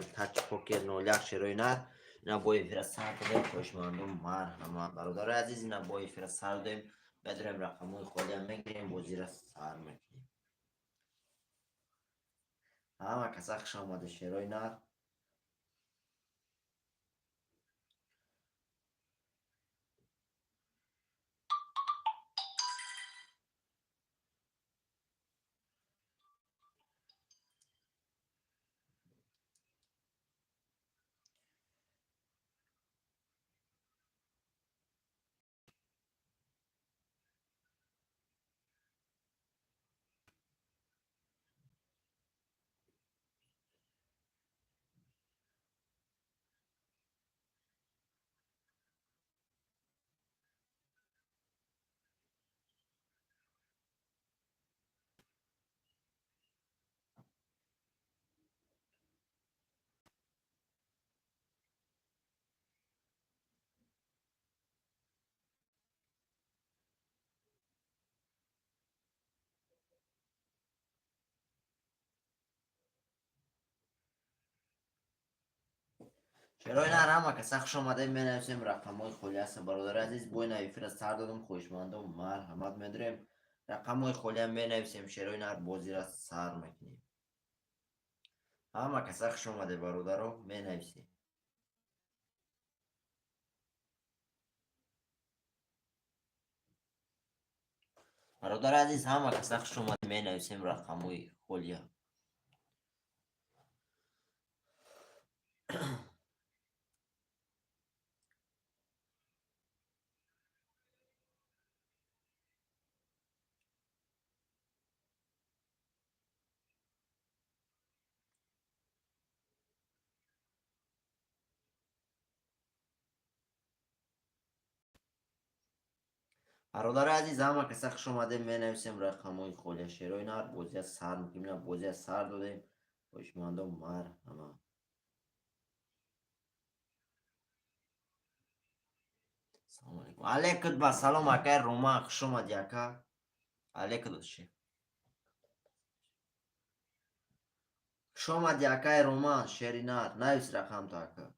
تاچ پوکر 01 شروینر اینا بای فرستادیم خوشمندم مرحمت برادر عزیز اینا بای فرستادیم بدرم رقمای خودم میگیریم بازی را سر میکنیم همه کسا خوش آمده شروینر شروینر همه کسا خوش آمده می نویسیم رقمای خالی هست برادر عزیز بای نوی فرستاد دادم خوشمندم مرحمت میداریم رقمای خالی هم می نویسیم شروینر بازی را سر میکنیم همه کسا خوش آمده برادر رو می نویسیم برادر عزیز همه کسا خوش آمده می نویسیم رقمای خالی برادر عزیز همه کسا خوش آمده می نویسیم رقمای خالی شروینر بازی از سر میکنیم بازی از سر دادیم خوشمندم مرحمت سلام علیکم علیکم با سلام اکای روما خوش آمدی اکا علیکم دوشی خوش آمدی اکای روما شرینار نویس رقم تو اکا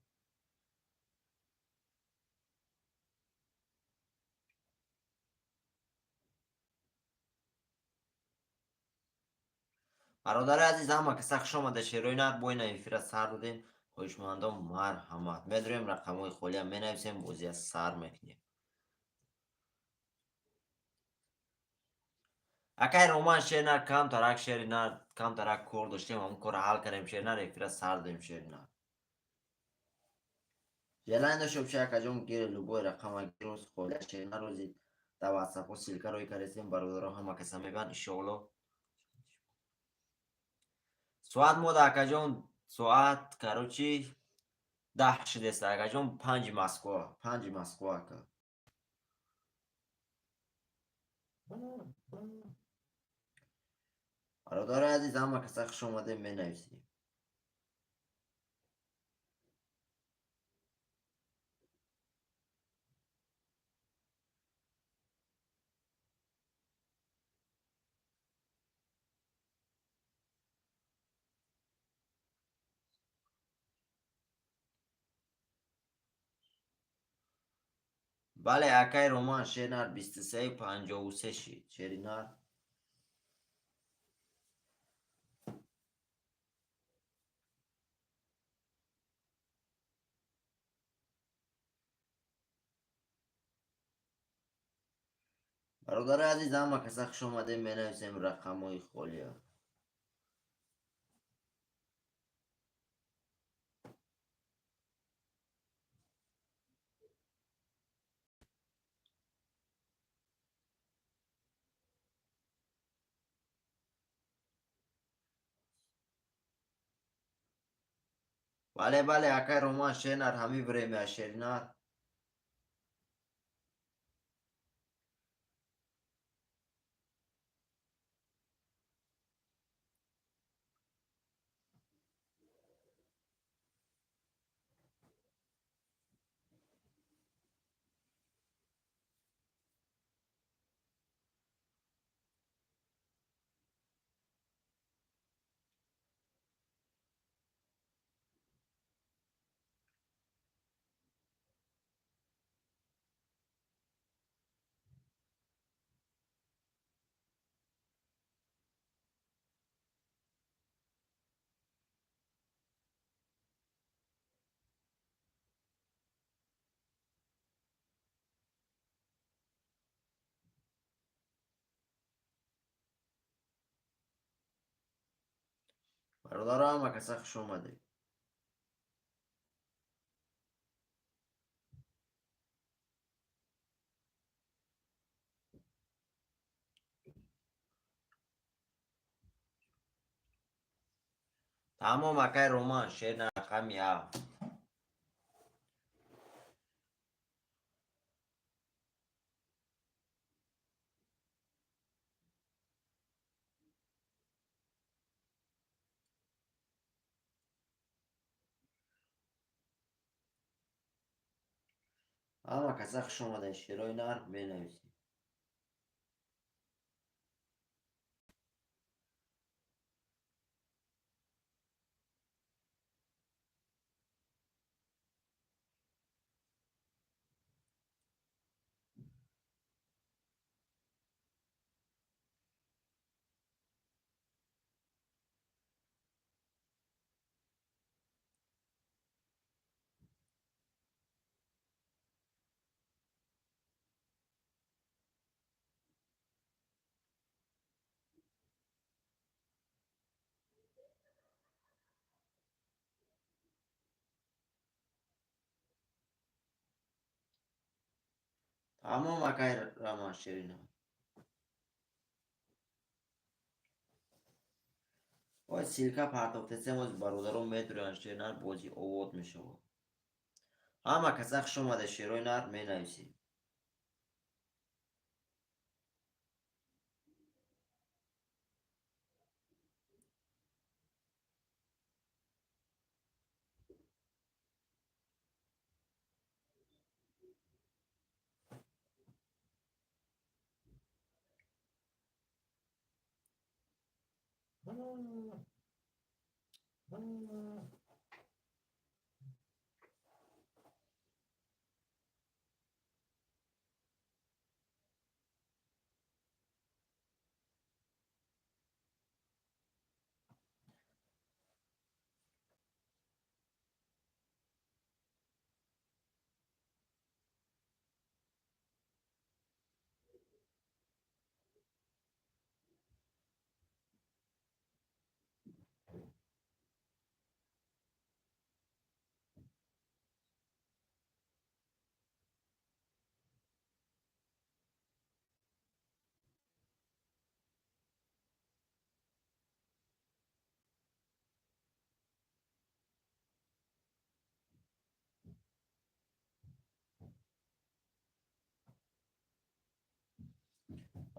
برادر عزیز همه کسا خوش آمده شروینر بای نویفیر از سر دادیم خوشمندم مرحمت میداریم رقمای خالی هم می نویسیم بازی از سر میکنیم اکای رومان شیرنر کم ترک شیرنر کم ترک کور داشتیم هم کور حل کردیم شیرنر یک فیره سر دادیم شیرنر جلند شب شک اجام گیر لوگوی رقم گیروز خالی شیرنر روزی در واتساپ و سیلکا روی کردیم برادر همه کسا میبن ایشالله ساعت مود اکا جان ساعت کروچی 10 شده است اکا جان 5 مسکو اکا برادر عزیز همه کسا خوش آمده می نویسیم بله اکای رومان شیرنر 2353 شید شیرنر برادر عزیز همه کسا خوش آمده می نویسیم رقم های خالی ها بله بله اکای رومان شیرنر همی بریم شیرنر برادرم کسا خوش اومده. تمام اکای رومان شیر رقم یا. اما کسا خوش اومده شیروی نر بنویسی. تمام اکای رومان شیری نر. وای سیلکا پرتافتسیم از برادرم میتونن شیر نر بازی آوات میشه. اما کسا خوش اومده شیروی نر بنویسی.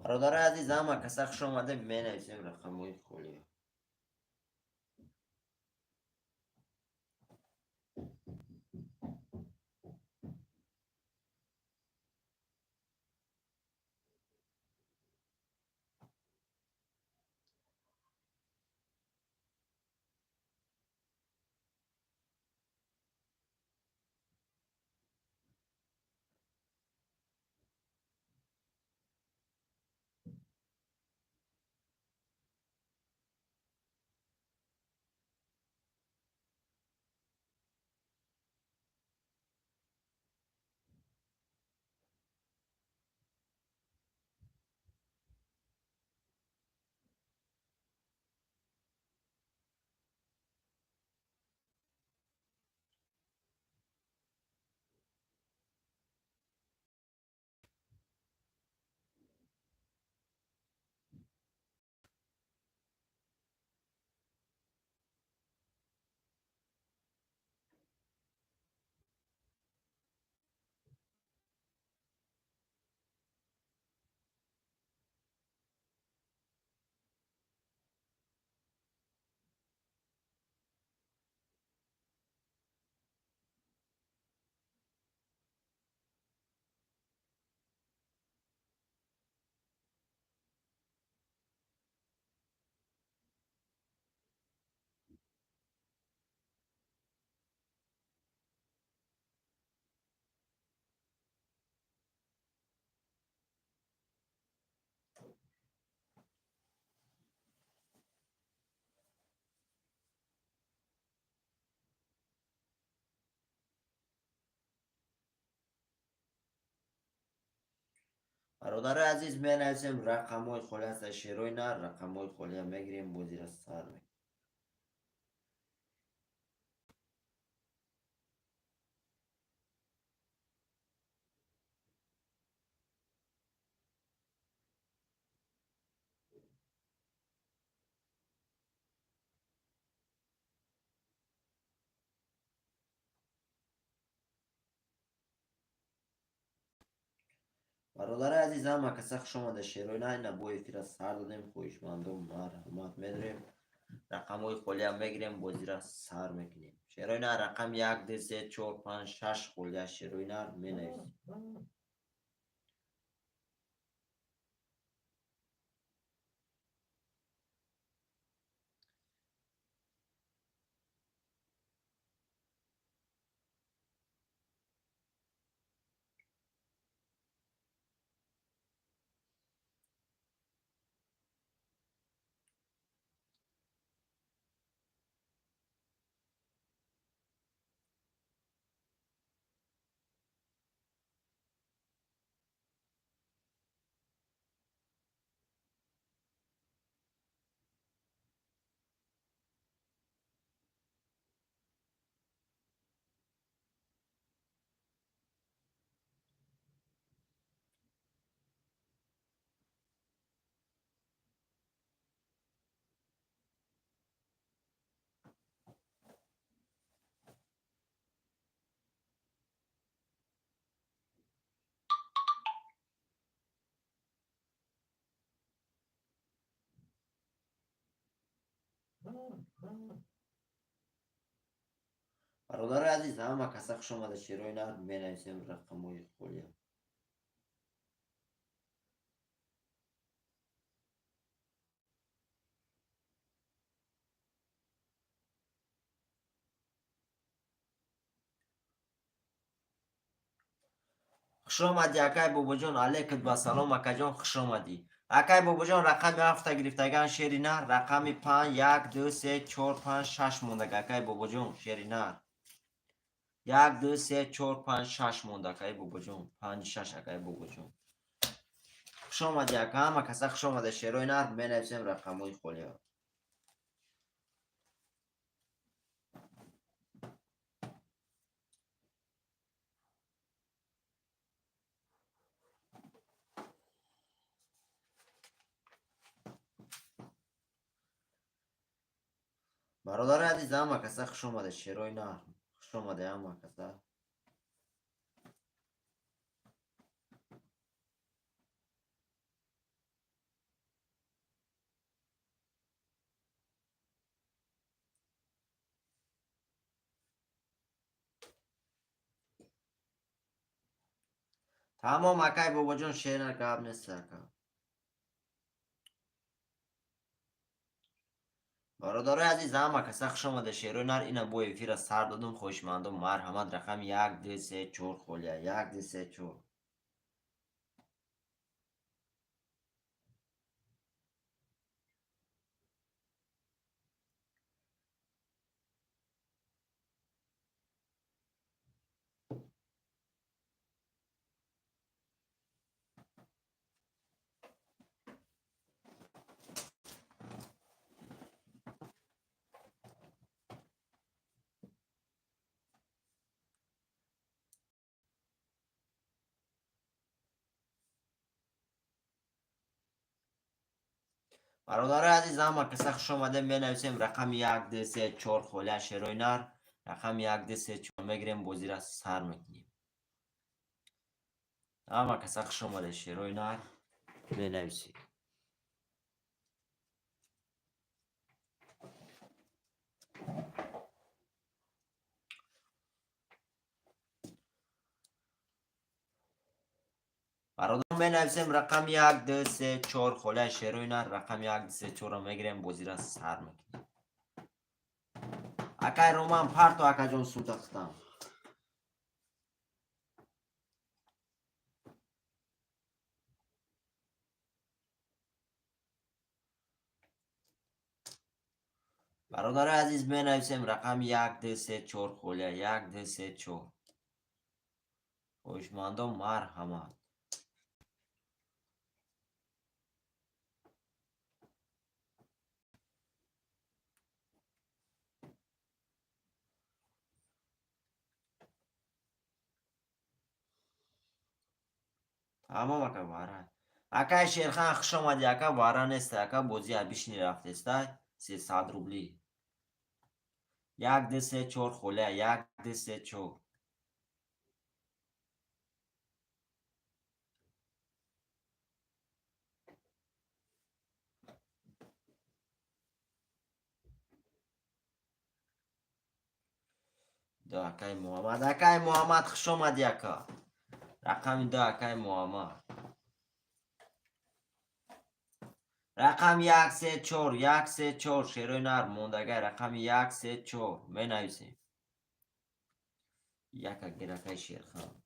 برادر عزیز اما کسا خوش اومده بنویسیم رقم های خولی. برادر عزیز بنویسیم رقم های خولی هست شیروی نر رقم های خولی هم میگیریم بازی را سر میکنیم. برادر عزیز همه کسی خوش آمده. شیروی نه نبوی فیر سر دادیم خویشمندم مرحمت میداریم. رقم های خولی هم میگیریم بازی را سر میکنیم. شیروی نه رقم 1 2 3 4 5 6 خولی شیروی نه می نویسیم. برادر عزیز همه کسی خوش آمده. شیروی نه می نویسیم رقم های خولی. خوش آمدی اکای بابا جان. علیکت با سلام اکا جان خوش آمدی. اکای بابا جان رقم 7 گرفتگان شیری نه. رقم 5 1 2 3 4 5 6 مونده اکای بابا جان شیری نه. 1 2 3 4 5 6 مونده اکای بابا جان 5 6 اکای بابا جان. خوش آمدی اکا همه کسی خوش آمده. شیروی نه می نویسیم رقم های خولی ها. برادر عزیز همه کسی خوش آمده. شیروی نه خوش آمده همه کسی. تمام اکای بابا جان شیر نکاب نیست اکا. برادر عزیز همه کسی خوش آمده. شیروی نر اینا بوی فیر سر دادم خوشمندم مرحمت. رقم 1 2 3 4 خولیه 1 2 3 4. برادر عزیز همه کسی خوش آمده. می نویسیم رقم 1 2 3 4 خولیه شیروی نر. رقم 1 2 3 4 میگیریم بازی را سر میکنیم. همه کسی خوش آمده. شیروی نر می نویسیم. برادر می نویسیم رقم 1 2 3 4 خولیه شیروی نر. رقم 1 2 3 4 را میگیریم بازی را سر میکنیم. اکای رومان پرتو اکا جان سوتاختم. برادر عزیز می نویسیم رقم 1 2 3 4 خولیه 1 2 3 4. خوشمندم مرحمت. تمام اکا واره. اکای شیرخان خوش آمدی اکا. واره نیست اکا بازی بیشنی رفته است. 300 روبلی. 1 2 3 4 خولیه 1 2 3 4. دو اکای محمد. اکای محمد خوش آمد یکا. رقم دو اکای محمد. رقم 134 134 شیروی نر موندگه. رقم 134 می نویسیم. یکا گیرکای شیرخان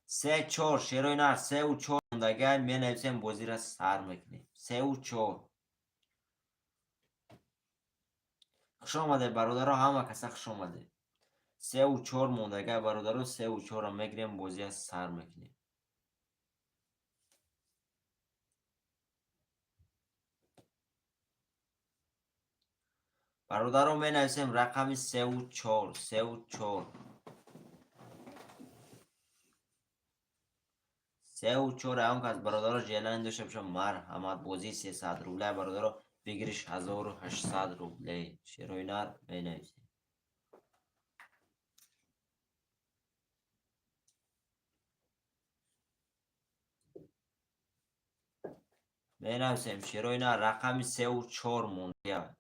3-4 شیروی نر 3-4 موندگه. می نویسیم بازی را سر میکنیم. 3-4 خوش آمده برادر همه کسا خوش آمده. 3-4 موندگه برادر 3-4 را میگیریم بازی را سر میکنیم. برادر رو می نویسیم رقم 3-4 3-4 3-4 هم که از برادر رو جیلن داشته باشم مرحمت بازی 300 روبله برادر رو بگیرش 1800 روبله شیروی نر می نویسیم. می نویسیم شیروی نر رقم 3-4 مونده.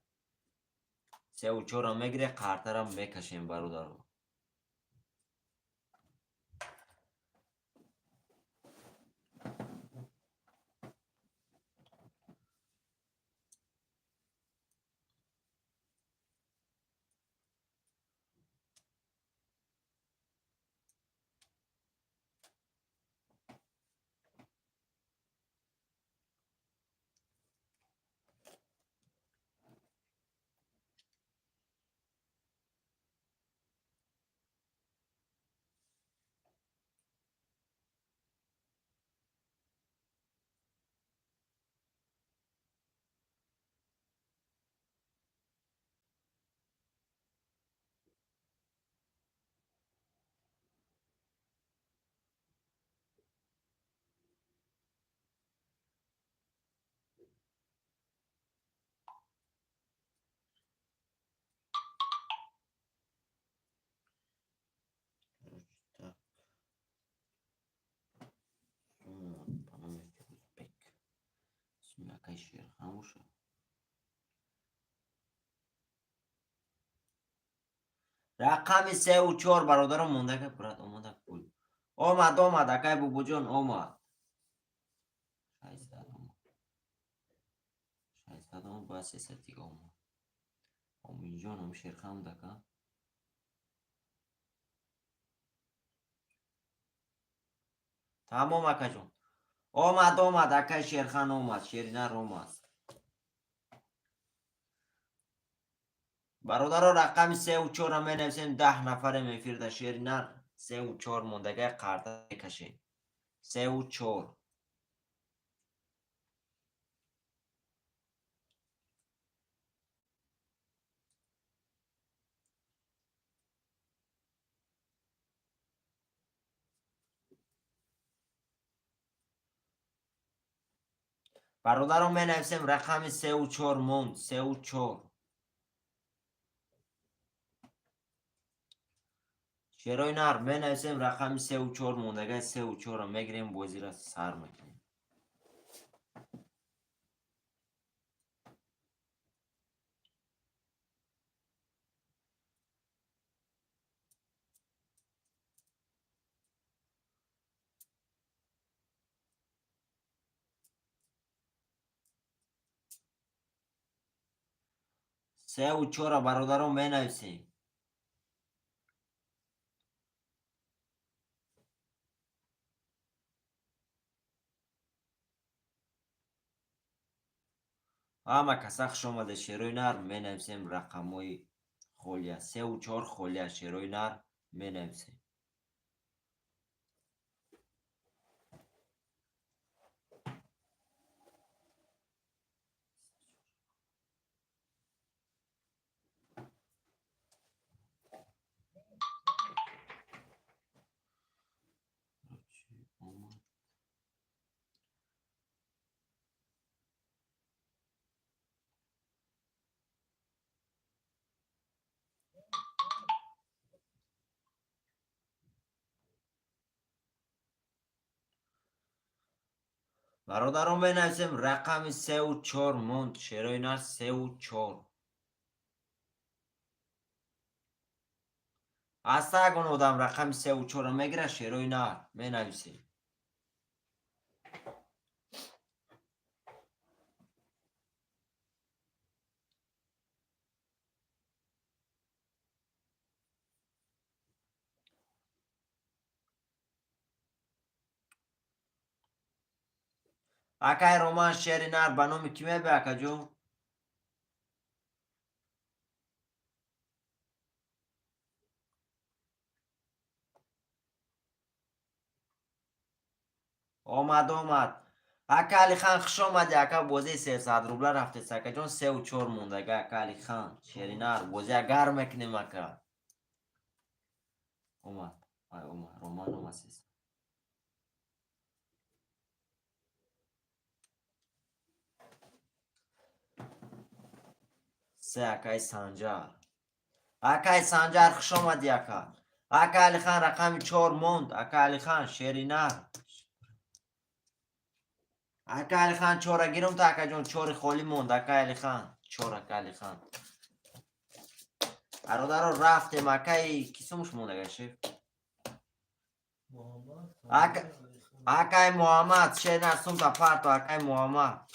3-4 رو میگیره قرطه رو میکشیم برادر رو. رقم 3-4 برادر مونده که برات آمده کل آمد اکای بوبو جان آمد. شایسته آمد باید 300 دیگه آمد. آمین جان هم شیرخم دکا تمام اکا جان آمد اکای شیرخان آمد شیرینر آمد. برادر رقم 3-4 هم می نویسیم 10 نفر میفیرده شیرینر 3-4 موندگه قرده کشیم 3-4 برادر رو می نویسیم رقم 3-4 موند 3-4 شیروی نر می نویسیم رقم 3-4 موندگه 3-4 رو میگیریم بازی را سر میکنیم. 3-4 برادر رو می نویسیم. همه کسا خوش آمده شیروی نر می نویسیم رقم های خولیه 3-4 خولیه شیروی نر می نویسیم. برادر رو می نویسیم رقم 3-4 موند شیروی نر 3-4 اصلا اگه اون آدم رقم 3 و 4 میگیره شیروی نر می نویسی. اکای رومان شعری نر بنومی کی میبه اکا جو؟ اومد اکا علی خان خوش اومدی اکا بازی 300 روبله رفته سکا جون 3 و 4 مونده اکا علی خان شعری نر بازی اگر میکنیم اکا اومد رومان اومد 300 سه اکای سنجر خوش اومدی اکا علی خان رقم 4 موند اکا علی خان شعری نر اکا علی خان 4 گیرم تا اکا جون 4 خالی موند اکا علی خان 4 اکا علی خان ارادارو رفتیم اکای کیسمش مونده گشف اکای محمد شعری نر سوم تا پارتو اکای محمد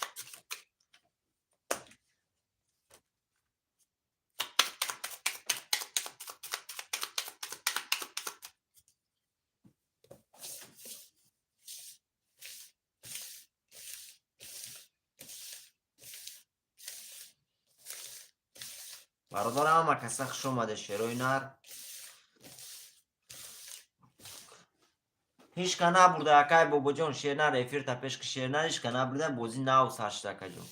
برادرم هم کسا خوش اومده شیروی نر هیچ که نبرده اکای بابا جون شیر نر افیر تا پیش که شیر نر هیچ که نبرده بازی ناو سرشته اکا جون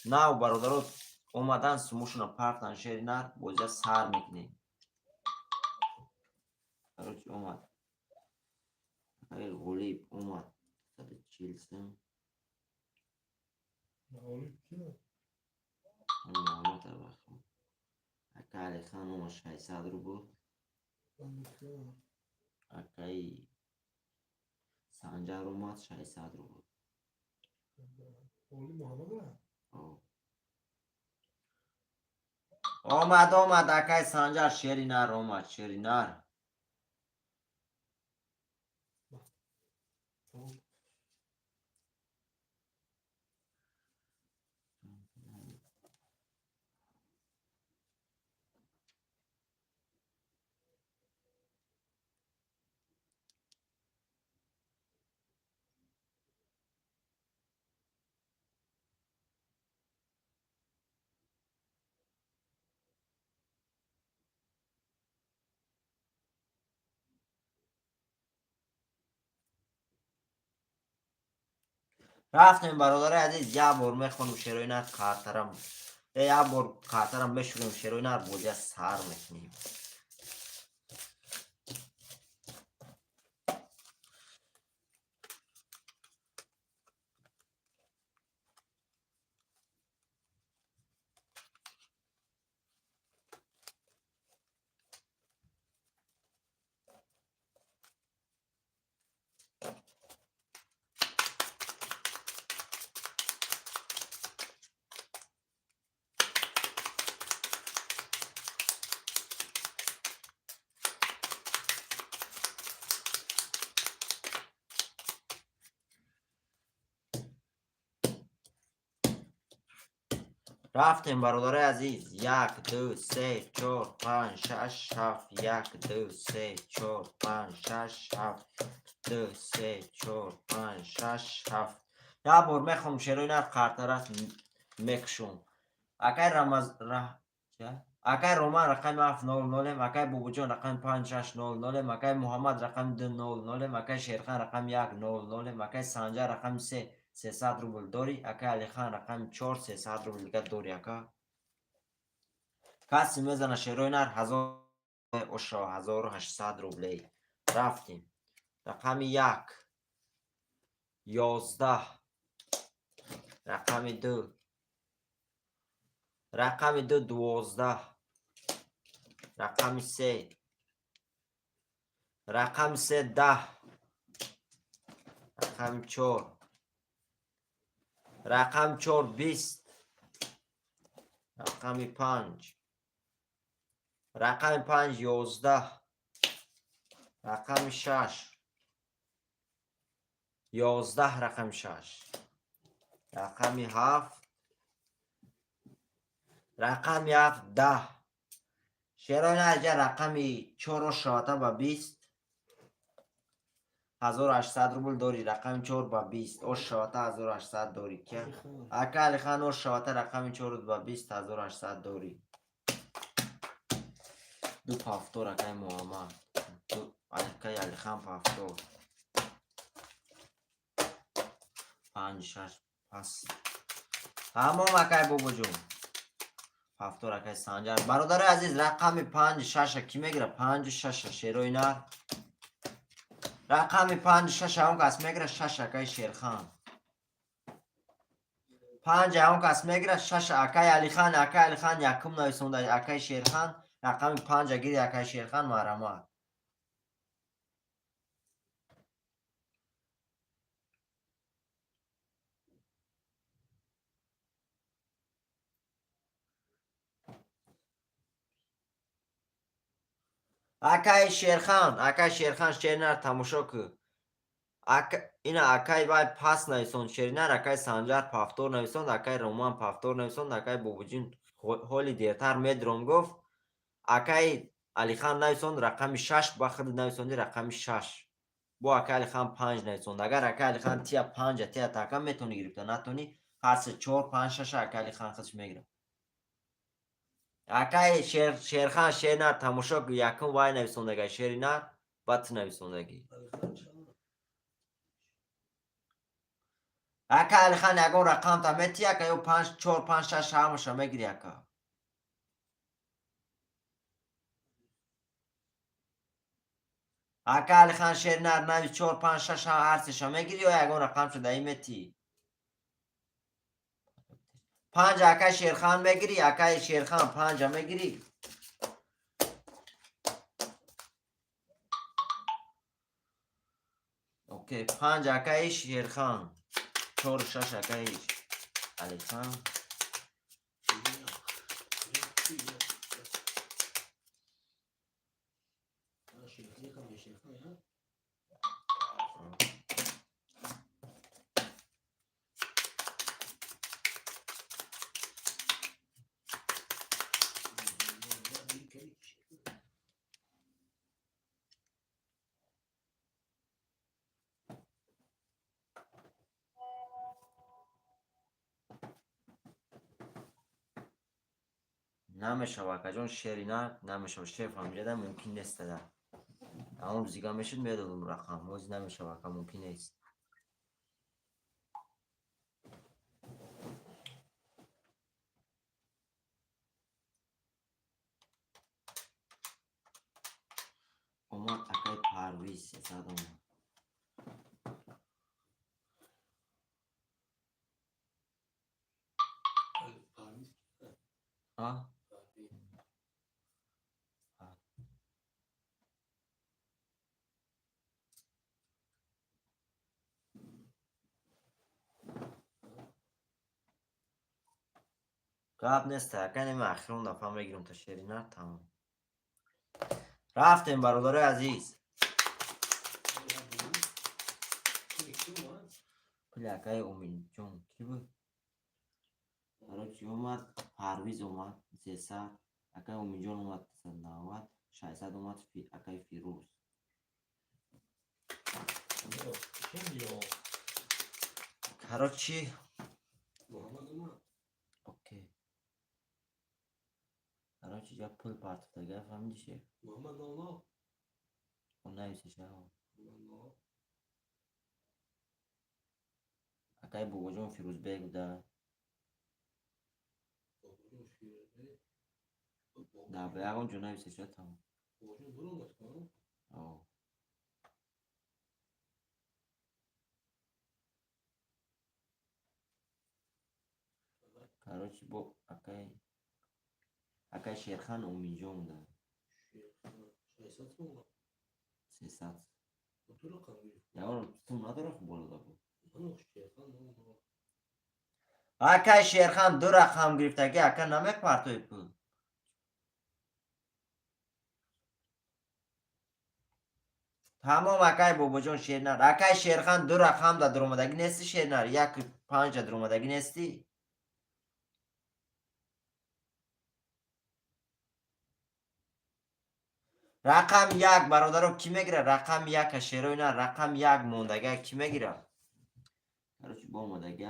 ناو برادرات اومدن سموشون پرتن شیر نر بازی سر میکنیم اومد اکای غلیب اومد 140 سم محمد الرحمن اکا علی خان اومد 600 رو بود اکای سنجر اومد 600 رو بود اومد اکای سنجر شیری نر اومد شیری نر رفتیم برادر عزیز یه بار میخونم شیروی نر خاطرم یه بار خاطرم بشوریم شیروی نر بودی سر میکنیم رفتیم برادر عزیز 1 2 3 4 5 6 7 1 2 3 4 5 6 7 2 3 4 5 6 7 یه بار میخونم شیروی نر خاطرت میکشم اکای اکای رومان رقم 700 اکای بوبو جون رقم 5600 اکای محمد رقم 200 اکای شیرخان رقم 100 اکای سنجر رقم 300 روبل داری اکای علی خان رقم 4 300 روبل دیگه داری اکا کسی میزنه شیروی نر 1800 روبلی رفتیم رقم 1 11 رقم 2 رقم 2 12 رقم 3 رقم 3 10 رقم 4 رقم 4 20 رقم 5 رقم 5 11 رقم 6 11 رقم 6 رقم 7 رقم 7 10 شیران ارجع رقم 4 شاته با 20 1800 روبل داری رقم 4 با 20 او شاته 1800 داری که اکا علی خان او شاته رقم 4 با 20 1800 داری دو پافتور اکای محمد دو اکای علی خان پافتور 5 6 پس تمام اکای بابا جون پافتور اکای سنجر برادر عزیز رقم 5 6 کی میگیره 5 6 شیروی نر رقم 5 6 اون کس میگیره 6 اکای شیرخان 5 اون کس میگیره 6 اکای علی خان یکم نویسونده اکای شیرخان رقم 5 گیری اکای شیرخان مرحمت اکای شیرخان شیرنر تماشا که اینا اکای وای پاس نویسون شیرنر اکای سنجر پافتور نویسون اکای رومان پافتور نویسون اکای بوبوجین هولی دیرتر میدروم گفت اکای علی خان نویسون رقم 6 با خود نویسوندی رقم 6 با اکای علی خان 5 نویسوند اگر اکای علی خان تیا 5 تیا تاکم میتونی گرفته نتونی هر سه 4 5 6 اکای علی خان خودش میگیره اکای شیرخان شیرنر تماشا که یکم وای نویسوندگی شیرنر بات نویسوندگی اکا علی خان یکم رقم تا میتی اکا یو 5 4 5 6 همشا میگیری اکا اکا علی خان شیرنر نوی 4 5 6 هر سشا میگیری و یکم رقم شده ای میتی 5 اکا شیرخان میگیری اکا شیرخان 5 میگیری اوکی 5 اکا شیرخان 4 6 اکا علی خان نمیشه واقعا جون شیرینر نمیشه شیف همجده ممکن نیست ده اما روزیگاه میشد میدادم رقم موز نمیشه واقعا ممکن نیست اومد اکای پرویز زدم ها قبل نیست اکنی من اخیرون دفعه بگیرم تا شیرینر تمام رفتیم برادر عزیز پلی اکای امین جون کی بود؟ برای چی اومد؟ پرویز اومد 300 اکای امین جون اومد 390 600 اومد اکای فیروز کراچی اوکی کراچی جا پل پارت دیگه فهمیدی چی؟ اون نویسش اکای بابا جون فیروز بیگ بوده نه به اون جو نویسش تمام آه کراچی با اکای شیرخان امین جون ده 300 یا تو نداره بالا داره اکای شیرخان 2 رقم گرفتگی اکا نمیک پرتوی پول تمام اکای بابا جان شیرنر اکای شیرخان دو رقم دا درومدگی نیستی شیرنر یک پنج درومدگی نیستی رقم یک برادرو کی میگیره رقم یک شیروی نه رقم یک موندگی کی میگیره کارش با موندگی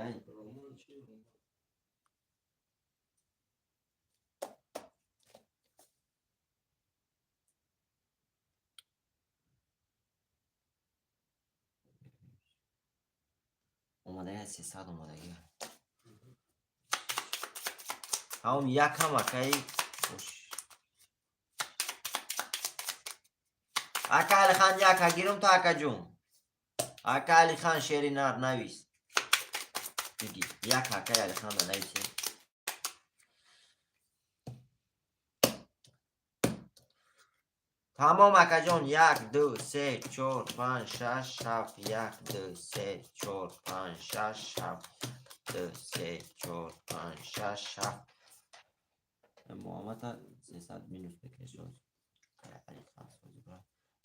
اومدگی 300 اومدگی همون یک هم اکای اکا علی خان یک گیرم تا اکا جون اکا علی خان شیری نار نویس بگی یک اکا علی خان نویسی تمام اکا جون یک دو سه چور پنج شش هفت یک دو سه چور پنج شش هفت دو سه چور پنج شش هفت محمد 300 مینوس بکشون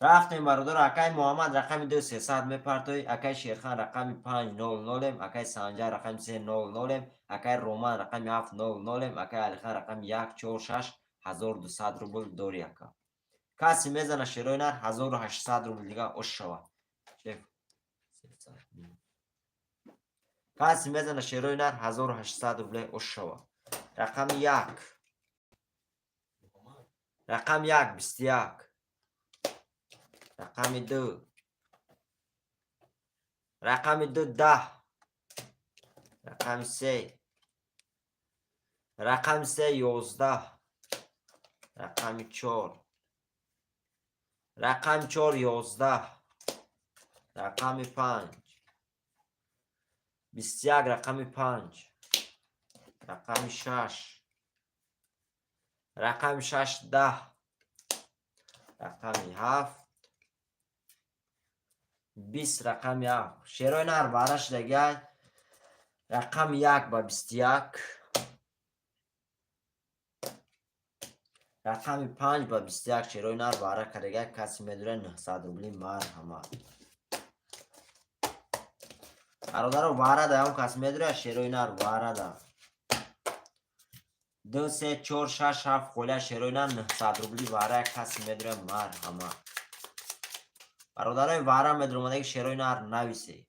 رفتیم برادر اکای محمد رقم 2 300 میپرتوی اکای شیرخان رقم 5 0 0 اکای سنجر رقم 3 0 0 اکای رومان رقم 7 0 0 اکای علی خان رقم 1 4 6 1200 روبل دوری اکا کسی میزنه شیروی نر 1800 روبل دیگه اش شوه کسی میزنه شیروی نر 1800 روبل اش شوه رقم 1 رقم 1 21 رقم 2 رقم 2 10 رقم 3 رقم 3 11 رقم 4 رقم 4 11 رقم 5 21 رقم 5 رقم 6 رقم 6 10 رقم 7 20 رقم 7 شیروی نر بارش دیگه رقم 1 با 21 رقم 5 با 21 شیروی نر باره کردگه کسی میدونه 900 روبلی مرحمت برادر واره ده هم کسی میدونه شیروی نر واره ده 2 3 4 6 7 خوله شیروی نر 900 روبلی واره کسی میدونه مرحمت برادرای واره میدونه که شیروی نر نویسی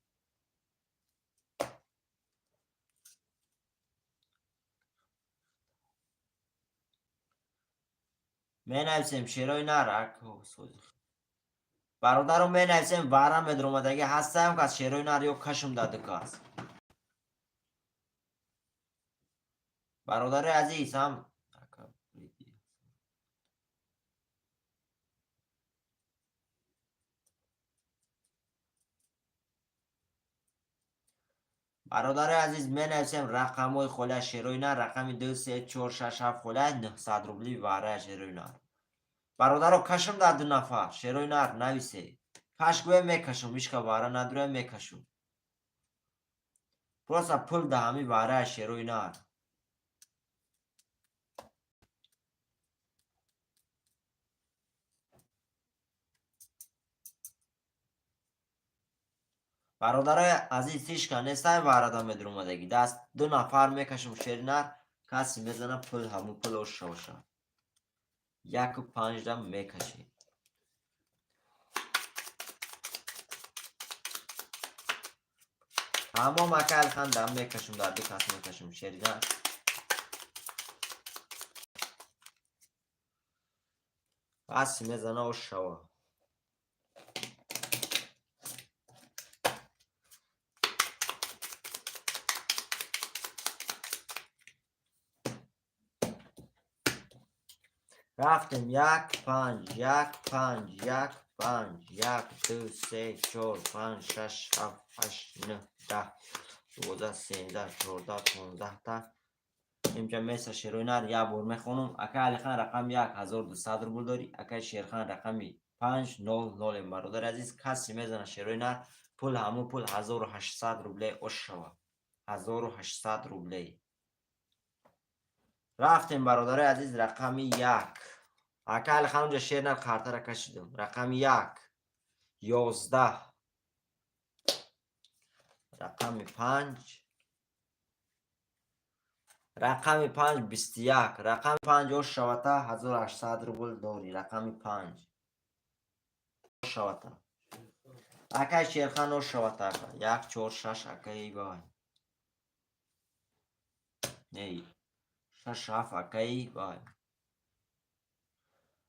می نویسیم شیروی نر اکو سوزی برادرم می نویسیم واره میدونه هستم که از شیروی نر یا کشم داده که است برادر عزیز هم برادر عزیز می نویسیم رقم های خوله شیروی نر رقم 2 3 4 6 7 خوله 900 روبلی واره شیروی نر برادر رو کشم در 2 نفر شیروی نر نویسی کشگوه میکشم میشه که واره نداره میکشم پروسا پول ده همی واره شیروی نر برادرای عزیز هیچ که نیستن واره دا میدر اومدگی دست 2 نفر میکشم شیروی نر کسی میزنه پول همون پول او شوشه 1 و 5 دم میکشی تمام اکل خان دم میکشم در 2 کس میکشم شیروی نر کسی میزنه او شوه رفتیم 1 5 1 5 1 5 1 2 3 4 5 6 7 8 9 10 12 13 14 15 تا اینجا مثل شیروی نر یه بار میخونم اکا علی خان رقم 1200 روبل داری اکا شیرخان رقمی 5 0 0 برادر عزیز کسی میزنه شیروی نر پول همون پول 1800 روبله اش شوه 1800 روبله رفتیم برادر عزیز رقمی 1 اکا علی خان اونجا شیر نر کارتا را کشیدم رقم 1 11 رقم 5 رقم 5 21 رقم 5 او شوتا 1800 روبل داری رقم 5 شوتا اکای شیرخان او شوتا 1 4 6 اکای بای نه 6 7 اکای بای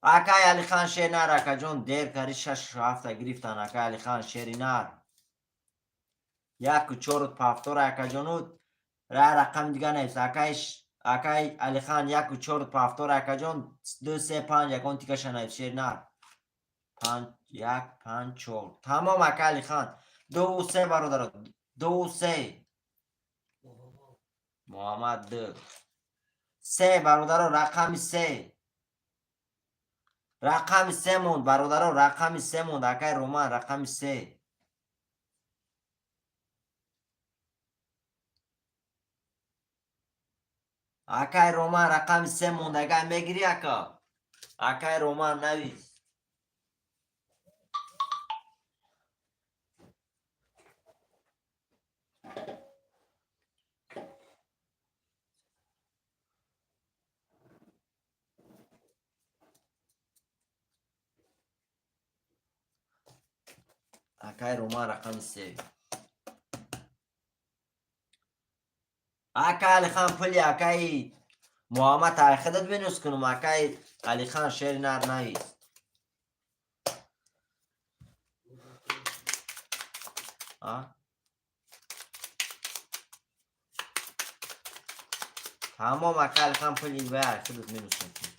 اکای علی خان شیر نار اکا جون دیر کاری 6 7 گرفتن اکای علی خان شیر نار 1 4 پافتور اکا جونود رقم دیگه نیست اکای علی خان 1 4 پافتور اکا جون 2 3 5 یکون تیکش نیست شیر نار 5 1 5 4 تمام اکای علی خان 2 3 برادر 2 3 محمد 2 3 برادر رقم 3 رقم 3 موند برادر رقم 3 موند اکای رومان رقم 3 اکای رومان رقم 3 موند اگه میگیری اکا اکای رومان نویس اکای رومان رقم 3 اکای علی خان پلی اکای محمد تاریخدت بینوس کنم اکای علی خان شیر نار نویس تمام اکای علی خان پلی بای خودت بینوس کنم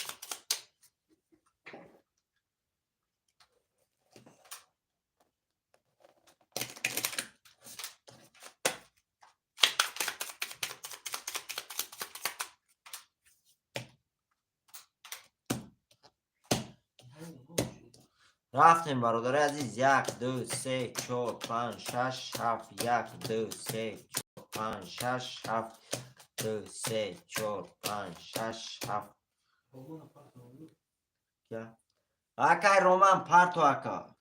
رفتیم برادر عزیز 1 2 3 4 5 6 7 1 2 3 4 5 6 7 2 3 4 5 6 7 اکای رومان پارتو اکا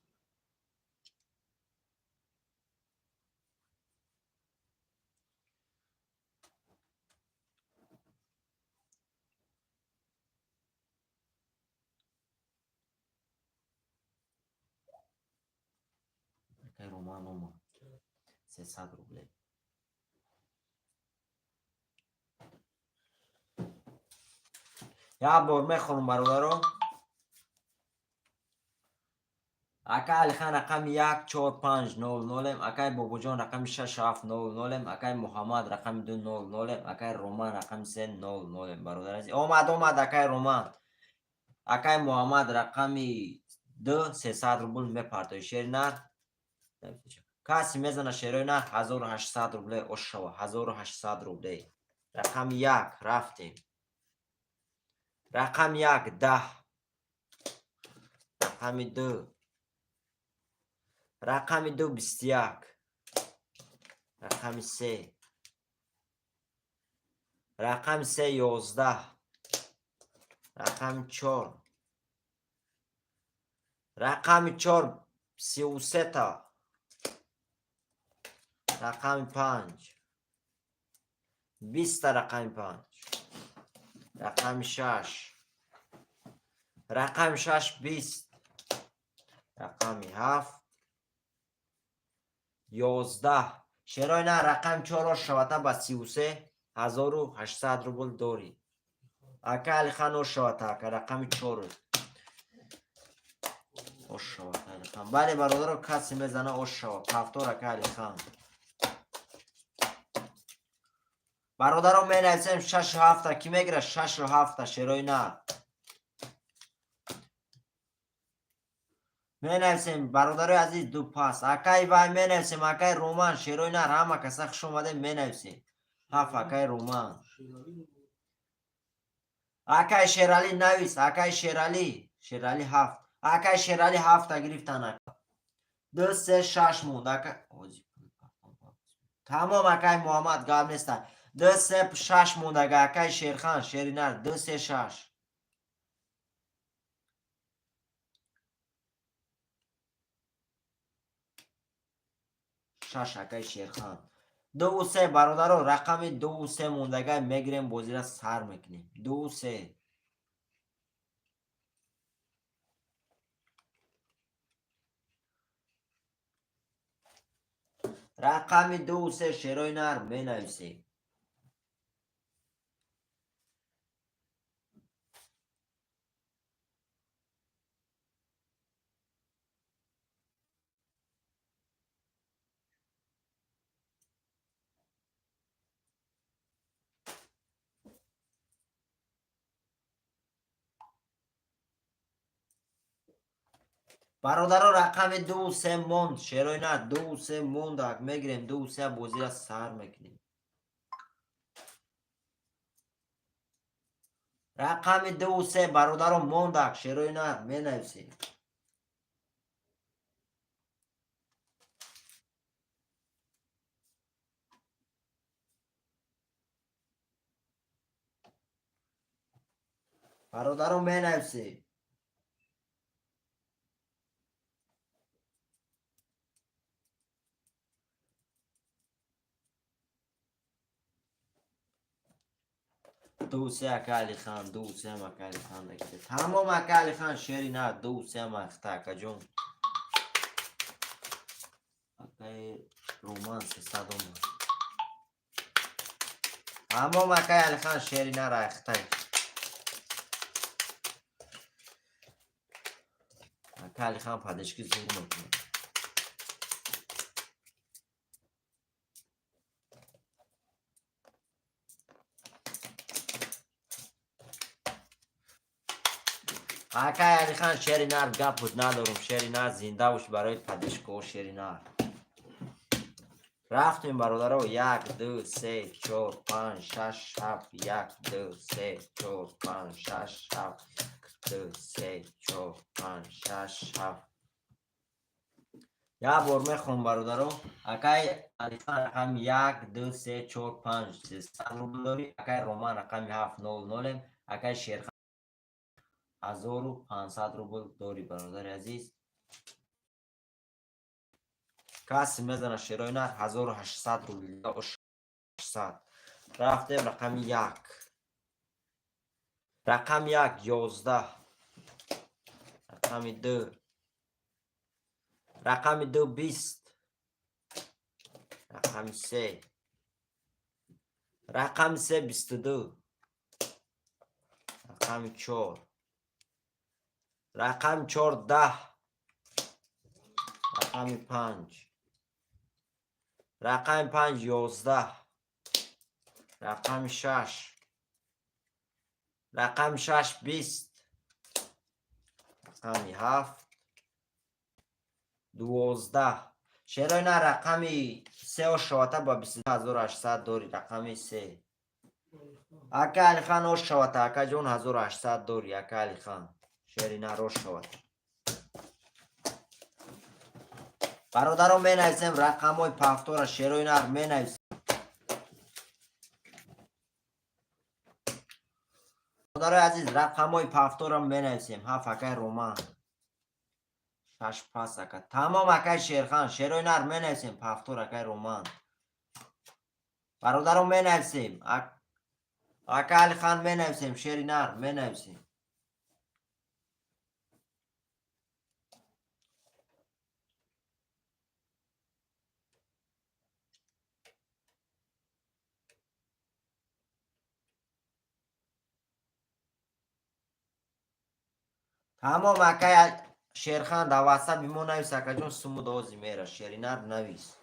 اکای رومان اومد 300 روبله یا بار میخونم برادرو اکای علی خان رقم 1 4 5 0 0 اکای بابو جان رقم 6 7 0 0 اکای محمد رقم 2 0 0 اکای رومان رقم 3 0 0 برادر عزیز اومد اکای رومان اکای محمد رقم 2 300 روبل میپرتوی شیر نار کسی میزنه شیرای نه 1800 روبله اوشوا 1800 روبله رقم 1 رفتیم رقم 1 10 رقم 2 رقم 2 21 رقم 3 رقم 3 11 رقم 4 رقم 4 33 تا رقم 5 20 رقم 5 رقم 6 رقم 6 20 رقم 7 11 شرای نه رقم 4 شوتا با 33 1800 روبل داری اکا علی خان شوتا که رقم 4 شوتا علی خان بله برادر رو کسی میزنه شوتا هفتور اکا علی خان برادر رو می نویسیم 6 و 7 کی میگیره 6 و 7 شرای نه می نویسیم برادر عزیز دو پاس اکای وای می نویسیم اکای رومان شیروی نه همه کسا خوش اومده می نویسیم هفت اکای رومان اکای شیرالی نویس اکای شیرالی هفت اکای شیرالی هفت گرفتن اکا 2 3 6 موند اکای تمام اکای محمد گام نیستن 2 3 6 موند اکای شیرخان شیری نه 2 3 6 6 اکای شیرخان. 2 و 3 برادرو، رقم 2 و 3 موندگی میگیریم بازی را سر میکنیم. 2 و 3. رقم 2 و 3 شیرای نر می نویسیم. برادرها رقم 2 و 3 موند. شیرای نر 2 و 3 موند میگیریم. 2 و 3 بازی را سر میکنیم. رقم 2 و 3 برادرها موند. شیرای نر می نویسیم. برادرها می نویسیم. دو سه اکا علی خان. 2 و 3 اکا علی خان نکده. تمام اکا علی خان شیری نه. 2 و 3 اخته اکا جون. اکای رومان 300 اومد. تمام اکا علی خان شیری نه را اخته. اکا علی خان پدشکی زور میکنه. اکا علی خان شیری نر گپ بود ندارم. شیری نر زنده باش برای پدشکو شیری نر. رفتیم برادرها. 1 2 3 4 5 6 7. 1 2 3 4 5 6 7. 2 3 4 5 6 7. یا بار میخونم برادرو. اکای علیخان رقم 1 2 3 4 5 300 روبل داری. اکای رومان رقم 700. اکای شیرخان 1500 روبل داری برادر عزیز. کسی میزنه شیرای نر 1800 روبل. 800. رفتیم رقم 1. رقم 1 11. رقم 2. رقم 2 20. رقم 3. رقم 3 22. رقم 4. رقم 4 10. رقم 5. رقم 5 11. رقم 6. رقم 6 20. رقم 7 12. شیرای نه رقم 3 و شواته با 22800 داری. رقم 3. اکا علی خان روش شواته. اکا جون 1800 داری. اکا علی خان شیری نه روش شواته. برادرم می نویسیم رقم های پفتور شیرای نر می نویسیم. برادر عزیز رقم های پفتور می نویسیم. 7 اکای رومان. 6 پاس اکا. تمام اکای شیرخان شیرای نر می نویسیم. پفتور اکای رومان. برادرم می نویسیم. اکا علی خان می نویسیم. شیری نر می نویسیم. تمام اکای شیرخان در واسه بیمو نویس. اکا جون سمو دوزی میره. شیری نر نویس.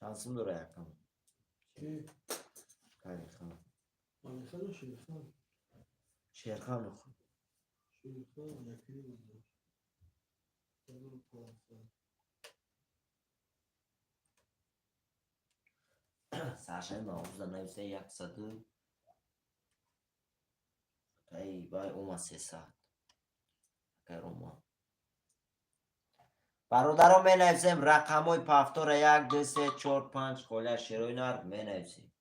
شانسم دوره یکم. علی خان. شیرخان خون. سرشن ناموز نویسه 100. ای بای اوما 300. اکای رومان. برادران می نویسیم رقم های پفتار 1 2 3 4 5 خاله شیروی نر می نویسیم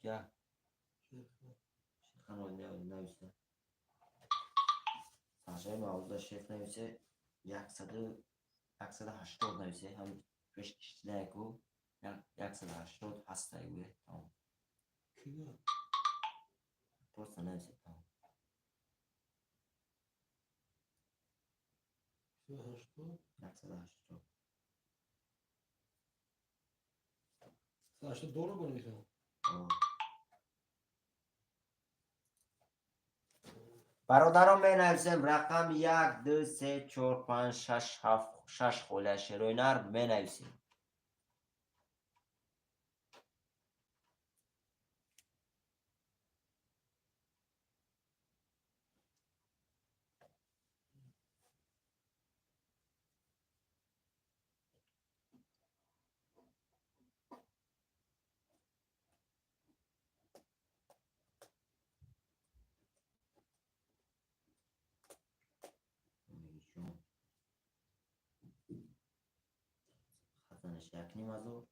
یا شیخان نویسیم سنجای موضوع شیخ نویسه 180 نویسه هم پیش کشتیده کو 180 هست ایوه تمام درست نویسه تمام 180 180 رو بنویسم. برادران می نویسیم رقم 1 2 3 4 5 6 7 6 خاله شیروی نر می نویسیم خزانش یک نیم از او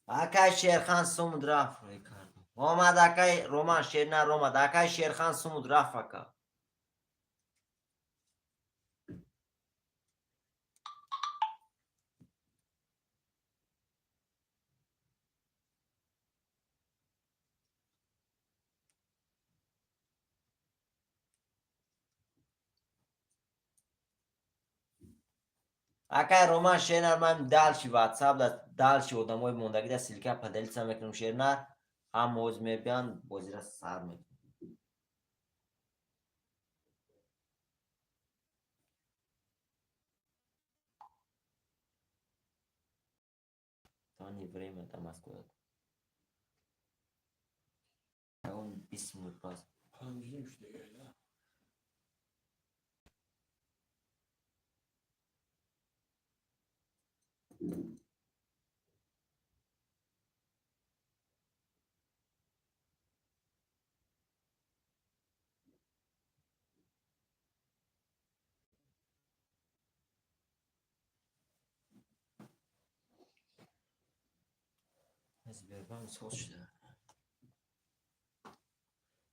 اکای شیرخان سومد رفت ریکاردو آمد اکای رومان شیر نه رومد اکای شیرخان سومد رفت اکا اکای رومان شیر نر من دالشی واتساپ دالشی ودموی موندگی دا سیلکا پدلیسا میکنم شیر نر هم موز میبیان بازی را سر میکنم تانی بریم تماس کنید اون 20 minut باز 5 نیم دیگه نه از بیرون سوز شده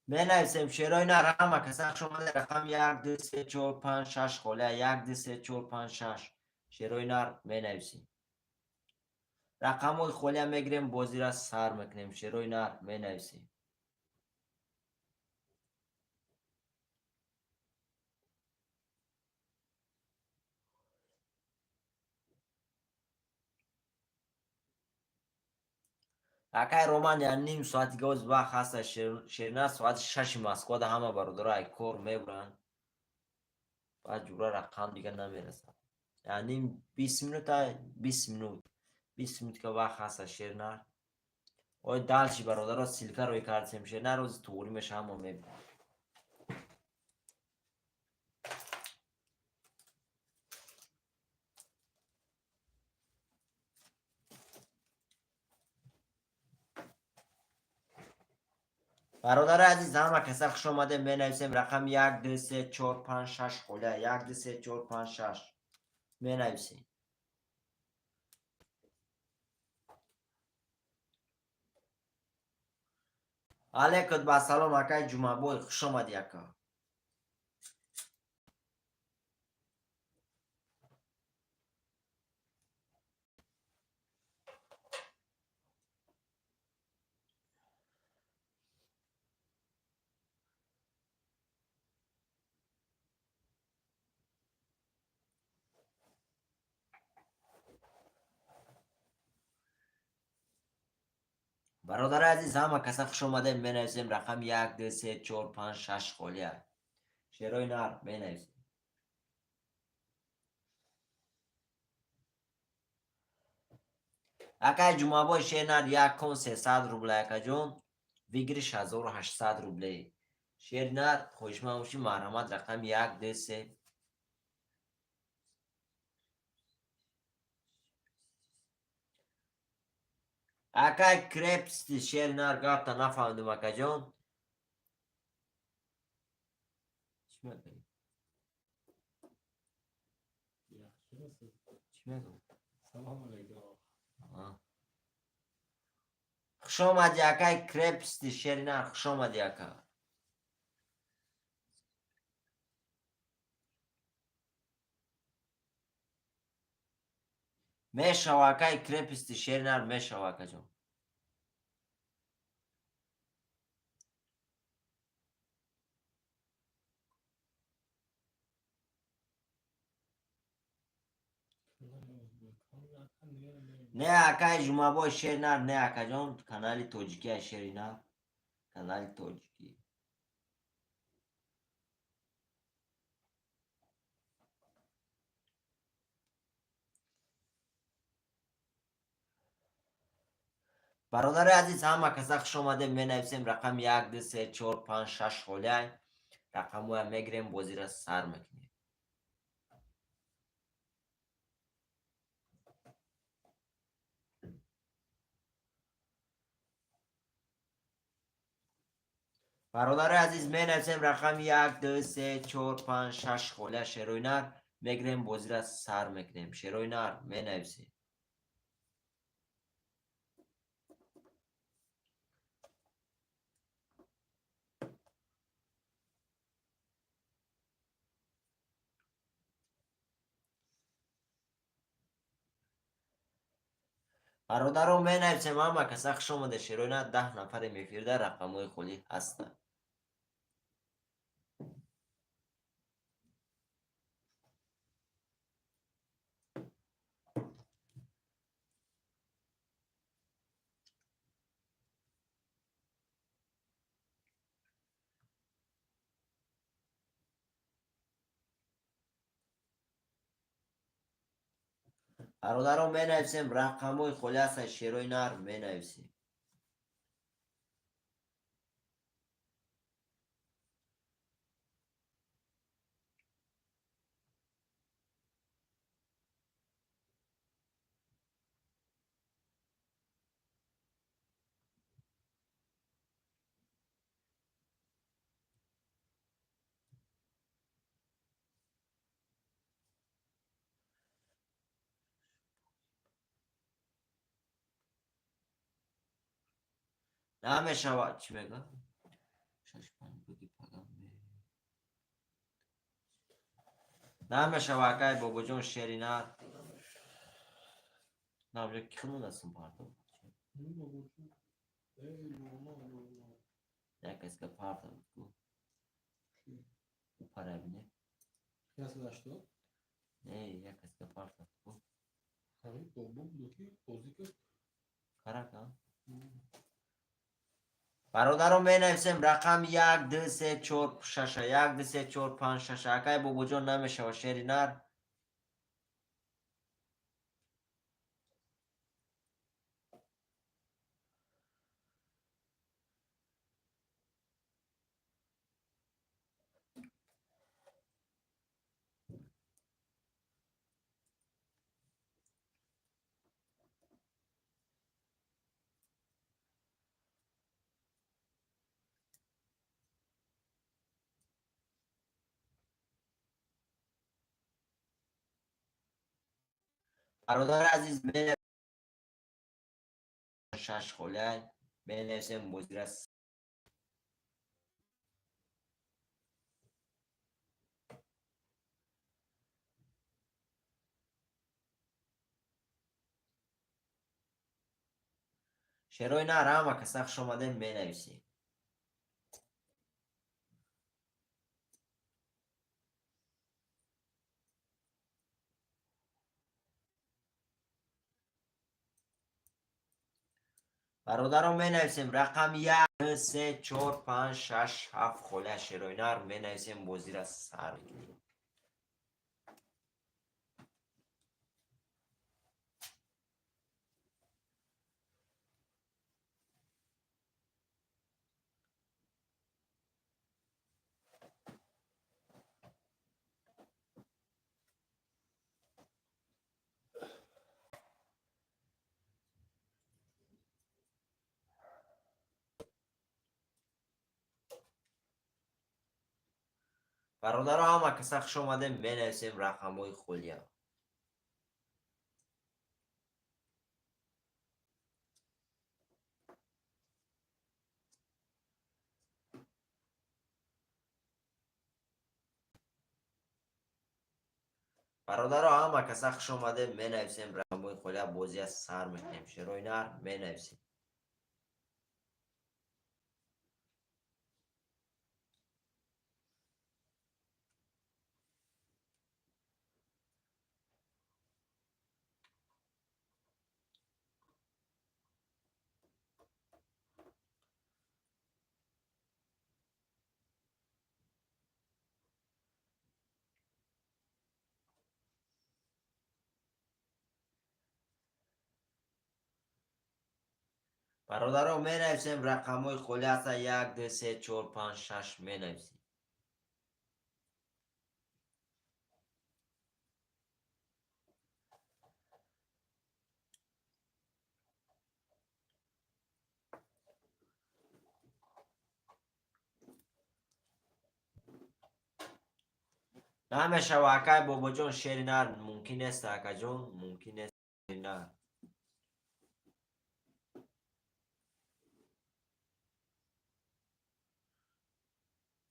می نویسیم شیرای نر همه کسا شما رقم 1 2 3 4 5 6 خاله 1 2 3 4 5 6 شیرای نر می نویسیم رقم های خالی هم میگیریم بازی را سر میکنیم شیرای نر می نویسیم اکای رومان یا نیم ساعتی گوز وقت هست شیرنا ساعت 6 مسکو ده همه برادرای کور میبرن بعد جورا رقم دیگه نمیرسن یعنی 20 minut 20 minut 20 minut که وقت هست شیرنا اوی دالشی برادر سیلکا روی کردیم شیرنا روز توری میشه همه میبرن برادر عزیز همه کسا خوش آمده می نویسیم رقم 1 2 3 4 5 6 خاله 1 2 3 4 5 6 می نویسیم علیکم با سلام اکای جمعه بوی خوش آمدی اکا برادر عزیز همه کسا خوش آمده می نویسیم رقم 1 2 3 4 5 6 خاله شیرای نر می نویسیم اکای جمعه بوی شیر نر 1 کن 300 روبله اکا جون ویگریش 1800 روبله شیر نر خوشماموشی مرحمت رقم 1 2 3 اکای کرپستی شیر نار گفتا نفهمیدم اکا جان. چی میگی؟ چی میگم؟ سلام علیکم. خوش آمدی اکای کرپستی شیر نار خوش آمدی اکا. میشو اکای کرپستی شیر نار میشو اکا جان. نه اکای جمعه بای شیر نار نه اکا جان کانالی توجیکی شیر نار. کانالی توجیکی. برادر عزیز همه کسا خوش آمده می نویسیم رقم 1 2 3 4 5 6 خاله رقم رو میگیریم بازی را سر میکنیم. برادر عزیز می نویسیم رقم 1 2 3 4 5 6 خاله شروع نر میگیریم بازی را سر میکنیم. شروع نر می نویسیم. برادر رو می نویسیم همه کسا خوش آمده شروع نر 10 نفر میفیرده رقم های خالی هستن. برادر رو می نویسیم رقم های خالی هستن شروع نر می نویسیم. نمیشه چی میگم؟ شش پنج بودی پدم نمیشه واقعی بابا جون شیرینار نمیشه کنون هستم پارتم یک از که پارتم کو پاره بینه نه یک از که پارتم کو کارا کن برادرم می نویسیم رقم 1 2 3 4 6 1 2 3 4 5 6 اکای بابا جون نمیشه و شیرینار. برادر عزیز می نویسیم 6 خله می نویسیم مدیر است. شروع نر همه کسا خوش آمده می نویسیم. برادرم می نویسیم رقم 1 3 4 5 6 7 خله شروع نر می نویسیم بازی را سر میکنیم. برادرها همه که خوش آمده می نویسیم رقم های خولیا. برادرها همه که خوش آمده می نویسیم رقم های خولیا. بازی از سر میکنیم شروع نر می نویسیم. برادرها می نویسیم رقم های خولیا هست. 1 2 3 4 5 6 می نویسیم. نمیشه واقعا بابا جان شعر نر ممکن است اکا جان ممکن است شعر نر.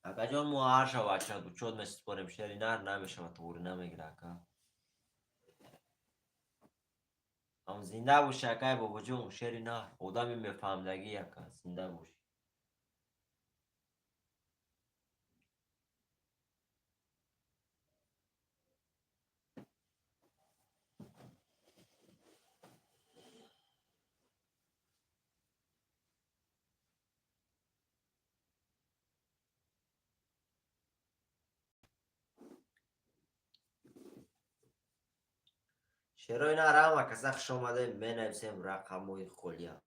اکا جان مو هر شو بچه دو چود مثل کنیم شعر نر نمیشه و طوری نمیگیره اکا. هم زنده باشه اکا بابا جان شعر نر آدمی میفهمدگی اکا زنده باشه. شعرهای نر همه کسی خوش آمده می نویسیم رقم های خولیا.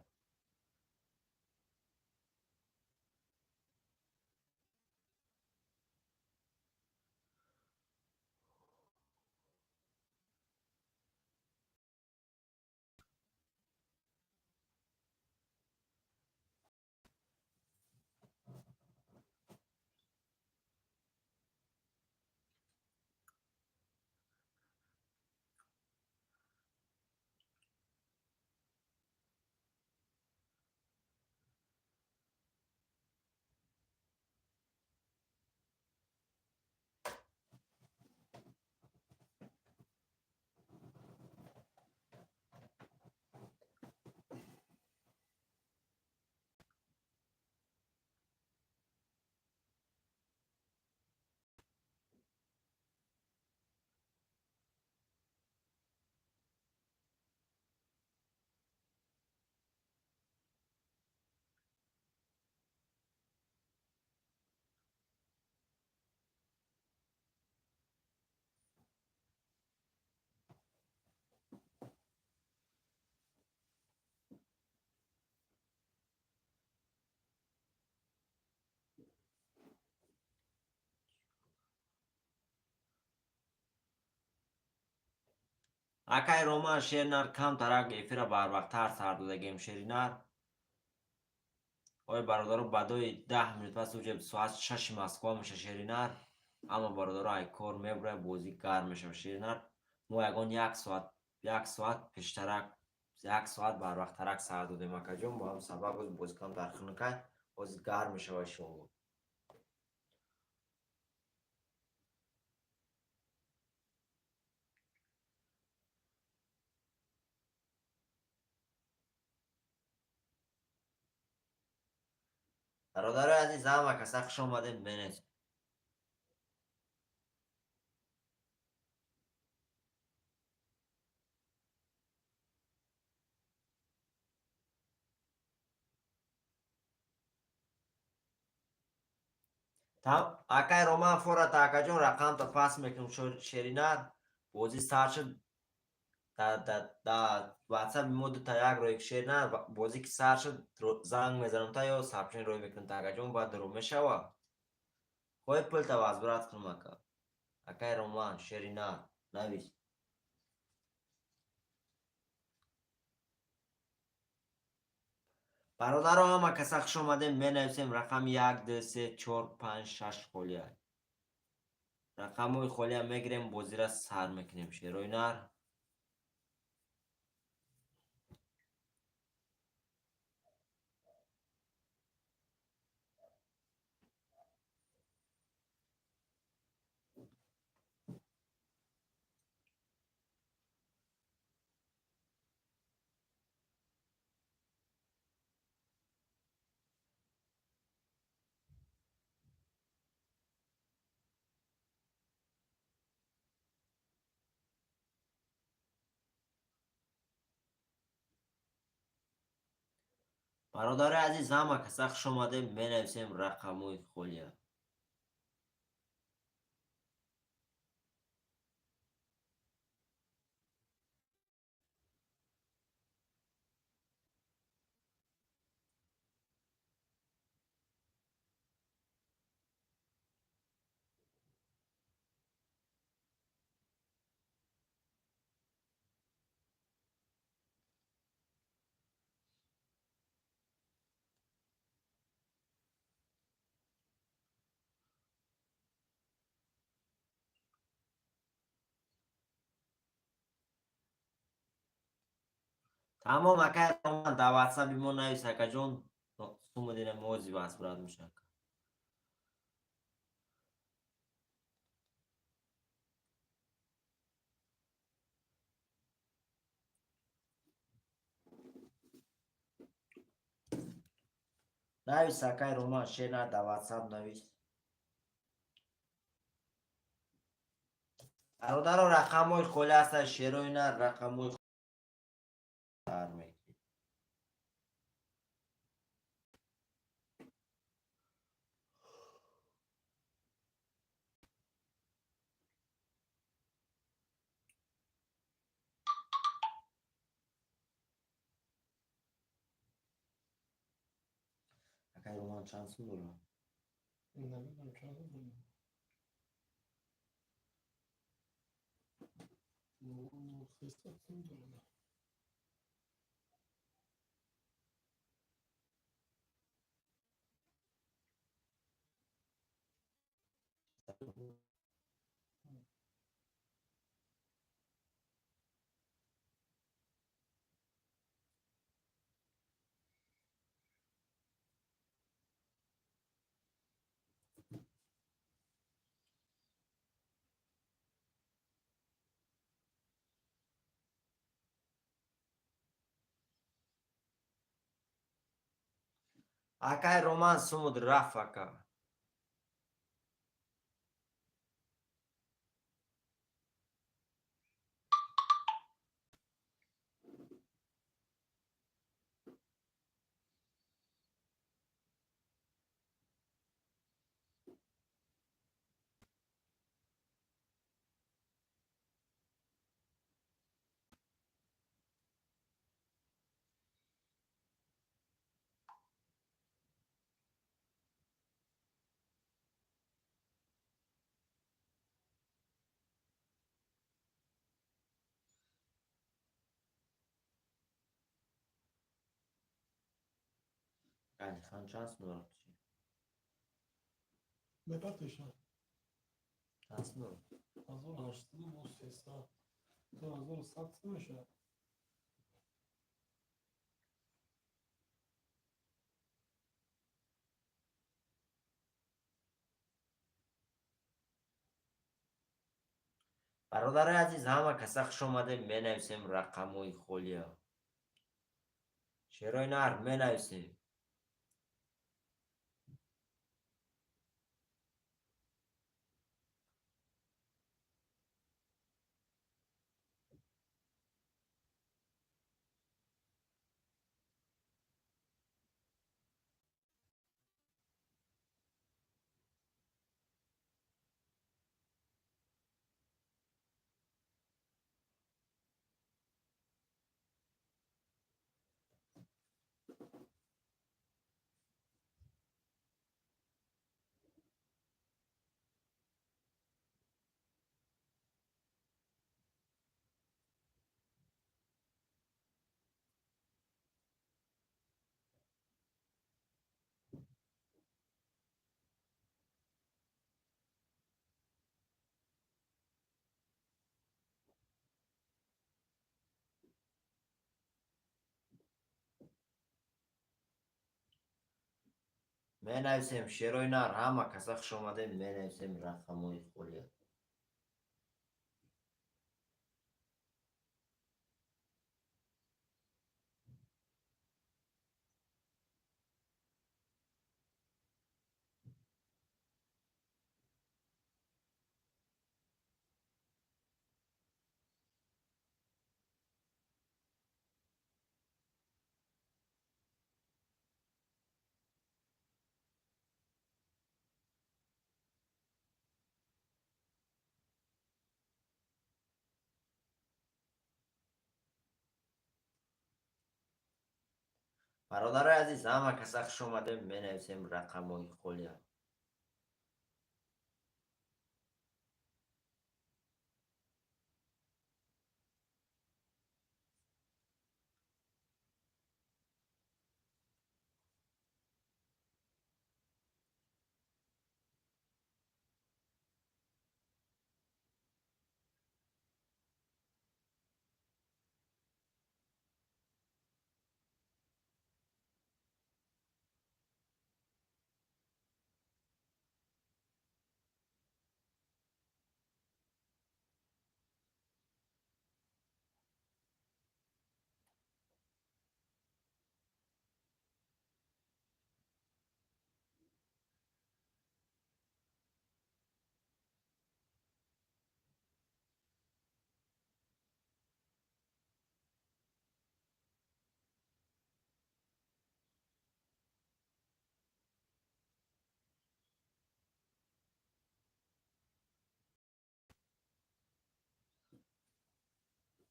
اکای رومان شعر نر کم ترک ایفیره بر وقتر سر دادگیم شعر نر. آیا برادرها بعدای 10 منوت پس اوجه ساعت 6 مسکو میشه شعر نر. اما برادرها ای کار میبره بازی گرم میشه شعر نر. ما یگان 1 ساعت پیشترک 1 ساعت بر وقت ترک سر دادیم اکا جون با هم سبب بازی کم در خنکای بازی گرم میشه و شما. برادرای عزیز همه کسی خوش آمده بینید. تام اکای رومان فورا تا اکا جون رقم تا پاس میکنم شعر نر. بازی سر شد در واتساپ مود تا یک روی شعر نر بازی که سر شد زنگ میزنم تا یا سابشن روی میکنم تا اکا جون باید درو میشه و خواهی پل تا وازبرات کنم اکا. اکای رومان شعر نر نویس. برادرها همه کسی خوش آمده می نویسیم رقم 1 2 3 4 5 6 خولیا. رقم های خالی هم میگیریم، بازی را سر میکنیم. شیروی نر. برادر عزیز، همه کسا خوش آمده. می نویسیم رقم های خالی. تمام اکای رومان در واتساپ ما نویس اکا جون. سومو دینه موزی باز براد میشه. نویس اکای رومان شینا در واتساپ نویس. برادر رقم های خالی هست. شیروی نر رقم های سر میکنیم. اکای رومان چند سو دارم؟ نمیدونم چند بود. خیستت نمیدونم. اکای رومان سومود رفت اکا. علی خان چند سو دارم؟ بپتشم. چند سو دارم؟ 1800 بود 300. 2100 میشه. برادر عزیز، همه کسا خوش آمده. می نویسیم رقم های خالی ها. شیروی نر می نویسیم. می نویسیم شیروی نر همه کسا خوش آمده می نویسیم رقموی خولیه. برادر عزیز همه کسا خوش آمده می نویسیم رقموی خولیه.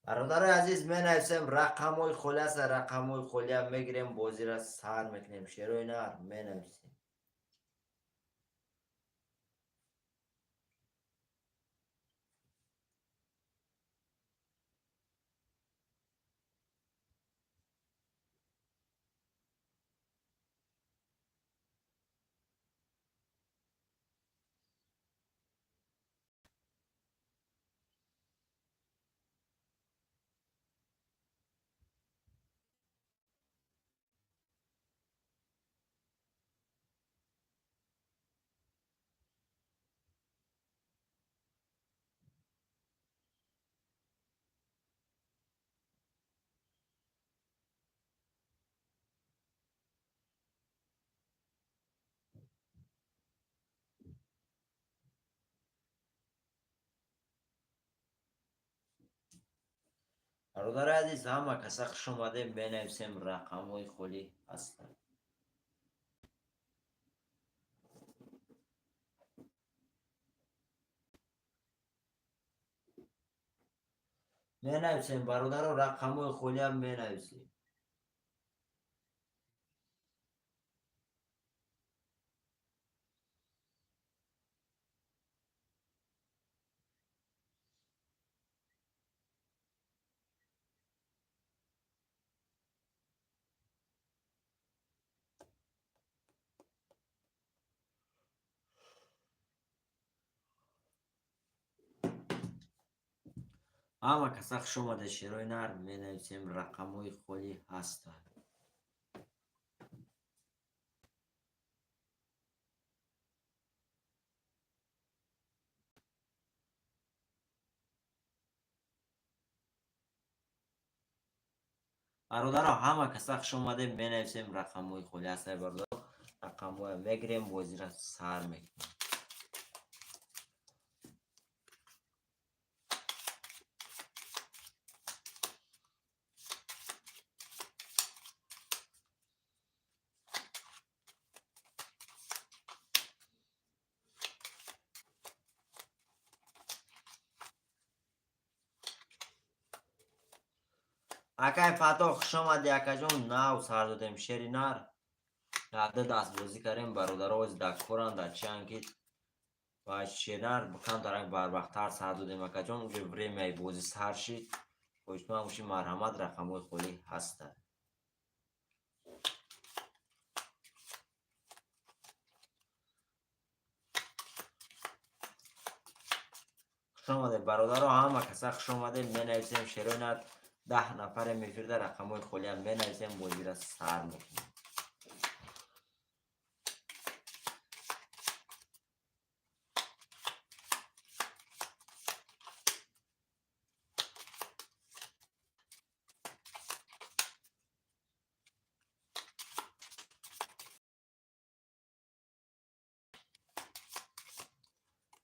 برادر عزیز می نویسیم رقموی خولیه است. رقموی خولیه میگیریم بازی را سر میکنیم. شیروی نر می نویسیم. برادر عزیز همه کسا خوش آمده می نویسیم رقموی خولی هست. می نویسیم برادر رقموی خولی هم می نویسیم. همه کسا خوش آمده شیروی نر می نویسیم رقموی خولی هست. برادر همه کسا خوش آمده می نویسیم رقموی خولی هست. برادر رقموی میگیریم بازی را سر میکنیم. اکای فتا خوش آمده اکا جون ناو سر دادیم شیری نر عده دست بازی کردیم برادر آوز در کوران در چنگید و شیرنر بکن درک بربختر سر دادیم اکا جون اونجا بریم ای بازی سر شید خوشتما موشی مرحمت رقموی خولی هسته. خوش آمده برادر همه کسا خوش آمده می نویسیم شیروی نر 10 نفر میفرده رقموی خولی هم می نویسیم بازی را سر میکنیم.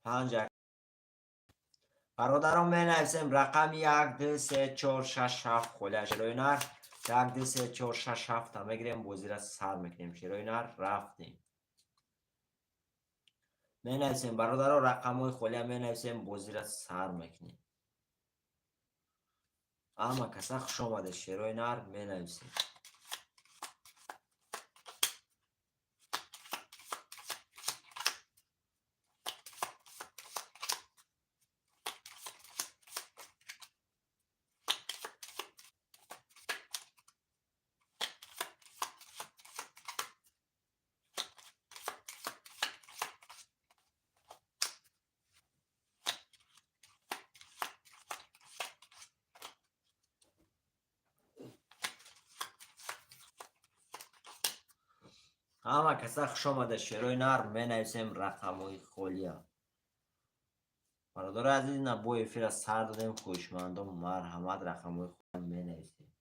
5 برادران می نویسیم رقم 1 2 3 4 6 7 خله شروع نر 1 2 3 4 6 7 تا میگیریم بازی را سر میکنیم شروع نر رفتیم می نویسیم برادران رقم های خله می نویسیم بازی را سر میکنیم اما کسا خوش آمده شروع نر می نویسیم اما کسا خوش آمده شروع نر می نویسیم رقم های خله برادر عزیز نبوی فیر از سر دادیم خوشمندم مرحمت رقم های خله می نویسیم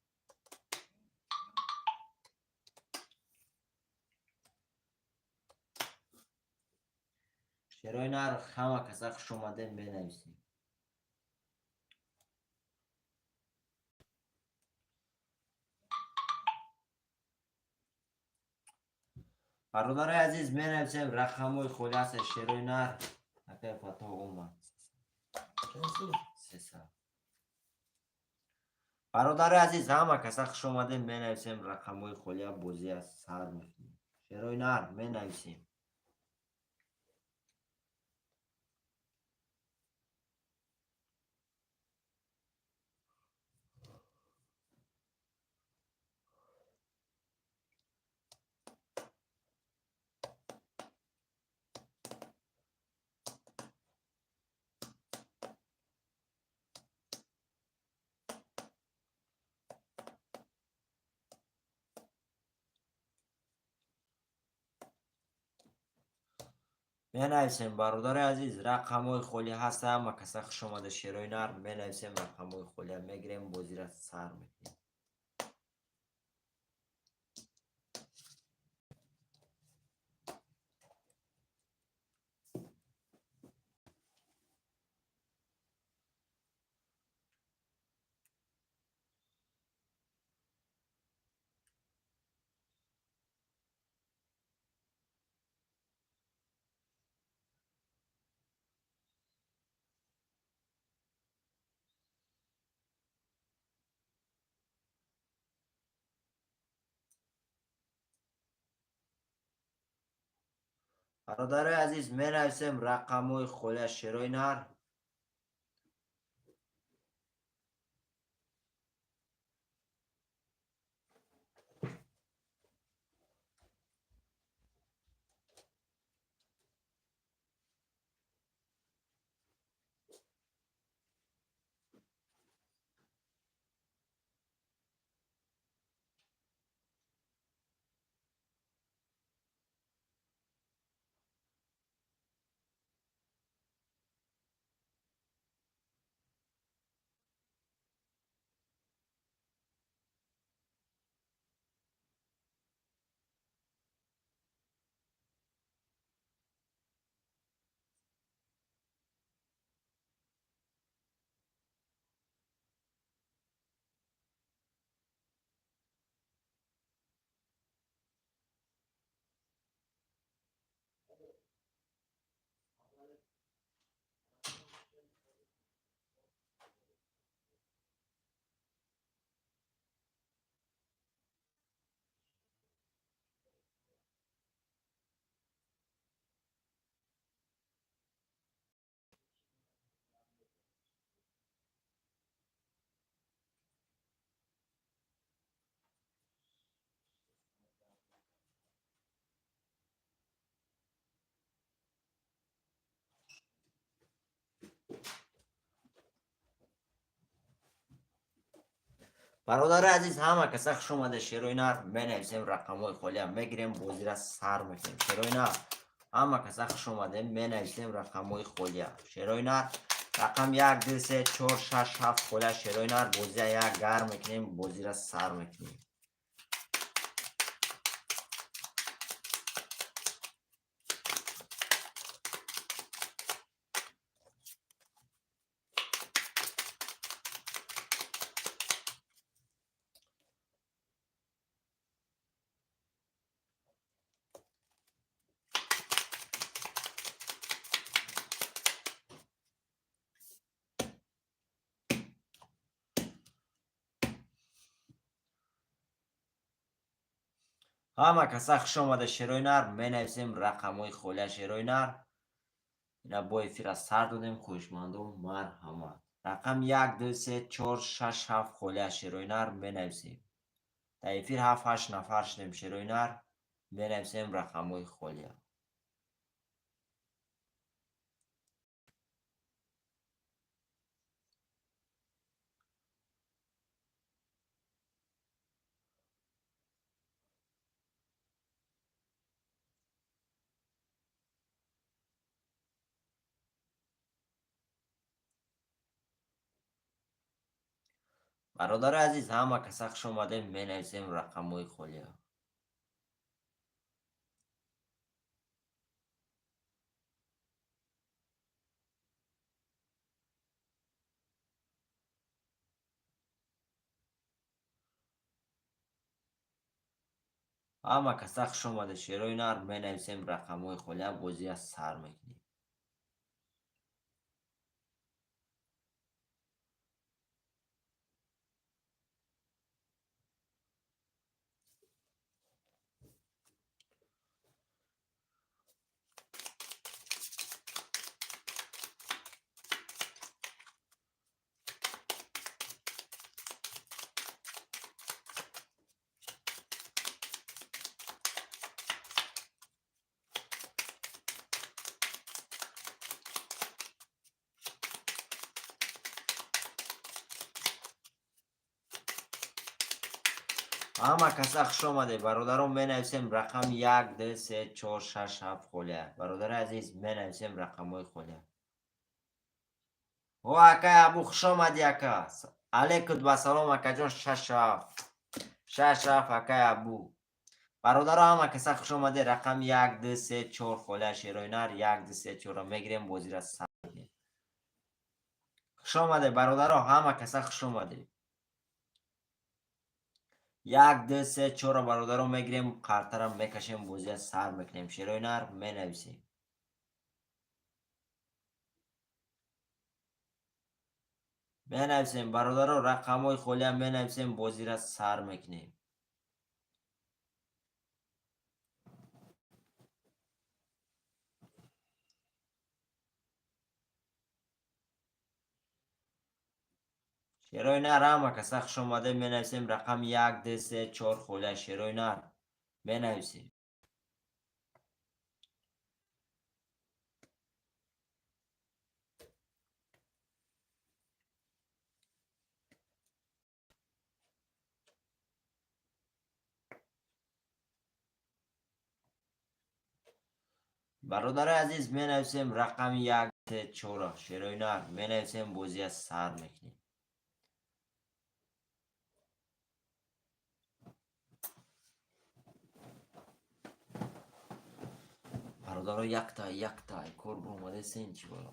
شروع نر همه کسا خوش آمده می نویسیم برادر عزیز می نویسیم رقم های خله است شروع نر اکه فتا اومد برادر عزیز همه کسا خوش آمده می نویسیم رقم های خله بازی از سر میکنیم شروع نر می نویسیم می نویسیم برادر عزیز رقم های خله هست همه کسا خوش آمده شروع نر می نویسیم رقم های خله میگیریم بازی را سر میکنیم برادر عزیز می نویسیم رقم های خله شروع نر برادر عزیز همه کسا خوش آمده شروع نر می نویسیم رقم های خله میگیریم بازی را سر میکنیم شروع نر همه کسا خوش آمده می نویسیم رقم های خله شروع نر رقم 1 2 3 4 6 7 خله شروع نر بازی یک گرم میکنیم بازی را سر میکنیم همه کسا خوش آمده شیروی نر می نویسیم رقم های خوله شیروی نر. اینا با افیر از سر دادیم خوشمانده و مرحمت. رقم 1 2 3 4 6 7 خوله شیروی نر می نویسیم. در افیر 7 8 نفر شدیم شیروی نر می نویسیم رقم های خوله. برادر عزیز همه کسا خوش آمده می نویسیم رقم های خوله. همه کسا خوش آمده شیروی نر می نویسیم رقم های خوله بازی از سر میکنیم. همه کسا خوش آمده برادرم می نویسیم رقم 1 2 3 4 6 7 خوله. برادر عزیز می نویسیم رقم های خوله. او اکای ابو خوش آمدی اکا. علیکم و سلام اکا جان 6 7 6 7 اکای ابو. برادر همه کسا خوش آمده رقم 1 2 3 4 خوله شیروی نر 1 2 3 4 میگیریم بازی را سر می‌کنیم. خوش آمده برادر همه کسا خوش آمده. 1 2 3 4 برادر رو میگیریم قرطرم میکشیم بازی از سر میکنیم شیروی نر می نویسیم. می نویسیم برادر رو رقم های خولی هم می نویسیم بازی را سر میکنیم. شیروی نر همه کسا خوش آمده می نویسیم رقم 1 2 3 4 خوله شیروی نر می نویسیم. برادر عزیز می نویسیم رقم 1 3 4 شیروی نر می نویسیم بازی از سر میکنیم. برادر یک تا کور اومده سین چی بالا.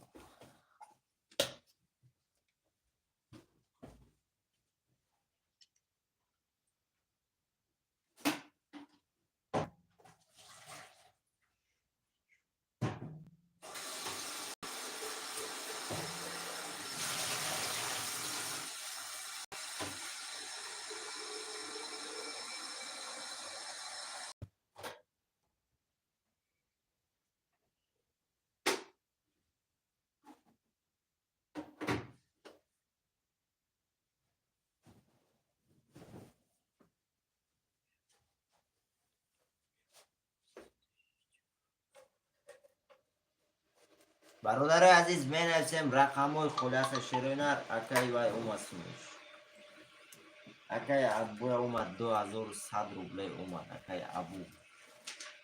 برادر عزیز می نویسیم رقم های خلاص شیروی نر اکای وای اومد سموش. اکای ابو اومد 2100 روبله اومد اکای ابو.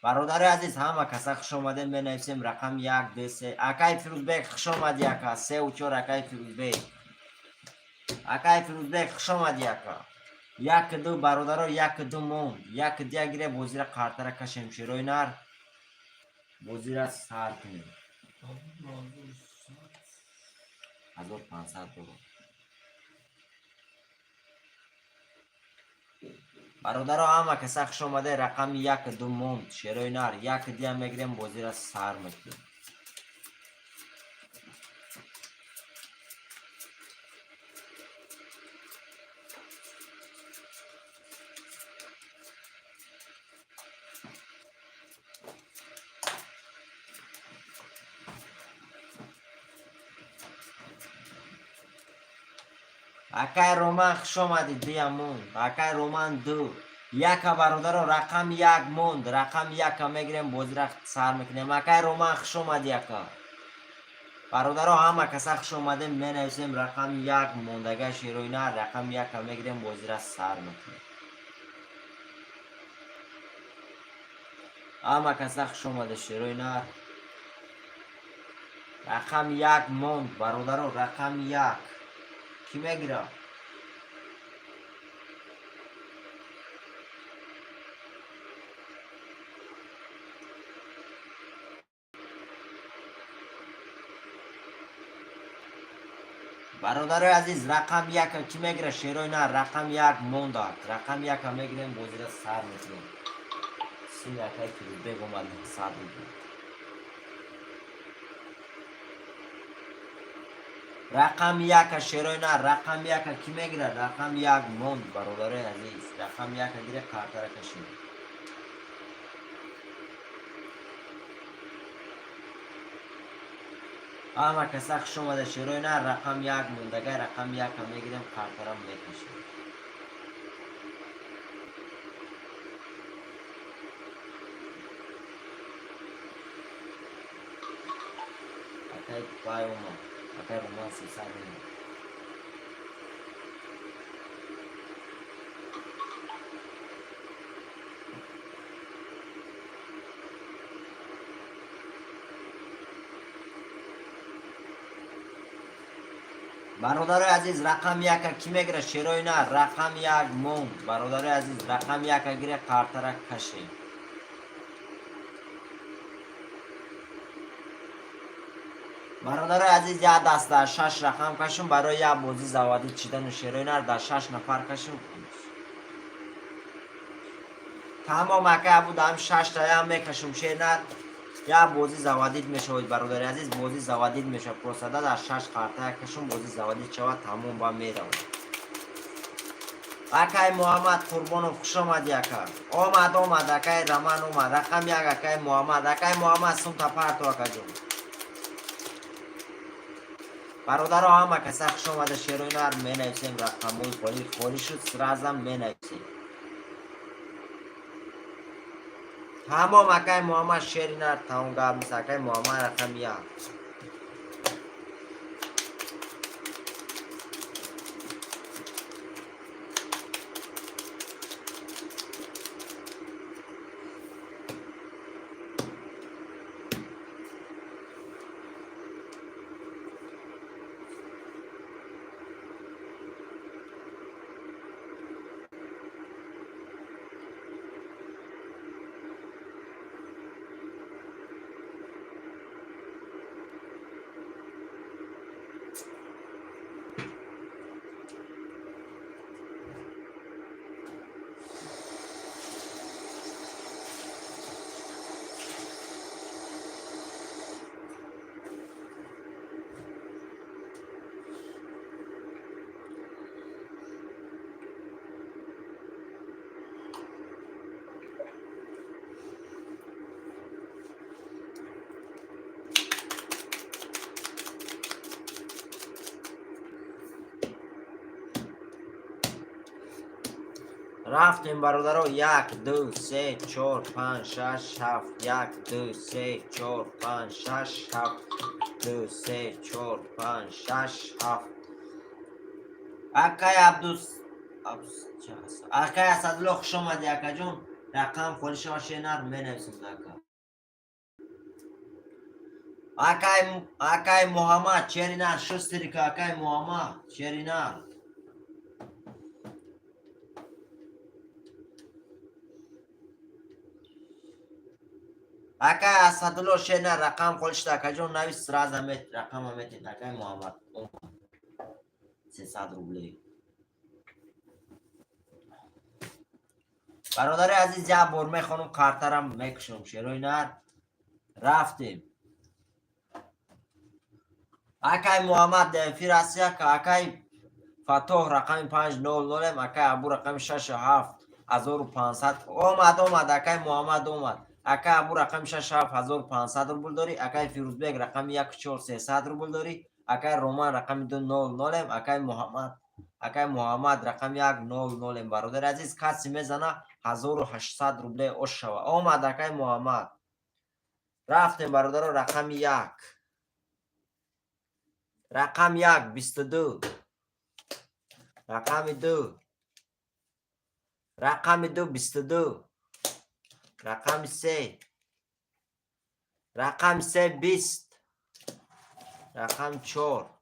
برادر عزیز همه کسا خوش آمده می نویسیم رقم 1 2 3 اکای فیروزبک خوش آمدی اکا 3 و 4 اکای فیروزبک. اکای فیروزبک خوش آمدی اکا. 1 2 برادر 1 2 موند 1 دیگه گیره بازی را قرطره کشیم شیروی نر بازی را سر کنیم. 1500 دلار. برادر همه کسا خوش آمده رقم 1 2 موند شیروی نر 1 دیگه میگیریم بازی را سر میکنیم. اکای رومان خوش آمدید بیامون. اکای رومان دو. یک برادر رقم یک موند. رقم یک میگیریم بازی را سر میکنیم. اکای رومان خوش آمد یکا. برادر همه کسا خوش آمده می نویسیم رقم یک موندگه شیروینه رقم یک میگیریم بازی را سر میکنیم. همه کسا خوش آمده شیروینه رقم یک موند. برادر رقم یک کی میگیره؟ برادر عزیز رقم یک کی میگیره؟ شیروی نه رقم یک مونداد. رقم یک میگیریم بازی را سر میکنیم. سیم یکایی که بگم اومد سر میکنیم. رقم یک شیروی نه رقم یک کی میگیره؟ رقم یک موند. برادر عزیز رقم یک گیره کارتا را کشید. همه کسا خوش اومده شیروی نه رقم یک موندگه رقم یک میگیریم کارتا را میکشیم. اکای پای اومد. اکای رومان 300 اومد. برادر عزیز رقم یک کی میگیره؟ شیروی نه رقم یک موند. برادر عزیز رقم یک گیره کارتا را کشید. برادر عزیز یا دست در 6 رقم کشم برای یا بازی زوادی چیدن شیروی نه در 6 نفر کشم. تمام اکه بود هم 6 تا هم میکشم شیر نه یا بازی زوادید میشوید. برادر عزیز بازی زوادید میشه پروسده در 6 کارتا کشم بازی زوادید شود تمام با میرود. اکای محمد قربانو خوش آمد یکا. آمد اکای رمان اومد رقم یک اکای محمد سم تا پرتو اکا جون. برادر همه کسا خوش آمده شیروی نار می نویسیم رقموی خوری شد سرازم می نویسیم. تمام اکای محمد شیری نار تاون گاب نیست. اکای محمد رقم یک رفتیم برادرو. 1 2 3 4 5 6 7 1 2 3 4 5 6 7 2 3 4 5 6 7 اکای اکای اسدالله خوش آمدی اکا جون. رقم خوری شما شینر می نویسیم اکای محمد چرینر شستری که اکای محمد چرینر اکای اسدالله شینر رقم خورشت اکا جون نویس رازم رقم میتید اکای محمد 300 روبلی. برادر عزیز یا برمه خانم کارترم میکشم شیروی نر. رفتیم اکای محمد دنفیر هستی که اکای فتوح رقم 500 اکای ابو رقم 67 1500 اومد اکای محمد اومد. اکای ابو رقم 67 1500 روبل داری. اکای فیروزبگ رقم 14300 روبل داری. اکای رومان رقم 200 اکای محمد اکای محمد رقم 100 برادر عزیز کسی میزنه 1800 روبله اوش شوه. آمد اکای محمد. رفتیم برادر رقم 1. رقم 1 22. رقم 2. رقم 2 22. رقم 3. رقم 3 20. رقم 4.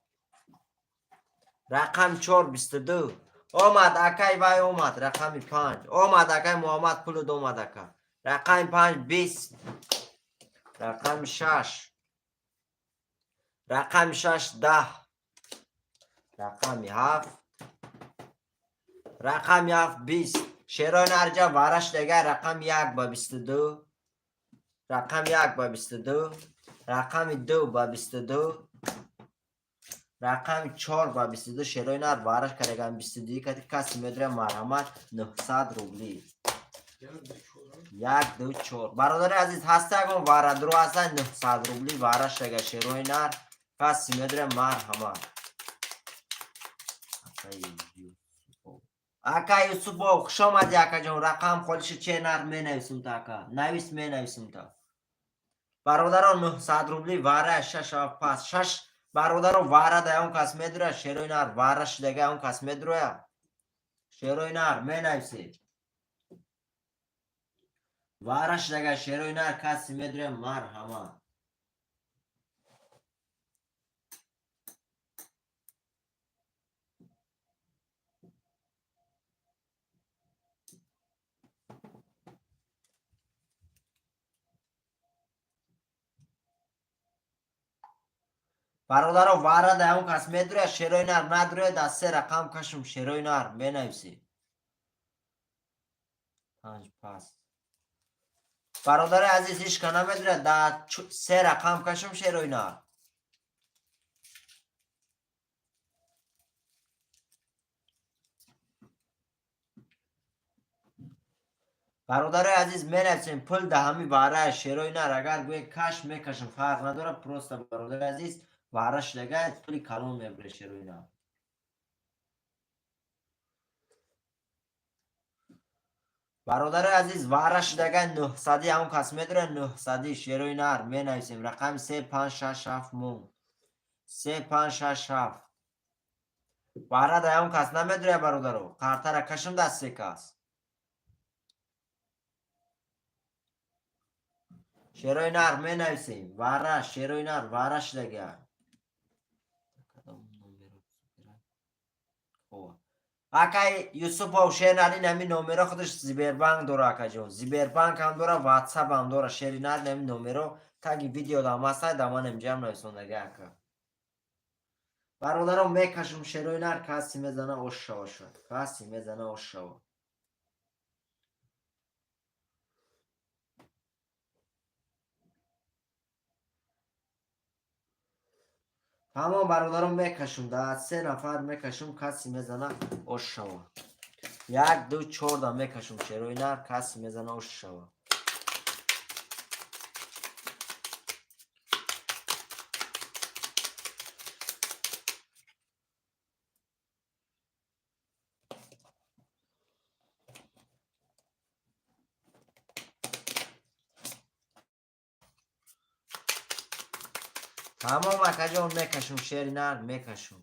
رقم 4 22. آمد اکای وای آمد رقم 5. آمد اکای محمد پول اومد اکا. رقم 5 20. رقم 6. رقم 6 10. رقم 7. رقم 7 20. شیران ارجا وارش دیگه رقم 1 با 22. رقم 1 با 22. رقم 2 با 22. رقم 4 با 22. شیران ار وارش کردگم 22 که کسی میدره مرحمت 900 روبلی. 1 2 4. برادر عزیز هسته اگه وارد رو هستن 900 روبلی وارش دیگه شیران ار کسی میدره مرحمت. اکا یوسف با خوش آمدی اکا جان. رقم خودش چه نر می نویسم تا اکا نویس می نویسم تا برادران 900 روبلی واره 6 پس 6 برادران واره ده اون کس می دره شیروی نر وارش دیگه اون کس می دره شیروی نر می نویسی وارش دیگه شیروی نر کسی می دره مرحمت. برادران واره ده اون کس می دره شیروی نر ندره دسته رقم کشم شیروی نر می نویسی 5 پس برادر عزیز هیچ که نمیدونه در 3 رقم کشم شیروی نر. برادر عزیز می نویسیم پول ده همی واره شیروی نر اگر گوی کش میکشم فرق نداره پروست برادر عزیز وارش لگه پولی کلون میبره شیروی نر. برادر عزیز وارش لگه 900 همون کس میداره 900 شیروی نر می نویسیم رقم 3 5 6 7 مون 3 5 6 7 واره ده همون کس نمیداره برادرو کارتا را کشم دست کس شیروی نر می نویسیم وارش شیروی نر وارش لگه اکای یوسف و شیر نری نمی نومرو خودش زیبر بانک داره اکا جون زیبر بانک هم داره واتساپ هم داره شیر نری نمی نومرو تاگی ویدیو دام هسته دامان امجام نویسوندگه اکا برادرم میکشم شیروی نر کسی میزنه اوش شوا شد کسی میزنه اوش شوا تمام برادرم میکشم ده 3 نفر میکشم کسی میزنه اوش شوا 1 2 4 دا میکشم شیروی نر کسی میزنه اوش شوا تمام اکا جون میکشم شیر نر میکشم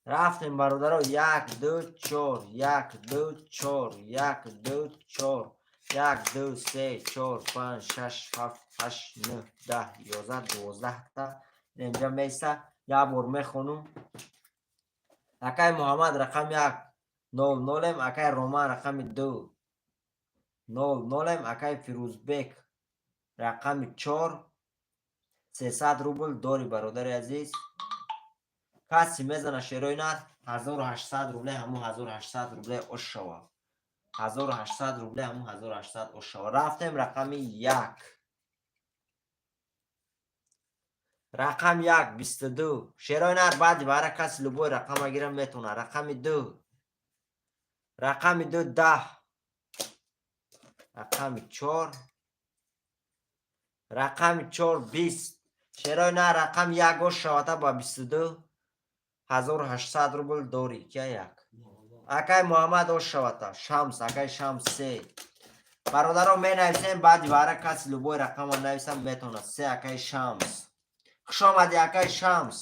رفتیم برادرها 1 2 4 1 2 4 1 2 4 1 2 3 4 5 6 7 8 9 10 11 12 تا اینجا میسته یا بار میخونم اکای محمد رقم 1 00 اکای رومان رقم 2 00 اکای فیروزبک رقم 4 300 روبل داری برادر عزیز کسی میزنه شیروی نر 1800 روبله همون 1800 روبله اوش شوا 1800 روبله همون 1800 اوش شوا رفتیم رقم 1 رقم 1 22 شیروی نر بعد برای کسی لبوی رقم گیرم میتونه رقم 2 رقم 2 10 رقم 4 رقم 4 20 شیروی نر رقم 1 اوش شوا تا با 22 1800 рубл дори. Кия як? Акай Муҳаммад Ошавата. Шамс. Акай Шамс 3. Бародарон менависем баъди вара каси любой рақамро нависам метавонад. 3 акай Шамс. Хушомади акай Шамс.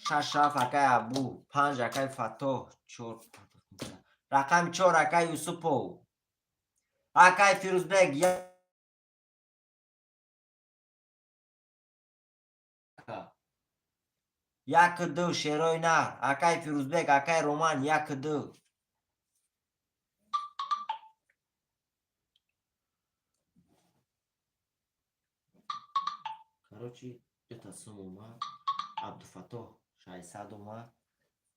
6 акай Абу. 5 акай Фатоҳ. 4 рақами 4 акай Юсупов. Акай Фирӯзбек. Як ду Шерои Нар. Акай Фирӯзбек. Акай Роман. Як ду. Короче, это сумма умар. Абдуфатоҳ 600 умар.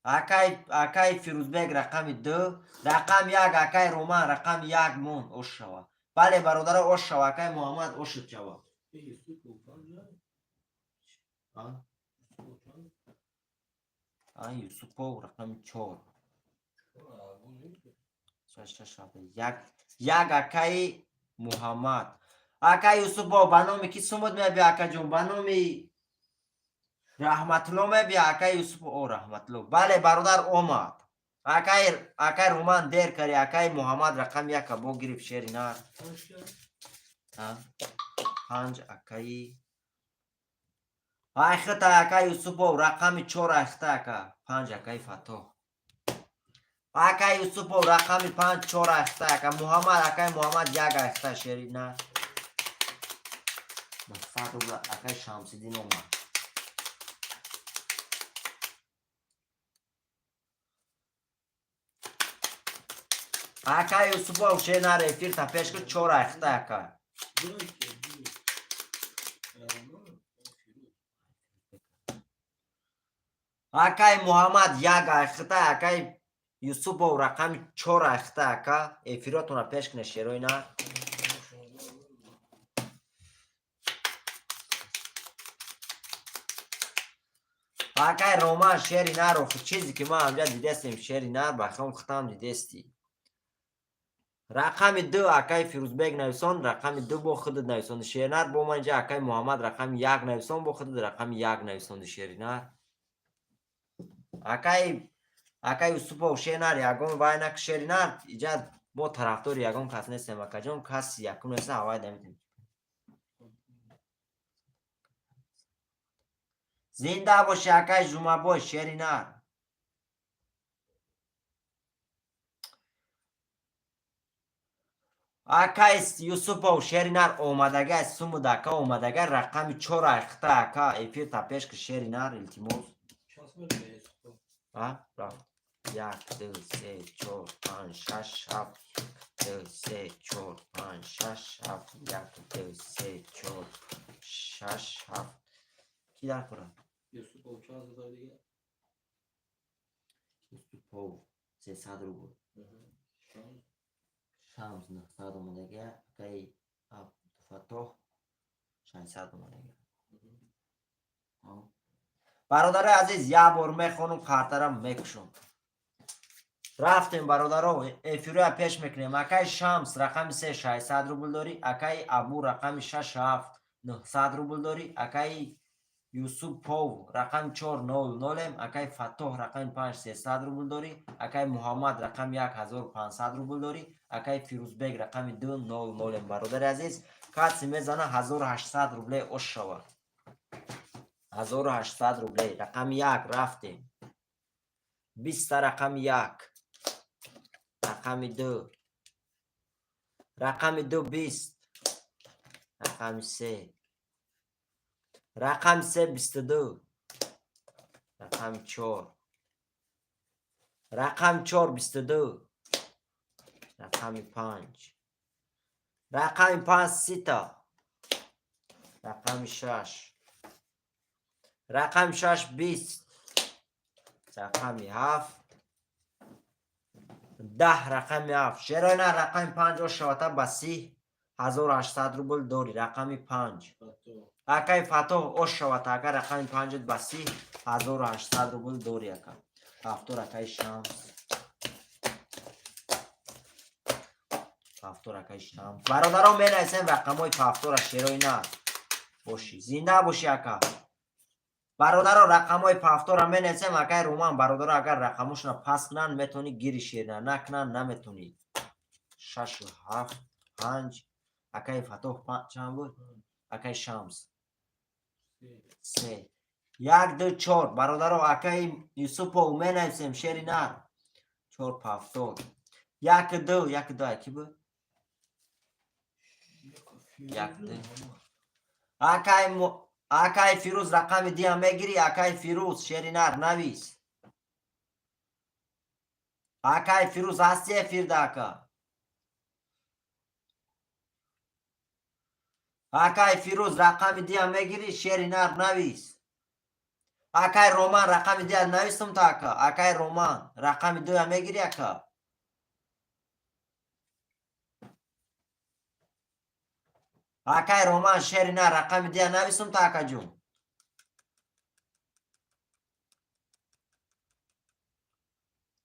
Акай Фирӯзбек рақами 2. Рақам 1 акай Роман. Рақам 1 мон ош шава. Бале бародаро ош шава. Акай Муҳаммад ошуд шава. Юсупов рақами 4. Як акай Муҳаммад. Акай Юсупов ба номи ки сумуд мебия акаҷон? Ба номи Раҳматулло мебия акай Юсупов? О Раҳматулло. Бале бародар омад. Акай Роман дер кари. Акай Муҳаммад рақам 1 або гирифт Шери Нар. 5 акай айхита акай Юсупов. Рақами 4 айхита ака. 5 акай Фатоҳ. Акай Юсупов рақами 5 4 айхита ака. Муҳаммад акай Муҳаммад 1 айхита Шери Нар. 100 рубл акай Шамсиддин омад. Акай Юсупов Шери Нар эфир та пеш куд 4 айхита ака. Акай Муҳаммад 1 айхита акай Юсупов рақами 4 айхита ака. Эфиротуна пеш куне Шерои Нар. Акай Роман Шери Нар. Чизе ки ма ҳамҷа дидестем Шери Нар ба хом хитам дидестӣ. Рақами 2 акай Фирӯзбек нависон. Рақами 2 бо худуд нависонди Шери Нар. Бо ман инҷа акай Муҳаммад рақами 1 нависон бо худуд. Рақами 1 нависонди Шери Нар. Акай Юсупов Шери Нар ягон вай нак Шери Нар. Инҷа мо тарафдори ягон кас нестем акаҷон. Каси якум неста ҳавай наметем. Зинда боши акай Жумабой Шери Нар. Акай Юсупов Шери Нар омадага сумуд ака омадага рақами 4 айхита ака. Эфир та пеш ки Шери Нар илтимос. 1 2 3 4 5 6 7 2 3 4 5 6 7 1 2 3 4 6 7 ки дар кора? Юсупов час додо дига. Юсупов 300 рубл. Шамс 900 омадага. Акай Абдуфатоҳ 600 омадага. бародари азиз як бор мехонум хатарам мекушум. Рафтем бародаро эфироя пеш мекунем. Акай Шамс рақами 3 600 рубл дори. Акай Абу рақами 6 7 900 рубл дори. Акай Юсупов рақами 4 0 Акай Фатоҳ рақами 5 300 рубл дори. Акай Муҳаммад рақами 1500 рубл дори. Акай Фирӯзбек рақами 2 0 бародари азиз каси мезана 1800 рубле ош шавад. 1800 рубле. Рақами 1 рафтем. 20 рақами 1. Рақами 2. Рақами 2 20. Рақами 3. Рақами 3 22. Рақами 4. Рақами 4 22. Рақами 5. Рақами 5 30. Рақами 6. Рақами 6 20. Рақами 7. 10 рақами 7. Шерои Нар рақами 5 ошавата ба 30 1800 рубл дори. Рақами 5. Акай Фатоҳ ошавата ака рақами 5 ба 30 1800 рубл дори ака. Ҳафтор акай Шамс. ҳафтор акай Шамс. Бародарон менависем рақамҳои ҳафтора Шерои Нар. Боши. Зинда боши ака. برادرها رقمای پافتور مینویسیم. اکای رومان برادرها اگر رقموشنا پس کنن میتونی گیری شیرن، نکنن نمیتونی. 6 و 7 5. اکای فتوح چند بود؟ اکای شمس 3. 1 2 4 برادرها اکای یوسفو مینویسیم شیری نر 4 پافتور. 1 2 1 2 اکی بود؟ 1 2. اکای فیروز رقم دیم میگیری. اکای فیروز شیری نر نویس. اکای فیروز هستی فیرداکا. اکای فیروز رقم دیم میگیری شیری نر نویس. اکای رومان رقم دیم نویستم تاکا. اکای رومان رقم دیم میگیری اکا. اکای رومان شیری نر رقم دیم نویستم تاکا جون.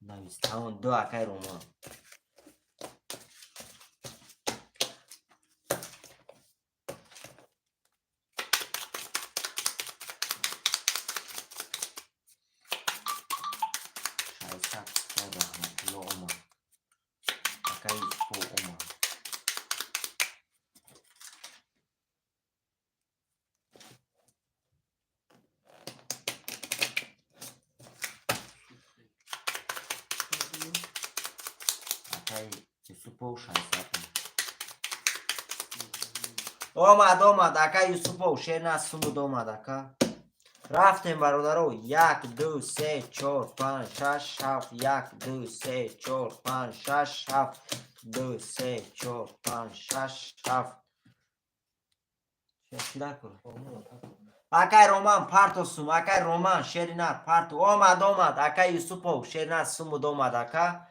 نویس تاون 2 اکای رومان. اکای فو اومان. اکای یوسفو شایستم. اومد اکای یوسفو شیر نر سمود اومد اکا. رفتیم برادرو. 1 2 3 4 5 6 7. 1 2 3 4 5 6 7. 2 3 4 5 6 7. چیکار کنم؟ اکای رومان پارتو سوم. اکای رومان شیری نر پارتو اومد. اکای یوسفو شیری نر سمود اومد اکا.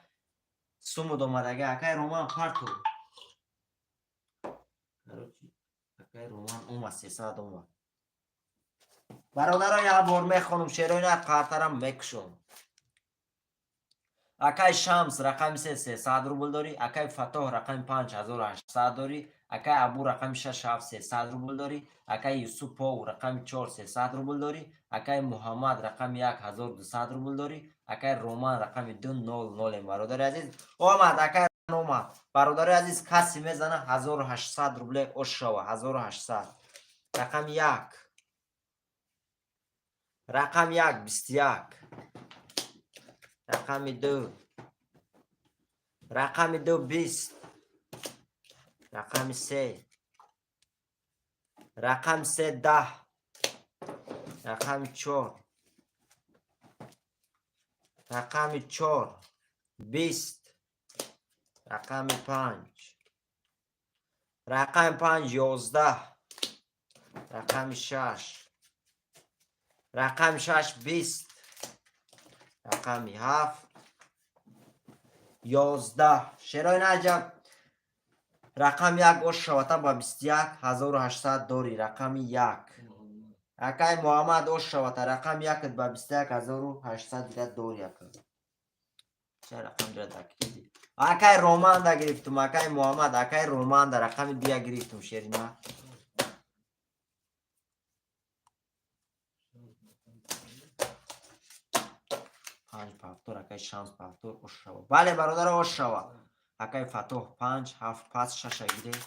سمود اومد اکای رومان پارتو. اکای رومان اومد 300 اومد. برادرای یه بار میخونم شیرای نر پارترم میکشم. اکای شمس رقم 300 روبل داری. اکای فتوح رقم 5800 داری. اکای ابو رقم 6300 روبل داری. اکای یوسفو رقم 4300 روبل داری. اکای محمد رقم 1200 روبل داری. اکای رومان رقم 200. برادر عزیز اومد. اکای اومد. برادر عزیز کسی میزنه 1800 روبل اوشوا. 1800. رقم 1 رقم 1 21. رقم 2 رقم 2 20. رقم 3 رقم 3 10. رقم 4 رقم 4 20. رقم 5 رقم 5 11. رقم 6 رقم 6 20. رقم 7 11. شیرای نجب رقم 1 اوش شوتا با 21 1800 داری. رقم 1 اکای محمد اوش شوتا رقم 1 با 21 1800 دیگه داری اکا. چه رقم جا دکیدی. اکای رومان دا گرفتم. اکای محمد اکای رومان دا رقم 2 گرفتم شیری نه. پنج پافتور اکای شمس پافتور اوش شوا. بله برادر اوش شوا. اکای فتوح 5 7 5 6 گیره.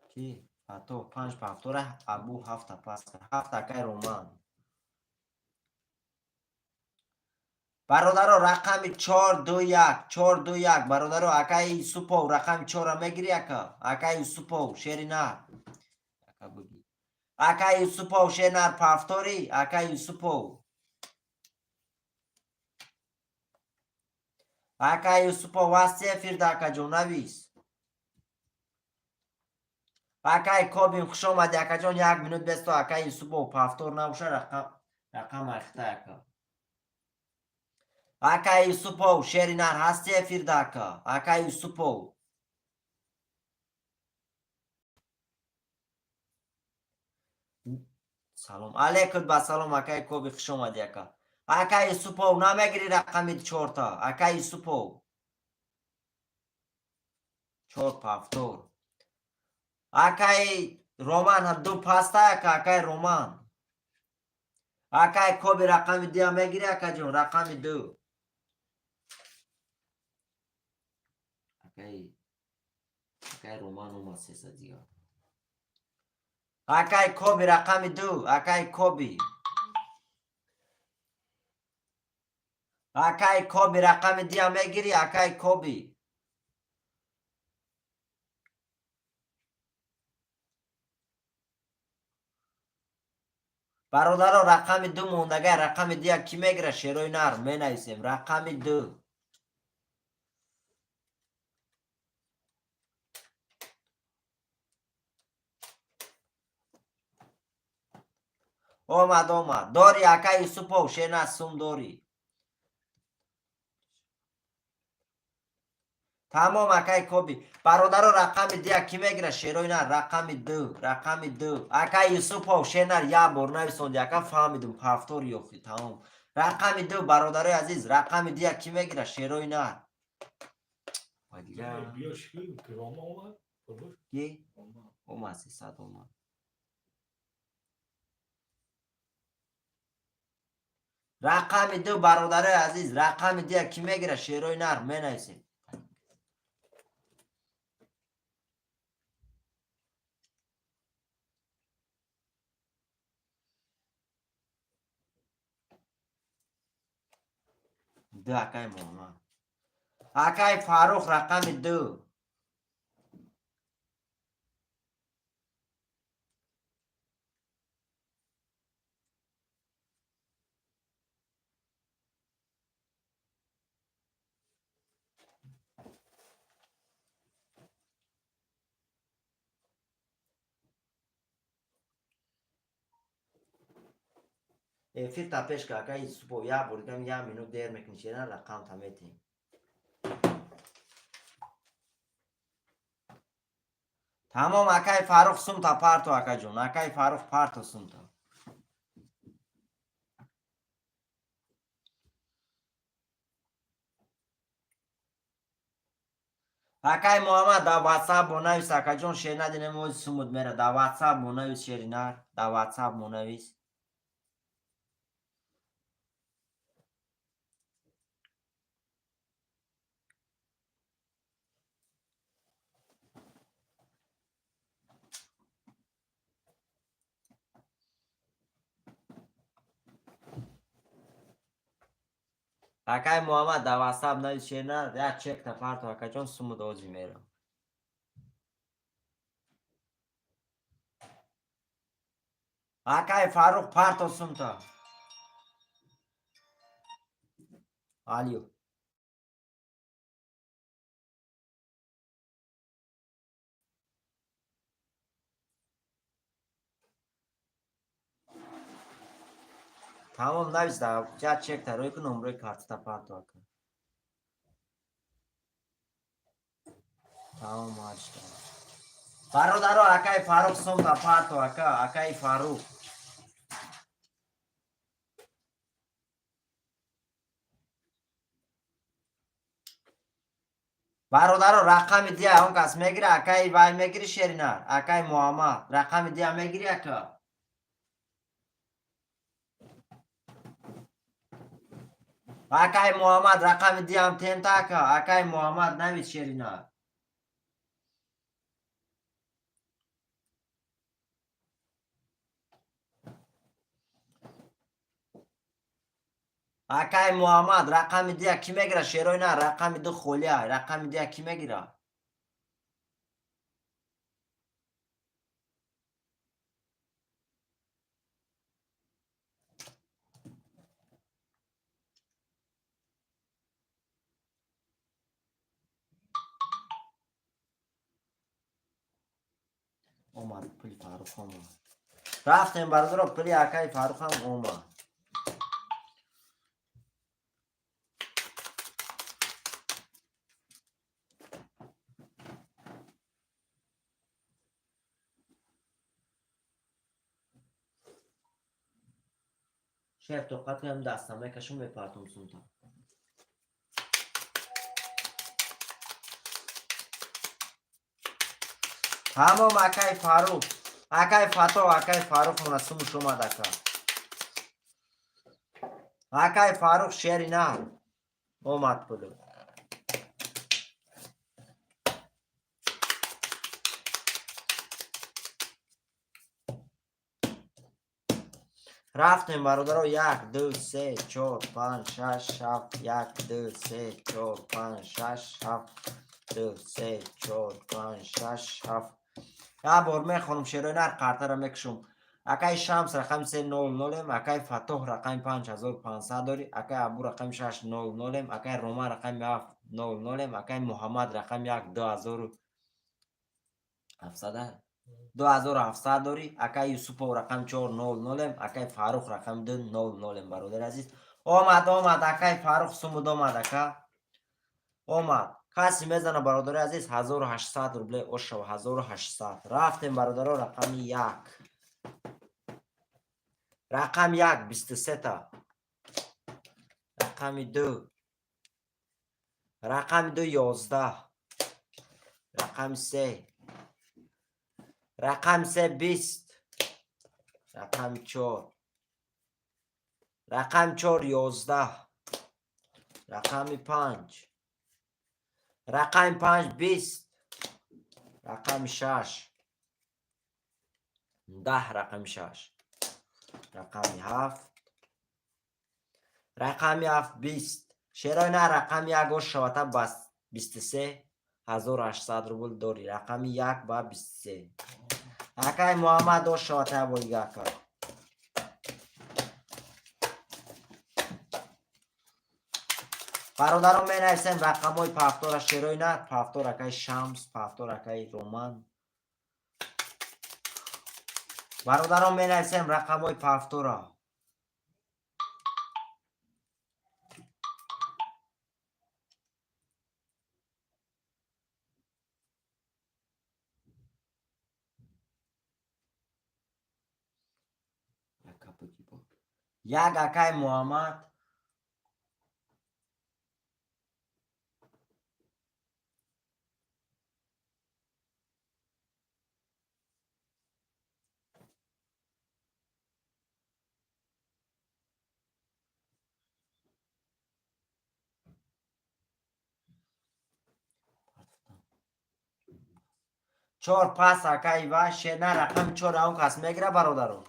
کی فتوح 5 پافتور ابو 7 پاس 7 اکای رومان. برادر رقم 4 2 1 4 2 1. برادر اکای سوپو رقم 4 میگیری اکا. اکای سوپو شیری نه اکا بگی. اکای سوپو شیر نر پافتوری. اکای سوپو اکای سوپو واسه فیرد اکا جون نویس. اکای کوبیم خوش آمدی اکا جون 1 منوت بستو. اکای سوپو پافتور نباشه رقم اخته اکا. اکای سوپو شیری نر هستی فیرد اکا. اکای سوپو سلام علیکم با سلام اکای کوبی خوش آمدی اکا. اکای سوپو نمیگیری رقم 4 تا اکای سوپو 4 پافتور اکای رومان 2 پاستا اکای رومان اکای کوبی رقم 2 میگیری اکا جون رقم 2 اکای رومان اوما 300 دیگه اکای کوبی رقم 2 اکای کوبی اکای کوبی رقم 2 میگیری اکای کوبی برادر رقم 2 موندگه رقم 2 کی میگیره شیروی نر می نویسیم رقم 2 اومد داری اکای سوپو شینا سوم داری تمام اکای کوبی برادر رقم 2 کی میگیره شیروی نر رقم 2 اکای سوپو شینا یا بار نویسوند اکا فهمیدم پافتور یوخی تمام رقم 2 برادر عزیز رقم 2 کی میگیره شیروی نر بیا شکل که راما اومد کی اومد 300 اومد رقم 2 برادر عزیز رقم 2 کی میگیره شیروی نر می نویسیم دو اکای محمد اکای فاروق رقم 2 فیر تپش که اکای سپو یا برگم یا منو دیر میکنی رقم تمیتیم تمام اکای فاروق سوم تا پارتو اکا جون اکای فاروق پارتو سوم تا اکای محمد دا واتساپ مونویس اکا جون شیر ندینه موز سومود میره دا واتساپ مونویس شیرینار دا واتساپ مونویس اکای محمد دا واتساپ نویس شیرینار یا چک تا پارتو اکا جون سومود اوزی میره اکای فاروق پارتو سوم تا آلیو تمام نویس دا جا چک تا روی که نمره کارت تا پارتو اکا تمام آشتا برادرو اکای فاروق سوم تا پارتو اکا اکای فاروق برادرو رقم 2 اون کس میگیره اکای وای میگیری شیرینار اکای محمد رقم 2 میگیری اکا اکای محمد رقم 2 هم تین تا اکا اکای محمد نویس شیرینار اکای محمد رقم 2 کی میگیره شیروی نه رقم 2 خولیه رقم 2 کی میگیره اومد پلی فاروق اومد رفتیم برادرو پلی اکای فاروق هم اومد شیخ توقت کنم دستنامه کشم بپرتم سمتا. تمام اکای فاروق اکای فتو اکای فاروق مناسم شما دکا اکای فاروق شیری نه اومد پلو رفتیم برادرو 1 2 3 4 5 6 7 1 2 3 4 5 6 7 2 3 4 5 6 7 یا بار میخونم شیرای نر قرطه را میکشم اکای شمس رقم 300 اکای فتوح رقم 5500 داری اکای ابو رقم 600 اکای روما رقم 700 اکای محمد رقم 2700 داری اکای یوسف رقم 400 اکای فاروق رقم 200 برادر عزیز اومد اکای فاروق سمود اومد اکا اومد کسی میزنه برادر عزیز 1800 روبله اوشو 1800 رفتیم برادر رقم 1 رقم 1 23 تا رقم 2 رقم 2 11 رقم 3 رقم 3 20 رقم 4 رقم 4 11 رقم 5 رقم 5 20 رقم 6 10 رقم 6 رقم 7 رقم 7 20 شیرای نه رقم 1 و شوتا بس 23 1800 روبل داری رقم 1 با 23 اکای محمد و شوتا با یکا برادرم می نویسیم رقم های پفتور شیرای نه پفتور اکای شمس پفتور اکای رومان برادرم می نویسیم رقم های پفتور یک اکای محمد چهار پس اکای و نه رقم 4 اون کس میگیره برادرم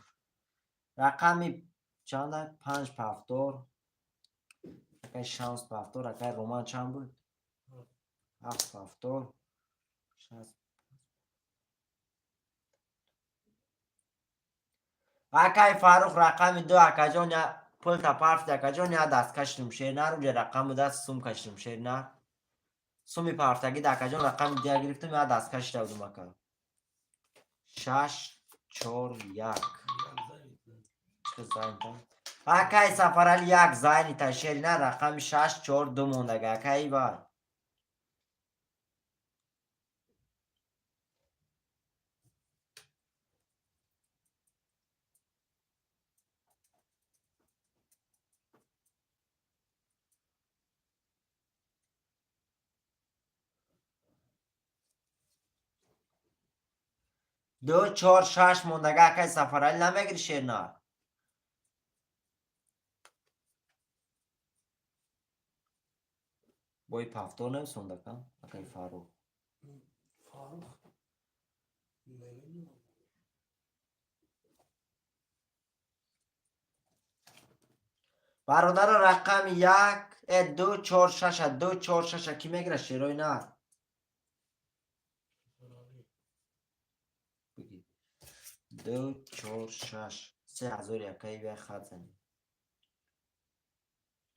رقم چند 5 پفتور اکای شانس پفتور اکای رومان چند بود 7 پفتور اکای فاروق رقم 2 اکای جان یا پل تا پفت اکای جان یا دست کشتم شیر نرو جه رقم دست سوم کشتم شیر نه سومی پفتگی اکای جان رقم دیگه گرفتم یا دست کشته بودم اکا 6 4 1 اکای سفرال 1 زاینی تا شیر نه رقم 6 4 2 موندگه اکای بار دو 4 6 موندگه اکای سفرال نمیگیری شیر نه بای پفتور نمیسونده کن اکای فاروق فاروق نمیدونم. برادر رقم 1 2 4 6 2 4 6 کی میگیره شیرای نه بگی 2 4 6 3000 یکایی به خط زنی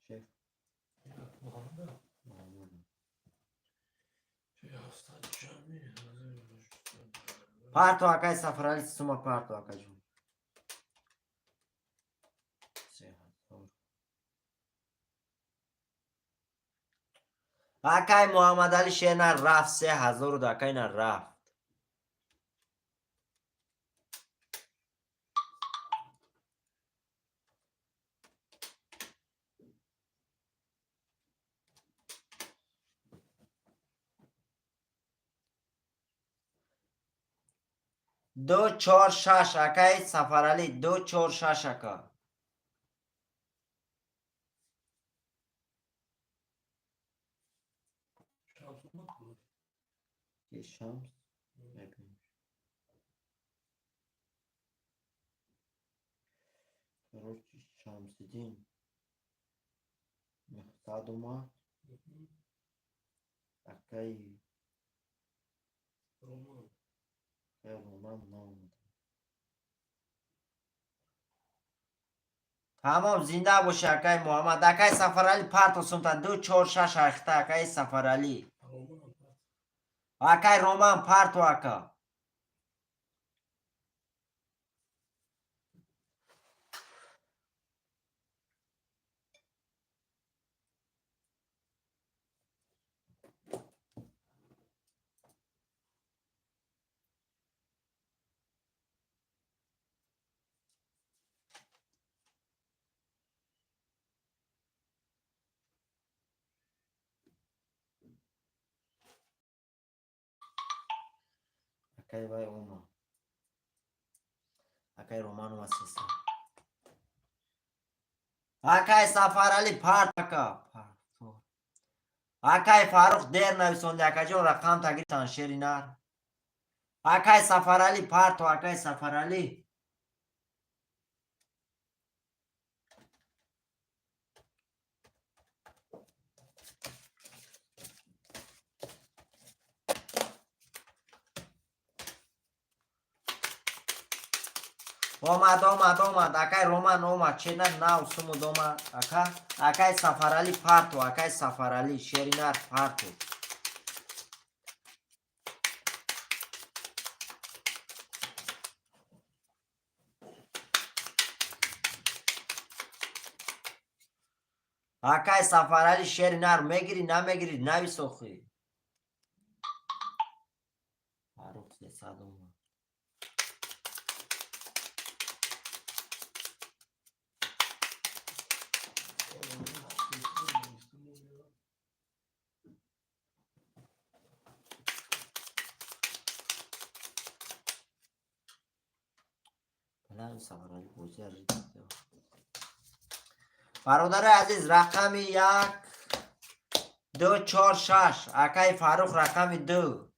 شیف پارتو اکای سفرالی سوما پارتو اکای جون 3000 اکای محمد علی شیرنر رفت 3000 دو اکای نر رفت دو چهار شش اکای سفرالی 246 اکا شمس اومد بود. یه شمس ببین. فروش شمس‌الدین مقصد اومد اکای رومان. رومان نامد. تمام زنده باشه اکای محمد اکای سفرالی پرتو سمتا 246 اخته اکای سفرالی رومان. اکای رومان پرتو اکا اکای وای اومد اکای رومان اومد سیستم اکای سفرالی پرتو اکا اکای فاروق دیر نویسونده اکا جون رقم تگیرتان شیری نر اکای سفرالی پرتو اکای سفرالی اومد اکای رومان اومد چه نه ناو سمود اومد اکای سفرالی پرتو اکای سفرالی شیری نر پرتو اکای سفرالی شیری نر میگیری نمیگیری نویسوخی فاروق 300 اومد بله سفرالی بوزی برادر عزیز رقم 1 2 4 6 اکای فاروق رقم 2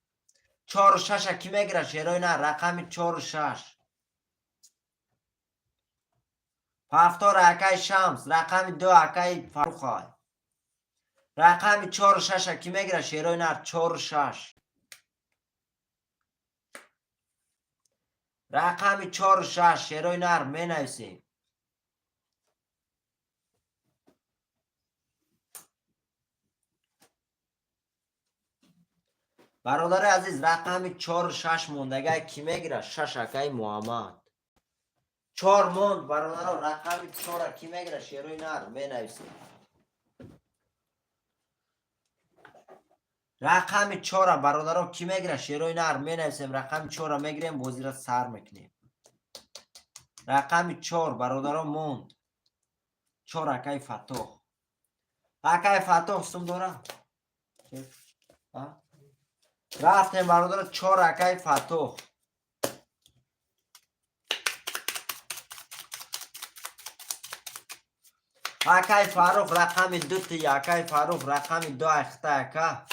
4 و 6 کی میگیره شیروی نه رقم 4 و 6 هفتار اکای شمس رقم 2 اکای فاروق های رقم 4 و 6 کی میگیره شیروی نه 4 و 6 رقم 4 و 6 شیروی نر می نویسیم برادر عزیز رقم 4 و 6 موندگه کی میگیره 6 اکای محمد 4 موند برادر رقم 4 کی میگیره شیروی نر می نویسیم رقم 4 برادر کی میگیره شیروی نر می نویسیم رقم 4 میگیریم بازی را سر میکنیم رقم 4 برادر موند 4 اکای فتوح اکای فتوح سم داره رفتیم برادر 4 اکای فتوح اکای فاروق رقم 2 تی اکای فاروق رقم 2 اخته اکا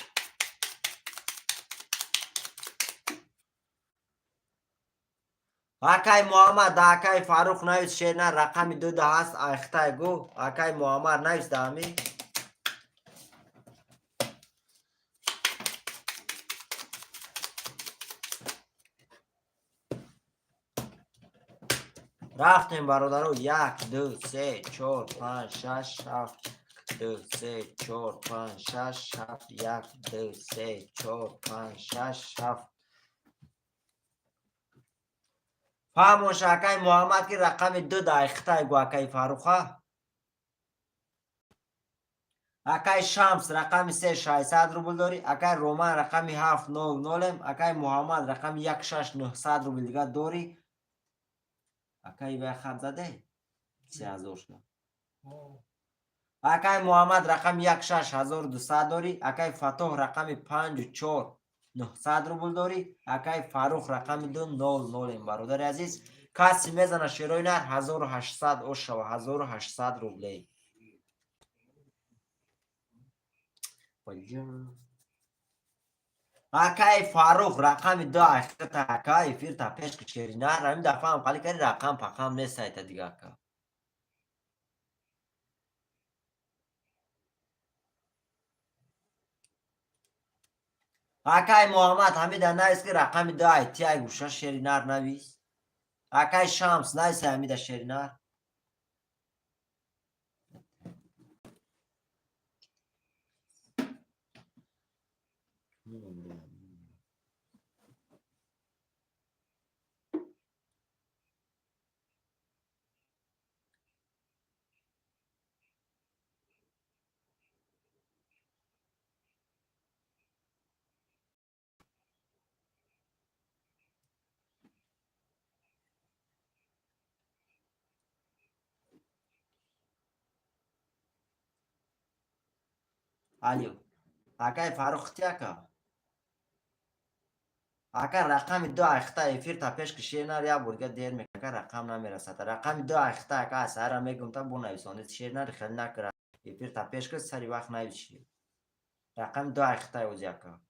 اکای محمد اکای فاروق نویس شیر نه رقم 2 ده هست اخته گو اکای محمد نویس دامی رفتیم برادرو 1 2 3 4 5 6 7 2 3 4 5 6 7 1 2 3 4 5 6 7 فهموش اکای محمد کی رقم 2 ده اخته گو اکای فاروقه اکای شمس رقم 3 600 روبل داری اکای رومان رقم 7 9 اکای محمد رقم 1 6 900 روبل دیگه داری اکای به خط زده 3000 شد اکای محمد رقم 1 6 1200 داری اکای فتوح رقم 5 و 4 900 روبل داری. اکای فاروق رقم 2 00 برادر عزیز. کسی میزنه شیروی نر 1800 او شو 1800 روبله. اکای فاروق رقم 2 اختا اکای فیر تا پیش کچری نر همین دفعه هم خالی کردی رقم پقم نیست ایتا دیگه اکا. اکای محمد حمید نایست که رقم 2 ایتی ای گوشه شیری نر نویس. اکای شمس نایست حمید شیری نر. الو اکای فاروق تی اکا. اکا رقم 2 اختا افیر تا پیش کشیر نر یا برگه دیر میکنه رقم نمیرسد. رقم 2 اختا اکا سهر میگم تا بو نویسانه شیر نر خیلی نکره افیر تا پیش کش سری وقت نویشی. رقم 2 اختا اوزی اکا.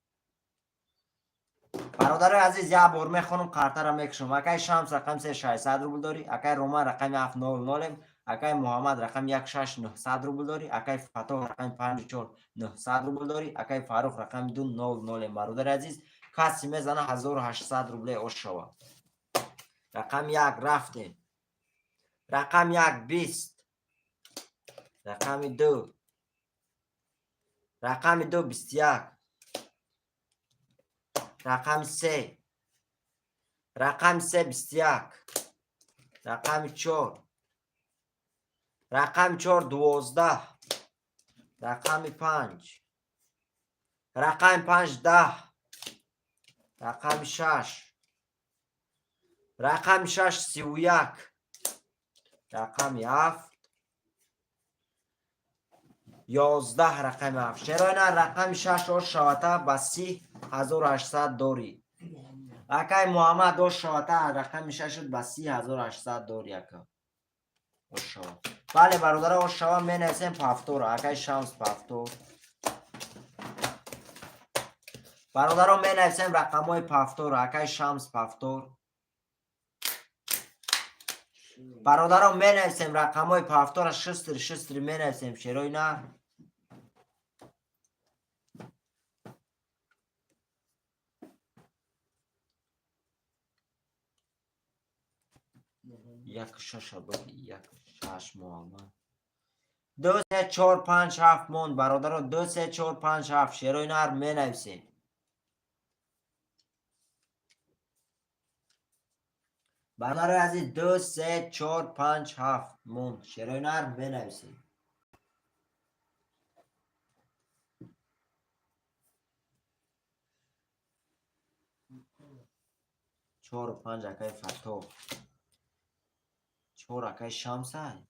برادر عزیز یا بور میخونم کارتا را میکشم. اکای شمس رقم 3600 روبل داری. اکای رومان رقم 700. اکای محمد رقم 16900 روبل داری. اکای فتح رقم 54900 روبل داری. اکای فاروق رقم 200 برادر عزیز. کسی میزنه 1800 روبله او شوا. رقم 1 رفتیم. رقم 1 20. رقم 2. رقم 2 21. رقم 3. رقم 3 21. رقم 4. رقم 4 12. رقم 5. رقم 5 10. رقم 6. رقم 6 31. رقم 7 11. رقم 7 شراینا رقم 6 او شواتا بسی 1800 داری. اکای محمد او شواتا رقم 6 شد بسی 1800 داری اکا. او شوا. بله برادر او شوا می نویسیم پافتور. اکای شمس پافتور. برادر می نویسیم رقم های پافتور. اکای شمس پافتور. برادر می نویسیم رقم های پافتور شستر می نویسیم شیروی نه. یک شش بگی یک شش محمد 2 3 4 5 7 مون برادر 2 3 4 5 7 شیروی نر می نویسیم. برادر عزیز 2 3 4 5 7 مون شیروی نر می نویسیم. 4 و 5 اکای فتو 4 اکای شمس های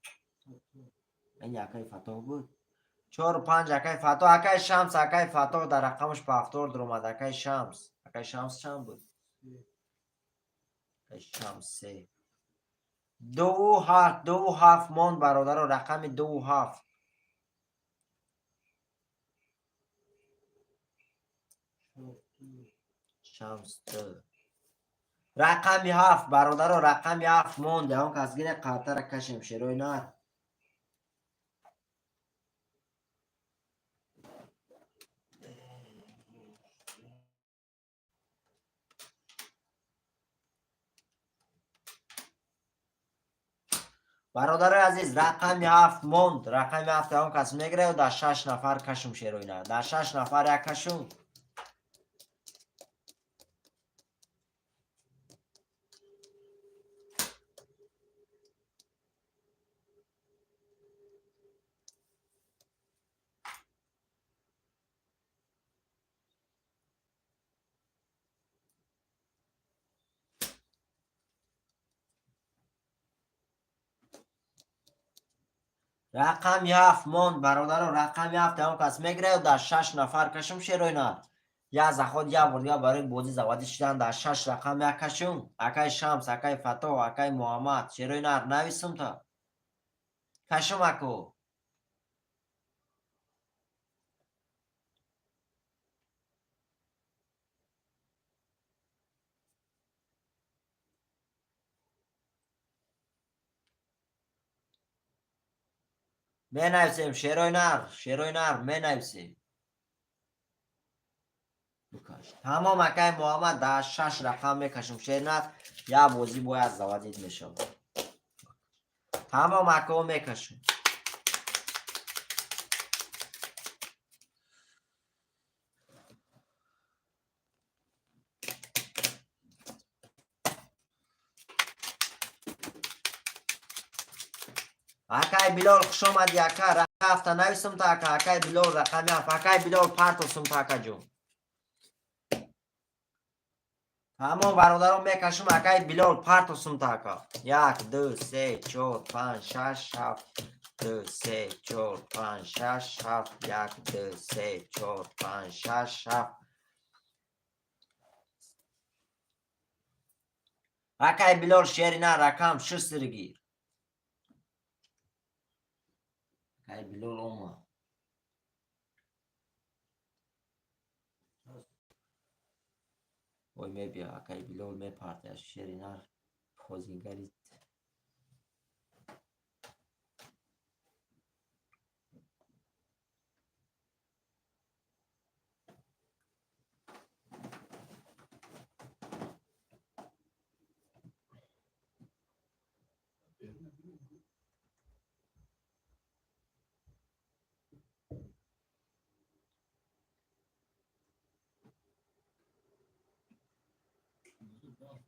این اکای فتو بود. 4 و 5 اکای فتو اکای شمس اکای فتو در رقمش پافتور در اومد. اکای شمس چند بود؟ اکای شمس 3 2 7 2 7 مون برادر رقم 2 7 شمس 2 رقم 7 برادر رقم 7 مون اون که از گیر قطر را کشیم شروع نر. برادر عزیز رقم 7 موند. رقم 7 اون کس میگره و در 6 نفر کشم شیروی نه. در 6 نفر یک کشم. رقم 7 موند برادر رقم 7 اون کس میگره و در 6 نفر کشم شیروی نه. یا زخود یا بردیا برای بازی زوادی شدن در 6 رقم یکشون اکای شمس اکای فتح اکای محمد شیروی نر نویسم تا کشم اکو می نویسیم شیروی نر می نویسیم بکش تمام اکای محمد در 6 رقم میکشم شیر نر یا بازی باید زوادید میشم تمام اکو میکشم اکای بلال خوش آمد یکا رقم هفته نویسم تا اکای بلال رقم هفت اکای بلال پرتوسم تا اکا جون تمام برادران میکشم اکای بلال پرتوسم تا اکا 1 2 3 4 5 6 7 2 3 4 5 6 7 1 2 3 4 5 6 7 اکای بلال شیری نه رقم 6 گیر اکای بلال اومد وای می بیا اکای بلال می پرته شیری نه خوزینگری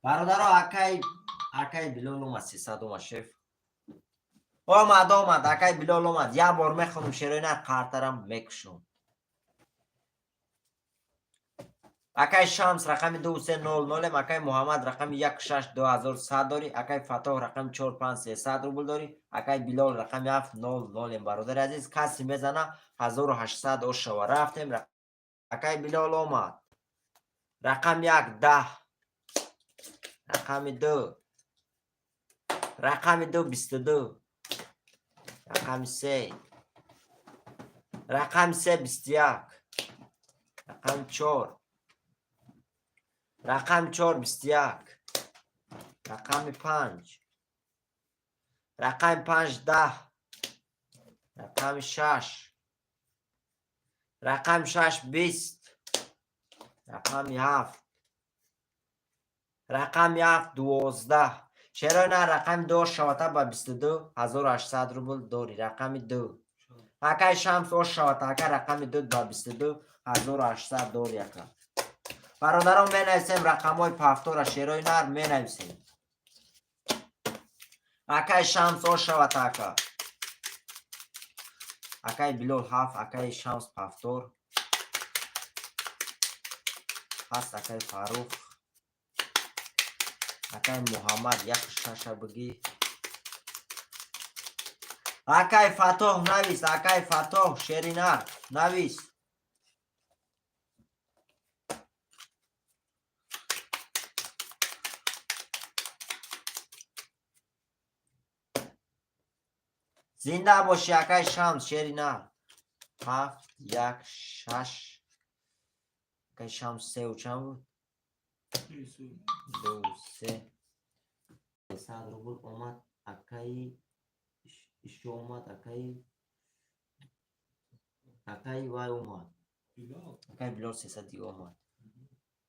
برادرها اکای بلال اومد 300 اومد شف آمد اکای بلال اومد یه بار میخونم شیری نه قرطرم میکشم اکای شمس رقم 2300 اکای محمد رقم 162,100 داری اکای فتح رقم 45300 روبل داری اکای بلال رقم 700 برادر عزیز کسی میزنه 1800 او شوا رفتیم اکای بلال اومد رقم 1 10 رقم 2 رقم 2 22 رقم 3 رقم 3 21 رقم 4 رقم 4 21 رقم 5 رقم 5 10 رقم 6 رقم 6 20 رقم 7 رقم 7 12 چرا نه رقم 2 شواته با 22 1800 روبل داری رقم 2 اکای شمس او شواته اکای رقم 2 با 22 1800 داری اکا برادران می نویسیم رقم های پفتور را شیرای نر می نویسیم اکای شمس او شواته اکا اکای بلال 7 اکای شمس پفتور هست اکای فاروق اکای محمد یک شش بگی اکای فتح نویس اکای فتح شیرینر نویس زنده باشی اکای شمس شیرینر 7 1 6 اکای شمس 3 و چند بود 2 3 100 روبل اومد اکای ایشو اومد اکای وای اومد اکای بلال 300 دیگه اومد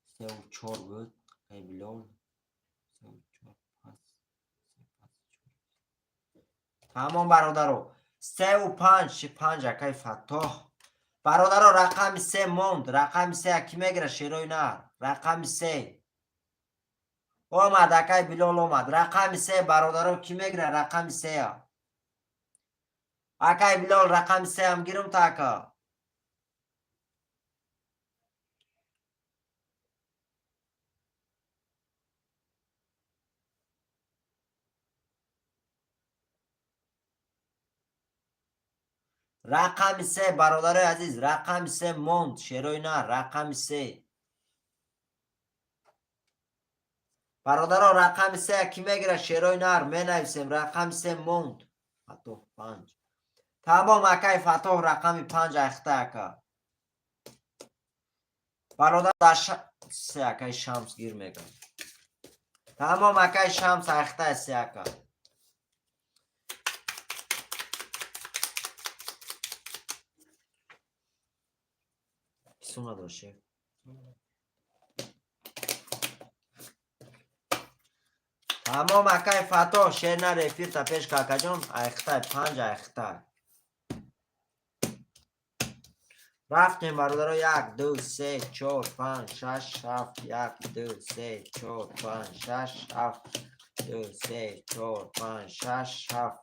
3 و 4 بود اکای بلال 3 و 4 پس تمام برادرو 3 و 5 اکای فتح برادرو رقم 3 موند رقم 3 اکی میگره شیروی نر رقم 3 اومد اکای بلال اومد رقم 3 برادرو کی میگره رقم 3 اکای بلال رقم 3 هم گیرم تا اکا رقم 3 برادر عزیز رقم 3 موند شیروی نر رقم 3 برادران رقم 3 کی میگیره؟ شیرای نر می نویسیم. رقم 3 موند. فتح 5. تمام اکای فتح رقم 5 اخته اکا. برادر سه اکای شمس گیر میگم. تمام اکای شمس اخته سه اکا. کسو نداشه. تمام اکای فتح شیر نر رفیر تا پیش کاکا جان اخته 5 اخته. رفتیم برادر. 1 2 3 4 5 6 7. 1 2 3 4 5 6 7. 2 3 4 5 6 7.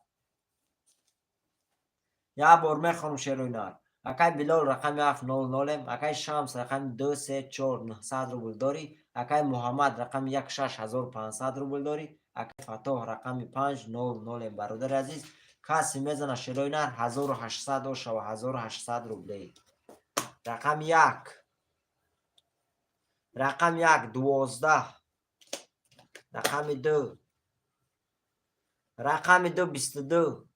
یا بار میخونم شیروی نار. اکای بلال رقم 7 0 0. اکای شمس رقم 2 3 4 900 روبل داری. اکای محمد رقم 1 6 1500 روبل داری. اکای فتح رقم 5 0 0. برادر عزیز کسی میزنه شیروی نار 1800 و شو 1800 روبلی. رقم 1. رقم 1 12. رقم 2. رقم 2 22.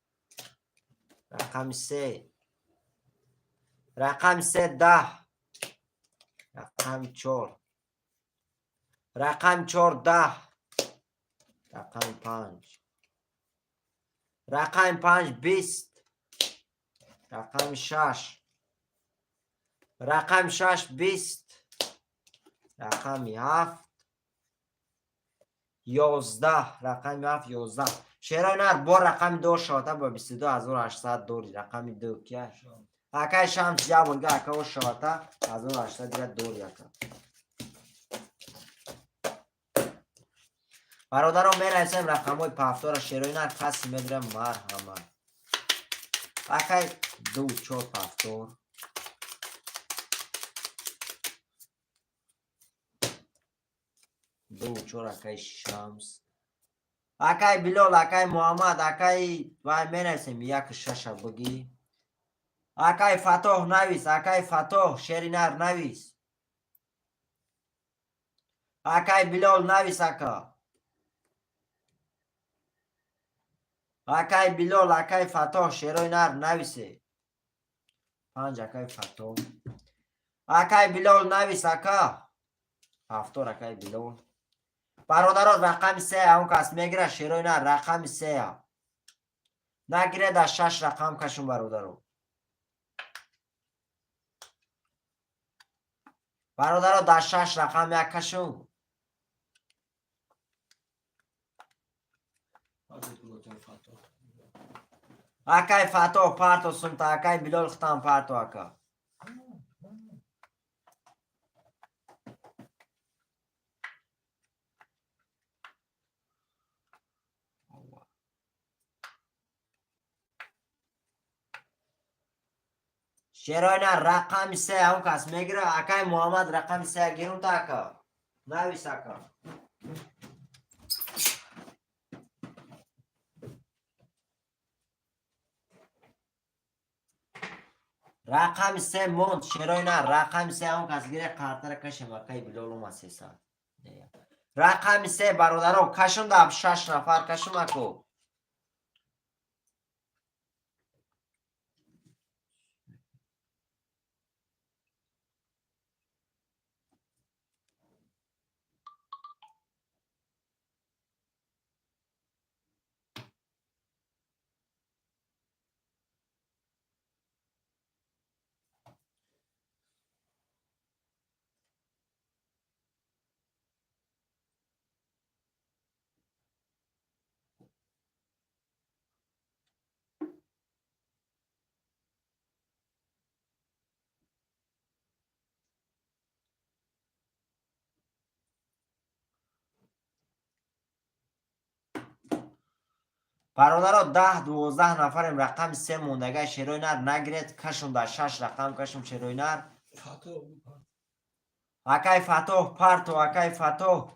رقم 3. رقم 3 10. رقم 4. رقم 4 10. رقم 5. رقم 5 20. رقم 6. رقم 6 20. رقم 7 11. رقم 7 11. شیرای نر با رقم 2 شاته با 22800 دوری. رقم 2 که اکای شمس جوانگه اکا و شاته 1800 دیگه دوری اکا. برادران می نویسیم رقم های پفتار شیرای نر کسی میگیره مرحمت. اکای 2 4 پفتار. 2 4 اکای شمس. اکای بلال اکای محمد اکای وای می نویسیم 1 6 بگی. اکای فتح نویس. اکای فتح شیری نر نویس. اکای بلال نویس اکا. اکای بلال اکای فتح شیرای نر نویسه. 5 اکای فتح. اکای بلال نویس اکا. هفتار اکای بلال. برادران رقم 3 اون کس میگیره شیرای نر رقم 3 نگیره در 6 رقم کشون برادران. برادران در 6 رقم یک کشون. اکای فتح پارتو سنتا اکای بلال ختم پارتو اکا. شیرای نر رقم 3 اون کس میگیره اکای محمد رقم 3 گیرون تا اکا. نویس اکا. رقم 3 موند شیرای نر رقم 3 اون کس گیره قرطر کشم اکای بلال اومد 300. رقم 3 برادران کشم دب 6 نفر کشم اکو. برادران 10 12 نفریم رقم 3 موندگه شیرای نر نگیرید کشم در 6 رقم کشم شیرای نر. اکای فتح پارتو اکای فتح.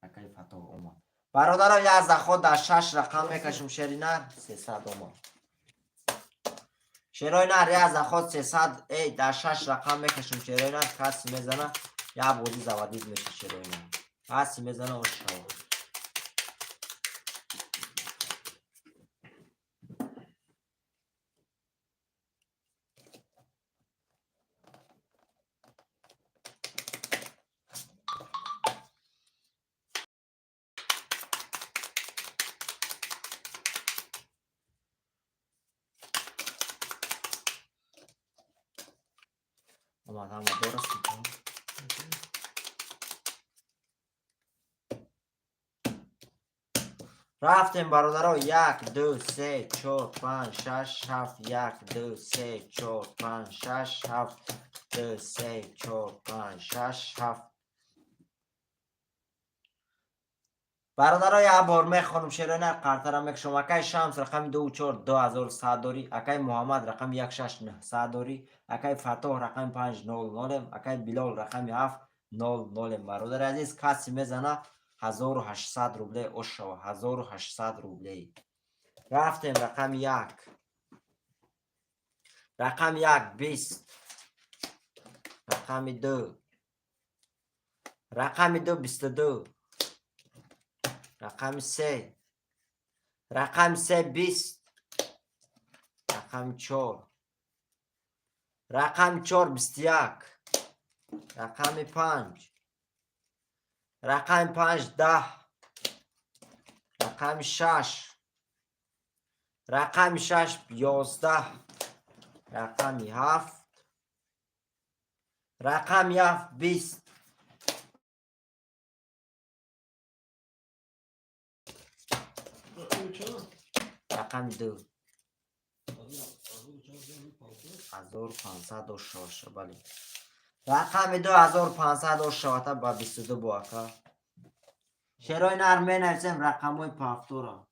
اکای فتح اومد. برادران یزد خود در 6 رقم میکشم شیرای نر 300 اومد. شیرای نر از خود 300 ای در 6 رقم میکشم. شیرای نر کسی میزنه یا بودی زوادید میشه. شیرای نر کسی میزنه و شو. اومدم و درست میکنم. رفتیم برادرها. 1 2 3 4 5 6 7 1 2 3 4 5 6 7 2 3 4 5 6 7. برادرها یه بار میخونم شیرای نر قرطره میکشم. اکای شمس رقم 24 2100 داری. اکای محمد رقم 16900 داری. اکای فتح رقم 500. اکای بلال رقم 700. برادر عزیز کسی میزنه 1800 روبله اوشو. 1800 روبله. رفتیم رقم 1 رقم 1 20 رقم 2 رقم 2 22 رقم 3 رقم 3 20 رقم 4 رقم 4 21 رقم 5 رقم 5 10 رقم 6 رقم 6 11 رقم 7 رقم 7 20 رقم 2 1506. بله رقم 2500 با 22 باکا. شیرای نر می نویسیم رقم های پافتو را.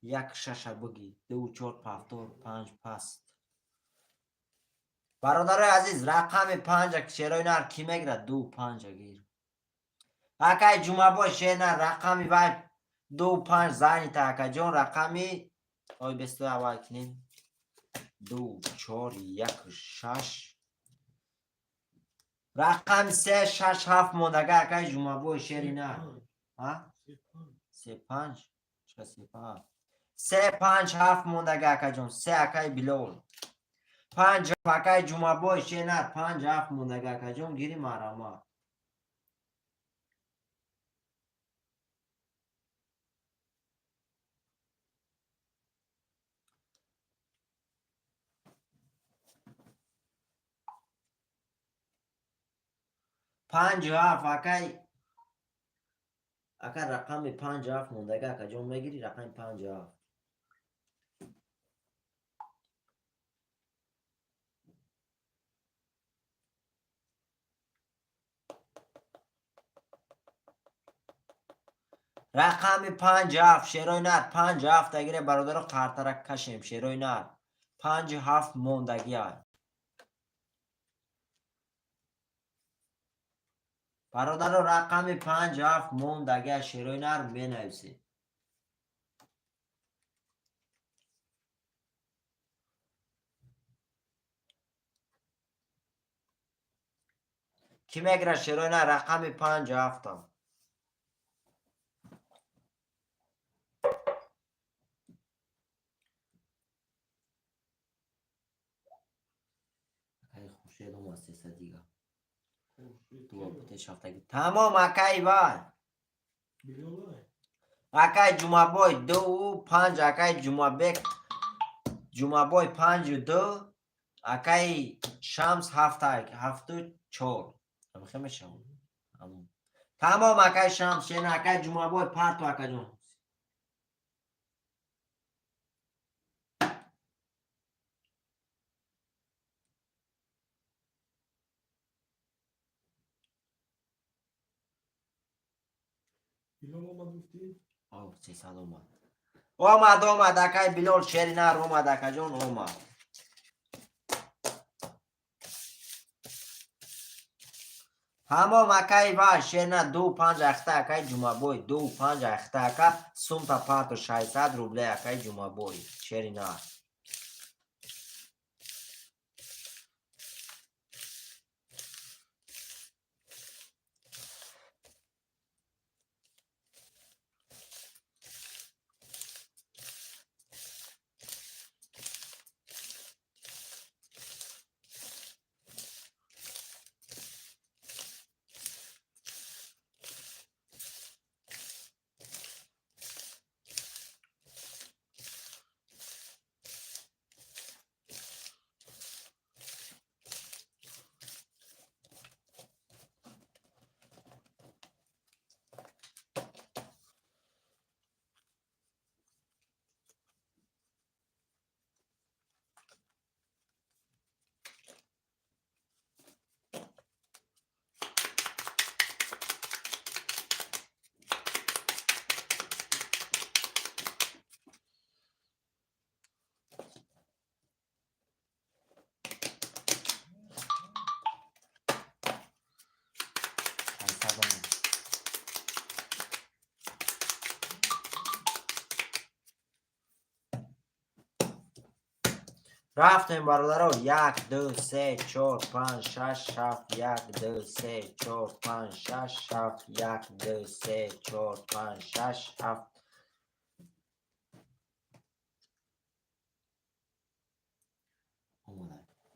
یک شش بگی 2 4 پافتور 5 پست. برادر عزیز رقم 5 شیرای نر کی میگیره؟ 2 5 گیر. اکای جمعه با شیر نر رقمی وای 2 5 زنی تا اکا جون رقمی آی بستو اول کنیم 2 4 1 6 رقم 3 6 7 موندگه اکای جمعه با شیر نر ها 3 5 چه 3 5 3 5 7 موندگه اکا جون 3 اکای بلول 5 اکای جمعه با شیر نر 5 7 موندگه اکا جون گیری مرامه 5 7 اکای رقم 5 7 موندگه اکا جون میگیری رقم 5 7 رقم 5 7 شیرای نر 5 7 اگه برادر قرطرک کشیم شیرای نر 5 7 موندگی های برادر رقم 5 7 موندگی شیرای نر می نویسی کی میگره شیرای نر رقم 5 7 ای خوشید هم واسه دیگه تو بتش هفتگی تمام اکای وای اکای جمعه بای 2 5 اکای جمعه بای 5 2 اکای شمس 7 7 4 خیلی میشه تمام اکای شمس شین اکای جمعه بای پرتو اکای جون آه 300 اومد اکای بلال شیری نر اومد اکای جون اومد Hamam akai va şerna 2-5 axta akai Jumaboy 2-5 axta aka sumta pato 600 ruble akai Jumaboy şerina. رفتیم برادرو 1 2 3 4 5 6 7 1 2 3 4 5 6 7 1 2 3 4 5 6 7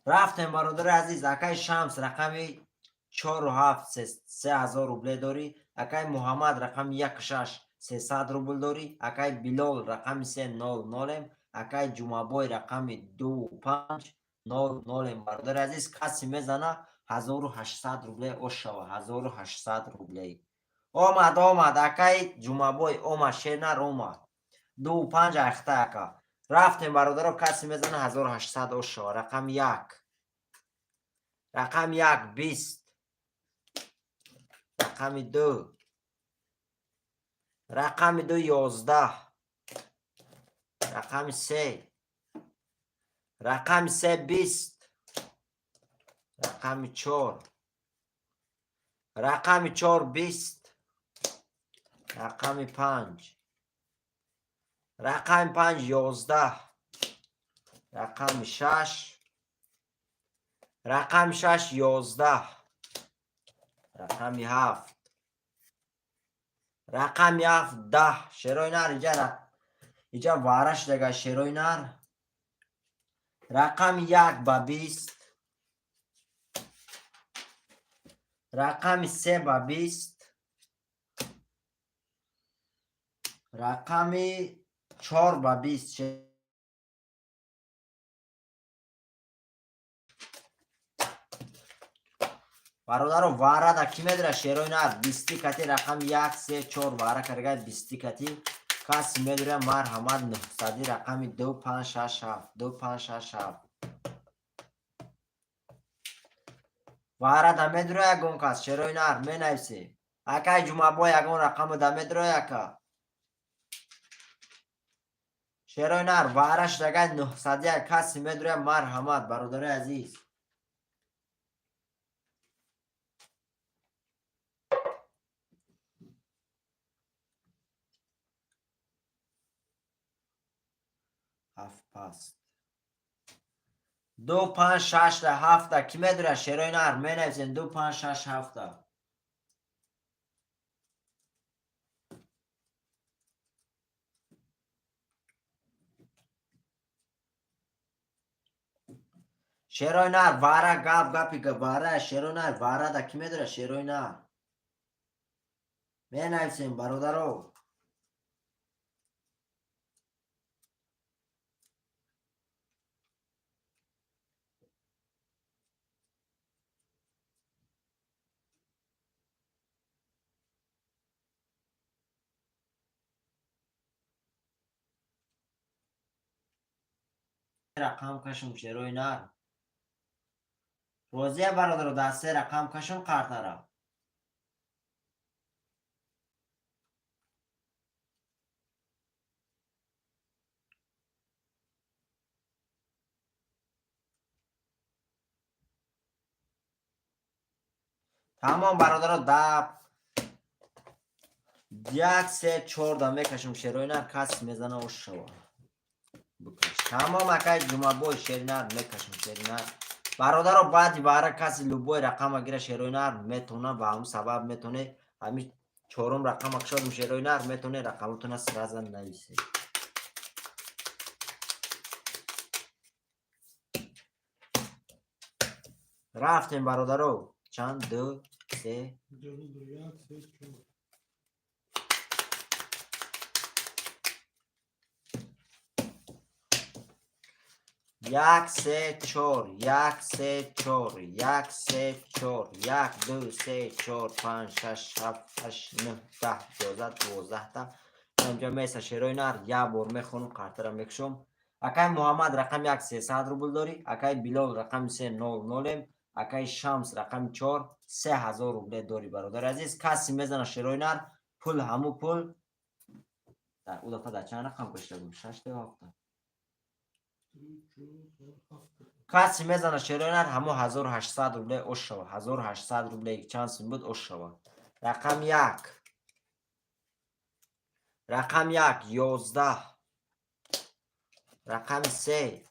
رفتیم برادر عزیز اکای شمس رقمی 4 و 7 3000 روبله داری اکای محمد رقم 1 6 300 روبل داری اکای بلال رقم 3 0 0 اکای جمعبای رقم 2 5 0 0 برادر عزیز کسی میزنه 1800 روبله او شوا 1800 روبله آمد اکای جمعبای اومد شنر اومد 2 5 اخته اکا رفتیم برادر کسی میزنه 1800 او شوا رقم 1 رقم 1 20 رقم 2 رقم 2 11 رقم 3 رقم 3 20 رقم 4 رقم 4 20 رقم 5 رقم 5 11 رقم 6 رقم 6 11 رقم 7 رقم 7 10 شروع نر اینجا وارش دیگه شروع نر رقم 1 با 20 رقم 3 با 20 رقم 4 با 20 برادر واره دا کی میدره شیروی نر 20 کتی رقم 1 3 4 واره کرگه 20 کتی کسی میدره مرحمت 900 رقم 2 5 6 7 2 5 6 7 واره دا میدره یکون کس شیروی نر می نویسی اکای جمعه با یکون رقم دا میدره یکا شیروی نر وارش دگه 900 کسی میدره مرحمت برادر عزیز هفت پست 2 5 6 7 کی میدونه شیروی نر می نویسین 2 5 6 7 شیروی نر واره گپی که واره شیروی نر واره دا کی میدونه شیروی نر می نویسین برادرو رقم کشم شیروی نر روزیه برادرو دسته رقم کشم قرطره تمام برادرها ده 1 3 4 دا میکشم شیروینر کسی میزنه و شوا بکش تمام اکای جمعه بای شیرینر میکشم شیرینر برادرها بعدی باره کسی لوبای رقم اگر شیروینر میتونه به همون سبب میتونه همین چهارم رقم اکشادم شیروینر میتونه رقمتون سرازن نویسه رفتیم برادرها چند 2 3 یک سه چهار 1 3 4 1 3 4 1 3 4 1 2 3 4 5 6 7 8 9 10 11 12 تا اینجا میسه شیروینر یا بار میخونم کارت را میکشم اکای محمد رقم 1 300 روبل داری اکای بلال رقم 3 0 اکای شمس رقم 4 3000 روبل داری برادر عزیز کسی میزنه شیروینر پول همو پول در او دفعه در چند رقم کشته بودم 6 تا 7 کسی میزنه شیروینر همو 1800 روبل اوش شوا 1800 روبل یک چانس بود اوش شوا رقم 1 رقم 1 11 رقم 3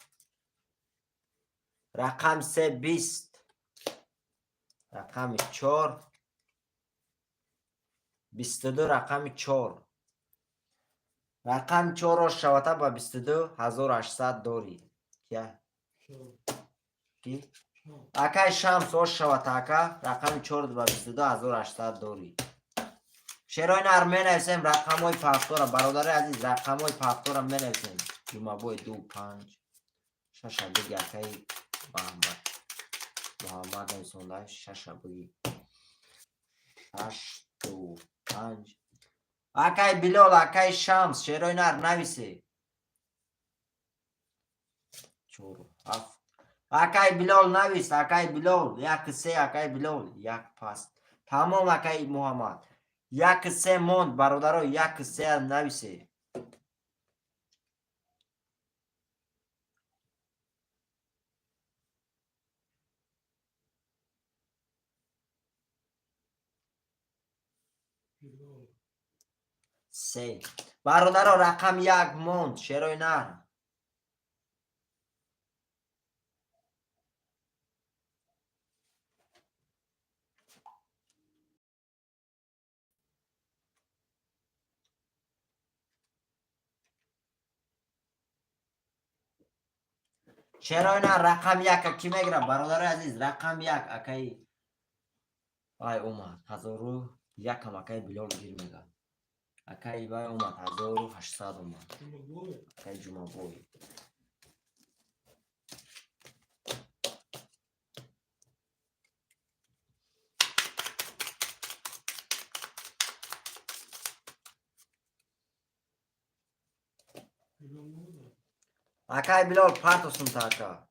رقم 3 20 رقم 4 22 رقم 4 رقم 4 اوش شوا تا با 22 1800 داری کیا کی اکای شمس اوش شوا تا اکا رقم 4 با 22 1800 داری شیروینر می نویسیم رقم های پاکتور برادر عزیز رقم های پاکتور می نویسیم جمعه بای 2 5 6 بگی اکای محمد نویسونده 6 بگی 8 2 5 اکای بلال اکای شمس شیروینر نویسی 4 7 اکای بلال نویس اکای بلال 1 3 اکای بلال 1 پاس تمام اکای محمد 1 3 موند برادرها 1 3 نویسی سه برادرها رقم 1 موند شیروینر شیروینر رقم 1 کی میگیره برادر عزیز رقم 1 اکای آی اومد 1001 هم اکای بلال گیر میگه اکای بای اومد 1800 اومد اکای جمعه بای اکای بلال پاتوسون تاکا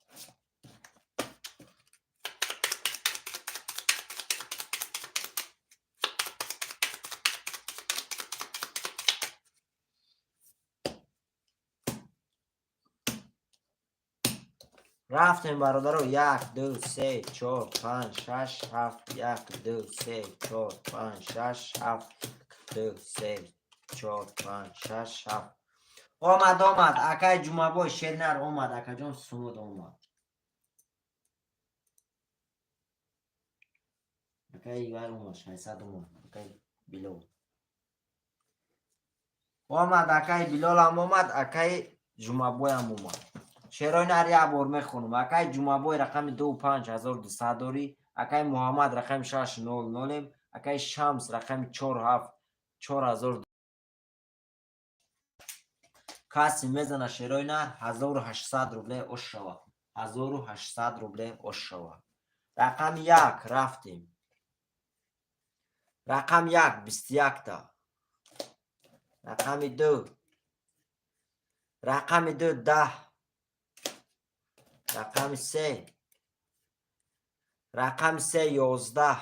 رفتیم برادرو 1 2 3 4 5 6 7 1 2 3 4 5 6 7 2 3 4 5 6 7 اومد اکای جمعه بای شیرینر اومد اکا جان سمود اومد اکای بای اومد 600 اومد اکای بلال اومد اکای بلال هم اومد اکای جمعه بای هم اومد شیروینر یه بار میخونم اکای جمعه بای رقم 2 5200 داری اکای محمد رقم 600 اکای شمس رقم 47 4000 کسی میزنه شیروینر 1800 روبل اوش شوا 1800 روبل اوش شوا رقم 1 رفتیم رقم 1 21 تا رقم 2 رقم 2 10 رقم 3 رقم 3 11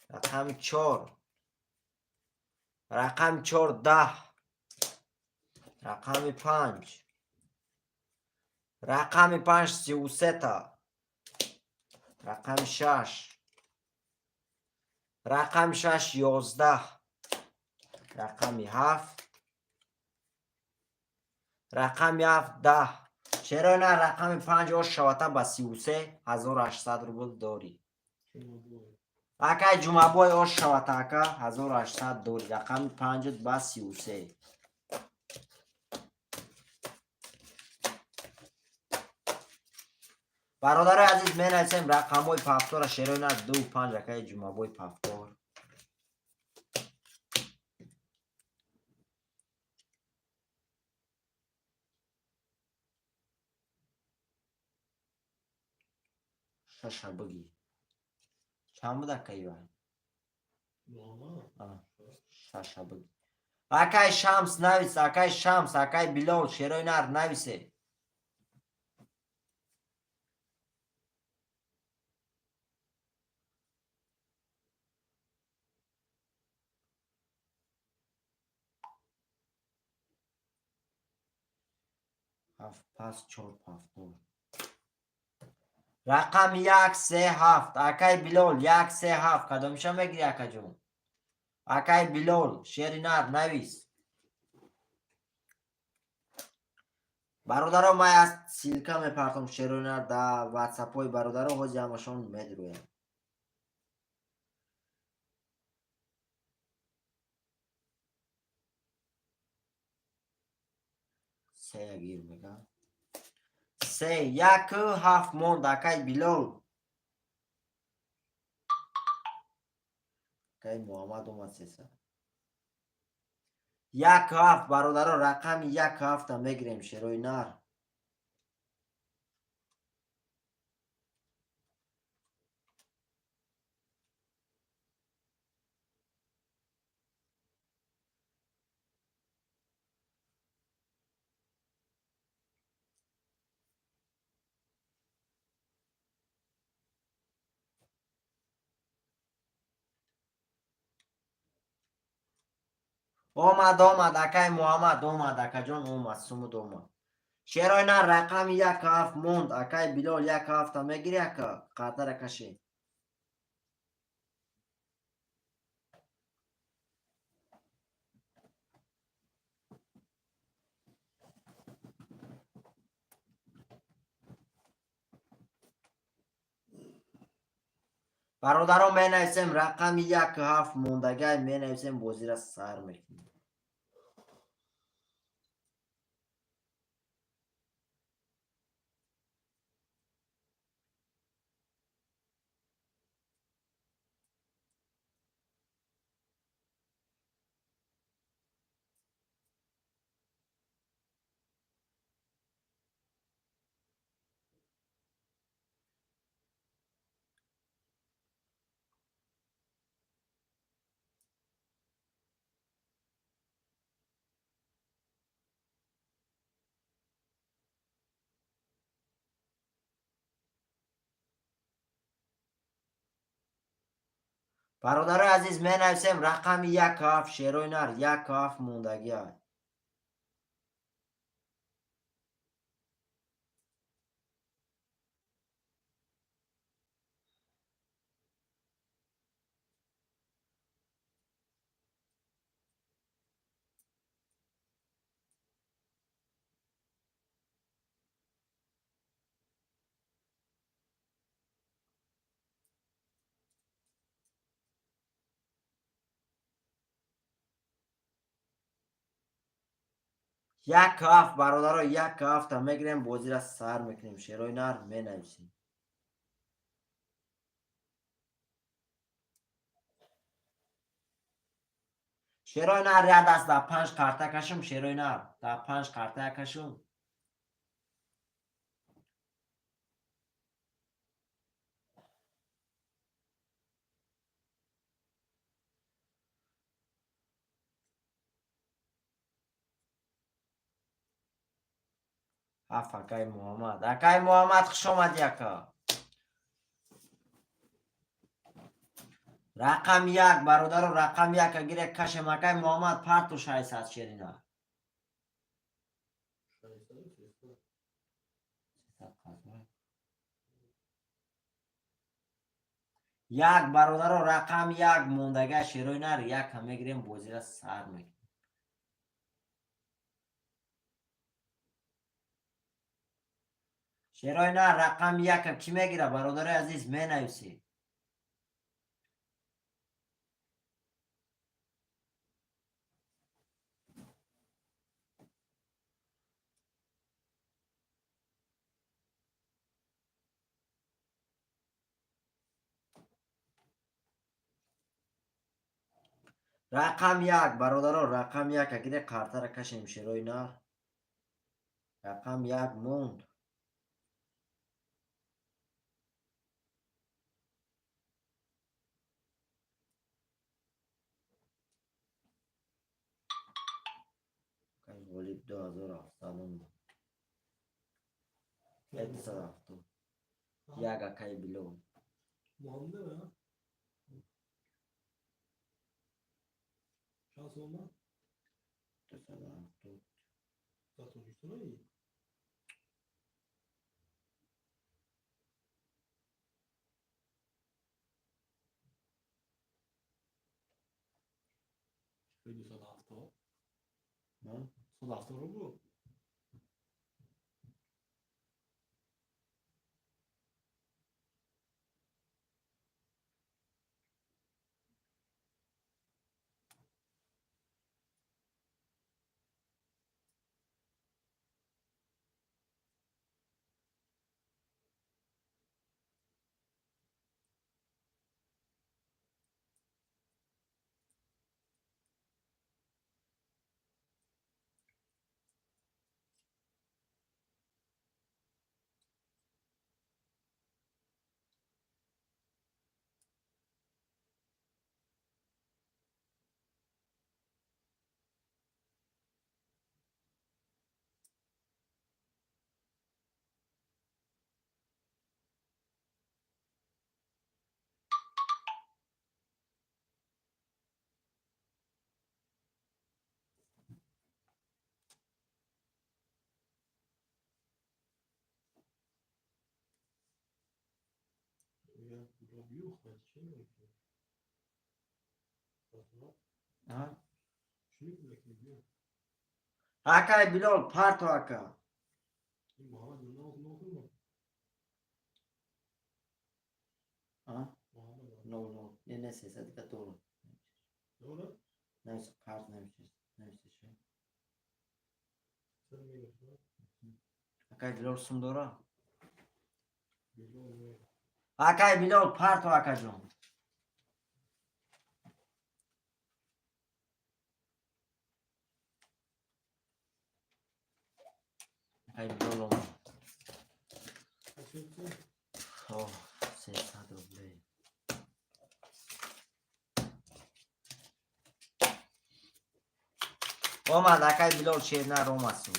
رقم 4 رقم 4 10 رقم 5 رقم 5 33 تا رقم 6 رقم 6 11 رقم 7 رقم 7 10 چرا نه رقم 5 او شوته به 33,800 روبل داری اکای جمعه بای او شوته اکا 1800 داری رقم 5 به 33 برادر عزیز می نویسیم رقم های پفتور شیرین 2 و 5 اکای جمعه بای پفتور شش بگی چند بود اکای بای شش بگی اکای شمس نویس اکای شمس اکای بلال شیرین نویسه 7 پس 4 پفتور رقم 1 3 7 اکای بلال 1 3 7 کدومشو میگیری اکا جون اکای بلال شیرین نویس برادران من از سیلکا میپرتم شیرین در واتساپ های برادران ها جمعشون میدرویم سه گیر میگم 3 1 7 موند اکای بلال اکای محمد اومد 300 1 7 برادران رقم 1 7 میگیریم شیرین اومد اکای محمد اومد اکا جون اومد سمود اومد شیرین رقم 1 7 موند اکای بلال 1 7 میگیری اکا قطر کشی برادران می نویسیم رقم 1 7 موندگی می نویسیم بازی را سر میکنیم برادر عزیز می نویسیم رقم 1 7 شیرین 1 7 موندگی های یک هفت برادرها 1 7 میگیریم بازی را سر میکنیم شیرین می نویسیم شیرین رد است در 5 کارته کشم شیرین در 5 کارته کشم هفت اکای محمد خوش آمد یکا رقم 1 برادر رقم 1 اگر کشم اکای محمد پرتو 600 شیرین یک برادر رقم یک موندگه شیروی نر یک هم میگیریم بازی را سر میکنیم. شیروی نر رقم یک هم چی میگیره برادر عزیز می نویسی. رقم یک برادر رقم یک اگه کارتا را کشیم شیروی نر رقم یک موند. ولی 2700 770 یک اکای بلو مانده نه؟ چند سوما؟ 270 ساتوریستونایی؟ خیلی 170 نه 170 رو بود یا بیو خواهد چی میکنی؟ ها چی میکنی بیو؟ اکای بلو پارتو اکا این محمد نو کنم ها محمد نو نه نه سیسه دیگه تو دوره؟ نمیشه کارت نمیشه چه سر میگه اکای بلو سم دورا بیو اکای بلو پارتو اکا جون اکای بلو اصلا چه؟ اوه 300 روبلی اومد اکای بلو شیر نر اومد سو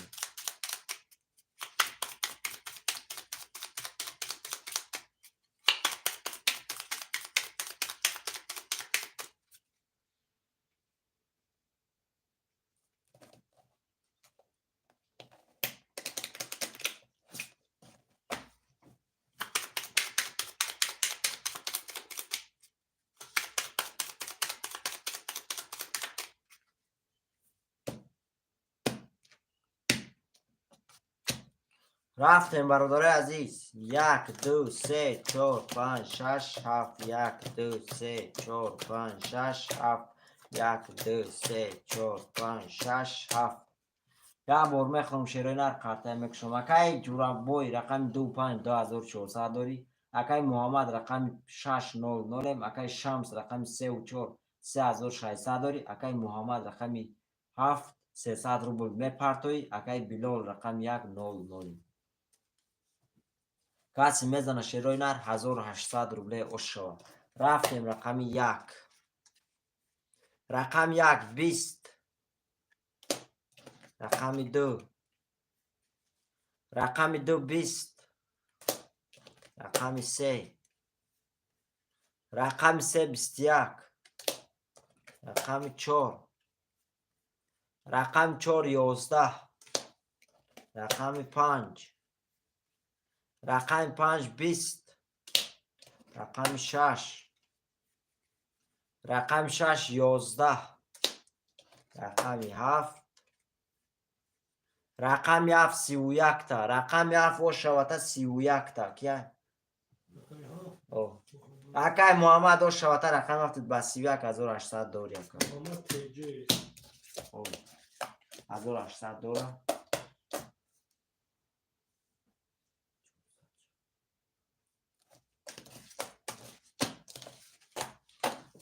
رفتیم برادر عزیز 1 2 3 4 5 6 7 1 2 3 4 5 6 7 1 2 3 4 5 6 7 یا بار میخونم شیرین هر کارت میکشم اکای جوراب بوی رقم 25 2400 داری اکای محمد رقم 600 اکای شمس رقم 34 3600 داری اکای محمد رقم 7 300 روبل میپرتوی اکای بلال رقم 100 کسی میزنه شیروی نر 1800 روبله اوش شود. رفتیم رقم 1 رقم 1 20 رقم 2 رقم 2 20 رقم 3 رقم 3 21 رقم 4 رقم 4 11 رقم 5 رقم 5 20 رقم 6 رقم 6 11. رقم 7. رقم 7 31 تا. رقم 7 او شوته 31 تا کیه؟ رقم ها او اکای محمد او شوته رقم 7 با 31800 دور یک. محمد تیجه او 1800 دور.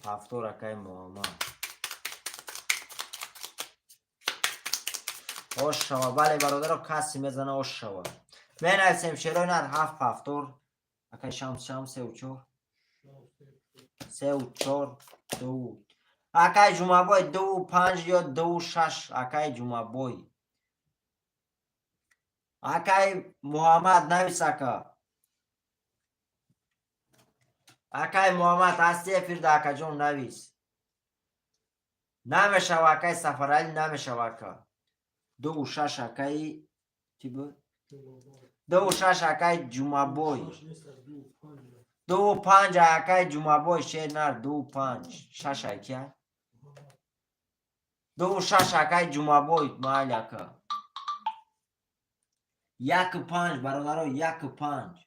هفتو رقم محمد اوش شوا. بله برادر کسی میزنه اوش شوا. می نویسیم شیرای نر 7 هفتور. اکای شمس 3 و 4 3 و 4 2. اکای جمعه بای 2 و 5 یا 2 و 6. اکای جمعه بای. اکای محمد نویس اکا. اکای محمد هستی پیر داکا جون نویس. نمیشه اکای سفرالی نمیشه اکا. 2 و 6 اکای چی بود؟ 2 و 6 اکای جمعه بای. 2 و 5 اکای جمعه بای شیر نر 2 و 5 6 اکای 2 و 6 اکای جمعه بای مال اکا 1 و 5 برادرو 1 و 5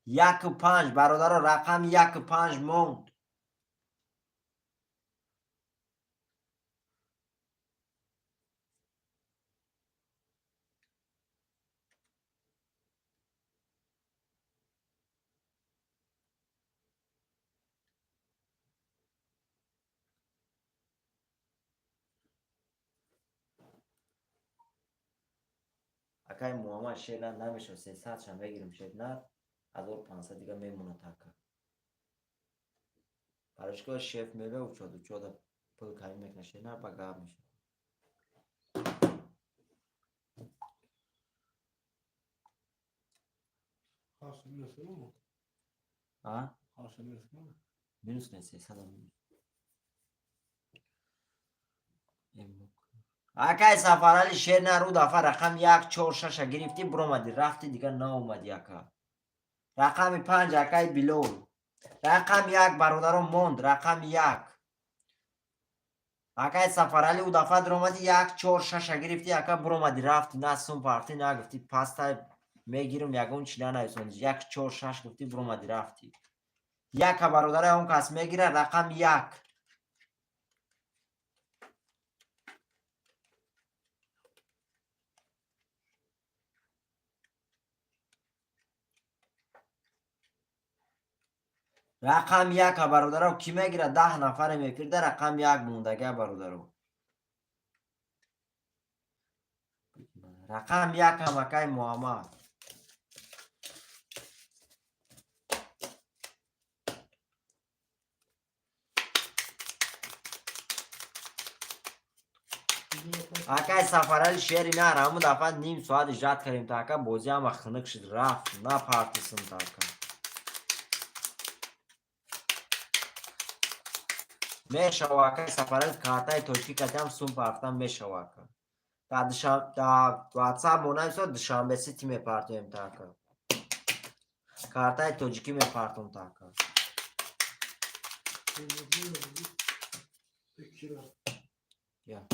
1 و 5 برادرو رقم 1 و 5 موند. اکای محمد شیر نر نمیشه 300 شم بگیریم شیر نر 1500 دیگه میمونه تاکا. براشگاه شیف میوه و چودا پل کاری میکنه شیر نر بگاه میشه. خاص minus uno ها؟ خاص minus uno minus نه 300 اکای سفرالی شیر نر رو دفعه رقم 1 4 6 گرفتی برومدی رفتی دیگه نه اومدی اکا. رقم 5 اکای بلول. رقم 1 برادرم موند. رقم 1 اکای سفرالی او دفعه در اومدی 1 4 6 گرفتی اکا برومدی رفتی نه سون پارتی نگفتی پاستا میگیرم یگون چیلا نویسون 1 4 6 گفتی برومدی رفتی. یک برادر اون کس میگیره رقم 1 رقم 1 برادر کی میگیره 10 نفر میپیرده رقم 1 موندگه برادر. رقم 1 هم اکای محمد. اکای سفرالی شیری نر همون دفعه نیم ساعت ایجاد کردیم تا اکا بازی هم خنک شد رفت نه پارتیسم تا اکا میشه و اکای سفرالی کارتای توشکی کتیم سون پارتم میشه و اکا تا واتساپ مونای سو دشنبه سیتی میپارتیم تا اکا کارتای توجیکی میپارتم تا اکا یا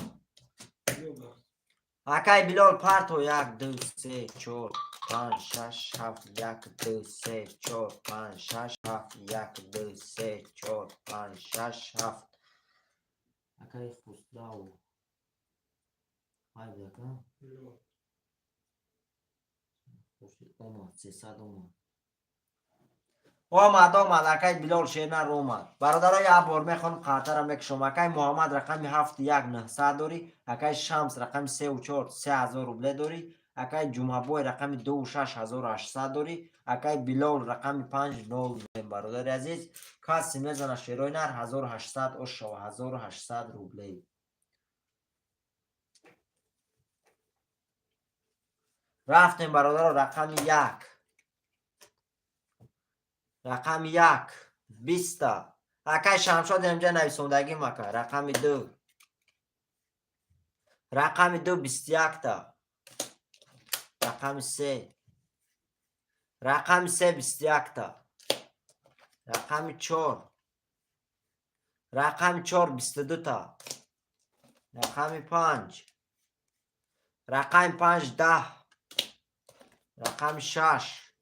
اکای بلال پارتو 1 2 3 4 5 6 7 1 2 3 4 5 6 7 1 2 3 4 5 6 7 اکای خوستاو های بیاکا خوشی اومد 300 اومد اکای بلال شیرنر اومد برادرای عبار میخوان خاطرم میکشم اکای محمد رقم 7 1 900 داری اکای شمس رقم 3 و 4 3000 روبله داری اکای جمعه بای رقم 2 و 6 1800 داری اکای بلال رقم 5 9 برادر عزیز کسی میزنه شیرای نر 1800 او شو 1800 روبله. رفتیم برادر رقم 1 رقم 1 20 اکای شمشاد امجا نویسوندگی مکه رقم 2 رقم 2 21 تا رقم 3 رقم 3 21 تا رقم 4 رقم 4 22 تا رقم 5 رقم 5 10 رقم 6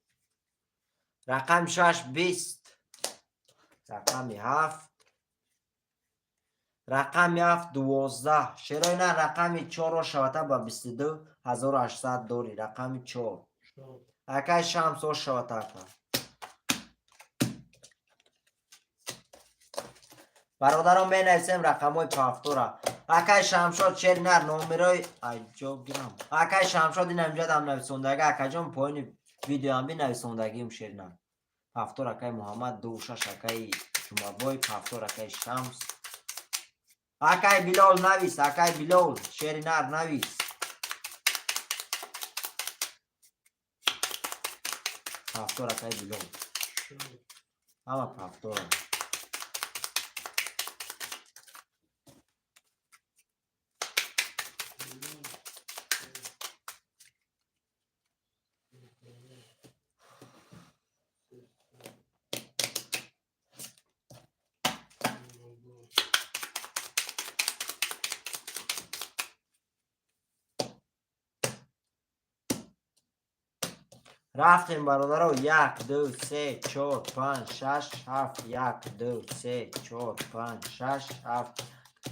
رقم 6 20 رقم 7 رقم 7 12 چرا اینا رقم 4 رو شوته با 22 1800 داری رقم 4 شام. اکای شمس رو شوته کن برادران می نویسیم رقم های پافتورا اکای شمشاد چر نر نومرای عجب گرم اکای شمشاد این امجد هم نویسوندگی اکای جان پایین ویدیو هم بی نویسوندگی هم شیر نر پافتور اکای محمد دوشش اکای جمعبای پافتور اکای شمس اکای بلال نویس اکای بلال شیر نر نویس پافتور اکای بلال شام. اما پافتور رفتیم برادرها 1 2 3 4 5 6 7 1 2 3 4 5 6 7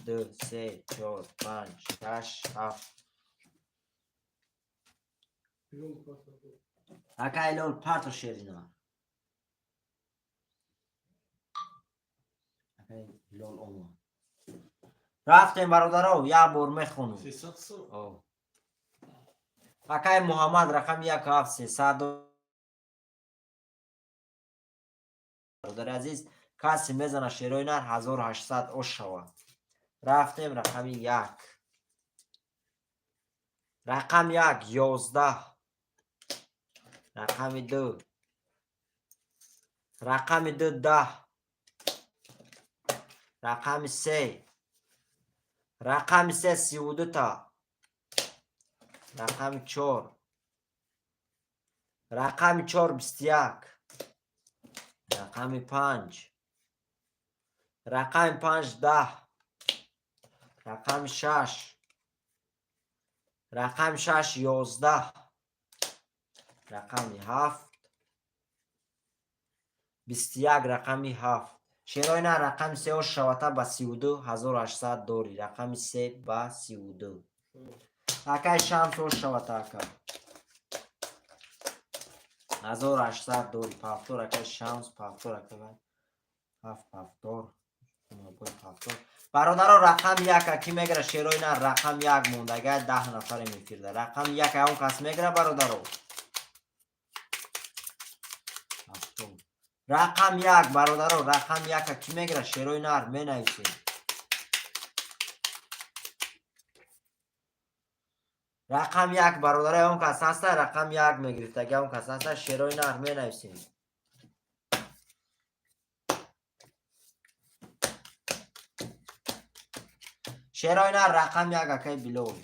2 3 4 5 6 7 بیرون پاسه. اکای لول پارتو شیرینا اکای لول اومو رفتیم برادرها یه بار میخونم 300 سو. اکای محمد رقم 1 7 300 برادر عزیز کسی میزنه شیروی نر 1800 اوش شود رفتیم رقم 1 رقم 1 11 رقم 2 رقم 2 10 رقم 3 رقم 3 32 تا رقم 4 رقم 4 21 رقم 5 رقم 5 10 رقم 6 رقم 6 11 رقم 7 21 رقم 7 شیرای نه رقم 3 و شوته با 32 1800 داری رقم 3 با 32 اکای شمس و شوته اکا 1800 داری پافتور اکای شمس پافتور اکا هفت پافتور برادر رقم 1 کی میگره شیرای نه رقم 1 موندگه 10 نفر میکرده رقم 1 اون کس میگره برادر رقم 1 برادر رقم 1 کی میگره شیروی نر می نویسیم رقم 1 برادر اون کس هست رقم 1 میگرفت اگه اون کس هست شیروی نر می نویسیم شیروی نر رقم 1 اکی بلول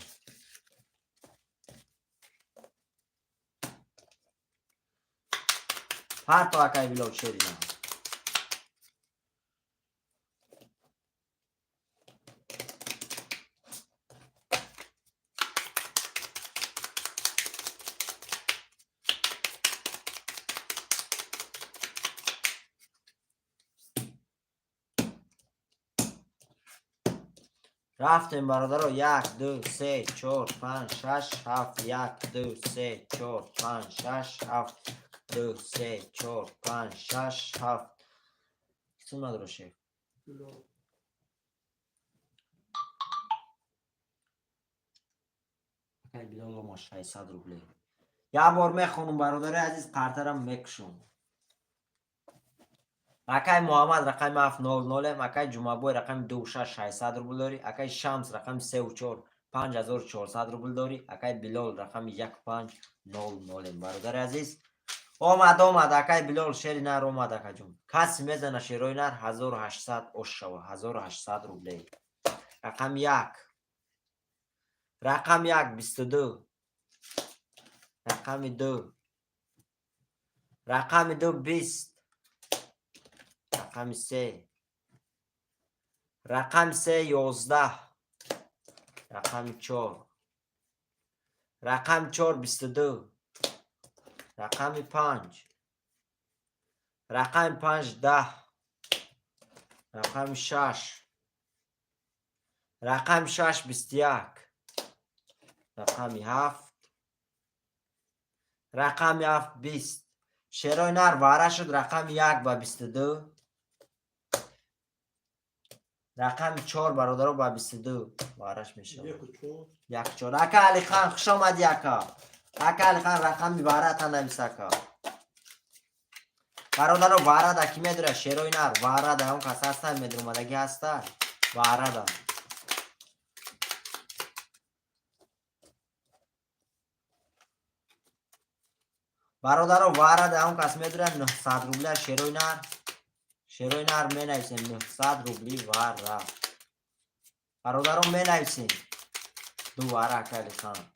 هر تو اکی بلول شیری نر رفتیم برادر 1 2 3 4 5 6 7 1 2 3 4 5 6 7 2 3 4 5 6 7 چون نداره شیخ بیرون. اکای بلال ما 600 روبله یه بار میخونم برادر عزیز قرطرم میکشم اکای محمد رقم 700 اکای جمعبوی رقم 26 600 روبل داری اکای شمس رقم 34 5400 روبل داری اکای بلال رقم 1500 برادر عزیز آمد اکای بلال شیر نر آمد اکا جون کسی میزنه شیروی نر 1800 اوش شوه 1800 روبله رقم 1 رقم 1 22 رقم 2 رقم 2 20 رقم 3. رقم 3 11. رقم 4. رقم 4 22. رقم 5. رقم 5 10. رقم 6. رقم 6 21. رقم 7. رقم 7 20. شیرای نر واره شد رقم 1 با 22. رقم 4 برادر با 22 وارش میشه. 1 و 4 1 4. اکا علی خان خوش آمدی اکا. اکا علی خان رقم واره تا نویس اکا. برادر واره دا کی میدونه شیرای نر واره دا اون کس هستن میدونه مدگی هستن واره دا. برادر واره دا اون کس میدونه 900 روبله شیرای نر می نویسیم 900 روبلی واره. برادرم می نویسیم دو واره اکا علی خان.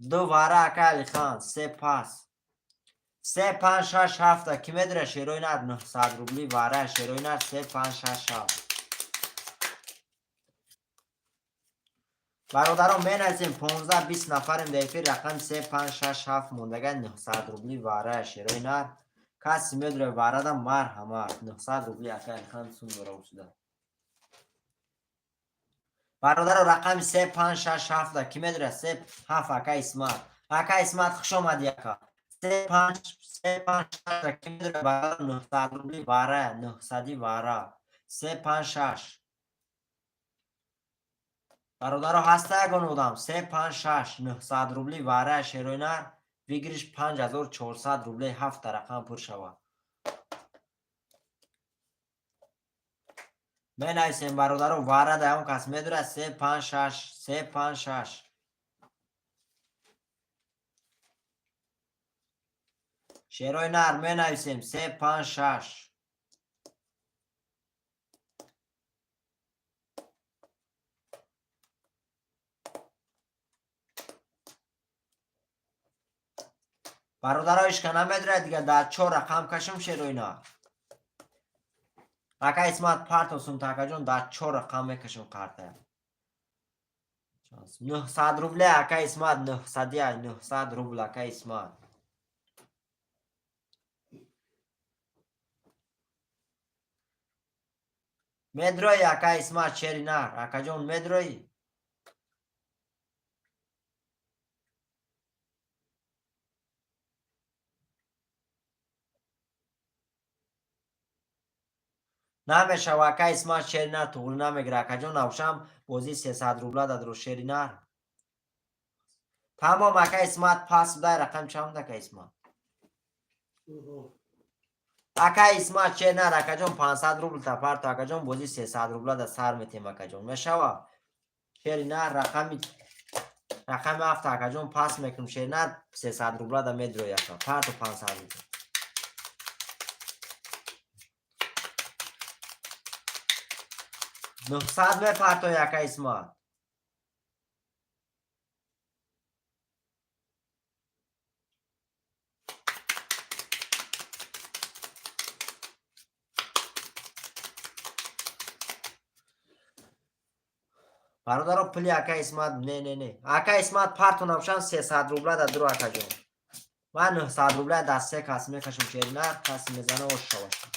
دو واره اکا علی خان. 3 پاس 3 5 6 7 کی میدونه شیرای نر 900 روبلی واره شیرای نر 3 5 6 7. برادرم می نویسیم 15 20 نفریم دیفی رقم 3 5 6 7 موندگان 900 روبلی واره شیرای نر کسی میدونه واره دا مرحمت 900 روبلی اکا علی خان سون برو شده. برادر رقم 3 5 6 7 کی میدونه 3 7 اکا اسمت خوش آمدی اکا. 3 5 6 کی میدونه برادر 900 روبلی واره 900 واره 3 5 6. برادر هسته اگه نودم 3 5 6 900 روبلی واره شیرای نر بگیرش 5400 روبلی 7 رقم پر شود. می نویسیم برادر واره دا اون کس میدونه 3 5 6 3 5 6. شیرای نر می نویسیم 3 5 6. برادرایش که نمیدونه دیگه در 4 رقم کشم شیرای نر. اکا اسمت پارت و سمتاکا جون در 4 رقم میکشم کارته. 900 روبله اکا اسمت 900 روبل اکا اسمت. میدروی اکا اسمت شیری نر اکا جون میدروی. نمیشه اکا اسمت شیری نر طول نمیگره اکا جون نوشم بازی 300 روبله داد رو شیری نر. تمام اکا اسمت پاس بده رقم چند اکا اسمت. اکا اسمت شیری نر اکا جون 500 روبل تا پارت اکا جون بازی 300 روبله دا سر میتیم اکا جون میشه شیری نر رقم 7 اکا جون پاس میکنم شیری نر 300 روبله دا میدروی اکا پارت و 500 روبله. 900 میپرد تو یکا اسمت. برادر پلی اکا اسمت نه اکا اسمت پرتو نوشن 300 روبله دا درو اکا جون. من 900 روبله دا 3 کس میکشم شیری نر کسی میزنه و شوشم.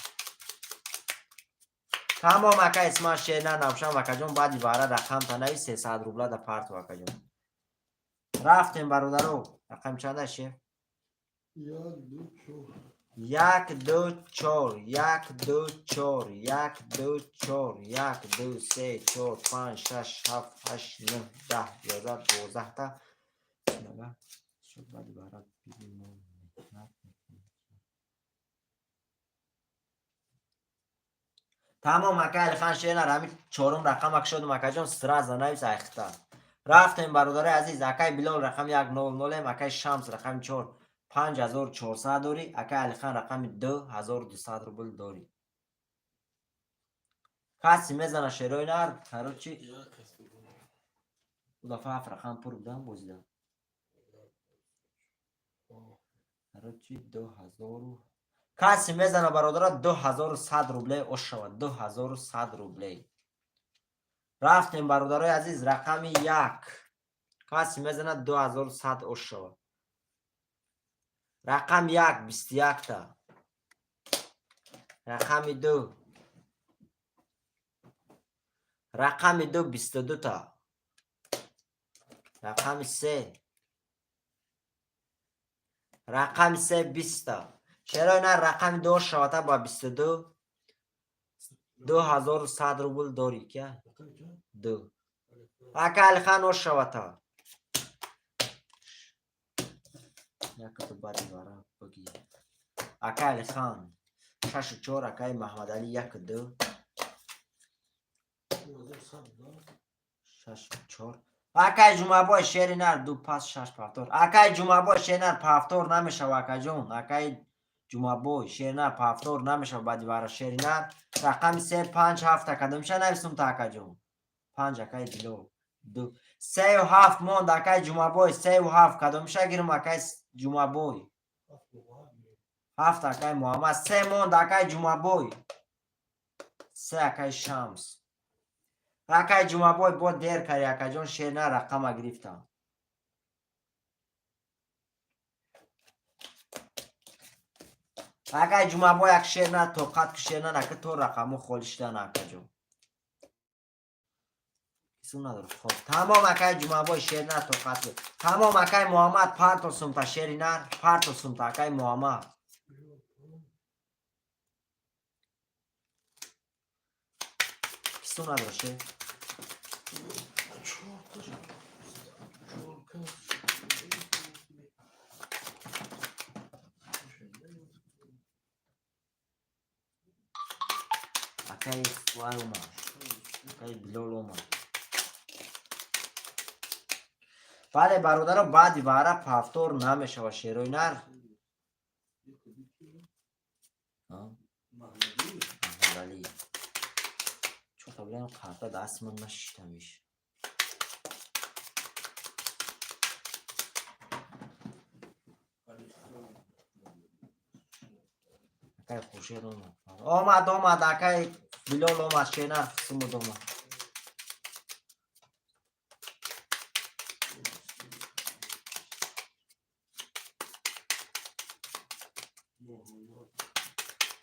تمام اکا اسمت شیری نر نوشن اکا جون بعد باره رقم تا نوی 300 روبله دا پرتو اکا جون. رفتیم برادرو رقم چنده شیف؟ 1 2 4 1 2 4 1 2 4 1 2 3 4 5 6 7 8 9 10 11 12 تا شد بعد برات تمام اکا علی خان شیرین همین 4 رقم اک شد اکا جون سرا زنویس اختا. رفتیم برادر عزیز اکای بلال رقم 100 اکای شمس رقم 4 5400 داری اکای علی خان رقم 2200 روبل داری. کسی میزنه شیرای نر هرو چی؟ دفعه 7 رقم پر بودم بازیدم هرو چی 2000 کسی میزنه برادر 2100 روبله اوش شود. 2100 روبله. رفتیم برادرای عزیز رقم 1. کسی میزنه 2100 اوش شود. رقم 1 21 تا. رقم 2. رقم 2 22 تا. رقم 3. رقم 3 20 تا. چرا نه رقم 2 شوته با 22 2100 روبل داری که 2 اکل خان اوش شوته. یک تو باری بارا بگی اکل خان 6 4 اکای محمد علی 1 2 6 4 اکای جمعه بای شیر نر 2 5 6 پافتور اکای جمعه بای شیر نر پافتور نمیشه اکای جون اکای جمعه بای شیر نر پافتور نمیشه بعدی بارا شیر نر رقم 3 5 7 کدام شه نویسم تا اکای جون 5 اکای دیلو 2 3 و 7 موند اکای جمعه بای 3 و 7 کدام شه گیرم اکای جمعه بای 7 اکای محمد 3 موند اکای جمعه بای 3 اکای شمس اکای جمعه بای بود دیر کاری اکای جون شیر نه رقم گرفتم. اکای جمعه بای یک شیر نه توقت که شیر نه نکه تو رقمو خولشتن اکای جون کسی نداره. خب تمام اکای جمعه بای شیر نه توقت تمام اکای محمد پارتو سمتا شیر نه پارتو سمتا اکای محمد کسی نداره شه اکای وای اومد اکای بلول اومد. بله برادر بعدی باره پافتور نمیشه و شیروی نر محمدعلی چون قبل این قرده دست من نشیشتمیش اکای خوشیر اومد اومد اکای بلول اومد شینر سمود اومد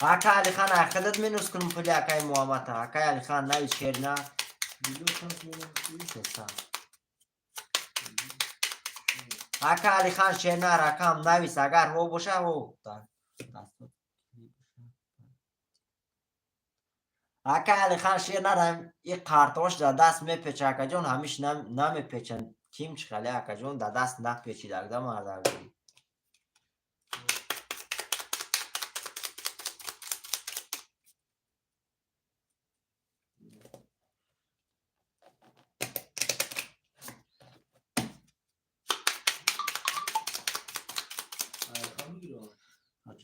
اکای علی خان اخدت منوس کنم پلی اکای محمد اکای علی خان نوی شیر نه اکای علی خان شیر نه رقم نویس اگر هو باشه هو اکای علی خان شیر نه این قارتوش در دست میپیچه اکا جون همیش نمیپیچن کیم چخلی اکا جون در دست نپیچید اکده مردگی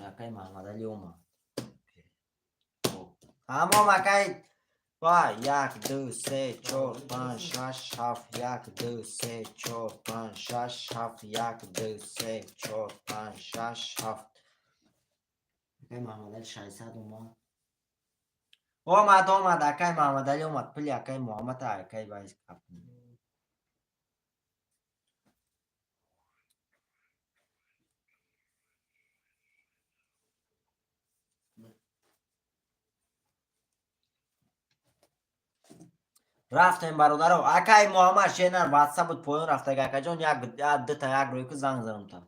اکای محمد علی اومد تمام اکای با 1 2 3 4 5 6 7 1 2 3 4 5 6 7 1 2 3 4 5 6 7 اکای محمد علی 600 اومد اکای محمد علی اومد پلی اکای محمد اکای باید کپنی رفتیم برادر اکای محمد شینر واتساپ بود پایین رفته اکای جون یک دو تا یک روی که زنگ زدم تا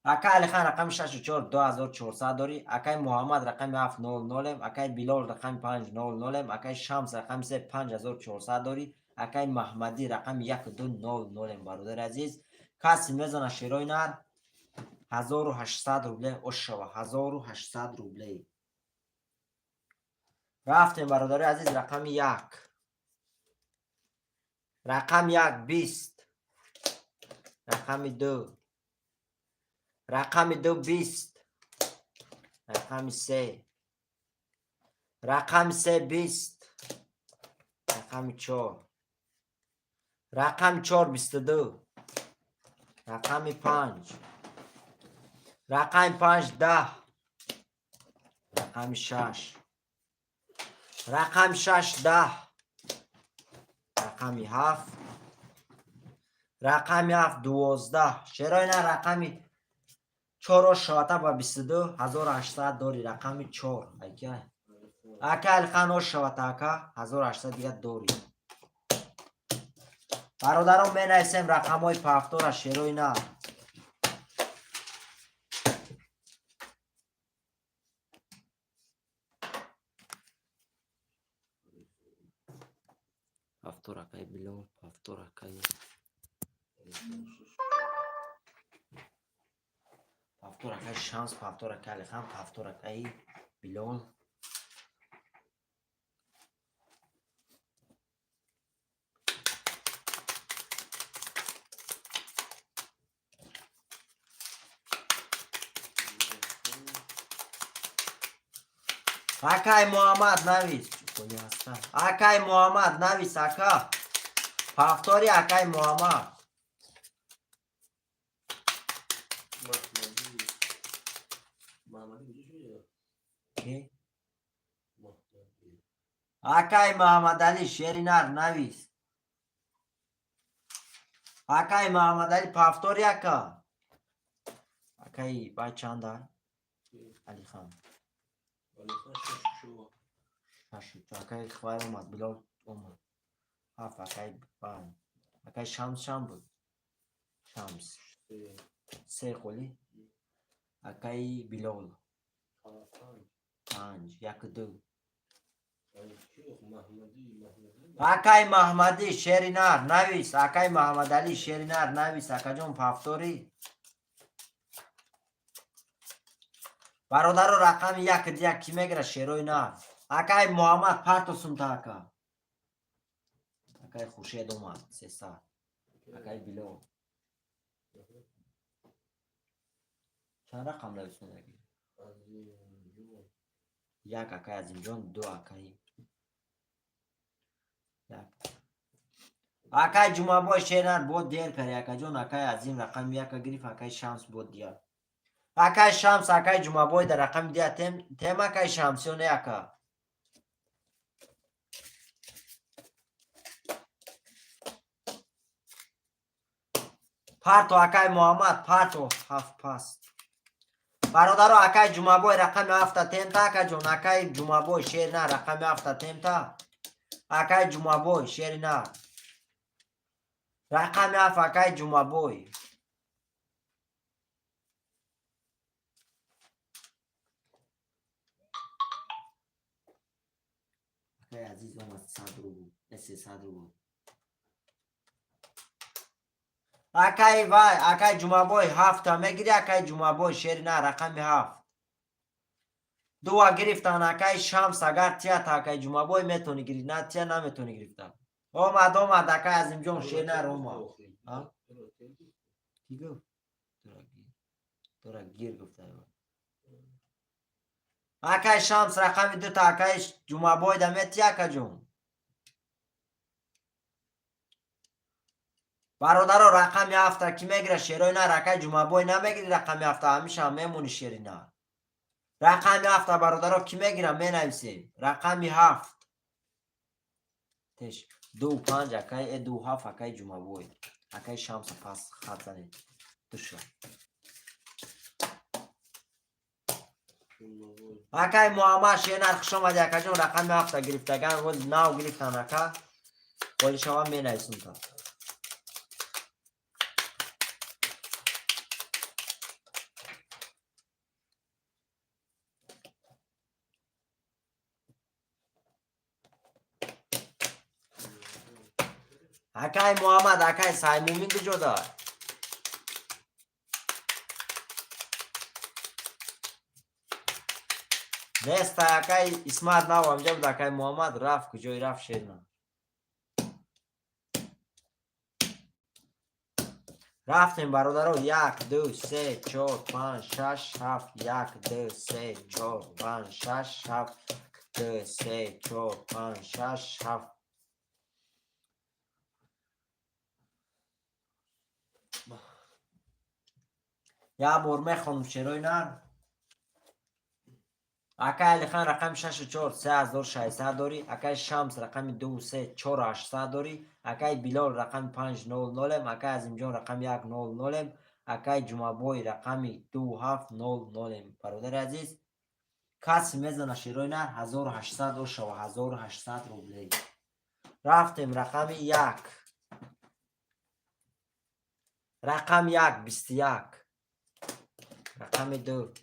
اکای علی خان رقم 64 2400 داری اکای محمد رقم 700 اکای بلال رقم 500 اکای شمس رقم 5400 داری اکای محمدی رقم 1200 برادر عزیز کسی میزنه شیروی نر 1800 روبله اوشوا 1800 روبله. رفتیم برادر عزیز رقم 1 رقم 1 20 رقم 2 رقم 2 20 رقم 3 رقم 3 20 رقم 4 رقم 4 22 رقم 5 رقم 5 10 رقم 6 رقم 6 10 رقم 7 رقم 7 12 چرا اینا رقم 4 شاته با 22 1800 داری رقم 4 اکا الخان شاته اکا 1800 دیگه داری برادران می نویسیم رقم های پافتور شروع نه پافتور اکای بلو پافتور اکای پافتور اکای شانس پافتور اکای الخان پافتور اکای بلو اکای محمد نویس اکای محمد نویس اکا پافتوری اکای محمد کی؟ اکای محمد علی شیرینر نویس اکای محمد علی پافتوری اکا اکای بای چنده علی خان اکای خواه اومد بلال اومد هفت اکای بای اکای شمس شم بود شمس سه خولی اکای بلال 5 یک دو اکای محمدی شیرینر نویس اکای محمد علی شیرینر نویس اکا جون پافتوری برادر رقم 1 دیگه کی میگیره شیروی نه اکای محمد پرتو سمتا اکا اکای خوشید اومد 300 اکای بلو چند رقم نویسون اگه یک اکای عظیم جان دو اکای اکای جمعه باش شیرینر بود دیر کری اکا جون اکای عظیم رقم 1 گریف اکای شمس بود دیگه اکای شمس اکای جمعه بای در رقم دیگه تیم اکای شمسیونه اکا پرتو اکای محمد پرتو هفت پاس برادر اکای جمعه بای رقم 7 تیم تا اکا جون اکای جمعه بای شیرینر رقم 7 تیم تا اکای جمعه بای شیرینر رقم 7 اکای جمعه بای اکای عزیز اومد 100 رو بود 300 رو بود اکای وای اکای جمعه بای 7 میگیری اکای جمعه بای شیرینر رقم 7 دو گرفتن اکای شمس اگر تیا تا اکای جمعه بای میتونی گیری نه تیا نمیتونی گرفتن اومد اکای عظیم جون شیرینر اومد کی گفت تو گیر گفته اکای شمس رقم 2 تا اکای جمعه بای دمیت اکا جون برادر رقم 7 کی میگیره شیروی نه اکای جمعه بای نمیگیری رقم 7 همیشه هم میمونی شیرینر رقم 7 برادر کی میگیره می نویسیم رقم 7 تش 2 5 اکای 2 7 اکای جمعه بای اکای شمس پس خط زنید دوشا اکای محمد شیرینر خوش آمدی اکا جون رقم 7 گرفتگان بود 9 گرفتن اکا قولی شما می نویسیم تا اکای محمد اکای سایمومین کجا دار نیست اکای اسمت نو همجا بود اکای محمد رفت کجای رفت شیرنا رفتیم برادرو 1 2 3 4 5 6 7 1 2 3 4 5 6 7 2 3 4 5 6 7 یا بار میخونم چرای نه اکای علی خان رقم 64 3600 داری. اکای شمس رقم 23 4800 داری. اکای بلال رقم 500. اکای عظیمجان رقم 100. اکای جمعبوی رقم 2700. برادر عزیز کسی میزنه شیروی نر 1800 و 1800 روبلی. رفتیم رقم 1. رقم 1 21. رقم 2.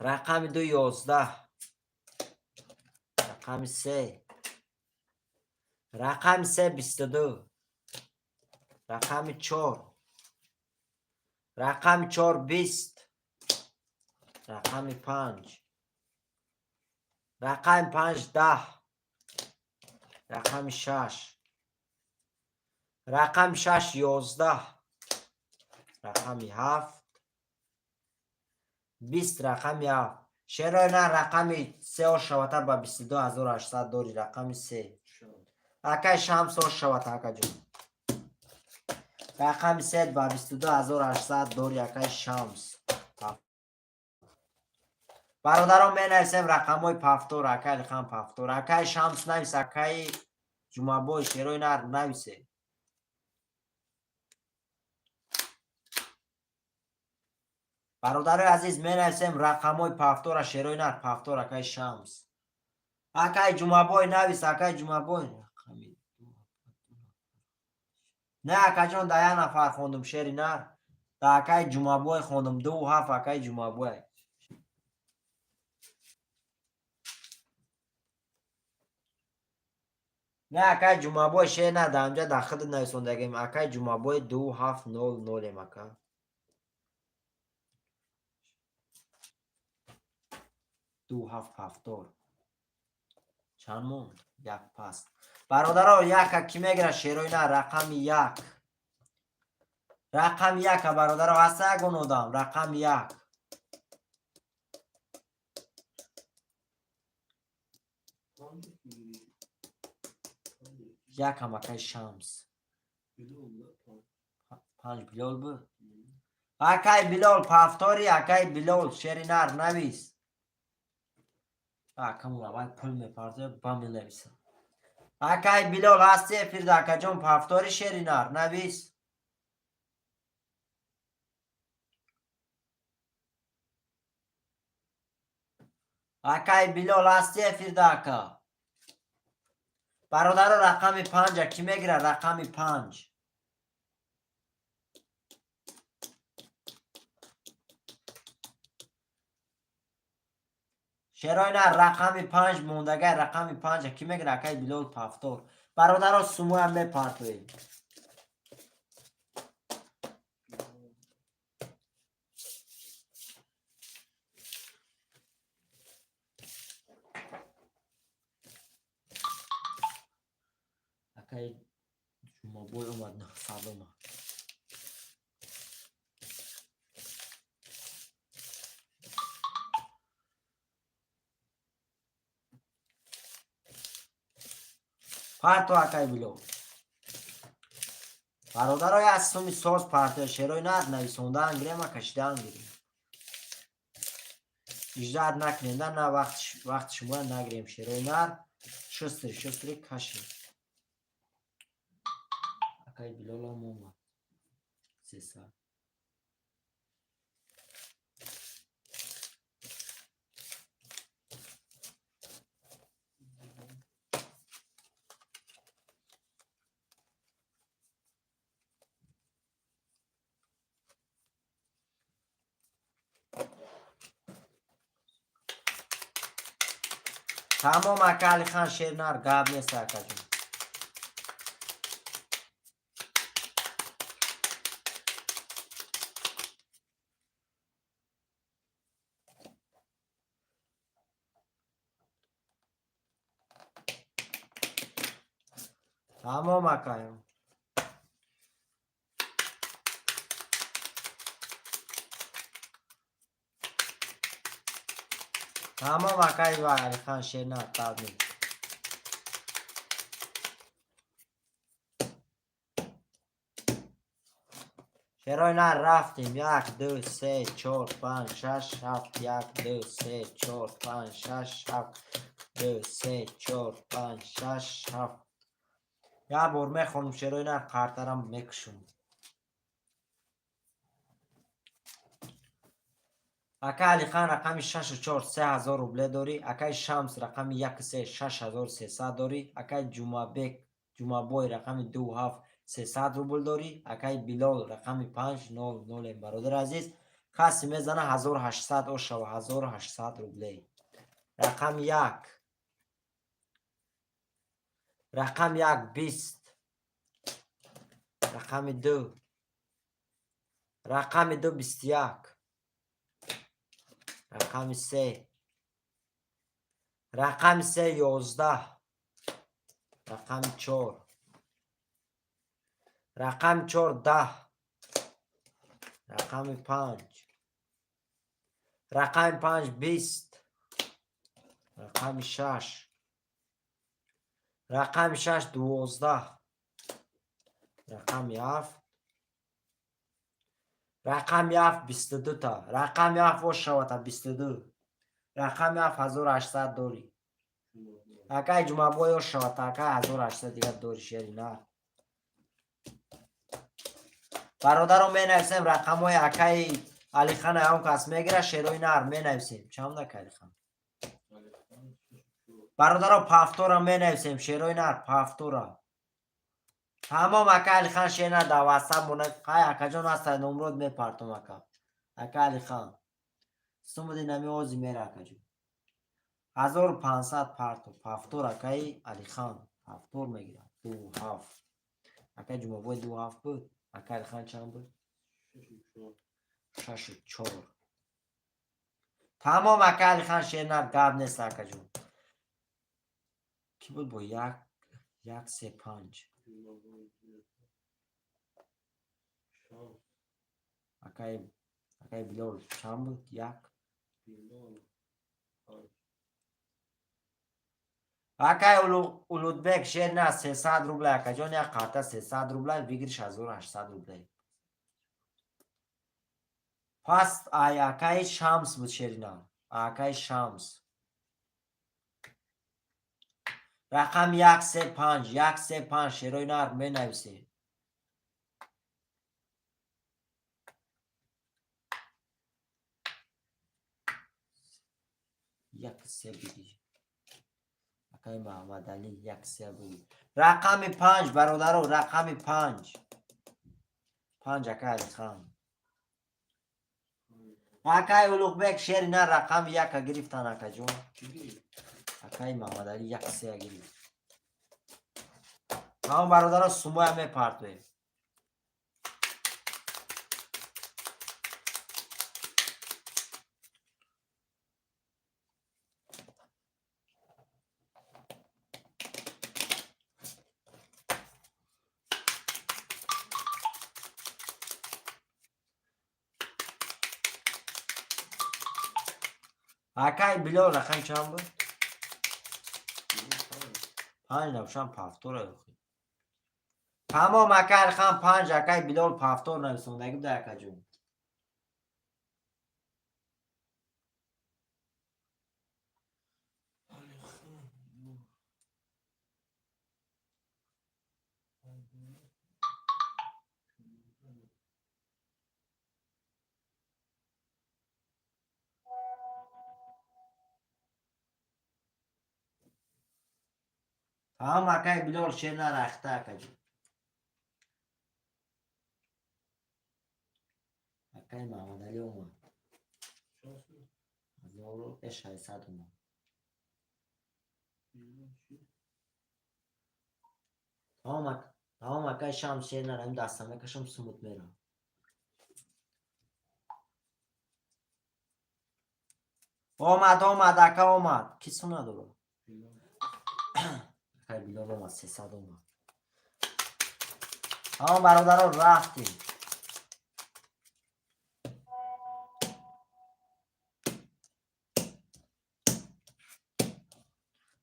رقم 2 11. رقم 3. رقم 3 22. رقم 4. رقم 4 20. رقم 5. رقم 5 10. رقم 6. رقم 6 11. رقم 7 20. رقم 7 شیرای نه رقم 3 شوته با 22800 داری. رقم 3 اکای شمس شوته اکا جون. رقم 3 با 22800 داری. اکای شمس. برادران می نویسیم رقم های پفتور. اکای لخم پفتور. اکای شمس نویس. اکای جمعبای شیروی نر نویسه. برادر عزیز می نویسیم رقم های پفتور شیروی نر پفتور. اکای شمس. اکای جمعبای نویس. اکای جمعبای نه اکا جان ده یه نفر خوندم شیری نر. ده اکای جمعبای خوندم 2 و 7 اکای جمعبای. نه اکای جمعبای شیر نه ده همجا ده خود نویسوندگیم. اکای جمعبای 2700 اکا 2770 چند موند؟ یک پس برادرها یک کی میگیره شیروی نه رقم 1. رقم 1 برادرها هسته گنودم. رقم 1 یک هم اکای شمس 5 بلال بود. اکای بلال پفتاری. اکای بلال شیری نر نویس. اکامون اول پل میپرده با می نویسم. اکای بلال هستی فرد اکا جان پفتاری شیری نر نویس. اکای بلال هستی فرد اکا. برادر رقم 5 کی میگیره رقم 5. شیرای نه رقم 5 موندگه. رقم 5 کی میگیره اکای بلال پفتار. برادر سمو هم میپرتویم. اکای شما بوی اومد نه سلام. پرتو اکای بلال. برادرای از سومی ساز پرتو شیرای نه نویسونده انگیریم و کشیده انگیریم. اجداد نکنیدن نه وقت شما نگیریم شیرای نر شستری کشیم. اکای بلال هم اومد 300. تمام اکا خان شیر نر گاب نیست اکا جون. تمام اکایم. تمام اکای و علی خان شیر نر تابیم. شیرای نر رفتیم 1 2 3 4 5 6 7 1 2 3 4 5 6 7 2 3 4 5 6 7 یه بار میخونم شیرای نر قرطرم میکشم. اکای علی خان رقم 6 و 4 3000 روبله داری. اکای شمس رقم 1 3 6300 داری. اکای جمعه بای رقم 2 7 300 روبل داری. اکای بیلال رقم 5 0 0 برادر عزیز کسی میزنه 1800 و 1800 روبله. رقم 1 رقم 1 20 رقم 2 رقم 2 21 رقم 3 رقم 3 11 رقم 4 رقم 4 10 رقم 5 رقم 5 20 رقم 6 رقم 6 12 رقم 7 رقم 7 22 تا رقم 7 و شوتا 22 رقم 7 1800 داری. اکای جمعه بای و شوتا اکای 1800 دیگه داری شیری نه. برادرم می نویسیم رقم های اکای علی خان هم کس میگیره شیروی نر می نویسیم چند دک علی خان برادرم پافتورا می نویسیم شیروی نر پافتورا تمام اکای علی خان شیر نر در واسه مونه قای اکا جان هست نمرود می پرتم اکا اکای علی خان سمودی نمی اوزی میره اکا جان 1500 پرتو پافتور اکای علی خان پافتور میگیره 2 7 اکای جمعه بای 2 7 بود اکای علی خان چند بود 6 و 4 تمام اکای علی خان شیر نر گاب نیست اکا جون کی بود با 1 3 5 اکای بیلال چند بود 1 اکای اولودبک شیر نه 300 روبله اکا جان یک قطعه 300 روبله بگیرش 1800 روبله. پس اکای شمس بود شیر نه اکای شمس رقم 1 3 5 1 3 5 شیروی نر می نویسی 1 3 بگیر اکای محمد علی 1 3 بگیر رقم 5 برادرو رقم 5 اکای علی خان اکای اولوغبک شیر نه رقم 1 گرفتن اکا جون اکای محمد علی 1 3 گرفت همون برادرو سمو هم میپرتوه اکای بیلال رقم چند بود 5 نوشم پافتور تمام اکای خان 5 اکای بیلال پافتور نویسوندگی بوده اکا جون تمام اکای بیلال شیر نرخته اکا جون اکای محمد علی اومد 1600 اومد تمام اکای شام شیر نرم دستم میکشم سموت میرم اومد اکا اومد کسی نداره اکای بیلال اومد 300 اومد تمام برادر رو رفتیم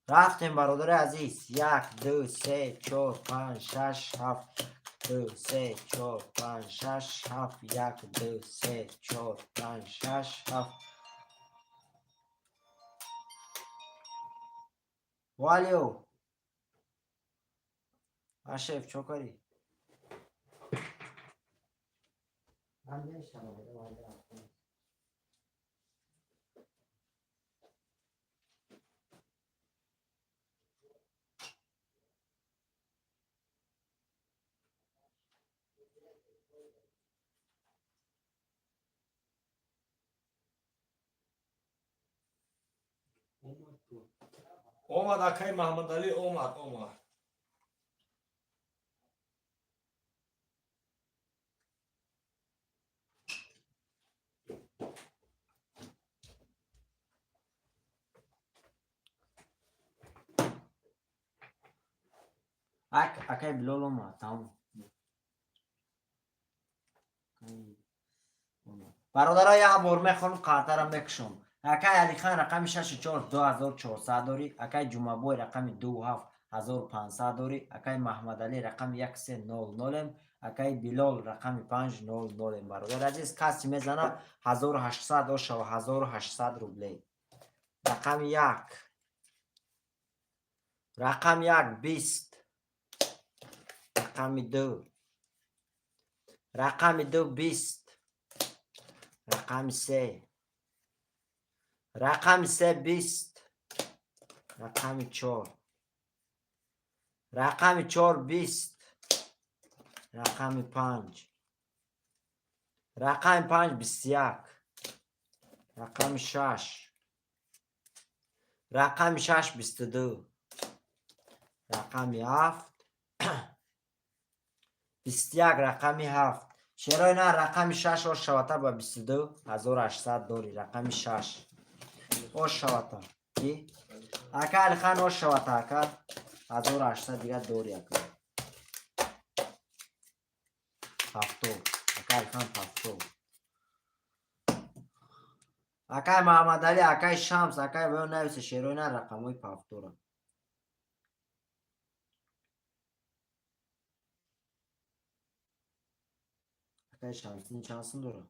رفتیم برادر عزیز 1 2 3 4 5 6 7 دو سه چهار پنج شش هفت. یک دو سه چهار پنج شش هفت. والیو اشرف چوکاری اومد تو اومد اکای محمد علی اومد اکای بلال اومد تمام. برادرای یک بار میخوام قطرم بکشم. اکای علی خان رقم 64 2400 داری. اکای جمعه بوی رقم 27 1500 داری. اکای محمد علی رقم 1300. اکای بلال رقم 500. برادر عزیز کسی میزنه 1800 و 1800 روبلی. رقم یک رقم 20. رقم دو 20. رقم سه 20. رقم چهار 20. رقم 5 21. رقم 6 22. رقم 7 21. رقم 7 چرا نه رقم 6 آش شواتا با 22 1800 داری. رقم 6 آش شواتا کی؟ اکا علی خان آش شواتا اکا 1800 دیگه داری اکا هفتو. اکا علی خان هفتو. اکا محمد علی اکا شمس اکا بیان نویسه شیروی نه رقم های هفتو را. اکا شمس این چانسون داره.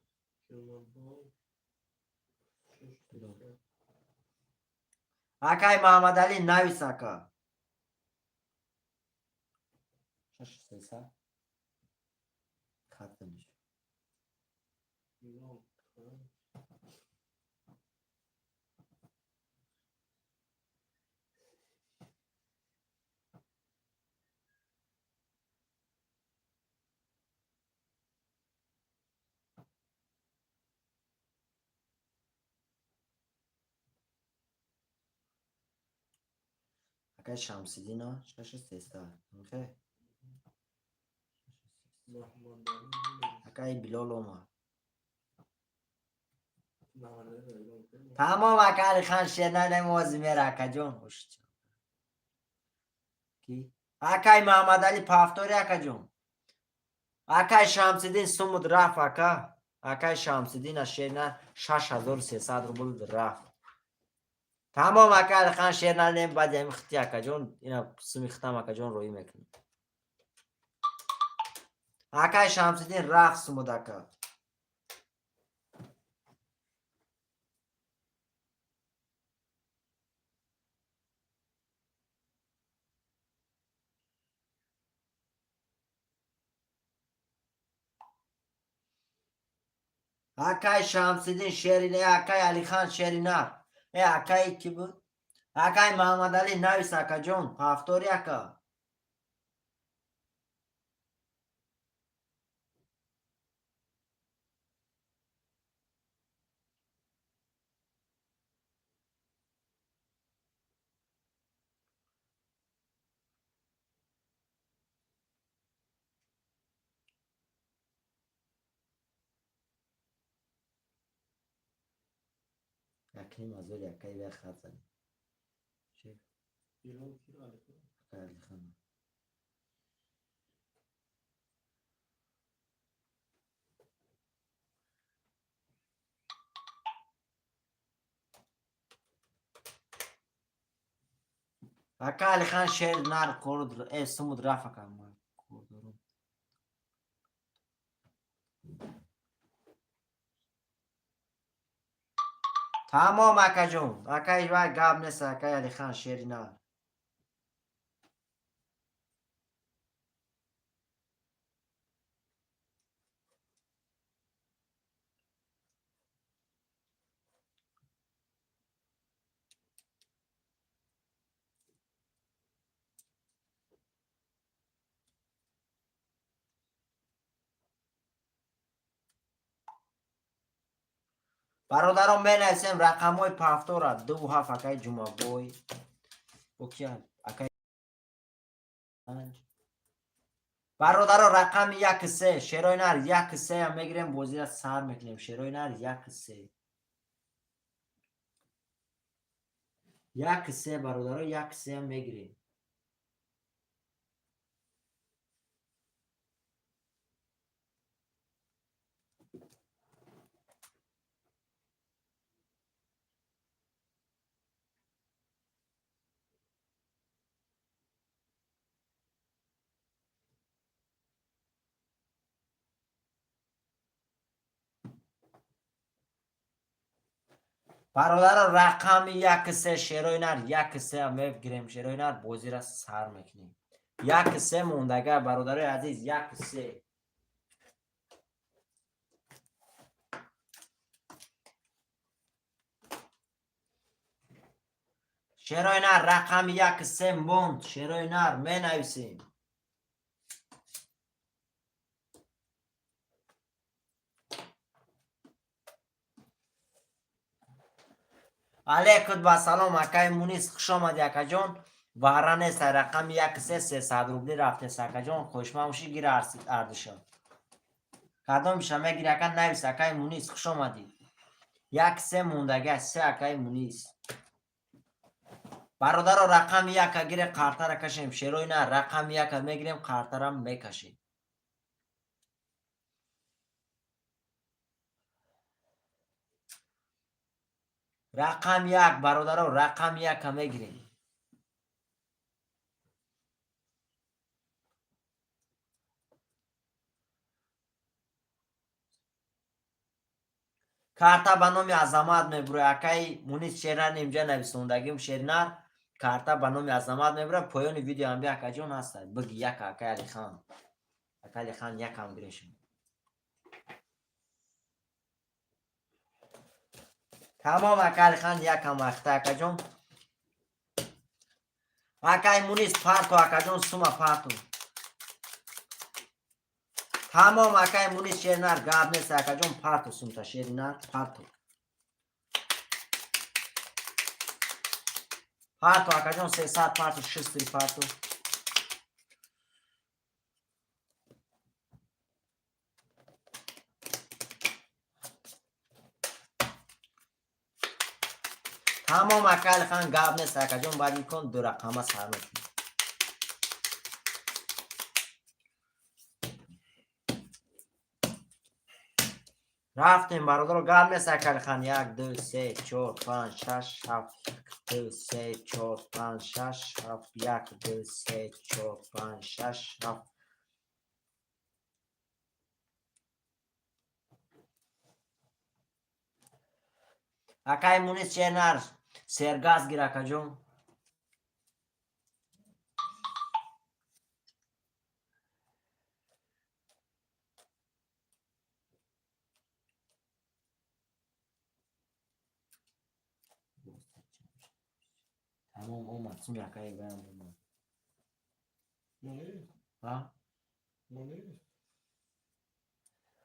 اکای محمد علی نویس اکا 6300 خط نمیشه. اکای شمسیدین ها 6300 اوکی. اکای بلال اومد تمام. اکا علی خان شیر نه موازی میره اکا جون خوش کی؟ اکای محمد علی پافتوری اکا جون. اکای شمسیدین سمود رفت اکا. اکای شمسیدین شیر نه 6300 روبل رفت تمام. اکا علی خان شیر نه نیم بعد یمی خطی اکا جون اینا سمی ختم اکا جون روی میکنی. اکای شمسیدین رفت سمود اکا. اکای شمسیدین شیرینه. اکای علی خان شیرینه. اکای کی بود؟ اکای محمد علی نویس اکا جون پافتوری اکا. اکنیم از ولی اکای بیر خط زنی چه؟ اکای علی خان اکا علی خان شیر نر کرد سمود رفت اکا تمام اکا جون اکای و گاب نیست اکای علی خان شیرینه برادران بنویسیم رقم های پافتو را 2 7 اکای جمعه بوی اوکیان اکای برادران رقم 1 3 شیرای نر 1 3 هم میگیریم بازی را سر میکنیم شیرای نر 1 3 1 3 برادران 1 3 هم میگیریم برادران رقم 1 3 شیرای نر 1 3 هم میگیریم شیرای نر بازی را سر میکنیم 1 3 موندگه برادرای عزیز 1 3 شیرای نر رقم 1 3 موند شیرای نر می نویسیم علیکم با سلام اکای مونیس خوش آمدی اکا جان وارا نیست رقم 1 3 300 روبلی رفته اکا جان خوشموشی گیر اردشان کدام شما گیر اکا نویس اکای مونیس خوش آمدی 1 3 موندگه 3 اکای مونیس برادر رقم 1 گیر قارتر کشیم شیروی نه رقم 1 میگیریم قارترم میکشیم رقم 1 برادر رقم 1 میگیریم کارتا به نام عظمت میبره اکای مونیس شیرنر اینجا نویسوندگیم شیرنر کارتا به نام عظمت میبره پایان ویدیو هم بیا اکا جون هست بگی یک اکای علی خان اکای علی خان یک هم گیرشیم تمام اکای علی خان یک هم وقته اکا جون اکای مونیس پارتو اکا جون سوما پارتو تمام اکای مونیس شیرنر گاب نیست اکا جون پارتو سومتا شیرنر پارتو پارتو اکا جون 300 پارتو 600 پارتو تمام اکای خان گاب نیست اکا جون باید میکن دو رقمه سر میکنی رفتیم برادر گاب نیست اکای خان 1 2 3 4 5 6 7 2 3 4 5 6 7 1 2 3 4 5 6 7 اکای مونیس شیرنر سرگاز گیر اکا جون تمام اومد سومی اکای برم اومد Money, ها money.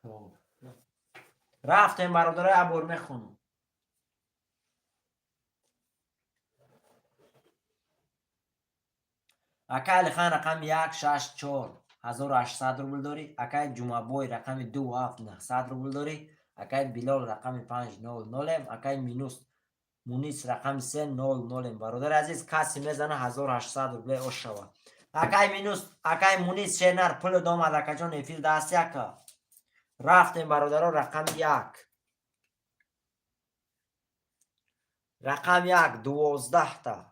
خب. رفتیم برادر عبور میخونم اکای علی خان رقم 1 6 4 1800 روبل داری اکای جمعه بوی رقم 2 7 900 روبل داری اکای بیلال رقم 5 0 0 اکای مونیس رقم 3 0 0 برادر عزیز کسی میزنه 1800 روبل او شوا اکای مونیس شنر پل دومد اکا جون افیل دست یکا رفتیم برادر رقم 1 رقم 1 12 تا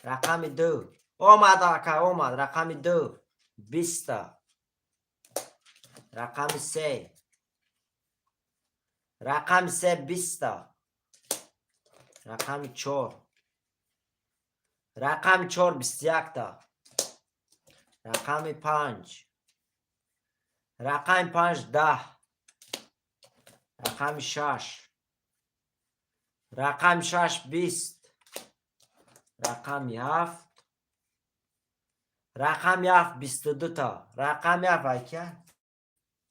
رقم 2 اومد اکا اومد رقم 2 20 تا رقم 3 رقم 3 20 تا. رقم 4 رقم 4 21 تا. رقم 5 رقم 5 10. رقم 6 رقم 6 20. رقم 7 رقم 7 22 تا. رقم 7 اکه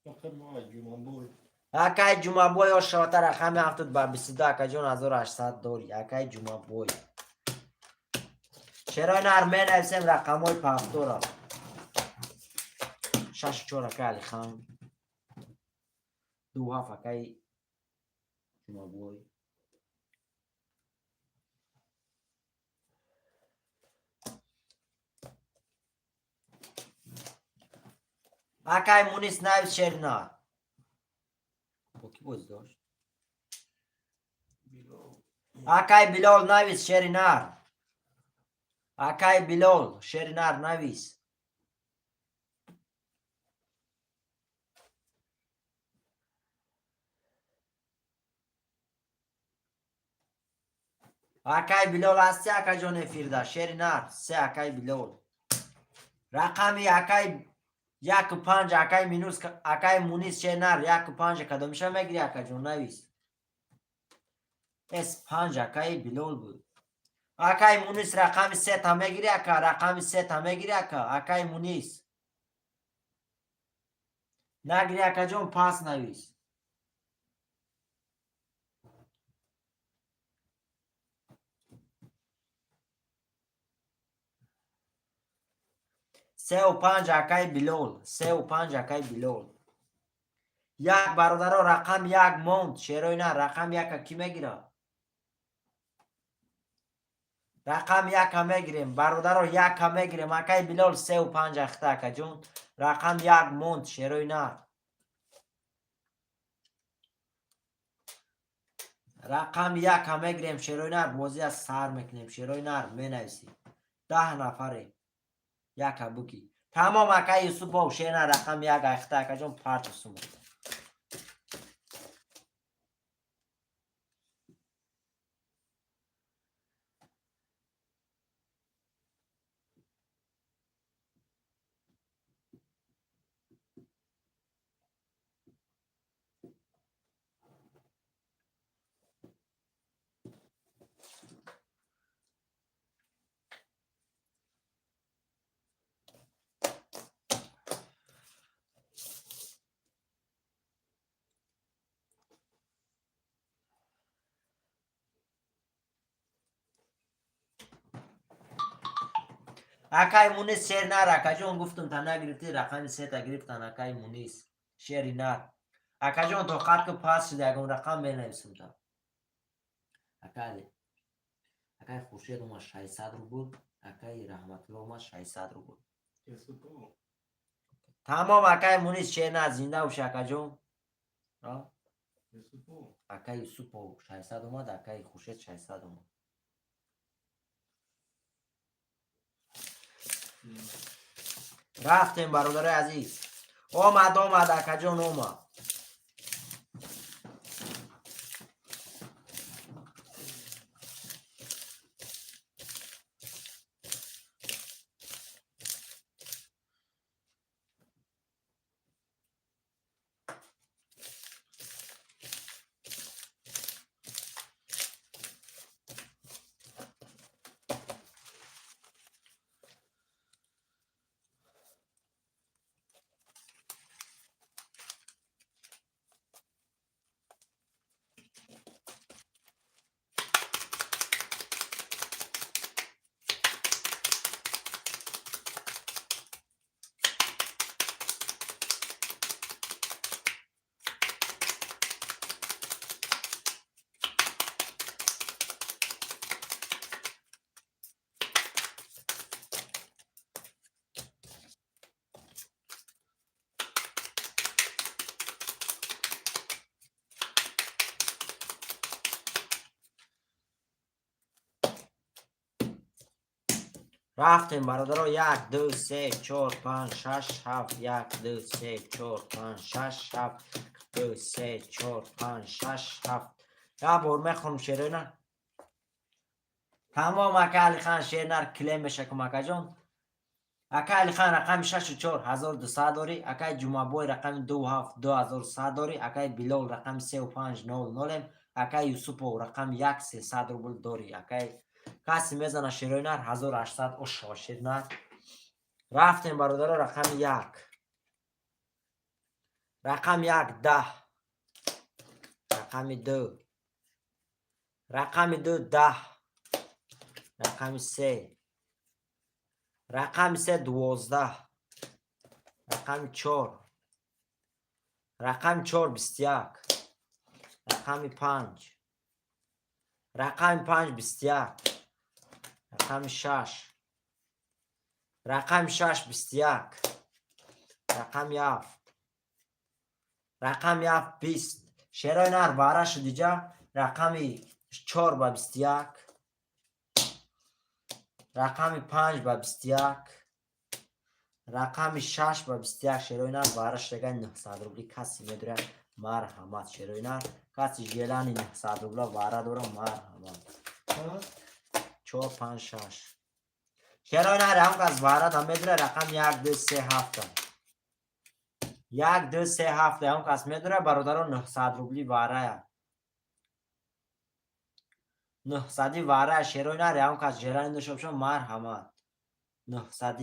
آخه ما جمعه اکه جمعه بوی و شواته رقم 7 با 22 اکه جون 1800 داری. اکه جمعه بوی چرا نرمه نویسیم رقم های پفتو را 6 4 اکه علی خان 2 7 اکه جمعه بوی اکه مونیس نویس شرنا با کی بوز داشت اکه بلال نویس شرینار اکه بلال شرینار نویس اکه بلال هستی اکه جان فیرده شرینار سه اکه بلال رقمی اکه 1 و 5 اکه مینوس اکه مونیس شرینار 1 و 5 کدام میشه میگیری اکه جان نویس اس 5 اکه بلال بود اکه مونیس رقم 3 تا میگیری اکه رقم 3 تا میگیری اکه مونیس نگیری اکه جان پاس نویس سه و 5 اکه بلال 3 و 5 اکه بلال یک برادر رقم 1 موند شیروی نه رقم 1 کی میگیره رقم 1 هم میگیریم برادر 1 هم میگیریم اکه بلال 3 و 5 اخته اکه جون رقم 1 موند شیروی نه رقم 1 هم میگیریم شیروی نه بازی از سر میکنیم شیروی نه می نویسیم 10 نفره یک بوکی تمام اکه یوسف با شیرین رقم 1 اخته اکه جون پارت سومو اکای مونیس شیر نر اکا جون گفتم تا نگرفتی رقم 3 تا گرفتن اکای مونیس شیری نر اکا جون تو خط که پاس شده اگه اون رقم بنویسم تا اکای خورشید اومد 600 رو بود اکای رحمت الله اومد 600 رو بود تمام اکای مونیس شیر نر زنده و اکا جون اکای یوسف 600 اومد اکای خورشید 600 اومد رفتیم برادر عزیز اومد اکا جون اومد رفتیم برادرها 1 2 3 4 5 6 7 1 2 3 4 5 6 7 2 3 4 5 6 7 یا بار میخونم شعر تمام اکا علی خان شعر کلیم بشه کم اکا جان. اکا علی خان رقم 64 1200 داری. اکا جمعه بوی رقم 27 2100 داری. اکا بلال رقم 3500. اکا یوسف رقم 1300 روبل داری. اکا کسی میزنه شیروی نر 1800 اشغا شیر نر. رفتیم برادر رقم 1 رقم 1 10 رقم 2 رقم 2 10 رقم 3 رقم 3 12 رقم 4 رقم 4 21 رقم 5 رقم 5 21 رقم 6 رقم 6 21 رقم 7 رقم 7 20 شیرای نر باره شد دیجا. رقم 4 با 21 رقم 5 با 21 رقم 6 با 21 شیرای نر باره شده 900 روبلی. کسی میدره مرحمت شیرای نر. کسی جیلانی 900 روبلا باره دوره مرحمت 4 5 6 شیرای نر هم که از باره دا میدره رقم 1 2 3 7 1 2 3 7 هم کس میدونه برادران 900 روبلی واره 900 واره شیروی نره هم کس جرانی داشته بشون مرحمت 900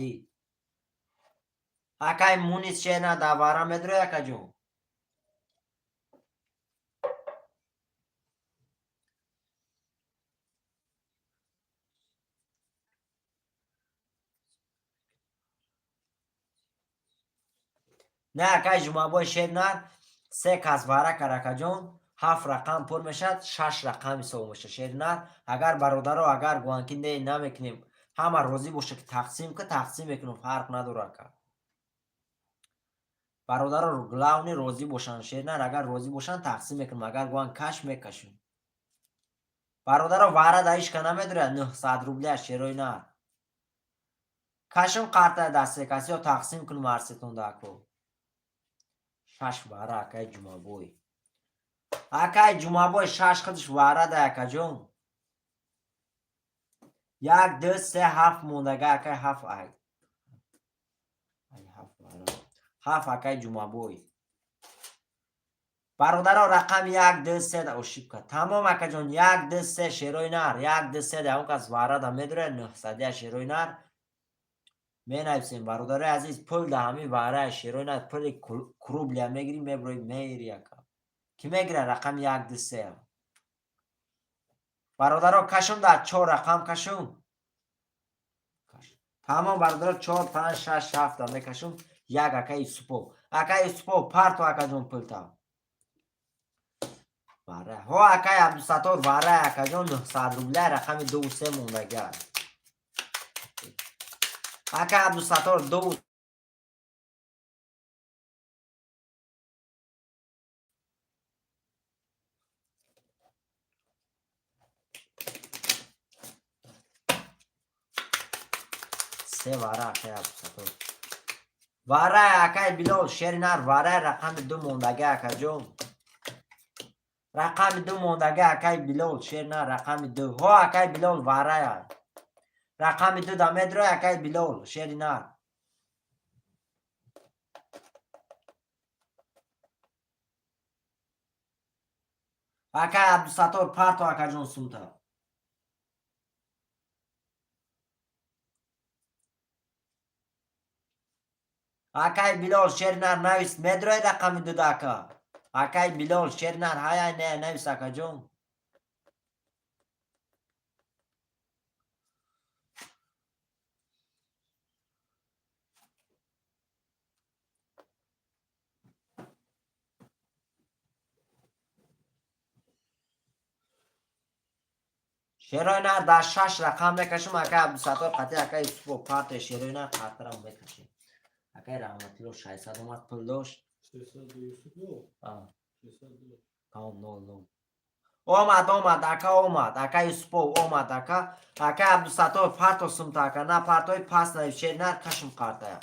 اکای مونیس شیر نه دا واره میدونه اکا جون. نه اکای جمعه بای شیر نه 3 کس واره کر اکا جون. 7 رقم پر میشد 6 رقم سو میشه شیر نه. اگر برادر اگر گوانکینده نمیکنیم همه روزی باشه که تقسیم که تقسیم میکنیم فرق نداره اکا. برادر رو گلاونی روزی باشن شیر نه. اگر روزی باشن تقسیم میکنیم اگر گوان کش میکشیم. برادر رو واره دایش که نمیداره 900 روبلی شیروی نه. کشم قرطه دسته کسی رو تقسیم کنیم مرسیتون داکو. 6 واره اکای جمعه بوی. اکای جمعه بوی 6 خودش واره ده اکا جون. 1 2 3 7 موندگه اکای 7 ای 7 واره 7 اکای جمعه بوی. برادر ها رقم 1 2 3 ده اشیب که تمام اکا جون 1 2 3 شیروی نر 1 2 3 ده اون کس واره ده میدره 900 شیروی نر. می نویسیم برادر عزیز پول ده همی واره شیروی نر پول کروبلی هم میگیری میبروی میری اکا کی میگیره رقم 1 2 3 برادر ها کشم ده 4 رقم کشم تمام برادر 4 5 6 7 ده میکشم. 1 اکای سپو اکای سپو پرتو اکا جون پلتا واره ها اکای عبدالستار واره اکا جون 900 روبلی رقم 2 3 موندگه اکای عبدالستار 2 3 واره اکای عبدالستار واره اکای بلال شیر نر واره رقم 2 موندگه اکا جون. رقم 2 موندگه اکای بلال شیر نر رقم 2 ها اکای بلال واره رقم 2 دا میدره اکای بلال شیر نر. اکای عبدالستار پرتو اکا جون سونتا اکای بلال شیر نر نویست میدره رقم 2 دا اکا اکای بلال شیر نر های نه نویست اکا جون. شیروی نر در 6 رقم میکشم اکای عبدالستار قطعی اکای سپو پرتو شیروی نر قطعه رو میکشیم. اکای رحمتی رو 600 اومد پل داشت 600 یوسف تمام 0 0 آمد اکا آمد اکا یوسپو آمد اکا عبدالستار پرتو سمت اکا نه پرتوی پس نه شیرنر کشم قرطه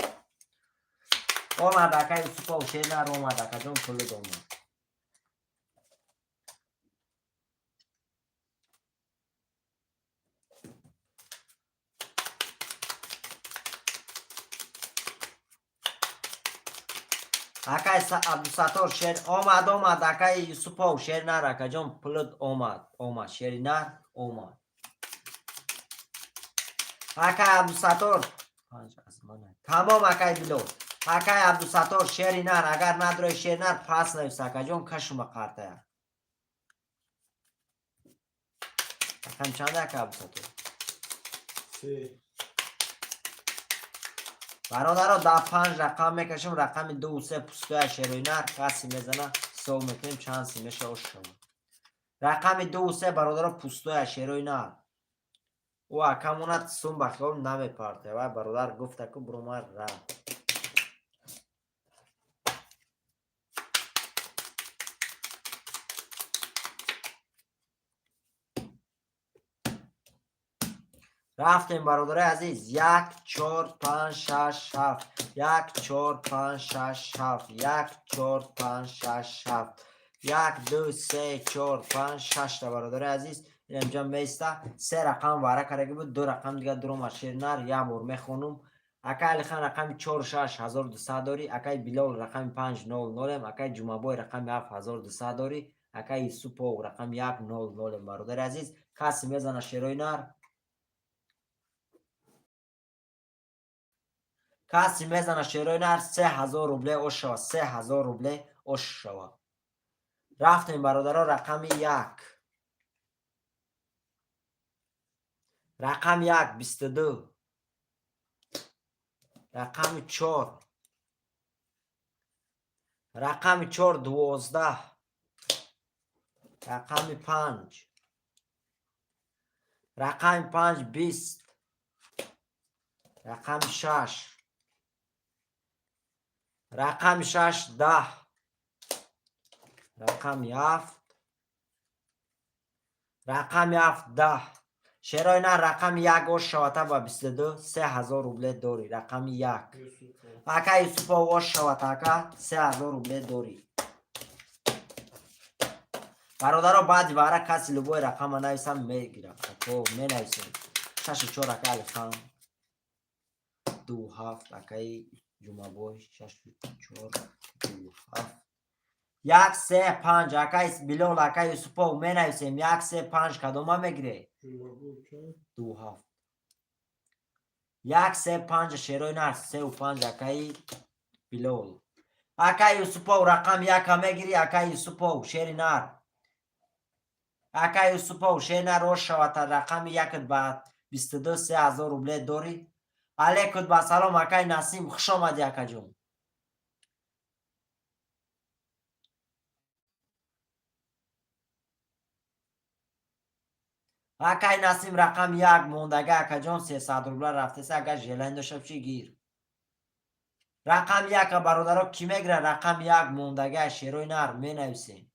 آمد اکا یوسپو شیرنر آمد اکا جون پلود آمد اکای عبدالستار شیر آمد اکای یوسپو شیرنر اکا جون پلود آمد شیرنر آمد اکای عبدالستار تمام اکای بلو اکای عبدالستار شیرنر اگر نداره شیرنر پس نویس اکا جون کشم قرطه اکم چنده اکا عبدالستار 3 برادرها در 5 رقم میکشم رقم 2 و 3 پستوی شیرینر کسی میزنه 3 میکنیم چند سی میشه شما رقم 2 و 3 برادرها پستوی شیرینر او اکمونت سوم بخیام نمیپرده و برادر گفته که برو مر را رفتیم برادر عزیز 1 4 5 6 7 1 4 5 6 7 1 4 5 6 7 1 2 3 4 5 6 تا برادر عزیز این اینجا میسته 3 رقم واره کرده بود 2 رقم دیگه درو ماشینر یک بار میخونم اکای علی خان رقم 46 1200 داری اکای بلال رقم 500 اکای جمعه رقم 7200 داری اکای یوسپو رقم 100 برادر عزیز کسی میزنه شیرینر کسی میزنه شیرینر 3000 روبله اوش شوا 3000 روبله اوش شوا رفتیم برادرها رقم 1 رقم 1 22 رقم 4 رقم 4 12 رقم 5 رقم 5 20 رقم 6 رقم 6 10 رقم 7 رقم 7 10 شیرینر رقم 1 اوش شواته با 22 3000 روبله دوری رقم 1 اکا یوسپو اوش شواته اکا 3000 روبله دوری برادرها بعد باره کسی لبوی رقم نویسم میگیرم تو می نویسیم 6 4 اکا علی خان 2 7 اکای جمعه بوی 6 4 2 7 1 3 5 اکای بلال اکای یوسپو می نویسیم 1 3 5 کدومه میگیره 2 7 1 3 5 شیرینر 3 و 5 اکای بلال اکای یوسپو رقم 1 میگیری اکای یوسپو شیرینر اکای یوسپو شیرینر روش شوات رقم 1 بعد 22 3000 روبله داری علیکم با سلام اکای نسیم خوش آمدی اکا جون اکای نسیم رقم 1 موندگه اکا جون 300 روبله رفته سه اگه ژلند داشته چی گیر رقم 1 برادرها کی میگیره رقم 1 موندگه شیرینر می نویسیم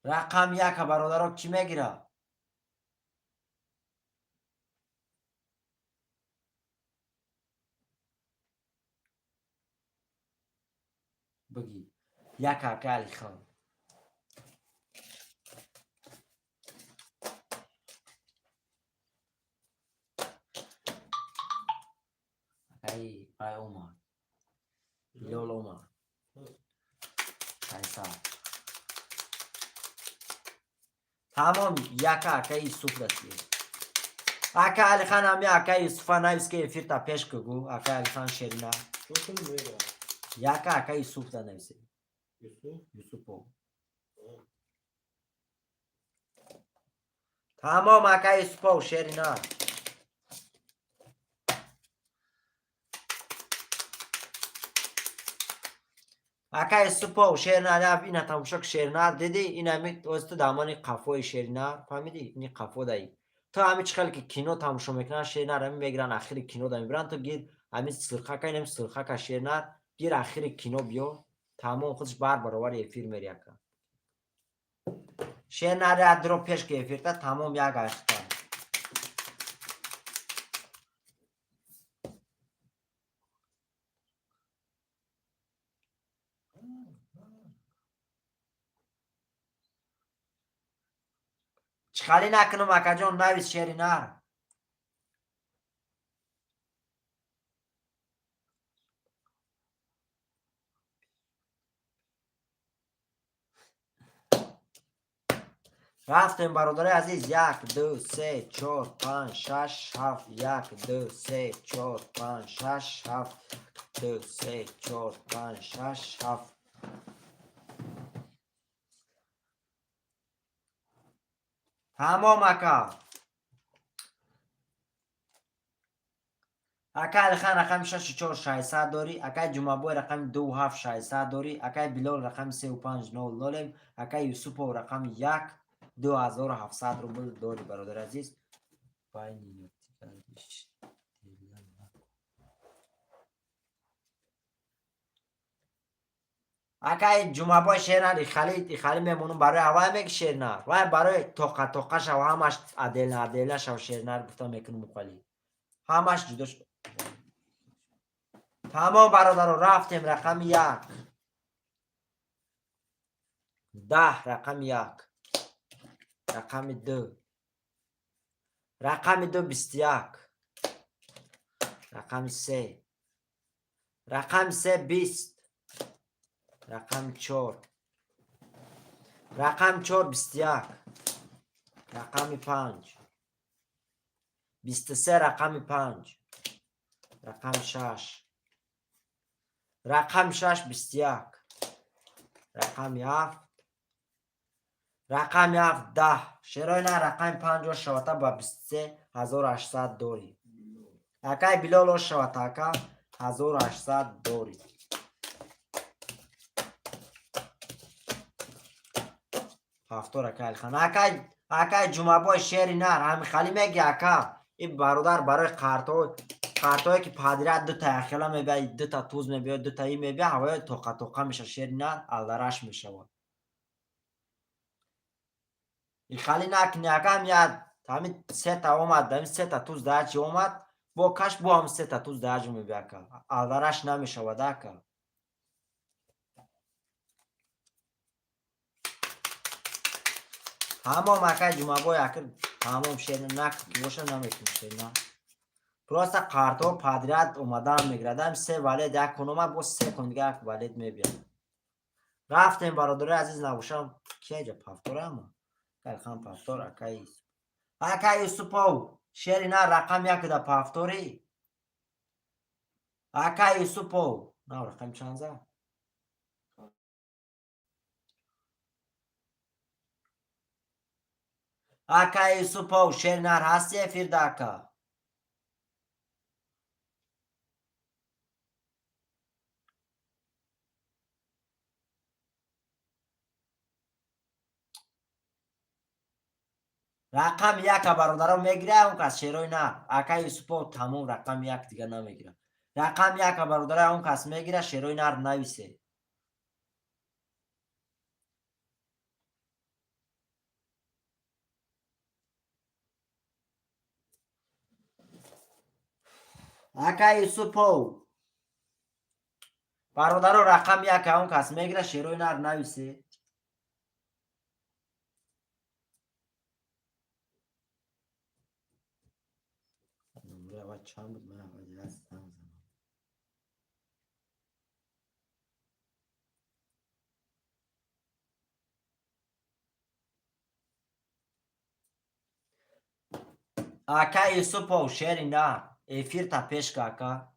رقم 1 برادرها کی میگیره بگی 1 اکا علی خان اکای اومد بلال اومد شایسته تمام 1 اکای یوسف دستید اکا علی خان همی اکای یوسف نویس که فیرتا پیش کگو اکا علی خان شیرینه 1 اکای یوسف دا نویسه یوسفو تمام اکای یوسفو شیرینه اکای یوسفو شیرینه اینا تماشاک شیرینه دیدی این همی توست دامانی قفوی شیرینه فهمیدی این قفو دایی تو همی چخل که کینو تماشا میکنن شیرینه همی میگیرن اخیر کینو دا میبرن تو گیر همی سرخه که اینم سرخه که شیرینه گیر آخر کینو بیو تمام خودش بار برابر افیر میری اکا شیر نره درو پیش که افیر تا تمام یک اختا چخالی نکنم اکا جان نویس شیری نر رفتیم برادر عزیز 1 2 3 4 5 6 7 1 2 3 4 5 6 7 2 3 4 5 6 7 تمام اکا اکا الخان رقم 64 600 داری اکا جمعبوی رقم 27 600 داری اکا بلال رقم 3500 اکا یوسف رقم 1 2700 روبل داری برادر عزیز اکا جمعبوی شیر خالی میمونم برای هوای میگه شیر نر و برای توقع شو همش عدل شو شیر نر گفتم میکنم خالی همش جدا شد تمام برادر رفتیم رقم 1 10 رقم 1 رقم 2 رقم 2 21 رقم 3 رقم 3 20 رقم 4 رقم 4 21 رقم 5 23 رقم 5 رقم 6 رقم 6 21 رقم 7 رقم 7 10 شرای نه رقم 5 و شواتا با 23800 داری اکای بلال و شواتا اکا 1800 داری هفتور اکای الخان اکای جمعبای شیری نر همین خالی میگی اکا این برادر برای قارتوی که پادرات دو تا اخیلا میبید دو تا توز میبید دو تا ای میبید هوای توقع میشه شیری نر الدرش میشه این خالی نکنی اکا میاد همین 3 تا اومد همین 3 تا توز دهچی اومد با کش با هم 3 تا توز دهچی میبید اکا الدرش نمیشه اکا تمام اکای جمعبای اکر تمام شیری نکن که باشه نمیتون شیری نر پروستا قارتو پادرات اومدم میگردم 3 والد یک کنم با 3 کنگه یک والد میبید رفتیم برادر عزیز نباشم که جا پافتور اما کلخان پافتور اکای یوسپو شیری نه رقم 1 دا پافتوری اکای یوسپو نه رقم چانزه اکای یوسپو شیری نه هستی فیرداکا رقم 1 برادرم میگیره اون کس شیروی نه اکای یوسپو تمام رقم 1 دیگه نمیگیره رقم 1 برادر اون کس میگیره شیروی نر نویسه اکای یوسپو برادر رقم 1 اون کس میگیره شیروی نر نویسه نمره اول چند بود من اول هستم اکای یوسپو شیری نه افیر تا پیش که اکا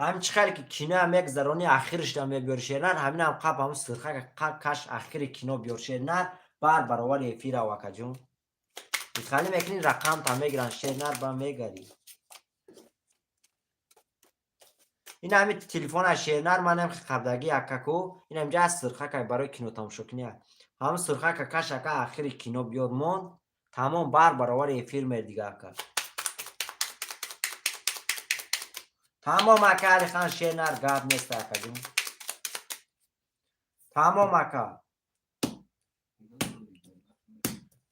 همین خیلی که کینو هم یک زرانی آخرش دم بیار شیر نر همین هم قب هم سرخه کش آخر کینو بیار شیر نر برابر افیر واکا جون خالی میکنین رقم تا میگرن شیر نر با میگری این همین تلفن شیر نر منم خبدگی اکاکو این هم جا سرخه که برای کینو تماشا کنی هم سرخه که کش اکا آخر کینو بیار مون تمام برابر افیر میردیگه اکا تمام اکا علی خان شینر گاب نیست اکا جون. تمام اکا.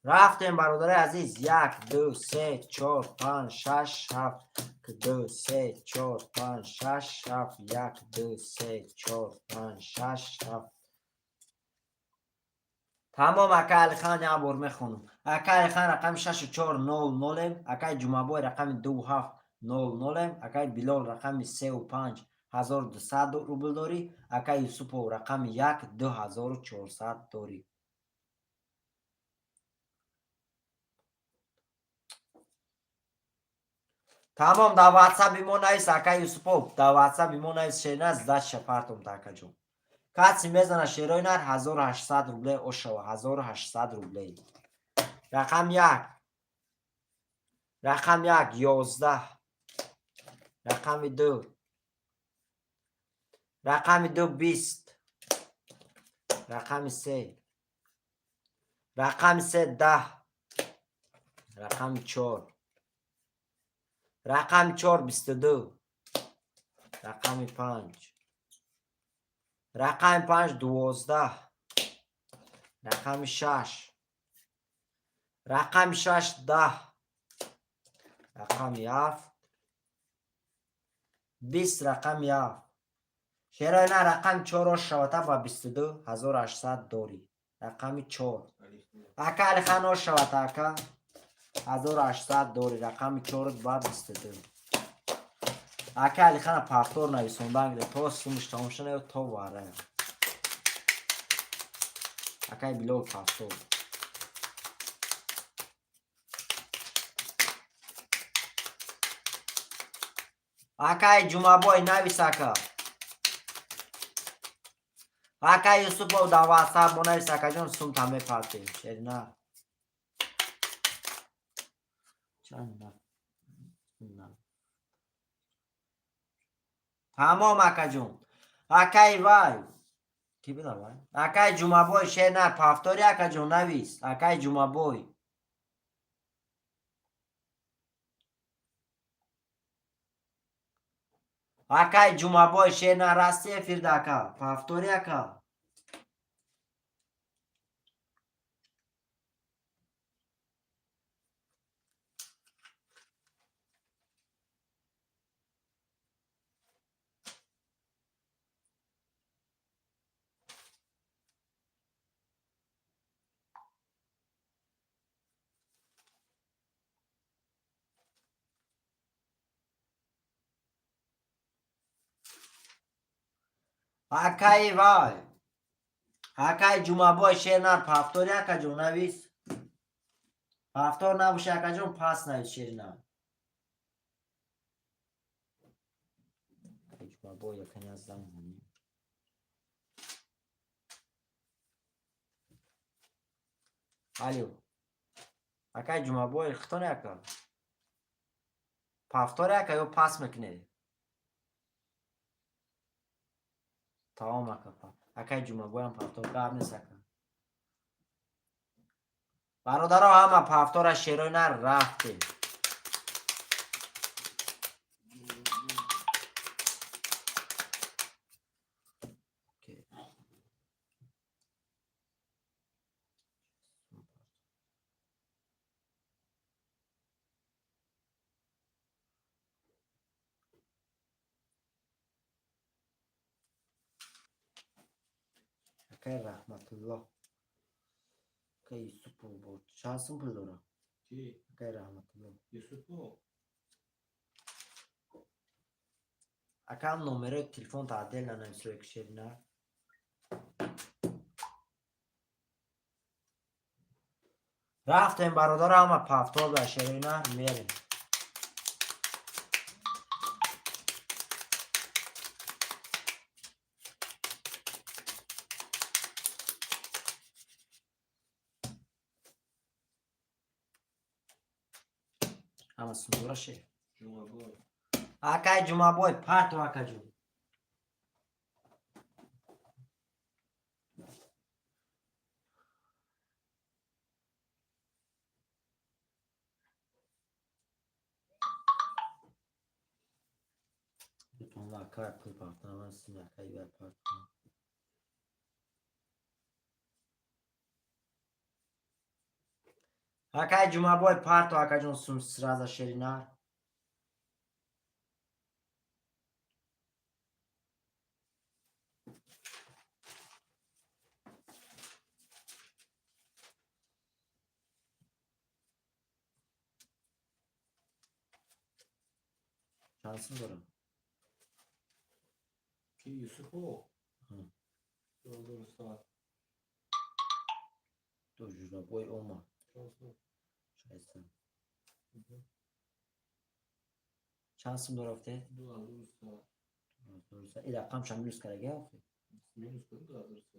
رفتیم برادر عزیز. 1 2 3 4 5 6 7 2 3 4 5 6 7 1 2 3 4 5 6 7. تمام اکا علی خان یه بار میخونم. اکا علی خان رقم 6400 اکا جمعه رقم 2700 اکا بلال رقم 35,200 روبل داری. اکا یوسف رقم 1 2400 داری. تمام در واتساپ ما نویس اکا یوسف. در واتساپ ما نویس شیرینه زد شپرتم تاکا جون. کسی میزنه شیرینه 1800 روبله او شو 1800 روبله. رقم 1 رقم 1 11 رقم 2 رقم 2 20 رقم 3 رقم 3 10 رقم 4 رقم 4 22 رقم 5 رقم 5 12 رقم 6 رقم 6 10 رقم 7 20 رقم 7 شیرینه رقم 4 شوته با 22 1800 داری. رقم 4 اکا علی خان شوته اکا 1800 داری. رقم 4 با 22 اکا علی خان پافتور نویسون بانگ تو سومش تموشنه تو واره اکا بلو پافتور اکا جمعه بای نویس اکا اکا یوسف با در واتساپ با نویس اکا جون سوم تمه پارتی شیرینه چند نه تمام اکا جون. اکای وای کی بیدار وای اکای جمعه بای شیرینه پافتوری اکا جون نویس اکای جمعه بای اکای جمعه بای شیرینه راستی فرد اکا پافتوری اکا اکای وای اکای جمعه بای شیرینه پافتوری اکا جون نویس پافتور نباشه اکا جون پاس نویس شیرینه جمعه بای یکنی از زمان الو اکای جمعه بای اختار اکا پافتور اکا یا پاس میکنه تمام اکا اکای جمعه بای هم پافتور قبل نیست اکا برادرها همه پافتور شیرینه رفته اکای رحمت الله اکای یوسف بود چند سم پول داره کی اکای رحمت الله یوسفو اکا هم نمره تلفن تعدیل ننویسو یک شیرینه رفتیم برادر همه پافتور به شیرینه میریم همه سندوره شیر جمعه بای اکای جمعه بای پرت و اکا جون Allah kar pul partlama sina kay ver partlama. Akay cuma boy parto akacın sun sıraza şerinar. Şansın durun. Ki Yusuf o. Hı. Doldurursa. Dur cuma boy olma. Olsun. Şansın. Şansın durafte. Doldurursa. Dursa ila kam şan minus kare gel. Minus koyun doldurursa.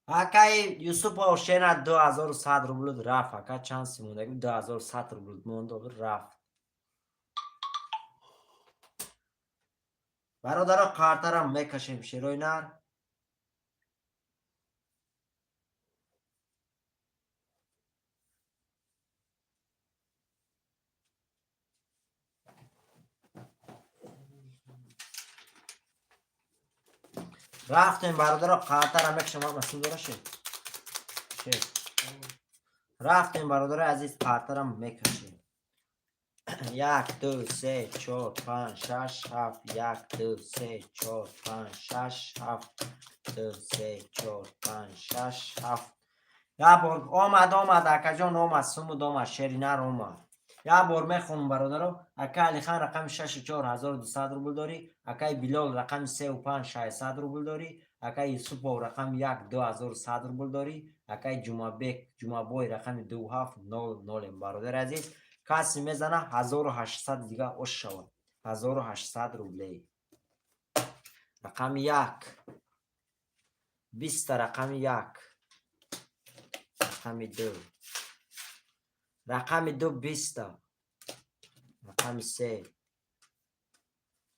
Akay Yusuf o şena 2700 rublud raf aka şansı munda gibi 2700 rublud munda olur raf. برادرها کارترم میکشیم شیروینر رفتیم برادرها کارترم میکشیم آقا مسئول داره شد رفتیم برادر عزیز کارترم میکشیم 1 2 3 4 5 6 7 1 2 3 4 5 6 7 2 3 4 5 6 7 یا بار آمد اکا جان آمد سمود آمد شرینر آمد یا بار میخونم برادرو اکا علی خان رقم 64200 روبل داری اکا بلال رقم 35600 روبل داری اکا یوسف رقم 12100 روبل داری اکا جمعه بوی رقم 2700 برادر عزیز کسی میزنه 1800 دیگه اوش شود 1800 روبلی رقم 1 20 رقم 1 رقم 2 رقم 2 20 رقم 3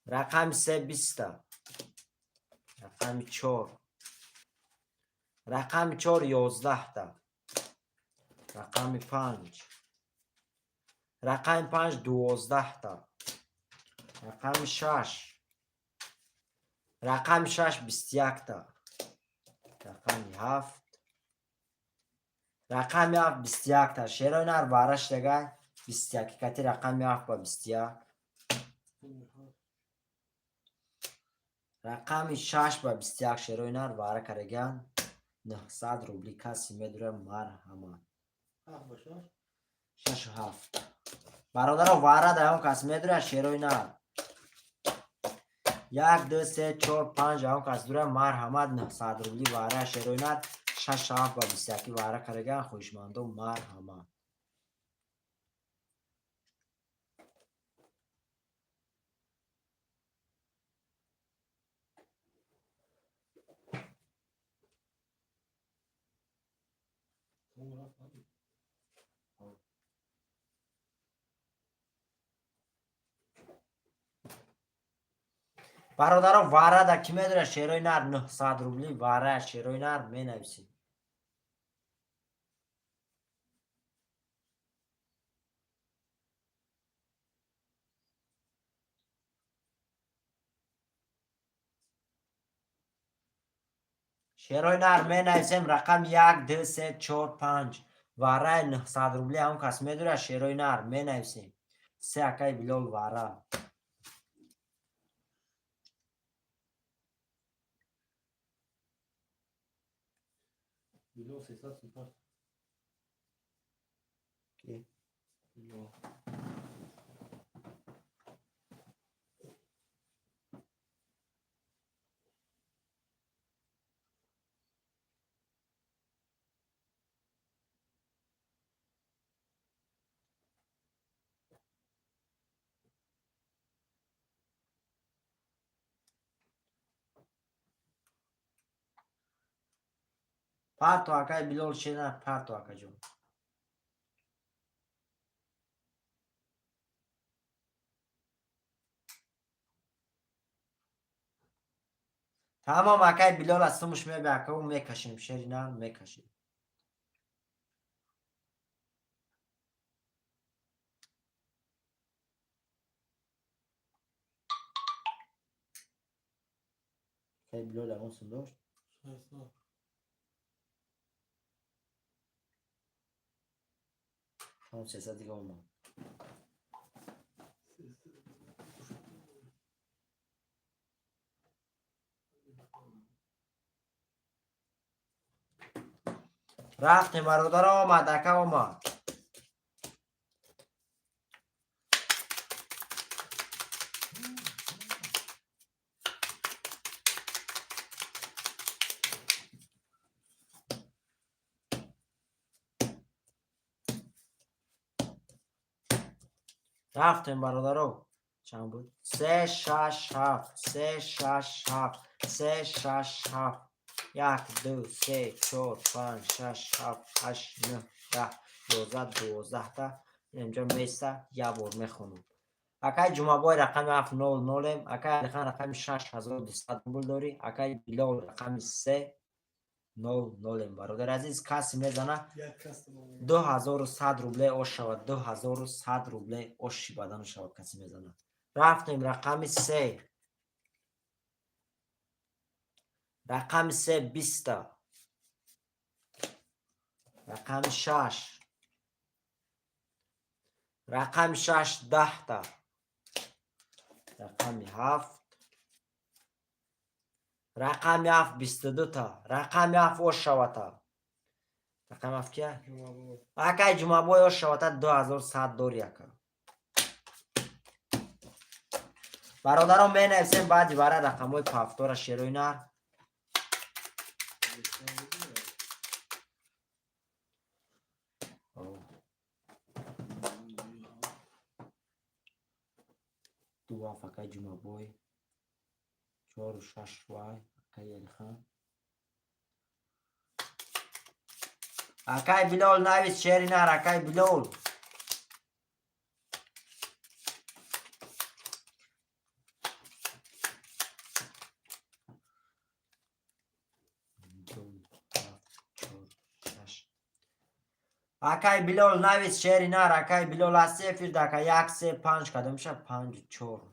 رقم 3 20 رقم 4 رقم 4 11 تا رقم 5 رقم 5 12 تا رقم 6 رقم 6 21 تا رقم 7 رقم 7 21 تا شیرونر بارش دیگه 21 کتی رقم 7 با 21 رقم 6 با 21 شیرونر باره کرگن 900 روبلی کسی میدوره مرحمت 6 و 7 برادر واره دهم کسی میدوره شیرونر 1 2 3 4 5 هم کسی دوره مرحمت 900 روبلی باره شیرونر 6 و 7 با 21 باره کرگن خوشمندو مرحمت برادر واره دا کی میدونه شیرونر 900 روبلی واره شیرونر می نویسید شیرونر می نویسیم رقم 1 2 3 4 5 واره 900 روبلی هم کس میدونه شیرونر می نویسیم 3 اکای بلال واره Bilo 600 süper. کی؟ Bilo. پرتو اکای بلال شیرونر پرتو اکا جون تمام اکای بلال از سمش می اکا و میکشیم شیرونر میکشیم اکای بلال همون صندوق 60. همون 300 دیگه اومد. رفتیم برادر آمد اکا اومد. رفتیم برادرو چند بود؟ 3 6 7 3 6 7 3 6 7 1 2 3 4 5 6 7 8 9 10 11 12 تا اینجا میسته یه بار میخونم. اکای جمعه بای رقم 700 اکای علی خان رقم 6200 روبل داری. اکای بلال رقم 300 برادر عزیز کسی میزنه 2100 روبله اوش شود. 2100 روبله اوشی بدن شود کسی میزنه. رفتیم رقم 3 رقم 3 20 تا رقم 6 رقم 6 10 تا رقم 7 رقم 7 22 تا رقم 7 اوش شود تا رقم 7 کیه؟ اکای جمعه بای اوش شود تا 2100 داری اکا برادرم می نویسیم بعدی برای رقم های پافتور شیروی نر دو هفت اکای جمعه بای 4 و 6 وای اکای علی خان اکای بلال نویس شیری نر اکای بلال اکای بلال نویس شیری نر اکای بلال از 0 دکا 1 3 5 کدام میشه 5 4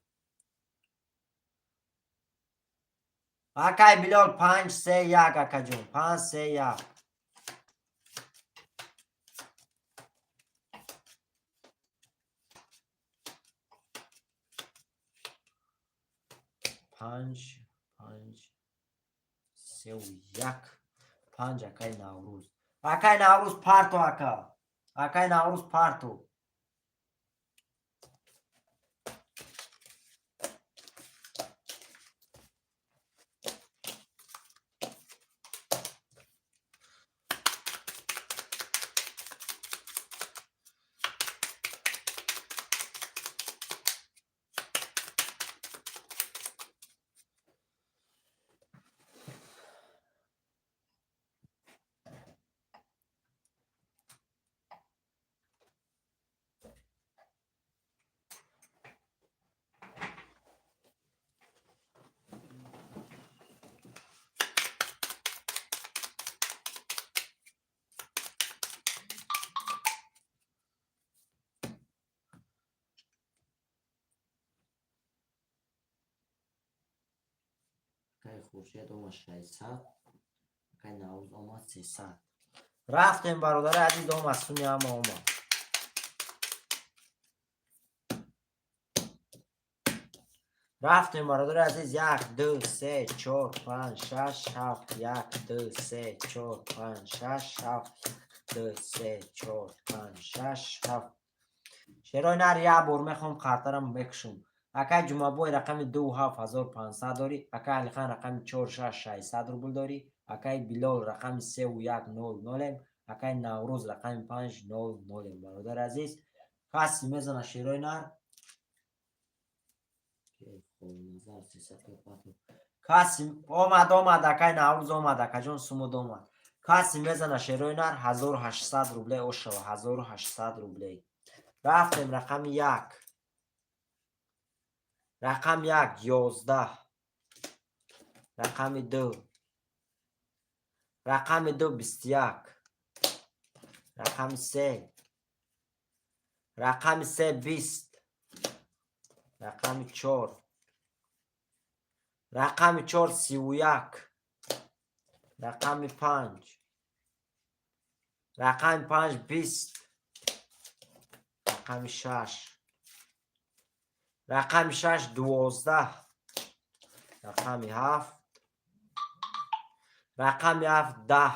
اکای بلال 5 3 1 اکا جون 5 3 1 5 5 3 و 1 5 اکای نوروز اکای نوروز پارتو اکا اکای نوروز پارتو اکای خورشید اومد 600 اکای نوروز اومد 300 رفتیم برادر عزیز اومد سونی هم اومد رفتیم برادر عزیز 1 2 3 4 5 6 7 1 2 3 4 5 6 7 2 3 4 5 6 7 شیرای نر یه بار میخوام خاطرم بکشم. اکای جمعه بای رقم 27500 داری. اکای علی خان رقم 46600 روبل داری. اکای بلال رقم 3100 اکای نوروز رقم 500 برادر عزیز کسی میزنه شیرای نر کسی اومد اکای نوروز اومد اکا جون سمود اومد کسی میزنه شیرای نر 1800 روبله اوش شو 1800 روبله. رفتیم رقم 1 رقم 1 11 رقم 2 رقم 2 21 رقم 3 رقم 3 20 رقم 4 رقم 4 31. رقم 5. رقم 5 20. رقم 6. رقم 6 12. رقم 7. رقم 7 10.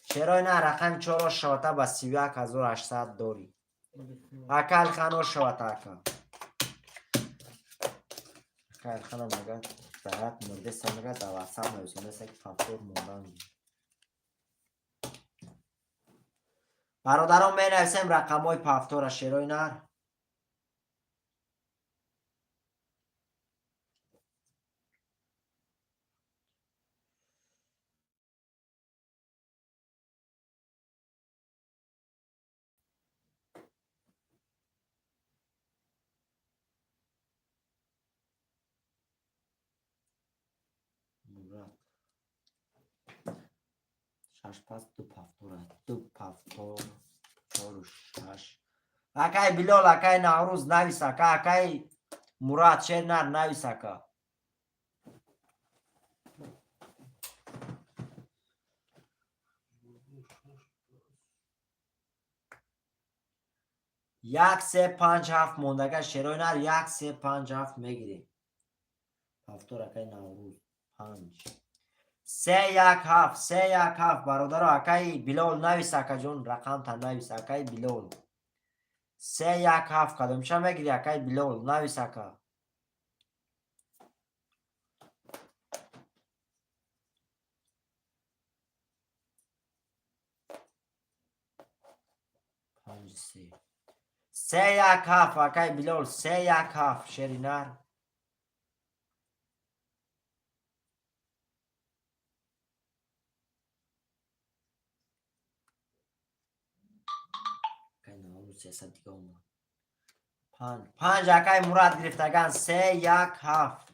چرا نه رقم 4 شوتا با 31800 داری. اکل خانو شوتا اکا. اکل خانو مگه برات مرده سمگه دواسم نویسیم مثل که فاکتور موندن. برادران می نویسیم رقم های پافتور شیروی نر. شش پس دو پافتور. دو پافتور. 4 و 6. اکای بلال اکای نوروز نویس اکا. اکای مراد شیر نر نویس اکا. یک 3 5 7 موندگه شیروی نر 1 3 5 7 میگیریم. پافتور اکای نوروز 5 3 1 7 3 1 7 برادر اکای بلال نویس اکا جون رقم تا نویس اکای بلال 3 1 7 کدومشه میگیری اکای بلال نویس اکا. پنج 3 3 1 7 اکای بلال 3 1 7 شیری نر. اکای نوروز 300 دیگه اومد. 5 اکای مراد گرفتگان 3 1 7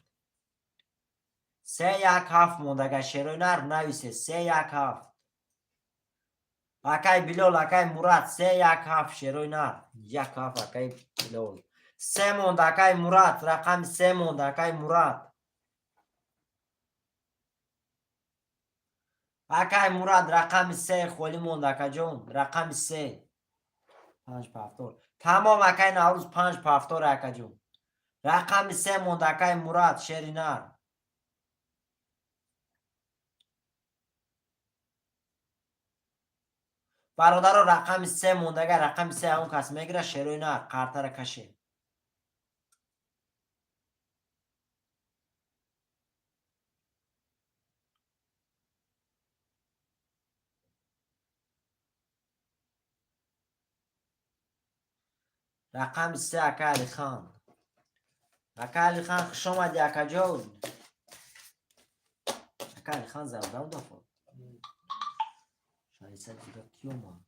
3 1 7 موندگه شیروی نر نویسه 3 1 7 اکای بلال اکای مراد 3 1 7 شیروی نر 1 7 اکای بلال 3 موند اکای مراد رقم 3 موند اکای مراد اکای مراد رقم 3 خولی موند اکا جون رقم 3 5 پافتور تمام اکای نوروز 5 پافتور اکا جون رقم 3 موند اکای مراد شیری نر. برادر رقم 3 موندگه رقم 3 اون کس میگیره شیروی نر قرطه را کشه. رقم 3 اکا علی خان. اکا علی خان خوش آمدی اکا جون. اکا علی خان زودم دفعه شایسته دیگه کی اومد.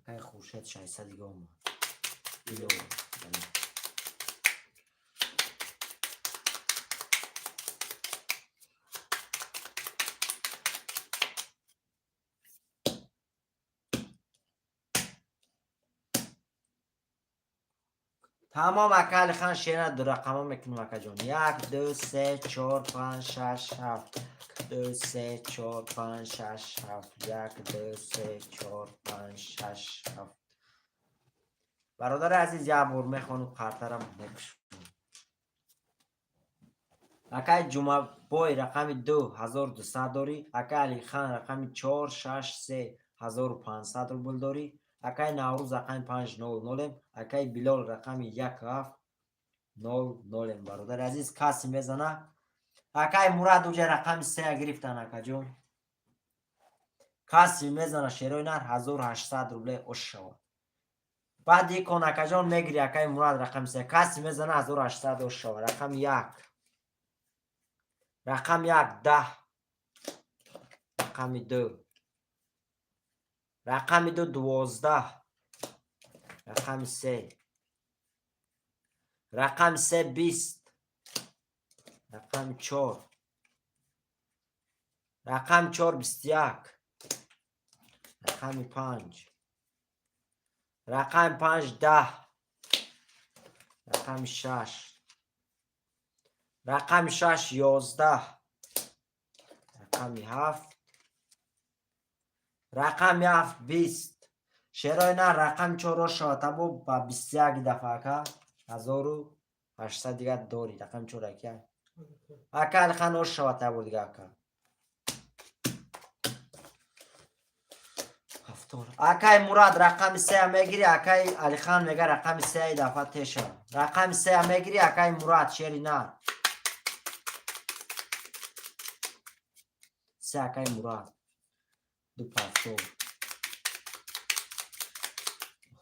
اکای خورشید شایسته دیگه اومد. بلو تمام اکل خان شیرن دو رقم ها میکنیم اکا جون 1 2 3 4 5 6 7 2 3 4 5 6 7 1 2 3 4 5 6 7 برادر عزیز یه بار میخوانم قرطرم بکشم. اکای جمعه بای رقم 2200 داری. اکای علی خان رقم 4 6 3 1500 روبل داری. اکای نوروز رقم 500. اکای بلال رقم 1700 برادر عزیز کسی میزنه. اکای مراد اوجه رقم 3 گرفتن اکا جون کسی میزنه شیروی نر 1800 روبل اش شود. بعد یکون اکا جون میگیری اکای مراد رقم 3 کسی میزنه 1800 اش شود. رقم 1 رقم 1 10 رقم 2 رقم 2 12 رقم 3 رقم 3 20 رقم 4 رقم 4 21 رقم 5 رقم 5 10. رقم 6. رقم 6 11. رقم 7. رقم 7 20. شیرای نه رقم 4 شاته بو با 21 دفعه که 1800 دیگه داری رقم 4 که اکل خان شاته بود دیگه که اکای مراد رقم 3 میگیری اکای علی خان میگه رقم 3 دفعه تشه رقم 3 میگیری اکای مراد شیری نه 3 اکای مراد دو پافتور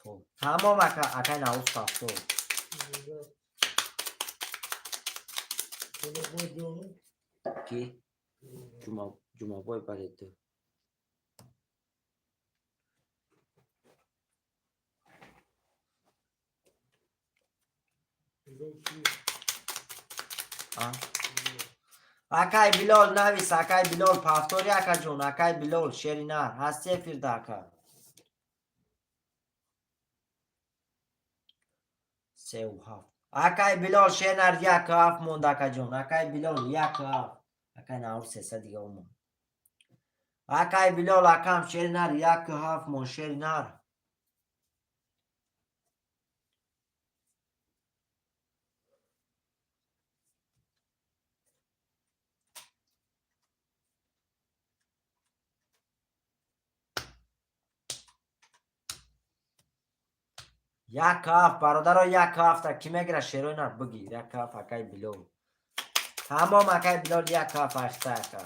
خب تمام اکای ناوز پافتور کی جمعه بای بله دو اکای بلال نویس اکای بلال پافتوری اکا جون اکای بلال شیری نار هستی فرده اکا 3 و 7 اکای بلال شیر نار 1 و 7 موند اکا جون اکای بلال 1 و 7 اکای نور 300 دیگه اومد اکای بلال اکام شیر نار 1 و 7 موند شیر نار یک هفت برادر یک هفت کی میگیره شیروی نار بگی یک هفت اکای بلال تمام اکای بلال یک هفت اخته اکا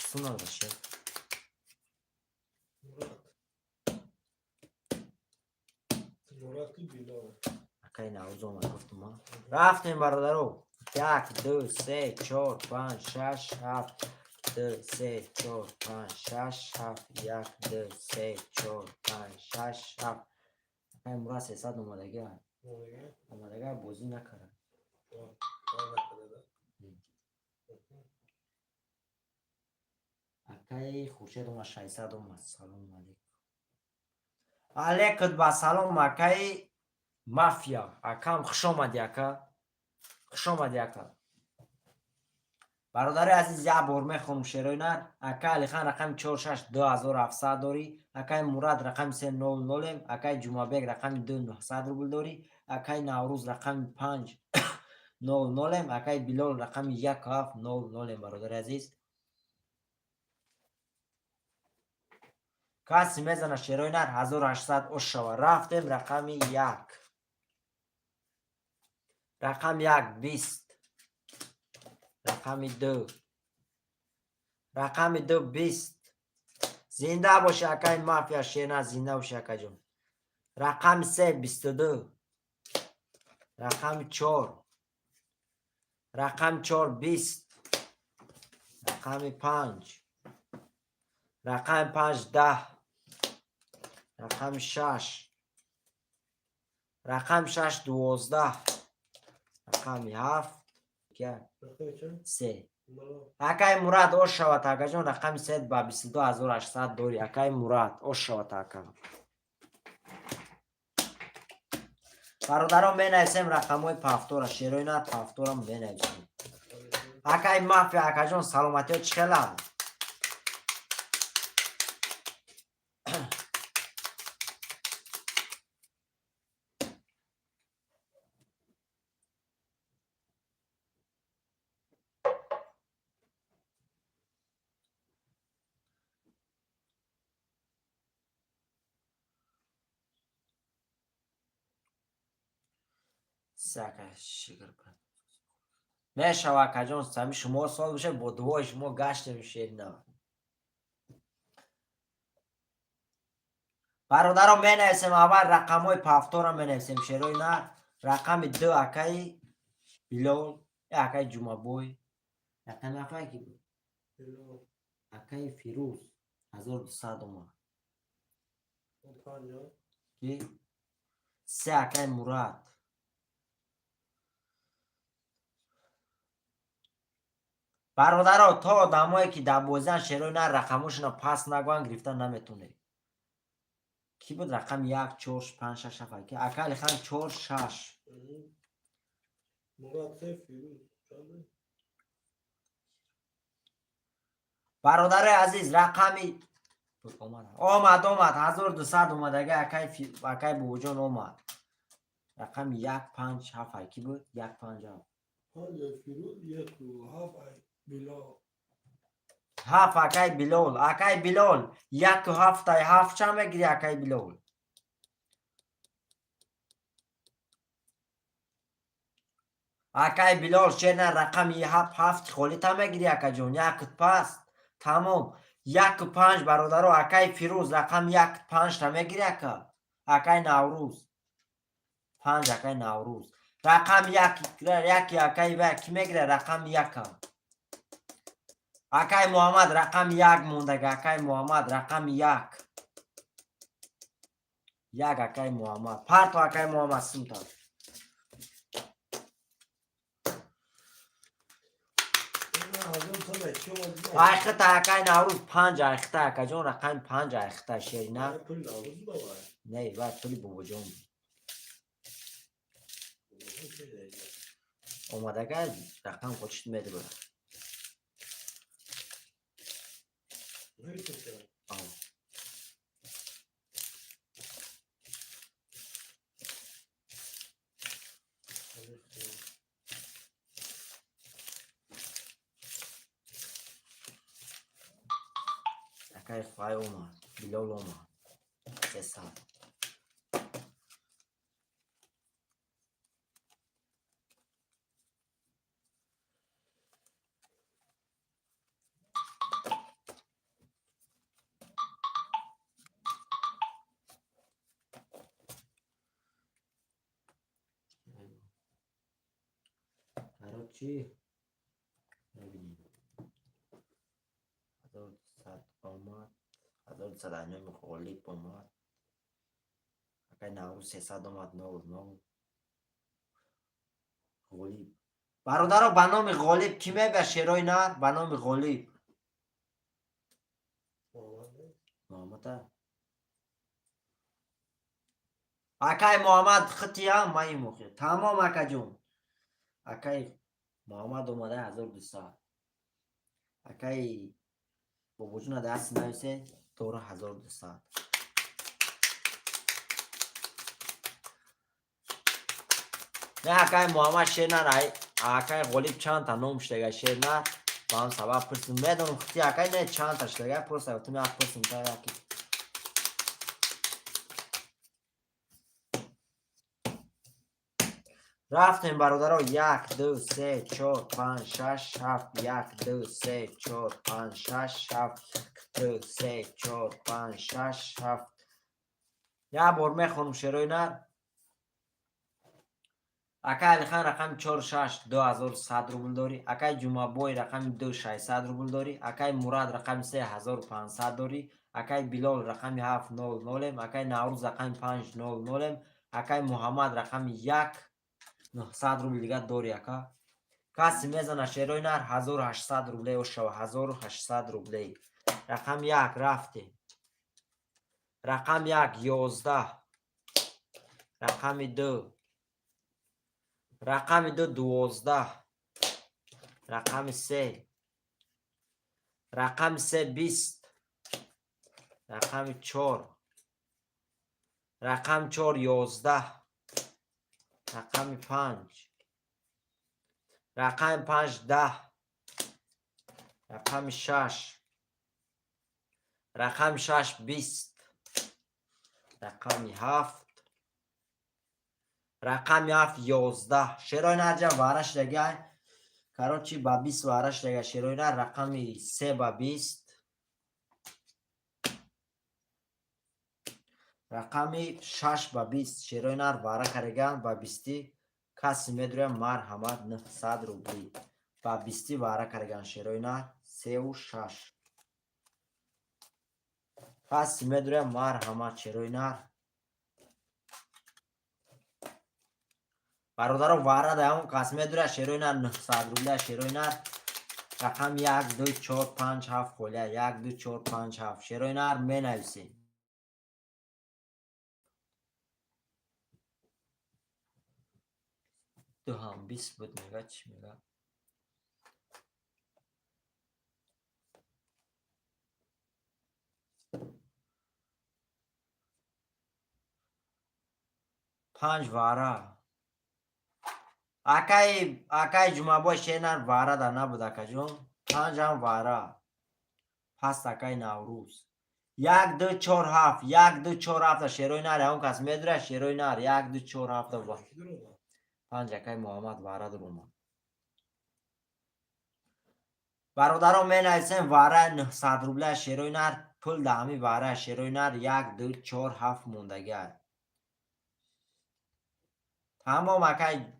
سونار باشه اکای نوز اومد گفتم ما رفتیم برادرو 1 2 3 4 5 6 7 2 3 4 5 6 7 1 2 3 4 5 6 7 اکای مرا 300 اومدگی اومدگی بازی نکرد اکای خوشید اومد 600 اومد سلام علیکم علیکم با سلام اکای مافیا اکام خوش آمدی اکا خوش آمدی اکا برادر عزیز یه بار میخونم شیروی نر اکا علی خان رقم 46 2700 داری اکای مراد رقم 300 اکای جمعه بیگ رقم 2900 روبل داری اکای نوروز رقم 500 اکای بلال رقم 1700 برادر عزیز کسی میزنه شیروی نر 1800 اش شوه رفتیم رقم 1 رقم 1 20 رقم 2 رقم 2 20 زنده باشه اکای مافیا شیرنا زنده باشه اکا جون رقم 3 22 رقم 4 رقم 4 20 رقم 5 رقم 5 10 رقم 6 رقم 6 12 رقم 7 3 اکای مراد اوش شوات اکا جون رقم 3 با 22800 داری اکای مراد اوش شوات اکا برادران بنویسیم رقم های پافتور شیروی نه پافتور هم بنویسیم اکای مافیا اکا جون سلامتی ها چخلا سکه شکر کن میشه اکا جون سمی شما سال بشه با دوای شما گشت میشه نه برادران بنویسیم اول رقم های پافتور هم بنویسیم شیروی نه رقم 2 اکای بلال اکای جمعه بوی رقم اکای کی بود اکای فیروز 1200 اومد کی سه اکای مراد برادرها تا آدمایی که در بازی شروع نه رقمشون پس نگوان گرفتن نمیتونه کی بود رقم 1 4 5 6 7 که اکل خان 4 6 مراد سه فیروز چنده؟ برادر عزیز رقمی آمد 1200 اومد اکای بوجان اومد رقم 1 5 7 کی بود 1 5 7 فیروز یک و هفت بلا هفت اکای بلال 1 و 7 7 چند میگیری اکای بلال اکای بلال شیرنا رقم 7 خالی تا میگیری اکا جون 1 پس تمام 1 و 5 برادرو اکای فیروز رقم 1 5 تا میگیری اکای نوروز 5 اکای نوروز رقم 1 اکای کی میگیره رقم 1 اکای محمد رقم 1 مونده اکای محمد رقم 1 اکای محمد پارتو اکای محمد سمتا آیختا اکای نوروز 5 آیختا اکا جون رقم 5 آیختا شیری نه پول نوروز بابا نه باید پولی بابا جون اومده که رقم خودشت میده برد اکای خواهی اومد بلال اومد 300 برای چی؟ نبینیم 1100 آمد 1100 انجام غالیب آمد اکای نوروز 300 آمد 99 غالیب برادر به نام غالیب کی میگه شیرای نر به نام غالیب محمد اکای محمد خطی هم مایی موخی تمام اکا جون اکای محمد اومده 1200 اکای بابا جون دست نویسه دور 1200 نه اکای محمد شیر نر اکای غالیب چند تا نوم شده شیر نر با هم سبب پرسیم میدونم خطی اکای نه چند تا شده پرسه و تو می پرسیم تا یکی رفتیم برادرها 1 2 3 4 5 6 7 1 2 3 4 5 6 7 2 3 4 5 6 7 یه بار میخونم شروع نر اکای علی خان رقم 4 6 2100 روبل داری اکای جمعه بای رقم 2 600 روبل داری اکای مراد رقم 3500 داری اکای بلال رقم 700 اکای نوروز رقم 500 اکای محمد رقم 1 900 روبل دیگه داری اکا کسی میزنه شیروی نر 1800 روبله و شو 1800 روبله رقم 1 رفته رقم 1 11 رقم 2 رقم 2 12 رقم 3 رقم 3 20 رقم 4 رقم 4 11 رقم 5 رقم 5 10 رقم 6 رقم 6 20 رقم 7 رقم 7 11 شیروی نرجا وارش دیگه کاروچی با 20 وارش دیگه شیروی نر رقم 3 با 20 رقم 6 با 20 شیروی نر واره کرگان با 20 کسی میدوره مرحمت 900 روبلی با 20 واره کرگان شیروی نر 3 و 6 کسی میدوره مرحمت شیروی نر برادران واره در اون قسمه دوره شیروی نر 900 روبله شیروی نر رقم 1 2 4 5 7 خوله 1 2 4 5 7 شیروی نر می نویسیم. دو هم 20 بود میگه چی میگه؟ پنج واره اکای جمعه با شینر واره در نبود اکا جون 5 هم واره پس اکای نوروز 1 2 4 7 1 2 4 7 شیروی نر اون کس میدره شیروی نر 1 2 4 7 با 5 اکای محمد واره در اومد. برادران می نویسیم واره 900 روبله شیروی نر پول دهمی واره شیروی نر 1 2 4 7 موندگه تمام اکای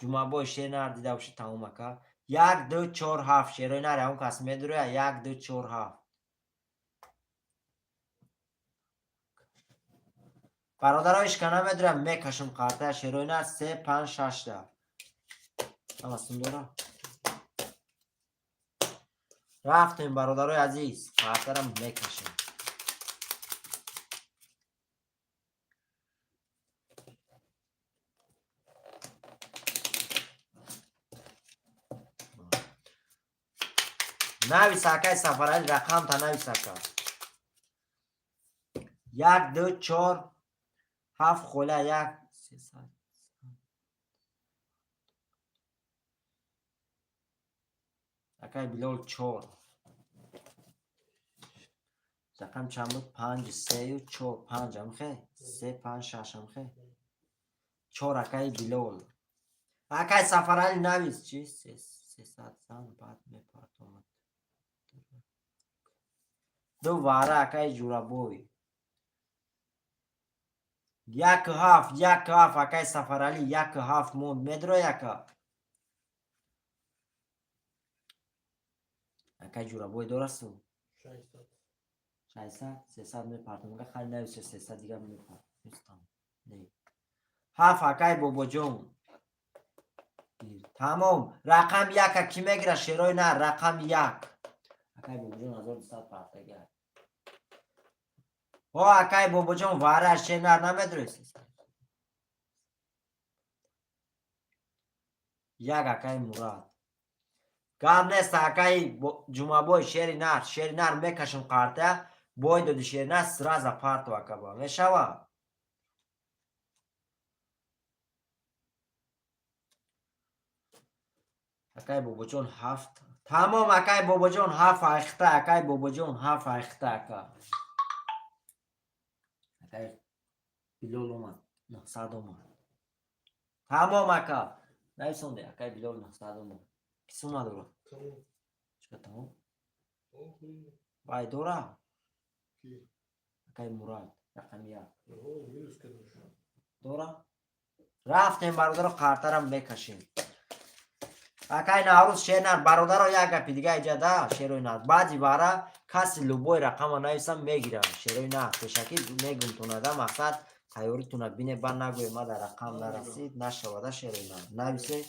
جمعه با شیر نر دیده باشید تمام اکا 1 2 4 7 شیروی نر اون کس میدره 1 2 4 7 برادران اشکنه میدره میکشم قرطه شیروی نر 3 5 6 ده هم هستون دوره رفتیم برادرای عزیز قرطه را میکشیم. نویس اکای سفرهایی رقم تا نویس اکا 1 2 4 7 خوله 1 300 اکای بلول 4 رقم چند بود 5 3 و 4 5 هم خیلی 3 5 6 هم خیلی 4 اکای بلول اکای سفرهایی نویس چی 300 زن بعد میپرد دو واره اکای جورا بوی 1 7 1 7 اکای سفرهایی 1 7 موند میدرو یکا اکای جورا بوی درستو 600 300 میپرد مگه خیلی نویسه 300 دیگه میپرد نه 7 اکای بابا جون تمام رقم 1 کی میگیره شیروی نه رقم 1 اکای بابا جون 1200 پرتگه ها اکای بابا جون واره شیر نر نمیدرسی 1 اکای مراد کام نیست اکای جمعه بای شیر نر میکشم قرطه بای دو شیر نر سراز پارت و اکا میشوه اکای بابا جون 7 تمام اکای بابا جون 7 اخته اکای بابا جون 7 اخته اکا اکای بلول اومد 900 اومد تمام اکا نویسونده اکای بلول 900 اومد کسی اومد رو چکا تمام بای دورا اکای مراد رقم 1 دورا رفتیم برادر قرطه را میکشیم اکای نوروز شیر نر برادر را یک گپی دیگه ایجا ده شیروی نر بعضی باره کسی لوبوی رقم نویسم میگیره شیروی نر پیشکی میگم تونه ده مقصد تیوری تونه بینه بر نگوی ما در رقم نرسید نشوده شیروی نر نویسه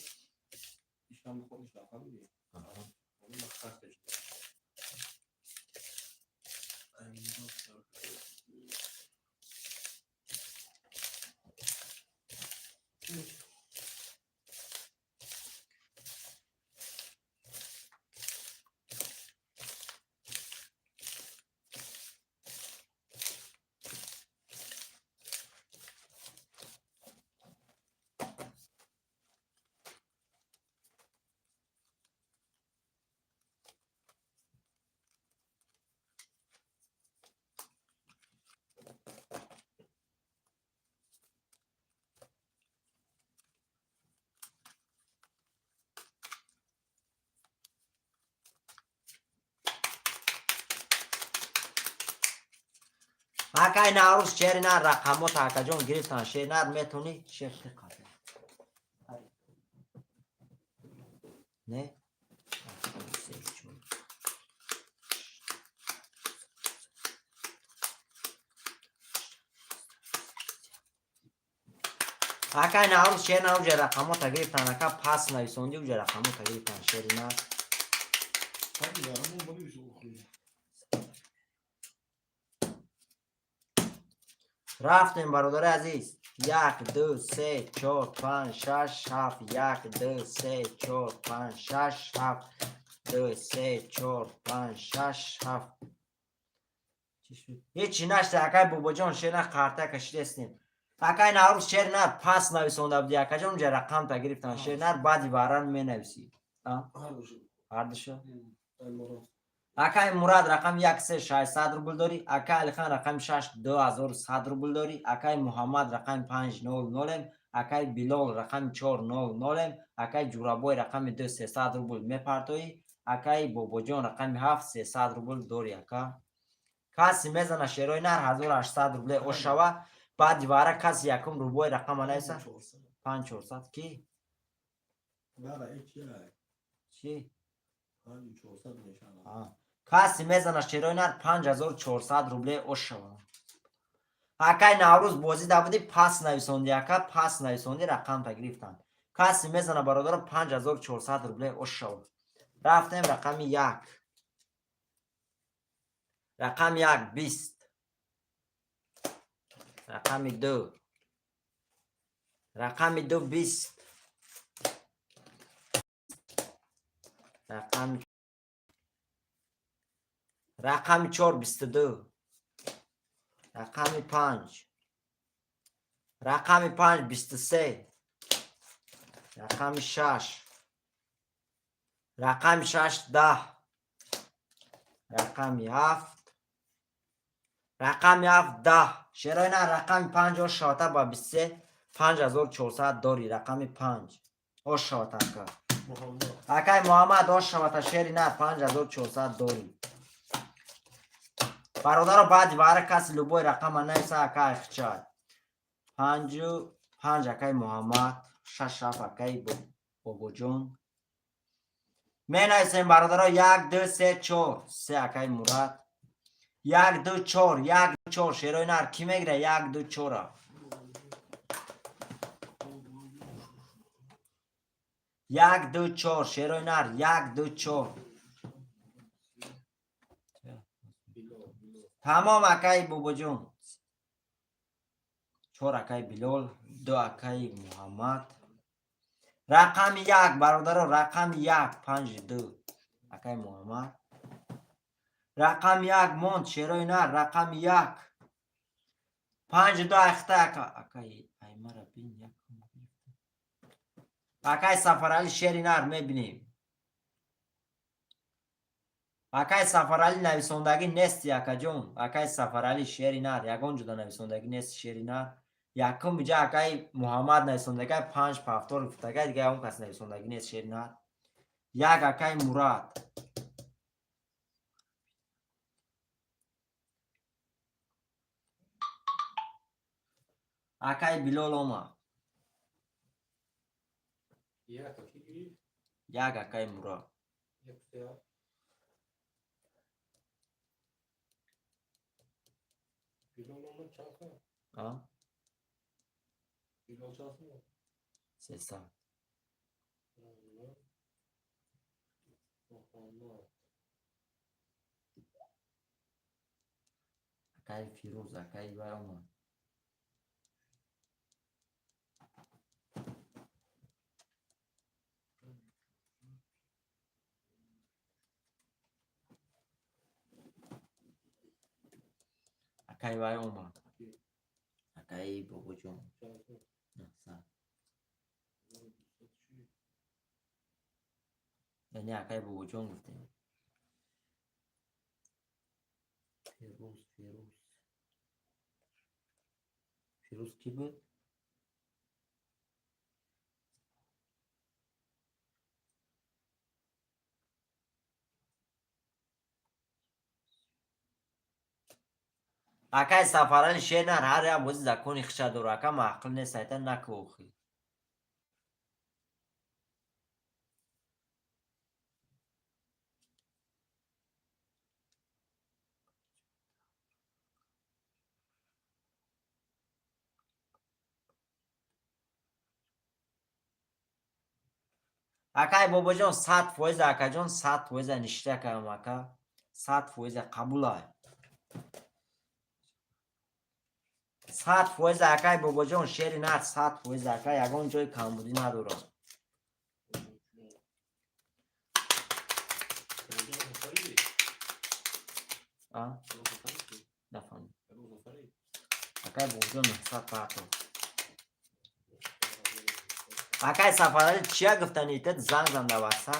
اکای نوروز شیر نر رقمو تا اکا جون گرفتن شیر نر میتونی شیفت کنی نه Акай Наврӯз шер на уҷа рақамота гирифтан, ака пас нависонди уҷа рақамота гирифтан шери на. Hadi yaramın bana bir şey okuyor. Рафтем бародари азиз. 1 2 3 4 5 6 7 1 2 3 4 5 6 7 2 3 4 5 6 7 ҳечи нашда акай бобоҷон шена қарта кашидестем. Акай Наврӯз шер нар пас нависонда буди акаҷон уҷа рақамта гирифтан шер нар баъди варан менависӣ. Hadi. Ҳардушо. Elmaras. Акай Мурад рақами 1 3 600 рубл дорӣ. Акай Алихан рақами 6 2100 рубл дорӣ. Акай Муҳаммад рақами 500 акай Билол рақами 400 акай Ҷурабой рақами 2300 рубл мепартоӣ. Акай Бобоҷон рақами 7 300 рубл дорӣ. Ака каси мезана шерои нар 1800 рубле ош шава. Баъди вара каси якум рубои рақама нависа 5400 ки Bana hiç ya. чи Hadi çoğusa nişan. каси мезана шерои нар 5400 рубле ош шава. Акай Наврӯз бозӣ давуди пас нависонди, ака пас нависонди рақамта гирифтан. Каси мезана бародаро 5400 рубле ош шава. Рафтем рақами 1. Рақами 1 20. Рақами 2. Рақами 2 20. Рақами 4 22. Рақами 5. Рақами 5 23. Рақами 6. Рақами 6 10. Рақами 7. Рақами 7 10. шерои нар рақами 5 ош шавата ба 23 5400 дорӣ. Рақами 5 ош шавата ака. Muhammed. Акай Муҳаммад ош шавата шери нар 5400 дорӣ. бародаро баъди вара каси любой рақама нависа акай хичай. 5 акай Муҳаммад 6 акай Бобоҷон менависем бародаро 1 2 3 4 3 акай Мурад 1 2 4 1 2 4 шерои нар ки мегира 1 2 4 1 2 4 шерои нар 1 2 4 тамом акай Бобоҷон 4 акай Билол 2 акай Муҳаммад рақами 1 бародаро рақами 1 52 акай Муҳаммад рақами 1 монд шерои нар рақами 1 52 ахта акай аймара бин акай Сафарали шери нар мебинем. акай Сафарали нависондагӣ нести акаҷон. акай Сафарали шери нар ягон ҷуда нависондагӣ нести шери нар. якум биҷа акай Муҳаммад нависондагӣ 5 повтор гуфтагӣ дига ягон кас нависондагӣ нест шери нар. 1 акай Мурад акай Билол омад 1 акай Мурад سیصد акай Фируз акай вай омад акай вай омад акай Бобоҷон яъне акай Бобоҷон гуфтем. фирӯз ки буд? акай Сафарали шер нар ҳар як бозӣ закони хиша дора. ака маъқул нест айта накӯхӣ. акай бобоҷон 100% акаҷон 100% ништия кардам ака 100% қабулай 100% акай бобоҷон шери нар 100% акай ягон ҷои камбудӣ надорад нафаҳмидам акай бобоҷон 900 пахто акай Сафарали чия гуфтани тед занг занда васа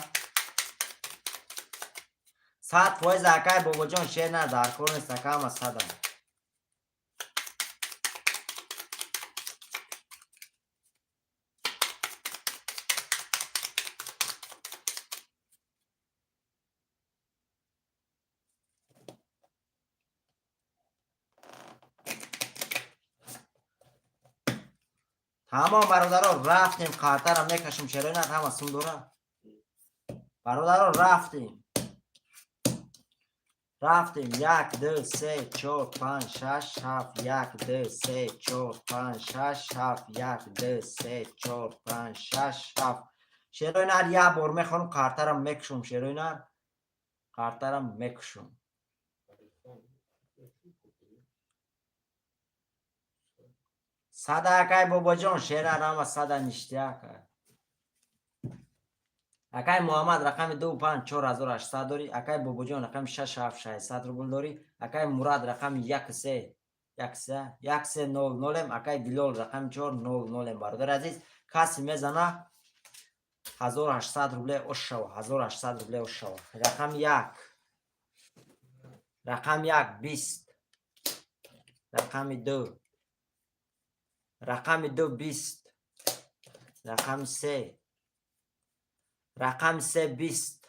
100% акай бобоҷон шер нар дар кор нест ака ҳама 100 тамом бародарон рафтем қартара мекашем шерои нар ҳама сум дора бародарон рафтем 1 2 3 4 5 6 7 1 2 3 4 5 6 7 1 2 3 4 5 6 7 шерои нар як бор мехонам қартара мекушам шерои нар қартара мекушам сада акай бобоҷон шерар ҳама сада ништия акай акай муҳаммад рақами 254,800 дорӣ акай бобоҷон рақами 67,600 рубл дорӣ акай мурад рақами 1300 акай билол рақами 400 бародари азиз каси мезана 1800 рубле ошшава 1800 рубле ошшава рақами 1 рақами 1 20 рақами 2 рақами 2 20 рақами 3 рақами 3 20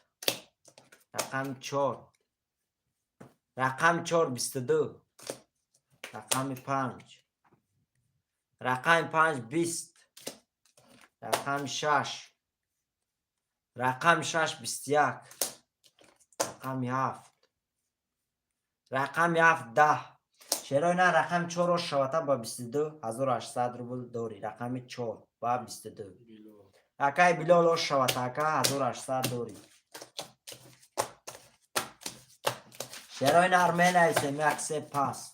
рақами 4 рақами 4 22 рақами 5 рақами 5 20 рақами 6 рақами 6 21 рақами 7 рақами 7 10 шерои нар рақами 4 шавата ба 22800 рубл дорӣ рақами 4 ба 22 акай билол ош шавата ака 1800 дорӣ шерои нар менависем 1 пас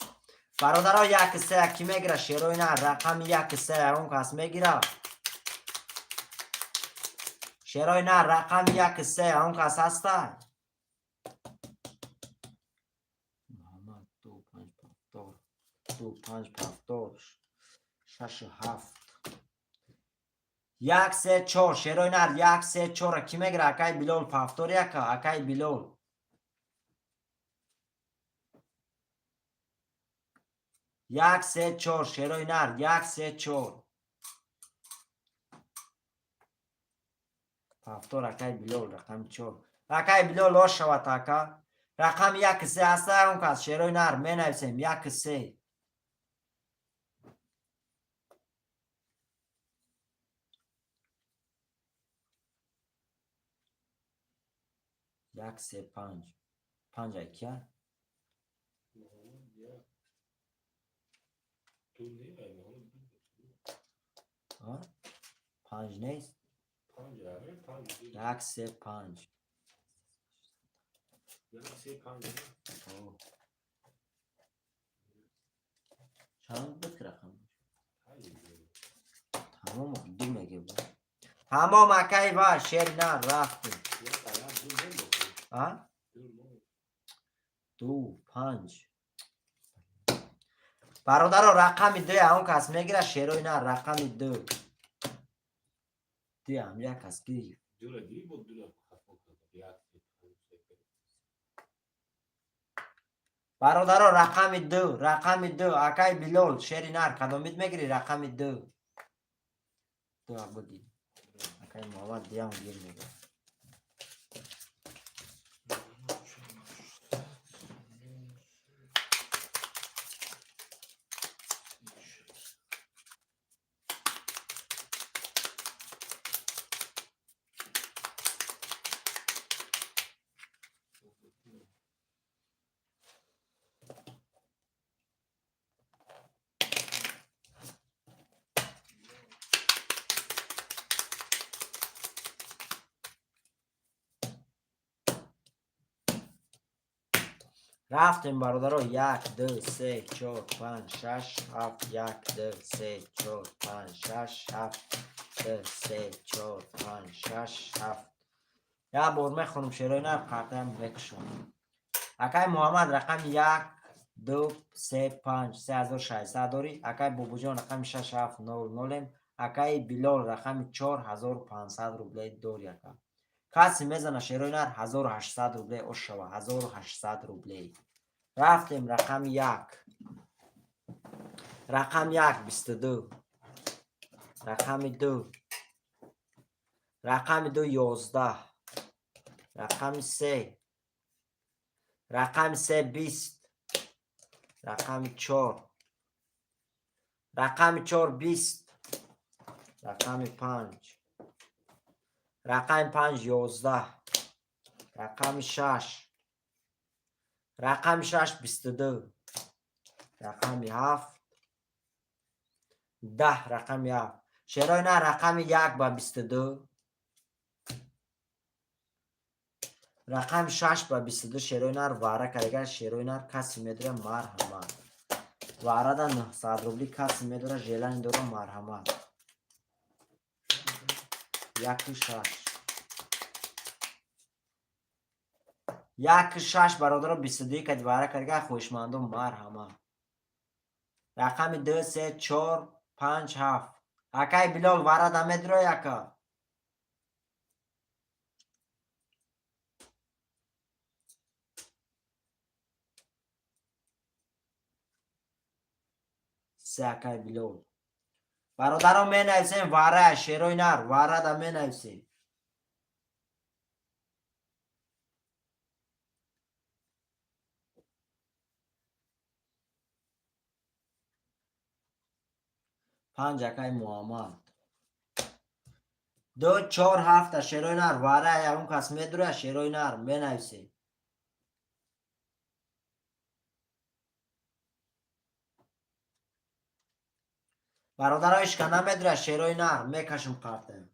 бародаро 1 ки мегира шерои нар рақами 1 он кас мегира шерои нар рақами 1 он кас ҳаста муҳаммад 25 67 134 шерои нар 134 ки мегира акай билол пафтори ака акай билол 134 шерои нар 134 пафтор акай билол рақами 4 акай билол ош шавад ака рақами 1 ҳаста он кас шерои нар менависем 1 5 5 акя 5 нест 1 5 чанд буд рақам тамом ду меге буд тамом акай ва шери нар рафтем 2 5 бародаро рақами 2 он кас мегира шерои нар рақами 2 диам як кас гирифт бародаро рақами 2 акай билол шери нар кадомит мегири рақами 2 буди акай муҳаммад диам гир мегира رفتیم برادرها 1 2 3 4 5 6 7 1 2 3 4 5 6 7 2 3 4 5 6 7 یا بار میخونم شعرهای نر قطعا بکشم. اکای محمد رقم 1 2 3 5 3600 داری. اکای بابوجان رقم 6700. اکای بلال رقم 4500 روبله داری. اکا کسی میزنه شعرهای نر 1800 روبله اوش شوه. 1800 روبله. رفتیم رقم 1 رقم 1 22 رقم 2 رقم 2 11 رقم 3 رقم 3 20 رقم 4 رقم 4 20 رقم 5 رقم 5 11 رقم 6 رقم 6 22 رقم 7 10 رقم 7 شعرهای نه رقم 1 با 22 رقم 6 با 22 شعرهای نر واره کرده. شعرهای نر کسی میداره مرحمت واره دا 900 روبلی کسی میداره ژلن داره مرحمت 1 6 1 6 برادر 22 که واره کرده خوشمندم مرحمت رقم 2 3 4 5 7 اکای بلال واره دا میداره یکا سه اکای بلال برادران می نویسیم واره شعرهای نر واره دا می نویسیم. پنج اکای محمد 2 4 7 شعرهای نر واره یا اون کس می داره شعرهای نر می نویسیم. برادرها اشکا نمیداره شعرهای نر میکشم قطعه.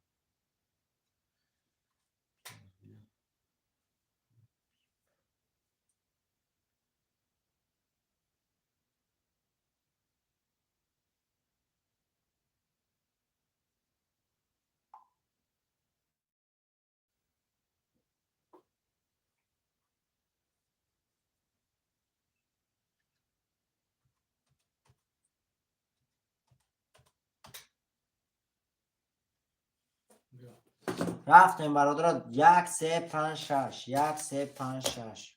رفتیم برادرها 1 3 5 6 1 3 5 6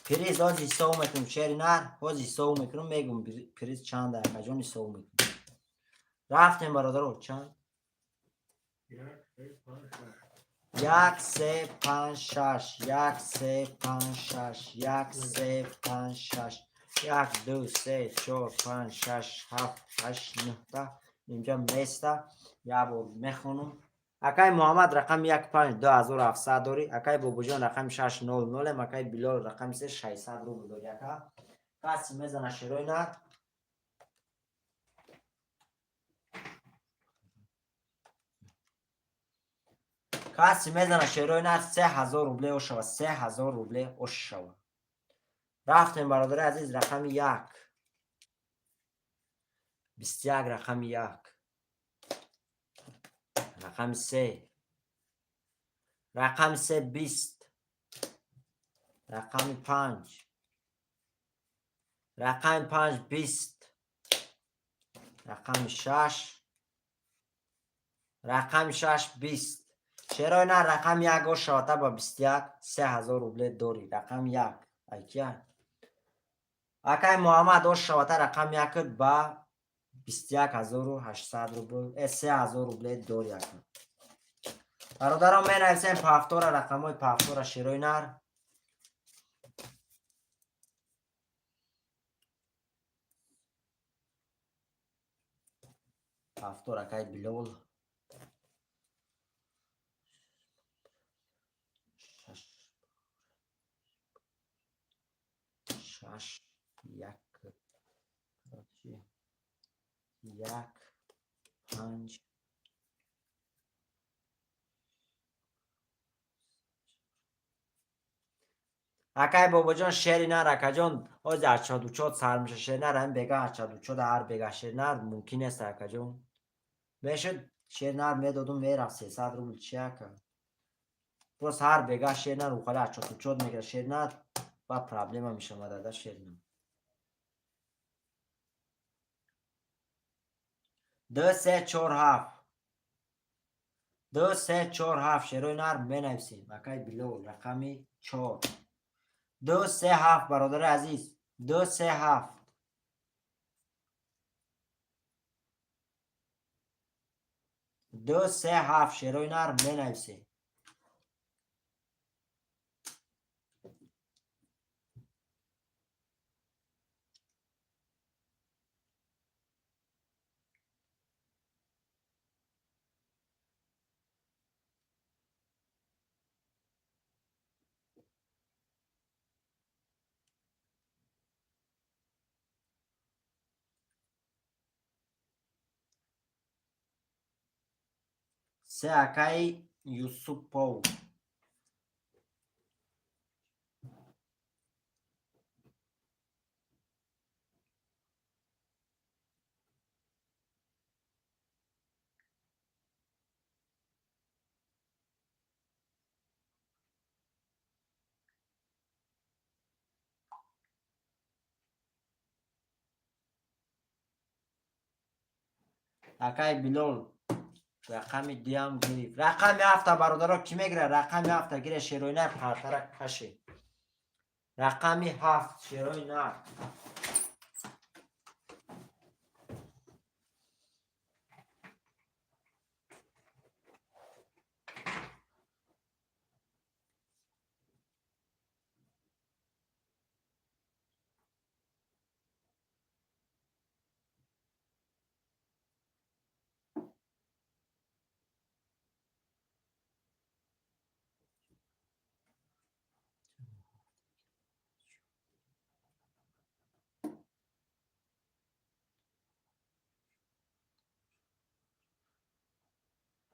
پریز آزی سو میکنم شعر نر آزی سو میکنم میگم پریز چند دقیقه جانی سو میکنم. رفتیم برادرها چند 1 3 5 6 1 3 5 6 1 3 5 6 1 2 3 4 5 6 7 8 9 اینجا میسته یا بار میخونم. اکای محمد رقم 1 5 2700 داری. اکای بابوجان رقم 600. اکای بلال رقم 3 600 رو داری. اکا کسی میزنه شعرهای نر کسی میزنه شعرهای نر 3000 روبله اوش شوه. 3000 روبله اوش شوه. رفتیم برادر عزیز رقم 1 21 رقم 1 رقم 3 رقم 3 20 رقم 5 رقم 5 20 رقم 6 رقم 6 20 شعرهای نه رقم 1 و شاته با 21 3000 روبله داری. رقم 1 ایکیه اکای محمد و شاته رقم 1 با 21800 روبله 3000 روبله داری. اکا برادران می نویسیم پافتور رقم های پافتور شعرهای نر پافتور اکای بلال 6 1 1 5 اکای بابا جان شعری نر اکا جان از 84 سر میشه شعر نر هم بگه 84 هر بگه شعر نر ممکن است اکا جان بشد شعر نر میدادم میرفت 300 روبل چی اکا پس هر بگه شعر نر او خاله 84 میگه شعر نر با پرابلم میشه مداده شعر نر 2 3 4 7 2 3 4 7 شعرهای نر می نویسیم اکای بلو رقمی 4 2 3 7 برادر عزیز 2 3 7 2 3 7 شعرهای نر می نویسیم سه اکای یوسف پو اکای بلول رقم دیام گرفت رقم هفته برادرها کی میگیره رقم هفته گیره شیروی نر پرترک کشه رقم 7 شیروی نر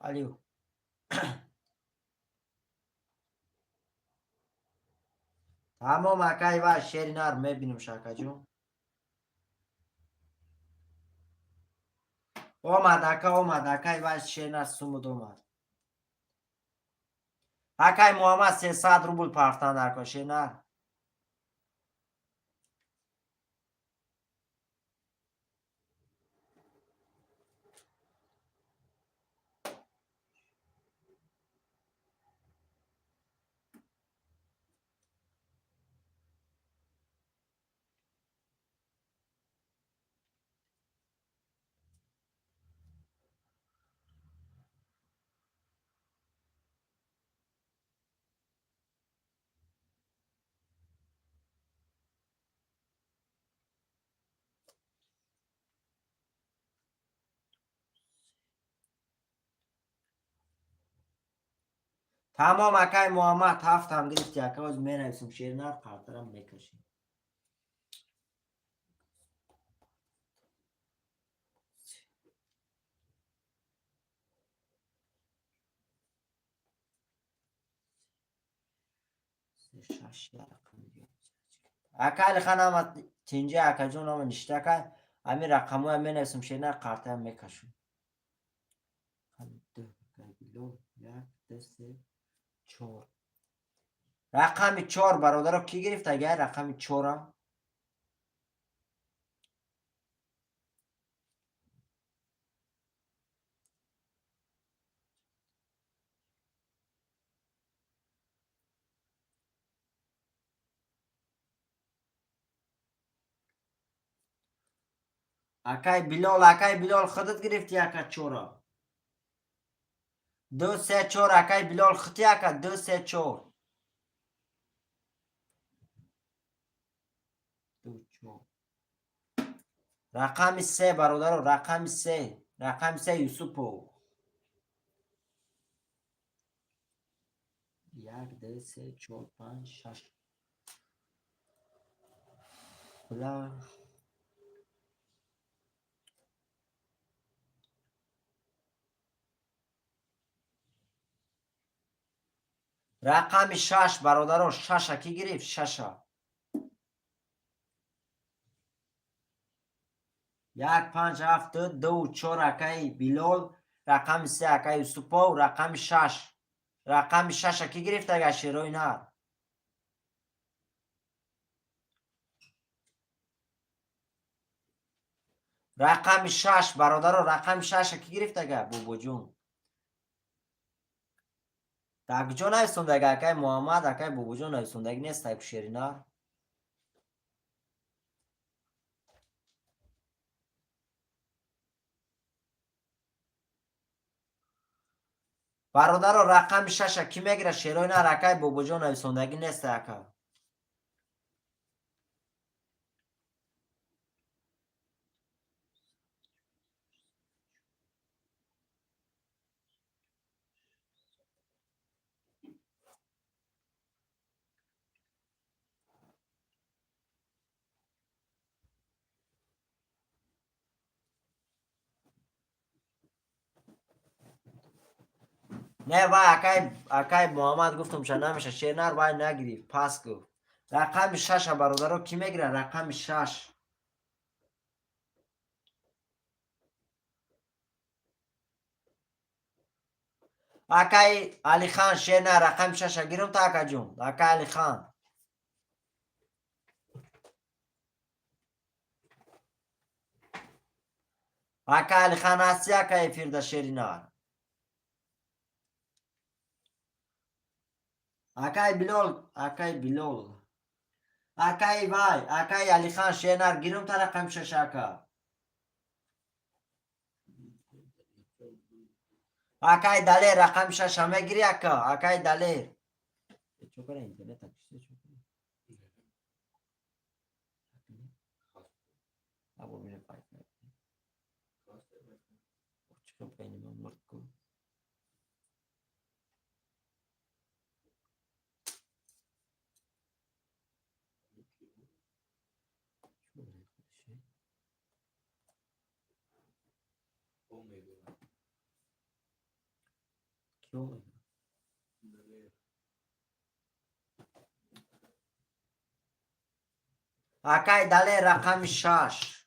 علیو تمام اکای و شیر نر میبینیم شاکا جون اومد اکای و شیر نر سومود اومد اکای محمد 300 روبل پرتان در کشه نر تمام اکای محمد 7 هم گرفت اکا از می نویسیم شیر نر پرترم میکشیم اکای خانم تینجه اکا جون هم نشته که همین رقمو هم می نویسیم شیر نر پرترم میکشیم 2 1 2 3 4 رقم 4 برادر کی گرفت اگر رقم 4 هم اکای بلال خودت گرفتی اکا 4 2 3 4 اکای بلال خطی اکا 2 3 4 2 4 رقم 3 برادر رقم 3 یوسفو 1 2 3 4 5 6 بله. رقم 6 برادران، 6 کی گرفت؟ 6 1 5 7 2 4 اکای بیلال، رقم 3 اکای یوسفا و رقم 6. رقم 6 کی گرفت اگر شیروی نه؟ رقم 6 برادران، رقم 6 کی گرفت اگر بوبو جون؟ تاک جون ایستوندگی اکای محمد اکای بوبو جون ایستوندگی نیست تایپ شیرینا. برادران رقم 6 کی میگیره شیروی نه؟ اکای بوبو جون ایستوندگی نیست اکا. نه وای اکای محمد گفتم چه نمیشه شیر نر وای نگیری پس گفت. رقم 6 برادران کی میگیره؟ رقم 6 اکای علی خان شیر نه رقم 6 گیرم تا اکا جون. اکای علی خان اکای علی خان هستی اکای فردا شیری نار. اکای بیلول اکای وای اکای علی خان شیر نر گیرم تا رقم 6 اکا. اکای دلیر رقم 6 همه گیری اکا. اکای دلیر چوکره اینترنت اکشتی چوکره ابو میره پایین چکم پینی من مرد کن. کیو اکای دلیر رقم 6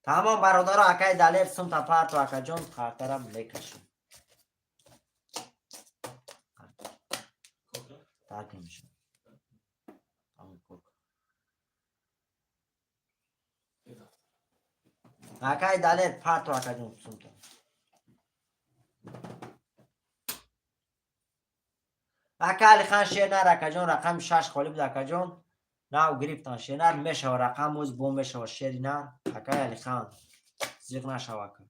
تمام برادر اکای دلیر سم تا پارت و اکا جون خاطرم میکشم تاکی میشه اکای دلیر پارت و اکا جون سم تا اکا علی خان شیرنر اکا جون رقم 6 خالی بود اکا جون ناو گریفتان شیرنر میشه و رقم موز بوم میشه و شیرنر اکای علی خان زیغ نشه و اکا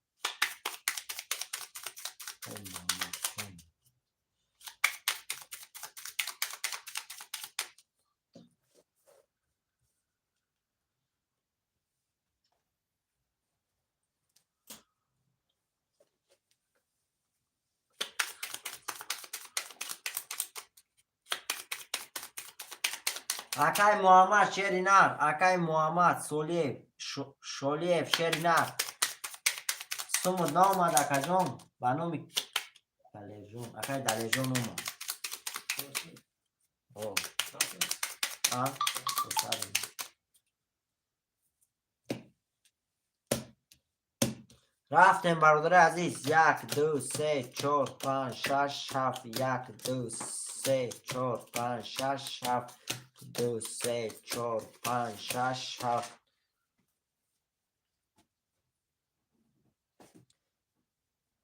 اکای محمد شیرینر اکای محمد شولیف شیرینر سمو نامد اکا جون با نومی دلیجون اکای دلیجون اومد رفتیم برادر عزیز 1 2 3 4 5 6 7 1 2 3 4 5 6 7 2 3 4 5 6 7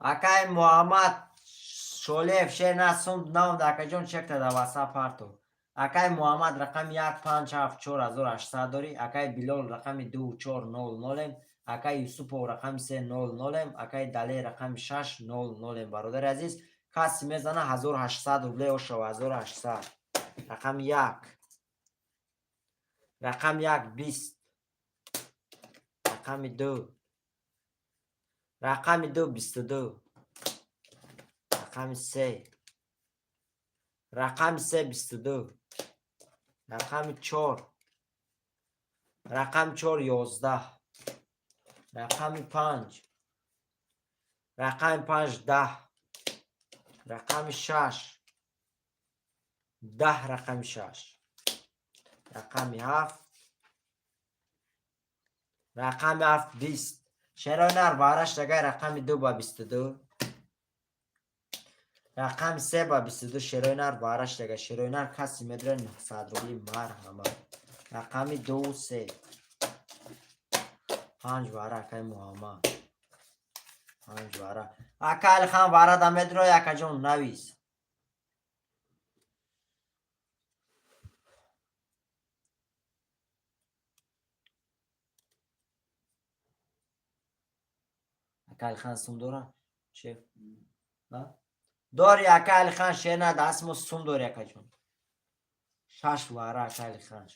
اکای محمد شولیف شیر نسوند نام دکا جون چک تا واسه پارتو اکای محمد رقم 1 5 7 4800 داری اکای بیلال رقم 2 4 0 اکای یوسف رقم 3 00 اکای دلی رقم 6 00 برادر عزیز کسی میزنه 1800 روبله و شو 1800 رقم 1 رقم 1 20 رقم 2 رقم 2 22 رقم 3 رقم 3 22. رقم 4. رقم 4 11. رقم 5. رقم 5 10. رقم 6 10. رقم 6. رقم 7. رقم 7 20. شرای نر بارش دیگه رقم 2 با 22. رقم 3 با 22. شرای نر بارش دیگه شرای نر کسی میدره 900 روی مرحمت. رقم 2 3. 5 باره اکای محمد. 5 باره اکای خان باره دا میدره اکا جون نویس. اکای خان سوم داره شیف داری اکای خان شیرنا دست مو سوم داری اکا جون 6 باره اکای خان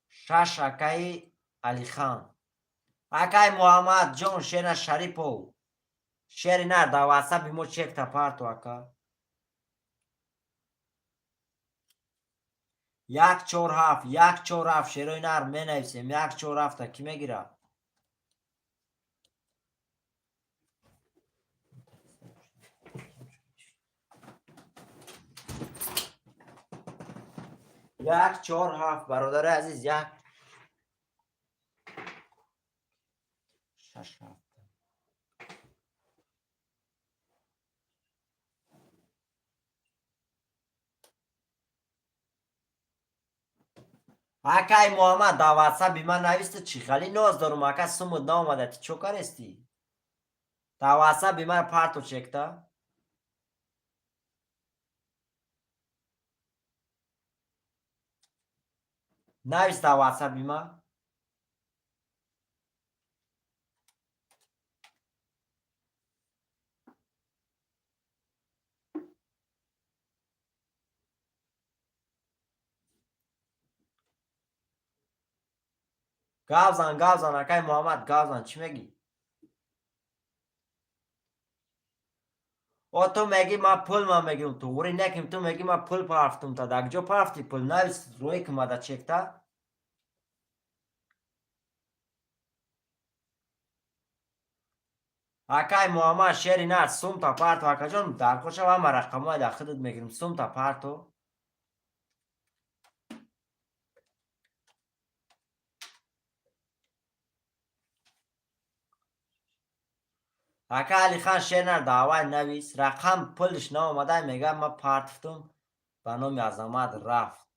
6 اکای علی خان اکای محمد جون شیرنا شریپو شیر نر دا واسه بیمو چک تا پارتو اکا 1 4 7 1 4 7 شیروی نر می نویسیم 1 4 7 تا کی میگیره 1 4 7 برادر عزیز 1 6 7 اکای محمد دا واتساپ بی من نویسته چی خیلی ناز دارم اکا سمود نامده تی چو کرستی دا واتساپ بی من پارتو چکتا نویست دا واتساپ بی من گاوزن اکای محمد گاوزن چی میگی او تو میگی ما پول ما میگیم تو وری نکیم تو میگی ما پول پافتم تا دک جو پافتی پول نویست روی که ما دا چکتا اکای محمد شیری نر سوم تا پارتو اکا جان در خوشه و همه رقم های در خودت میگیریم سوم تا پارتو اکا علی خان شیر نر دعوای نویس رقم پولش نامده میگه ما پارتفتم به نام عظمت رفت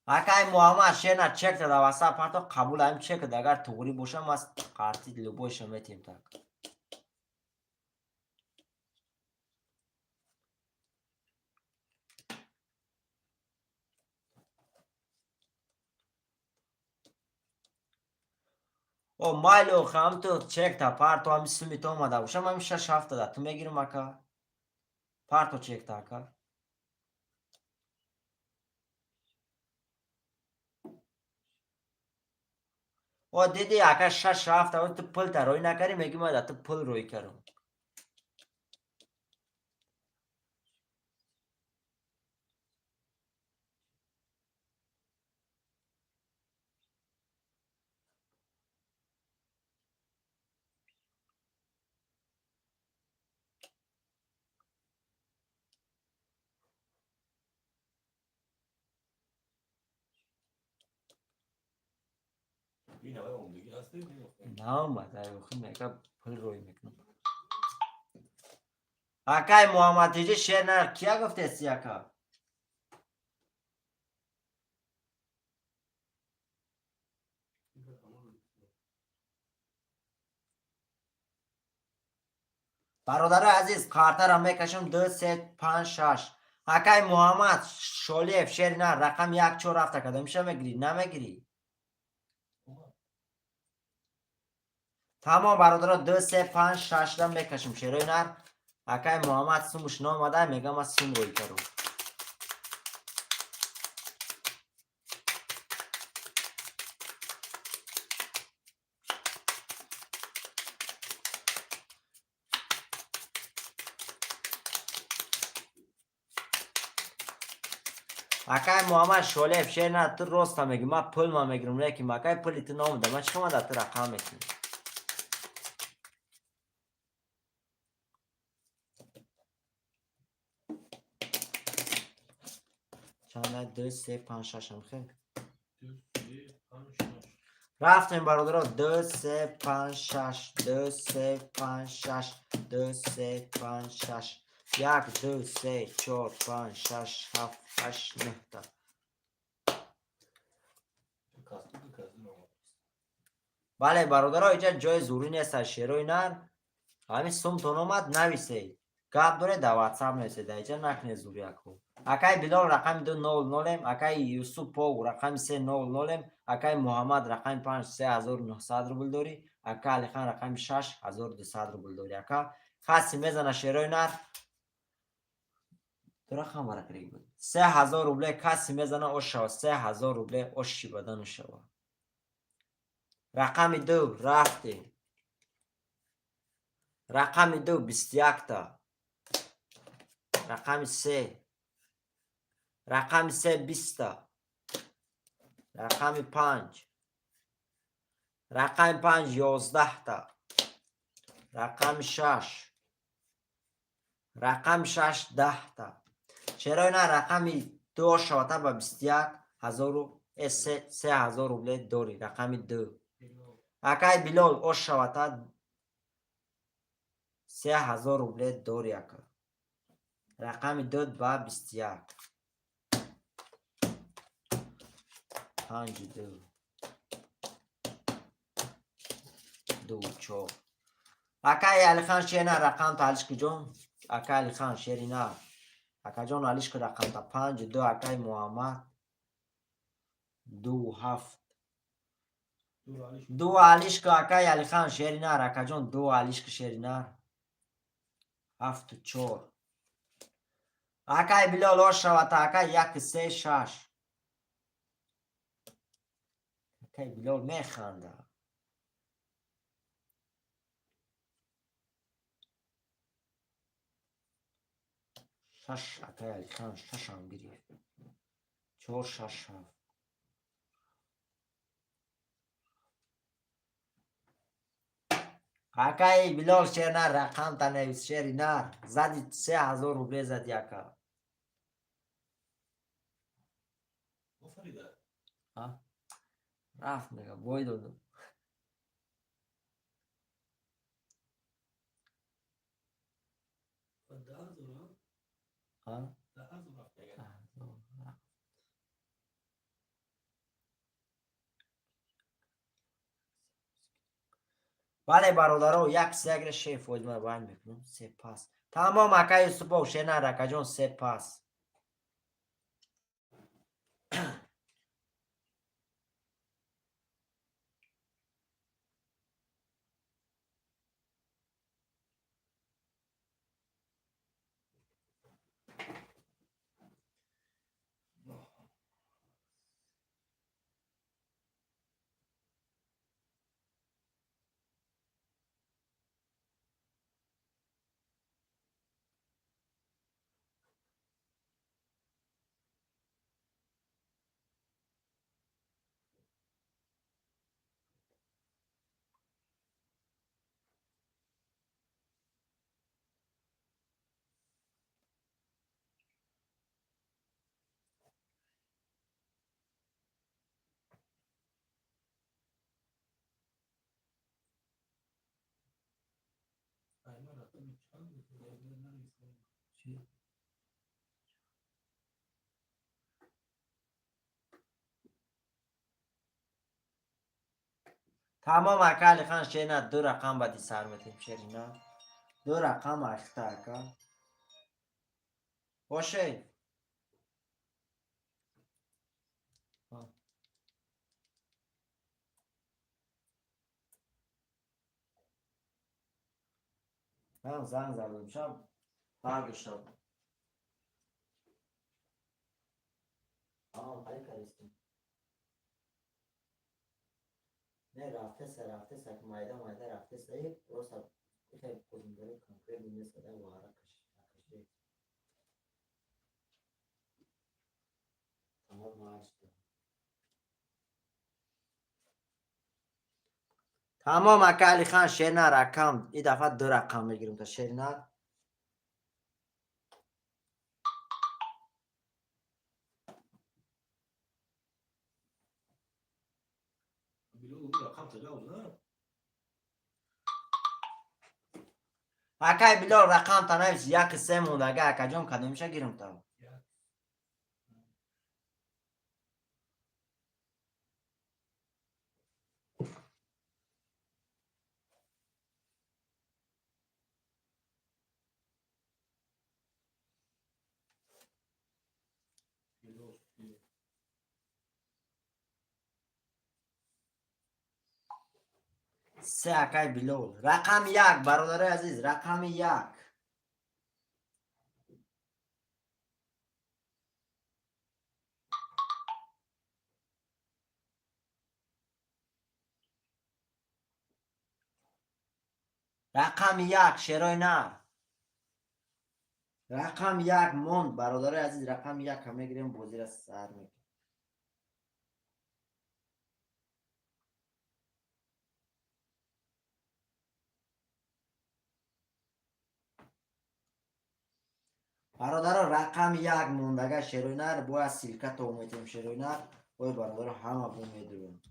اکای محمد شیر نر چک تا واسه پارتو قبول هم چک تا اگر توری باشه ما قارتی لبوش میتیم تک او مایلو خام تو چک تا پارتو هم سومی تو اومده باشه ما میشه 6 7 ده تو میگیریم اکا پارتو چک تا اکا او دیدی اکا 6 7 ده تو پول تا روی نکری میگی ما ده تو پول روی کرم این آقای عمدگی هستی؟ نه اومده خیلی میگه پول روی میکنم اکای محمد تیجی شیر نر کیا گفته سی اکا برادر عزیز کارتر هم میکشم 2 3 5 6 اکای محمد شولیف شیر نر رقم 1 4 7 کده میشه میگیری نمیگیری تمام برادر 2 3 5 6 دم میکشم شیرای نر اکای محمد سومش نامده میگم ما سوم روی کرو Акай Муҳаммад Шолиев шерна ту роста меги ма пул ма мегирам лекин акай пули ту номада ма чикама да ту рақам мекунам. چند 2 3 5 6 هم خیلی رفتیم برادرها 2 3 5 6 2 3 5 6 2 3 5 6 1 2 3 4 5 6 7 8 9 تا بله برادرها اینجا جای زوری نیست از شیروی نر همین سومتون اومد نویسید گپ داره در واتساپ نویسید اینجا نکنه زوری اکو اکای بلال رقم 200 اکای یوسف پاو رقم 300 اکای محمد رقم 5 3900 روبل داری اکای علی خان رقم 6 1200 روبل داری اکا خاصی میزنه شیروی نر تو رقم برقری بود 3000 روبل کسی میزنه او شوا 3000 روبل او شی بدن شوا رقم 2 رفتی رقم 2 21 تا رقم 3 رقم 3 20 تا رقم 5 رقم 5 11 تا رقم 6 رقم 6 10 تا چرا نه رقم 2 شوتا با 21 3000 روبل داری رقم 2 اکای بلال او شوتا 3000 روبل داری اکا رقم 2 با 21 5 2 2 4 اکای علی خان شینا رقم تالش کجون اکای علی خان شیرینا اکا جون علیش که رقم تا 5 2 اکای محمد 2 7 2 علیش که اکای علی خان شیرینا اکا جون 2 علیش که شیرینا 7 4 اکای بلال اوش شوتا اکای 1 3 6 اکای بلال میخنده شش اکای علی خان شش هم بیری 4 6 7 اکای بلال شیرنا رقم تا نویس شیرنا زدی 3000 روبل زدی اکا رفت نگه باید دادم بله برادرها یک سیگر شیف وید من باید میکنم سپاس تمام اکای سپا و شیرنا رکا جون سپاس تمام اکا علی خان شیرنا 2 رقم بدی سر میتیم شیرنا 2 رقم اختا اکا باشه من زنگ زدم شب برگشتم خیلی کریستیم نه رفته سر که مایده رفته سر درست خیلی کدوم داره کنکره نیست بده و حرکش تمام اکا علی خان شیرینه رقم این دفعه 2 رقم میگیریم تا شیرینه. اکای بلال رقم تا نویس 1 3 مونده اگه اکا جان کدوم میشه گیرم تا. سه اکای بلال رقم 1 برادر عزیز رقم 1. رقم 1 شیرای نر. رقم 1 موند برادر عزیز رقم 1 همه گیریم بازی را سر میکنیم. برادر رقم 1 موند اگه شیرای نر باید سیلکت اومیتیم شیرای نر باید برادر همه بو میدونیم.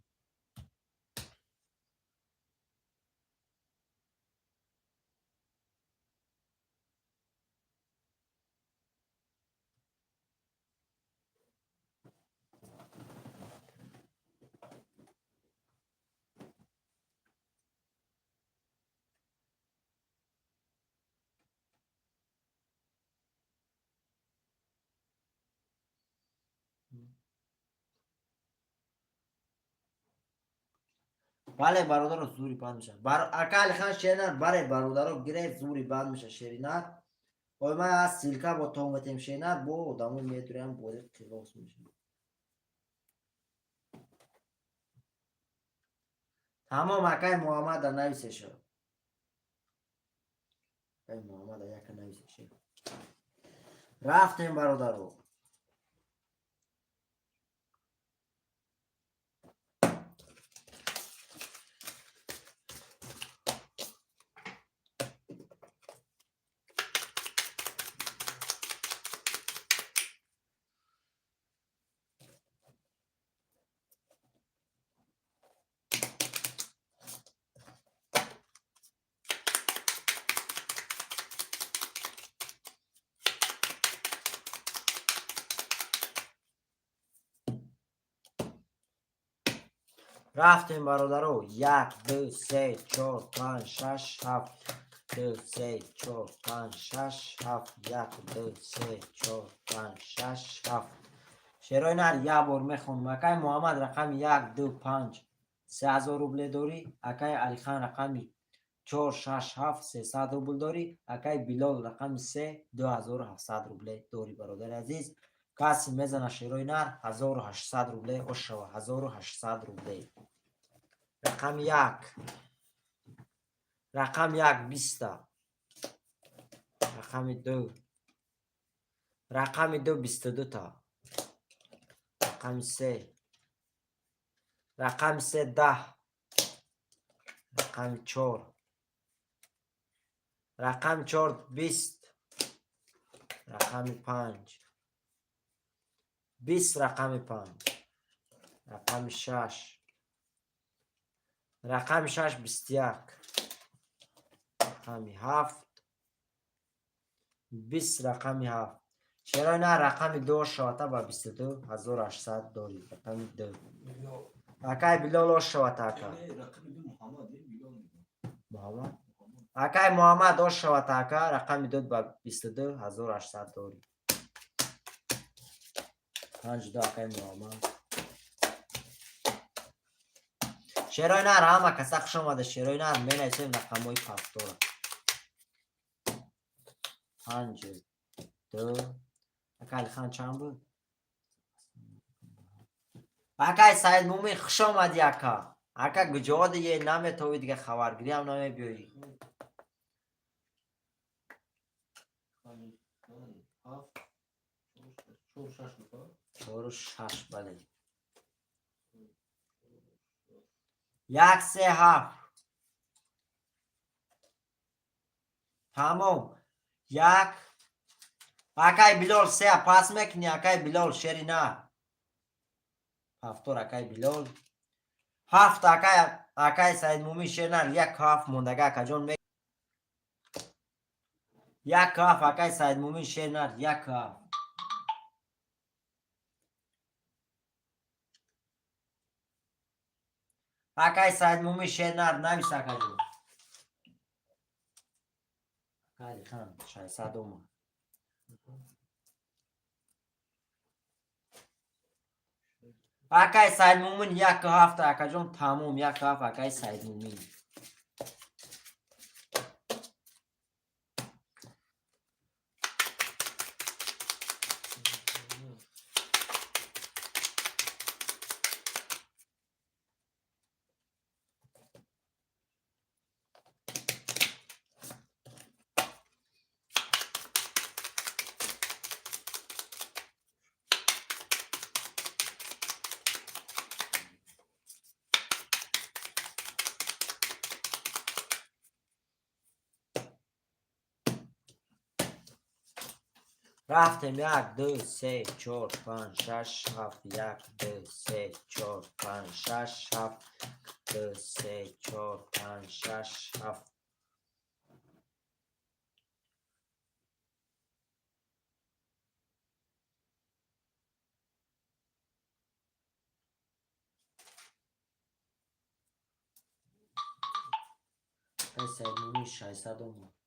بله برادر زوری بند میشه اکا خان شیرینر برای برادر رو گره زوری بند میشه شیرینر و من از سیلکه با تومتیم شیرینر با دامو میتونیم بوده کلاس میشه. تمام اکای محمد در نویسه شد. اکای محمد یک نویسه شد. رفتیم برادر رو. رفتیم برادرو 1 2 3 4 5 6 7 2 3 4 5 6 7 1 2 3 4 5 6 7 شیرای نر یک بار میخونم. اکای محمد رقم 1 2 5 3000 روبل داری. اکای علی خان رقم 4 6 7 300 روبل داری. اکای بلال رقم 3 2700 روبل داری برادر عزیز. کسی میزنه شیرای نر 1800 روبل او شو 1800 روبل. رقم 1 رقم 1 20 رقم 2 رقم 2 22 تا رقم 3 رقم 3 10 رقم 4 رقم 4 20 رقم 5 20 رقم 5 رقم 6 رقم 6 21 رقم 7 20 رقم 7 چرا نه رقم 2 شواته با 22 1800 داری. رقم 2 اکای بلال شواته اکا محمد اکای محمد شواته اکا رقم 2 با 22 1800 داری. 5 دو اکای محمد شیرای نر همه کسا خوش آمده. شیرای نر می نویسیم رقم های پفتور 5 2 اکای خان چند بود؟ اکای سعید مومین خوش آمدی اکا. اکا گجاد یه نمی توی دیگه خبرگیری هم نمی بیایی. 4 و 6 بله 1 3 7 تمام 1 اکای بلال 3 پاس میکنی اکای بلال شری نه هفتور اکای بلال 7 اکای سعید مومین شری نه 1 هفت موندگه اکا جان میکنی 1 هفت اکای سعید مومین شری نه 1 هفت اکای سعید مومین شری نه نویس اکا جان اکای خان 600 اومد اکای سعید مومین 1 هفت اکا جان تموم 1 هفت اکای سعید مومین رفتیم 1 2 3 4 5 6 7 1 2 3 4 5 6 7 2 3 4 5 6 7 سعید مومین 600 اومد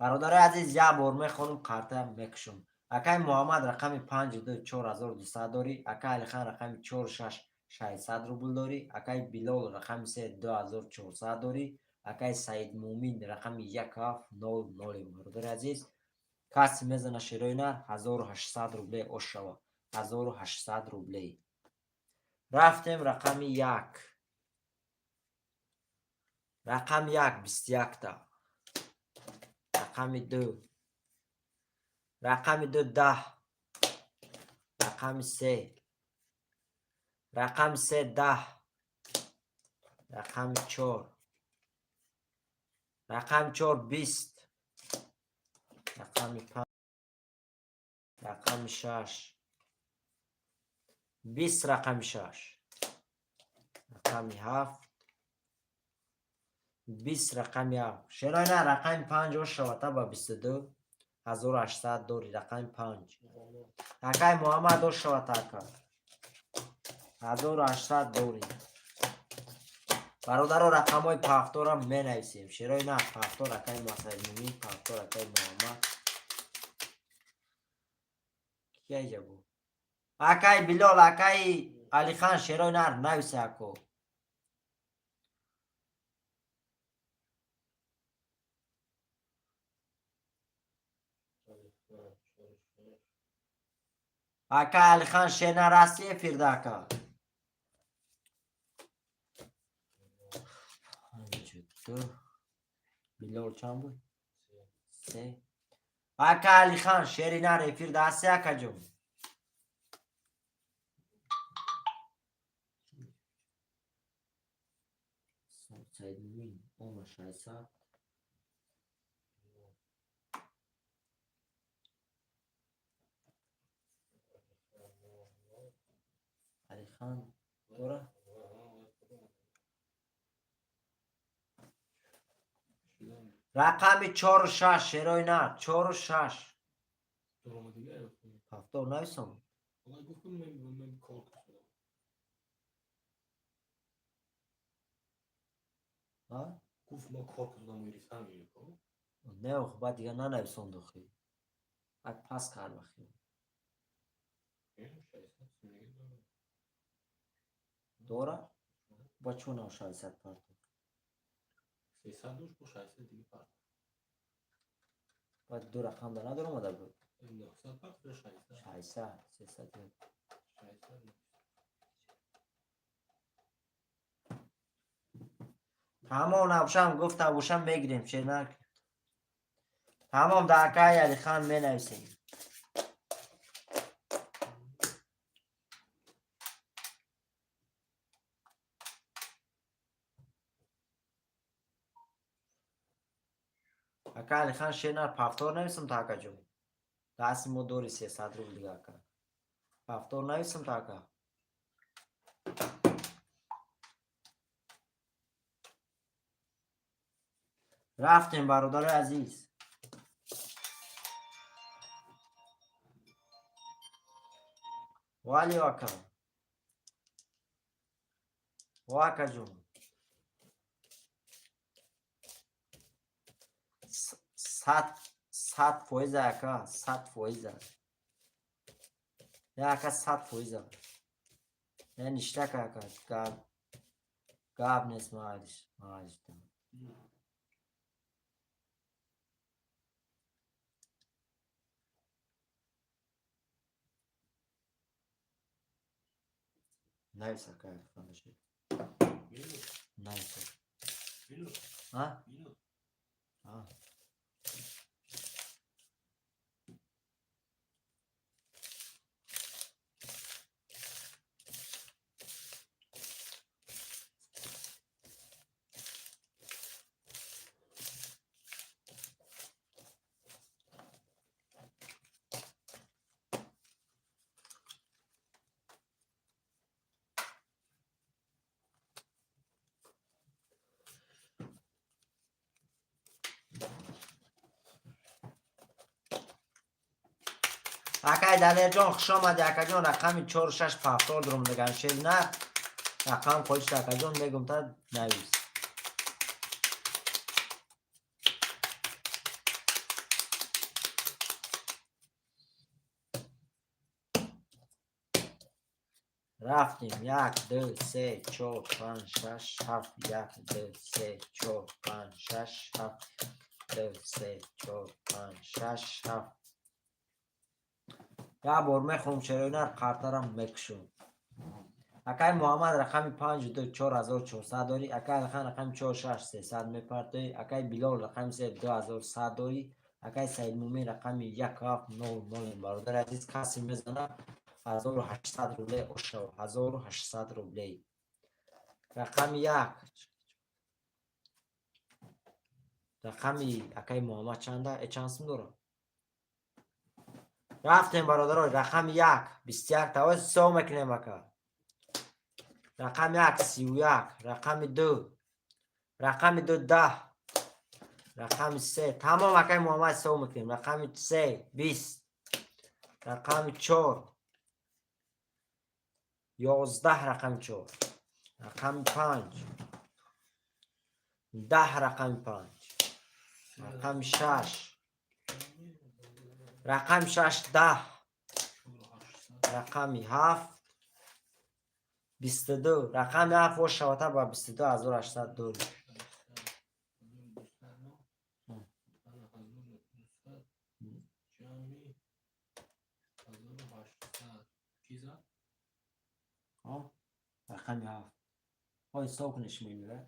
برادر عزیز یه بار میخونم قرطه میکشم اکای محمد رقم 52 4200 داری اکای علی خان رقم 46 600 روبل داری اکای بلال رقم 3 2400 داری اکای سعید مومین رقم 1700 برادر عزیز کسی میزنه شیروی نه 1800 روبله اوش شوا 1800 روبله رفتیم رقم 1 رقم 1 21 تا رقم 2 رقم 2 10 رقم 3 رقم 3 10 رقم 4 رقم 4 20 رقم 5 رقم 6 20 رقم 6 رقم 7 20 رقم 7 چرا نه رقم 5 و شوته با 22 1800 دوری رقم 5 اکای محمد دو شوته اکا 1800 دوری برادر رقم های پافتور هم می نویسیم شیرای نه پافتور اکای مسعود مومین پافتور اکای محمد کی ایجا بود اکای بلال اکای علی خان شیرای نه نویسه اکو اکای علی خان شیر نرسیه فیرداکا دو بلال چند بود؟ 3 اکای علی خان شیری نره فیرداسی اکا جون سعید مومین اون 600 علی خان دورا رقم 4 و 6 شیرای نه 4 و 6 پافتور نویسم ها؟ گفت ما کار کنم میریسم میکنم نه خب بعد دیگه ننویسم دخی بعد پس کار بخیر دورا با چون 600 پارتو 300 دوش با 600 دیگه فرق بعد دو رقم ده ندارم اومده بود 900 فرق 600 600 300 همون ابوشم گفت ابوشم بگیریم چه نه تمام دکای علی خان می نویسیم. اکا علی خان شینار پافتور نویسم تا اکا جون. دست مو دوری 300 روبل دیگه اکا. پافتور نویسم تا اکا. رفتیم برادر عزیز. والی اکا. واکا جون. صد فویزه اکا. 100 فویزه. یا اکا 100 فویزه. یعنی اشتک اکا. گاب نیست مالش. نایس اکا فهمشی. نایس. ها؟ ها. اکای دلیل جان خوش آمدی اکا جان رقمی 4 6 پافتور درم دگن شد نه رقم خودش اکا جان میگم تا نویس رفتیم 1 2 3 4 5 6 7 1 2 3 4 5 6 7 2 3 4 5 6 7 یا بار میخوام چرا اینا قرطرم میکشم اکای محمد رقمی 52 4400 داری اکای خان رقمی 46 300 میپرده اکای بلال رقمی 2100 داری اکای سید مومن رقمی 1700 برادر عزیز کسی میزنه 1800 روبله اوشو 1800 روبله رقمی 1 رقمی اکای محمد چنده چانسم داره رفتیم برادرای رقم 1 21 تا سو میکنیم اکا رقم 1 31 رقم 2 رقم 2 10 رقم 3 تمام اکای محمد سو میکنیم رقم 3 20 رقم 4 11 رقم 4 رقم 5 10 رقم 5 رقم 6 رقم 6 10 رقم 7 22 رقم 7 و شوته با 22 1800 دور رقم 7 های سوکنش میمیره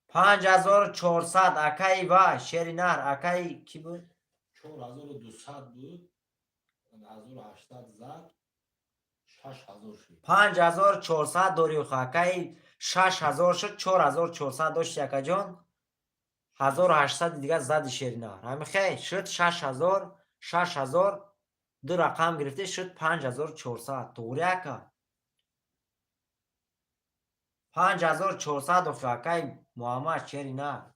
5400 اکای و شیری نهر اکای کی بود 4200 بود 1800 زد 6000 شد 5400 دوری خو اکای 6000 شد 4400 داشت یکا جان 1800 دیگه زد شیری نهر همین خیلی شد 6000 دو رقم گرفته شد 5400 دوری اکا 5400 و اکای محمد شیری نهر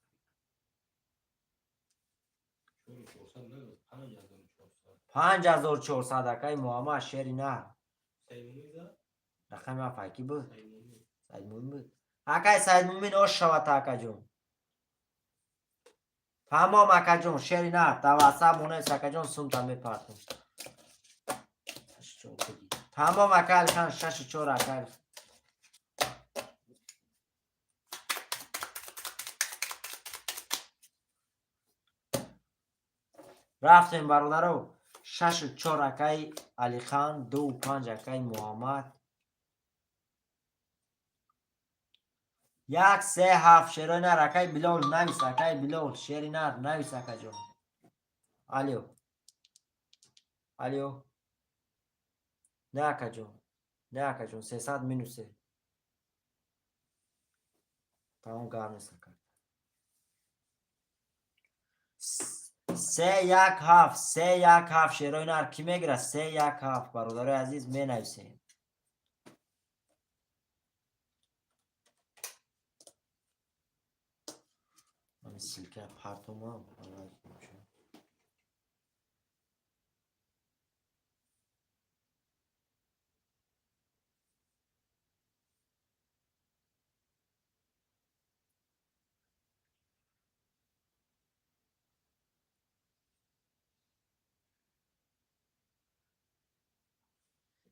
5400 اکای محمد شیری نهر رقم افاکی بود سید مومن بود اکای سید مومن اوش شوات اکا جون تمام اکا جون شیری نهر دواسه مونه اکا جون سومتا میپرتم تمام اکا الکن 64 اکا رفتیم برادرو 6-4 акай Алихан, 2-5 акай Муҳаммад, 1-3-7 шерои нар акай Билол навис, акай Билол шери нар навис акаҷон. Алё. Не акаҷон 300 минусе. Тамом гап нест ака. 3-1-7 шерои нар ки мегирад? 3-1-7 бародарои азиз менависем. Ман силка партумам.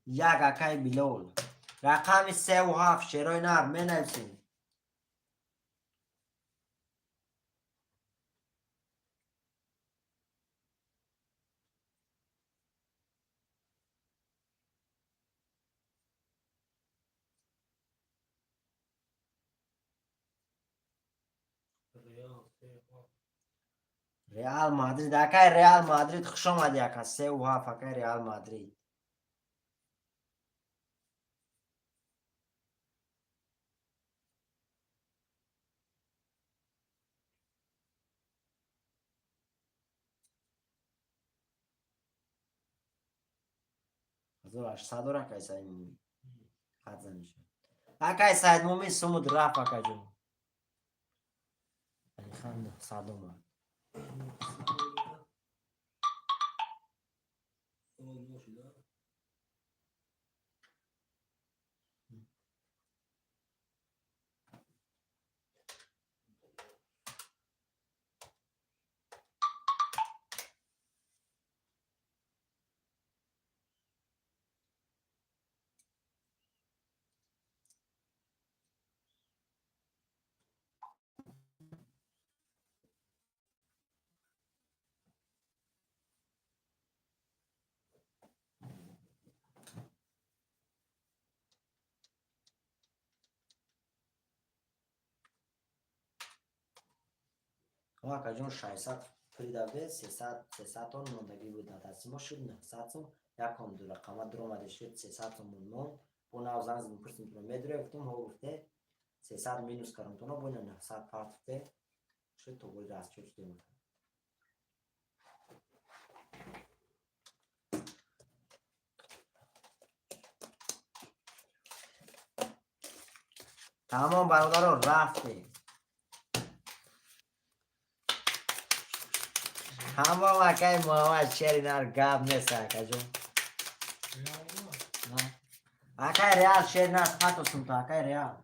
Як акай Билол. Рақами 3-7 шерои нар менависем. Реал Мадрид. Акай Реал Мадрид хуш омадӣ ака. 3-7 акай Реал Мадрид. $800 акай Саид Мумин. Хат занишон. Акай Саид Мумин сумуд раф акаҷон. Алихан 900 омад. Акаҷон 600 придаве 300 он мондагӣ буд датасимо шуд 900 сум. Якон ду рақама дуромаде шуд 300 сумон монд. Бо нав занг мепурсим то медре гуфтум ҳо гуфте 300 минус кардам то бо 900 партфте шуд то бои раст чуч дем. Тамом бародаро рафтем. Тамом акай Муҳаммад шери нар гап нест акаҷон. Акай Реал шери нар хато сум то акай Реал.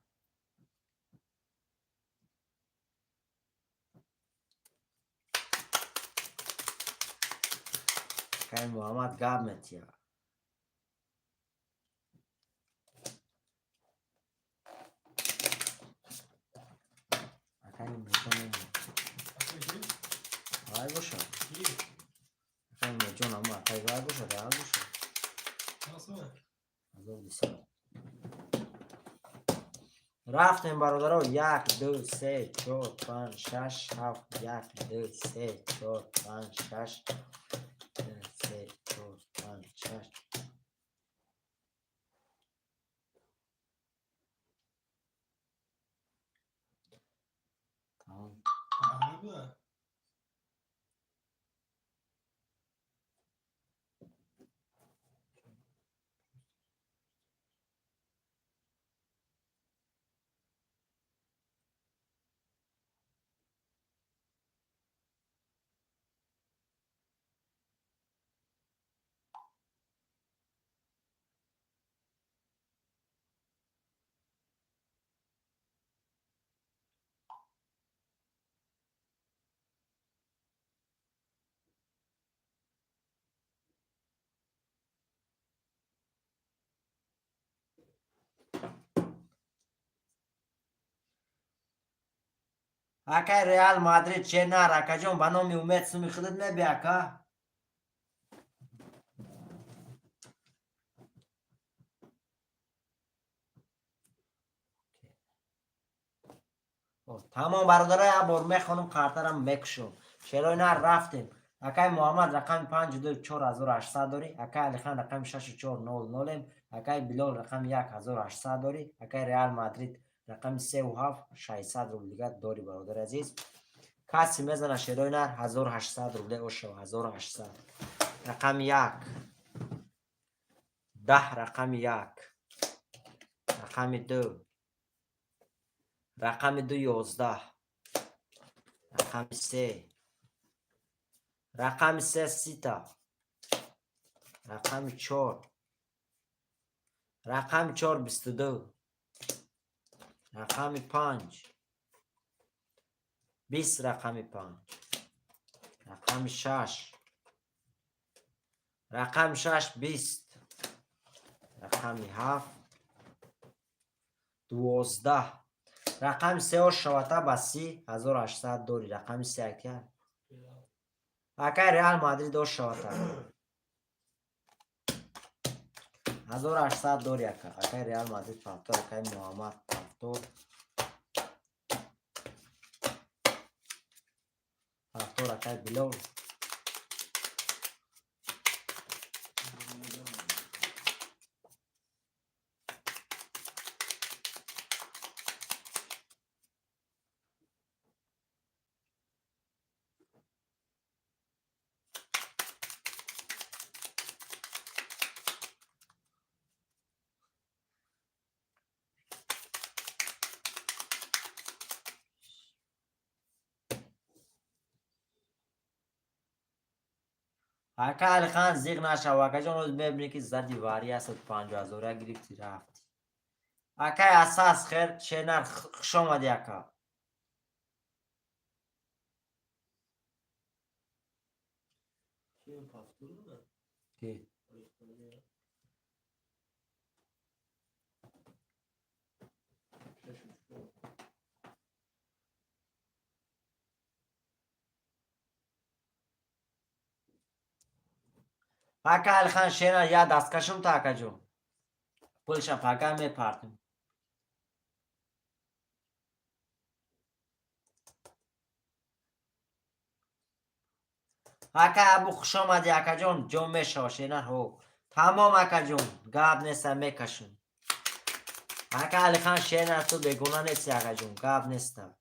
Акай Муҳаммад гап метия. Акай мешонем. Вай боша. Акай меҷон ама акай вай боша Реал боша. Рафтем бародаро 1 2 3 4 5 6 7 1 2 3 4 5 6 3 4 5 6. Tamam. Акай Реал Мадрид чер нар акаҷон ба номи Умед суми худат мебиака. تمام برادرای یه بار میخونم کارترم میکشم. شیرای نر رفتیم. اکای محمد رقم 524,800 داری. اکای علی خان رقم 6400. اکای بلال رقم 1800 داری. اکای ریال مادرید رقم 37,600 روبل دیگه داری برادر عزیز. کسی میزنه شیرای نر 1800 روبل اوشو 1800. رقم 1 10 رقم 1 رقم 2 رقم 2 11 رقم 3 رقم 3 سیتا رقم 4 رقم 4 22 رقم 5 20 رقم 5 رقم 6 رقم 6 20 رقم 7 12 رقم 3 و شواتا بسی 1800 داری. رقم 3 اکر اکر ریال مادرید و شواتا 1800 داری. اکر ریال مادرید فاکتور. اکر محمد فاکتور فاکتور. اکر بلو اکا علی خان زیغ نشو. اکا جان روز ببینی که زدی واری هست 50,000 گرفتی رفتی. اکا اساس خیر شنر خوش آمدی اکا. کی؟ اکا علی خان شنر یا دست کشم تا اکا جون پولشا پاکا میپرتم. اکا ابو خوش آمدی اکا جون جون میشو شنر هو تمام اکا جون گاب نیستم میکشم. اکا علی خان شنر تو بگونه نیستی اکا جون گاب نیستم.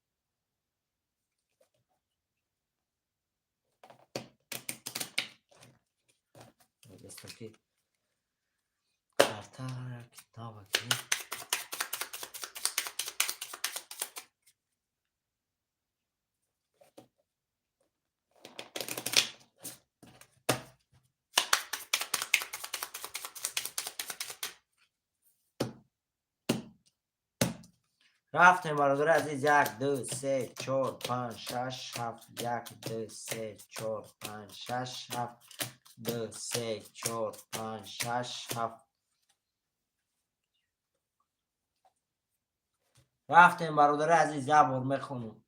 بستم که کارتر کتاب کی رفتیم برادر عزیز. 1 2 3 4 5 6 7 1 2 3 4 5 6 7 2 3 4 5 6 7 رفتیم برادر عزیز. یه بار میخونم.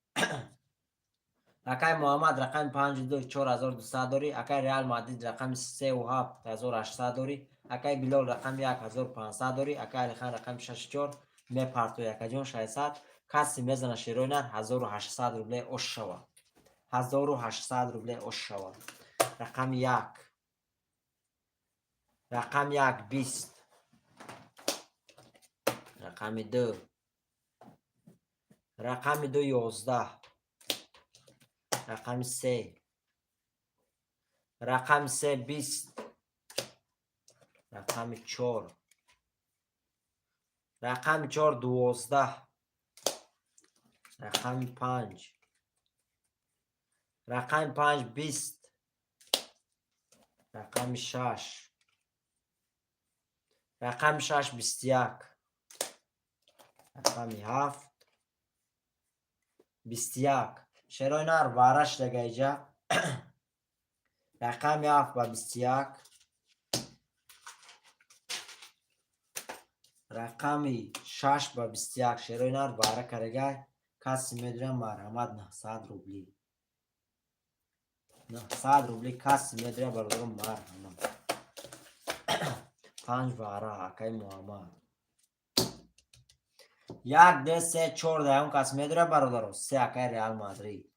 اکای محمد رقم 524200 داری. اکای ریال مادرید رقم 37800 داری. اکای بلال رقم 1500 داری. اکای علی خان رقم 64 میپرتو یک جون 600. کسی میزنه شیروی نر 1800 روبل اوش شوا 1800 روبل اوش شوا. رقم 1 رقم 1 20 رقم 2 رقم 2 11 رقم 3 رقم 3 20 رقم 4 رقم 4 12 رقم 5 رقم 5 20 رقم 6 رقم 6 21 رقم 7 21 شروع نار وارش دیگه ایجا. رقم 7 با 21 رقم 6 با 21 شروع نار واره کرگه. کسی میدونم مرحمت 900 روبلی 900 روبلی کسی میدونم برادرم مرحمت 5 واره اکای محمد یک دو سه چهار اون کس میدونه برادر سه اکای ریال مادرید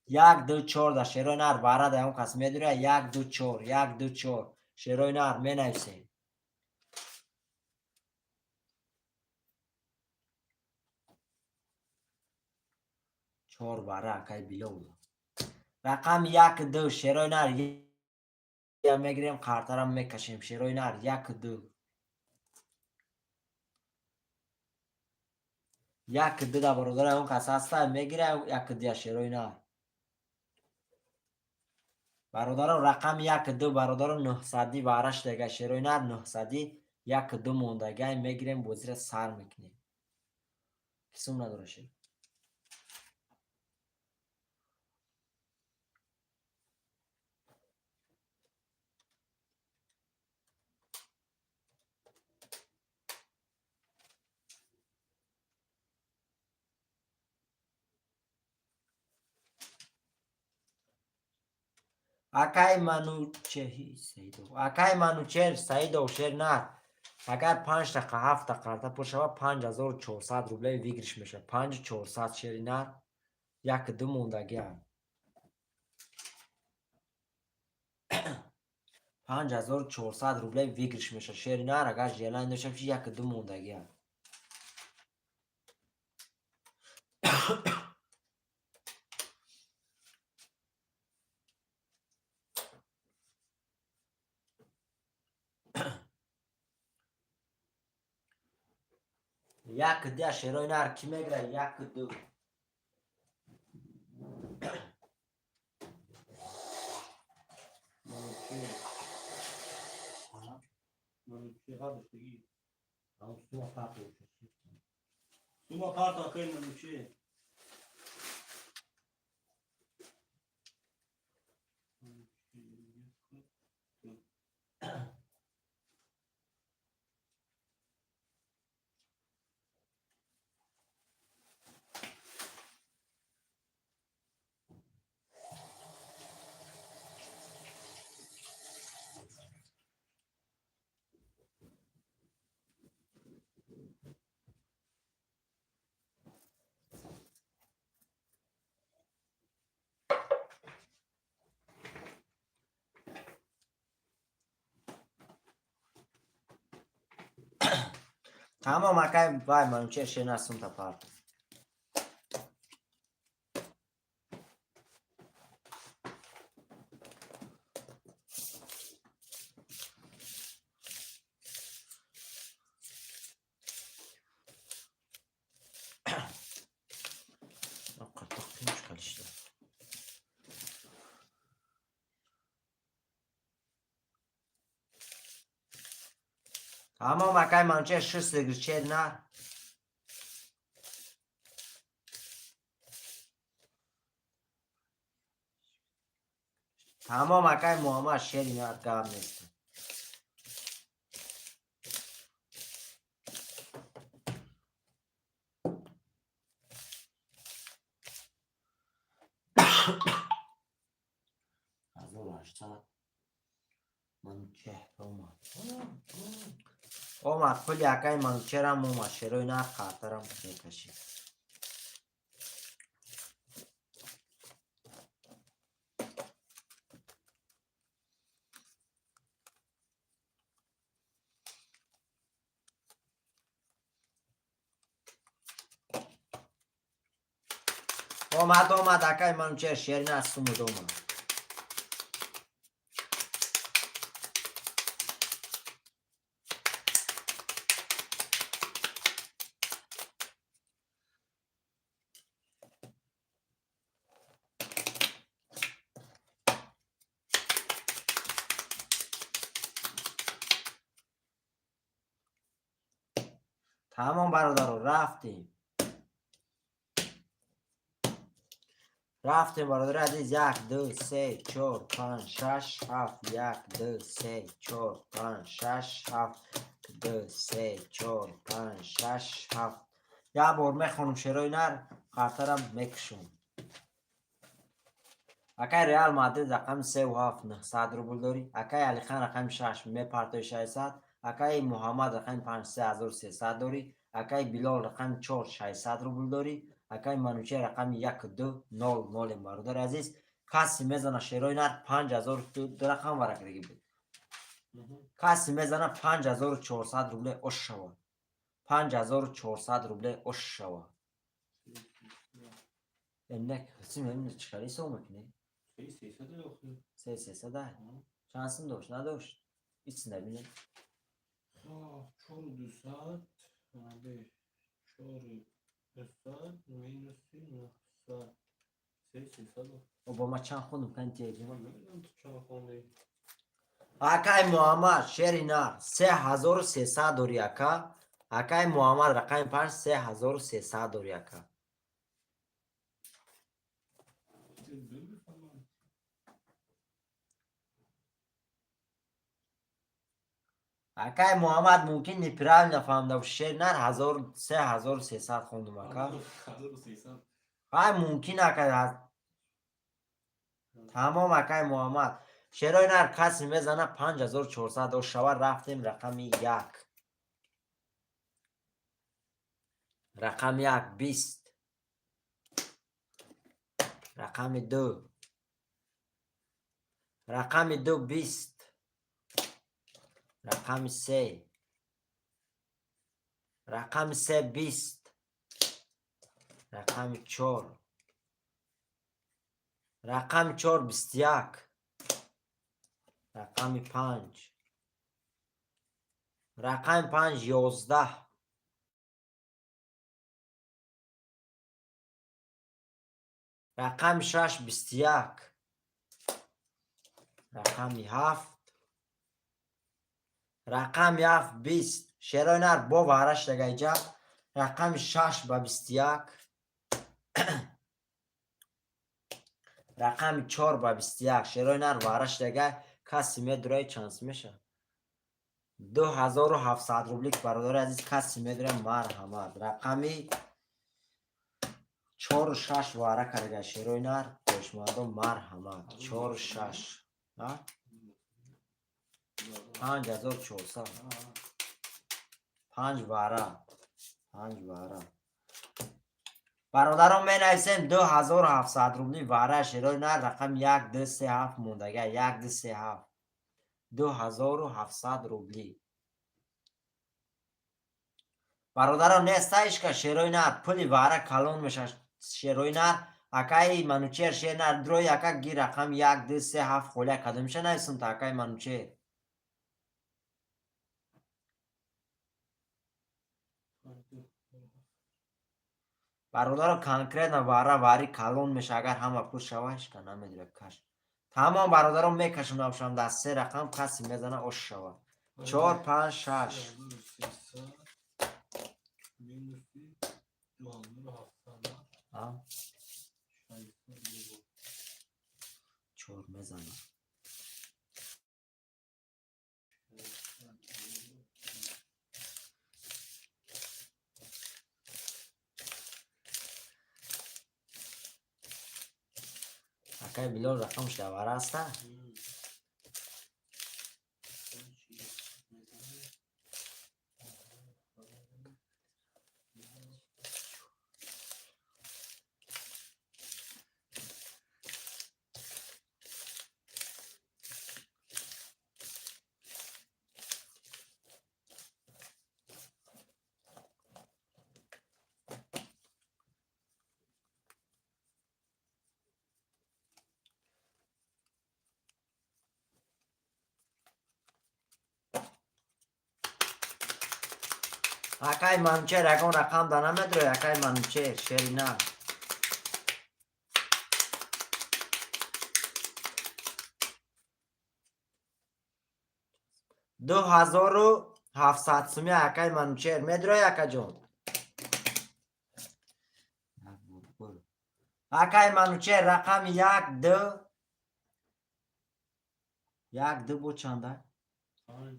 یک دو چهار شیروی نر بارد اون کس میدونه یک دو چهار یک دو چهار شیروی نر می نویسیم چهار باره اکای بیلول رقم یک دو شیروی نر میگیریم کارترم میکشیم شیروی نر یک دو یک دو برادر اون کس هسته میگیره یک دو شیروی نر برادرم رقم یک دو برادرم 900 بارش دیگه شیروی نر 900 یک دو موندگی میگیریم بازی را سر میکنیم کسیم نداره شد اکای منوچهی سیدو اکای منوچهر سیدو شیر نر اگر 5 دقیقه 7 دقیقه پر شود 5400 روبله ویگرش میشه 5400 شیر نر یک دو موندگی 5400 روبله ویگرش میشه شیر نر اگر جیلان داشته باشی یک دو موندگی یک ده شیروی نر کی میگیره یک دو Suma karta kai manuche. تمام اکای وای منوچهر شیر نر سوم تا پارت تمام اکای منوچهر شست دیگر شیر نر تمام اکای محمد شیر نر گام نیست از اون هشتاد منوچهر اومد کلی اکای منوچهر هم اومد شیروی نر خاطرم میکشید اومد اکای منوچهر شیر نر سوم اومد تمام برادر رفتیم برادر عزیز 1 2 3 4 5 6 7 1 2 3 4 5 6 7 2 3 4 5 6 7 یا بار میخونم شیروی نر خاطرم میکشم اکای ریال مادرید رقم 3 و 7 900 روبل داری اکای علی خان رقم 6 میپرتوی 600 اکای محمد رقم 5 3300 داری акай Билол рақами 4 600 рубл дорӣ, акай Манучер рақами 1 2 0 0 бародари азиз. Каси мезана шерои нар 5000 ду рақам варак диги буд. Каси мезана 5400 рубле ош шава. 5400 рубле ош шава. Эмне сим эмне чикари сом мекунӣ? 300 чанд сум дошт надошт? Ич набинем. 4200 минус 300 Обама чанд хондум кан тиягима. чанд хонди? Акай Муҳаммад шери нар 3300 дори ака. Акай Муҳаммад рақами 5 3300 дори ака. Акай Муҳаммад мумкин неправильно фаҳмида бошӣ. Шери нар 3300 хондум ака. 1300 Ай мумкин ака. Тамом акай Муҳаммад. Шерои нар каси мезана 5400 дош шава. Рафтем рақами 1. Рақами 1 20. Рақами 2. Рақами 2 20. Рақами 3. Рақами 3 20. Рақами 4. Рақами 4 21. Рақами 5. Рақами 5 11. Рақами 6 21. Рақами 7. Рақами 7 20. Шерои нар бо вараш дага иҷа. Рақами 6 ба 21. Рақами 4 ба 21. Шерои нар вараш дага. Каси медураи чанд меша? 2700 рублик бародари азиз. Каси медура марҳамат. Рақами 4 6 вара карда шерои нар. Хошмандон марҳамат. 4 6. 5400. 5 вара. 5 вара. бародарон менависем 2700 рубли вара шерои нар. Рақами 1 2 3 7 мондага. 1 2 3 7. 2700 рубли. бародарон нестаишка шерои нар пули вара калон меша. Шерои нар акай Манучер шер нар дрои ака ги рақами 1 2 3 7 холия кадом меша нависум та акай Манучер. бародарон конкретно вара вари калон меша. Агар ҳама пул шавашка намедира каш. Тамом бародарон мекашонам дар 3 рақам. каси мезана ош шава. 4 5 6. минус 4 мезана. акай Билол рақамш давара аста. акай Манучер ягон рақам да намедрои акай Манучер шери нар. دو هزار و 700 سومی акай Манучер медрои акаҷон. акай Манучер рақами 1 2 1 2 бо чанда?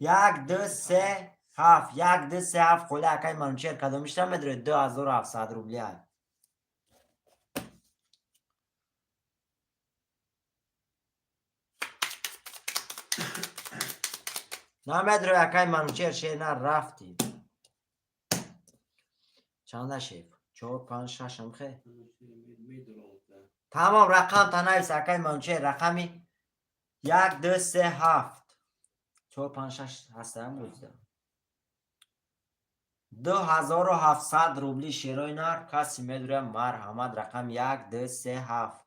1 2 3 7. 1 2 3 7 холи акай Манучер кадомишта медрои 2700 рубли. намедрои акай Манучер шер нар рафти. چند شیف 4 5 6 هم خیر میدونم. تمام رقم تنویس اکای منچه رقمی 1 2 3 7 4 5 6 هسته هم بوده 2700 روبلی شیروی نار کسی میدونه مرحمت رقم 1 2 3 7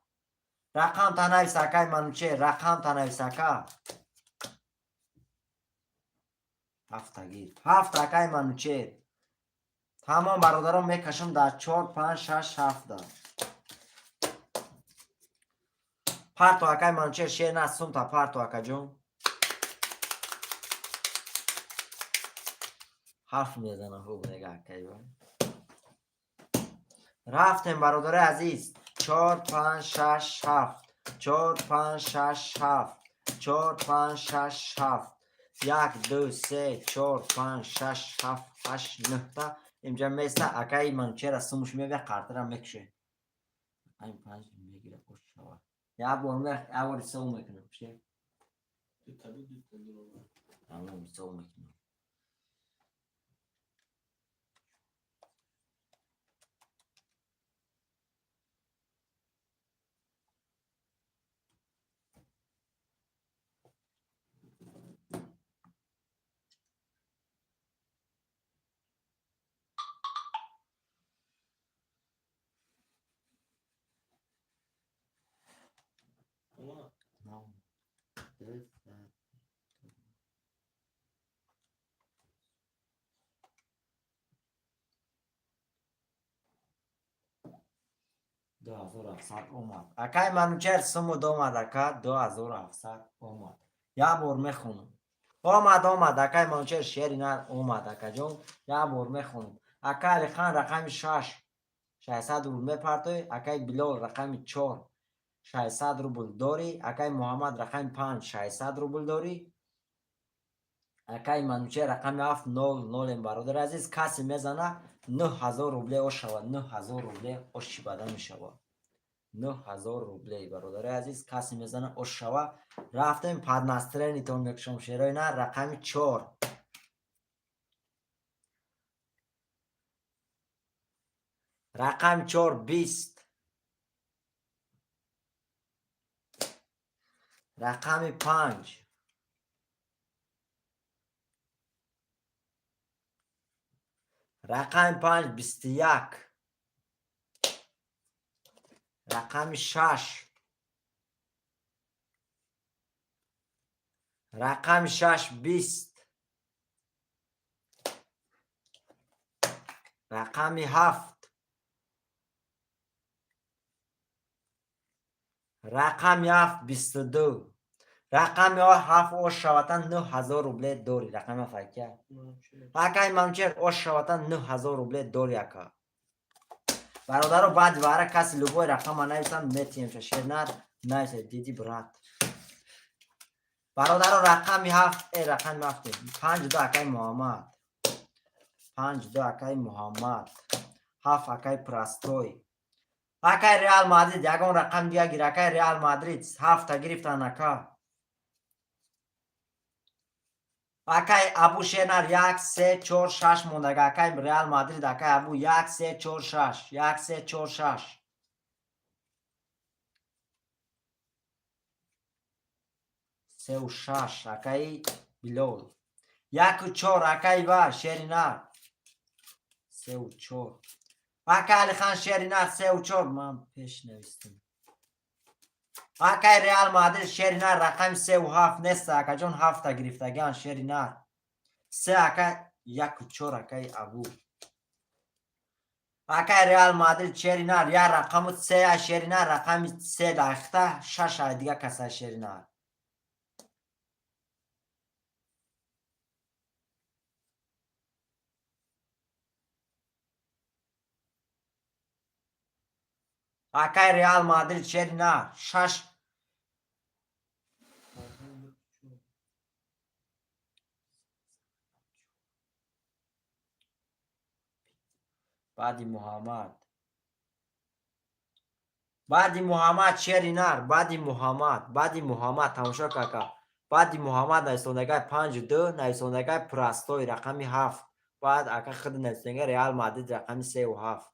رقم تنویس اکای منچه رقم تنویس اکا 7 گیر 7 اکای منچه تمام برادران میکشم در 4 5 6 7 دار پارتو اکای منچه شیر نسون تا پارتو اکا جون 7 میزنم خوب نگاه اکای بان رفتیم برادر عزیز 4 5 6 7 4 5 6 7 4 5 6 7 1 2 3 4 5 6 7 8 9 تا اینجا میسته اکای منچه را سموش میبه قرطه را میکشه این 5 میگیره خوش شود یا بار اول سو میکنم چه تمام سو میکنم دو هزار هفتصد اومد اکای منوچر سمو دومد اکا 2700 اومد یا بار میخونم اومد اکای منوچر شیری نر اومد اکا جون یا بار میخونم اکای علی خان رقم 600 روبل میپرتوی اکای بلال رقم 4 600 روبل داری اکای محمد رقم 5 600 روبل داری اکای منوچه رقم 7 0 برادر عزیز کسی میزنه 9000 روبله او شود 9000 روبله او چی بده میشود 9000 روبله برادر عزیز کسی میزنه او شود رفتیم پدنسترینی تون میکشم شیرای نه رقم 4 رقم 4 20 رقم 5 رقم 5 21 رقم 6 رقم 6 20 رقم 7 رقم 7 22 رقم 7 او شواتن 9000 روبله دوری رقم فکر اکای منچر او شواتن 9000 روبله دوری اکا برادر بعد واره کسی لوگوی رقم نویسن میتیم شیر نر نویسه دیدی برات برادر رقم 7 ای رقم 7 5 دو اکای محمد 5 دو اکای محمد 7 اکای پراستوی اکای ریال مادرید یکون رقم دیگه گیر اکای ریال مادرید 7 گرفتن اکا اکای ابو شنر 1 3 4 6 موندگه اکای ریال مادرید اکای ابو 1 3 4 6 1 3 4 6 3 و 6 اکای بلول 1 و 4 اکای با شرینر 3 و 4 اکای علی خان شرینر 3 و 4 من پیش نویستم اکای ریال مادرید شرینر رقم 3 و 7 نیست اکا جون 7 گرفتگان شرینر 3 اکای 1 و 4 اکای ابو اکای ریال مادرید شرینر یا رقم 3 شرینر رقم 3 داخته 6 دیگه کسا شرینر اکای ریال مادرید شرینر 6 بعدی محمد شرینر بعدی محمد تماشا کاکا بعدی محمد نایستوندگاه 52 نایستوندگاه پراستوی رقمی 7 بعد اکا خود نویسنگه ریال مادرید رقم 3 و 7.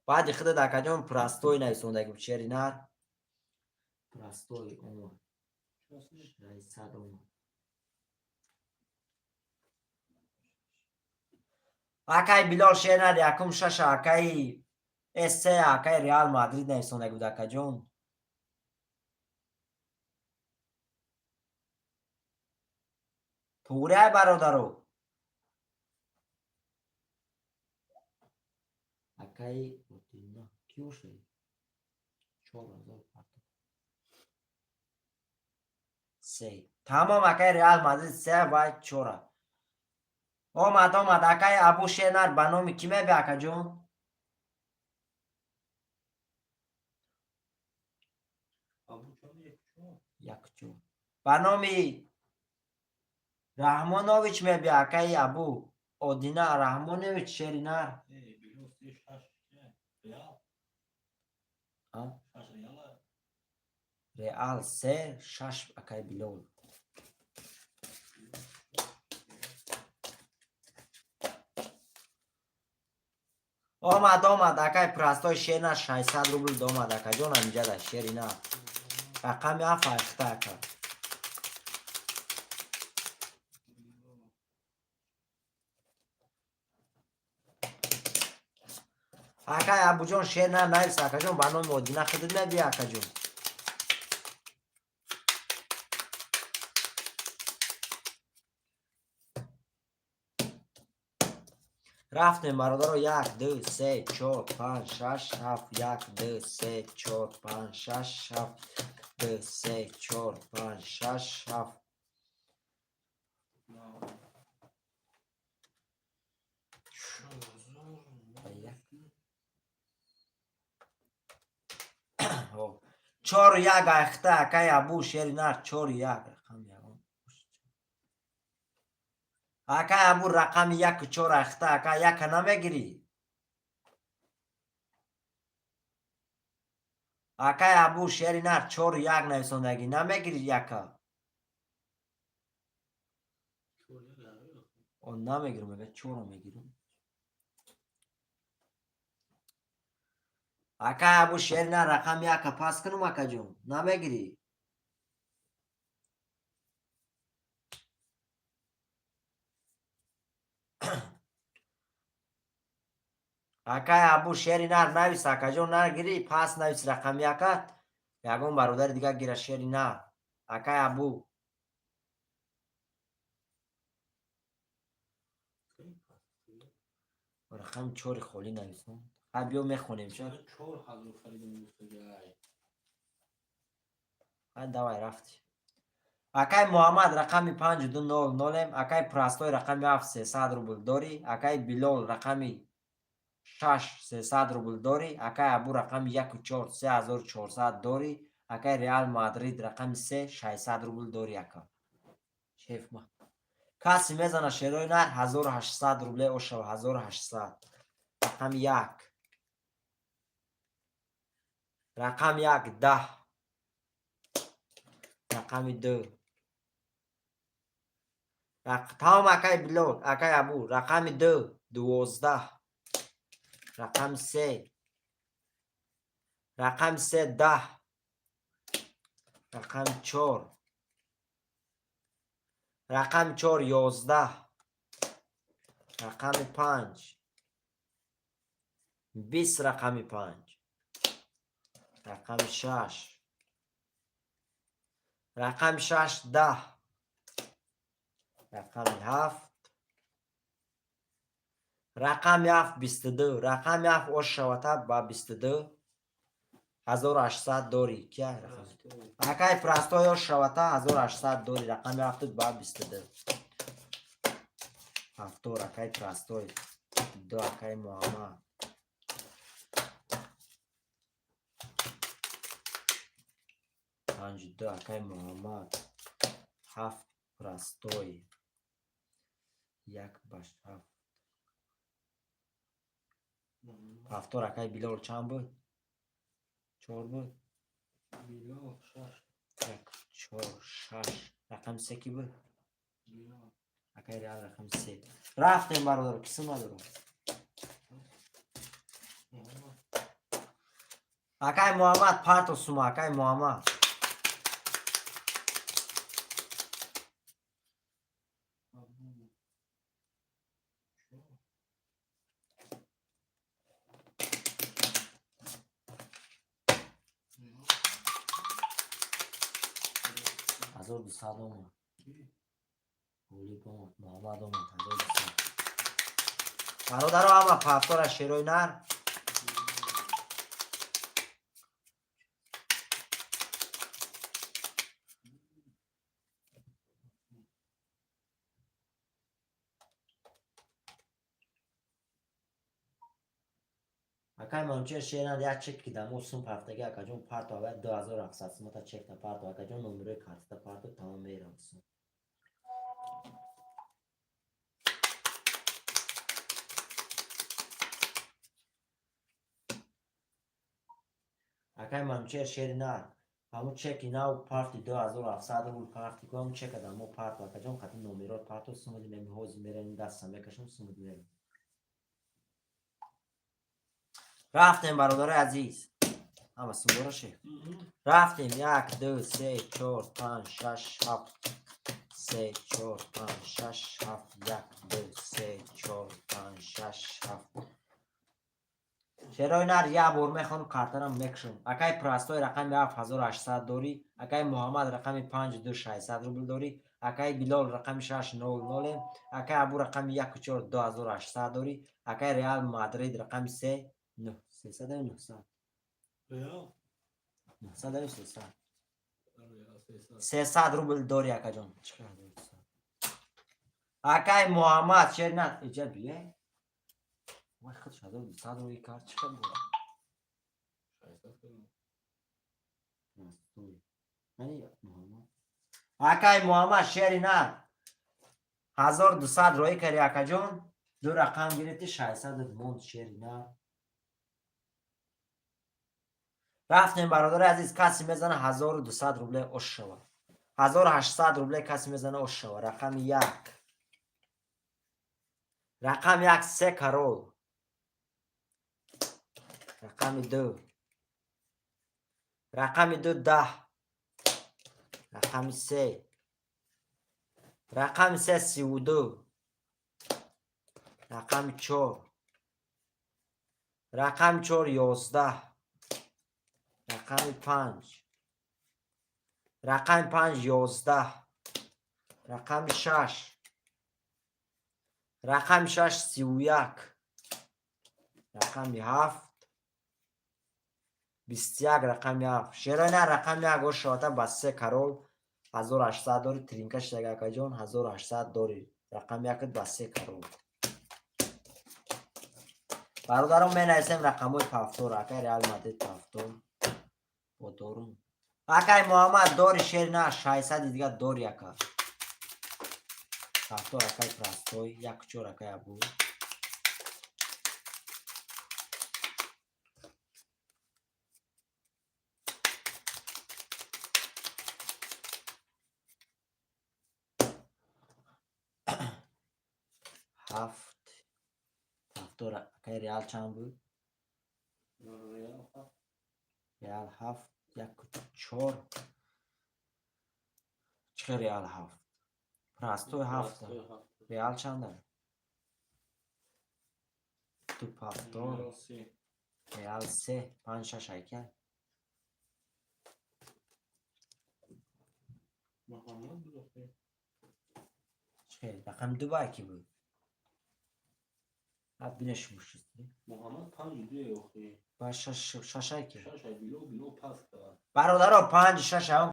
بعد خود اکا جان پراستوی نویسنده که شعری نر پراستوی اون 600 اون اکای بیلال شعر نر یکم شش اکای اس3 اکای ریال مادرید نویسنده بود اکا جان. پوره برادرو اکای کیو شد 4000 3 تمام اکای ریال مادرید 3 و 4 آمد اکای ابو شنر به نام کی می اکا جون؟ یک جون به نام رحمانویچ می بی اکای ابو اودینا رحمانویچ شعری نر ریال 3 6 اکای بیلول آمد اکای پراستای شعر نر 600 روبل دومد اکا جون اینجا ده شعری نر رقم هفت اخته اکا اکای ابو جون شعر نر نویس اکا جون به نام اودینا خودت می بی اکا جون. رفتیم برادر 1 2 3 4 5 6 7 1 2 3 4 5 6 7 2 3 4 5 6 7 4 1 اخته اکای ابو شعر نر 4 1 رقم اکای ابو رقم 1 4 اخته اکای 1 نمیگیری اکای ابو شعر نر 4 1 نویسندگی نمیگیری یکا اون نمیگیرم مگه 4 میگیرم اکای ابو شعر نر رقم 1 پاس کنم اکا جون نمیگیری اکای ابو شعری نر نویس اکا جون نگیری پاس نویس رقم 1 یگون برادر دیگه گیره شعری نر اکای ابو رقم 4 خالی نویسم بیا میخونیم شد دوای رفتی اکای محمد رقم 5200 اکای پراستوی رقم 7 300 روبل داری اکای بیلال رقم 6 300 روبل داری اکای ابو رقم 1 4 3400 داری اکای ریال مادرید رقم 3 600 روبل داری اکا شیف ما کسی میزنه شیروی نر 1800 روبل اوشو 1800 رقم 1 رقم 1 10 رقم 2 تمام اکای بیلال اکای ابو رقم 2 12 رقم 3 رقم 3 10 رقم 4 رقم 4 11 رقم 5 20 رقم 5 رقم 6 رقم 6 10 رقم 7 رقم 7 22 رقم 7 اوش شوته با 22 1800 داری کیا رقم اکای پراستوی اوش شوته 1800 داری رقم 7 با 22 هفتور اکای پراستوی دو اکای محمد پنج دو اکای محمد هفت پراستوی یک باش هفت هفتور اکای بیلال چند بود؟ 4 بود؟ بیلال 6 1 4 6 رقم 3 کی بود؟ بیلال Акай реал рақами 3. Рафтем бародар, киси надорам. Акай Муҳаммад парту сума, акай Муҳаммад. Азор дусад омад. Олиб омад, Муҳаммад омад, азор дусад. Бародаро ама пафтора шерои нар. Акай манчер шеран як чек ки дамо сум пафтаги акаҷон парту авай 2700 сумата чекта парту акаҷон номерои картита парту тамом мерам сум. Акай манчер шери нар. Ҳамун чеки нав парти 2700 рубл парти ку ҳамун чека дамо парту акаҷон қати номеро парту сумуди меми ҳози мерани даста мекашам сумуди меми. рафтем бародарои азиз. Ама сумбора ши. Рафтем 1 2 3 4 5 6 7 3 4 5 6 7 1 2 3 4 5 6 7. шерои нар як бор мехонам картарам мекушам. Акай прастои рақами 7800 дорӣ. Акай Муҳаммад рақами 5600 рубл дорӣ. Акай Билол рақами 600. Акай Абу рақами 1 2800 дорӣ. Акай Реал Мадрид рақами 3 900 900 Реал? 900 300 300 рубл дорӣ акаҷон. Акай Муҳаммад шернат иҷа бие. Вай худ 1200 рубли карт чиқад бо. Акай Муҳаммад шери нар 1200 роӣ кари акаҷон. Ду рақам гирифти 600 монд шери нар. рафтем бародари азиз, каси мезана 1200 рубле ош шава. 1800 рубле каси мезана ош шава. Рақами 1. Рақами 1 3 карол. Рақами 2. Рақами 2 10. Рақами 3. Рақами 3 32. Рақами 4. Рақами 4 11. рақами 5. рақами 5 11. рақами 6. рақами 6 31. рақами 7. 21 рақами 7. шерои нар рақами 1 ош шавата ба 3 карол 1800 дори тринка шидага акаҷон 1800 дори. рақами 1 ба 3 карол. бародарон менависем рақамои пафтор. акай Реал Мадрид пафтор бодорум. акай Муҳаммад дори шери на 600 дига дори ака. пафтор акай простой 1 акай Абу. ҳафт пафтор акай Реал чанд буд? Реал 7 1 4. چه ریال 7 پراستوی 7 ریال چنده؟ تو پافتور ریال 3 5 6 هیکل چه رقم دوبای کی بود؟ اب بینش مشتی محمد 5 دیگه با 6 هیکل 6 بیلو پاس کرد برادرها 5 6 هم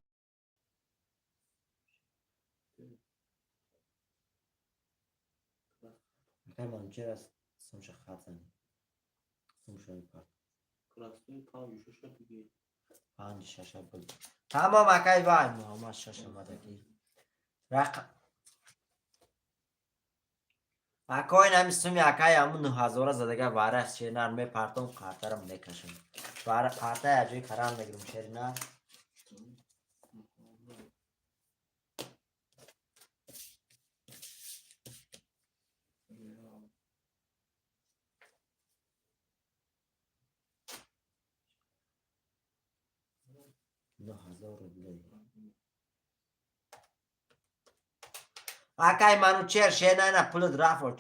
Akay mancher است سمش خاتم سمش میپرد پراستوی 5 6 دیگه 5 6 بود تمام akay vay محمد 6 اومدگی رقم акой нами суми акай амун 9000 задага вара шенар ме партон картарам мекашам вара карта аҷои карам мегирам шерна 9000 рублей. Акай манучер шена пул драфоч.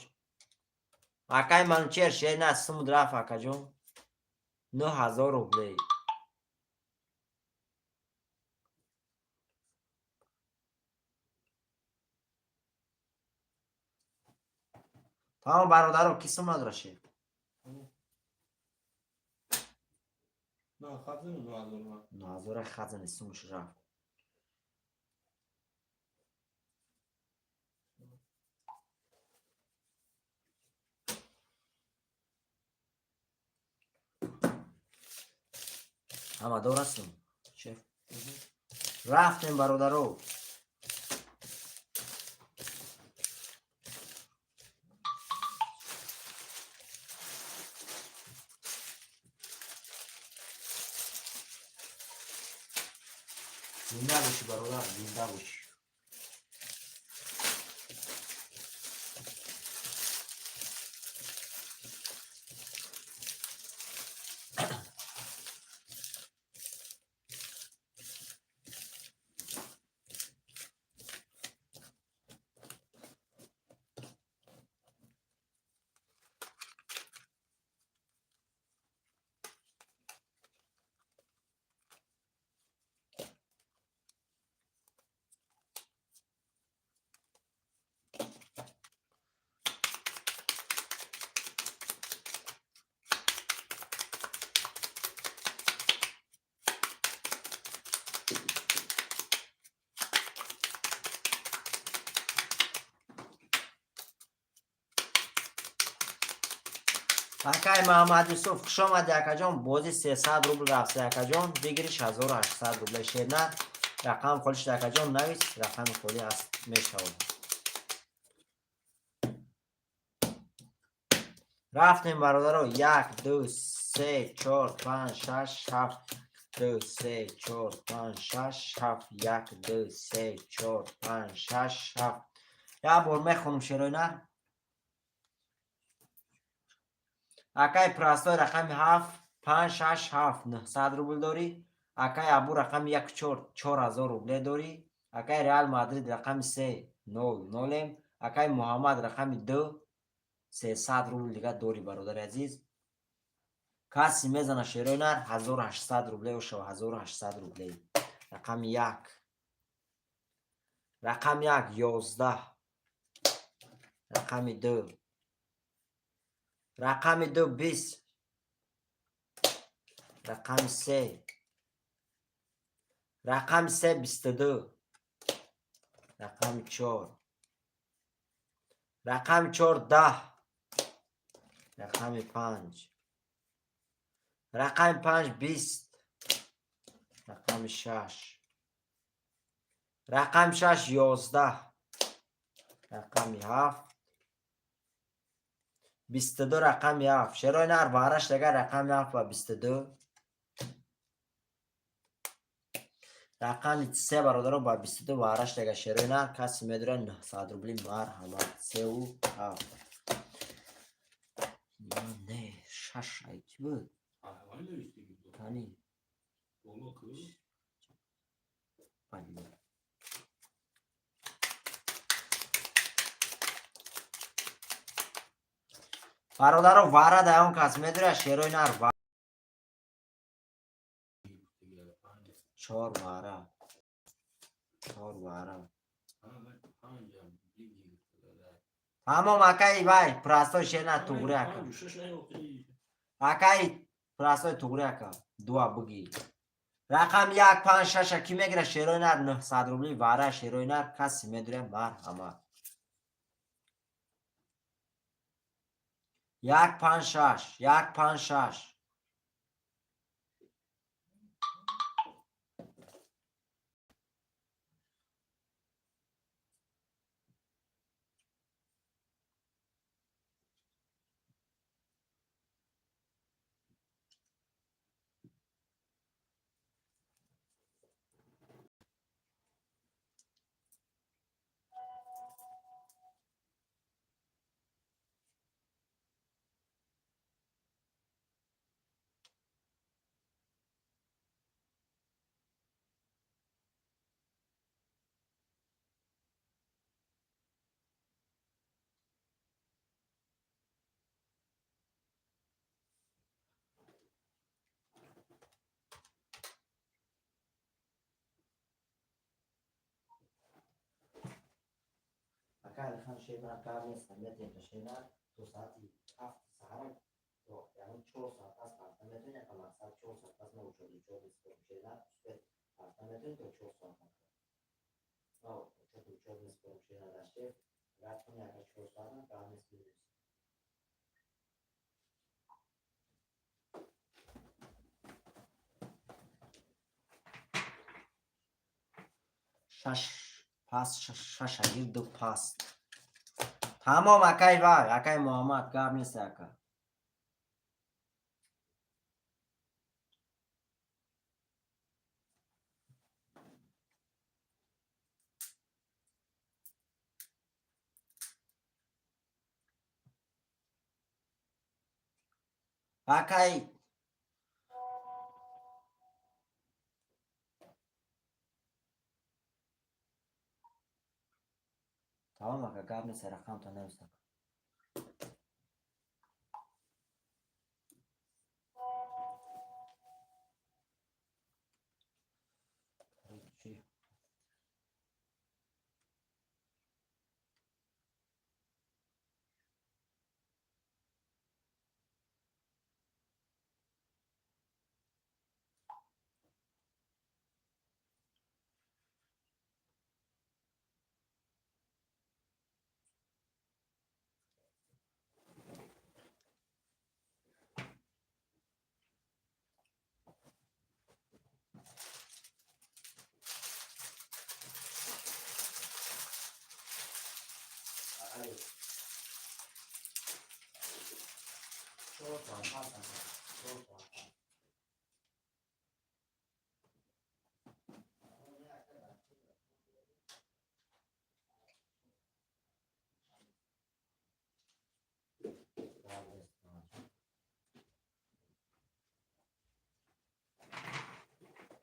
Акай манучер шена сум драф акаҷон. 9000 рублей. Тамом бародаро ки сум надора шеф. نه خزینه 9000 9000 хазини сумш рафт. ҳама дорастум шеф. рафтем бародаро. Зинда боши бародар, зинда боши. акай Муҳаммад Юсуф хуш омадӣ акаҷон. бози 300 рубл рафти акаҷон. бигириш 1800 рубле шерна. рақам холиш акаҷон навис. рақами холи аст мешавад. рафтем бародаро. 1 2 3 4 5 6 7 2 3 4 5 6 7 1 2 3 4 5 6 7. як бор мехонам шероина. акай прастой рақами 7 5 6 7 900 рубл дорӣ. акай абу рақами 1 4 4000 рубле дорӣ. акай Реал Мадрид рақами 3 0 0. акай Муҳаммад рақами 2 300 рубл дига дорӣ бародари азиз. каси мезана шероинар 1800 рубле ошава 1800 рубле. рақами 1 рақами 1 11. рақами 2 рақами 2 20. рақами 3 рақами 3 22. рақами 4 рақами 4 10. рақами 5 рақами 5 20. рақами 6 рақами 6 11. рақами 7 22. рақами 7. шероинар бараш дага рақами 7 ва 22. рақами 3 бародаро ба 22 вараш дага шероинар. каси медора 900 рубли марҳамат. 3 у 7. не 6 айки буд. Тани. Бали. бародаро вара да он кас медора шероинар. 4 вара. 4 вара. тамом акай вай прастой шена тугри ака. акай прастой тугри ака. дуа буги. рақам 1 5 6 ки мегира шероинар 900 рубли вара шероинар. каси медора марҳамат. 1 5 6 1 5 6. اکای خان شیرنا کار نیست میتونی شیرنا تو ساعتی 7 ساعت تو یعنی 4 ساعت از پس میتونی کم از 4 ساعت از نو شدی شیرنا پس میتونی تو 4 ساعت نو شدی شیرنا داشته رات کنی اگر 4 ساعت کار نیست شش اگیر دو پاس تمام اکای وای اکای محمد کار نیست اکا اکای تمام اکا کار نیست رقم تو نوشتم چی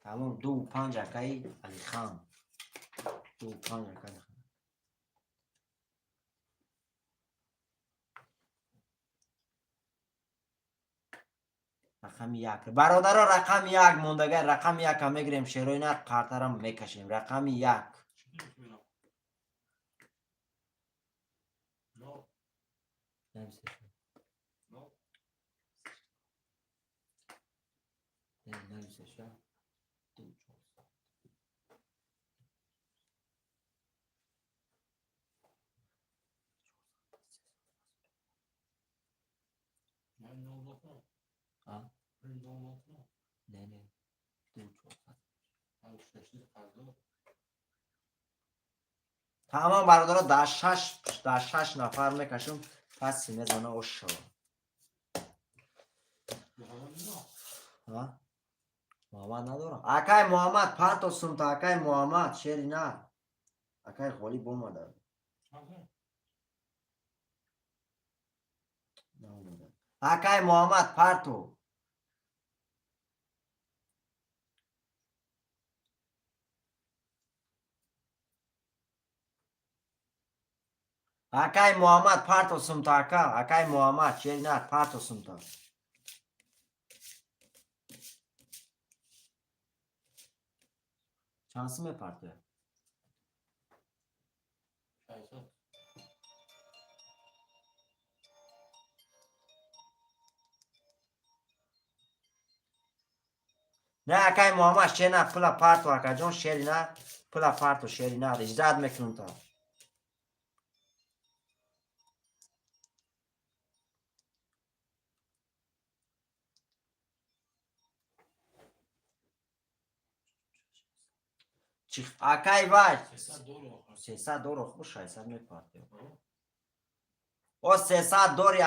تمام 2-5 اکای علی خان 2-5 اکای خان رقم یک برادرها رقم یک موندگه رقم یک هم میگیریم شیروی نه قارترم میکشیم رقم یک نه نه تمام برادرها در 6 نفر میکشم پس میزنه او شو محمد ندارم اکای محمد پرتو سمت اکای محمد شیری نه اکای خالی بومده اکای محمد پرتو اکای محمد پرتو سمت اکای محمد شیری نه پرتو سمت چانسی میپرته نه اکای محمد شیری نه پلا پرتو اکا جون شیری نه پلا پرتو شیری نه اجداد میکنم تا اکای وای 300 دور خوش 600 میپرته او 300 دوری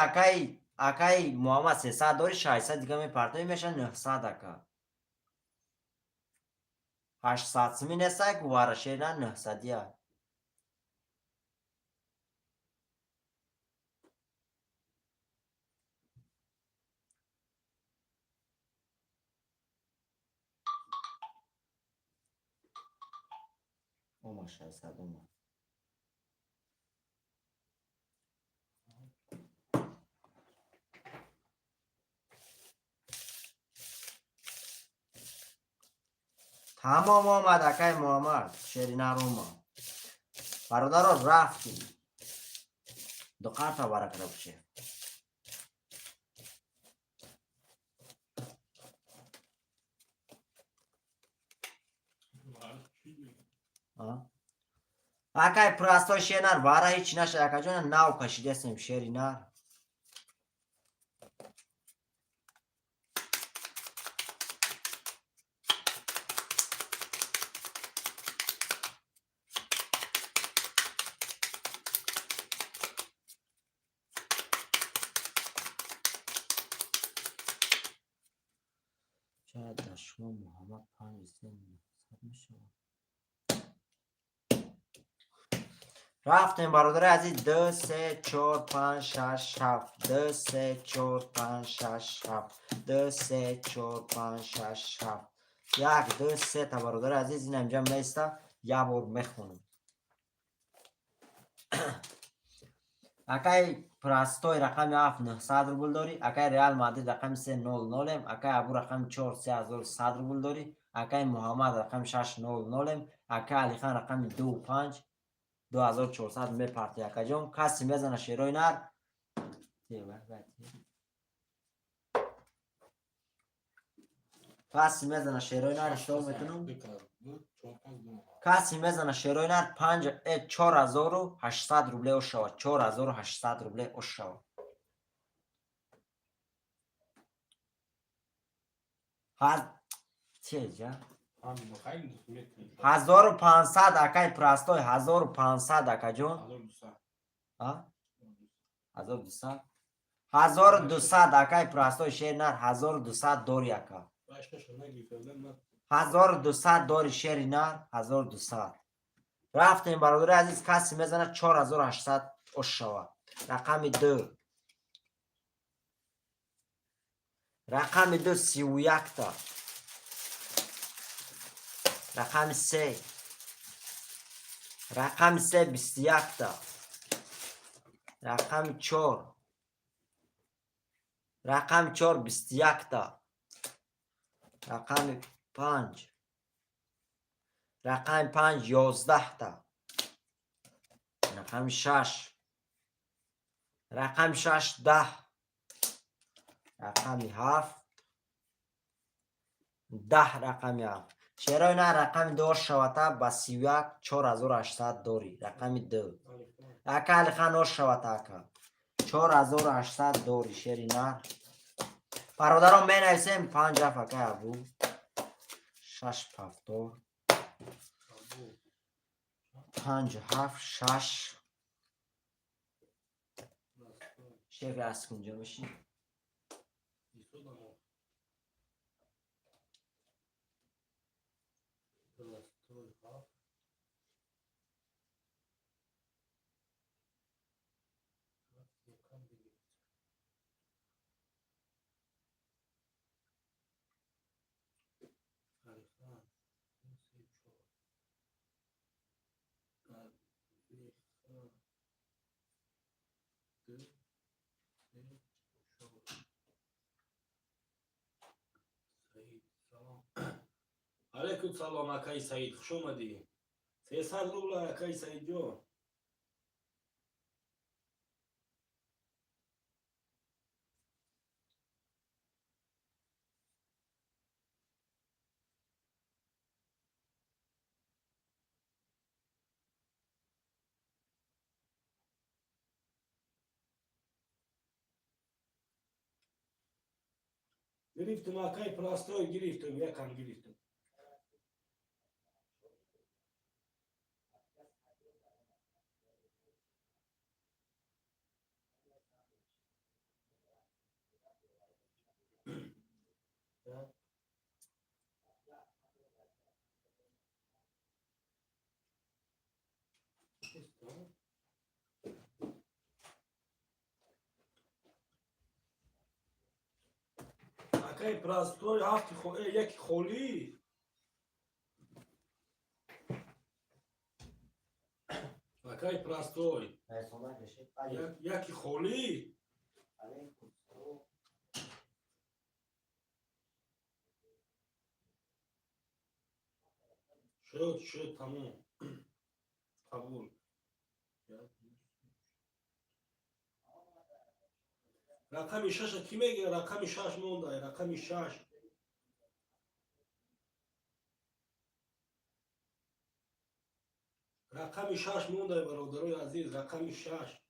اکای محمد 300 دوری 600 دیگه میپرته میشه 900 اکا 800 سمی نیسته که وارشه نه 900 یا او ما 600 اومد تمام آمد اکای محمد شیری نروما برادر رفتیم دو قرطه برک را بشه. اکای پراستای شیر واره هیچ نشه اکا جان ناو کشیده سیم شیری نر. شاید در شما محمد 5 میشه. رفتیم برادر عزیز 2 3 4 5 6 7 2 3 4 5 6 7 2 3 4 5 6 7 1 2 3 تا برادر عزیز این اینجا میسته یه بار میخونم. اکای پراستوی رقم 7 900 روبل داری، اکای ریال مادرید رقم 300 اکای ابو رقم 4 3100 روبل داری، اکای محمد رقم 600 اکای علی خان رقم 25 2400 میپرتی. اکا جان کسی میزنه شیرای نر کسی میزنه شیرای نر اشتغال میکنم. کسی میزنه شیرای نر 4800 روبله او شود. 4800 روبله او شود. چه جا 1500 اکای پراستوی 1500 اکا جان 1200 اکای پراستوی شیر نر 1200 داری اکا 1200 داری شیر نر 1200. رفتیم برادر عزیز کسی میزنه 4800 اش شود. رقم 2 رقم 2 31 تا. رقم 3 رقم 3 21 تا. رقم 4 رقم 4 21 تا. رقم 5 رقم 5 11 تا. رقم 6 رقم 6 10. رقم 7 10 رقم 7. شیرای نه رقم 2 شوته با 31 4800 داری. رقم 2 اکا علی خان شوته اکا 4800 داری شیری نه. برادران می نویسیم 5 اکا ابو 6 پفتور 5 7 6 شیف از کنجا بشی علیکم سلام اکای سعید خوش اومدی 300 روبل اکای سعید جان گرفتم اکای پلاستوی گرفتم یکم گرفتم اکای پلاستوی هفت یک خولی اکای پلاستوی یکی خولی شد تمام قبول رقم 6 کی میگه؟ رقم 6 مونده. رقم 6 رقم 6 مونده برادرای عزیز. رقم 6.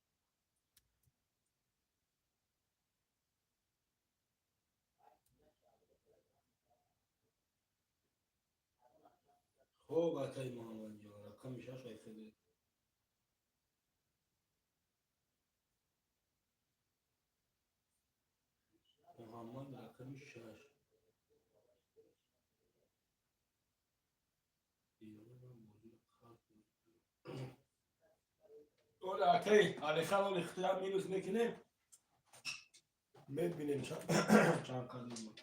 خوب اکای محمد جان. رقم 6 ایسته. محمد رقم 6. اول اکای علی خان اول اختیار مینوس میکنیم. ببینیم چند قدیم بود.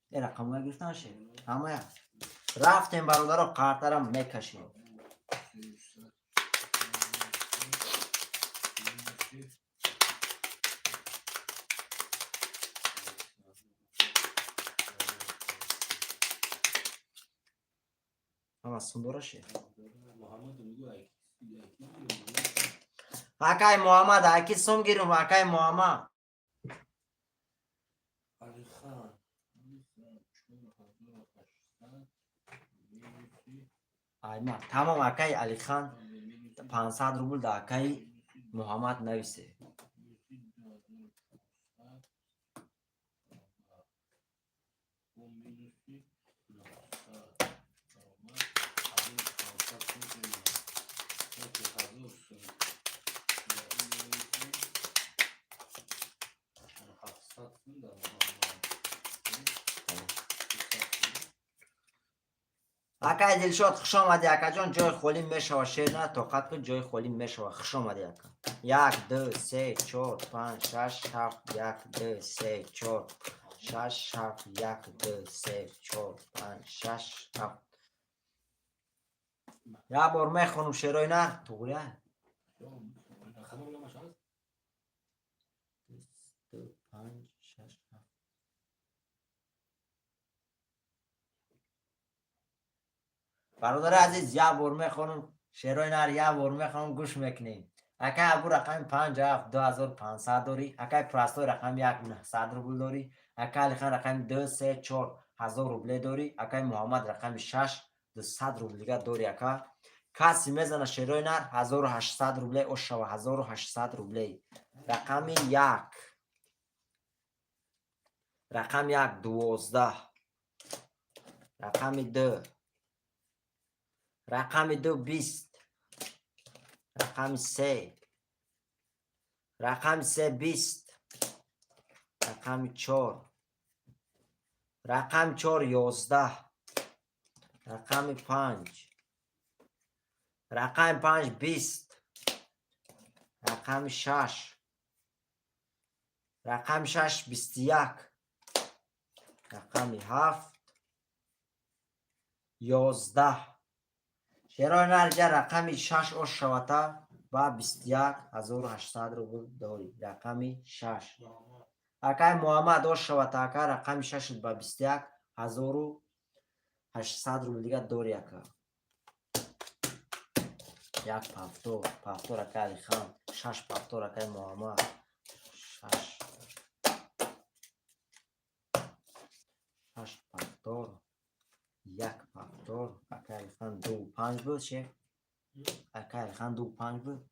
این رقم ها گرفتن شه همه رفتیم برادر قرطرم میکشیم. همه سندوره شه اکای محمد اکی سم گیرم اکای محمد علی خان ایما تمام اکای علی خان 500 روبل دا اکای محمد نویسه. اکای دلشاد خوش آمدی اکا جان. جای خالی میشوه شیر نه طاقت کن جای خالی میشوه. خوش آمدی اکا. 1 2 3 4 5 6 7 1 2 3 4 6 7 1 2 3 4 5 6 7 یا بار میخونم شیرای نه توگره 2 5 6 7 برادر عزیز یا بار میخونم شیرای نر یا بار میخونم گوش میکنیم. اکای ابو رقم 57 2500 داری. اکای پرستوی رقم 1900 روبل داری. اکای علی خان رقم 2 3 4 1000 روبل داری. اکای محمد رقم 6 200 روبل دیگه داری. اکا کسی میزنه شیرای نر 1800 روبل او شو 1800 روبل. رقم 1 رقم 1 12 رقم 2 رقم 2 20 رقم 3 رقم 3 20 رقم 4 رقم 4 11 رقم 5 رقم 5 20 رقم 6 رقم 6 21 رقم 7 11 شیرای نرجه رقم 6 او شوتا با 21800 روبل داری. رقم 6 اکای محمد او شوتا اکا رقم 6 با 21800 روبل دیگه داری. اکا یک پفتور اکای علی خان 6 پفتور اکای محمد 6 پفتور یک پفتور اکای علی خان 2 5 بود شه اکای علی خان 2 5 بود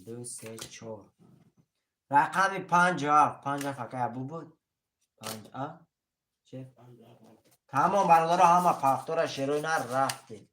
2 3 4 رقم 5 اکای ابو بود 5 چه تمام برادر همه پفتور شیروی نر رفته.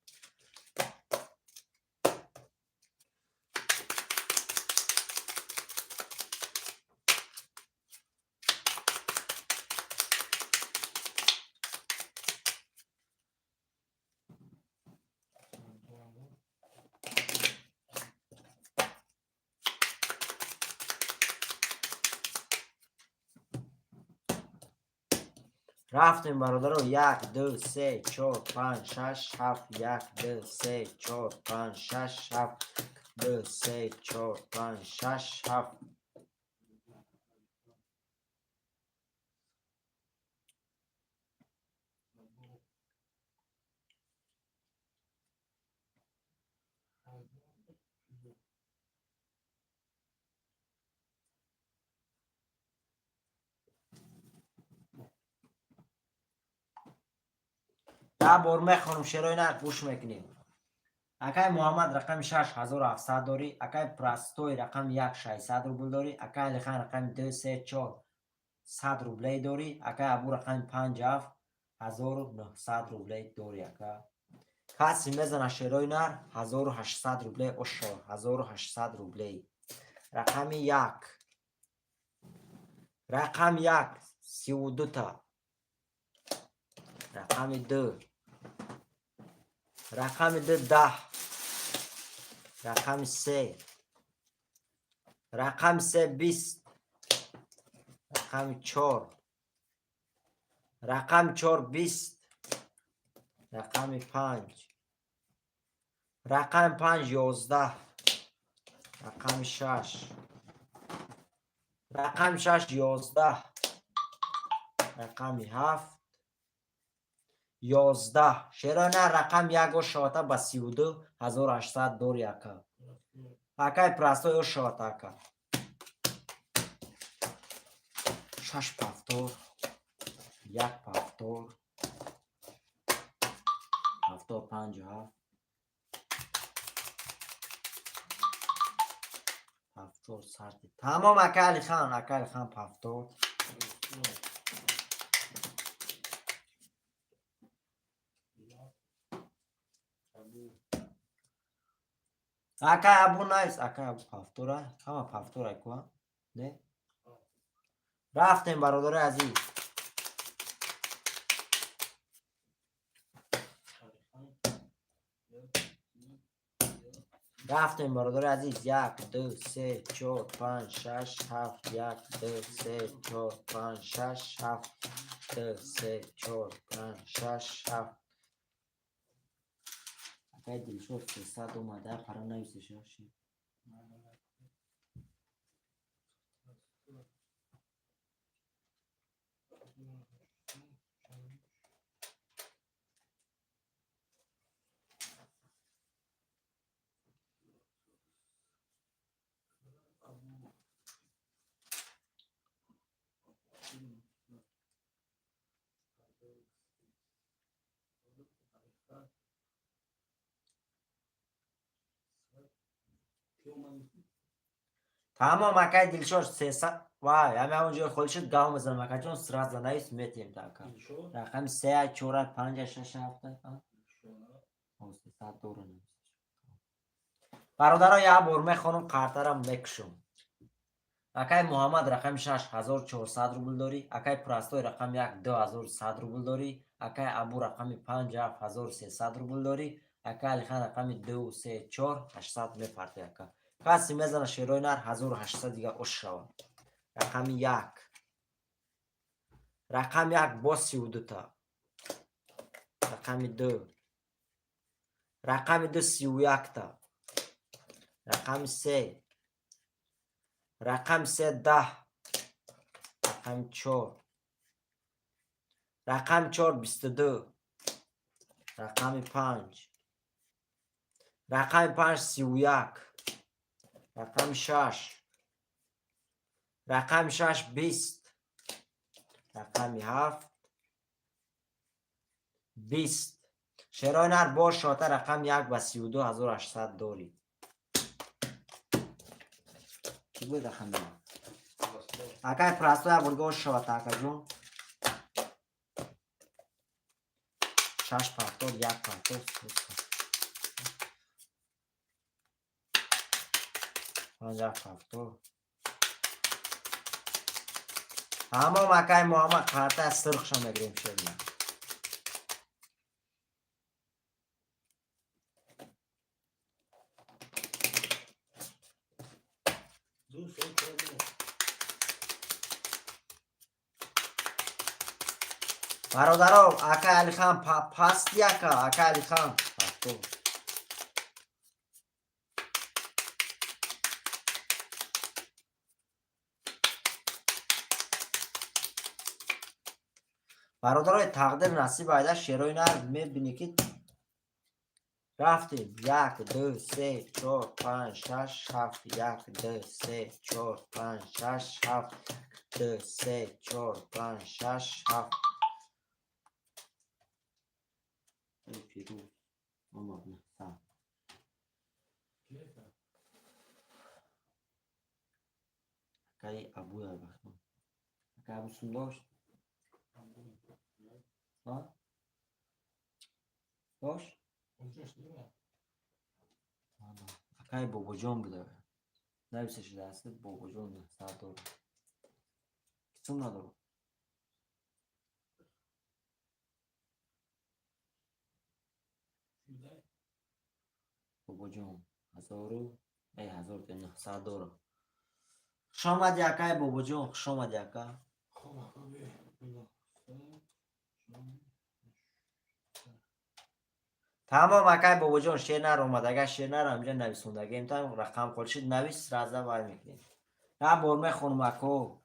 رفتیم برادر 1 2 3 4 5 6 7 1 2 3 4 5 6 7 2 3 4 5 6 7 یا بار میخونم شروع نه گوش میکنیم. اکای محمد رقم 6700 داری، اکای پرستوی رقم 1600 روبل داری، اکای علی خان رقم 234 100 روبلی داری، اکای ابو رقم 57900 روبلی داری. اکا کسی میزنه شروع نر 1800 روبلی اشار 1800 روبلی. رقم 1 رقم 1 32 تا. رقم 2 رقم 2 10. رقم 3 رقم 3 20. رقم 4 رقم 4 20. رقم 5 رقم 5 11. رقم 6 رقم 6 11. رقم 7 11. شیرانه رقم 1 و شاته با 32 1800 داری اکا. اکای پرستوی و شاته اکا 6 پفتور 1 پفتور 757 پفتور سرد تمام. اکا علی خان پفتور. اکا ابو نایس. اکا ابو پفتوره همه پفتوره اکوا نه رفتیم برادر عزیز. رفتیم برادر عزیز. 1 2 3 4 5 6 7 1 2 3 4 5 6 7 2 3 4 5 6 7. اکای دلشور 300 اومده قرار نویسه شاشی. تمام اکای دلشور 300. وای همه اونجا خودشت گاو میزنم اکا جون سراز نویس میتیم تا اکا. رقم 3 4 5 6 7 300 دور نویس. برادرها یه بار میخونم قرطرم میکشم. اکای محمد رقم 6400 روبل داری، اکای پرستوی رقم 1 2100 روبل داری، اکای ابو رقم 5300 روبل داری، اکای علی خان رقم 234 800 میپرده. اکا کسی میزنه شیروی نر 1800 دیگه اش شود. رقم 1 رقم 1 با 32 تا. رقم 2 رقم 2 31 تا. رقم 3 رقم 3 10. رقم 4 رقم 4 22. رقم 5 رقم 5 31. رقم 6 رقم 6 20. رقم 7 20. شیرای نر با شاته رقم 1 و 32800 داری. چی بود رقم 1 اکای پرستوی برگاه شاته اکا جون 6 پفتور 1 پفتور 5 پفتور. تمام اکای محمد قرطه سرخش میگریم شدیم. برادرها اکای علی خان پستی اکای علی خان پفتور. برادرای تقدیر نصیب ایده شیروی نر میبینی که رفتیم 1 2 3 4 5 6 7 1 2 3 4 5 6 7 2 3 4 5 6 7 پیروز آمد نه سر اکای ابوی بخون اکای ابو سون داشت ها داشت اکای بابا جان بوده نویسش دست بابا جان سر داره کسون نداره بابا جان 1900 داره خوش آمدی اکای بابا جان خوش آمدی اکای تمام اکای بابا جان شعر نر اومد اگر شعر نر همینجا نویسونده امتحان رقم خورشید نویس رازه بر میکنیم نه برمه خونم اکو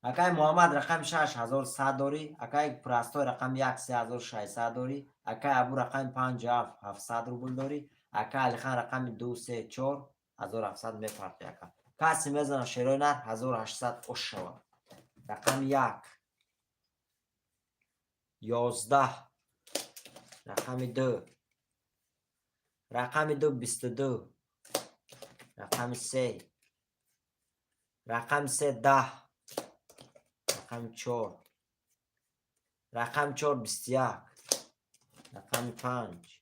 اکای محمد رقم 6100 داری اکای پرستای رقم 3600 داری اکای ابو رقم 57700 روبل داری اکای علی خان رقم 234 1700 میپرد اکا کسی میزنه شعرهای نر 1800 اش شود رقم 1 11 رقم 2 رقم 2 22 رقم 3 رقم 3 10 رقم 4 رقم 4 21 رقم 5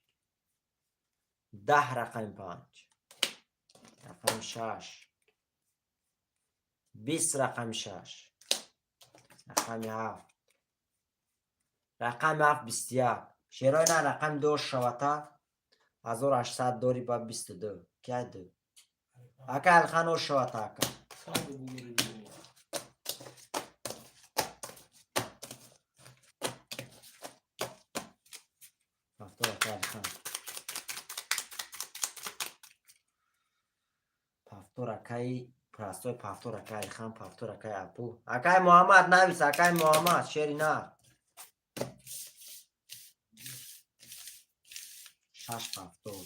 10 رقم 5 رقم 6 20 رقم 6 رقم 7 رقم 7 21 شعرهای نه رقم 2 شوته 1800 داری با 22 که دو اکا الخانو شوته اکا پفتور اکا الخان پفتور اکای پرستوی پفتور اکای الخان پفتور اکای اپو اکای محمد نویس اکای محمد شعری نه 6 پفتور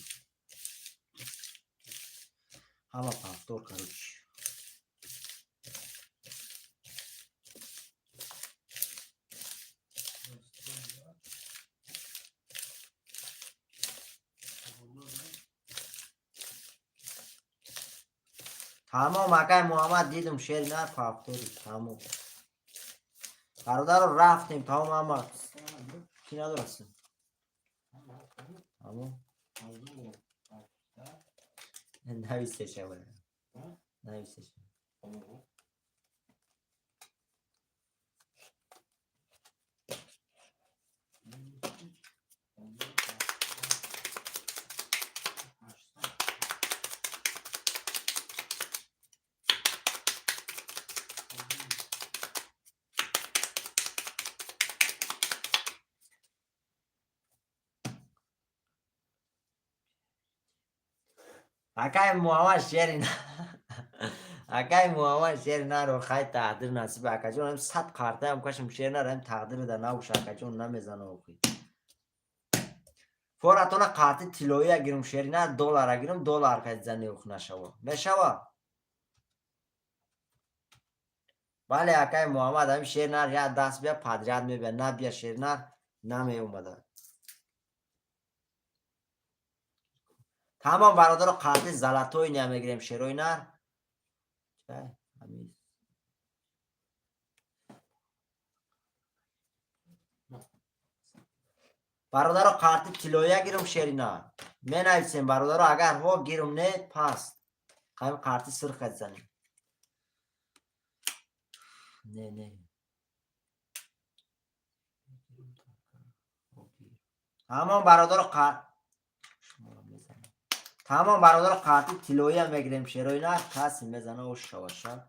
همه پفتور کروچ تمام اکای محمد دیدم شعر نه پفتوری تمام برادر رو رفتیم تمام محمد کی ندارستیم تمام نویسشه باید نویسشه اکای محمد شعری نه اکای محمد شعر نه رو خیلی تقدیر نصیب اکا جون هم 100 کارته هم کشم شعر نه هم تقدیر در نوش اکا جون نمیزنه اوخی فورتون قارتی تیلویی اگرم شعر نه دلار اگرم دلار که زنی اوخ نشوا میشوا ولی اکای محمد هم شعر نه یا دست بیا پدرد میبین نه بیا شعر نه نمی اومده تمام برادر قارتی زلطوی نمیگیریم شعروی نه برادر قارتی تیلویه گیرم شعری نه می نویسیم برادر اگر ها گیرم نه پس خواهیم قارتی سرخ زنیم نه تمام برادر قارتی تیلویه میگیریم شعروی نه کسی میزنه و شوشه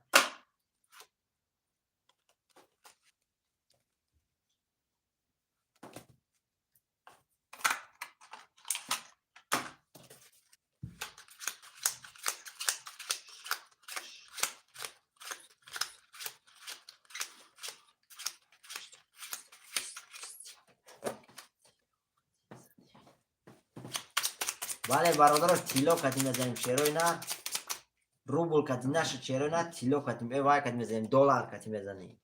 ولی برادر تیلو کتی میزنیم شعروی نه روبل کتی نشد شعروی نه تیلو کتی وای کتی میزنیم دلار کتی میزنیم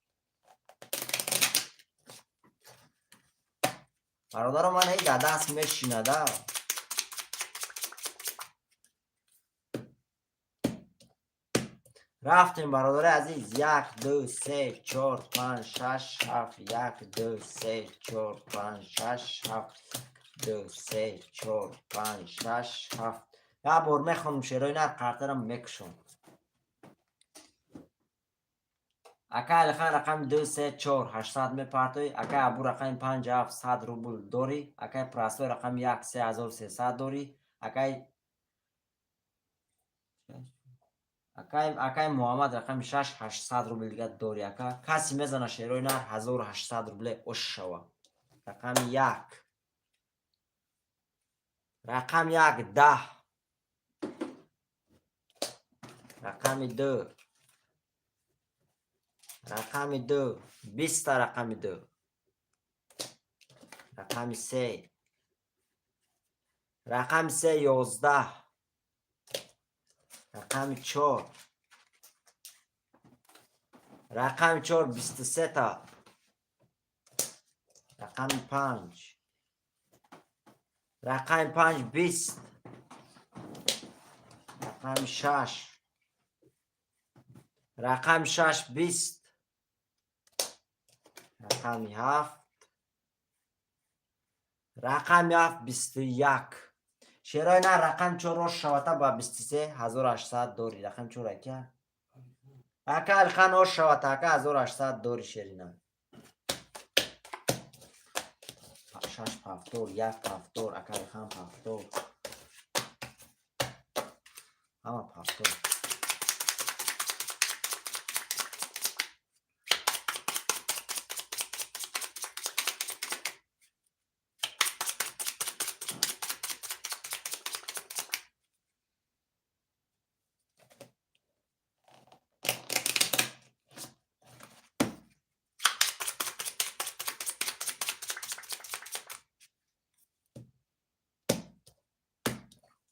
برادران من هی دست میشینده. رفتیم برادر عزیز. 1 2 3 4 5 6 7 1 2 3 4 5 6 7 2 3 4 5 6 7. یا بار میخونم شعرهای نر قرطرم میکشم. اکا الخان رقم 2 3 4 800 میپرتوی. اکا ابو رقم 5 7 100 روبل داری. اکا پراسوی رقم 1 3300 داری. اکای محمد رقم 6 800 روبل دیگه داری. اکا کسی میزنه شعرهای نر 1800 روبل اش شوه. رقم 1 رقم 1 10 رقم 2 رقم 2 20 رقم 2 رقم 3 رقم 3 11 رقم 4 رقم 4 23 تا رقم 5 رقم 5 20 رقم 6 رقم 6 20 رقم 7 رقم 7 21. شعرهای نه رقم 4 رو شوته با 23800 داری. رقم 4 اکا اکا الخان رو شوته اکا 1800 داری شعری نه. 6 پفتور 1 پفتور اکا الخان پفتور همه پفتور.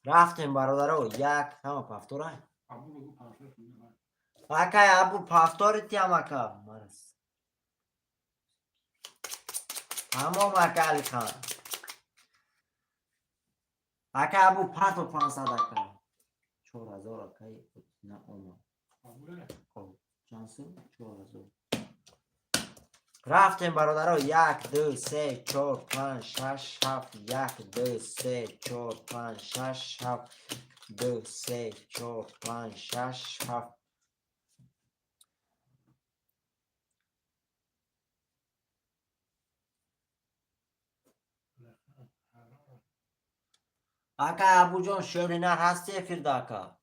رفتیم برادرو. 1 همه پفتور های ابو بگو 500 میلیون. اکا ابو پفتور تیم اکا مرس تمام اکا علی خان اکا ابو پتو 500 اکا 4000 اکای نه اوما ابو چانسو 4000. رفتیم برادرو. 1 2 3 4 5 6 7 1 2 3 4 5 6 7 2 3 4 5 6 7. اکا ابو جان شعری نر هستی فردا اکا.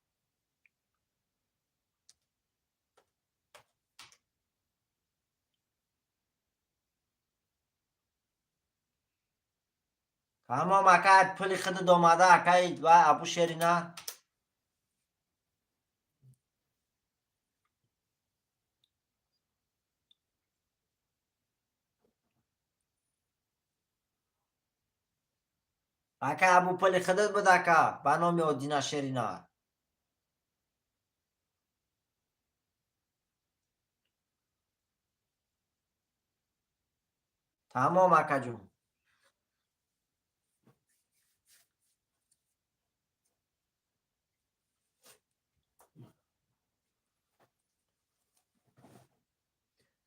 تمام اکا پلی خود دوماده اکای و ابو شعری نر. اکا ابو پلی خودت بود اکا به نام اودینا شعری نر. تمام اکا جون.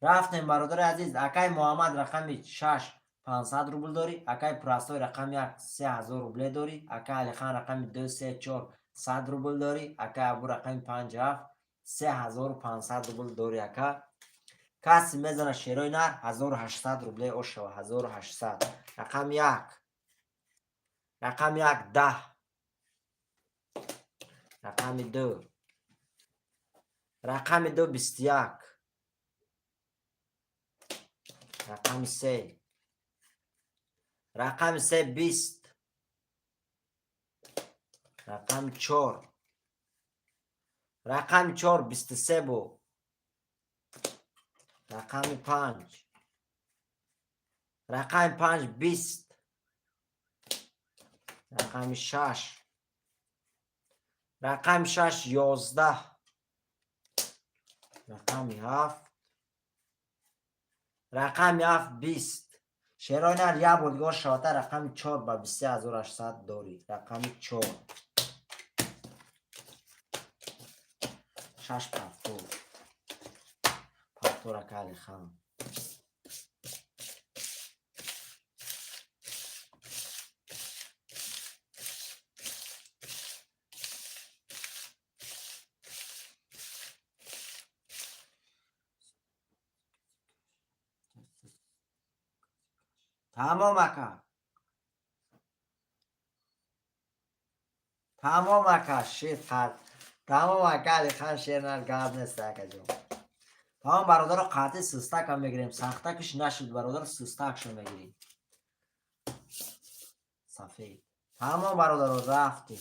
رفتیم برادر عزیز. اکای محمد رقم 6 500 روبل داری. اکای پراستوی رقم 1 3000 روبل داری. اکا علی خان رقم 2 3 4 100 روبل داری. اکا ابو رقم 5 7 3500 روبل داری. اکا کسی میزنه شعرهای نر 1800 روبل او شوه. 1800. رقم 1 رقم 1 10 رقم 2 رقم 2 21 رقم 3 رقم 3 20 رقم 4 رقم 4 23 بو. رقم 5 رقم 5 20 رقم 6 رقم 6 11 رقم 7 رقم 7 20. شیرای نر یا بولگار شاته رقم 4 با 23800 داری. رقم 4 6 پفتور پفتور اکالی خان. تمام اکا تمام اکا شیر خرد تمام اکا علی خان شیر نر گاب نیست اکا جون. تمام برادر رو قاطع سستک هم میگیریم. سختکش نشد برادر سستکش رو میگیریم. سفید تمام برادر رو رفتیم.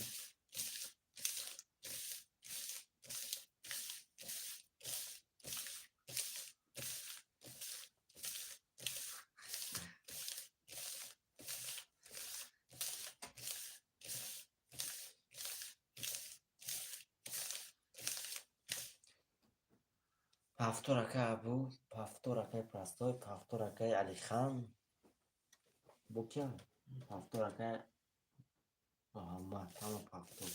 پفتور اکا بود. پفتور اکای پرستای. پفتور اکای علی خان بو کیا؟ پفتور اکای محمد. تمام پفتور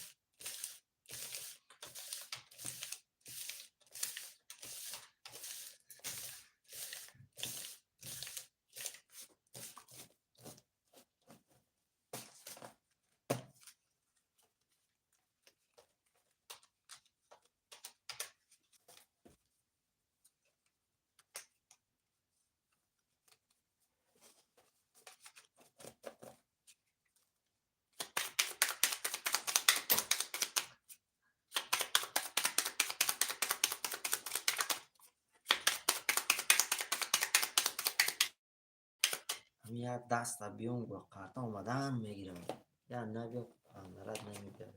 همین یک دست بیون با قرطه اومدن میگیرم. یا نبیا اندرد نمیگیرم.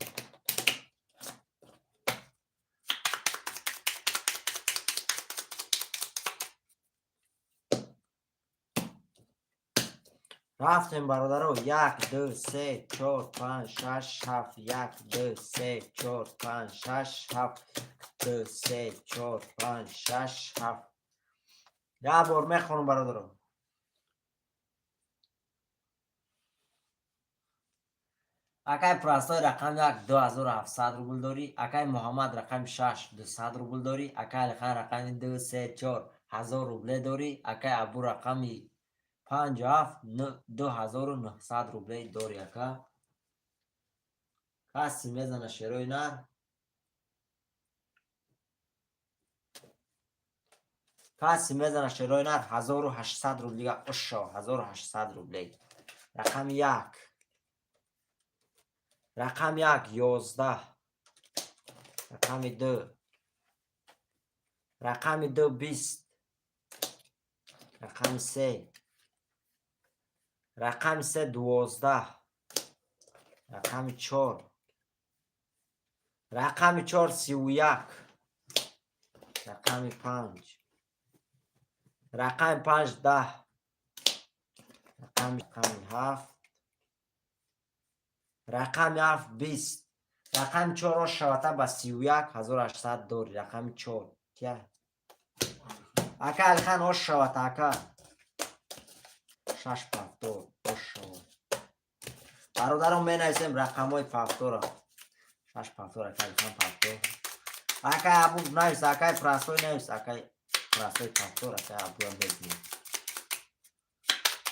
رفتیم برادرو. 1 2 3 4 5 6 7 1 2 3 4 5 6 7 2 3 4 5 6 7. یا بار میخونم برادرو. اکای پرستای رقم 1 2700 روبل داری. اکای محمد رقم 6 200 روبل داری. اکای علی خان رقم 2 3 4 1000 روبل داری. اکای ابو رقم 5 7 2900 روبل داری. اکا کسی میزنه شیروی نر. کسی میزنه شیروی نر 1800 روبل. اشا 1800 روبل. رقم 1 رقم 1 11. رقم 2 رقم 2 20. رقم 3 رقم 3 12. رقم 4 رقم 4 31. رقم 5 رقم 5 10. رقم 7 رقم 7 20. رقم 4 رو شواته با 31 1800 داری. رقم 4 کیا؟ اکا علی خان اوش شواته اکا 6 پفتور اوش شواته. برادرم می نویسیم رقم های پفتور ها. 6 پفتور اکا علی خان پفتور. اکا ابو نویس. اکا پرستوی نویس. اکا پرستوی پفتور اکا ابو هم بگیم.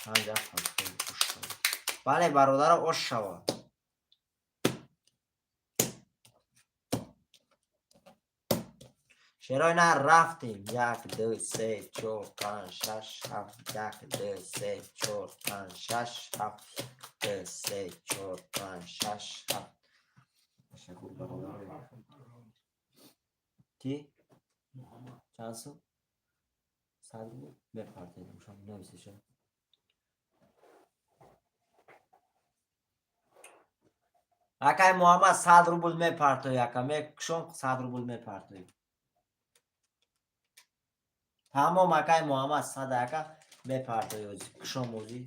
همجا پفتور اوش شواته. بله برادرم اوش شواته. شیرای نر رفتیم. 1 2 3 4 5 6 7 1 2 3 4 5 6 7 2 3 4 5 6 7. تشکر برادر. کی؟ چند سو؟ 100 بود؟ بپرتیم شما نویسیشه. اکای محمد 100 روبل میپرتوی. اکا میکشم 100 روبل میپرتوی. تمام اکای محمد 100 اکا میپرتوی. کشم اوزی.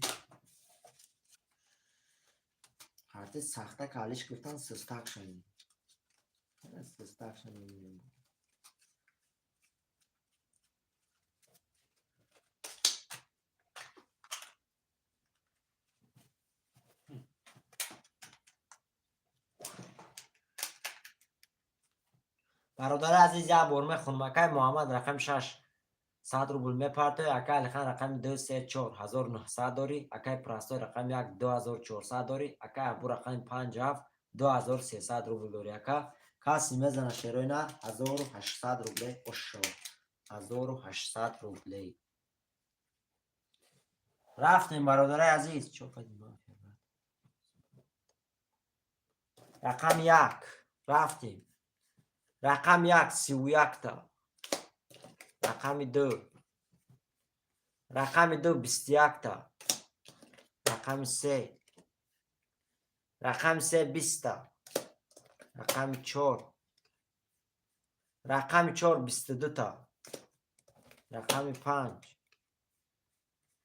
کارت سخته کالیش گفتن سستک شدیم. سستک شدیم. برادر عزیز یک بار میخونم. اکای محمد رقم 6 100 روبل میپرته. اکای علی خان رقم 2 3 4 1900 داری. اکای پرستوی رقم 1 2400 داری. اکای ابو رقم 5 7 2300 روبل داری. اکا کسی میزنه شیروی نه 1800 روبل اوشو 1800 روبل. رفتیم برادر عزیز. رقم 1 رفتیم. رقم 1 31 تا. رقم 2 رقم 2 21 تا. رقم 3 رقم 3 20 تا. رقم 4 رقم 4 22 تا. رقم 5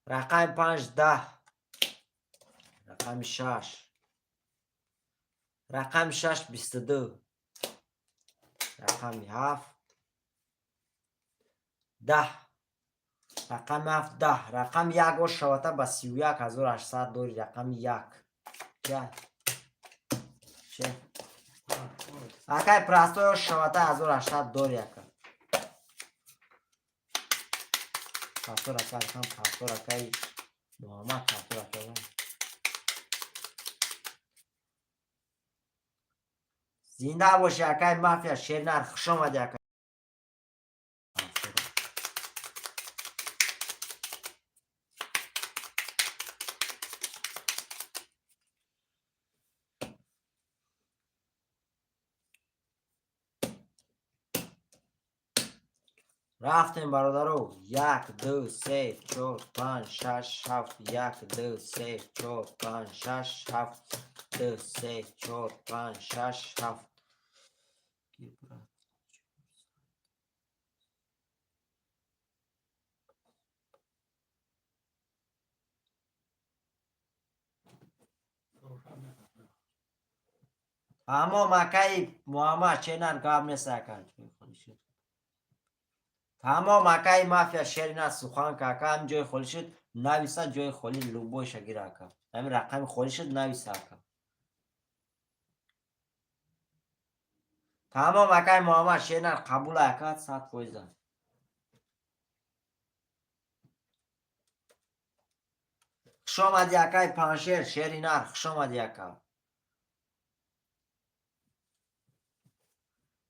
رقم 5 10. رقم 6 رقم 6 22. رقم 7 10. رقم 7 10. رقم 1 و شواته با 31800 داری. رقم 1 چه اکای پرستوی شواته 1800 داری. اکا پرستو رکای هم پرستو رکای محمد پرستو رکای زنده باشی. اکای مافیا شیر نر خوش آمدی. اکای رفتیم برادرو. 1 2 3 4 5 6 7 1 2 3 4 5 6 7 2 3 4 5 6 7. اما مکای محمد چنان گام نساکن. تمام اکای مافیا شیر نه سخان که اکا هم جای خالی شد نویسه. جای خالی لوبوی شگیر اکا همین رقم خالی شد نویسه اکا. تمام اکای محمد شیر نه قبول اکا 100%. خوش آمدی اکای پنشیر شیری نر خوش آمدی اکا.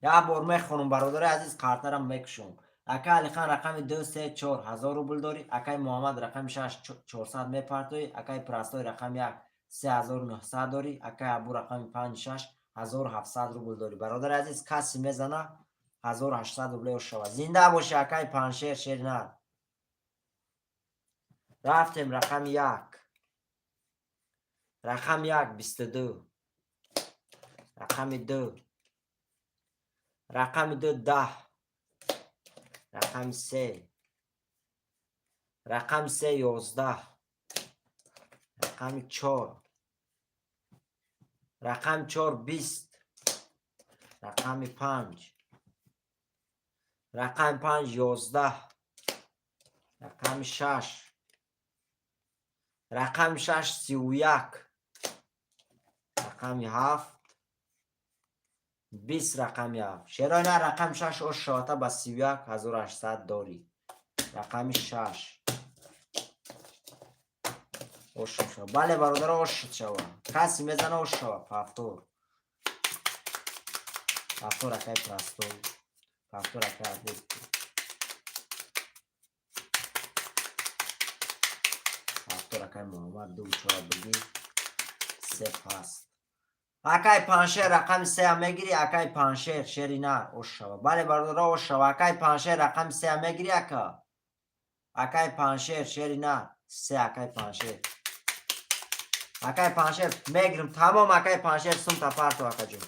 یا بار میخونم برادر عزیز کارترم میکشم. اکای علی خان رقم 2 3 4 1000 روبل داری. اکای محمد رقم 6 400 میپرتوی. اکای پرستوی رقم 1 3900 داری. اکای ابو رقم 5 6 1700 روبل داری. برادر عزیز کسی میزنه 1800 روبل شوا. زنده باشی اکای پنشیر شیر نر. رفتیم رقم 1 رقم 1 22. رقم 2 رقم 2 10. رقم 3 رقم 3 11. رقم 4 رقم 4 20. رقم 5 رقم 5 11. رقم 6 رقم 6 31. رقم 7 20. رقم 7 شیرای نه رقم 6 او شاته با 31800 داری. رقم 6 اوش شو. بله برادر اوش شو. کسی میزنه اوش شو. پافتور پافتور اکای پرستو پافتور اکای عزیز پافتور اکای محمد دو چورا بگی سپاس. اکای پنشیر رقم 3 هم میگیری. اکای پنشیر شیری نر اوش شو. بله برادر اوش شو. اکای پنشیر رقم 3 هم میگیری. اکا اکای پنشیر شیری نر 3. اکای پنشیر اکای پنشیر میگیرم. تمام اکای پنشیر سم تا پارتو اکا جون.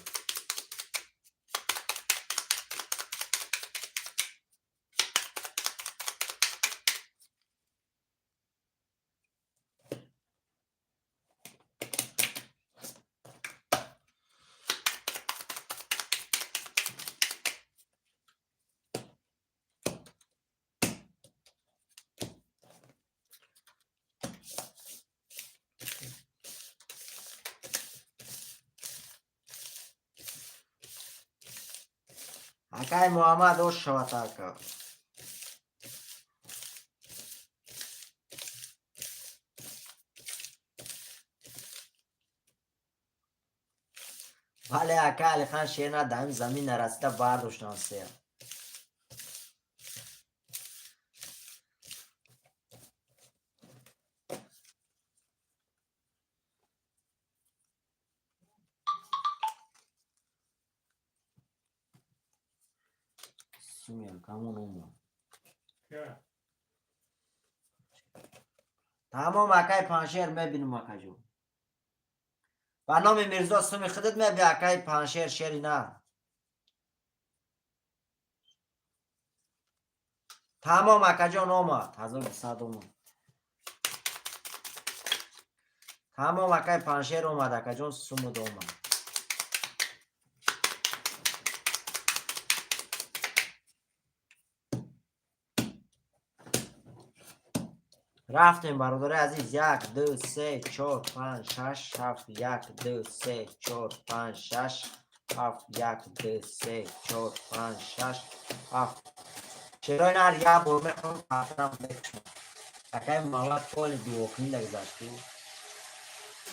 Акай Муҳаммад ош шавад ака. вале ака Алихан Шерина дар ин замин нарасида бардоштанд се. Сумян камон умон. тамом акай Паншер мебинем акаҷон. ба номи Мирзо суми худат меби акай Паншер шери нар. тамом акаҷон омад 1200 омад. тамом акай Паншер омад акаҷон сумуд омад. рафтем бародари азиз 1 2 3 4 5 6 7 1 2 3 4 5 6 7 1 2 3 4 5 6 7 چرا این هر یه بار میخوام خاطرم بکشم. اکای محمد کل دیوکین لگذاشتی.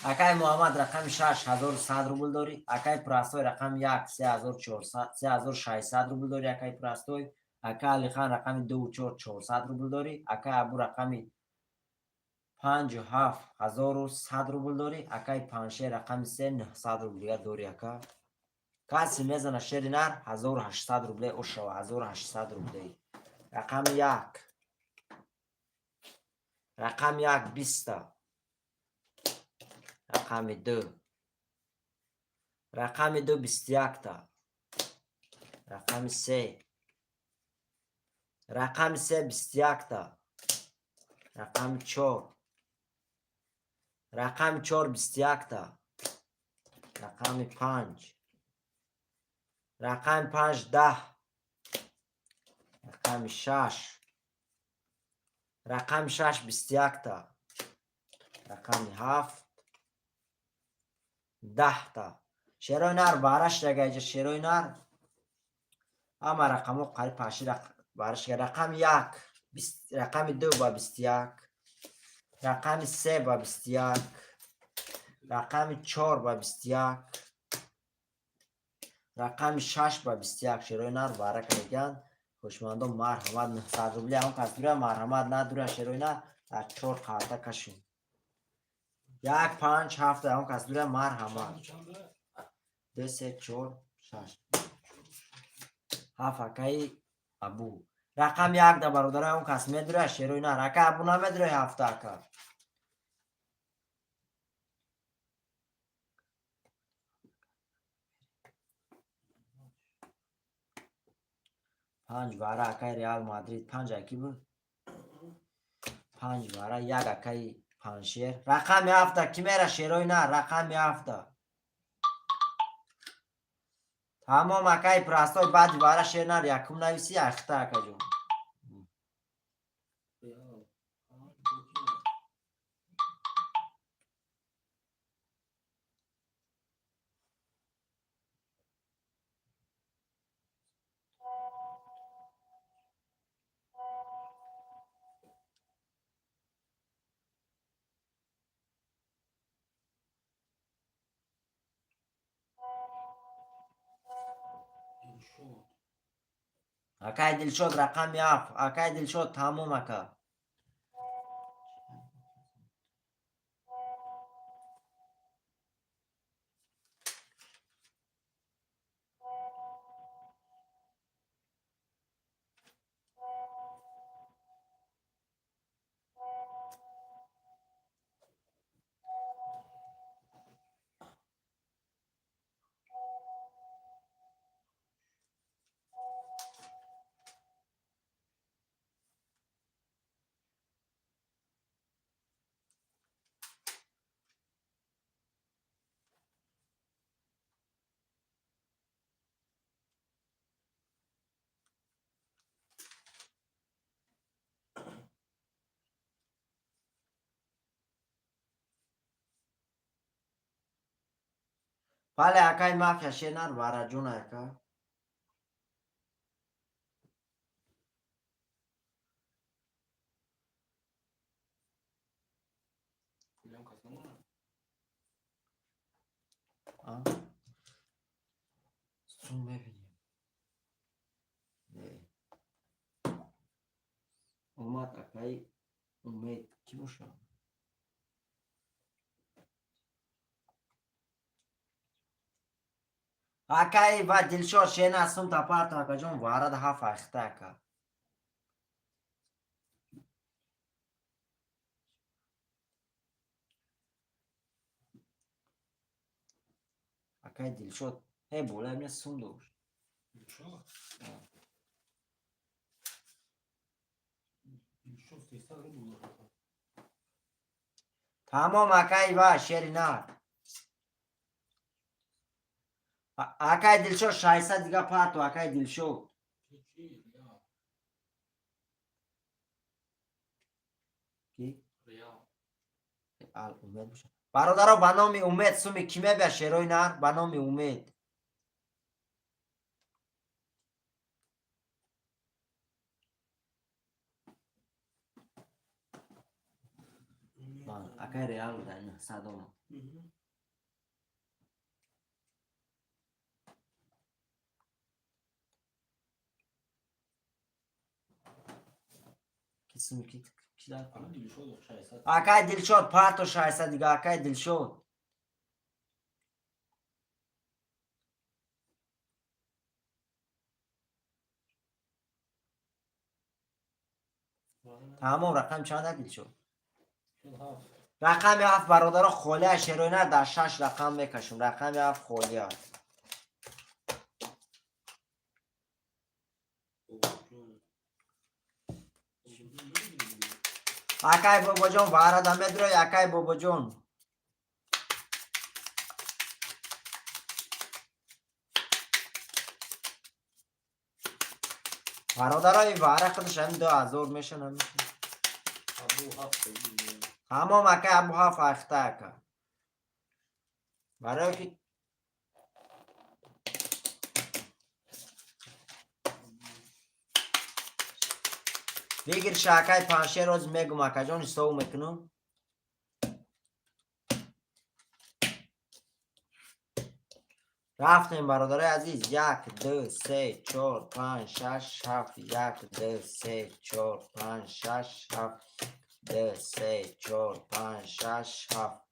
اکای محمد رقم 6100 روبل داری. اکای پراستوی رقم 1 3600 روبل داری. اکای پراستوی. اکای علی خان رقم 2400 روبل داری. اکای ابو رقم 57100 روبل داری. اکای پنشه رقم 3900 روبل داری. اکا کسی میزنه شیر نر 1800 روبل اوشو 1800 روبل. رقم 1 رقم 1 20 رقم 2 رقم 2 21 تا رقم 3 رقم 3 21 تا رقم 4 رقم 4 21 تا رقم 5 رقم 5 10 رقم 6 رقم 6 21 تا رقم 7 10 تا شیروی نر بارش رگه شیروی نر اما رقمو قریب پاشی بارش رقم 1 رقم 2 با 21 رقم 3 با 21 رقم 4 با 21 رقم 6 با 21 شیروی نر باره کردن خوشمندم مرحمت 900 روبلی هم کس دوره مرحمت ندوره شیروی نر در 4 خارطه کشیم 1 5 7 هم کس دوره مرحمت 2 3 4 6 7 اکای ابو رقم 1 در برادره هم کس میدوره شیروی نر اکا ابو نمیدوره 7 اکا پنج باره اکای ریال مادرید 5 اکی بود 5 باره 1 اکای پنشیر رقم 7 کی میره شیروی نه رقم 7 تمام اکای پراستای بعد باره شیر نر یکم نویسی اخته اکا جون اکای دلشد رقم 7 اکای دلشد تمام اکا بله اکای مافیا شیر نر باره جون اکا سوم ببینیم. اومد اکای امید کی باشه؟ اکای و دلشاد شین هستم تا پارت اکا جون وارد هفت اخته اکا. اکای دلشاد هی بوله همین سوم دوش. شو شو 300 روبل داره. تمام اکای و شیر نه. اکای دلشاد 600 دیگه پارت و اکای دلشاد. چی ریال کی؟ ریال امید باشه. برادرها به نام امید سوم کیمه بیا شیروی نر به نام امید. اکای ریال بوده نه صدام. کسی کی دار الان دیگه شد 600 اکای دلشاد پارت و 600 دیگه اکای دلشاد. تمام رقم چند دلشاد؟ شد 7 رقم 7 برادرها خاله شیروی نر در 6 رقم میکشم. رقم 7 خاله اکای بابا جان وارد امید رو اکای بابا جان. برادرای واره خودش همین 2000 میشن همیشه. ابو 7 دیگه تمام اکای ابو 7 اخته اکا. برای که بگیر شاکای 5 روز میگم اکا جان استو میکنم. رفتیم برادرای عزیز 1 2 3 4 5 6 7 1 2 3 4 5 6 7 2 3 4 5 6 7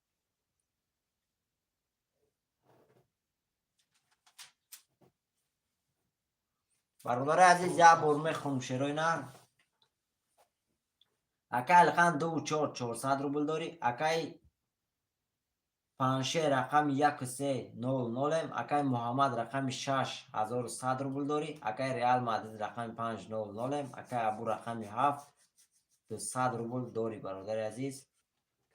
برادرای عزیز یا بار میخونم شیروی نه. اکای الخان 2 4 400 روبل داری. اکای پنشه رقم 1 3 0 0 اکای محمد رقم 6100 روبل داری. اکای ریال مادرید رقم 5 0 0 اکای ابو رقم 7 200 روبل داری برادر عزیز.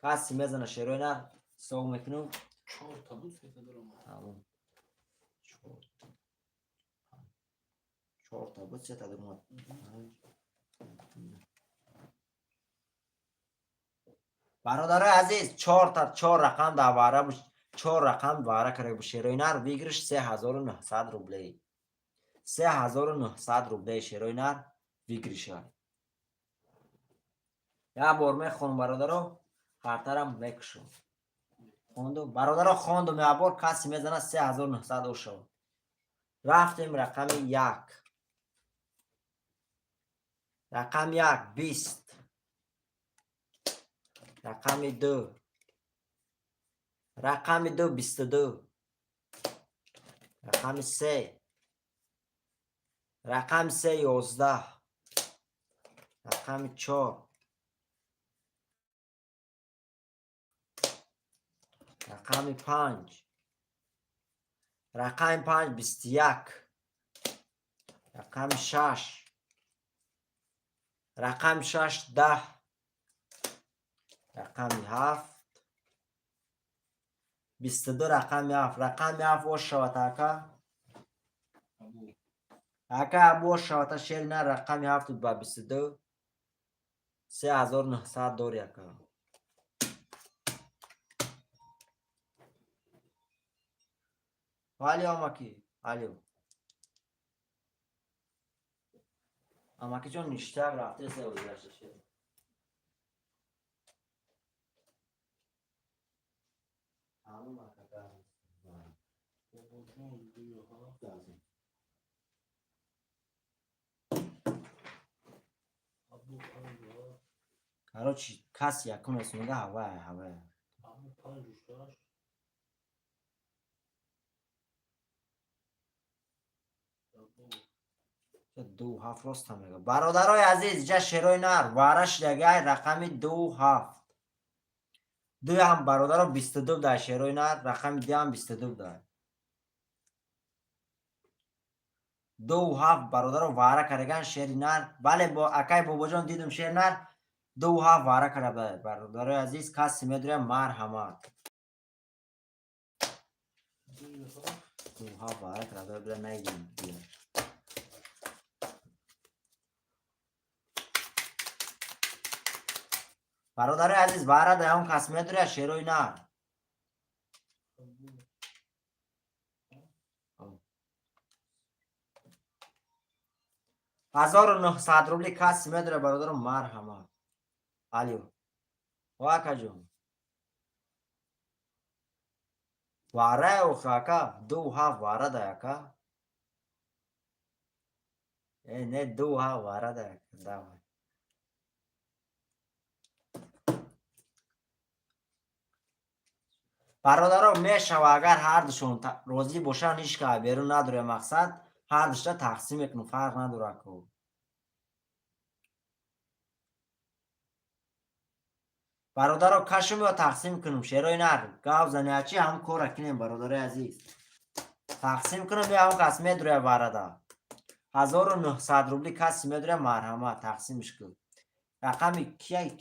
کسی میزنه شیروی نه سو میکنم. 4 تا بود 3 تا دارم. تمام 4 تا بود 3 تا دارم. برادرای عزیز 4 تا 4 رقم در واره 4 رقم واره کرده بشه روی نر بگیرش 3900 روبلی. 3900 روبلی شیروی نر بگیرش. یا بار میخونم برادرها خاطرم میکشم. خوندم برادرها خوندم یا بار کسی میزنه 3900 شد. رفتیم رقم 1 رقم 1 20 رقم 2 رقم 2 22 رقم 3 رقم 3 11 رقم 4 رقم 5 رقم 5 21 رقم 6 رقم 6 10 رقم 7 22 رقم 7 رقم 7 و شوات اکا ابو اکا ابو شوات شیر نه رقم 7 با 22 3900 داری اکا. والی آماکی والیو آماکی چون نشتر رفته سه وزرشت شد. همون اکا بابا جان 2 و 7 لازم ابو 5 Короче, کسی یکم رسونده هواه ابو 5 و 6 دو هفت راست هم میگه برادرای عزیز جا شروع نر وارش دیگه رقم 27 دو هم برادر 22 در شروع نر رقم دی هم 22 در 27 برادر واره کردگان شیر نر بله با اکای بابا جان دیدم شیر نر 27 واره کرده برادرای عزیز کسی میدونه مرحمت 27 واره کرده بله نگیم برادر عزیز واره ده هم کسی میدونه شیروی نر 1900 روبلی کسی میدونه برادرم مرحمت علیو واکا جون واره او خاکا 27 واره ده یکا نه 27 واره ده یکا برادرها میشوه اگر هر دوشون روزی باشن هیچ که بیرون نداره مقصد هر دوشتا تقسیم میکنم فرق نداره که برادرها کشم یا تقسیم کنم شیروی نر گاو زنیاچی هم کور کنیم برادر عزیز تقسیم کنم یا هم کس میداره وارده 1900 روبلی کسی میداره مرحمت تقسیمش کن رقمی کیه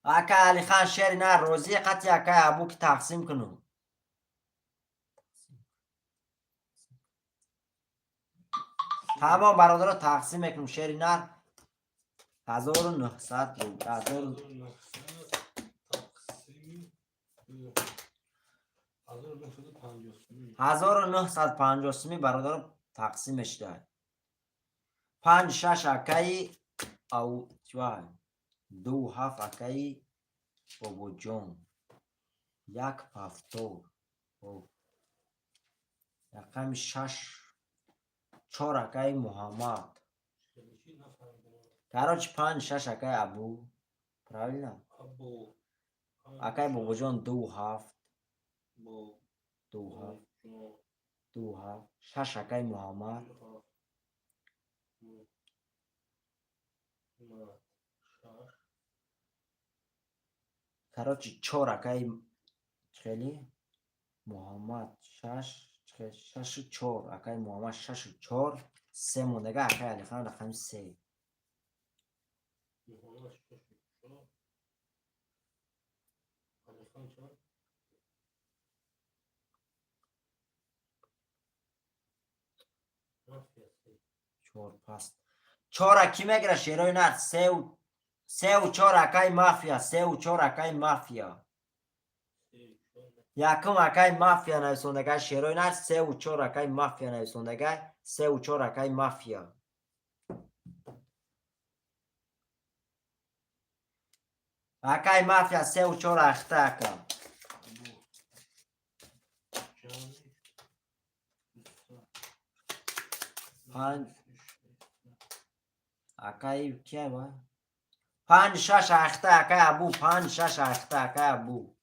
اکا علی خان شیر نه روزی قطعی اکا ابو که تقسیم کنم تمام برادر تقسیم میکنم شیر نه 1900 روبلی 1950 برادر تقسیمش داد 5-6 اکایی او چوای 2-7 اکایی بابا جون 1 پفتور رقم 6 4 اکایی محمد کراچ 5-6 اکایی ابو правильно اکایی بابا جون 2-7 6 اکایی محمد کراچ 4 اکایی خیلی محمد 6 4 اکای محمد 6 4 3 موندگه اکای علی خان رقم 3 4 پس 4 اکی میگره شیروی نر 3 و 4 اکای مافیا 3 و 4 اکای مافیا یکم اکای مافیا نویسندگه شیروی نر 3 و 4 اکای مافیا نویسندگه 3 و 4 اکای مافیا اکای مافیا 3 و 4 اخته اکا اکای کیه با 5-6 اخته اکای ابو 5-6 اخته اکای ابو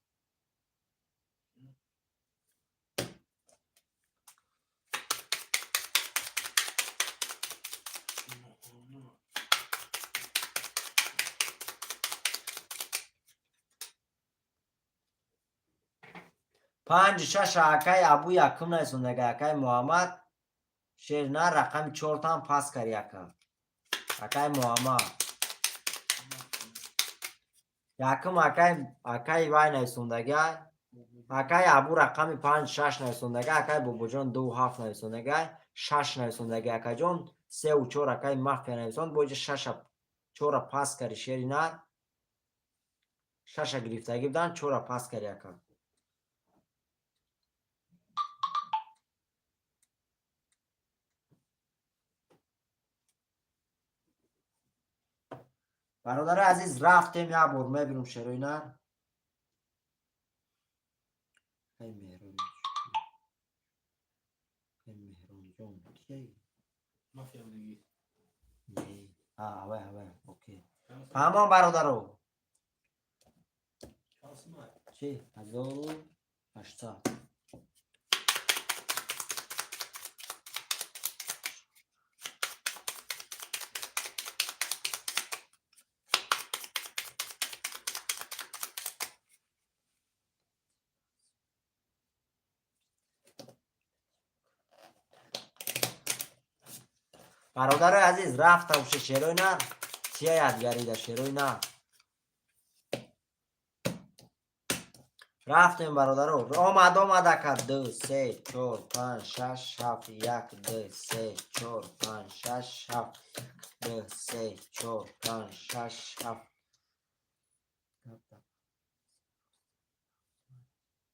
پنج شش اکای ابو یکم نویسندگه اکای محمد شیر نه رقم 4 تا هم پاس کری اکای محمد یکم اکای وای نویسندگه اکای ابو رقم 5-6 نویسندگه اکای بابا جان 2-7 نویسندگه 6 نویسندگه اکای جان 3 و 4 اکای مافیا نویسند بوجه 6 4 پاس کری شیر نه 6 گرفتگی بدن 4 پاس کری اکا برادر عزیز رفتیم یا بار میبینم شروع نه Akay Mehron. Akay Mehron John. Ki? مافیا دیگه Ne. Avay. Okay. Tamam برادرو. اسمع چی؟ 1800. برادر عزیز رفت اوش شیروی نه چیه یادگاری در شیروی نه رفتیم برادر آمد که 2 3 4 5 6 7 1 2 3 4 5 6 7 2 3 4 5 6 7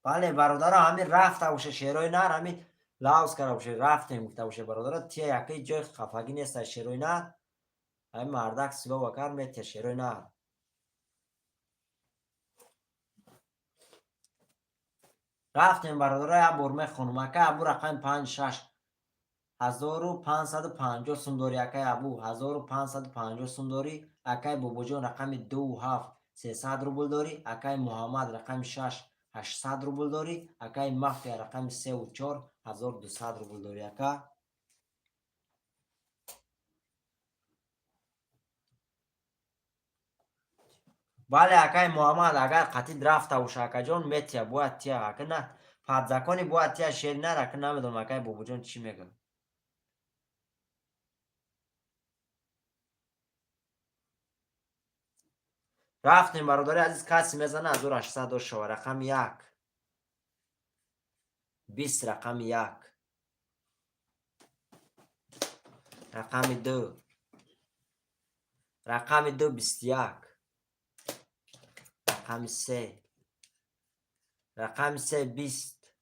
بله برادر همین رفت اوش شیروی نه همین لاوس کرد اوش رفتیم گفت اوش برادر تیه یکی جای خفگی نیست از شیروی نه همین مردک سلو وکر میتیه شیروی نه رفتیم برادر یا برمه خانومکه ابو رقم 5 6550 سوم داری اکای ابو 1550 سوم داری اکای بابا جان رقم 27 300 روبل داری اکای محمد رقم 6 800 روبل داری اکای مافیا رقم 3 و 4 1200 روبل داری اکا بله اکای محمد اگر قطید رفته و شاکا جان میتیا باید تیا اکا نه پادزاکانی باید تیا شیر نر اکا نمیدونم اکای بابا جان چی میگه رفتیم برادری عزیز کسی میزنه 1800 دو شو رقم 1 20 رقم 1 رقم 2 رقم 2 21 رقم 3 رقم 3 20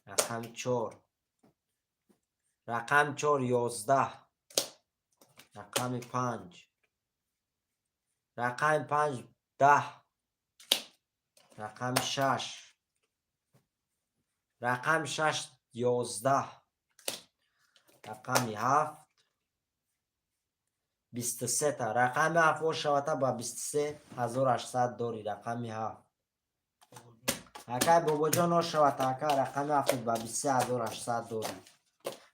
رقم 4 رقم 4 11 رقم 5 رقم 5 10 رقم 6 رقم 6 11 رقم 7 23 تا رقم 7 شوته با 23 1800 داری رقم 7 اکای بابا جان شوته اکا رقم 7 با 23 1800 داری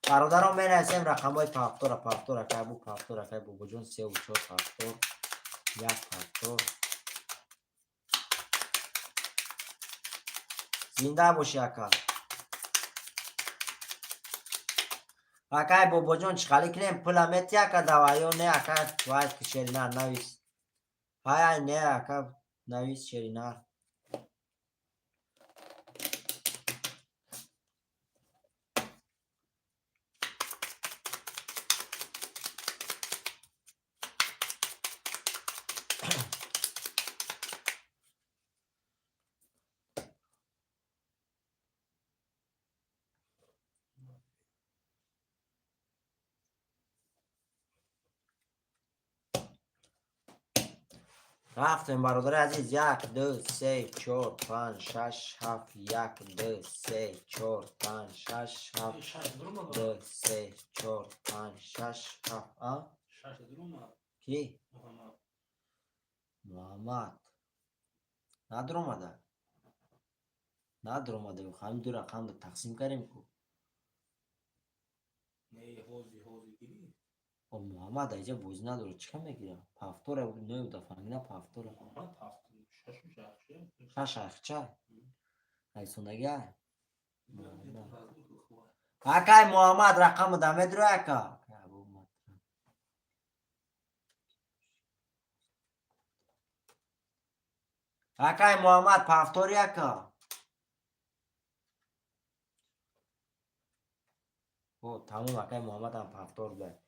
برادران می نویسیم رقم های پافتور اکای بو پافتور اکای بابا جان 3 و 4 پافتور 1 پافتور زنده باشی اکا اکای بابا جان چخالی کنیم پولا میتی اکا دوایو نه اکا باید که شیرینار نویس های نه اکا نویس شیرینار رفتیم برادر عزیز 1 2 3 4 5 6 7 1 2 3 4 5 6 7 شش درما 2 3 4 5 6 7 شش درما کی؟ محمد محمد ندر اومده ندر اومده همین دو رقم رو تقسیم کردیم کو نه حوزی گیری او محمد اینجا بوز نداره چیکار میگیره پافتوره نه دفعه نه پافتوره محمد هفت شش شش شش اخچه ایسوندگی های محمد اکای محمد رقم دمه درو اکا اکای محمد پافتوری اکا او تموم اکای محمد هم پافتور به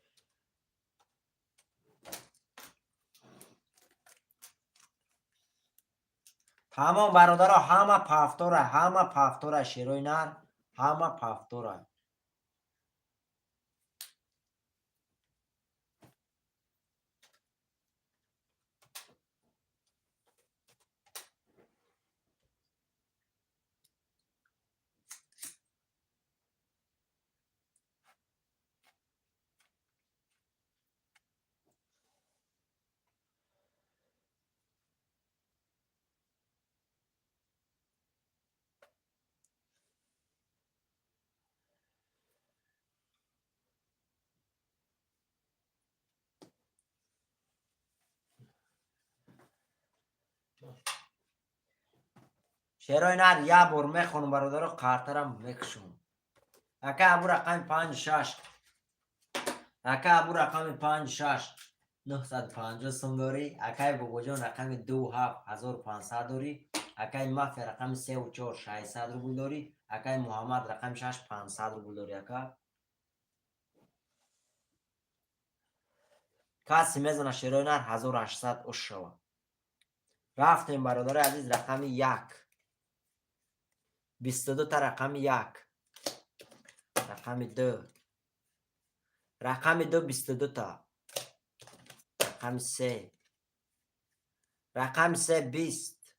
تمام برادرها همه پافتوره شیروی نر همه پافتوره شیرای نر یه بار میخونم برادر قارترم میکشم. اکا ابو رقم 56 اکا ابو رقم 56 950 سوم داری. اکای بابا جان رقم 27500 داری. اکای مافیا رقم 34 600 روبل داری. اکای محمد رقم 6 500 روبل داری. اکا کسی میزنه شیرای نر 1800 اش شوه. رفتیم برادر عزیز رقم 1 22 تا رقم 1 رقم 2 رقم 2 22 تا رقم 3 رقم 3 20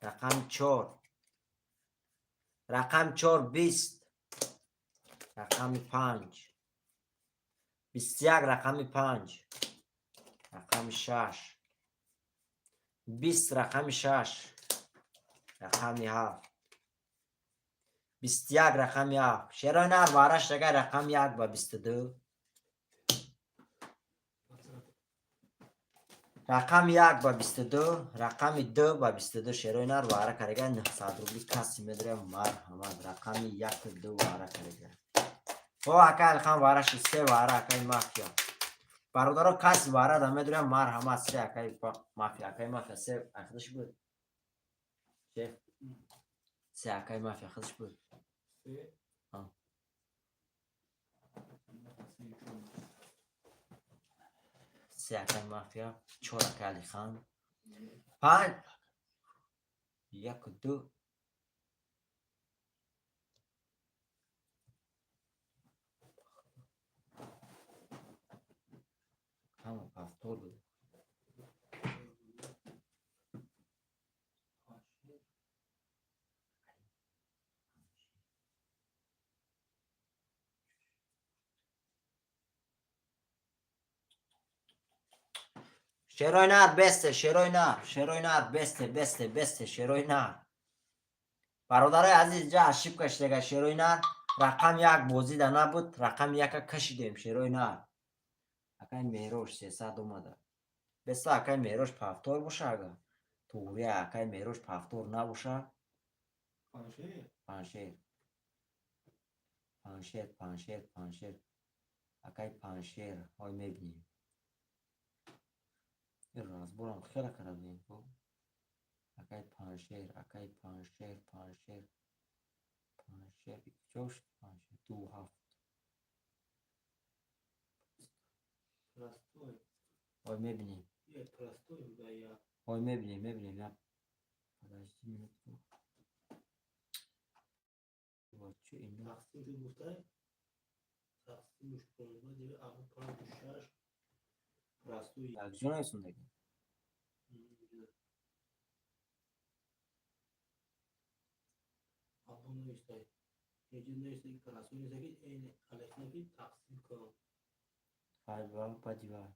رقم 4 رقم 4 20 رقم 5 21 رقم 5 رقم 6 20 رقم 6 رقم 7 21 رقم 7 شیرای نر وارش دیگه رقم 1 با 22 رقم 1 با 22 رقم 2 با 22 شیرای نر واره کرده 900 روبلی کسی میدره مرحمت رقم 1 و 2 واره کرده او اکا الخان وارش 3 واره اکای مافیا برادرها کسی واره دا میدره مرحمت 3 اکای مافیا اکای مافیا 3 اخدش بود شیف 3 اکای مافیا خودش بود آه. 3 اکای مافیا 4 اکای علی خان 5 1 و 2 همه پفتور بود شیرای نر بسته شیرای نر بسته شیرای نر برادرای عزیز جا اشیب کشیده شیرای نر رقم 1 بازی ده نبود رقم 1 کشیدیم شیرای نر اکای مهروش 300 اومده بسته اکای مهروش پفتور باشه اگه توری اکای مهروش پفتور نباشه پنشیر اکای پنشیر های میبینیم این راز برام خیلی کردیم اکای پنشیر جوش پنشیر 2 7 های میبینیم های میبینیم یا چه اینا یک جون هستون دیگه فایبا پدیوار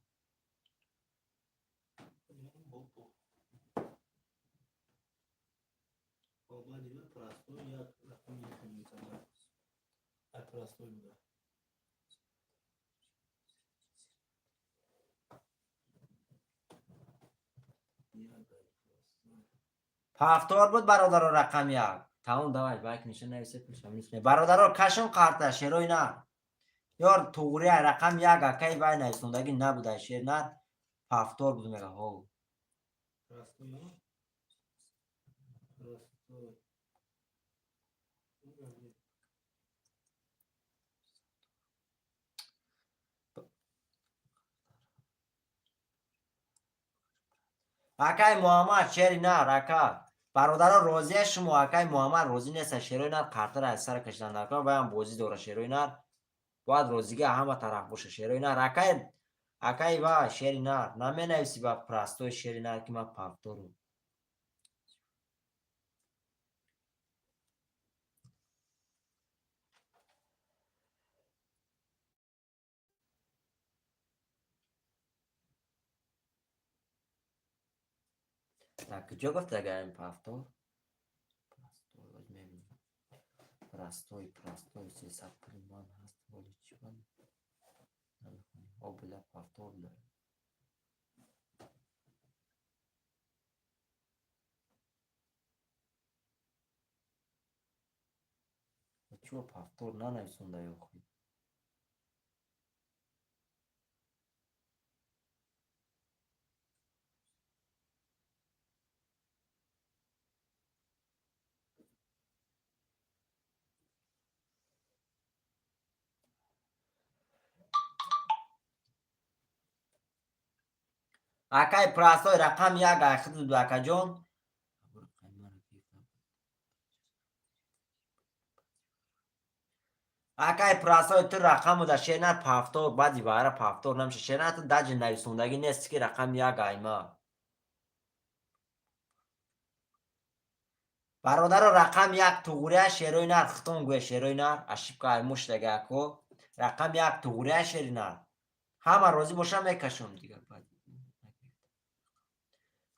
پفتار بود برادر رقم 1 تمام دوای باک میشه نویسید میشه برادر کشم قارته شیرای نه یار توری رقم 1 اکای وای نویسوندگی نبوده شیر نه پفتار بود میگه ها اکای محمد شیر نه رکا برادر راضی شما اکای محمد راضی نیست شیرای نه قارته را از سر کشیدن اکا وایم بازی دوره شیرای نه باید روزیگی همه طرف باشه شیرای نه اکای با شیر نه نمی نویسی با پرستوی شیر نه که من پفتارم کجا گفت اگه این پفتار پرستوی 300 پریمان هست ولی چی بند او بلا پفتار داره چو پافتور ننویسونده یا خوی اکای پرستای رقم یک اخیر دو اکا جان اکای پرستای تو رقم در شینر پافتور بعدی باره پافتور نمیشه شینر تو دج نویسوندگی نیست که رقم یک ایما برادر رقم یک توغوره شیروی نر ختون گوه شیروی نر اشیب که ایموش دگه اکو رقم یک توغوره شیروی نر همه روزی باشم میکشم دیگه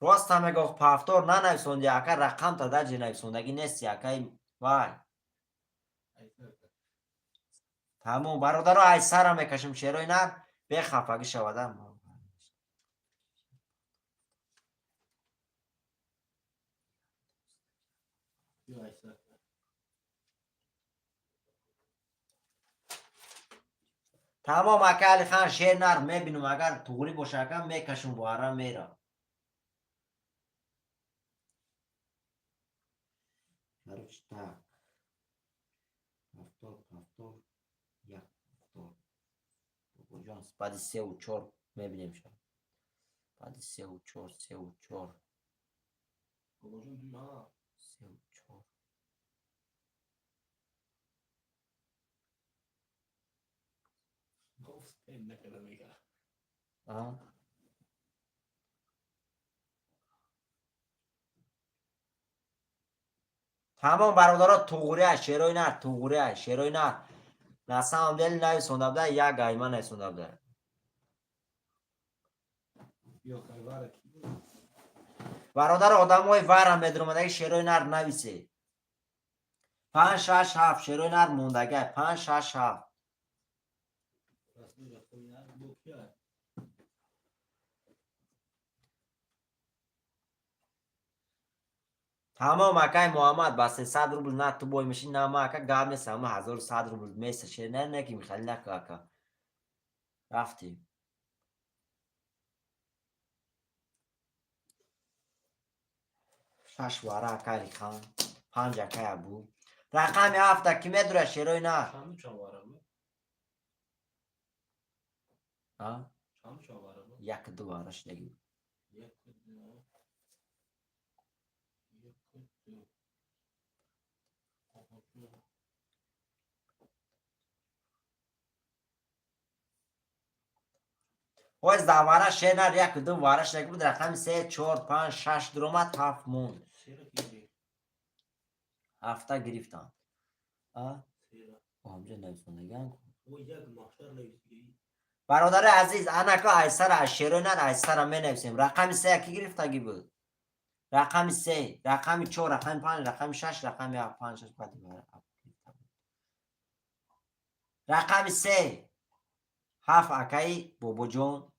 راست همه گفت پافتور ننویسوندی اکا رقم تا دج نویسوندگی نیست اکای وای تمام برادر ای سرم میکشم شیروی نر به خفگی شودم یا ایسا تمام اکا علی خان شیر نر میبینم اگر توغوری باشه اکا میکشم با آرام میرم هرچ تک پافتور یک پافتور جان بعد 3 و 4 میبینیم شد بعد 3 و 4 3 و 4 بابا جون نه 3 و 4 گفت این نکرده میگه تمام برادرها توغوری شیروی نر توغوری شیروی نر نسام دل نویسونده بوده یک گایما نویسونده بوده یا کلواره کی بود برادر آدم های ورم میدرومده شیروی نر نویسی 5 6 7 شیروی نر موندگه 5 6 7 رسمی رفتم نه بو کیا تمام اکای محمد با 300 روبل نه تو بای میشین نه ما اکا گام نیست همه 1100 روبل میسه شه نه که میخوایی نکه اکا رفتیم شش واره اکای خان 5 اکای ابو رقم 7 کی میدره شیروی نه چند چواره بود چند چواره بود یک دو وارش نگی یک دو یک دو وای زواره شینر یک دو وارش نگی بود رقم 3 4 5 6 درومت 7 موند سیره کی 7 گرفتم سیره همجا نویسوندگی او یک محشر نویسی برادر عزیز انکا ایسر شیروی نر ایسر می نویسیم رقم 3 کی گرفتگی بود رقم 3 رقم 4 رقم 5 رقم 6 رقم 5 6 بعد رقم 3 7 اکای بوبو جون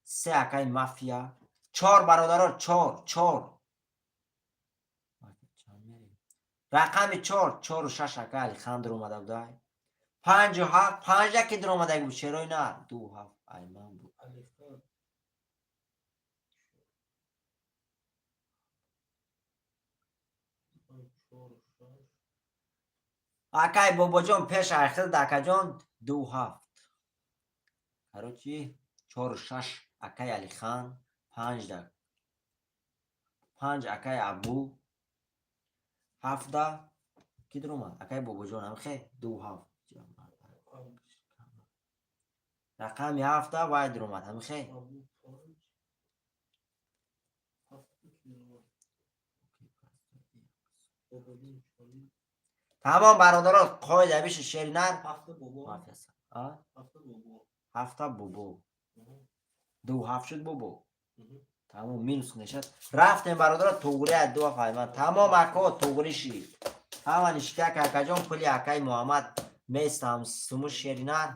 3 اکای مافیا 4 برادرها 4 رقم 4 4 و 6 اکای علی خان در اومده بودای 5 و 7 5 یکی در اومده بود شیروی نر 2 7 ایمان بود الفان اکای بوبو جون پیش اخیر دکا جون 2 7 هرو چی 4 و 6 اکای علی خان 5 دک 5 اکای ابو 7 کی در اومد اکای بوبو جون هم خیلی 2 7 رقم 7 وای در اومد هم خیلی تمام برادرها قاید بیش شیر نر هفته بابا هفته بوبو 2 7 شد بوبو تمام مینوس نشد رفتیم برادرها توغوری 2 فایمان تمام اکا توغوری شی همه نشکه که اکا جان کلی اکای محمد میستم سمو شیر نر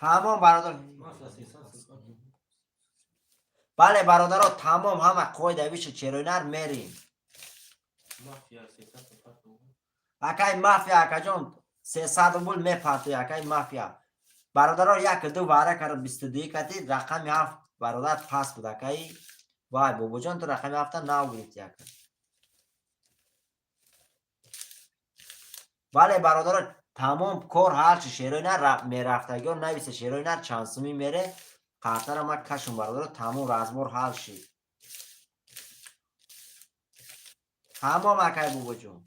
تمام برادر. بله برادرها تمام همه قاعده ویش چرونر میریم. اکای مافیا اکا جان 300 روبل میپرتی اکای مافیا. برادرها یک دو واره کرد 22 کتی رقم 7 برادر پاس بود اکای. وای بابا جان تو رقم 7 ناگریت یک. بله برادرها تمام کار حال شیرونر میرفتگان نویس شیرونر چانسمی میره. خاطر ما کشون برادرها تمام رازمور حال شد. تمام اکای بابا جان.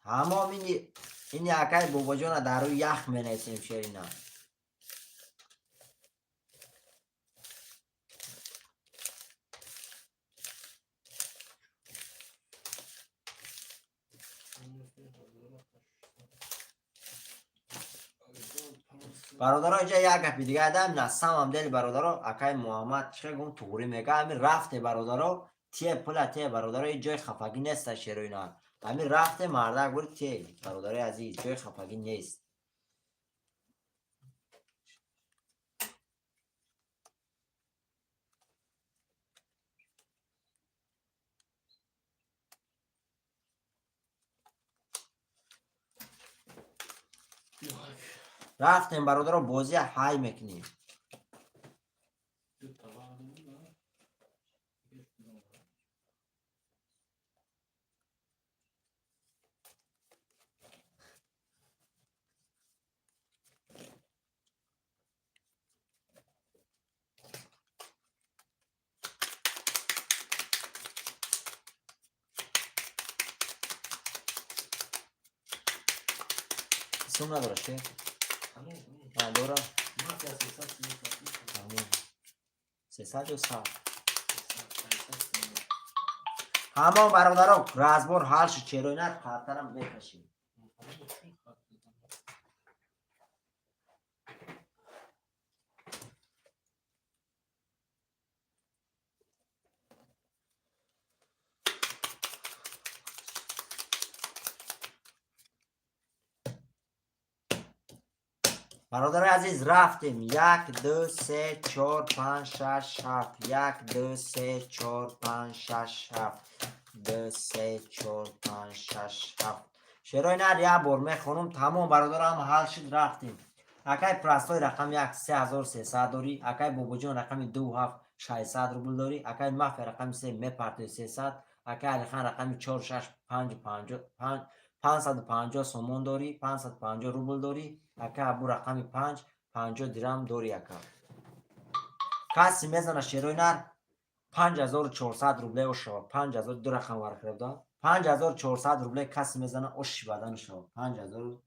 تمام این اکای بابا جان در روی یخ می نیسیم شیرینا. برادرها اینجا یک گپی دیگه دارم نستم هم دل برادرها اکای محمد چه گون توری میگه همین رفته برادرها تیه پلا تیه برادرها این جای خفگی نیست شیروینا همین رفته مرده گوری تیه برادرهای عزیز جای خفگی نیست. رفتیم برادرها بازی های میکنیم. سوم نداره شه؟ دورا 300 همه برادرها رازبار حالش چرونر خاطرم میکشیم. برادر عزیز رفتیم 1 2 3 4 5 6 7 1 2 3 4 5 6 7 2 3 4 5 6 7 شروع نر یک بار میخونم تمام برادر هم حال شد رفتیم. اکای پرستای رقم 1 3300 داری اکای بابا جان رقم 2 7 600 روبل داری اکای مافیا رقم 3 میپرتی 300 اکای علی خان رقم 4 6 5 550 سومون داری 550 روبل داری اکا ابو رقم 5 50 درهم داری اکا کسی میزنه شیروی نر 5400 روبله و شو 5000 دو رقم ورکرد داد 5400 روبله کسی میزنه اوش بدن شو 5000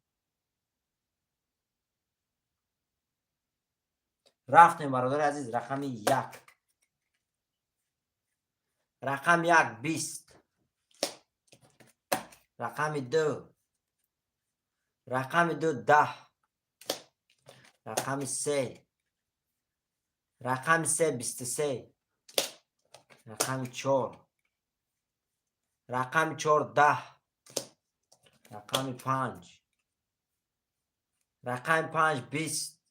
رفتیم برادر عزیز رقم 1 رقم 1 20 رقم 2 رقم 2 10 رقم 3 رقم 3 23 رقم 4 رقم 4 10 رقم 5 رقم 5 20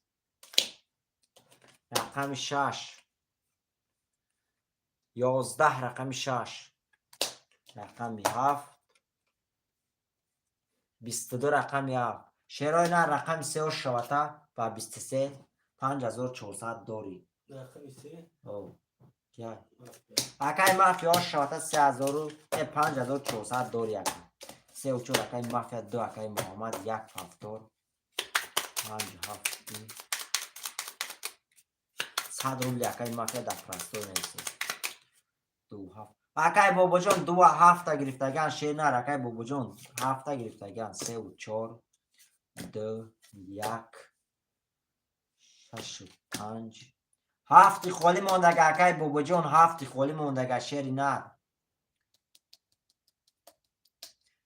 رقم 6 11 رقم 6 رقم 7 22 رقم 7 شیرای نه رقم 3 شوتا و 23 5400 داری رقم 3 او یا اکای مافیا شوتا 3000 5400 داری اکای 3 و 4 اکای مافیا 2 اکای محمد 1 فاکتور 5 7 100 روبل اکای مافیا در پرستور نیست 2 7 اکای بابا جان 2 7 گرفتگان شیر نر اکای بابا جان 7 گرفتگان 3 و 4 2 1 65 هفتی خالی موندگه اکای بابا جان هفتی خالی موندگه شیری نه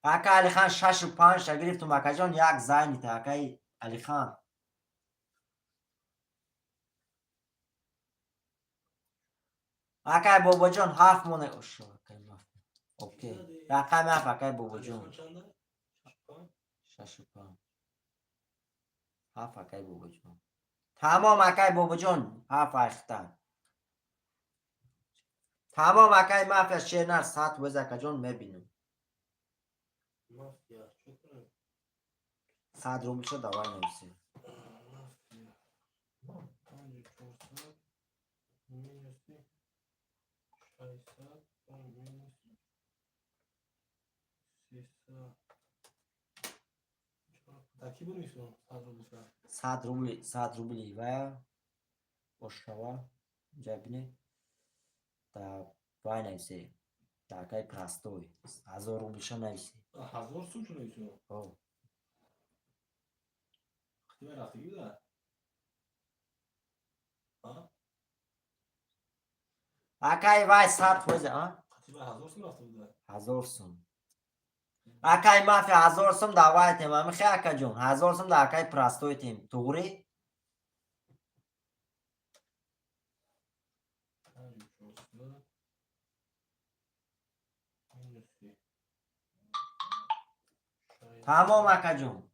اکای علی خان 65 تا گرفتم اکا جان یک زنی تا اکای علی خان اکای بابا جان هفت مونه اوکی رقم هفت اکای بابا جان 65 هفت اکای بابا جان تمام اکای بابا جان هفت اختر تمام اکای مافیا شیرنر ساعت وز اکا جان میبینم مافیا شکر 100 روبل شد دوای نویسی Taki bunisun, sadroluşa. 100 روبلی و اشتوا اینجا بینی تا وای نویسی تا اکای پرستوی 1000 روبل شد نویسی Hazır suçu neyse o. او Kıtı ver artık gibi de. Ha? اکای وای ساعت وز ها Kıtı ver hazır mı artık gibi de? 1000 سوم اکای مافیا 1000 سوم دوای تیم هم خیلی اکا جون 1000 سوم دا اکای پرستوی تیم توری تمام اکا جون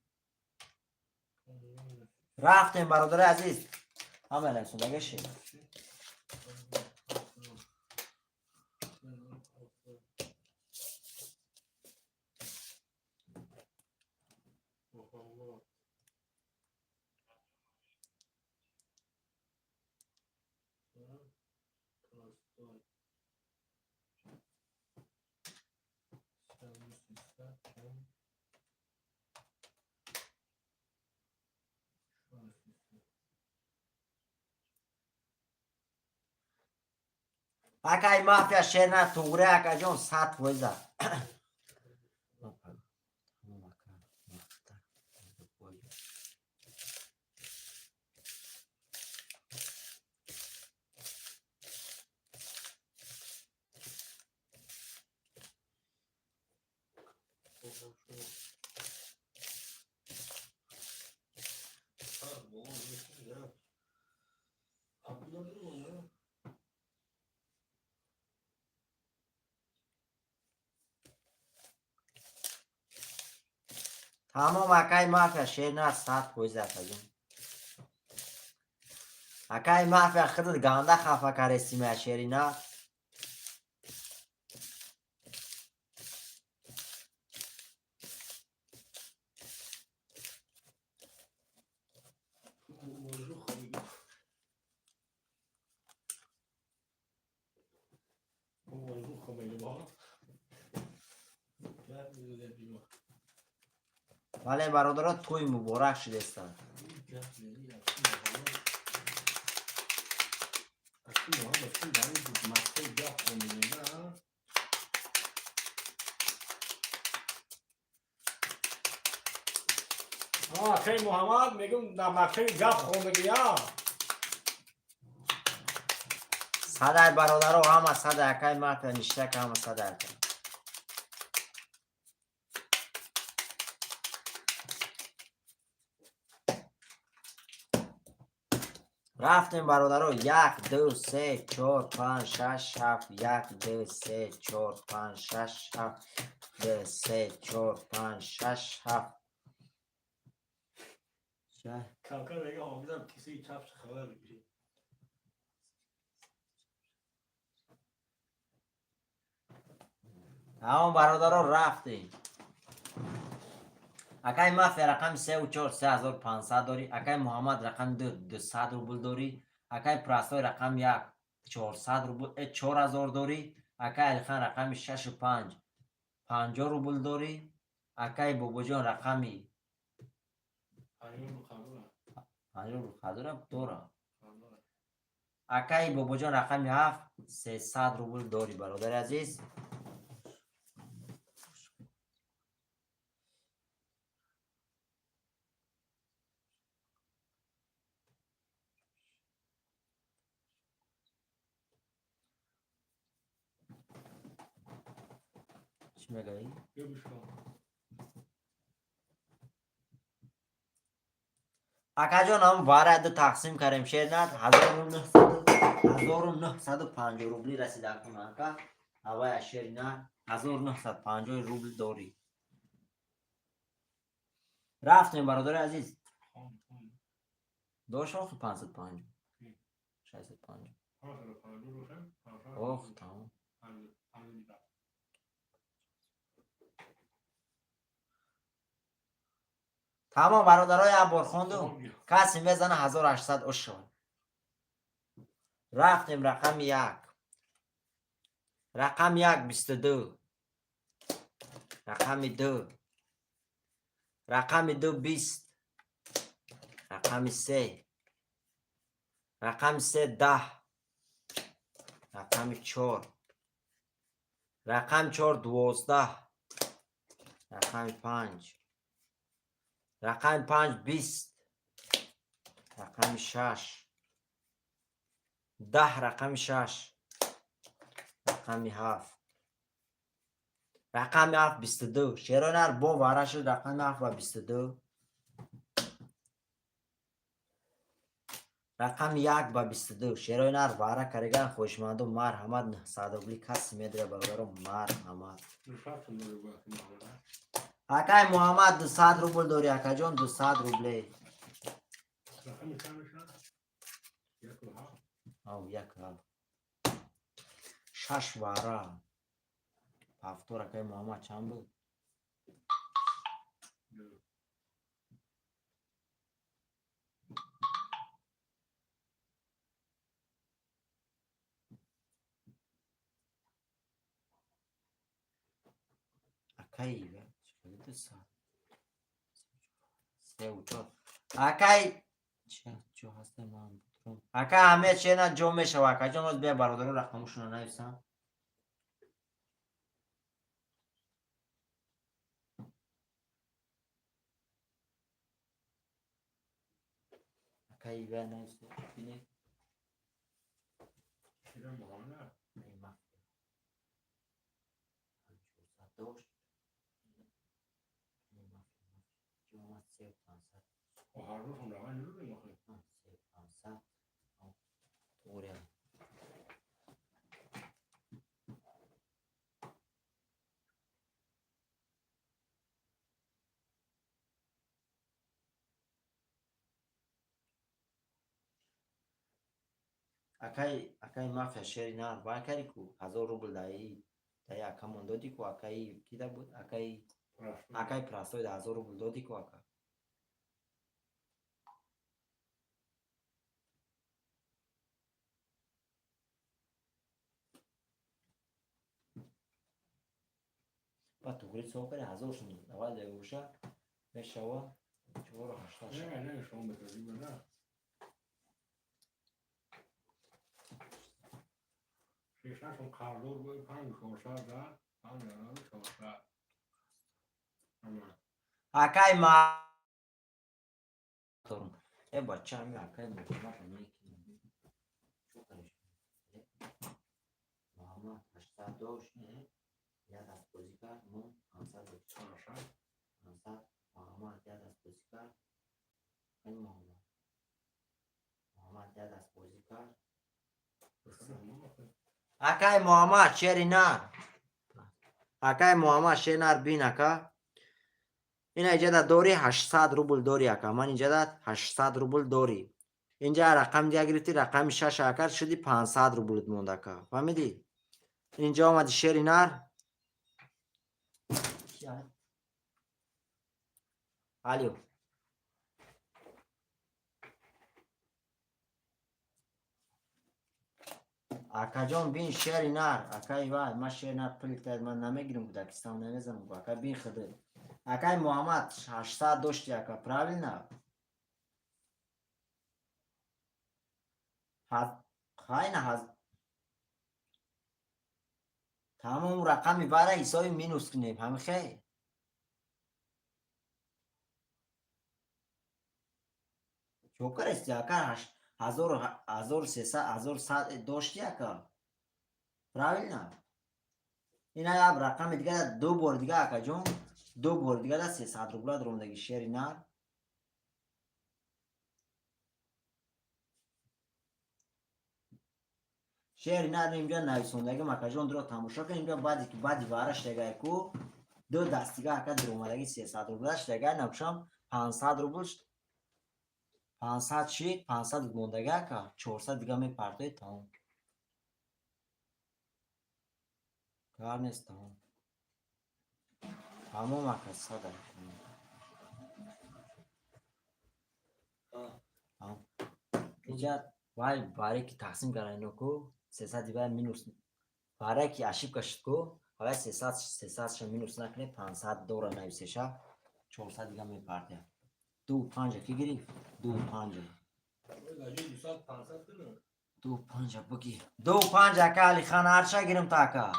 رفتیم برادر عزیز همه نفسون دگه شید اکای مافیا شیرنر توری اکا جون ساعت وز تمام اکای مافیا شیرنر ساعت وز اکا جون اکای مافیا خودت گانده خفه کرسی می شیری نه ولی برادرات توی مبارک شده استن خیلی محمد میگم در مکتب گپ خوندگی ها صدای برادر و همه صدای اکای مافیا نشته که همه صدای اکای رفتیم برادرو 1 2 3 4 5 6 7 1 2 3 4 5 6 7 2 3 4 5 6 7 کمکر میگه حافظم کسی چپش خبر بگیری همون برادرو رفتیم اکای مافیا رقم 3 و 4 3500 داری اکای محمد رقم 2 200 روبل داری اکای پرستوی رقم 1 400 روبل 4000 داری اکای علی خان رقم 6 و 5 50 روبل داری اکای بابا جان رقمی روبل خدورم دورم اکای بابا جان رقمی 7 300 روبل داری برادر عزیز چی میگی؟ بیا بشکن. اکا جان هم وارد تقسیم کردیم شیر نه 1950 روبلی رسید اکنون اکا هوای شیر نه 1950 روبل داری رفتیم برادر عزیز خان. دوش آخه 550 650 اوه تمام تمام برادرای عبار خوندم کسی میزنه 1800 اشون رفتیم رقم یک رقم یک 22 رقم دو رقم دو 20 رقم سه رقم سه 10 رقم چهار رقم چهار 12 رقم پنج رقم پنج 20 رقم شش 10 رقم شش رقم هفت رقم هفت 22 شیرانر با واره شد رقم هفت و 22 رقم یک با 22 شیرانر واره کرگان خوشمند و مرحمت 900 روبلی کسی میدره برادرم مرحمت اکای محمد 200 روبل داری اکا جان 200 روبلی او یک ها شش واره هفتور اکای محمد چند بود اکای دو ساعت سه و چهار اکای چه هسته من بودم اکای همه چه نه جو میشه و اکای جان باز بیا برادر رقمشون رو نویسم اکای بیا نویسه بینه داشت اکای مافیا شیری نه وای کاری کو 1000 روبل دایی اکا من دادی کو اکای کیدا بود اکای پرستوی 1000 روبل دادی کو اکا با تو گری سو کنه 1000 شون اول دیگه بشوا 480 نه شما بتونید نه شیشتاشون قرار بود 500 ده 500 اکای ما ای بچه همی اکای محمد نیکی چو کنش محمد 80 داشت نه یاد از بازی کرد من 500 محمد یاد از بازی کرد این محمد یاد از بازی کرد اکای محمد شیری نر اکای محمد شیری نر بین اکا این اینجا داری 800 روبل داری اکا من اینجا 800 روبل داری اینجا رقم دیگه گرفتی رقم 6 اکر شدی 500 روبل موند اکا فهمیدی اینجا آمد شیری نر الو اکا جان بین شیری نر اکای وای ما شیری نر پلیت من نمیگیرم بودکستان نمیزنم اکا بین خده اکای محمد 800 داشتی اکا پراویل نه خواهی تمام رقمی برای حسابی مینوس کنیم همه خیلی چوکر استی اکا 1300 1100 داشتی اکا پراویل نه این هم رقم دیگه ده. دو بار دیگه اکا جون دو بار دیگه ده 300 روبله درومدگی شیر نر شیر نر اینجا نویسوندگی مکا جون درو تماشا کن اینجا بعدی که بعدی وارش دیگه کو دو دست دیگه اکا درومدگی 300 روبلهش دیگه نبشم 500 روبلش 500 چی 500 موندگی اکا 400 دیگه می پرده تمام کار نیست تمام اکا صد اینجا وای برای که تقسیم کردن کو 300 دیگه مینوس برای که اشیب کشت کو حالا 300 شا مینوس نکنه 500 دور نویسه 400 دیگه میپرده 2.5 کی گرفت 2.5 2.5 بگیر 2.5 که علی خان هرچه گیرم تاکا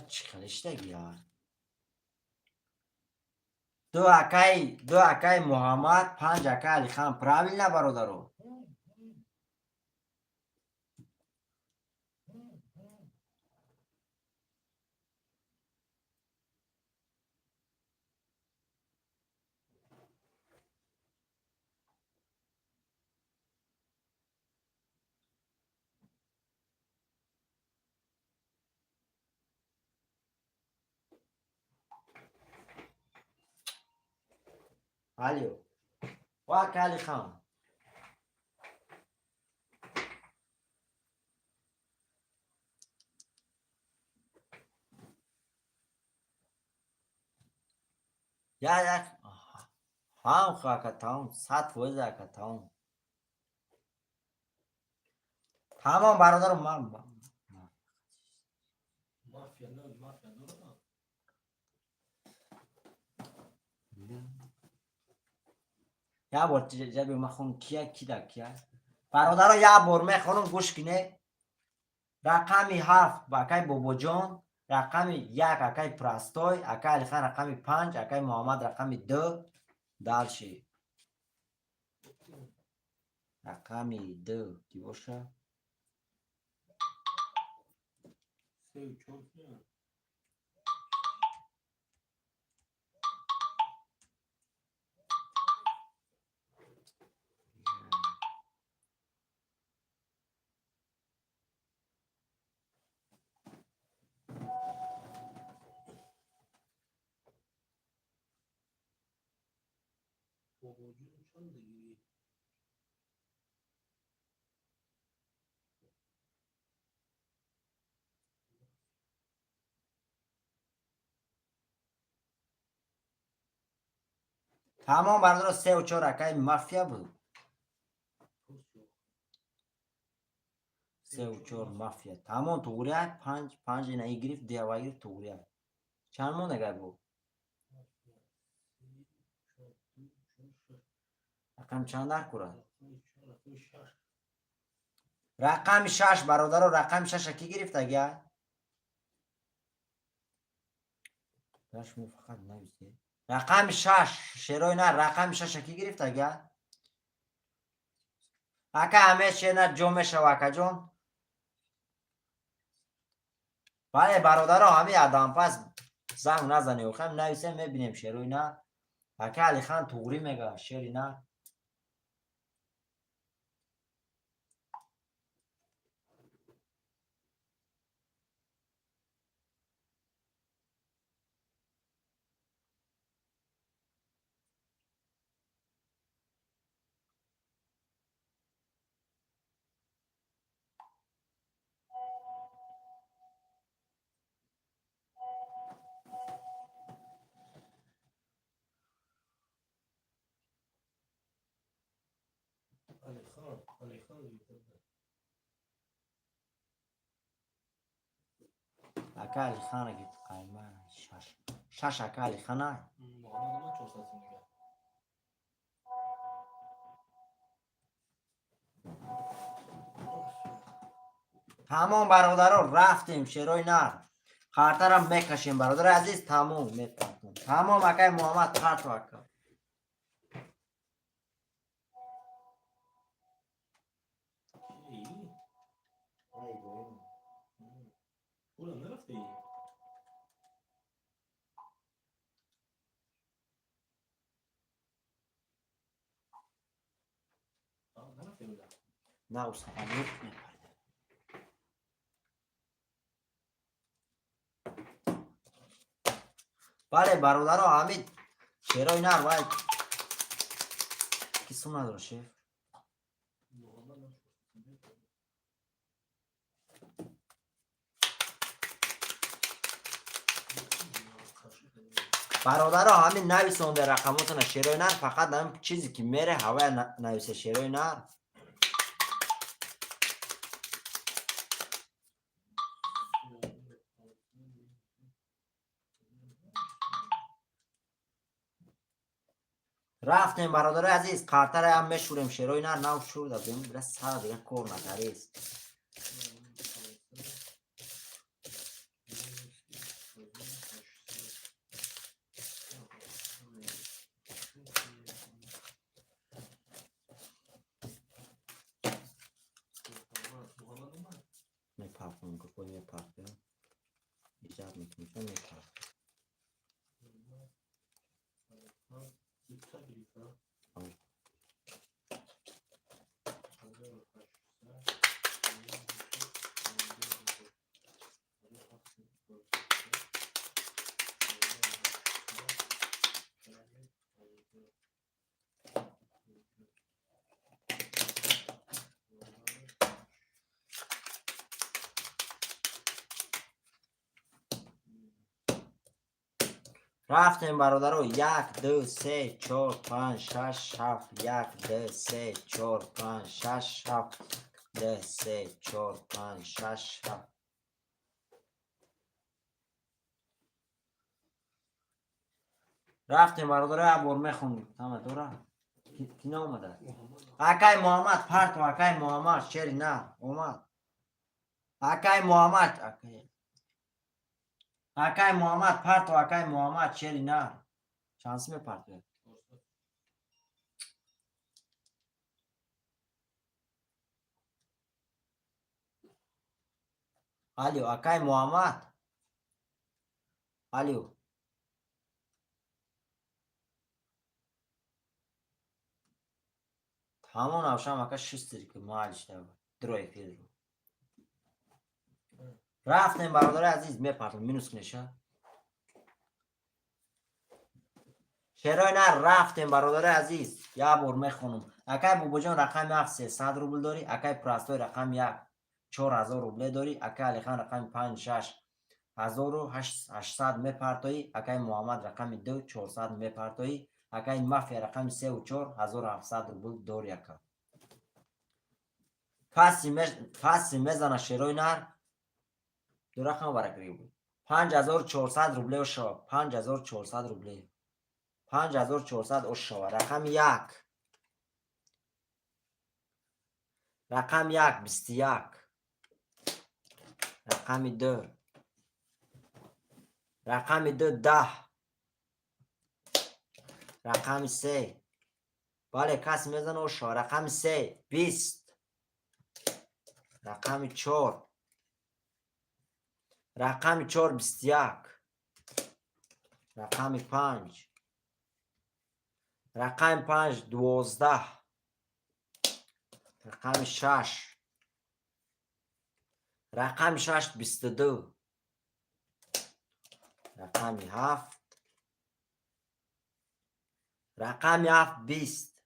چی خلشته یار دو اکای محمد 5 اکای علی خان پراویل نه برادرو علیو وا که علی خان یک هم خواه تمام 100% تمام تمام برادر من یا بار جبی مخون کی دا کیا برادر یا بار میخونم گوش کنه رقمی 7 با اکای بابا جان رقمی 1 اکای پراستوی اکای علی خان رقمی 5 اکای محمد رقمی 2 دالشی رقمی 2 کی باشه تمام برادر 3 و 4 اکای مافیا بود 3 و 4 مافیا تمام توریه 5 اینا ای گرفت دیوایی گرفت توریه چند مون نگه بود رقم چند در کرد رقم 6 برادر رقم 6 کی گرفت اگر داشت مو فقط نویسه رقم 6 شروع نه رقم 6 کی گرفت اگر اکا همه چه نه جمعه شوکا جون بله برادر همه آدم پس زنگ نزنی و خم نویسه میبینیم شروع نه اکا علی خان توری میگه شری نه اکا علی خان گفت قیمه 6 اکا علی خان تمام برادران رفتیم شروع نه خاطرم میکشیم برادر عزیز. تمام میپرتم. تمام اکای محمد پرت وکا. اونم نرفته ای؟ نرفته بودم. نه استاد میپرتم. بله برادر حمید شیرای نر وای کیسو نداره شیف. برادر همین نویسونده رقماتون شیرای نر فقط هم چیزی که میره هوای نویسه شیرای نر. رفتیم برادر عزیز کارتر هم میشوریم شیرای نر نو شور دادیم بلا سر دیگه کور نتریست. میپرتم که کوی میپرتم ایجاد میکنم میپرتم. رفتیم برادرو 1 2 3 4 5 6 7 1 2 3 4 5 6 7 2 3 4 5 6 7. رفتیم برادرو عبور میخوندیم تمام دورا کی نامده اکای محمد پرت و اکای محمد شری نه اومد اکای محمد اکای محمد پرت و اکای محمد شری نه شانس میپرت. الو اکای محمد الو همون avşam اکا شستری که مالش داره دروی فیل رو رفتیم برادر عزیز میپرتم مینوس نشه شرای نه رفتیم برادر عزیز یا بار میخونم اکای بابا جان رقم 7 300 روبل داری اکای پراستوی رقم 1 4000 روبل داری اکای علی خان رقم 5 6 1800 میپرتایی اکای محمد رقم 2 400 میپرتایی اکای مافیا رقم 3 و 4 1700 روبل داری اکا پاسی میزنه شیرای نر دو رقم برگری بود 5400 روبله و شوا 5400 روبله 5400 و شوا رقم 1 رقم 1 21 رقم 2 رقم 2 10 رقم 3 بله کسی میزنه و شوا رقم 3 20 رقم 4 رقم 4 21 رقم 5 رقم 5 12 رقم 6 رقم 6 22 رقم 7 رقم 7 20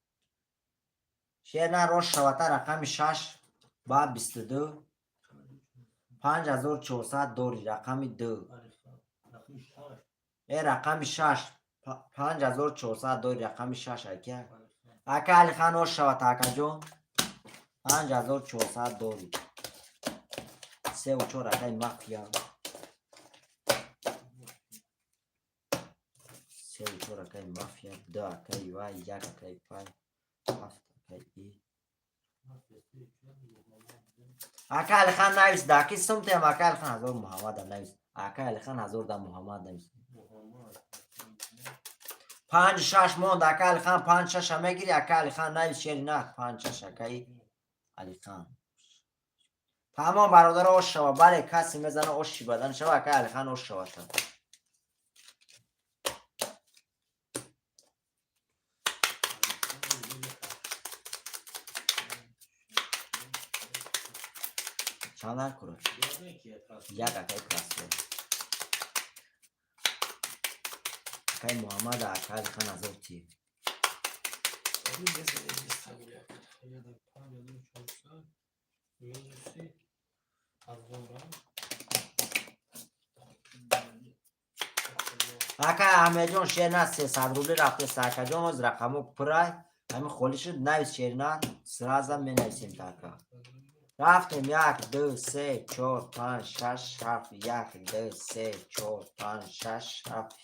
شیر نه روش شواتر رقم 6 با 22 5400 دوری رقم 2 ای رقم 6 5400 دوری رقم 6 اکه اکه علی خان روش شواتر اکه جون 5400 دوری 3 و 4 اکه مافیا 3 و 4 اکه مافیا 2 اکه وای 1 اکه پای 7 اکه ای اکه علی خان نویس داکی سمت هم اکه علی خان هزار محمد نویس اکای علی خان 1000 در محمد نویسیم. محمد 5 6 موند اکای علی خان 5 6 میگیری اکای علی خان نویس شعر نه 5 6 اکای علی خان. تمام برادر اوش شوا بله کسی میزنه اوشی بدن شوا اکای علی خان اوش شوا تا چند کرد یک اکای پرستو اکای محمد اکای علی خان 1000 تی اکای احمد جان شعر نه 300 روبل رفته سرکا جان از رقمو پرای همین خولی شد نویس شعر نه سرازم می نویسیم تاکا رفتیم 1 2 3 4 5 6 7 1 2 3 4 5 6 7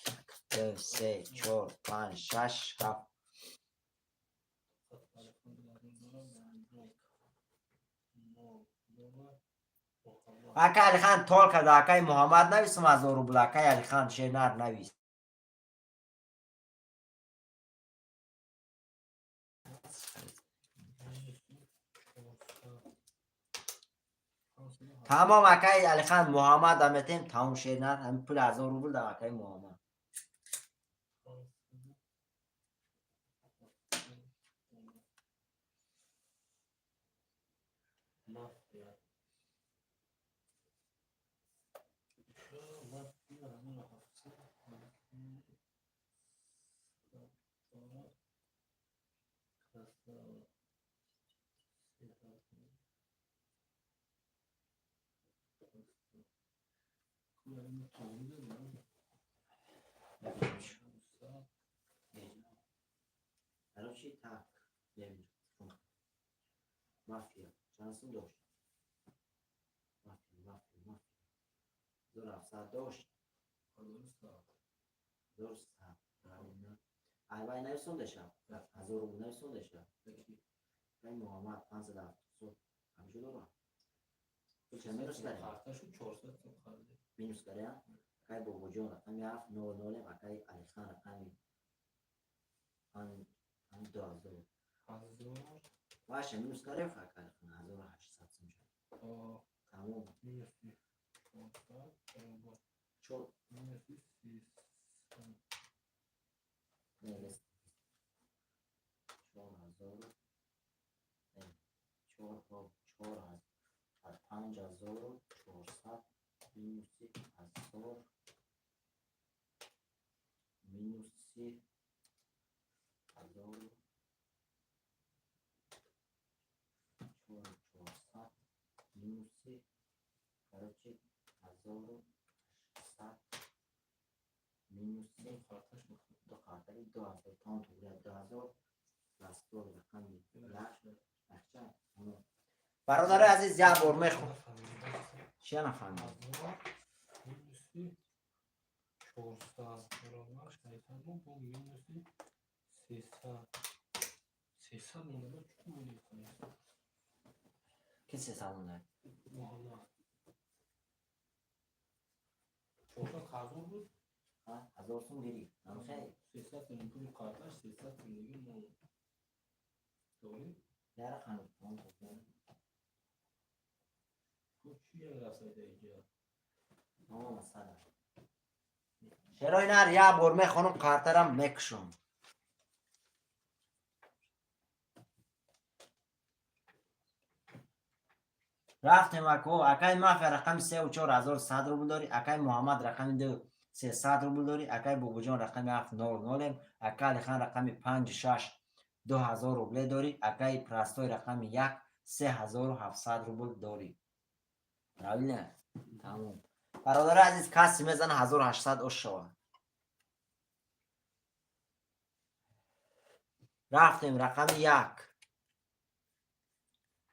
2 3 4 5 6 7 اکای علی خان تول کرده اکای محمد نویسم 1000 روبل اکای علی خان شعر نه نویس تمام اکای علی خان محمد همتیم تمام شعر نه همین پول 1000 روبل در اکای محمد چی تاک مافیا شانسون داشت مافیا زور افساد داشت درست البته نرسون داشتم 1000 روبل نرسون داشتم این محمد 500 صبح همینجور دارم تو چه میرس داری؟ کارتاشو 400 تا خریده مینوس داری ها؟ اکای بابا جان رقمی 7 9 9 اکای علی خان رقمی هم 2000 باشه مینوس داری فقط علی خان 1800 سمجا تمام مینوسی 400 چون مینوسی 300 4000 4000 از 5400 مینوسی 1000 مینوسی 1000 4400 مینوسی برای 1800 مینوسی دو خاطری 2000 تان تو بیاد 2000 پس دو رقمی لحظه برادر عزیز یا برمه خون چیه نفهمید مینوسی 400 برابر 600 با مینوسی 300 مونده چون بودی کنید کی 300 مونده محمد 400 خرزون بود 1000 سوم گیری خیلی 300 تا پول کارتاش 300 تا دیگه مون داری یاره خانم تو چیه رسیده اینجا مثلا چرا اینا یا برمه خانم کارترم مکشم رفتیم اکو اکای مافیا رقم 3 و 4100 روبل داری اکای محمد رقم 2 300 روبل داری اکای بابا جان رقم 700 اکای علی خان رقم 5 6 2000 روبل داری اکای پرستوی رقم 1 3700 روبل داری نه تمام برادر عزیز کسی میزنه 1800 اوش شوا رفتیم رقم 1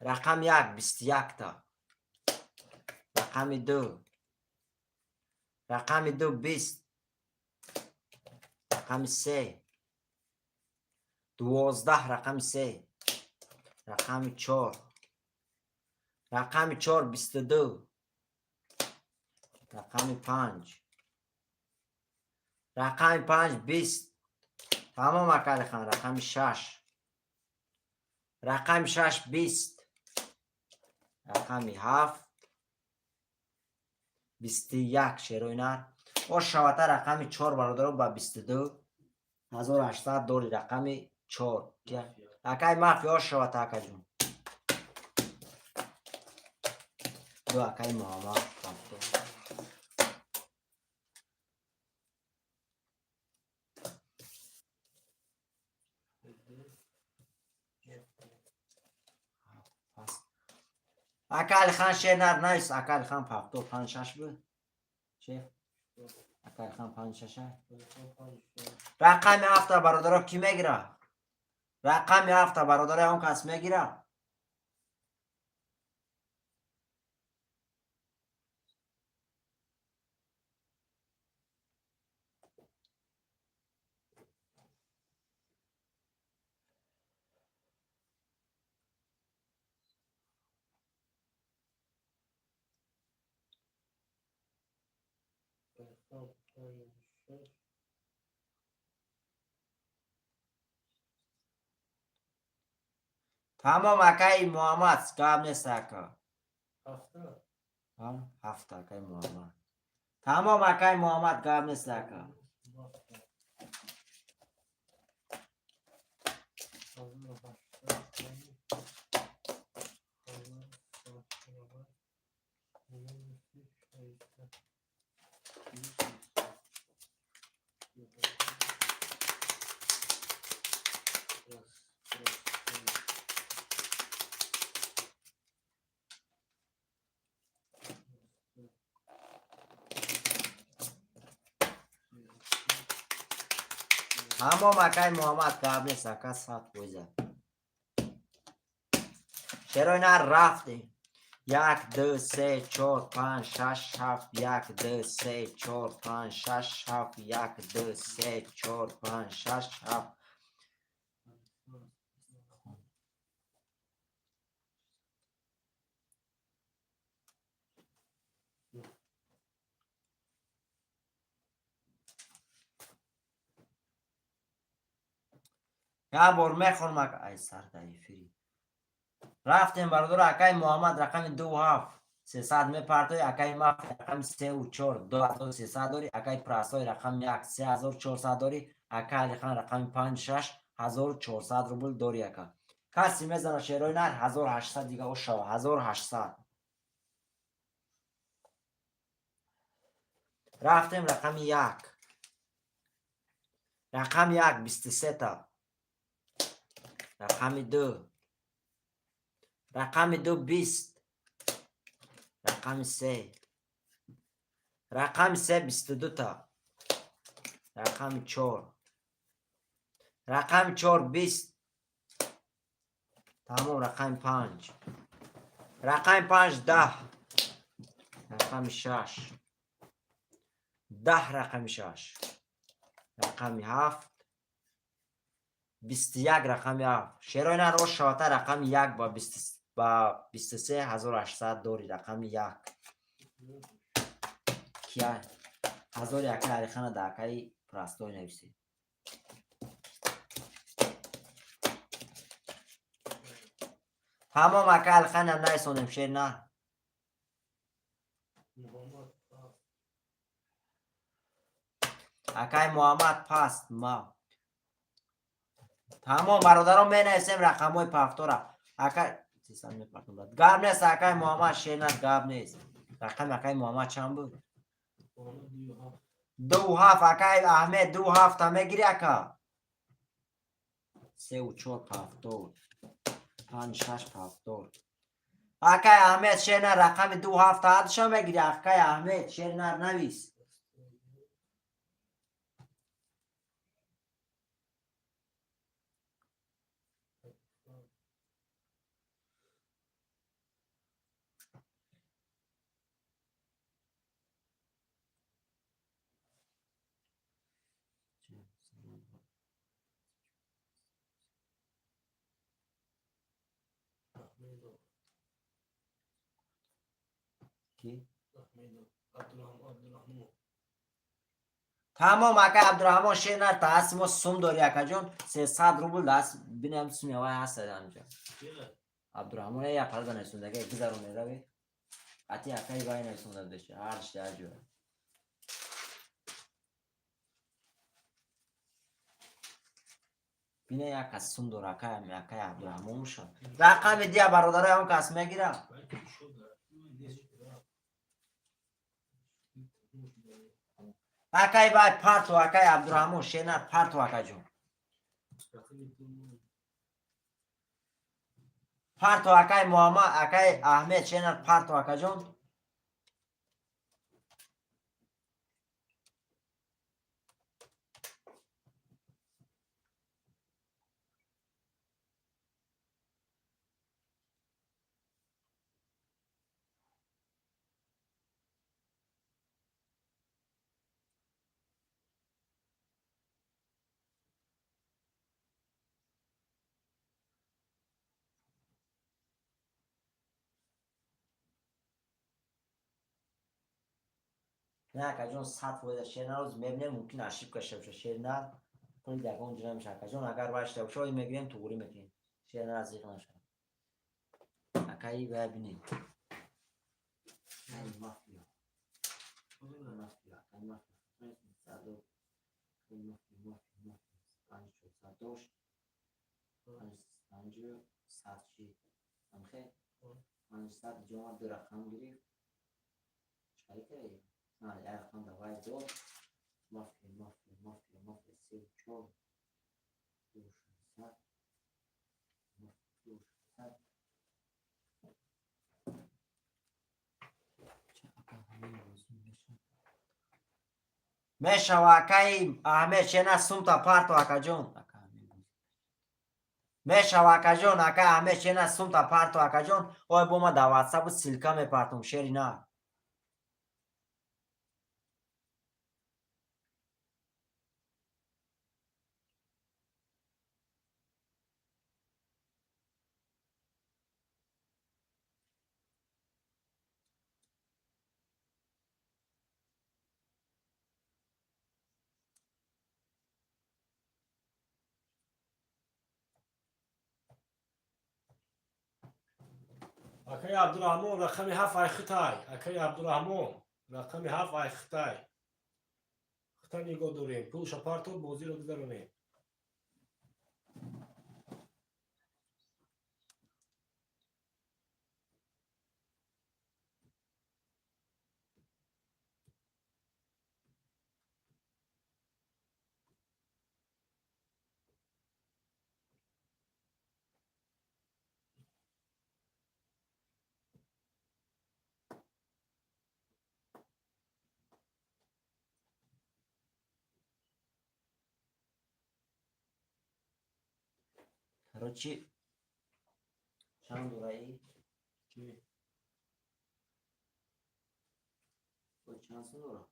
رقم 1 21 تا رقم 2 رقم 2 20 رقم 3 12 رقم 3 رقم 4 رقم 4 22 رقم 5 رقم 5 20. تمام اکل خان. رقم 6 رقم 6 20. رقم 7 21. شیروی نر او شواته رقم 4 برادر با 22 1800 دوری. رقم 4 اکای مافیا شواته اکا جون. دو اکای محمد اکل خان شیر نر نیست. اکل خان پافتو 5 6 بود. چه اکل خان 5 6. رقم 7 برادر کی میگیره؟ رقم 7 برادر اون کس میگیره؟ تمام اکای محمد کام نیست اکا. 7 اکای محمد. تمام اکای محمد کام نیست اکا. تمام اکای محمد کام نیست اکا. 7 بوزه شیروی نر رفتی. 1 2 3 4 5 6 7. 1 2 3 4 5 6 7. 1 2 3 4 5 6 7. یا بار میخورم اکا. ای سر دایفری رفتیم برادر اکای محمد رقم 2 7 300 میپرتوی. اکای مافی رقم 3 و 4 2300 داری. اکای پرستای رقم 1 3400 داری. اکای علی خان رقم 5 6 1400 روبل داری اکا. کسی میزنه شیروی نر 1800 دیگه او شو 1800. رفتیم رقم 1 رقم 1 23 تا. رقم 2 رقم 2 20. رقم 3 رقم 3 22 تا. رقم 4 رقم 4 20. تمام. رقم 5 رقم 5 10. رقم 6 10. رقم 6 رقم 7 21. رقم 7 شیروی نر او شواته رقم 1 با 23 1800 دوری. رقم 1 کیا 1000 یک علی خان داکای پراستوی نویسی. تمام اکل خان هم نیسونیم شیر نه. اکای محمد پاست ما. تمام برادران می نویسیم رقم های پافتورا. اکای گاب نیست. اکای محمد شیر نه گاب نیست. رقم اکای محمد چند بود؟ 2 7. اکای احمد 2 7 تا میگیری اکا. 3 و 4 پافتور 5 6 پافتور. اکای احمد شیر نه رقم 2 7 تا عدشا میگیری. اکای احمد شیر نه نویس. کی؟ عبدالرحمن تمام اکای عبدالرحمن شینر تا ما سوم داری اکا جون 300 روبل دست بینم سومی های هست اینجا عبدالرحمن یک پرده نسونده که 1000 روبل اتی اکای بای نسونده بشه هر چی در جوره بینه یک از سوم داره اکای عبدالرحمن شد رقم دیگه برادره هم کس میگیرم اکای بای پارتو اکای عبدالرحمن شینر پارتو اکا جون پارتو اکای محمد اکای احمد شینر پارتو اکا جون نه اکا جون 100 فویده شینر روز میبینه ممکن اشیب کشه بشه شینر کنید دیگه اونجا نمیشه اکا جون اگر باشته بشه وی میگیریم توگوری میکنیم شینر از دیگه نشه اکایی ببینید ای مافیا مافیا مافیا من صد جوان دو رقم گرفت چکاری کردی؟ نه یه رقم دوای دو مافیا سه چهار میشه واقعی احمد شنا سمتا پارتو اکا جون میشه اکا جون اکا احمد شنا سمتا پارتو اکا جون اوی بوما دا واتساپ سیلکا می پارتوم شیری نه اکای عبدالرحمن رقم 7 ای خطای اکای عبدالرحمن رقم 7 ای خطای خطا نگاه داریم پول شپارتو بازی رو گذرونیم روچی چند دورایی چی؟ اوی چند سن دورا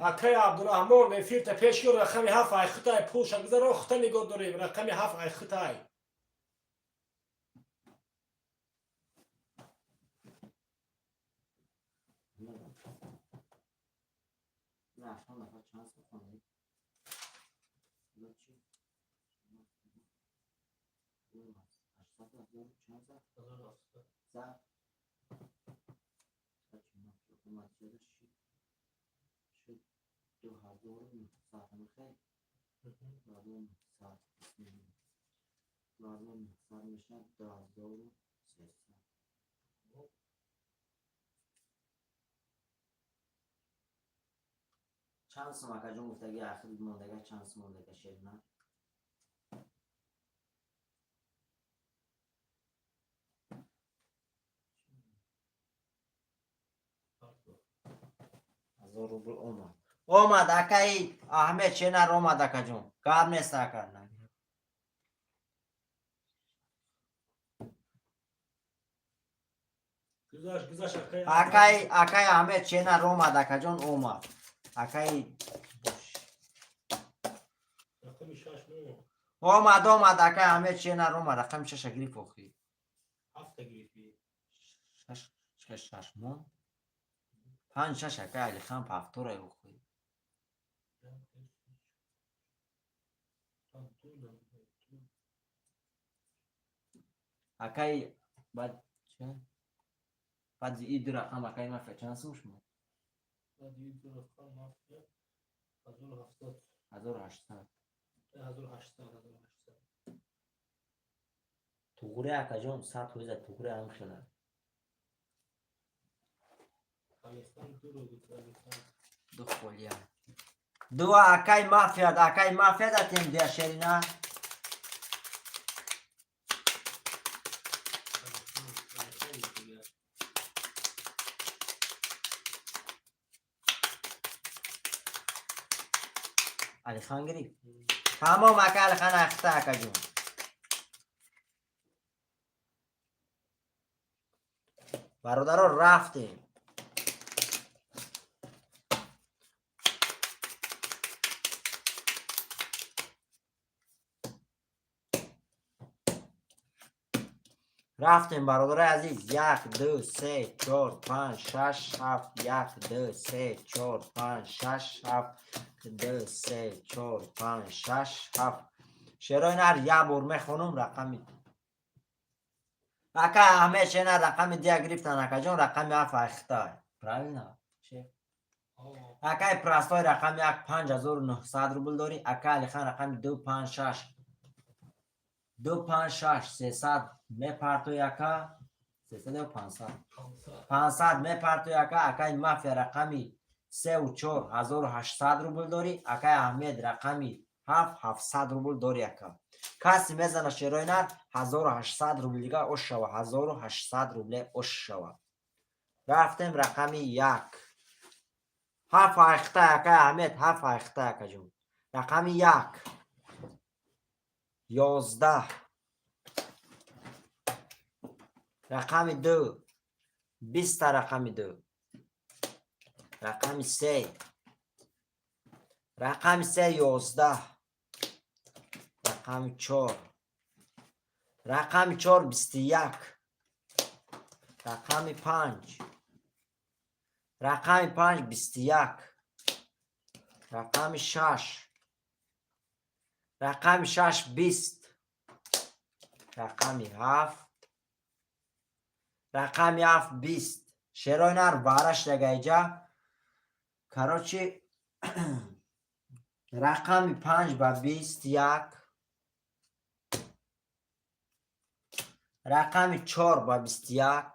اکای عبدالرحمن نفیر تا پیش گیر رقم 7 ای خطای پول شو گذرون خطا نگاه داریم رقم 7 ای خطای نه شما نفر چند سن خونده روچی 800 چند زد شد 2900 میخوای 2900 2900 میشه 10300 چند سم اکا جون گفتگی آخر موندگه چند سم موندگه شیر نه 1000 روبل اومد اکای احمد شنر اومد اکا جون کار نیست اکا گذاشت اکای احمد شنر اومد اکا جون اومد اکای رقم 6 نو اومد اکای احمد شنر اومد رقم 6 گریف اخی 7 گریفی 6 مون 5 6 اکای علی خان پافتور اخی اکای بعد چه بعد این دو رقم اکای ما فچان سوش مون 1800 توغره اکا جون 100 خویزه توغره هم شده دو خولیا دو اکای مافیا دا تیم دیا شرینا علی خان گریف تمام اکا علی خان اخته اکا جون برادرها رفتیم برادر عزیز 1 2 3 4 5 6 7 1 2 3 4 5 6 7 2 3 4 5 6 7 شروع نر یا برمه خونم رقمی اکا همه شنر رقم دیا گرفتن اکا جون رقم 7 اختای پراوینا اکای پراستای رقم 5900 روبل داری اکا علی خان رقم 256 300 میپرتو یکا 300 و 500 میپرتو یکا اکای مافیا رقمی 3 و 4 1800 روبل داری اکای احمد رقمی 700 روبل داری اکا کسی میزنه شروع نر 1800 روبل دیگه اوش شوه 1800 روبل اوش شوه رفتیم رقمی 1 7 اخته اکای احمد 7 اخته اکا جون رقمی 1 11 رقم 2 20 رقم 2 رقم 3 11 رقم 4 رقم 4 21 رقم 5 رقم 5 21 رقم 6 رقم 6 20 رقم 7 رقم 7 20 شروع نر بارش دیگه ایجا کراچی رقم 5 با 21 رقم 4 با 21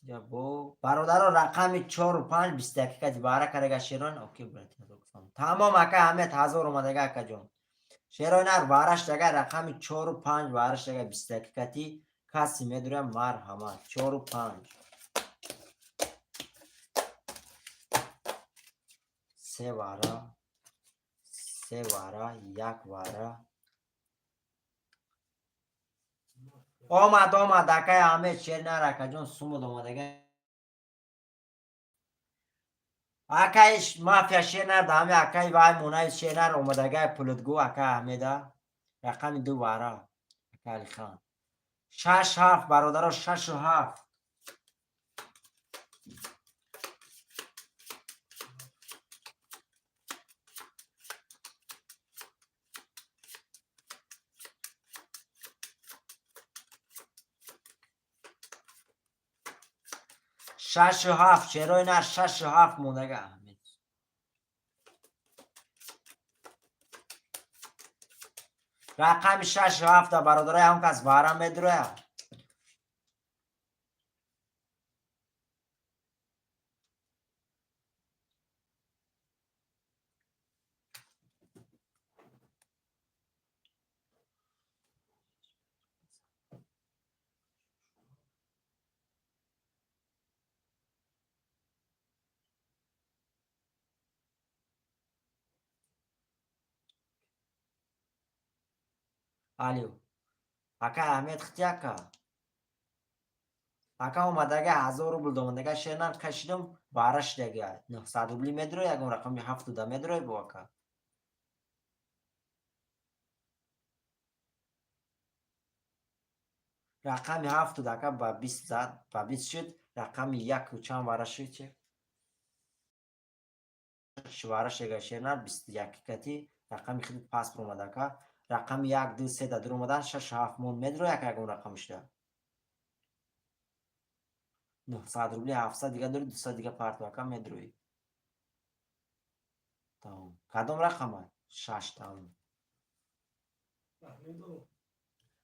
یا بو برادر رقم 4 و 5 21 که باره کرده شیرون اوکی برات تمام اکا همه 1000 اومده اکا جون شیرون نر بارش دیگه رقم 4 و 5 بارش دیگه 21 کتی کسی میدونه مرحمت 4 و 5 3 واره 1 واره اومد اکای احمد شیر نرکه جون سومود اومده اکایش مافیا شیر نرده همه اکای وای مونای شیر نر اومده پولدگو اکای احمده رقم 2 واره اکای علی خان 6 7 برادر 6 و 7 6 و 7 شروع نر 6 و 7 مونده احمد رقم 6 و 7 برادرای هم کس بارم بدروه Алло. Ака Ахмед Хтяка. Ака омадага 1000 рубл домадага шернар кашидам бараш дага 900 рубли медро ягон рақами 7 медро бо ака. рақами 7 ака ба 20 зад ба 20 шуд. рақами 1 чанд бараш шуд че? бараш дага шернар 21 кати рақами хид пас промадака. рақами 1 2 3 дадур омадан 6 7 мон медро ягон рақами шуда. 900 рубли 700 дига дори 200 дига партвака медруи. Тамом. Кадом рақама? 6 тамом.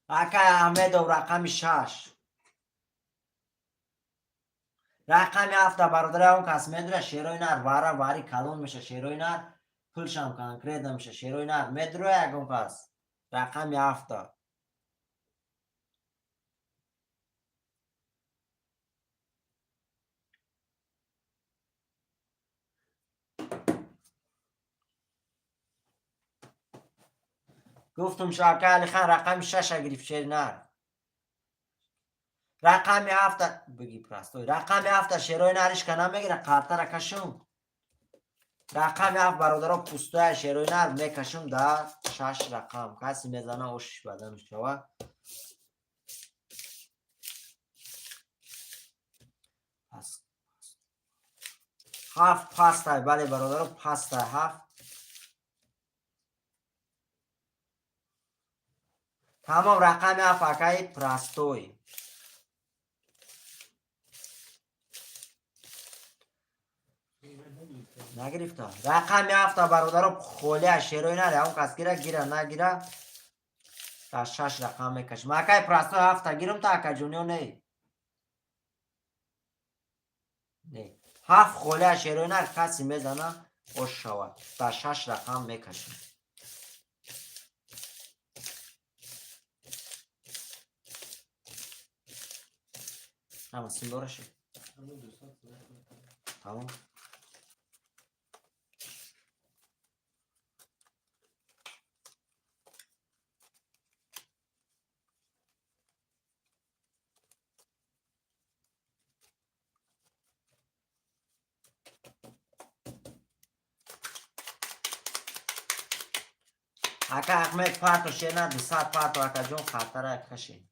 Ака Ахмедов рақами 6. рақами 7 бародари он кас медра шерои нар вара вари калон меша шерои нар пулшам конкретно меша шерои нар медра ягон кас рақами 7. گفتم شاکه علی خان رقمی 6 گرفت شیرنر رقمی 7 بگی پرستوی رقمی 7 شیروی نرش کنم میگیره قرطه را کشم رقمی 7 برادرها پوستوی شیروی نر میکشم در 6 رقم کسی میزنه اوشش بدن شوه پس 7 پاستای بله برادرها پاستای 7 تمام رقم افکای پرستوی نگرفته رقم 7 برادر خوله شیروی نره اون کس گیره نگیره تا 6 رقم میکشم اکای پرستوی 7 گیرم تا اکا جونیو نه 7 خوله شیروی نره کسی میزنه خوش شود تا 6 رقم میکشم همه سندوره شد تمام اکا احمد پارتو شیرنر 200 پارتو اکا جون خاطره کشین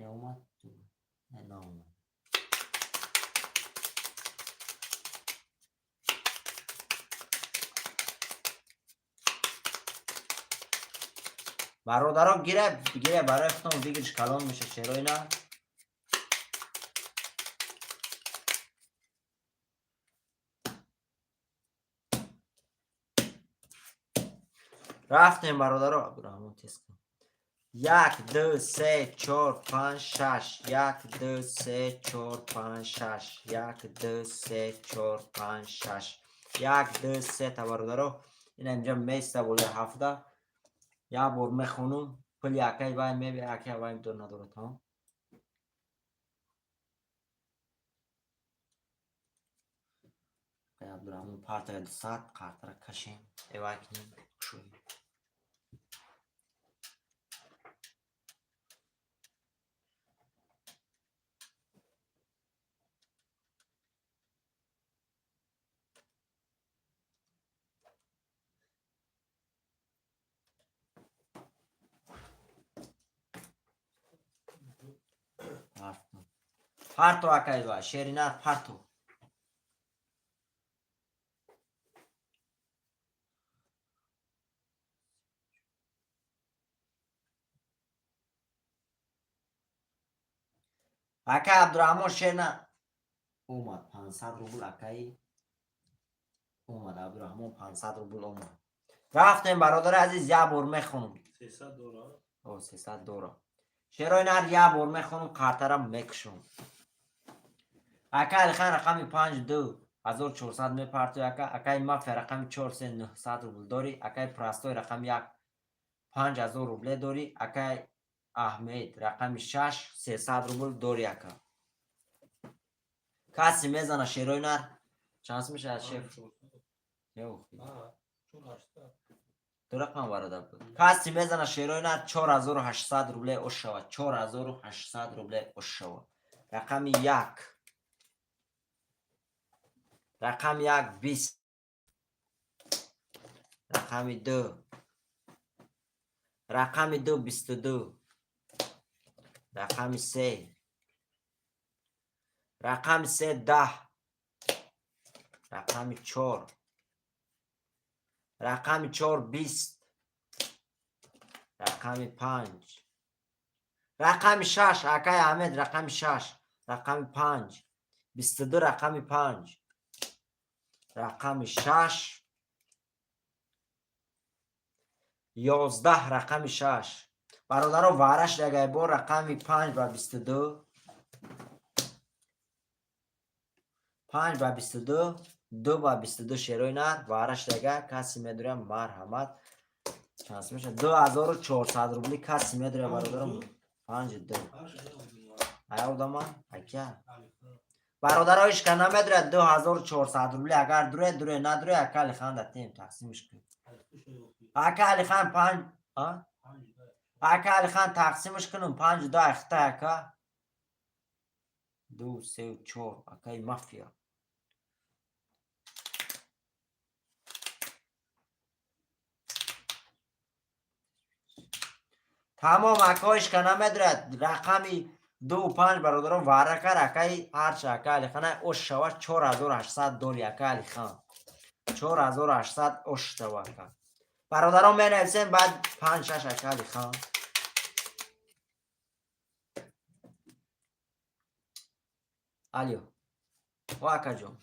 نه اومد نه اومد برادرها گیره برای ختم بگیرش کلان میشه شیروی نه رفتیم برادرها برو همون تست کن 1 2 3 4 5 6 1 2 3 4 5 6 1 2 3 4 5 6 1 2 3 تا برادرها این اینجا میسته بوده 7 یا بار میخونم پل یکی وای میبه یکی وای دور نداره تمام عبدالرحمن پارتا 200 کارت را کشیم ایوای کنیم شویم پارتو اکای وای شیرینار پارتو اکای عبدالرحمن شیرینار اومد 500 روبل اکای اومد عبدالرحمن 500 روبل اومد رفتیم برادر عزیز یه بار میخونم 300 دلار 300 دلار شیروی نر یه بار میخونم کارترم میکشم اکای خان رقمی 52 1400 میپرتو اکای مافی رقمی 4900 روبل داری اکای پراستوی رقم 1 5000 روبل داری اکای احمد رقمی 6 300 روبل داری اکا کسی میزنه شیروی نر چانس میشه از شیف دو رقم برادر بود. کسی میزنه شیروی نه 4800 روبله اوش شود. 4800 روبله اوش شود. رقم یک. رقم یک 20. رقم دو. رقم دو 22. رقم سه. رقم سه 10. رقم چهار. رقم چهار 20. رقم 5. رقم 6 اکای احمد رقم 6. رقم 5 22. رقم 5. رقم 6 11. رقم 6 برادران وارش دیگه با رقم 5 و 22. 5 و 22 2 و 22 شیروی نر وارش دیگه کسی میدونه مرحمت چانس میشه 2400 روبلی کسی میدونه برادران 52 ایا دما اکیا برادرها ایش کنه میدونه 2400 روبلی اگر دوره ندوره اکل خان دتیم تقسیمش کن اکل خان 5 اکل خان تقسیمش کنم 5 2 اخته اکا 2 3 و 4 اکای مافیا تمام اکایش کنه میدره رقمی 2 و 5 برادران وارکر اکای هرچه اکای خانه اوش شود 4800 دوری اکای خان 4800 اوش شود برادران می نویسیم بعد 5 6 اکای خان الیو و اکا جون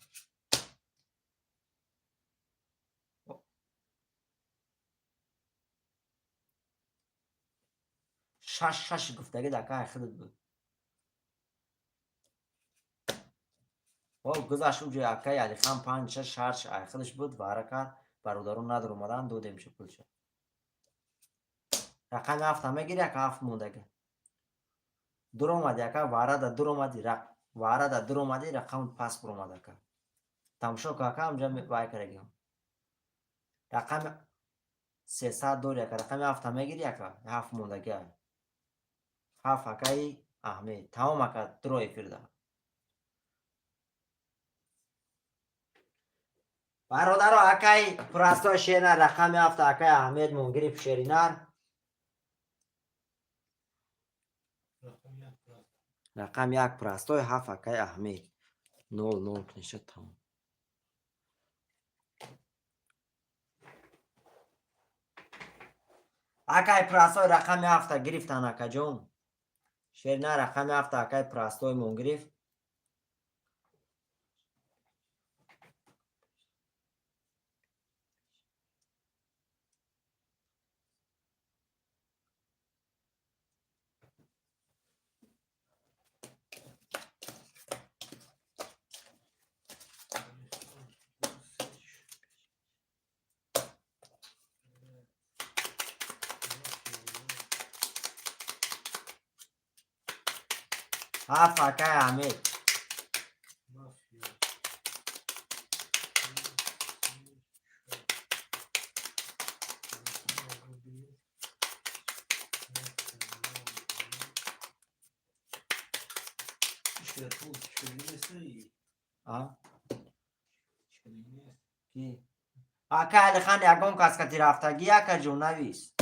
شش گفتگی دکه خودت بود و گذاشت اونجا اکای علی خان 5 6 هرچ خودش بود وارکر برادران ندار اومدن دو دیم شکل شد رقم 7 همه گیری یک 7 موندگه دور اومد یکا وارد دور اومدی وارد دور اومدی رقم پاس پر اومد که تمشو که همجا وای کردیم رقم 300 دور یک رقم 7 همه گیری یکا 7 موندگه 7 اکای احمد تمام که دروی فرده برادر اکای پرستو شیرینر رقم 7 اکای احمد مونگریف شیرینر رقم 1 پرستو 7 اکای احمد 0 کنشه تمام اکای پرستو رقم 7 گرفتن اکا جون شیرینر رقم 7 اکای پرستو مونگریف هفت اکای احمد اکای علی خان یکم کس کتی رفتگی اکا جون نویس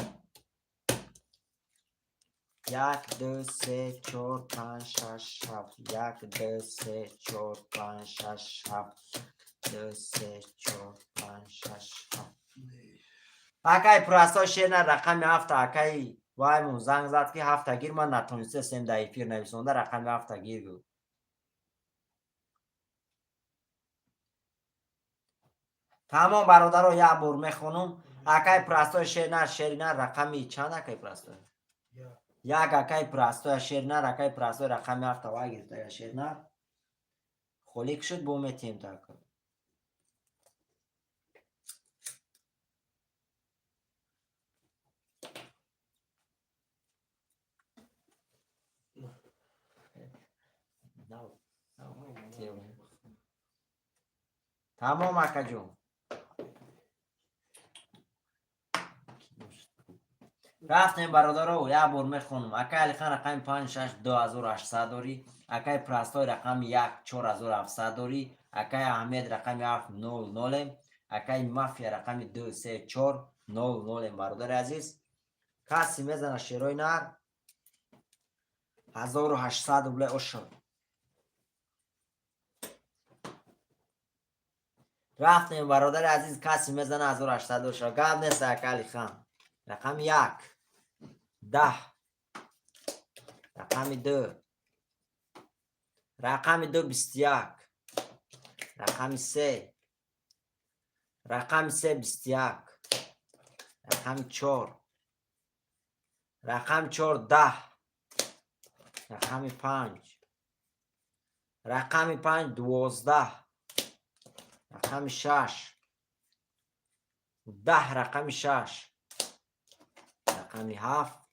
1 2 3 4 5 6 7 1 2 3 4 5 6 7 2 3 4 5 6 7 اکای پرستو شیرینر رقم 7 اکای وای مون زنگ زد که 7 گیر من نتونسته سیم در ایفیر نویسونده رقم 7 گیر بود تمام برادر رو یک بار میخونم اکای پرستو شیرینر رقمی چند اکای پرستو یک اکای پرستو شیرینر اکای پرستو رقم 7 وای گرفته شیرینر خلیک شد بومه تیم تا کن تمام اکا جون رفتیم برادرو یک بار میخونم. اکای علی خان رقم 56 2800 داری. اکای پرستای رقم 1 4700 داری. اکای احمد رقم 700. اکای مافیا رقم 23400 برادر عزیز. کسی میزنه شیرای نر 1800 روبله اوشد. رفتیم برادر عزیز کسی میزنه 1800 اوشد. گاب نیست اکای علی خان. رقم 1 10 رقم 2 رقم 2 21 رقم 3 رقم 3 21 رقم 4 رقم 4 10 رقم 5 رقم 5 12 رقم 6 10 رقم 6 رقم 7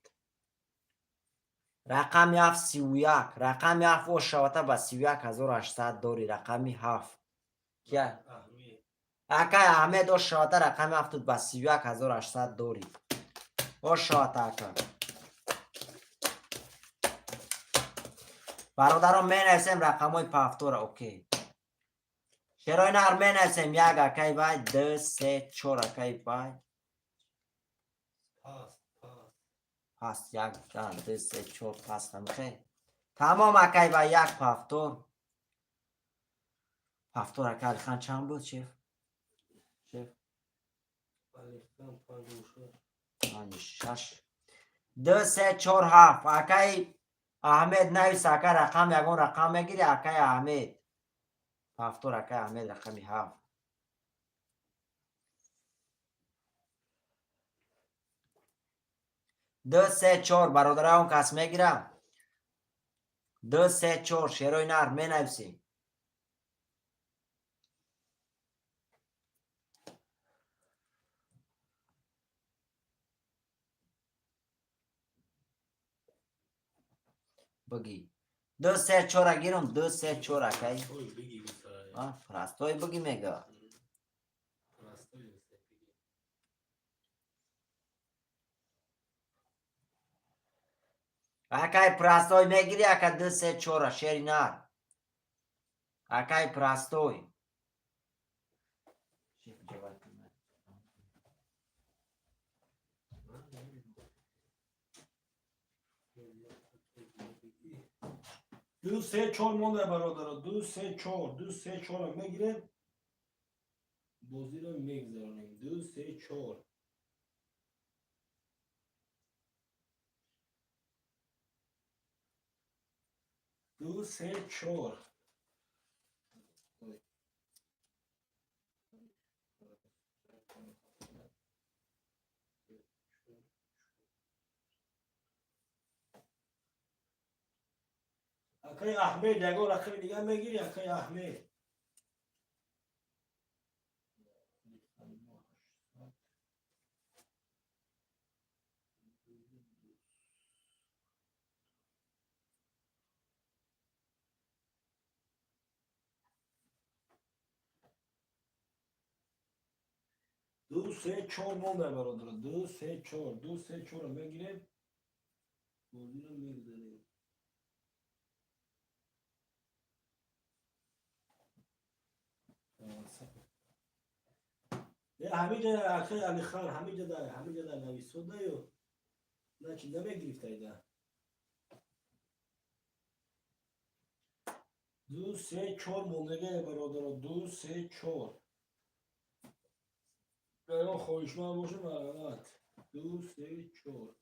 رقم 7 31 رقم 7 و شوته با 31800 داری. رقم 7 کیا اکای احمد و شوته رقم 7 با 31800 داری. و شوته اکا برادران می نویسیم رقم های پافتور. اوکی شیرای نر می نویسیم. یک اکای بای 2 3 4 اکای بای پس 1 2 3 4 پس نمیخواه تمام اکای بای یک پافتور. پافتور اکای علی خان چند بود شیف؟ شیف 6 2 3 4 7 اکای احمد نویس. اکای رقم یکون رقم میگیری. اکای احمد پافتور اکای احمد رقم 7 2 3 4 برادر اون کس میگیرم. 2 3 4 شیروی نر می نویسی. بگی 2 3 4 گیرم. 2 3 4 اکای پرستوی بگی میگه. اکای پرستوی میگیری. اکای 2 3 4 شیری نر اکای پرستوی دو سه چهار مونده برادر. 2 3 4 2 3 4 میگیره بازی رو میگذارونیم. 2 3 4 2 3 4 اکای احمد یکو رقم دیگه میگیری. اکای احمد دو سه چهار مونده برادر. 2 3 4 2 3 4 میگیره بازی رو میگذاریم. همه جا اکای علی خان همه جا نویسوده یا نه چی نمیگرفته ایده. 2 3 4 موندگه برادر. 2 3 4 برای خواهشمند باشه مرحمت. 2 3 4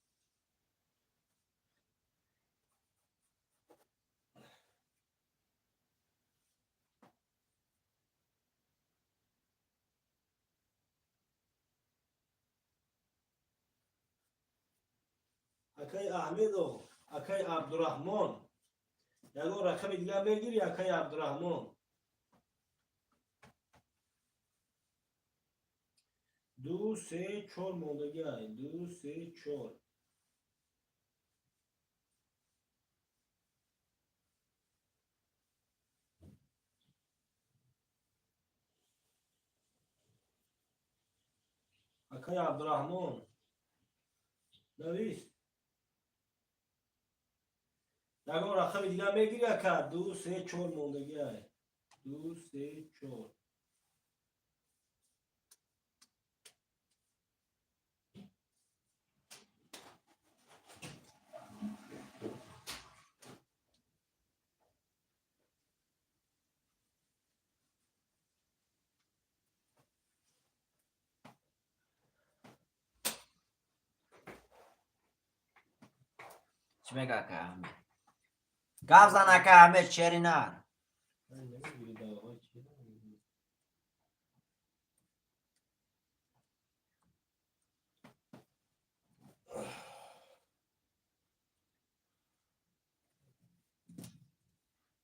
اکای احمد و اکای عبدالرحمن یکو رقم دیگه میگیری. اکای عبدالرحمن 2 3 4 موندگی. 2 3 4 اکای عبدالرحمن نویس. نگاه رقم دیگه میگیری اکا 2 3 4 موندگی های 2 3 4 چی میگه اکا احمد؟ گپ زن اکا احمد شعری نر. نمیگیری دواهای چی؟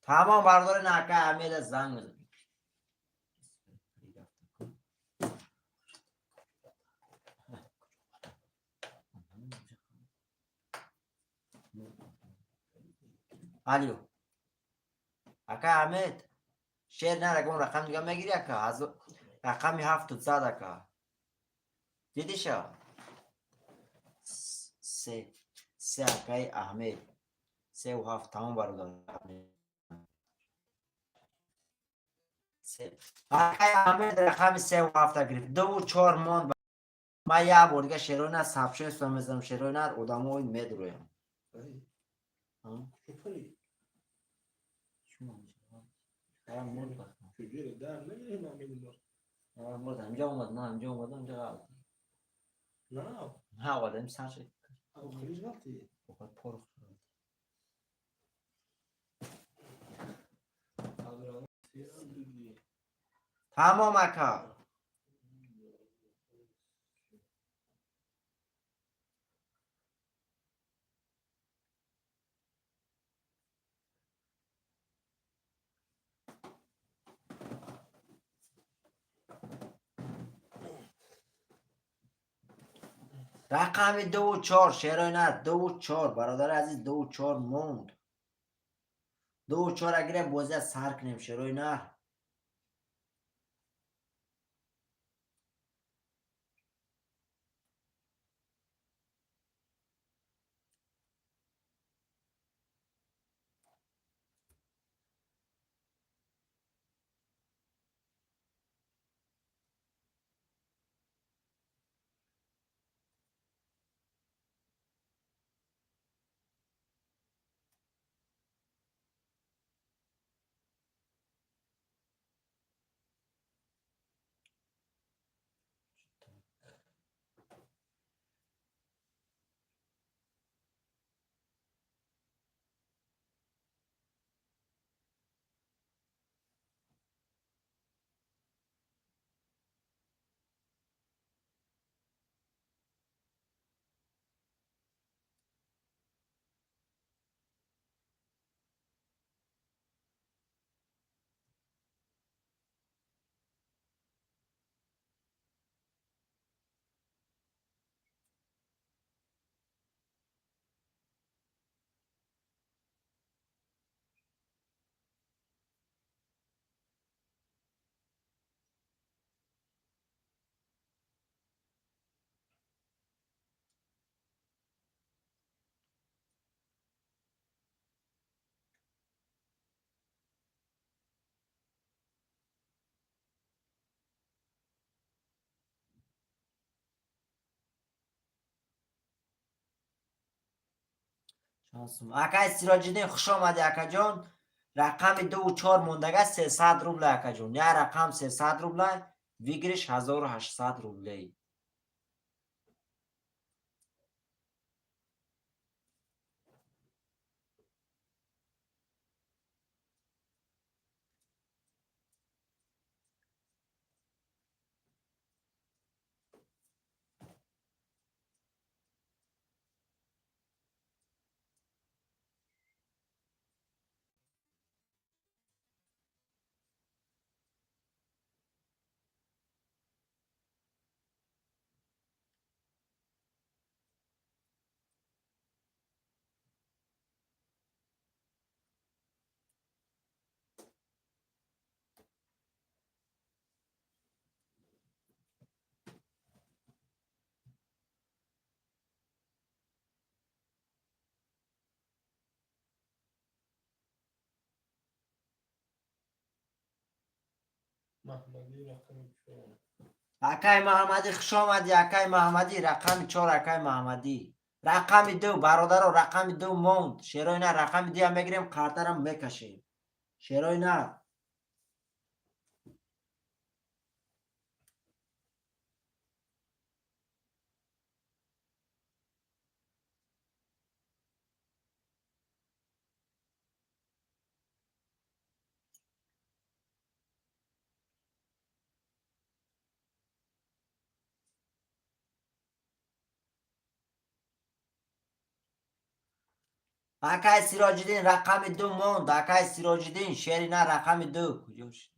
تمام بردار اکا احمد زنگ بزن. الو اکا احمد شعر نر اگه اون رقم دیگه میگیری اکا از رقمی 700 اکا دیدی شو سه اکای احمد 3 و 7 تمام بردار اکای احمد رقم 3 و 7 گرفت 2 و 4 موند. ما یه بار دیگه شعرهای نر ثبت شده استم میزنم شعرهای نر ادامه مید رویم. چجوری در نمیگیری من میگم اینجا اومد نه اینجا اومد اینجا نه ها آدم سرش خیلی وقتی بخواد پر تمام اکا رقم 2 و 4 شعرهای نر 2 و 4 برادر عزیز 2 و 4 موند 2 و 4 اگه بازی از سر کنیم شعرهای نر شانسم اکا سراجدین خوش آمدی اکا جان رقم 2 و 4 موندگه 300 روبل اکا جان یا رقم 300 روبل ویگرش 1800 روبله محمدی رقم 4. اکای محمدی خوش آمدی. اکای محمدی رقم 4. اکای محمدی رقم 2 برادر رقم 2 موند. شیرای نه رقم 2 هم میگیریم کارترم میکشیم. شیرای نه اکای سیراجدین رقم 2 موند. اکای سیراجدین شیری نه رقم 2 کجا شد؟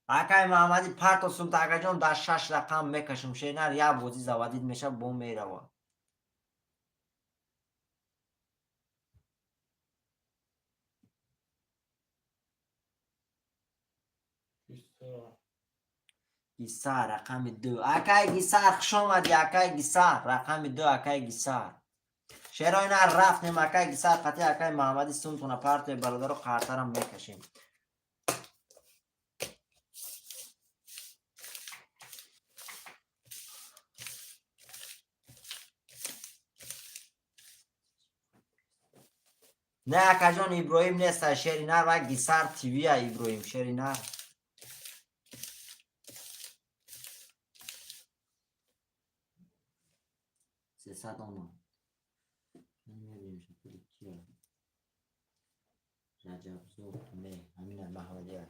اکای محمدی پرت سمت اکا جان در 6 رقم میکشم. شیری نه یا بازی زوادید میشه بوم میروه. گیسار رقم 2. اکای گیسار خوش آمدی. اکای گیسار رقم 2. اکای گیسار شیرای نه رفتیم. اکای گیسار قطعی اکای محمدی سمتونه پرت برادر و قرطرم میکشیم. نه اکا جان ابراهیم نیست. شیری نه و گیسار تیوی ابراهیم. شیری نه 300 آنو نمیدونیم شکلی کیه رجب زود نه همین محمدی ها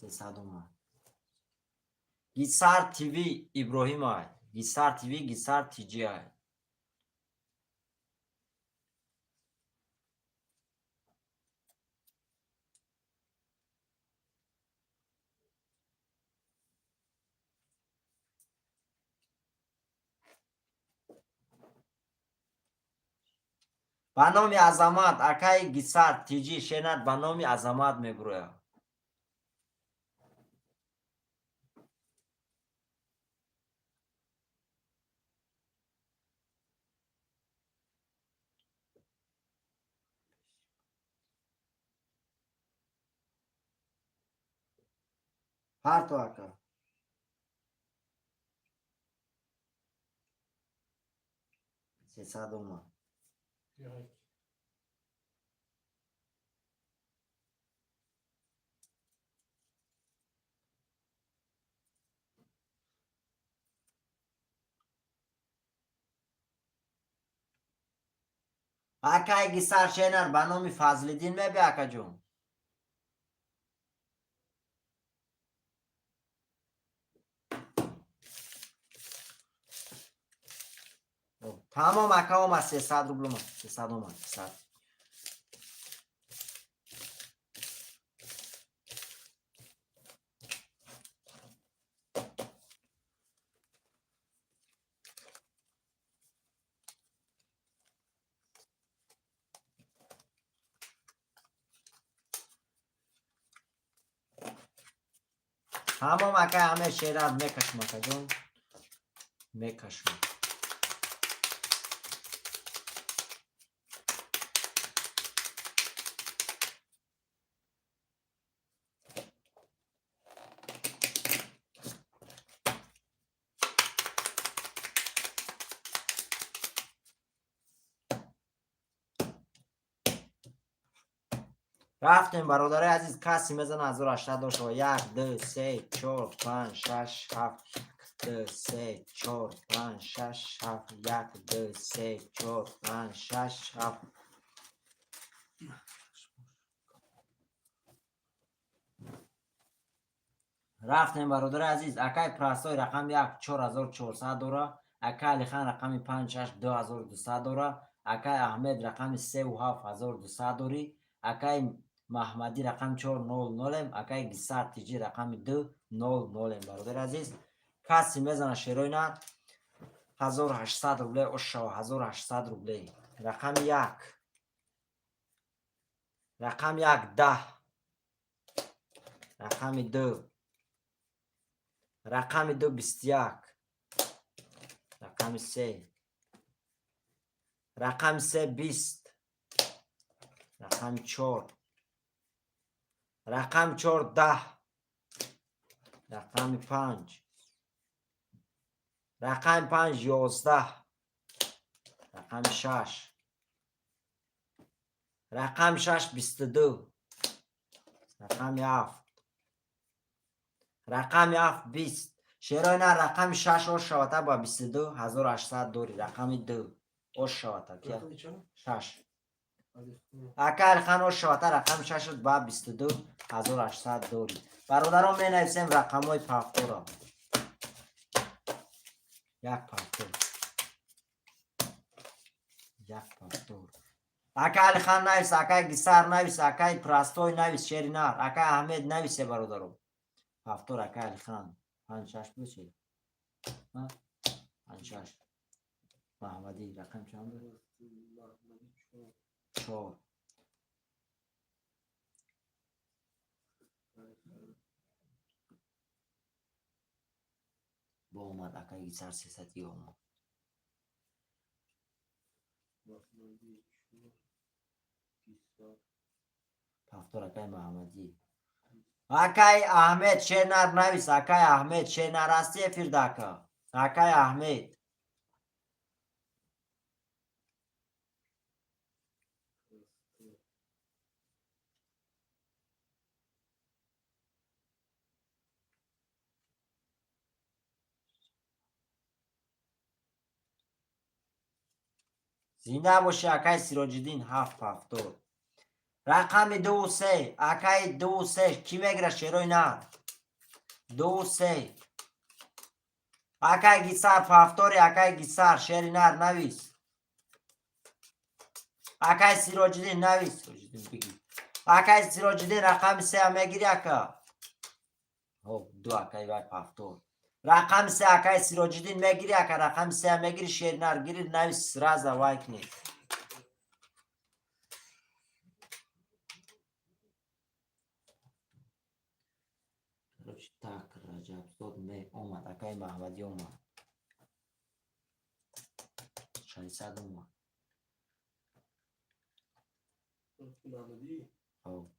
300 آنو گیسار تیوی ابراهیم های. گیسار تیوی گیسار تیجی های. به نام عظمت اکای گیسار تیجی شنید. به نام عظمت میبروه. هر تو اکا 300 آنو اکای گیسار شنید. به نام فضلدین میبی اکا جون. تمام اکا هم از 300 روبل من 300 اومد 300. تمام اکا همه شیرم میکشم اکا جون میکشم. رفتیم برادر عزیز. کسی میزن 1080 داشته و 1 2 3 4 5 6 7 2 3 4 5 6 7 1 2 3 4 5 6 7. رفتیم برادر عزیز. اکای پرستای رقم 1 4400 داره. اکای علی خان رقم 5 6 2200 داره. اکای احمد رقم 3 و 7200 داری. اکای محمدی رقم 400. اکای گیسار تیجی رقم 200 برادر عزیز. کسی میزنه شیروی نه 1800 روبله اشوا 1800 روبله. رقم 1 رقم 1 10. رقم 2 رقم 2 21. رقم 3 رقم 3 20. رقم 4 رقم 4 10. رقم 5. رقم 5 11. رقم 6. رقم 6 22. رقم 7. رقم 7 20. شیراینا رقم 6 اوش شوتا با 22 1800 دوری. رقم 2 اوش شوتا کیا رقم چند؟ 6. الف. اکل خان اوش شوتا رقم 6 شد با 22 1800 دوری. برادران می نویسیم رقم های پافتورا. یک پافتور. یک پافتور. اکل خان نویس، اکای گیسار نویس، اکای پراستوی نویس، شیرینار، اکای احمد نویسه برادران. پافتور اکل خان 5 6 بشه. ها 5 6. محمدی رقم چند بود؟ 4. با اومد اکای گیسار 300 اومد. پافتور اکای محمدی. اکای احمد شیرنار نویس، اکای احمد شیرنار هستی فیرداکا. اکای احمد. زنده باشی اکای سیراجدین 7 پافتور. رقم 2 3. اکای 2 3 کی میگره شیروی نه 2 3. اکای گیسار پافتوری اکای گیسار شیرینار نویس. اکای سیراجدین نویس. اکای سیراجدین رقم 3 میگیری اکا. او 2 اکای وای پافتور. رقم 3 اکای سیراجدین میگیری اکا. رقم 3 میگیری شیرینار گیری نویس رازا وای کنی. تاک رجب زود می اومد اکای محمدی اومد 600 اومد. او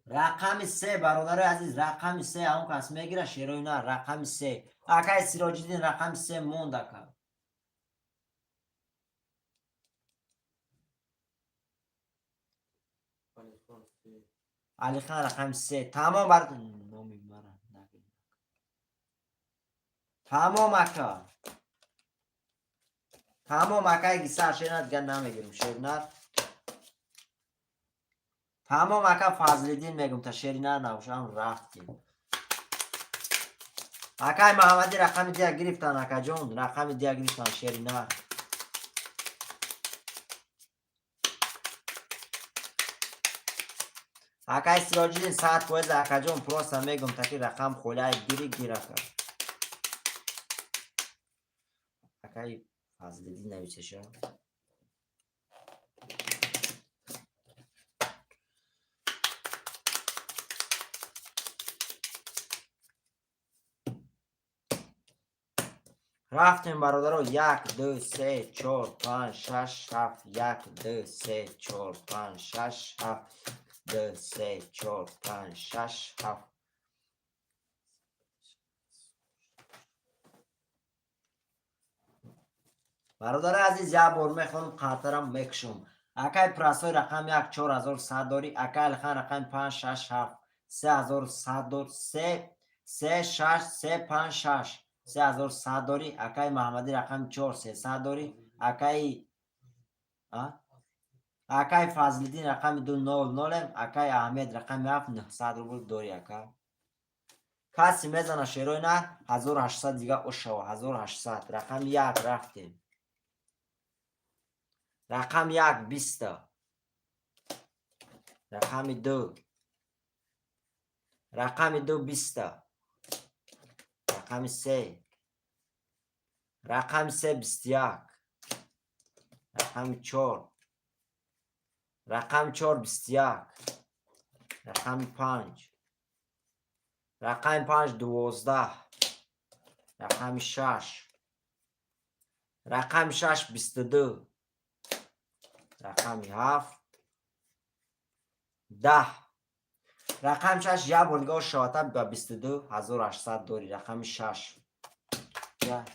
رقم 3 برادر عزیز رقم 3 اون کس میگیره شیروی نه رقم 3 اکای سیراجدین رقم 3 موند اکا. علی خان رقم 3 تمام بر نامی مرا نگید. تمام اکا. تمام اکای گیسار شیرینار دیگه نمیگیرم شیرینار. تمام اکا فضلدین میگم تا شیرینار نباشم رفتیم. اکای محمدی رقم دیگه گرفتن اکا جون رقم دیگه گرفتن شیرینار. اکای سیراجدین ساعت کویز اکا جون پروسا میگم تا که رقم خولای گیری گیره کن. اکای فضلدین نویسه شو. رفتیم برادرو 1 2 3 4 5 6 7 1 2 3 4 5 6 7 2 3 4 5 6 7. برادر عزیز یا بار میخوام خاطرم میکشم. اکای پراسوی رقم 1 4100 داری. اکای خان رقم 5 6 7 3100 دار 3 3 6 3 5 6 3100 داری. اکای محمدی رقم 4 300 داری. اکای فضلدین رقم 200. اکای احمد رقم 7 900 روبل داری اکا. کسی میزنه شیروی نه 1800 دیگه اوشو 1800 رقم 1 رفتیم. رقم 1 20. رقم 2. رقم 2 20. رقم 3. رقم 3 21. رقم 4. رقم 4 21. رقم 5. رقم 5 12. رقم 6. رقم 6 22. رقم 7. 10. رقم 6 یا بولگاه شاته به 22,800 داری. رقم 6 یا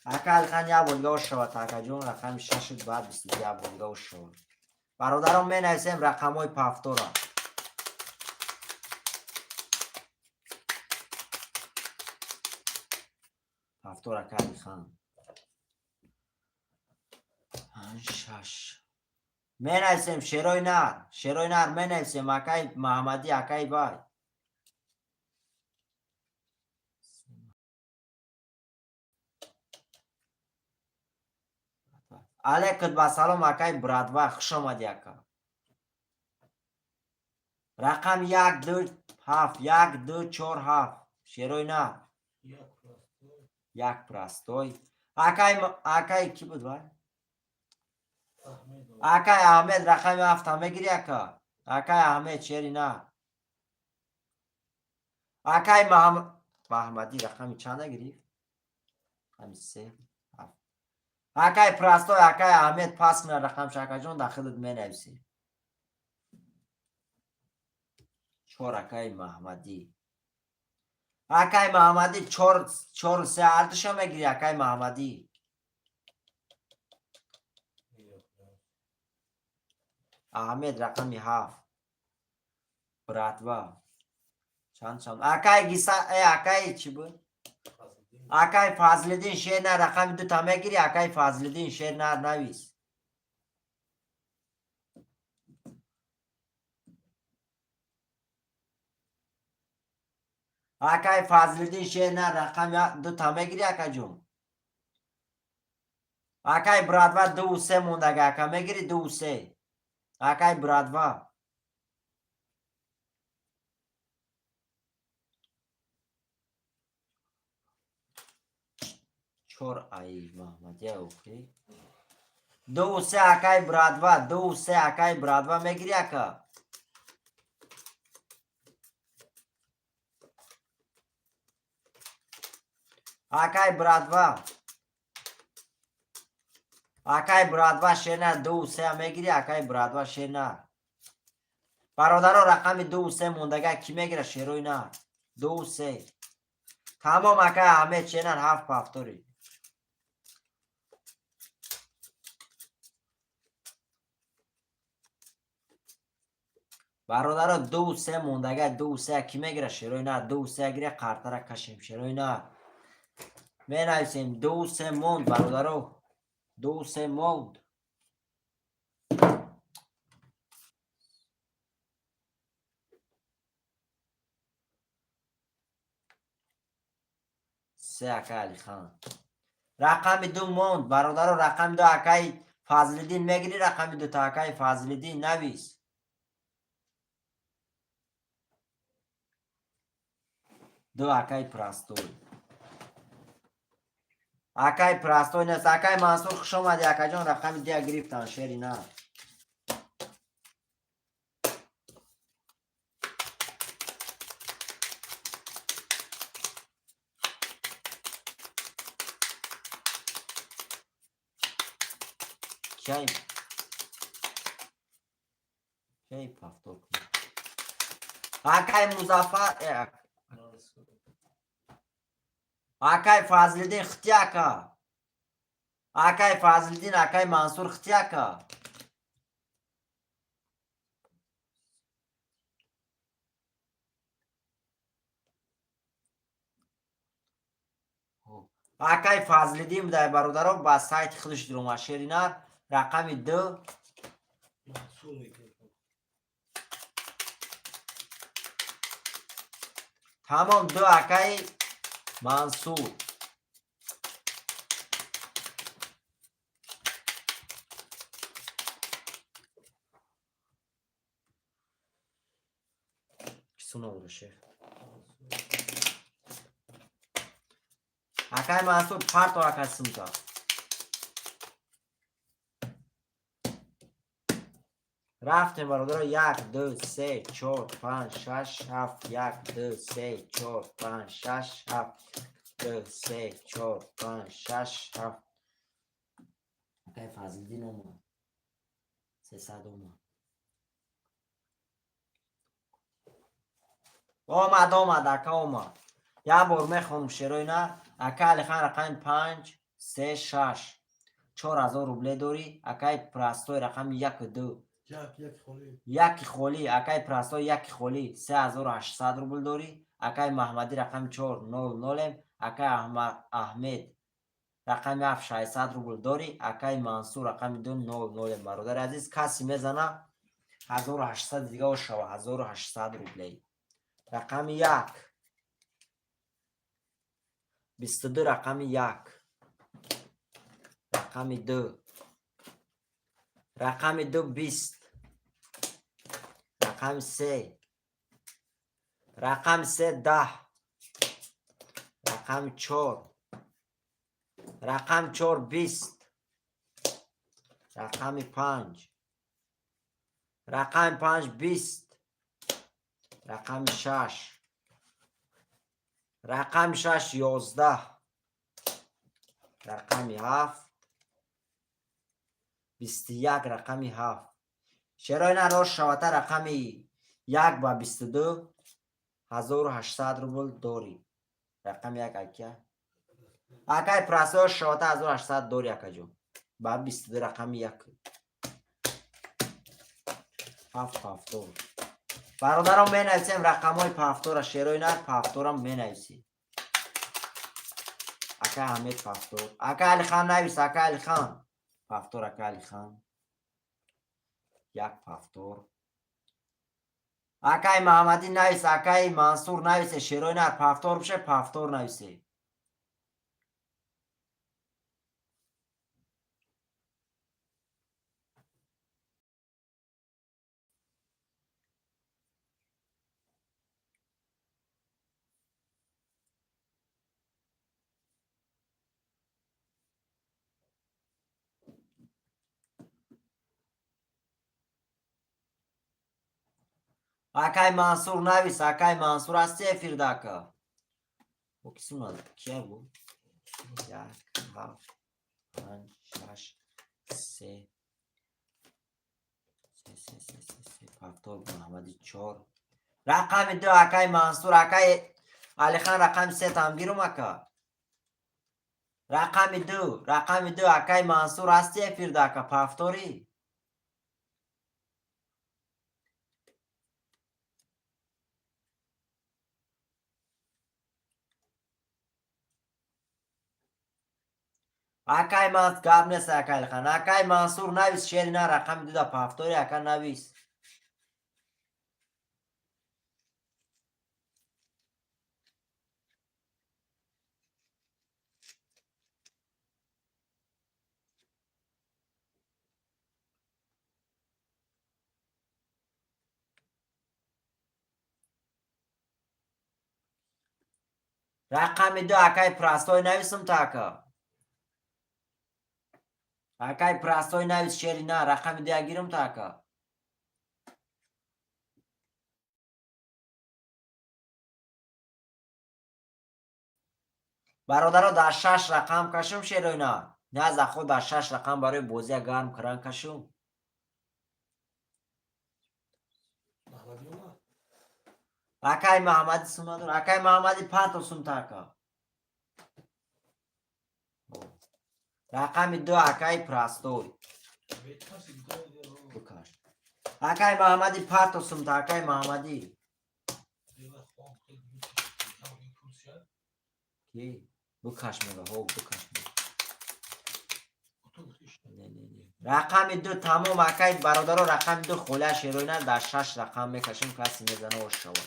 اکل خان یا بولگاه شاته اکا جون رقم 6 بعد 22 یا بولگاه شاته. برادران می نویسیم رقم های پفتوره. پفتور اکل خان 6 می نویسیم شیروی نر می نویسیم اکای محمدی اکای بای علیکت با سلام اکای برادوا خوش آمدی اکا. رقم 1 2 7 1 2 4 7 شیروی نر یک پرستوی اکای کی بود بای؟ اکای احمد رقم 7 همه گیری اکا. اکای احمد شیری نه. اکای محمدی رقم چند گیری؟ رقم 3 اکای پرستوی اکای احمد پاس کنه رقم شاکا جون داخلت می نویسی. 4 اکای محمدی اکای محمدی 4 3 ارتشو میگیری اکای محمدی. احمد رقم 7 براتوا چند اکای گیسا اکای چی بود؟ اکای فضلدین شیر نه رقم 2 تا میگیری اکای فضلدین شیر نه نویس. اکای فضلدین شیر نه رقم 2 تا میگیری اکا جون. اکای برادوا 2 و 3 موندگه اکا میگیری 2 و 3 اکای برادوا. چور ای محمدی اوکی 2 و 3 اکای برادوا 2 و 3 اکای برادوا میگیری اکا. اکای برادوا شیر 2 و 3 میگیری اکای برادوا شیر نه. برادران رقم 2 و 3 موندگه کی میگیره شیروی نه 2 و 3 تمام اکای احمد شیر 7 پفتوری. برادران 2 و 3 موندگه 2 و 3 کی میگیره شیروی نه 2 و 3 گیره قرطره کشیم شیروی نه. می نویسیم 2 و 3 موند برادران 2 و 3 موند. سه اکای علی خان رقم 2 موند برادران رقم 2 اکای فضلدین میگیری رقم 2 تا اکای فضلدین نویس. دو اکای پرستوی اکای پرستوی نیست اکای منصور خوش آمدی اکا جان رقم 2 گرفتن شیری نه. کی پفتور کنی اکای مظفر اکای فضلدین خطی اکا اکای فضلدین اکای منصور خطی اکا. اکای فضلدین بوده برادران با سایت خودش درو شیرینه رقم 2 تمام 2 اکای منصور. کسونه بوده شیخ اکای منصور پارت و اکای سمتا رفتیم برادر 1 2 3 4 5 6 7 1 2 3 4 5 6 7 2 3 4 5 6 7 اکای فضلدین اومد 300 اومد آمد اکا آمد. یه بار میخونم شیروی نه. اکا علی خان رقم 5 3 6 4000 روبله داری. اکای پرستوی رقم 1 2 یک خالی. یک خالی. اکای پرستوی یک خالی 3800 روبل داری. اکای محمدی رقم 4 00. اکای احمد رقم 7 600 روبل داری. اکای منصور رقم 2 00. برادر عزیز کسی میزنه 1800 دیگه شو 1800 روبله. رقم 1 22 رقم 1 رقم 2 رقم 2 20 رقم 3 رقم 3 10 رقم 4 رقم 4 20 رقم 5 رقم 5 20 رقم 6 رقم 6 11 رقم 7 21 رقم 7 شرای نراش شواتر رقم 1 با 22 1800 روبل داری. رقم 1 اکیا اکای پراسو شواتر 1800 داری اکا جو با 22 رقم 1 هفتور. برادرم می نویسیم رقم های پفتور شیروی نر پفتورم می نویسی. اکا حمید پفتور. اکا علی خان نویس. اکا علی خان پفتور. اکا علی خان 1 پفتور. اکای محمدی نویس. اکای منصور نویس. شیروی نر پفتور بشه پفتور نویسی. اکای منصور نویس. اکای منصور هستی افیرداکا او کسی اومد کیه بود 1 7 5 6 3 پفتور محمدی 4 رقم 2 اکای منصور. اکای علی خان رقم 3 تمگیرم اکا. رقم 2 اکای منصور هستی افیرداکا پفتوری. اکای منصور گاب نیست. اکای خان اکای منصور نویس شیری نه رقم 2 پفتوری اکا نویس. رقم 2 اکای پرستوی نویسم تاکا. اکای پرستوی نویس شیری نه رقم 2 گیرم تاکا. برادرها در 6 رقم کشم شیروی نه. نه از خود در 6 رقم برای بازی گرم کرن کشم. محمدی اومد. اکای محمدی سومدون. اکای محمدی پانتو سوم تاکا. رقم 2 اکای پرستوی بکش. اکای محمدی پانتو سوم تا اکای محمدی کی بکش میگه هو بکش میگه. رقم 2 تمام اکای برادرها رقم 2 خوله شیروی نه در 6 رقم میکشیم کسی میزنه و شود.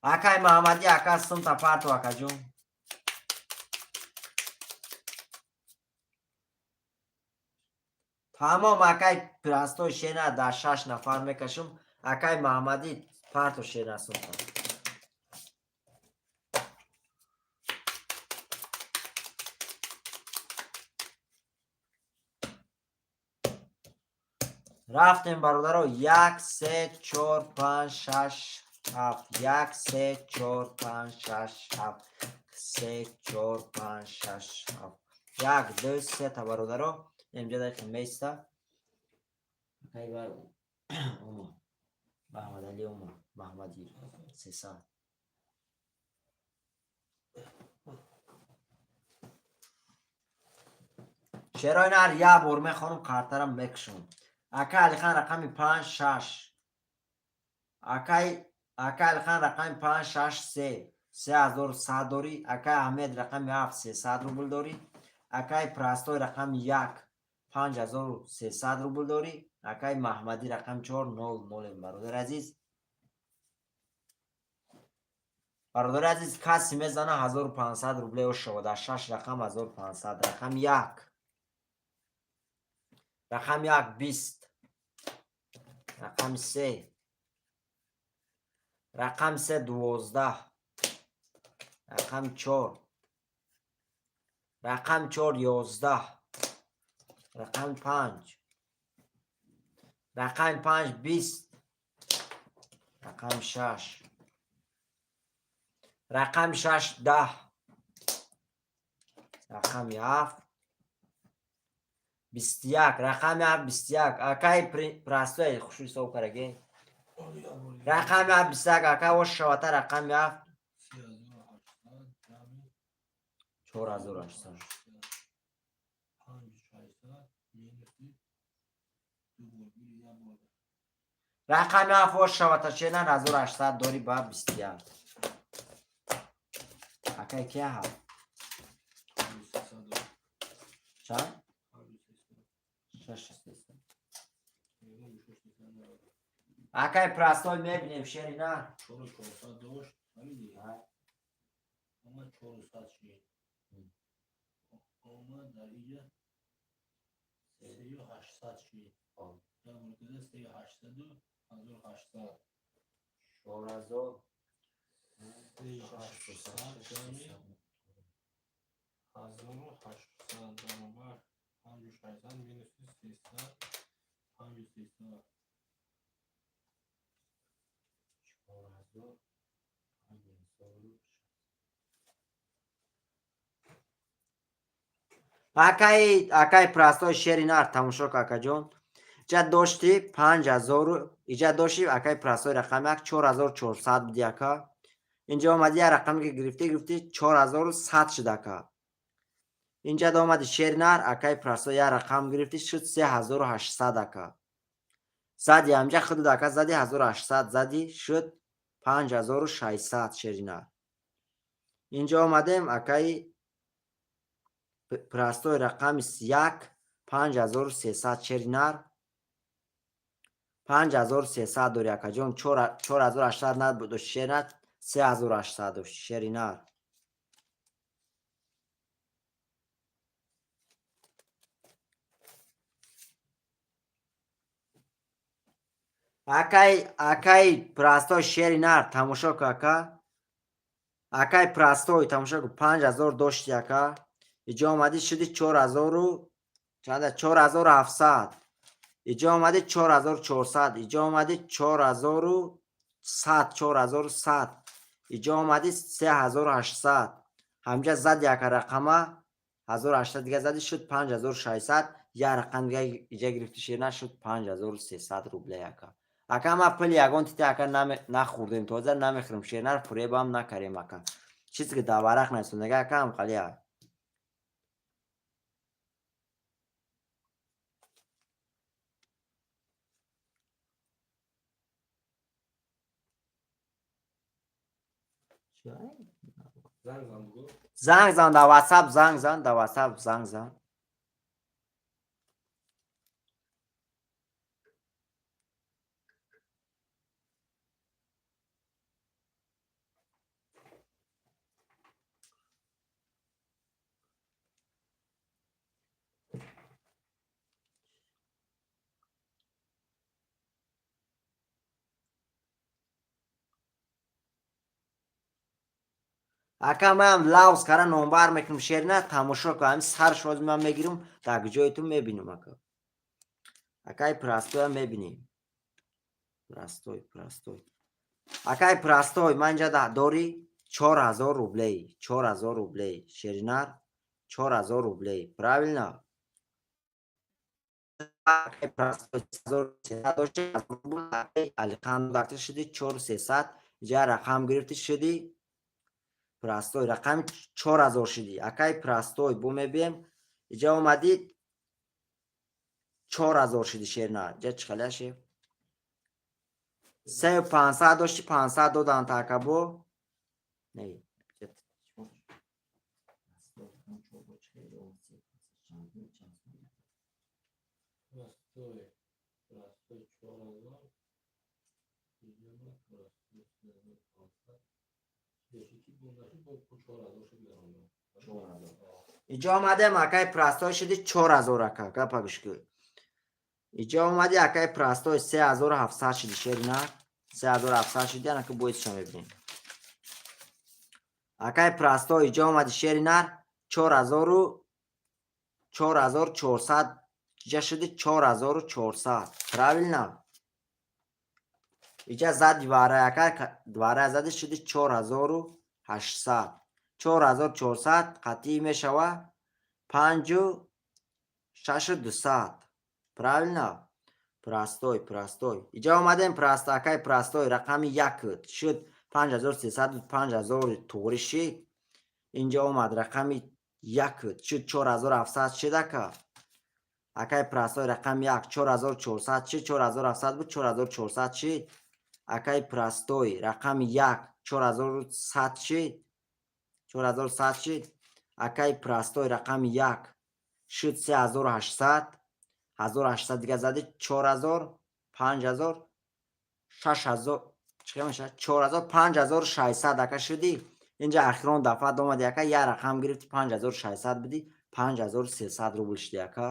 اکای محمدی اکا سوم تا پارتو اکا جون. تمام اکای پرستوی شینا در 6 نفر میکشم. اکای محمدی پارتو شینا سوم تا. رفتیم برادرها 1 3 4 5 6 7 1 3 4 5 6 7 3 4 5 6 7 1 2 3 تا برادرها اینجا دقیقه میسته. اکای بر اومد محمد علی عمر محمدی 300. شیرای نر یا برمه خانم کارترم بکشون. اکا علی خان رقم 5 6. اکا علی خان رقم 5 6 3 3100 داری. اکا احمد رقم 7 300 روبل داری. اکای پراستوی رقم 1 5300 روبل داری. اکای محمدی رقم 4 00 برادر عزیز. برادر عزیز کسی میزنه 1500 روبل و 66 رقم 1500. رقم 1 رقم 1 20. رقم 3 رقم 3 12. رقم 4 رقم 4 11. رقم 5 رقم 5 20. رقم 6 رقم 6 10. رقم 7 21. رقم 7 21. اکای پراستوی خوشی سو کرگی. رقم 7 21. اکای وش شواتا رقم 7 4800. رقم 7 وش شواتا چنان 1800 داری با 21. اکای که هست چند؟ 600. اکای پراستوی میبینیم شیری نه 4400 داشت همین اما 400 شد اومد در اینجا 3800 شد در مورد 3800 و 1800 4000 1800 5600 minus 300 5300 اکای پراستوی شیری نار تماشا که اکا جون جا داشتی 5000. اینجا داشتی اکای پراستوی رقم 1 4400 بودی اکا. اینجا آمدی رقمی که گرفتی 4100 شد اکا. اینجا دا آمدی شیری نار اکای پراستوی رقم گرفتی شد 3800 اکا. زدی همجا خود اکا زدی 1800 زدی شد 5600 شیری نار. اینجا آمدیم اکای پراستوی رقم 1 5300 شیری نار 5300 داری اکا جون 4800 ند بود شیرنت 3800 شیری نار. اکای پراستوی شیری نار تماشا که اکا. اکای پراستوی تماشا که 5000 داشتی اکا. اینجا آمدی شدی 4700. اینجا آمده 4400. اینجا آمده 4100. اینجا آمده 3800. همجا زد یک رقمه 1800 دیگه زدی شد 5600. یک رقم دیگه اینجا گرفتی شیر نشد 5300 روبله یکا. اکا ما پل یگان تیتی اکا نخوردیم توزه نمیخوریم شیر نر پوره با هم نکریم اکا. چیزی که داورق نیستون دیگه اکا هم خالی ها. زنگ زن در واتساپ زنگ زن. اکا من لاوز کارا نمبر میکنم شیر نه تماشا کنم سر شوز من میگیرم تا جایتون میبینم اکا. اکای پراستوی هم میبینیم. پراستوی اکای پراستوی من اینجا داری 4000 روبلی 4000 روبلی شیرینار 4000 روبلی پراویل نه акай простой 3300 дошти акай алиқан дакта шуди 4300 иҷа рақам гирифти шуди простой рақами 4000 шуди акай простой бу мебием иҷа омади 4000 шуди шерна иҷа чӣ халяше 3500 дошти 500 додан такабо не Простой 4000. Идем простой 500. Дешики бундаши бо 4000 шуди даромад. 4000. иҷа омадем акай простой шуди 4000 ака гапа гӯш кӯ иҷа омади акай простой 3700 шуди шерина 3700 шуди анака боисша мебинем акай простой иҷа омади шеринар 4400 иҷа шуди 4400 правильно иҷа зади вара акай вара зади шуди 4800 4400 қатъӣ мешава 5200 правильно простой иҷа омадем простой акай простой рақами 1 шуд 5300 5000 туғри шид инҷа омад рақами 1 шуд 4700 шид ака акай простой рақами 1 4400 шид 4700 буд 4400 шид акай простой рақами 1 4100 шид 4100 шид акай простой рақами 1 шуд 3800 1800 дига зади 4000 5000 6000 чиқа мешавад 4000 5600 ака шуди инҷа ахирон дафъат омади ака як рақам гирифти 5600 буди 5300 рубл шуди ака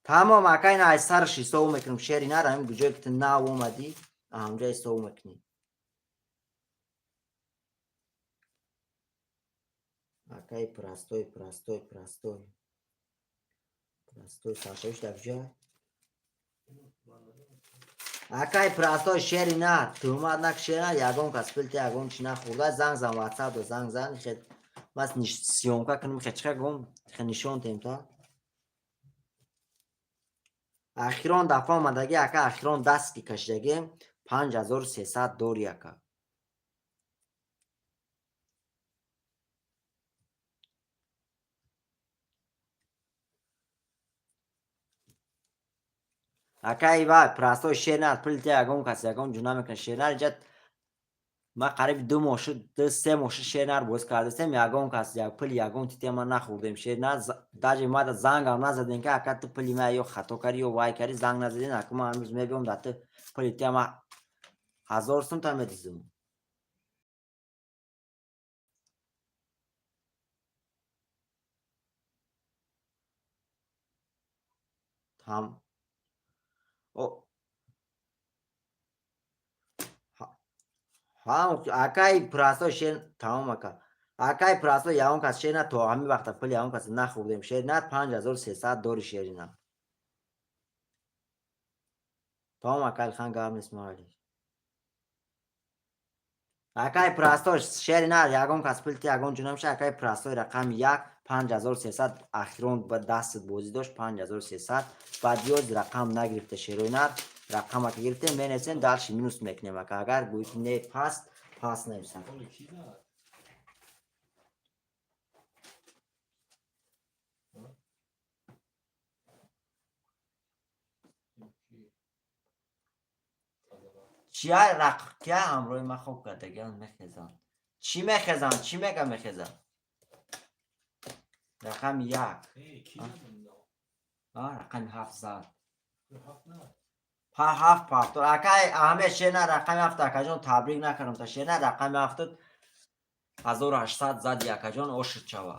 тамом ака ин аз сараш ҳисоб мекунем шери нар ҳамин гуҷое ки ту нав омадӣ ҳамҷа ҳисоб мекунем акай простой сашавиш дафҷа акай простой шери нар тӯҳмат накушена ягон кас пилти ягон чӣ нахӯрда занг зан ватсап занг зан хед бас сёмка кунем хед чиқа гум хед нишон темта ахирон дафъа омадаги ака ахирон даст ки кашидагем 5300 дори ака акай ва простой шернар пилти ягон кас ягон ҷуна мекунад шернар иҷа ма қариби 2 моҳ шуд 3 моҳ шуд шернар боз кардастем ягон кас як пили ягон тития ма нахӯрдем шернар даже мада зангам назадем ки ака ту пили ма ё хато карӣ ё вай карӣ занг назадем ака ма ҳанӯз мебиём да ту пили тия ма 1000 сум та медизум там акай простой шер тамом ака акай простой ягон кас шерна то ҳамин вақта пили ягон кас нахӯрдем шерна 5300 дори шерина тамом ака алхан гап нест мавали акай простой шерина ягон кас пилти ягон ҷуна меша акай простой рақами 1 5300 ахирон ба дастат бозӣ дошт 5300 баъд ёз рақам нагирифта шерои нар рақама ки гирифтем менависем далши минус мекунем ака агар гӯӣ ки не паст нависам чия кия ҳамроҳи ма хоб кардагиан мехезан чӣ мехезан чӣ мега мехезан рақами 1 рақами 7 зад 7 пафтор акай аҳамия шерна рақами 7 акаҷон табрик накардам та шерна рақами 7 1800 зади акаҷон ошид шава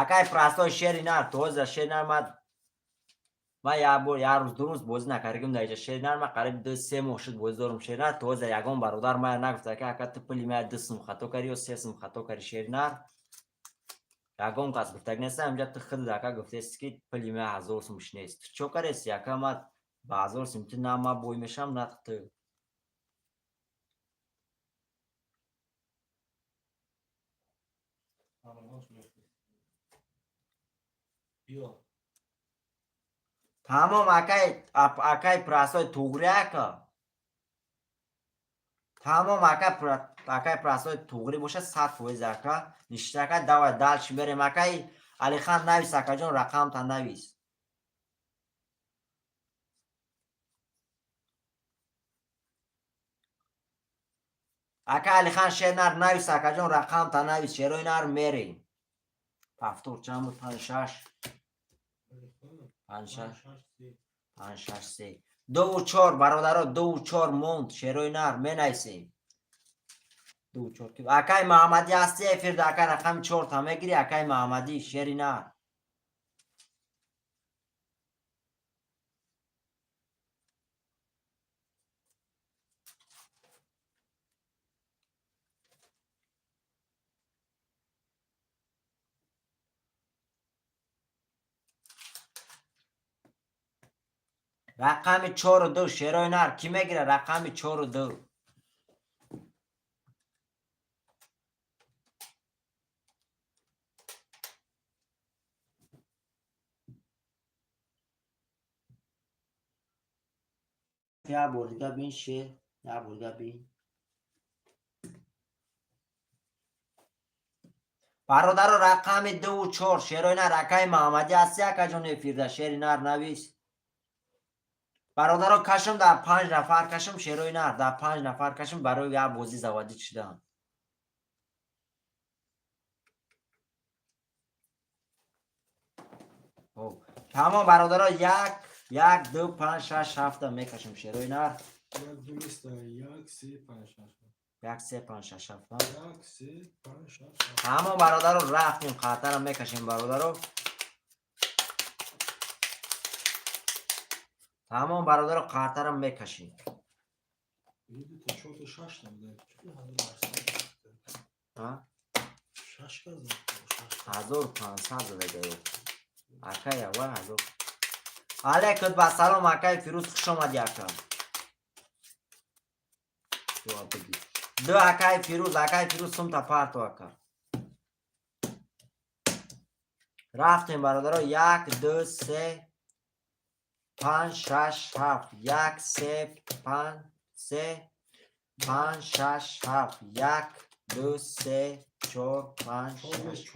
акай простой шери нар тоза шери нар ма як бор як рӯз ду рӯз бозӣ накардагим дар иҷа шери нар ма қариби 2-3 моҳ шуд бозӣ дорам шери нар тоза ягон бародар мая нагуфта ки ака ту пили мая 2 сум хато карӣ ё 3 сум хато карӣ шери нар ягон кас гуфтагӣ нест амҷа ту худат ака гуфтест ки пили мая 1000 сумш нест ту чо карест ака ма ба 1000 сум ту на ма бой мешам на ту. بیا Tamam akay prasoj to'g'ri aka. Tamam akay prasoj to'g'ri bo'lsa 100% aka. Nishta aka давай дальше berem akay. Alixan navis akajon raqamta navis. Aka Alixan she'rnar navis akajon raqamta navis. She'roinar mereng. Повтор чанд буд 56 563 2 و 4 برادرها 2 و 4 موند شعرهای نر منویسیم 2 و 4 اکای محمدی هستی افرد اکای رقم 4 تا میگیری اکای محمدی شعری نر رقم 4 و 2 شعرهای نر کی میگیره رقم 4 و 2 یا بردگاه بین شعر یا بردگاه بین برادر رقم 2 و 4 شعرهای نر اکای محمدی هستی اکا جون افرده شعری نر نویس برادرها کشم در 5 نفر کشم شعرهای نر در 5 نفر کشم برای یه بازی زوادی شدم تمام برادرها 1 2 5 6 7 میکشم شعرهای نر 1 3 5 6 1 3 5 6 7 1 3 5 6 تمام برادرها رفتیم خاطرم میکشیم برادرها تمام برادرها خاطرم میکشیم 2 تا 4 تا 6 تا بوده ها 6 تا 1500 دیگه اکای اول 1000 علیکم با سلام اکای فیروز خوش آمدی اکا دو اکای فیروز سم تا پارتو اکا رفتیم برادرها 1 2 3 5 6 7 1 3 5 3 5 6 7 1 2 3 4 5 6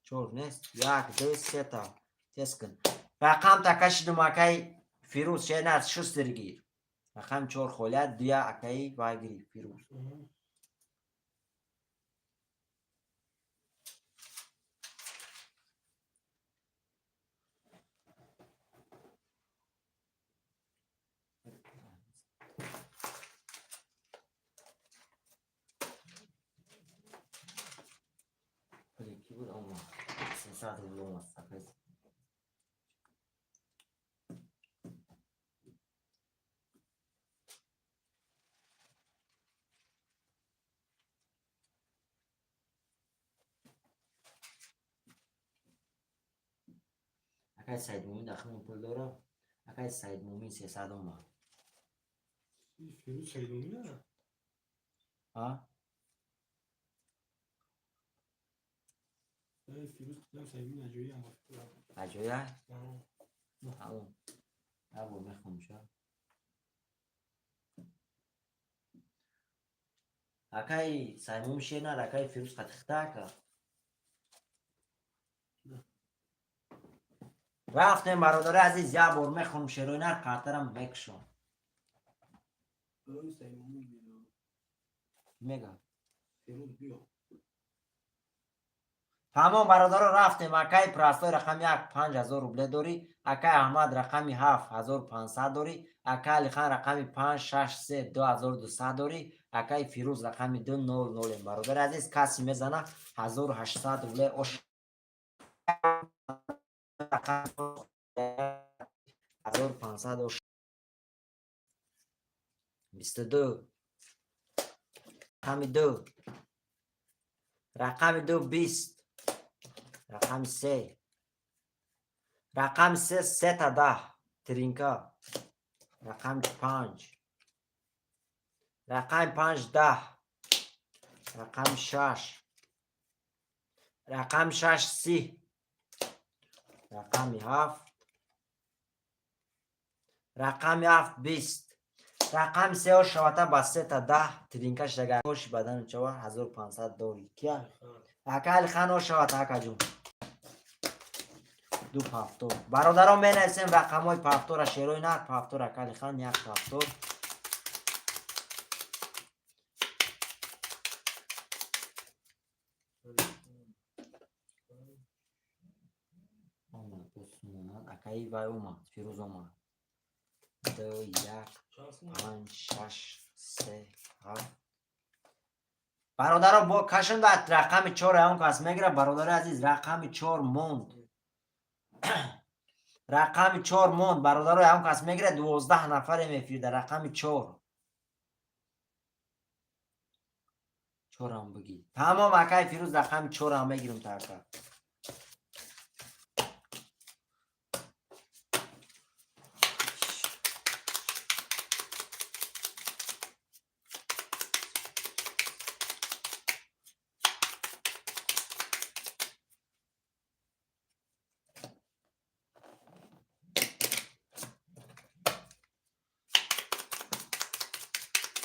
4 نیست 1 2 3 تا تست کن رقم تا کشیدم اکای فیروز شعر نرد شست درگیر رقم 4 خولیت دیا اکای واگیری فیروز کی بود اما 300 روبل اومد اکای سید مومین داخل پول داره اکای سید مومین 300 اومد فیروز سید مومین نه ها فیروز کدام سید مومین اجویی هم اجویی همون نبود میخوام شد اکای سید مومین شیر نه اکای فیروز خطخته که رفتیم برادر عزیز یه بار میخونم شعرهای نر خاطرم میکشم میگم تمام برادر رفتیم اکای پرستای رقم 1 5000 روبله داری اکای احمد رقمی 7500 داری اکای علی خان رقمی 5 6 3 2200 داری اکای فیروز رقمی 200 برادر عزیز کسی میزنه 1800 روبله اش 1500 22 رقم 2 20 رقم 3 رقم 3 تا 10 ترینکا رقم 5 رقم 5 10 رقم 6 رقم 6 30. رقم 7. رقم 7 20. رقم 3 شواته با 3 تا 10 ترینکش دگر خوش بدن چوا 1500 دوری کیا اکل خانو شواته اکا جون دو پافتور برادران می نویسیم رقم های پافتور شیروی نه پافتور اکل خان یک پافتور اومد دوست اومد اکایی وای اومد فیروز اومد 2 1 5 6 3 7 برادران با کشند رقم 4 اون کس میگیره برادر عزیز رقم 4 موند رقم 4 موند برادر اون کس میگیره 12 نفر میفیده رقم 4 4 هم بگی تمام اکای فیروز رقم 4 هم میگیرم تا اکا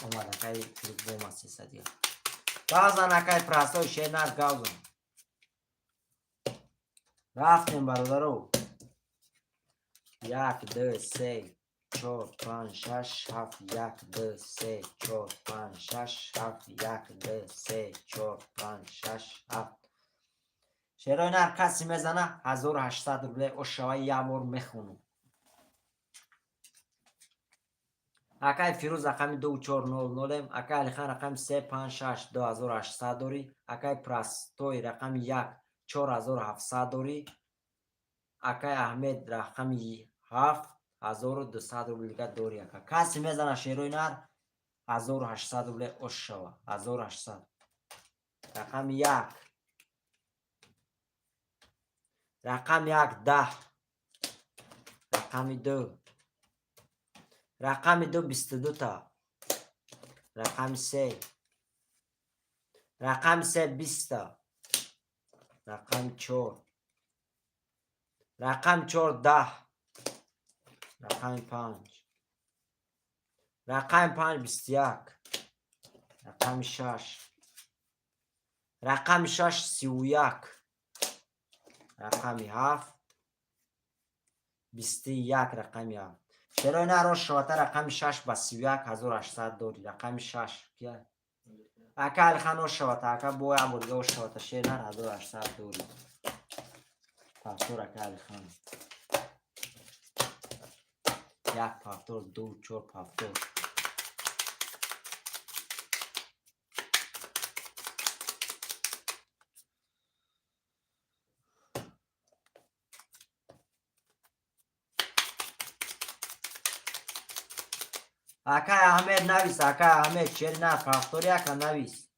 اومد اکای فیروز بوم است 300 دیگه گازن اکای پراستای شیرنر گازن رفتیم برادرو 1 2 3 4 5 6 7 1 2 3 4 5 6 7 1 2 3 4 5 6 7 شیرای نر کسی میزنه 1800 روبله او شوای یه بار میخونم اکای فیروز رقم 2400 اکای علی خان رقم 356 2800 داری اکای پراستوی رقم 1 4700 داری اکای احمد رقم 7 1200 روبله دیگه داری اکا کسی میزنه شیروی نر 1800 روبله او شوا 1800 رقم 1 رقم 1 10 رقم 2 رقم 2 22 تا رقم 3 رقم 3 20 تا رقم 4 رقم 4 10 رقم 5 رقم 5 21 رقم 6 رقم 6 31 رقم 7 21 رقم 7 چرا نرو شواته رقم 6 با 31800 داری رقم 6 کیه اکل خانو شواته اکا بوی عبودگاه شواته شیر نر 1800 داری پافتور اکل خانو یک پافتور 2 4 پافتور اکای احمد نویس اکای احمد چری نه پافتوری اکا نویس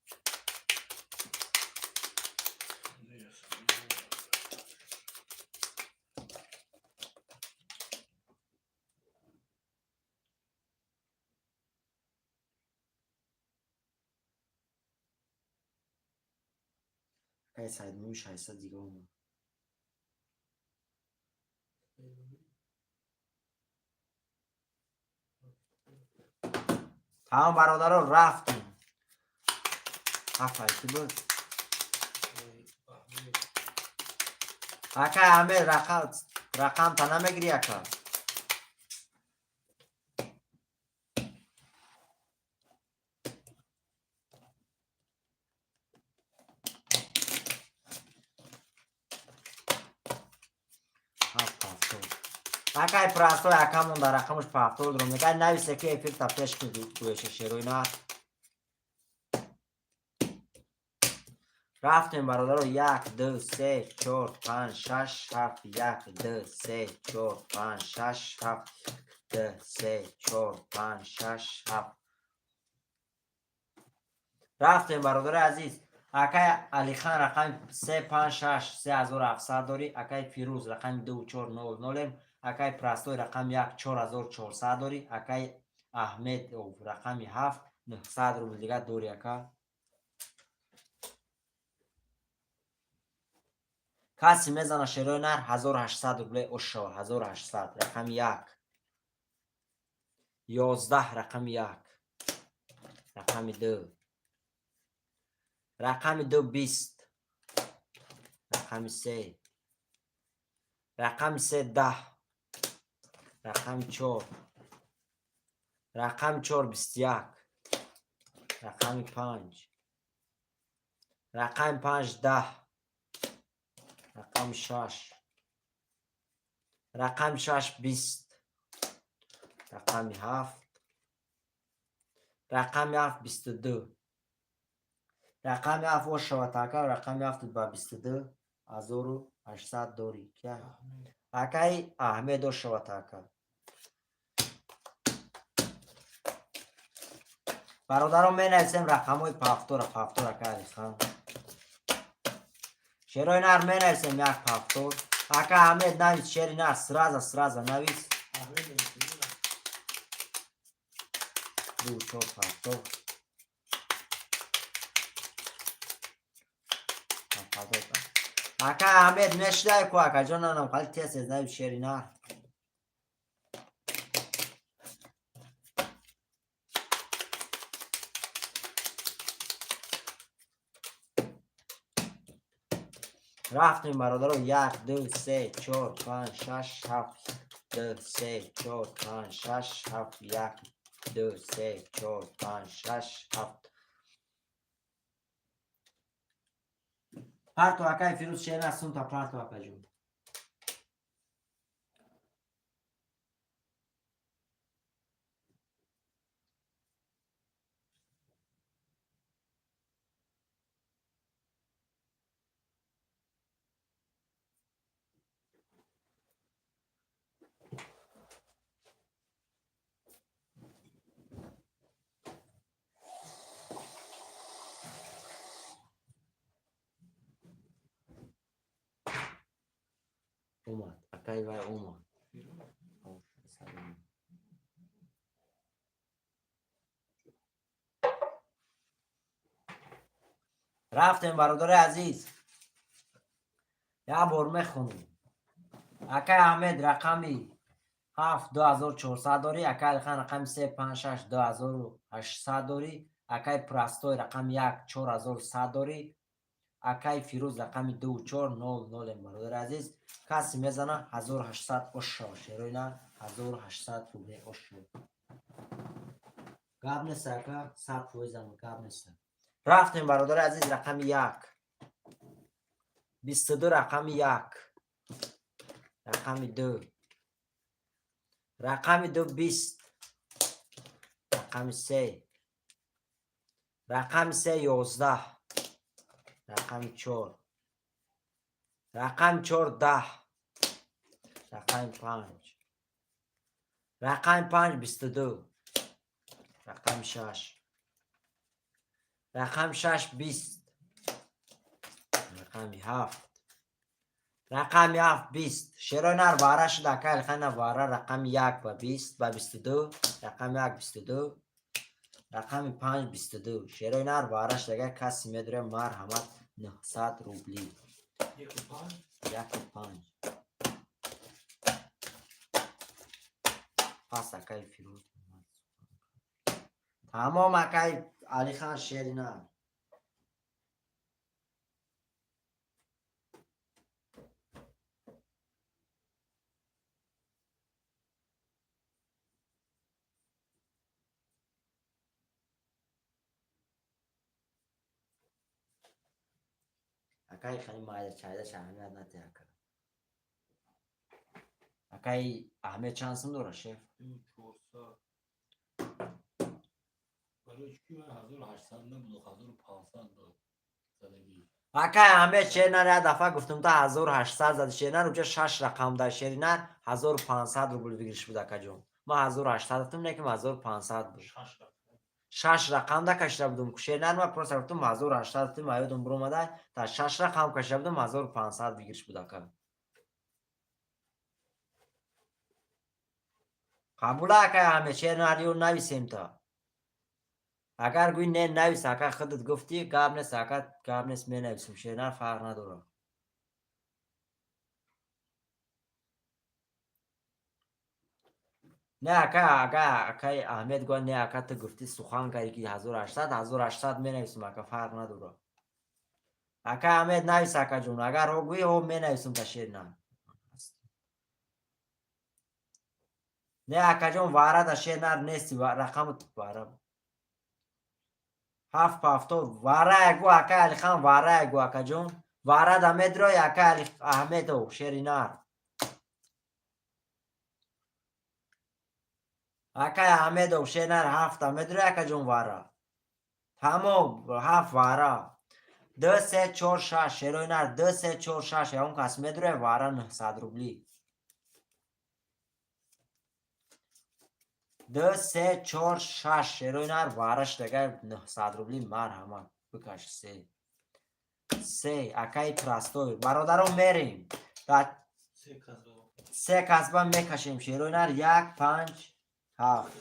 اکای ساید موش هایسته دیگه اومد تمام برادران رفتیم هفت کی بود اکای احمد رقم تا نمیگیری اکا اکای پراستو اکامون در رقمش پافتور درم نگه نویسه که افیل تفتش که دویشه شیروی نه رفتیم برادر 1 2 3 4 5 6 7 1 2 3 4 5 6 7 2 3 4 5 6 7 رفتیم برادر عزیز اکای علی خان رقم 356 3700 داری اکای فیروز رقم 2400 اکای پراستوی رقم 1 4400 داری اکای احمد رقم 7 900 روبل دیگه داری اکا کسی میزنه شیرای نر 1800 روبله اوشو 1800 رقم 1 11 رقم 1 رقم 2 رقم 2 20 رقم 3 رقم 3 10 رقم 4 رقم 4 21 رقم 5 رقم 5 10 رقم 6 رقم 6 20 رقم 7 رقم 7 22 رقم 7 و شواتاکا رقم 7 با 22 1800 دوری کیا اکای احمد و شواتاکا برادران می نویسیم رقم های پافتور اکای خان شیرای نر می نویسیم یک پافتور اکا احمد نویس شیری نر سرازا نویس دو چور پافتور اکا احمد نشده کو اکا جانانم خالی تیس از نویس شیری نر رفتیم برادران 1 2 3 4 5 6 7 2 3 4 5 6 7 1 2 3 4 5 6 7 پرتو اکای فیروز شیر نستون تا پرتو اکا جون اومد اکای وای اومد رفتیم برادر عزیز یا بار میخونیم اکای احمد رقمی 7 2400 داری اکای خان رقم 3 5 6 2800 داری اکای پرستوی رقم 1 4100 داری اکای فیروز رقم 2 4 0 0 برادر عزیز کسی میزنه 1800 اوشو شیروی نه 1800 روبله اوشو گاب نیست اکا سب فویزم گاب نیست رفتیم برادر عزیز رقم 1 22 رقم 1 رقم 2 رقم 2 20 رقم 3 رقم 3 11 رقم 4 رقم 4 10 رقم 5 رقم 5 22 رقم 6 رقم 6 20 رقم 7 رقم 7 20 شیرای نر واره شد اکای خانه واره رقم 1 و 20 و 22 رقم 1 22 رقم 5 22 شیرای نر واره شد اگر کسی میدره مرحمت 900 روبلی 1 و 5 پس اکای فیروز تمام اکای علی خان شیری نر اکای خیلی مایده چایده شهمیت نتی اکا اکای احمد چانسم دوره شیف 400 برای چی من 1800 نبود 1500 داد زدگی اکای احمد شیر نر یه دفعه گفتم تا 1800 زد شیر نر اونجا 6 رقم داشت شیر نر 1500 روبل بگیرش بود اکا جون ما 1800 گفتم نکم 1500 بود 6 رقم دا کشیده بودم شیر نر ما پروسه گفتم 1800 گفتم ایودم برو اومده تا 6 رقم کشیده بودم 1500 بگیرش بود اکا قبول اکای احمد شیر نر یو نویسیم تا اگر گوی نه نویس اکا خودت گفتی گاب نیست اکا گاب نیست می نویسیم شیر نر فرق نداره نه اکای احمد گوه نه اکا تو گفتی سخن کردی که 1800 می نویسم اکا فرق نداره. اکا احمد نویس اکا جون اگر او گوی او می نویسم تا شیر نه. نه اکا جون واره دا شیر نه نیستی رقم واره. 7 پافتور واره گو اکا علی خان واره گو اکا جون. واره دا مدروی اکا علی احمد او شیر نار. اکا احمد او شیر نار 7 مدروی اکا جون واره. همو 7 واره. 2 3 4 6 شیروی نار 2 3 4 6 اون کس مدروی واره 900 روبلی. 2 3 4 6 شیروی نار وارش دیگه 900 روبلی مرحمت بکش 3 اکای پراستوی برادرم میریم سه کسبه میکشیم شیروی نار 1 5 7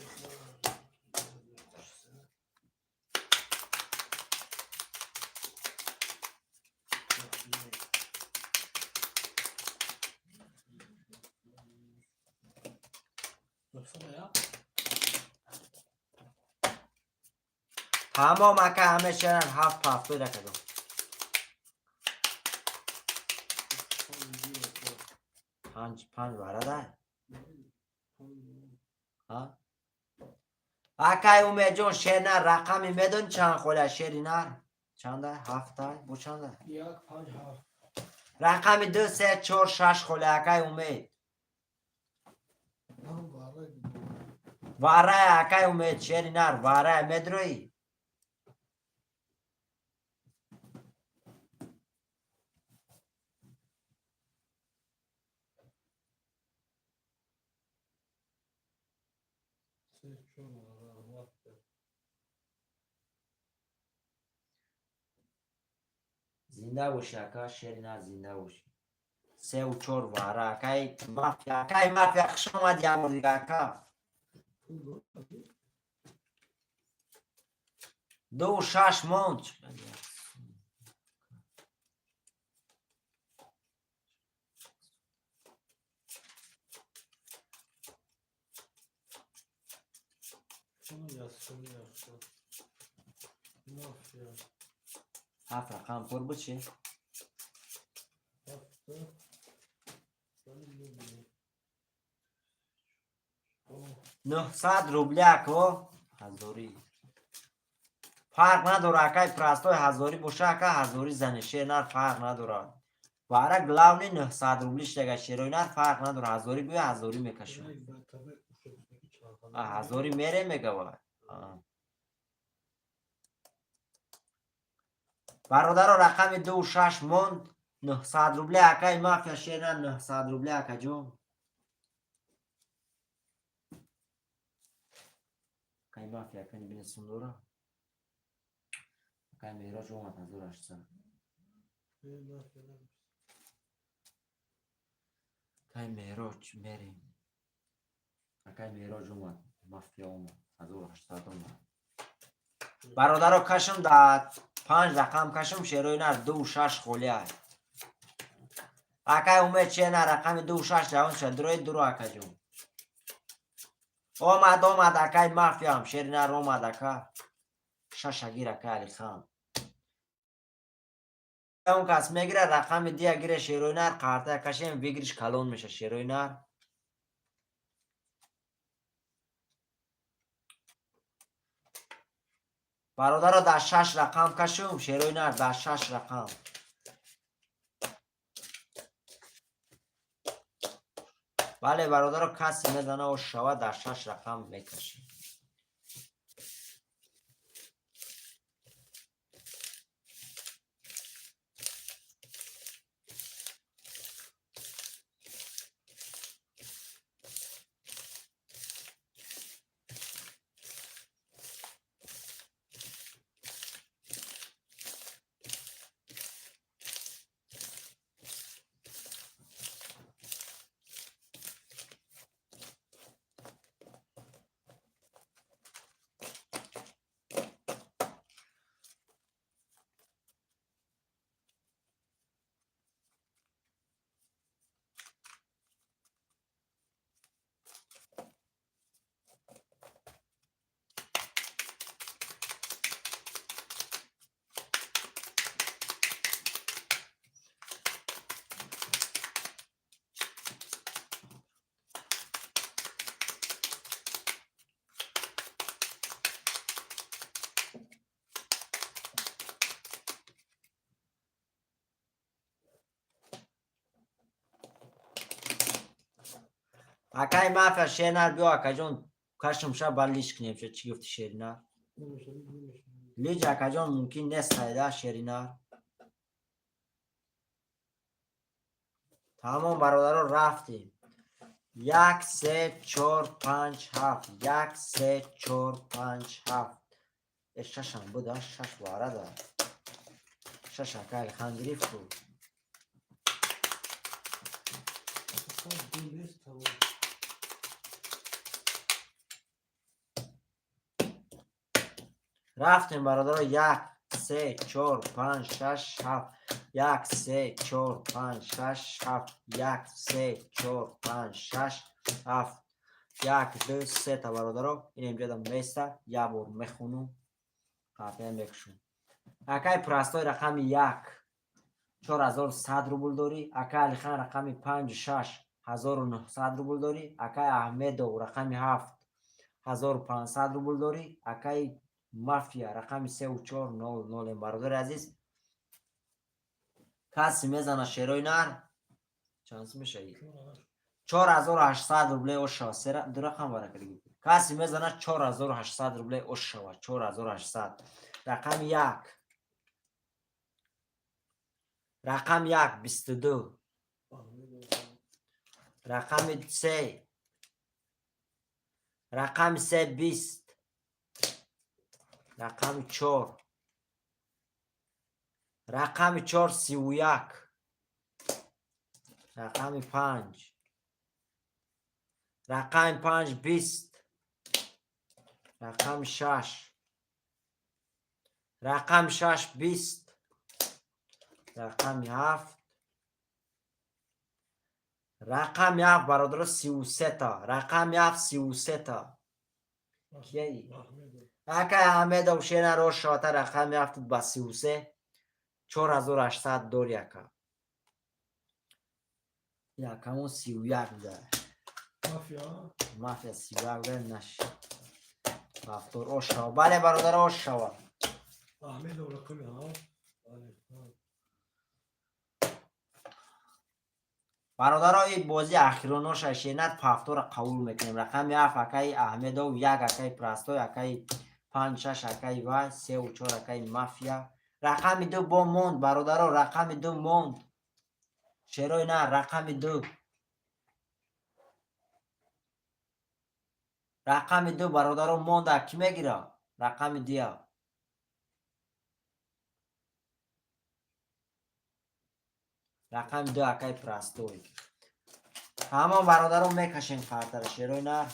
تمام اکا همه شیرن 7 پافتوی دکدم. پنج برادر ها اکای اومه جون شیر نر رقمی میدون چند خوله شیری نر چنده 7 بو چنده 1 5 7 رقمی 2 3 4 6 خوله اکای اومه واره اکای اومه شیری نر واره مدروی زنده باشی اکا شیری نر زنده باشی 3 و 4 واره اکای مافیا خشم آمد یا مردی اکا 2 و 6 منچ هفت رقم پر بود چی؟ 900 روبلی اکو هزاری فرق نداره اکای پراستوی هزاری باشه اکا هزاری زن شیر نر فرق نداره واره گلاونی 900 روبلیش دیگه شیروی نر فرق نداره هزاری گوی هزاری میکشم هزاری میره میگه وای برادر رقم 2 و 6 موند 900 روبلی اکای مافیا شیر نر 900 روبلی اکا جون اکای مافیا کنی بین سندورا اکای میراج اومد هزار 800 اکای میراج میریم اکای میراج اومد مافیا اومد 1800 اومد برادر رو کشم داد 5 رقم کشم شیروی نر 2 و 6 خولی های اکای اومد چه نه رقم 2 و 6 جوان شد دروی درو اکا جون اومد اکای مافیا هم شیر نر اومد اکا ششگیر اکا علی خان اون کس میگیره رقم دیگه گیره شیروی نر قارته کشیم ویگریش کلون میشه شیروی نر برادر رو در 6 رقم کشم شیروی نر در 6 رقم بله برادر رو کسی میزنه و شوه در 6 رقم میکشیم اکای مافیا شینار بیو اکای جون کاشم شب بالیش کنیم چه چی گفتی شیرینار لیج اکای جون ممکن نیست هایده شیرینار تمام برادرها رفتیم 1 3 4 5 7 1 3 4 5 7 ششم بود شش وارده شش اکای خان گرفت بود رفتیم برادرها 1 3 4 5 6 7 1 3 4 5 6 7 1 3 4 5 6 7 1 2 3 تا برادرها این اینجا دم میسته یا بار میخونم کارتیم میکشم اکای پراستوی رقم 1 4100 روبل داری اکای علی خان رقم 5 6 1900 روبل داری اکای احمد رقم 7 1500 روبل داری اکای مافیا رقم 3400 برادر عزیز کسی میزنه شیروی نر چانس میشه 4800 روبل اوشا دو رقم برکردی کسی میزنه 4800 روبل اوشا 4800 رقم 1 رقم 1 22 رقم 3 رقم 3 20 رقم 4 رقم 4 31 رقم 5 رقم 5 20 رقم 6 رقم 6 20 رقم 7 رقم 7 برادر 33 تا رقم 7 33 تا کی اکای احمد و شینا رو شاته رقم 7 با 33 4800 دور یکا یکمون 31 ده مافیا 31 ده نش هفتور اوشا بله برادر اوشا احمد و رقم ها برادر این بازی اخیرانوش شینت پافتور قبول میکنیم رقم 7 اکای احمد و 1 اکای پراستو اکای 5 6 اکای وای 3 و 4 اکای مافیا رقم 2 با موند برادر رقم 2 موند چرا نه رقم 2 رقم 2 برادر موند کی میگیره رقم 2 رقم 2 اکای پراستوی تمام برادران میکشیم خاطر شیروی نه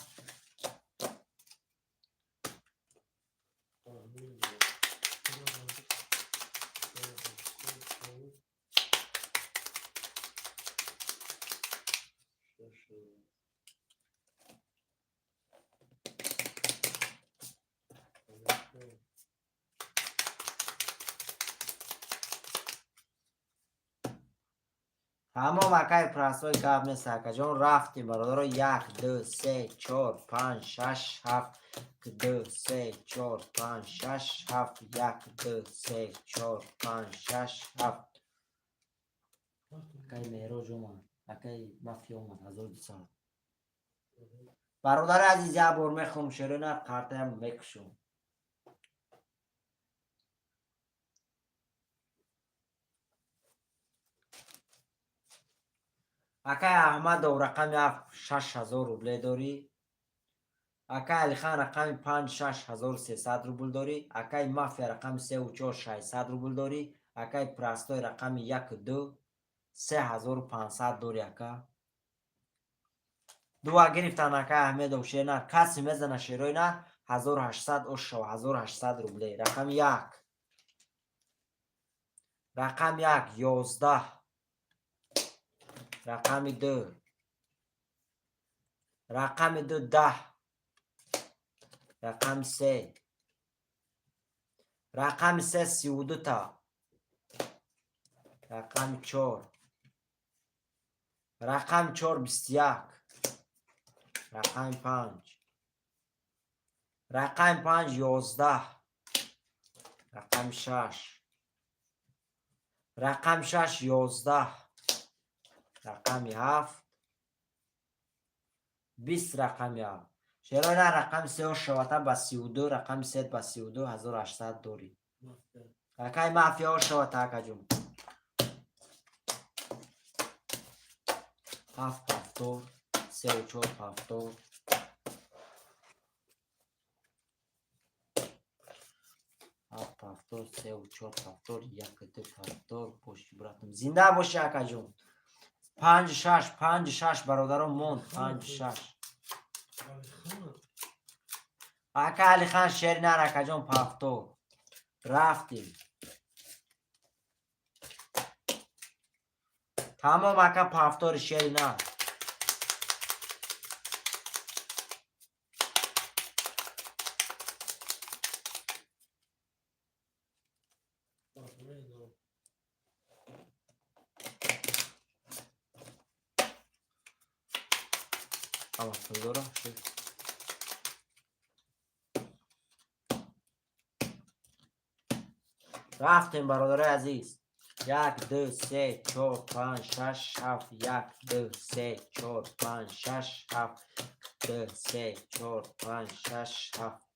تمام اکای پراستوی کاب نیست اکا جان رفتیم برادر 1 2 3 4 5 6 7 2 3 4 5 6 7 1 2 3 4 5 6 7 اکای مهرو جومان اکای مافیا اومد 1200 برادر عزیز یه بار میخوام شروع کارت هم بکشم اکای احمد و رقم 6000 روبل داری اکای علی خان رقم 5 6300 روبل داری اکای مافیا رقم 3 و 4 600 روبل داری اکای پراستوی رقم 1 2 3500 داری اکا دو گرفتن اکای احمد و شینر کسی میزنه شیروی نه 1800 اوشا 1800 روبل رقم 1 رقم 1 11 رقم 2 رقم 2 10 رقم 3 رقم 3 32 تا رقم 4 رقم 4 21 رقم 5 رقم 5 11 رقم 6 رقم 6 11 رقم 7 20 رقم یک. شیرای نه رقم 3 شوته با 32 رقم 3 با 32 1800 داری. اکای مافیا شوته اکا جون. 7 پفتور 3 و 4 پفتور 7 پفتور 3 و 4 پفتور 1 2 پفتور پشتی براتم زنده باشی اکا جون. 5 6 برادرم موند 5 6 اکا علی خان شیر نر اکا جون پفتور رفتیم تمام اکا پفتور شیر نر اما فلورا شیر رفتیم برادر عزیز 1 2 3 4 5 6 7 1 2 3 4 5 6 7 2 3 4 5 6 7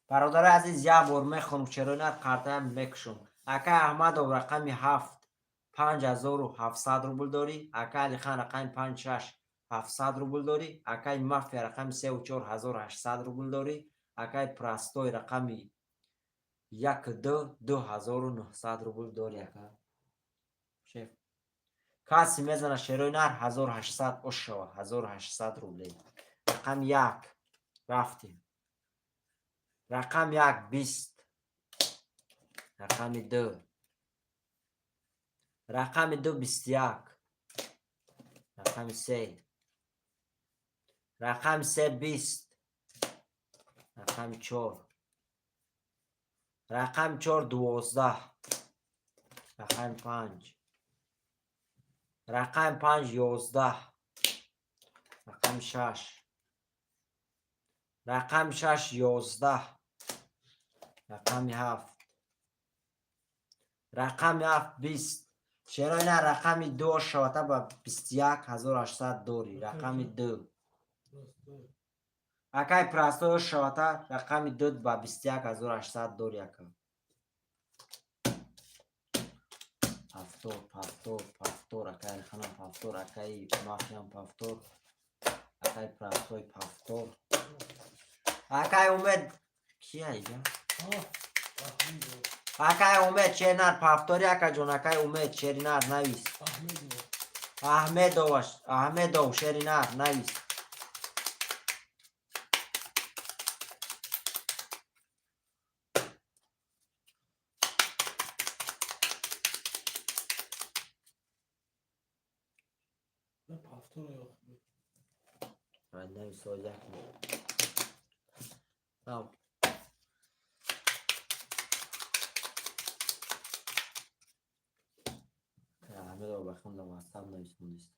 برادر عزیز یک بار میخونم چرا نه قرطه میکشم اکا احمد و رقم 7 5700 روبل داری اکا علی خان رقم 5 6 700 روبل داری اکا مافیا رقم 3 و 4 1800 روبل داری اکا پراستوی رقم 1 2 2900 روبل داری اکا شیف کسی میزنه شیروی نر 1800 اشوا 1800 روبل رقم 1 رفتیم رقم 1 20 رقم 2 رقم 2 21 رقم 3 رقم 3 20 رقم 4 رقم 4 12 رقم 5 رقم 5 11 رقم 6 رقم 6 11 رقم 7 رقم 7 20 چرا نه رقم 2 شاته با 21800 دوری رقم 2 اکای پراستو شاته رقم 2 با 21800 دوری اکا پفتور اکای خانم پفتور اکای مافیان پفتور اکای پراستوی پفتور اکای اومد کیه ایجا؟ اکای اومد چه نر پفتوری اکا جون اکای اومد چری نر نویس احمد و شری نر نویس من نویس و یک نام احمد و بخوندم واسم نویس نیست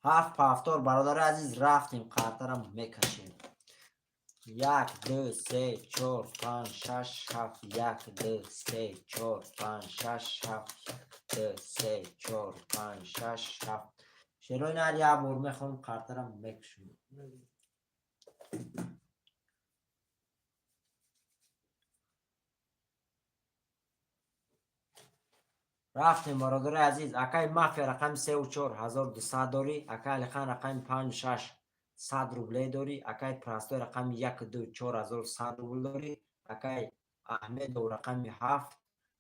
هفت پفتور برادر عزیز رفتیم قطرم میکشیم 1 2 3 4 5 6 7 1 2 3 4 5 6 7 2 3 4 5 6 7 شروع نر یک بار میخونم قطرم میکشیم رفتیم برادر عزیز اکای مافیا رقم 3 و 4 1200 داری اکای علی خان رقم 5 6 100 روبل داری اکای پراستوی رقم 1 2 4100 روبل داری اکای احمد و رقم 7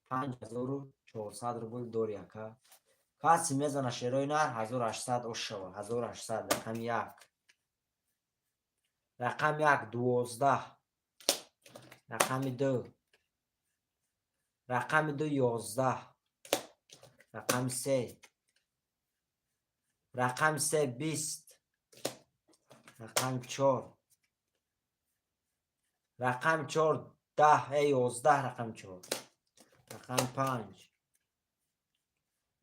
5400 روبل داری اکا کسی میزنه شیروی نر 1800 اشوا 1800 رقم 1 رقم 1 12 رقم 2 رقم 2 11 رقم 3 رقم 3 20 رقم 4 رقم 4 10 11 رقم 4 رقم 5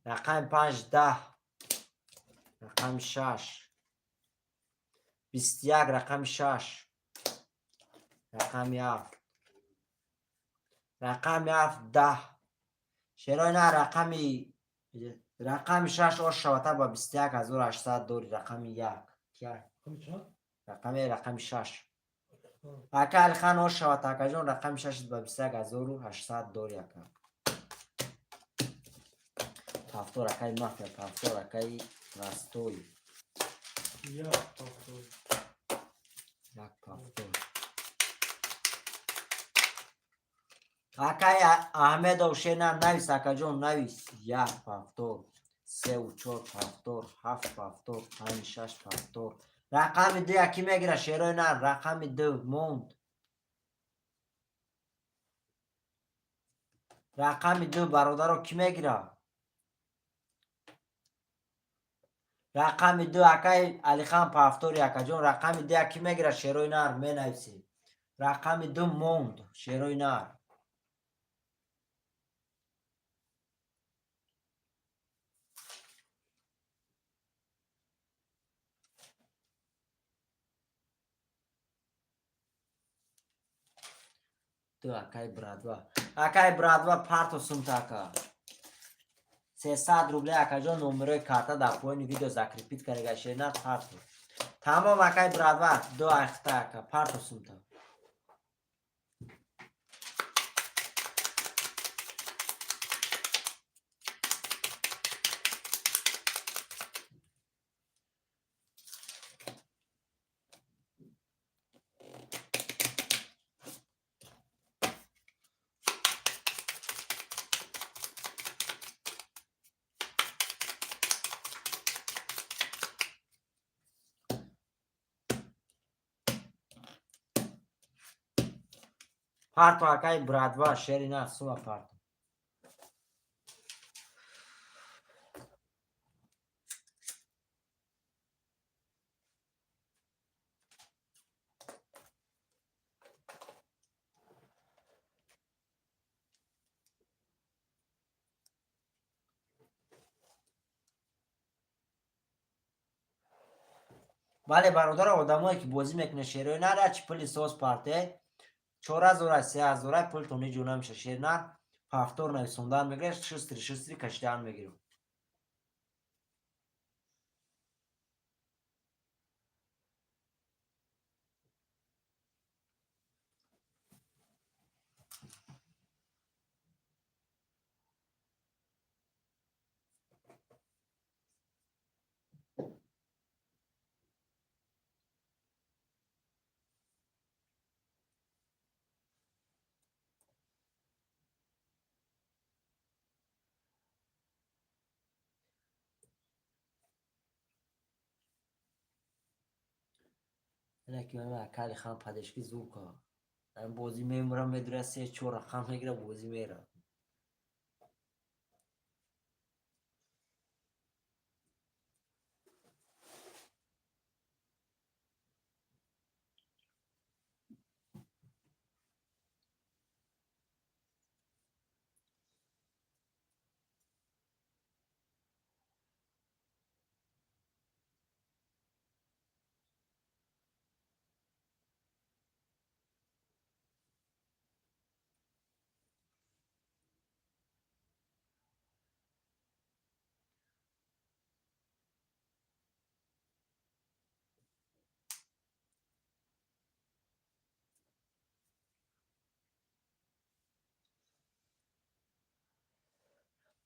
رقم 5 10 رقم 6 21 رقم 6 رقم 7 رقم 7 10 شیرای نه رقم 6 آش شوته با 21800 دوری رقم 1 رقم 6 اکا الخان آش شوته اکا جون رقم 6 با 21800 دوری اکا پافتور اکای مافیا پافتور اکای راستوی یا پافتور. یک پافتور اکای احمد و شینا نویس اکا جون نویس 1 پافتور 3 و 4 پافتور 7 پافتور 5 6 پافتور رقم 2 اکی میگیره شیرای نه رقم 2 موند رقم 2 برادر رو کی میگیره رقم 2 اکای علی خان پافتور اکا جون رقم 2 اکی میگیره شیرای نر می نویسی رقم 2 موند شیرای نر تو اکای برادوا پارتو سمتاکا 300 روبله اکا جون نمره کارتا در پایین ویدیو ذکر پیت کردگا شیرنا پارتو تمام اکای برادوا 2 اختا اکا پارتو سمتا پارتو اکای برادوا شیرنا سوما پارتو بله برادر آدمایی که بازی میکنه شیرای نره چی پلی سوز پارته 4000 3000 پول تونی جونا میشه شیرنا پافتور نویسوندن میگیره شستری کشیدن میگیره لکه من اکالی خان پدشکی زوکا من بازی میمورم میدره 3 4 رقم میگیره بازی میره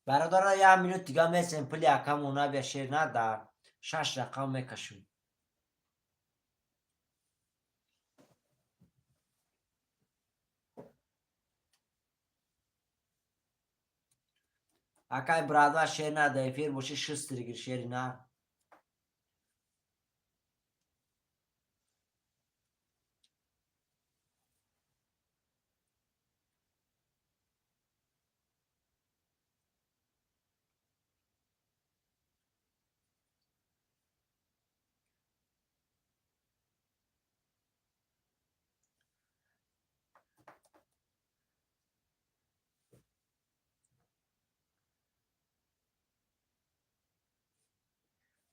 برادر یه مینوت دیگه میسیم پلی اکم اونا بیا شیرنا در 6 رقم میکشون اکای برادر شیرنا دیفیر باشی شستری گیر شیرنا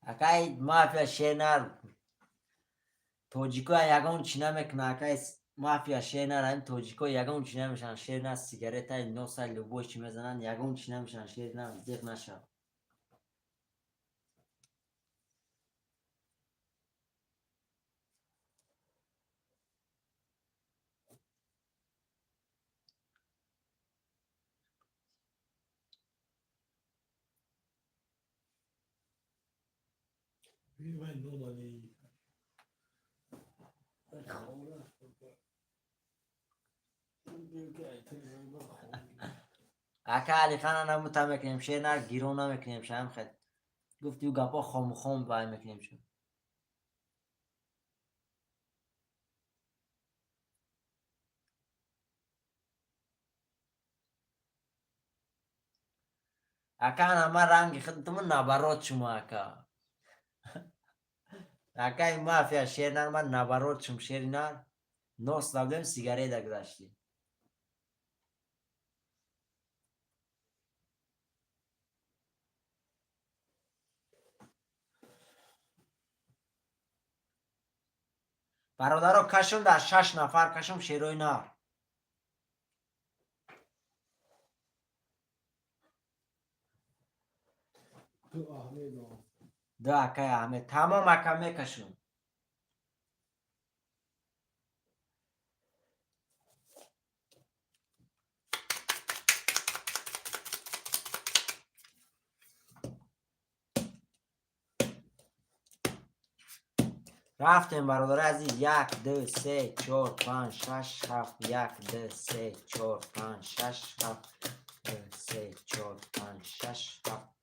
اکای مافیا شینر توجیکو یگان چی نمیکنه اکای مافیا شینر این توجیکو یگان چی نمیشن شینر سیگارت های 9 سال لبوش چی میزنن یگان چی نمیشن شینر زیق نشد Vai normally. اکا علی خان نمو تا میکنیم شینر گیرون نمیکنیم شم خد گفتی و گپا خام بای میکنیم شد اکا همه رنگ خودتون نبرات شما اکا اکا این مافیا شینر من نبرات شم شینر نوست دادم سیگاری داشتی برادرها کشم در 6 نفر کشم شیروی نار Tu Ahmed o. ده اکای احمد تمام اکا میکشم رفتیم برادر عزیز 1 2 3 4 5 6 7 1 2 3 4 5 6 7 2 3 4 5 6 7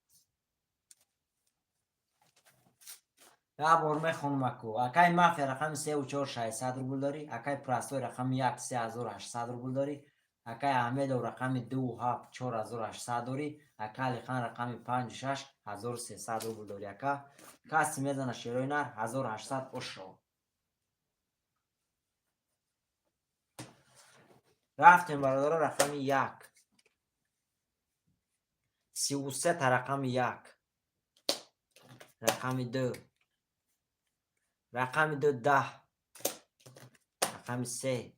یا بار میخونم اکو اکای مافیا رقم 3 و 4 600 روبل داری اکای پراستوی رقم 1 3800 روبل داری اکای احمد و رقم 2 7 4800 داری اکای علی خان رقم 5 6 1300 روبل داری اکا کسی میزنه شیروی نر 1800 اشو رفتیم برادر رقم 1 33 تا رقم 1 رقم 2 رقم 2 10 رقم 3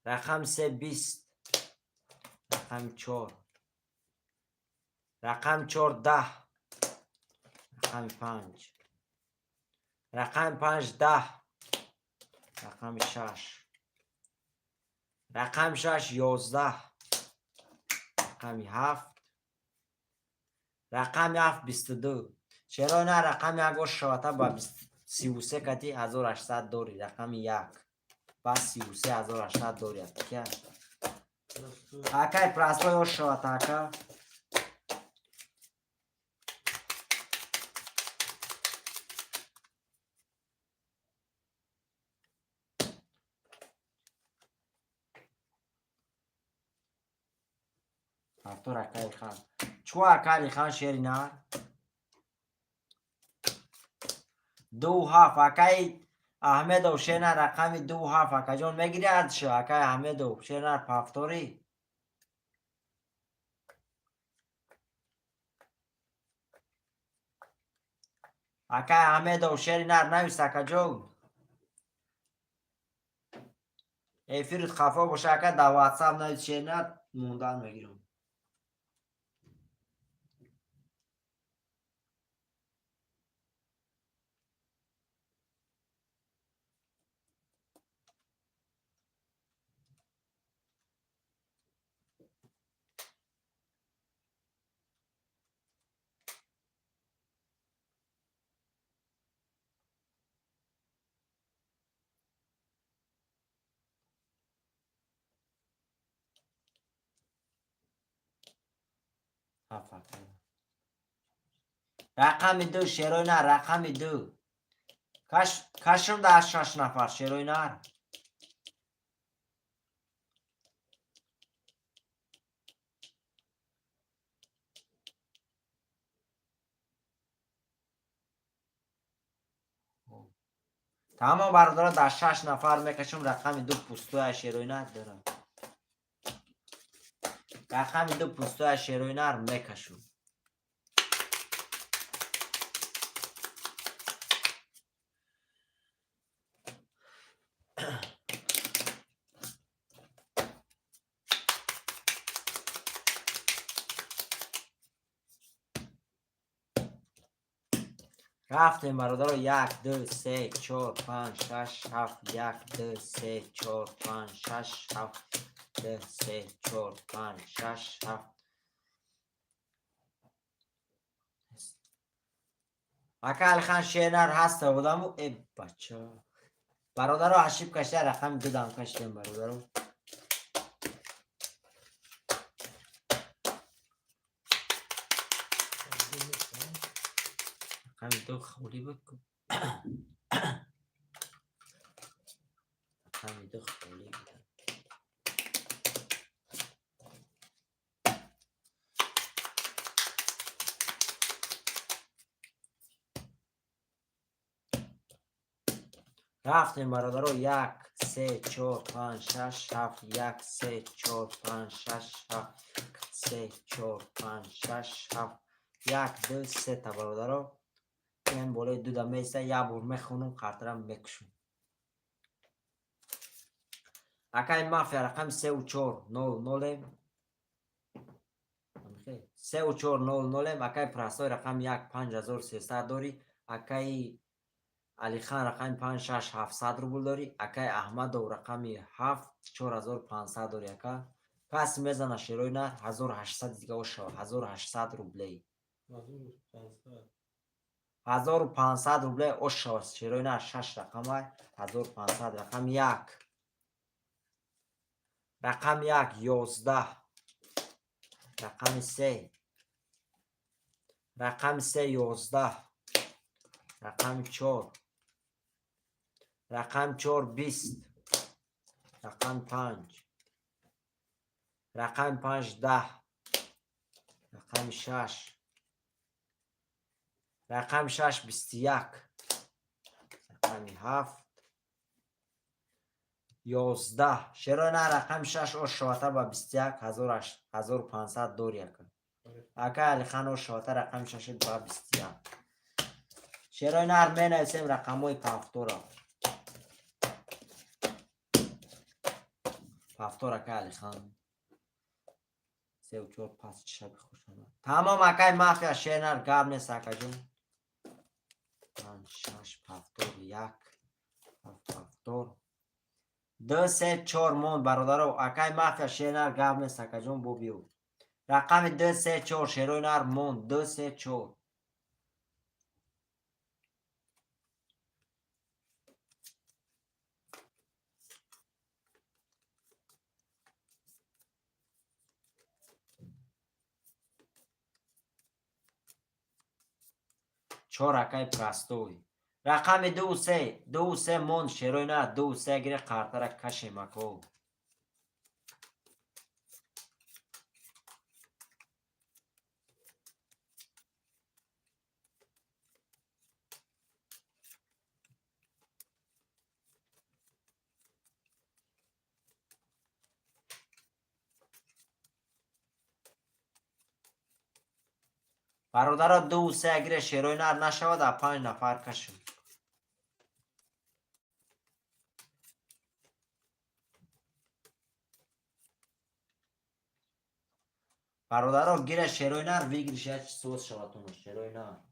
رقم 3 20 رقم 4 رقم 4 10 رقم 5 رقم 5 10 رقم 6 رقم 6 11 رقم 7 رقم 7 22 چرا نه رقم 1 شاته با 33 کتی 1800 دوری رقم 1 بس 33 1800 دوری اکا اکای پراستوی او شاته اکا Artur اکای خان چو اکای خان شیری نه 2 7 اکای احمد و شینا رقم 2 7 اکا جان میگیری ادشو اکای احمد و شینا پافتوری اکای احمد و شینا نویست اکا جان ایفیرت خفا باشه اکا در واتساپ نویست شینا موندن میگیرم رقم 2 شیروی نه رقم 2 کشم در 6 نفر شیروی نه تمام برادرها در 6 نفر میکشم رقم 2 پوستو شیروی نه دارم رقم 2 پوستو شیروی نه میکشم رفتیم برادر. 1 2 3 4 5 6 7 1 2 3 4 5 6 7 2 3 4 5 6 7 اکل خان شینر هست بودم ای بچه برادر رو عشیب کشته رقم 2 دم کشتیم برادر رو. رقم 2 خولی بکن. رقم 2 خولی بکن. رفتیم برادر رو. 1 3 4 5 6 7 1 3 4 5 6 7 3 4 5 6 7 1 2 3 تا برادر رو. این بالای 2 دم میسته یه بار میخونم خاطرم میکشم. اکای مافیا رقم 3 و 4 0 0 3 و 4 0 0 اکای پرستای رقم 1 5300 داری. اکای علی خان رقم 5 6 700 روبل داری. اکای احمد و رقم 7 4500 داری. اکا کسی میزنه شیروی نه 1800 دیگه و شو 1800 روبلی 1500 روبلی او شو شیروی نه 6 رقم های 1500 رقم 1 رقم 1 11 رقم 3 رقم 3 11 رقم 4 رقم 4 20 رقم 5 رقم 5 10 رقم 6 رقم 6 21 رقم 7 11 شروع نه رقم 6 او شاته با 21 1500 دوری اکن اکا علی خان او شاته رقم 6 با 21 شروع نه می نویسیم رقم های پافتورا پافتورا اکا علی خان 3 و 4 5 شب خوش آمد. تمام اکای مافیا شینر گاب نیست اکا جون 5 6 پافتور 1 پافتور 2 3 4 مون برادرو اکای مافیا شینر گاب نیست اکا جون بو بیو رقم 2 3 4 شروع نار مون 2 3 4 4 اکای پرستوی رقم 2 3 مون شروع نار 2 3 گیره قارتر کشی مکو برادر 2 3 گیره شروع نار نشود 5 نفر کشم برادر گیره شروع نار ویگیرش چه سوز شواتون شروع نار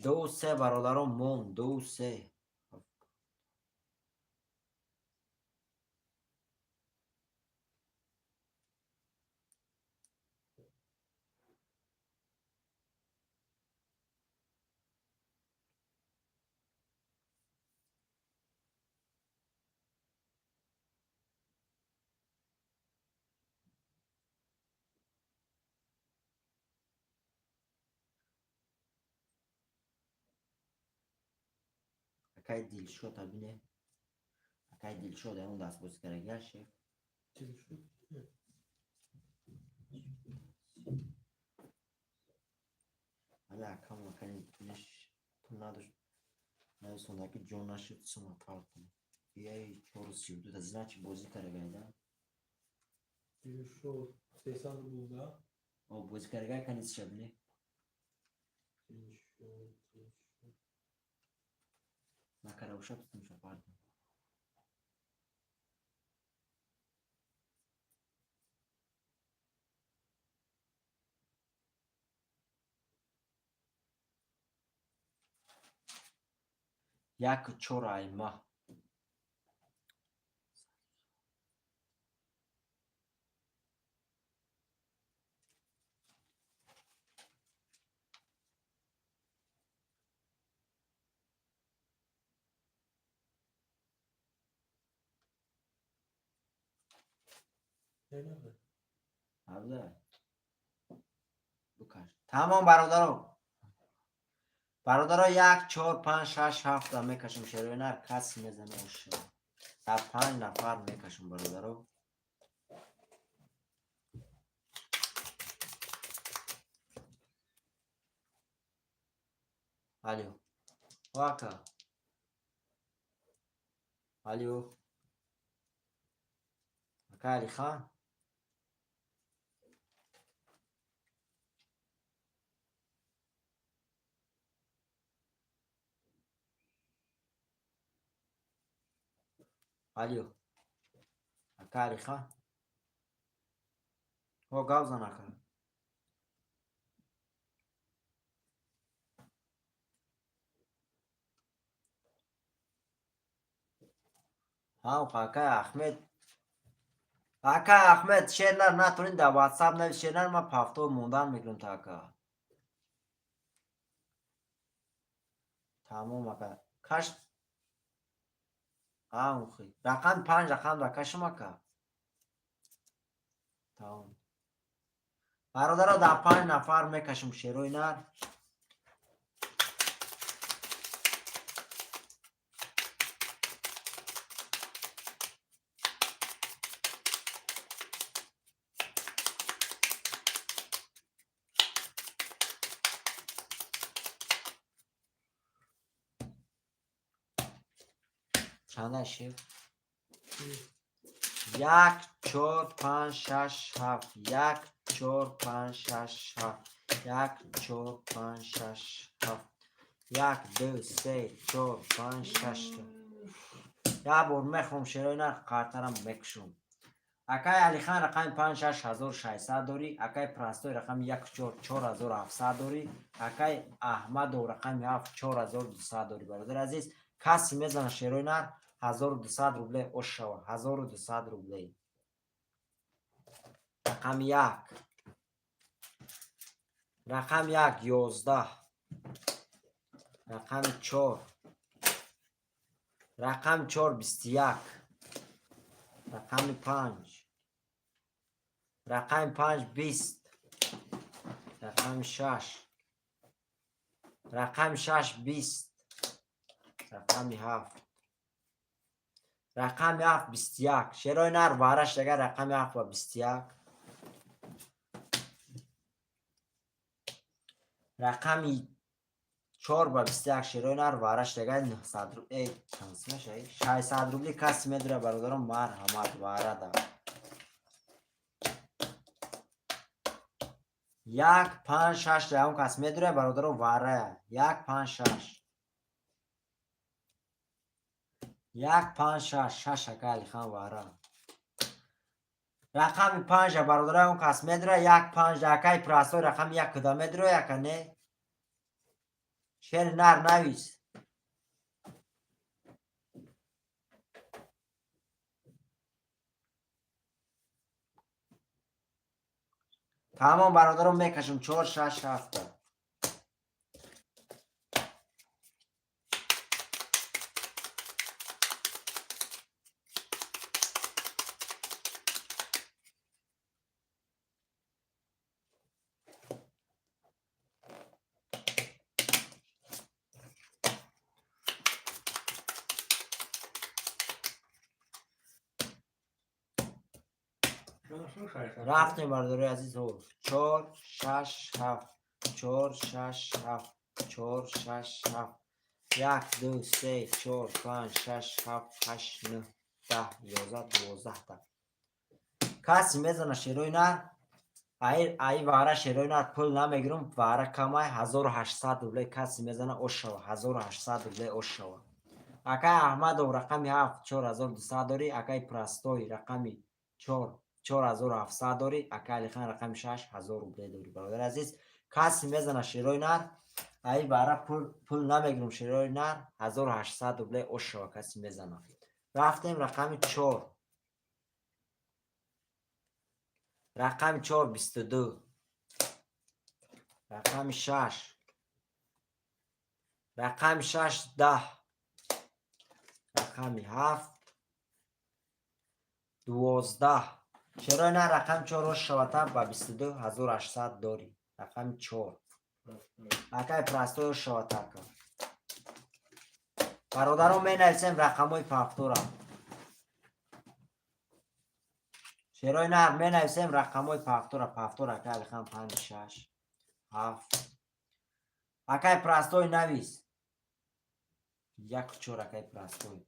2 3 برادرم مون 2 3 اکای دیل شد بینه اکای دیل شد اون دست بوز کرده شیف حالا اکام اکای دیلش تو نداشت نویستونده که جون نشد سما پارت کنه بیایی 432 از اینا چی بازی کرده گایده شد 300 بوده او بازی کرده گای کنیز شب نه Макара уша тутун шапарду. Як чорайма. Абда. Букаш. Тамом бародаро. бародаро 1 4 5 6 7 ра мекашем шерои нар каси мезане оша. Та 5 нафар мекашем бародаро. Алло. Вака. Алло. Ака Алихан. Алло. Ака Алихан. О гавзан ака. ҳам ака Ахмед. Ака Ахмед шернар натунин да WhatsApp навис шернар ма пафто мондан мегирам та ака. Тамом ака. Каш خی رقم 5 رقم دا کشم اکا. تمام. برادرها دا 5 نفر میکشم شیروی نر. چند شیر؟ 1 4 5 6 7 1 4 5 6 7 1 4 5 6 7 1 2 3 4 5 6 یا بار میخوام شیروی نر قطرم بکشم. اکای علیخان رقم 56600 داری. اکای پرستوی رقم 1444700 داری. اکای احمد و رقم 74200 داری. برادر عزیز کسی میزنه شیروی نر 1200 روبله اوشوا. 1200 روبله. رقم 1 رقم 1 11 رقم 4 رقم 4 21 رقم 5 رقم 5 20 رقم 6 رقم 6 20 رقم 7 رقم 7 21 شیروی نر وارش دیگر رقم 7 و 21 رقم 4 و 21 شیروی نر وارش دیگر 900 روبله چانس میشه 600 روبله کسی میداره برادرم مرحمت وارده 1 5 6 اون کسی میداره برادرم واره 1 5 6 1 5 6 6 اکا خان واره رقم 5 برادر اون کس میدره 1 5 اکای پرستوی رقم 1 کدا میدره یک نه شیر نر نویس تمام برادرم میکشم 4 6 7 رفتیم برادر عزیز ها 4 6 7 4 6 7 4 6 7 1 2 3 4 5 6 7 8 9 10 11 12 تا کسی میزنه شیروی نه ای واره شیروی نر پول نمیگیرم واره کمای 1800 روبله کسی میزنه اوش شوا 1800 روبله اوش شوا اکای احمد و رقمی 7 4200 داری اکای پرستوی رقمی 4 4700 داری اکای علی خان رقم 6000 روبله داری برادر عزیز کسی میزنه شیروی نر ای واره پول نمیگیرم شیروی نر 1800 روبله اوش شوا کسی میزنه رفتیم رقم 4 رقم 4 22 رقم 6 رقم 6 10 رقم 7 12 چرا نه رقم 4 رو شواتر با 22800 داری رقم 4 اکای پرستوی رو شواتر کن برادرم می نویسیم رقم های پفتور شیرای نر می نویسیم رقم های پفتور اکای بخم 5 6 7 اکای پرستوی نویس 1 4 اکای پرستوی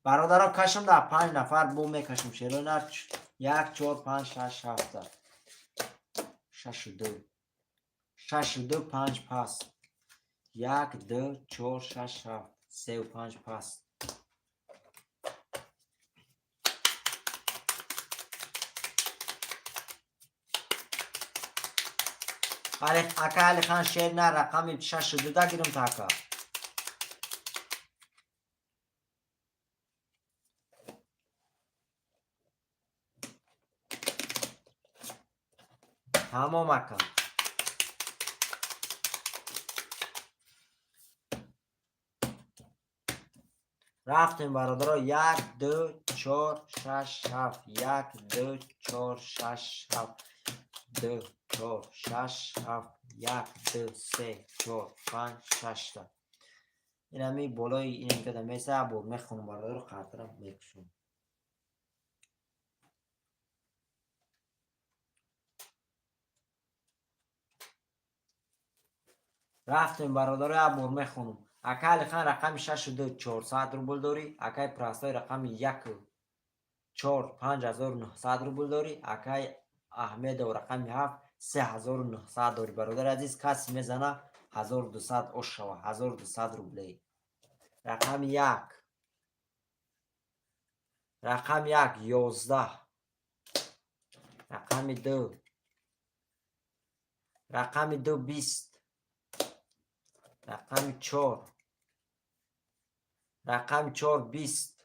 برادرم کشم در 5 نفر بو میکشم شیرای نر 1 4 5 6 7 6 2 5 پس 1 2 4 6 7 3 و 5 پس اکا علی خان شیر نه رقمی 6 2 گیرم تاکا تمام اکا رفتیم برادرها 1 2 4 6 7 1 2 4 6 7 2 4 6 7 1 2 3 4 5 6 تا این همی بالای این که دمیسه عبور میخونم برادر خاطرم میکشم رفتیم برادر عبور میخونم اکای خان رقم 6 2 400 روبل داری اکای پرستای رقم 1 4 5900 روبل داری اکای احمد و رقم 7 3900 داری برادر عزیز کسی میزنه 1200 اوش شوا 1200 روبله رقم 1 رقم 1 11 رقم 2 رقم 2 20 رقم 4 رقم 4 20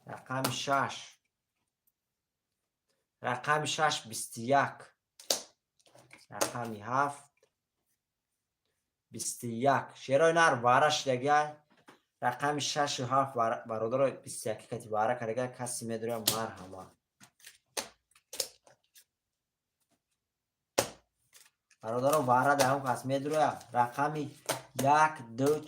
رقم 6 رقم 6 21 رقم 7 21 شیرای نر وارش دیگه رقم 6 و 7 برادر 21 کتی واره کرده کسی میدونه مرحبا برادر واره ده هم کسی میدونه رقم 1 2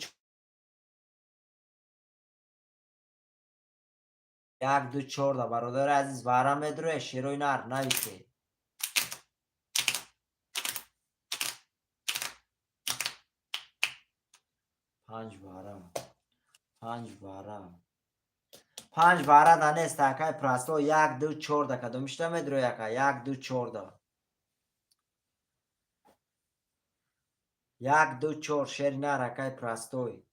1 2 4 برادر عزیز واره میدونه شیرای نر نویسه 5 واره دانست اکای پرستو 1 2 4 کدوم میشته میدونه یکا 1 2 4 1 2 4 شیر نر اکای پرستوی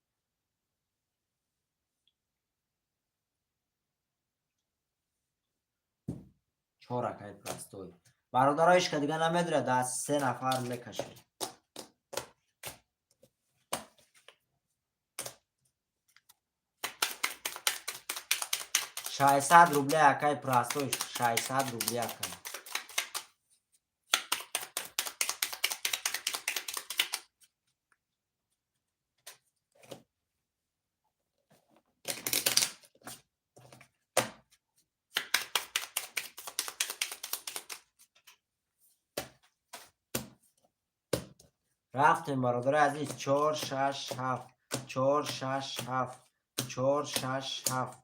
4 اکای پرستوی برادرایش که دیگه نمیدونه دست 3 نفر میکشه 600 روبله اکای پرستوی 600 روبله اکای رفتیم برادر عزیز 4 6 7 4 6 7 4 6 7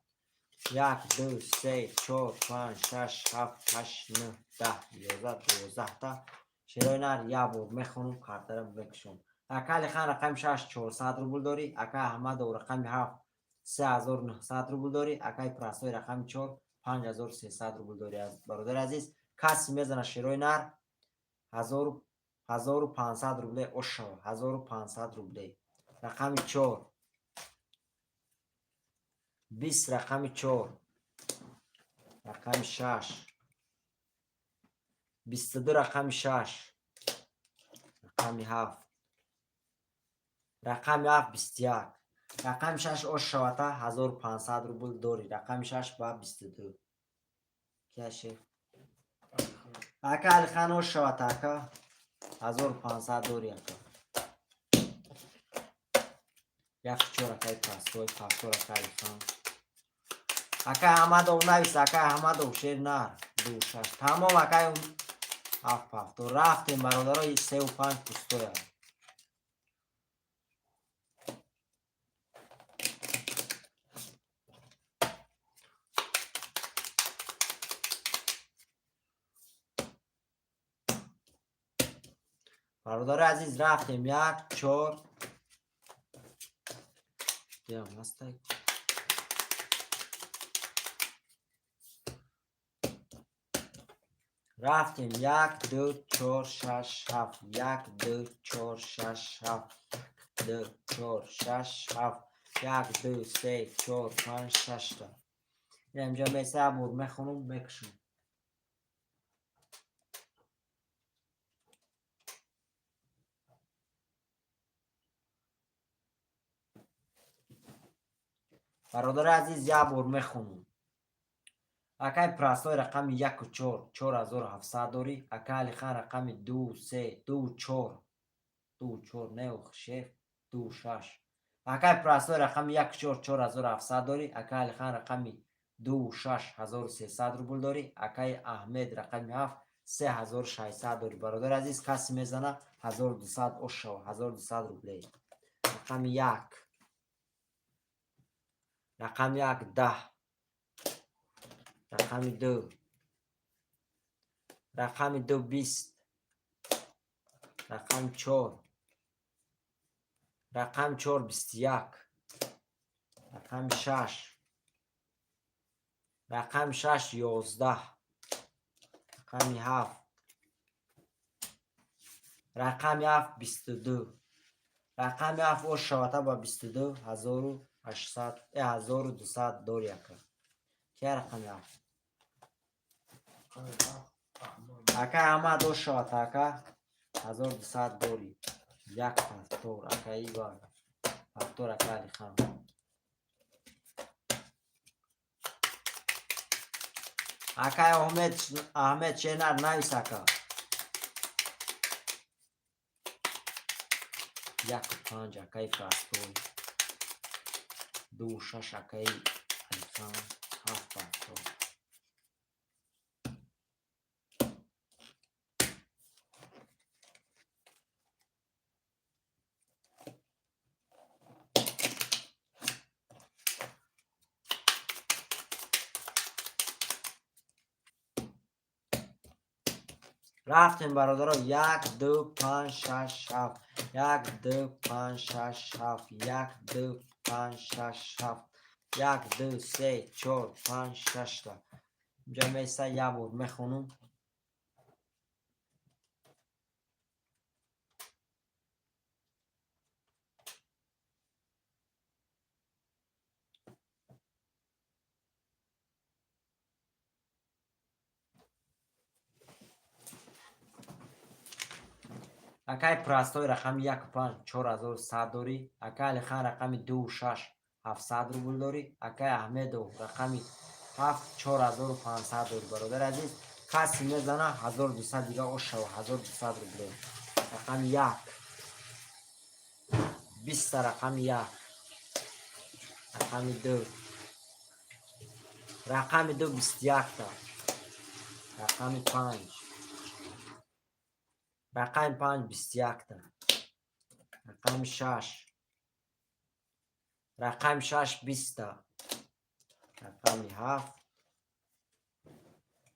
1 2 3 4 5 6 7 8 9 10 11 12 تا شیرای نر یا بود میخونم کارترم بکشم اکای خان رقم 6 400 روبل داری اکای احمد و رقم 7 3900 روبل داری اکای پرستوی رقم 4 5300 روبل داری از برادر عزیز کسی میزنه شیرای نر 1500 روبله اوشا 1500 روبله. رقم 4 20 رقم 4 رقم 6 22 رقم 6 رقم 7 رقم 7 21 رقم 6 اوشاوتا 1500 روبل داری. رقم 6 با 22 کیشه اکا علی خان اوشاوتا اکا 1500 داری اکا یک چور اکای پاستوی پاستور اکا علی خان اکا احمدو نویس اکا احمدو شیر نار دو شش تمام اکای اون هفت تو رفتیم برادرای 3 و 5 پستوی برادر عزیز رفتیم 1 4 یا مستای رفتیم 1 2 4 6 7 1 2 4 6 7 2 4 6 7 1 2 3 4 5 6 تا اینجا میسه بود میخونم بکشم برادر عزیز یه بار میخونم اکای پراستوی رقم 1 و 4 4700 داری اکای علی خان رقم 2 3 2 4 2 4 نه شیف 2 6 اکای پراستوی رقم 1 4 4700 داری اکای علی خان رقم 2 6 1300 روبل داری اکای احمد رقم 7 3600 داری برادر عزیز کسی میزنه 1200 اوشا 1200 روبل رقم 1 رقم 1 10 رقم 2 رقم 2 20 رقم 4 رقم 4 21 رقم 6 رقم 6 11 رقم 7 رقم 7 22 رقم 7 او شواته با 22 1800 1200 داری اکا که رقم 7 اکا احمد او شواته اکا 1200 داری یک پفتور اکا ای با پفتور اکا علی خان اکا احمد چینر نویس اکا 1 و 5 اکای پفتور 2 و 6 اکای علی خان 7 پفتور رفتیم برادرها 1 2 5 6 7 1 2 5 6 7 1 2 5 6 7 1 2 3 4 5 6 تا اینجا میسته یه بار میخونم اکای پراستوی رقم 1 5 4100 داری اکای علی خان رقم 2 6 700 روبل داری اکای احمد رقم 7 4500 داری برادر عزیز کسی میزنه 1200 دیگه اوشا و 1200 روبل رقم 1 20 رقم 1 رقم 2 رقم 2 21 تا رقم 5 رقم 5 21 تا رقم 6 رقم 6 20 تا رقم 7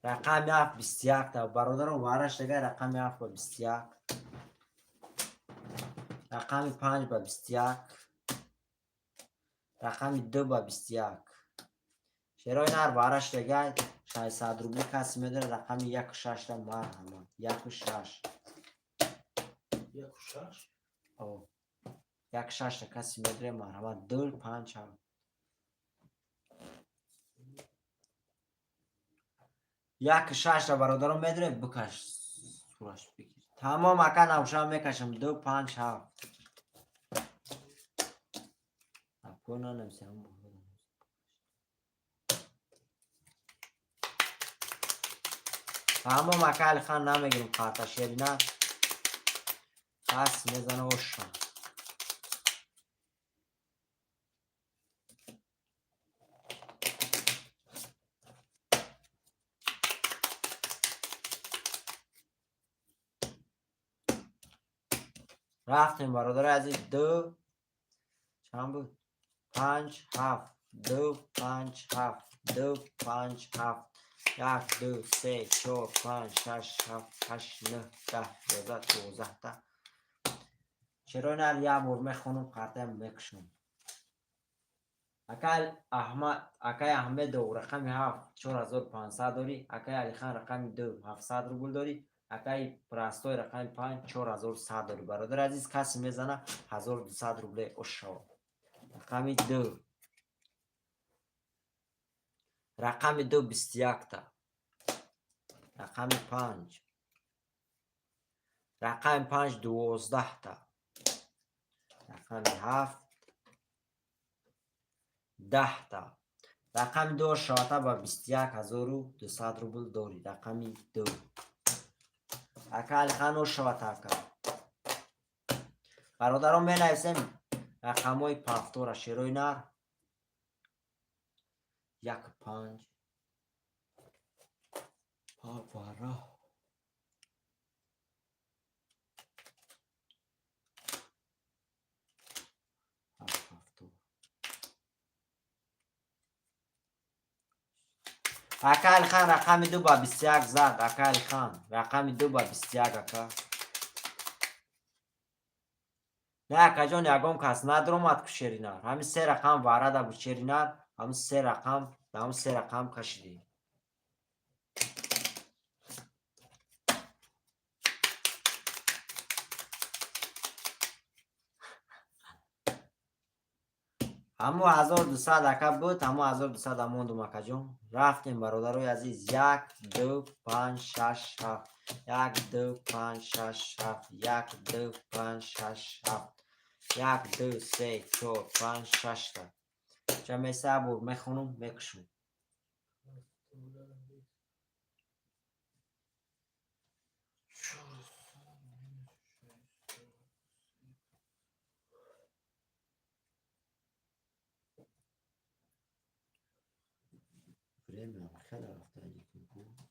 رقم 7 21 تا برادر و وارش دیگه رقم 7 با 21 رقم 5 با 21 رقم 2 با 21 شروع نار وارش دیگه 600 روبل کسی میداره رقم 1 و 6 تا مرحمت 1 و 6 یک و شش او یک شش کسی میدره مرحمت 2 5 7 یک شش را برادران میدره بکش سورش بگیر تمام اکا نوشم میکشم 2 5 7 اپو ننویسم تمام اکا علی خان نمیگیرم قطع شیری نه پس میزنه وشم رفتیم برادر عزیز 2 چند بود 5 7 2 5 7 2 5 7 1 2 3 4 5 6 7 8 9 10 11 12 تا چرا نه یه بار میخونم قطعا میکشم اکای احمد و رقم 7 4500 داری اکای علی خان رقم 2 700 روبل داری اکای پرستوی رقم 5 4100 داری برادر عزیز کسی میزنه 1200 روبل اشو رقم 2 رقم 2 21 تا رقم 5 رقم 5 12 تا رقم 7 10 تا رقم 2 شاته با 21200 روبل داری رقم 2 اکال خانو شاته اکا برادران می نویسیم رقم های پفتور شیروی نر 1 5 پاپارا 7 پفتور اکال خان رقم 2 با 21 زد اکال خان رقم 2 با 21 اکا نه اکا جان یکم کس ندرومد که شیرینار همین 3 رقم وارده بود شیرینار همین 3 رقم همین 3 رقم کشیدی همو 1200 اکا بود همو 1200 اموندم اکا جان رفتیم برادرای عزیز 1 2 5 6 7 1 2 5 6 7 1 2 5 6 7 1 2 3 4 5 6 تا جمعه سبور میخونم میکشم Время خیلی رفته دیگه بود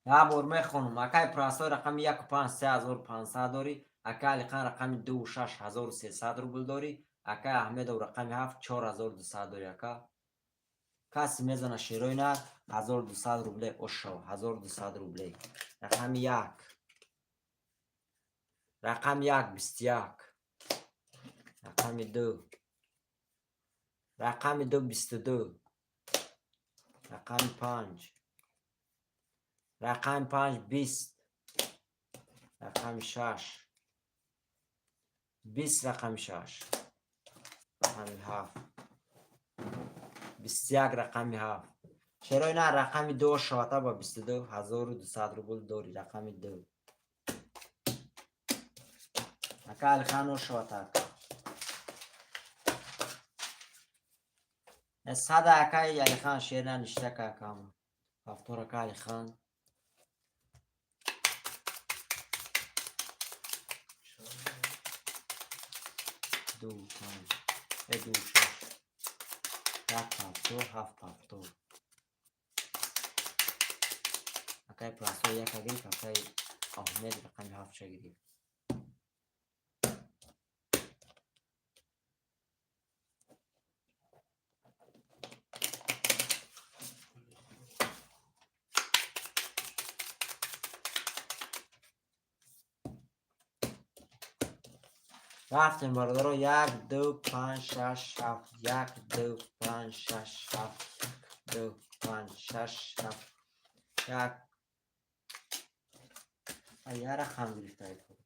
یه بار میخونم اکای پراسای رقم 1 5 3500 داری اکای علی خان رقم 2 6 1300 روبل داری اکای احمد و رقم 7 4200 داری اکا کسی میزنه شیروی نه 1200 روبله اشو 1200 روبله رقم 1 رقم 1 21 رقم 2 رقم 2 22 رقم 5 رقم 5 20 رقم 6 20 رقم 6 رقم 7 21 رقم 7 چرا اینا رقم 2 شاته با 22200 روبل داری رقم 2 اکال خانو شاته صد اکای علی خان شیر ننشته که اکام هفتور اکا علی خان 2 5 2 6 1 هفتور 7 هفتور اکای پراسو یک اگریف اکای احمد رقم 7 شگریف رفتیم برادرها. 1 2 5 6 7 1 2 5 6 7 2 5 6 7 1 یه رقم گرفته بود.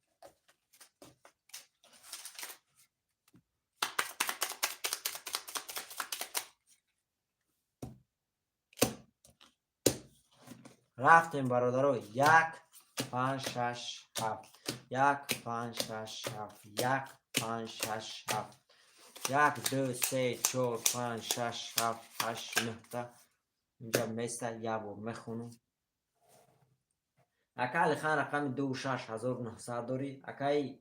رفتیم برادرها. 1 5 6 7 1 5 6 7 1 5 6 7 1 2 3 4 5 6 7 8 9 تا. اینجا مثل یه بار میخونم. اکای خان رقم 26900 داری. اکای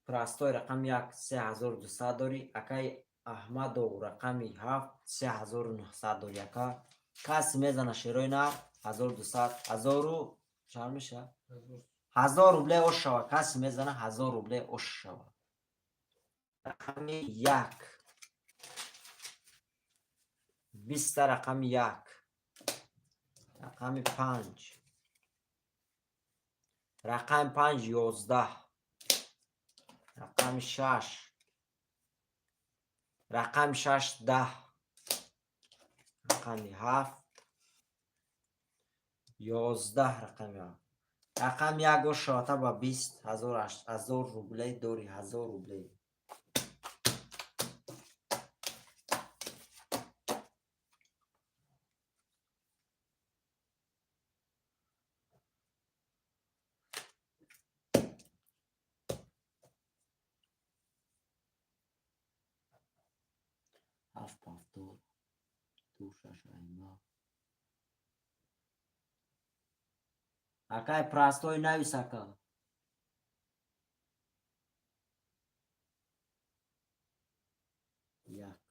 پراستوی رقم 1 3200 داری. اکای احمد و رقم 7 3900 داری. اکا کسی میزنه شیروی نه 1200 1000 چند میشه 1000 روبله اوش شود. کسی میزنه 1000 روبله اوش شود. رقم 1 20 رقم 1 رقم 5 رقم 5 11 رقم 6 رقم 6 10 رقم 7 11 رقم 7 رقم 1 شاته با 20 1000 روبله دوری 1000 روبله. هفت پافتور دو شش اینا اکای پراستوی نویس اکا یک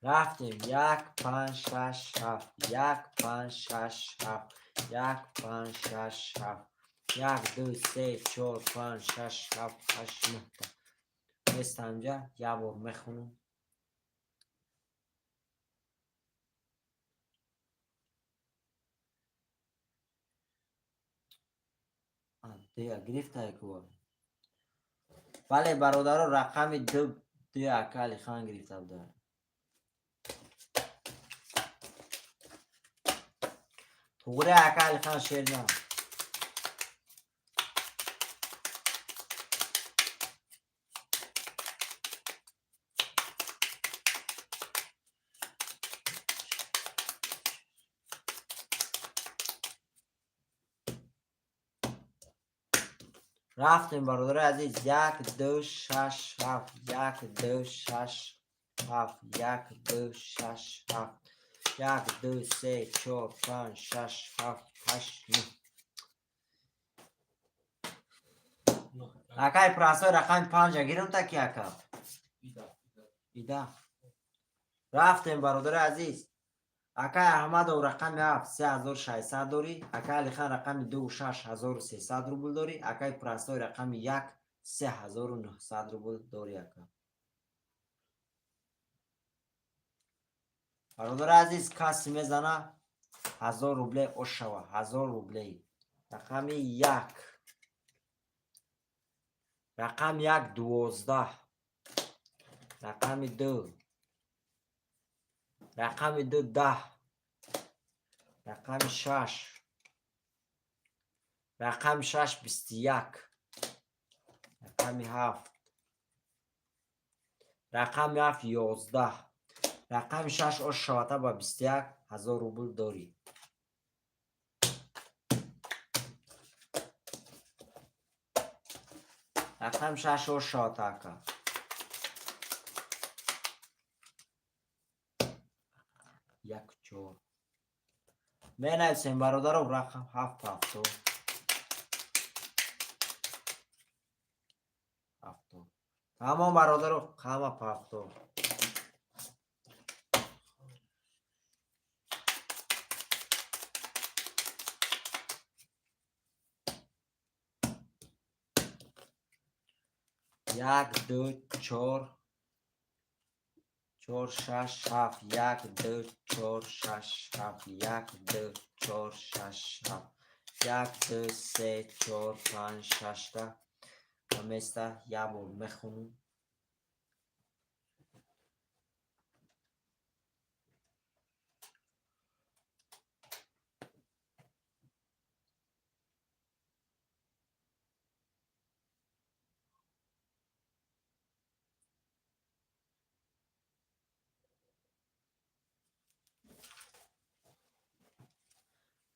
رفتیم 1 5 6 7 1 5 6 7 1 5 6 7 1 2 3 4 5 6 7 8 9 تا. مثل همجا یه بار میخونم. دیگه گرفته که بله برادر رقم 2 اکالی خان گرفته بود. توره اکالی خان شیر نه رفتیم برادر عزیز. 1 2 6 7 1 2 6 7 1 2 6 7 1 2 3 4 5 6 7 8 9 اکای پراسای رقم 5 گیرم تکی اکا ایده. رفتیم برادر عزیز. اکای احمد و رقم 7 3600 داری. اکای علی خان رقم 2 6300 روبل داری. اکای پراسای رقم 1 3900 روبل داری اکا. برادر عزیز کسی میزنه 1000 روبله اوش شوه 1000 روبله. رقم 1 رقم 1 12 رقم 2 رقم 2 10 رقم 6 رقم 6 21 رقم 7 رقم 7 11 رقم 6 اوش شوته با 21 1000 روبل داری. رقم 6 اوش شوته که یک 4 می نویسیم برادر و رقم 7 تمام برادر و همه 7 یک دو چهار چهار شش هفت یک دو چهار شش هفت یک دو چهار شش هفت یک دو سه چهار پنج شش ده همسته یک بار میخونم.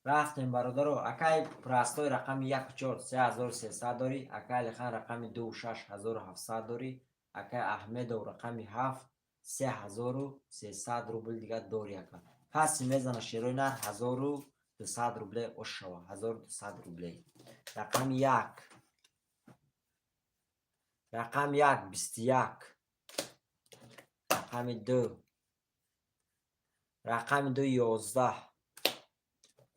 رفتیم برادرو. اکای پرستوی رقم 14 3300 داری. اکای لخن رقم 26 1700 داری. اکای احمد و رقم 7 3300 روبل دیگه داری. اکا کسی میزنه شیروی نه 1200 روبله اوشوا 1200 روبله. رقم 1 رقم 1 21 رقم 2 رقم 2 11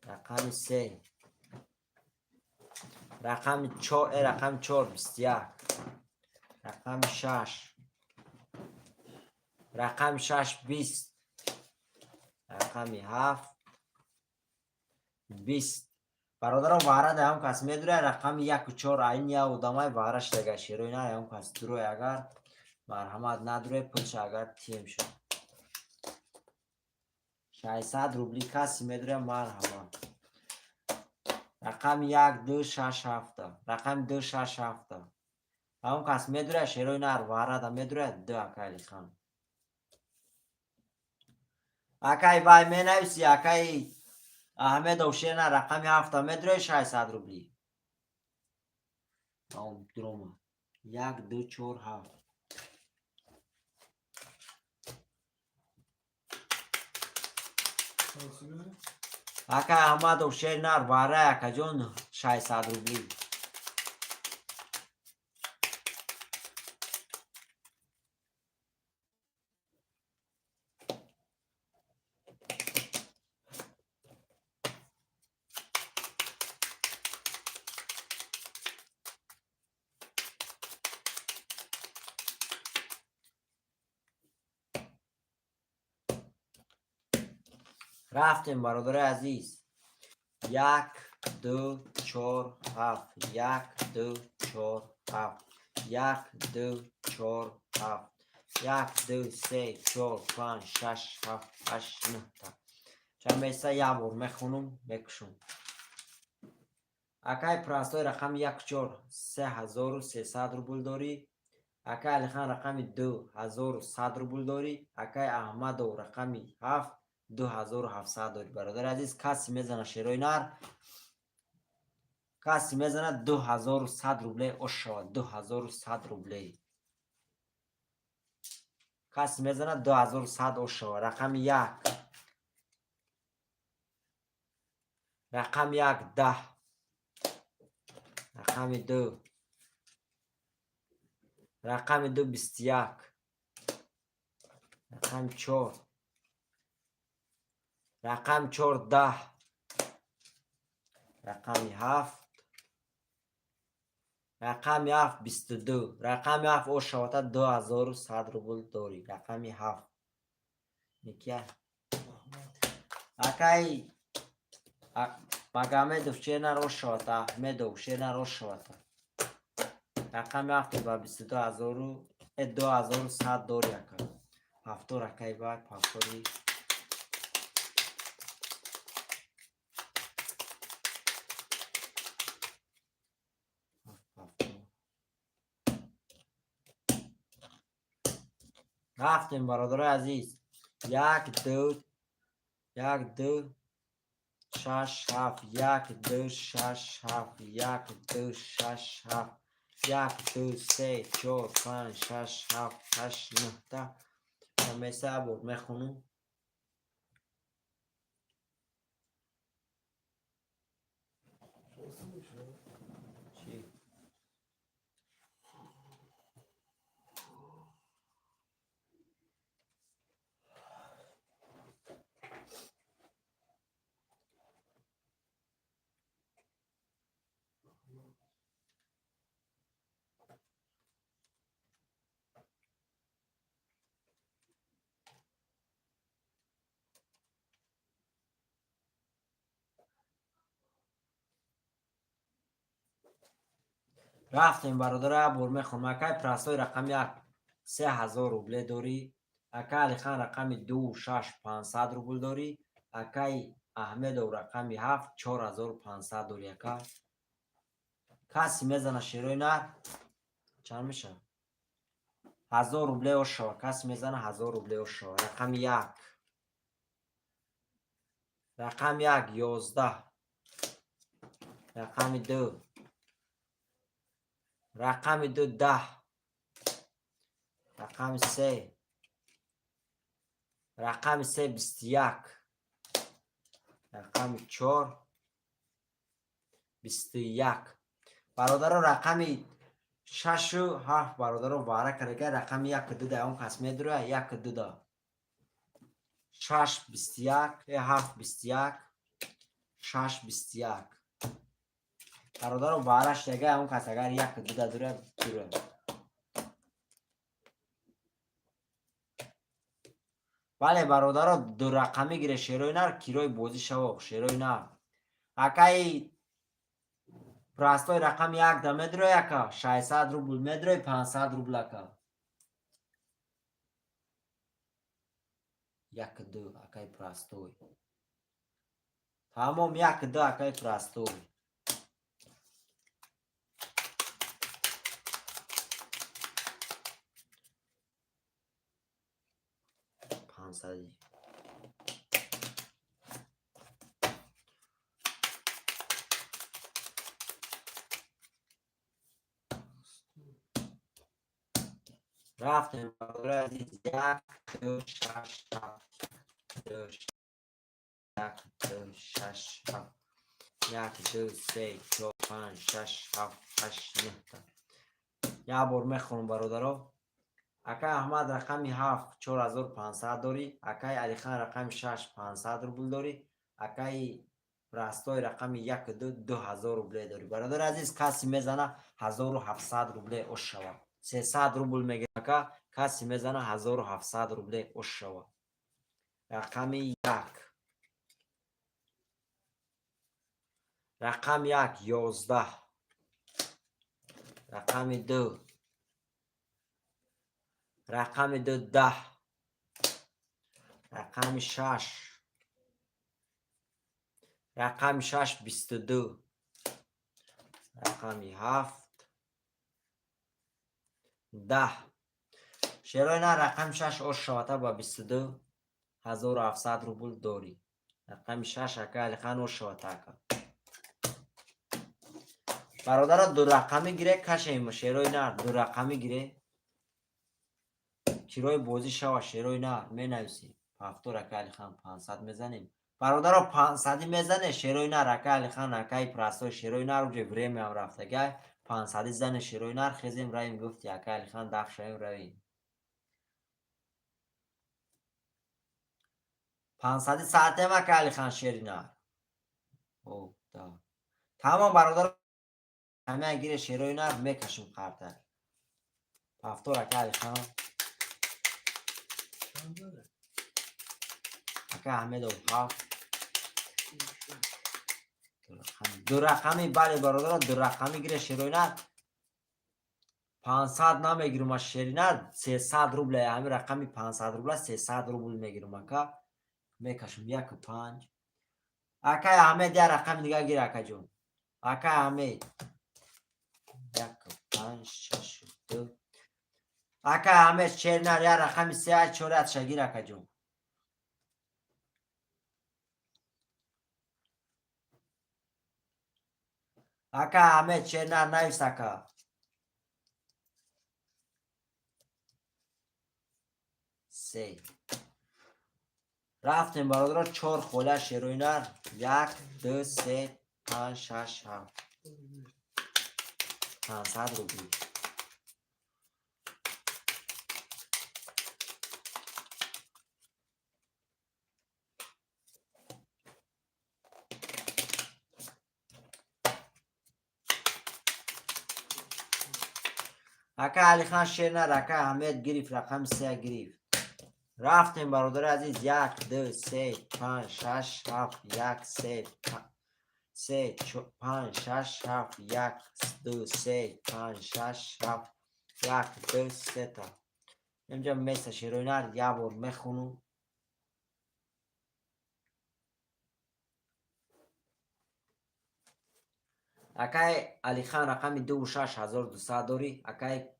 رقم 3 رقم 4 رقم 4 21 رقم 6 رقم 6 20 رقم 7 20 برادران وارد هم کس میدونه رقم 1 و 4 این یا ادامه وارش دیگه شیروی نه هم کس دروی اگر مرحمت نداره پلش اگر تیم شد 600 روبلی کسی میدونه مرحمت. رقم 1 2 6 7 رقم 2 6 7 هم کس میدونه شیروی نه وارد هم میدونه دو اکای خان اکای بای می نویسی اکای احمد اوشیر نه رقم 7 میدونه 600 روبلی هم درومه 1 2 4 7 اکای احمد اوشیر نه واره اکا جون 600 روبلی. رفتیم برادر عزیز 1 2 4 7 1 2 4 7 1 2 4 7 1 2 3 4 5 6 7 8 9 چند میسته یک بار میخونم میکشم. اکای پرستوی رقم 1 4 3300 روبل داری. اکای علی خان رقم 2100 روبل داری. اکای احمد و رقم 7 2700 داری. برادر عزیز کسی میزنه شیروی نر کسی میزنه 2100 روبله اوشا 2100 روبله کسی میزنه 2100 اوشا. رقم 1 رقم 1 10 رقم 2 رقم 2 21 رقم 4 رقم 4 10 رقم 7 رقم 7 22 رقم 7 او شوتا 2100 روبل داری. رقم 7 نیکیه اکای مگامه دوفچه نرو شوتا احمد دوفچه نرو شوتا رقم 7 با 22,100 داری. اکای هفتو رکای باید پاکوری رفتیم برادر عزیز 1 2 1 2 6 7 1 2 6 7 1 2 6 7 1 2 3 4 5 6 7 8 9 10 همیشه بود میخونم. چی؟ رفتیم برادر بور میخونم. اکای پرستوی رقم یک 3000 روبله داری. اکای علی خان رقم 26500 روبل داری. اکای احمد و رقم 7 4500 داری. اکا کسی میزنه شیروی نر چند میشه 1000 روبله او شو. کسی میزنه 1000 روبله او شو. رقم یک رقم 11 رقم 2 رقم 2 10 رقم 3 رقم 3 21 رقم 4 21 برادر رقم 6 و 7 برادر واره کرده. رقم 1 2 ده اون کس میدره 1 2 ده 6 21 7 21 6 21 برادر وارش دیگه اون کس اگر 1 2 ده دره بله برادر دو رقمی گیره شیروی نر کیروی بازی شو شیروی نر اکای پراستوی رقم 1 ده میدره یکا 600 روبل میدره 500 روبل اکا 1 2 اکای پراستوی تمام 1 2 اکای پراستوی پانصدی رفتیم برادر عزیز 1 2 6 7 2 1 2 6 7 1 2 3 4 5 6 7 8 9 یا بار میخونم برادرها. اکای احمد رقم 7 4500 داری. اکای علی خان رقم 6 500 روبل داری. اکای پرستوی رقم 1 2 2000 روبل داری. برادر عزیز کسی میزنه 1700 روبل اوش شود. 300 روبل میگیره که کسی میزنه 1700 روبل اوش شود. رقم 1 رقم 1 11 رقم 2 رقم 2 10 رقم 6 رقم 6 22 رقم 7 10 شیروی نه رقم 6 اوش شواته با 22 1700 روبل داری. رقم 6 اکا علی خان اوش شواته اکا برادر دو رقمی گیره کشه شیروی نه دو رقمی گیره کیروی بازی شوا شیروی نه می نویسی هفتو رکا علی خان 500 میزنیم برادر 500 میزنه شیروی نه رکا علی خان اکای پرستو شیروی نه رو جبره می هم رفته گه 500 زن شیروی نه خیزیم رایم گفتی اکا علی خان دخ شویم رویم 500 ساعته ما که علی خان شیری نه او دا تمام برادر همه گیر شیروی نه میکشیم قرطه هفتو رکا علی خان اکا احمد و هفت دو رقمی بله برادر دو رقمی گیره شیروی 500 نمیگیرم از شیرینه 300 روبله همین رقمی 500 روبله 300 روبل میگیرم اکا میکشم 1 و 5 اکا احمد یه رقم دیگه گیر اکا جون اکا احمد 1 و 5 6 و 2 اکا احمد شیرینه یه رقمی 3 4 شگیر اکا جون اکا احمد شیرینه نویس اکا 3 رفتیم برادر 4 خوله شیروی نر 1 2 3 5 6 7 500 روبل اکا علی خان شیرینه رکا احمد گریف رقم 3 گریف رفتیم برادر عزیز 1 2 3 5 6 7 1 3 سه 5 6 7 1 2 3 5 6 7 1 2 3 تا اینجا مثل شیروینر یه بار میخونم. اکای علی خان رقم 26200 داری. اکای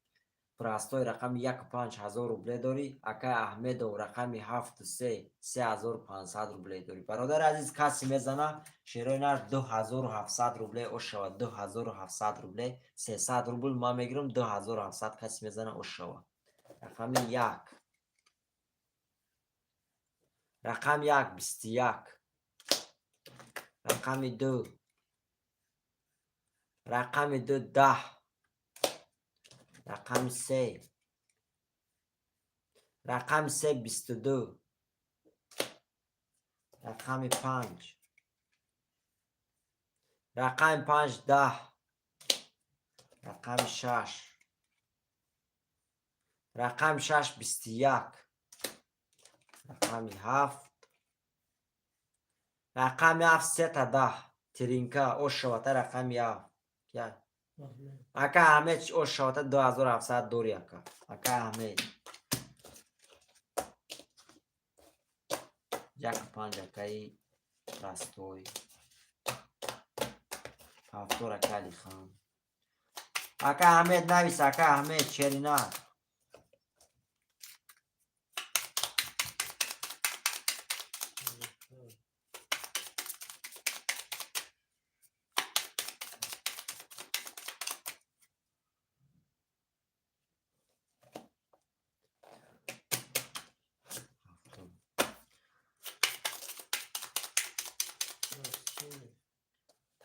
پراستوی رقم 15000 روبله داری. اکای احمد و رقم 73 3500 روبله داری. برادر عزیز کسی میزنه شیروینر 2700 روبله او شود. 2700 روبله 300 روبل ما میگیرم. 2700 کسی میزنه او شود. رقم 1 رقم 1 21 رقم 2 رقم 2 10 رقم 3 رقم 3 22 رقم 5 رقم 5 10 رقم 6 رقم 6 21 رقم 7 رقم 7 3 تا 10 ترینکا او شوته رقم 7 اکا احمد او شوته 2700 دوری اکا احمد 1 5 اکایی راستوی هفتور اکا علی خان اکا احمد نویس. اکا احمد شیرینار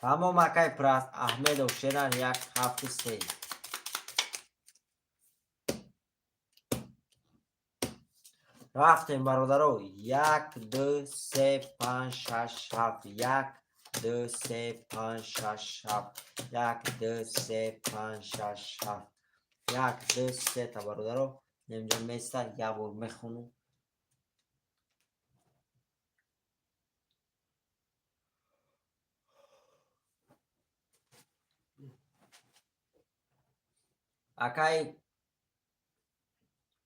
تمام اکای پراست احمد و شیران 1 7 3 رفتیم برادرو. 1 2 3 5 6 7 1 2 3 5 6 7 1 2 3 5 6 7 1 2 3 تا برادرو. اینجا میسته یه بار میخونم.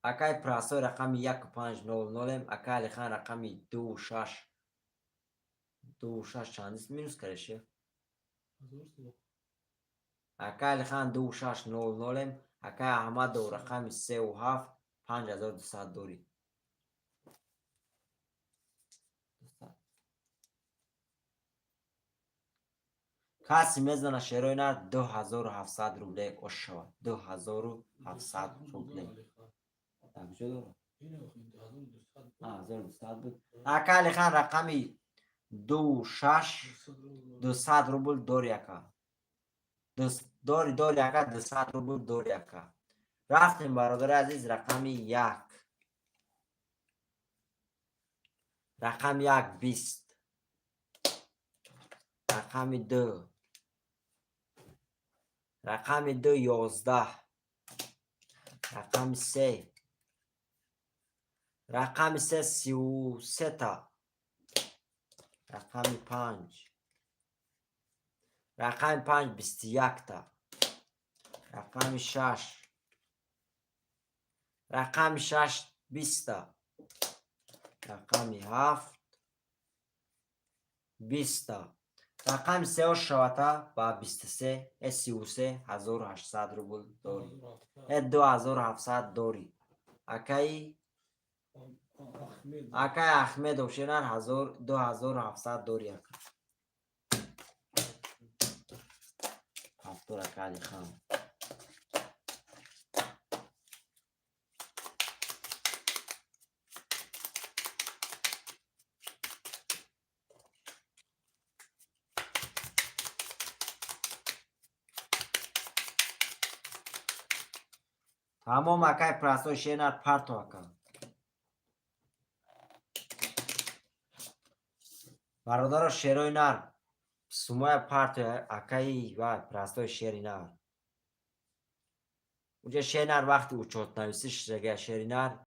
اکای پراسو رقم 1500 اکای علی خان رقم 26 چندیست مینوس کرشه. اکای علی خان 2600 اکای احمد و رقم 37 5200 دوری. کسی میزنه شیروینر 2700 روبله اش شود. 2700 روبله کجا داره؟ 1200 بود. اکا علی خان رقمی 200 روبل دوری اکا دوری اکا 200 روبل دوری اکا. رفتیم برادر عزیز. رقمی 1 رقم 1 20 رقم 2 رقم 2 11 رقم 3 رقم 3 33 تا رقم 5 رقم 5 21 تا رقم 6 رقم 6 20 تا رقم 7 20 تا رقم 3 شوتا با 23 33,800 روبل دوری. 2700 دوری. اکای احمد و شیران 2700 دوری اکا. هفتور اکا علی خان تمام اکای پراسو شیران پرتو اکا. برادر شیروینر سومای پرتو اکایی و پرستوی شیرینر. اونجا شیرینر وقتی اوچوت نویسیش رگه شیرینر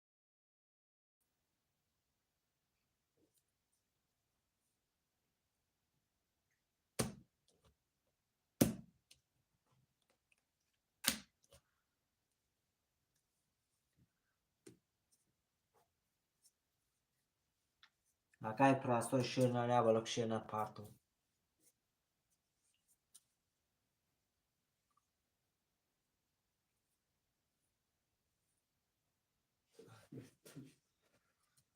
Акай простой ширина не было, ширина парту.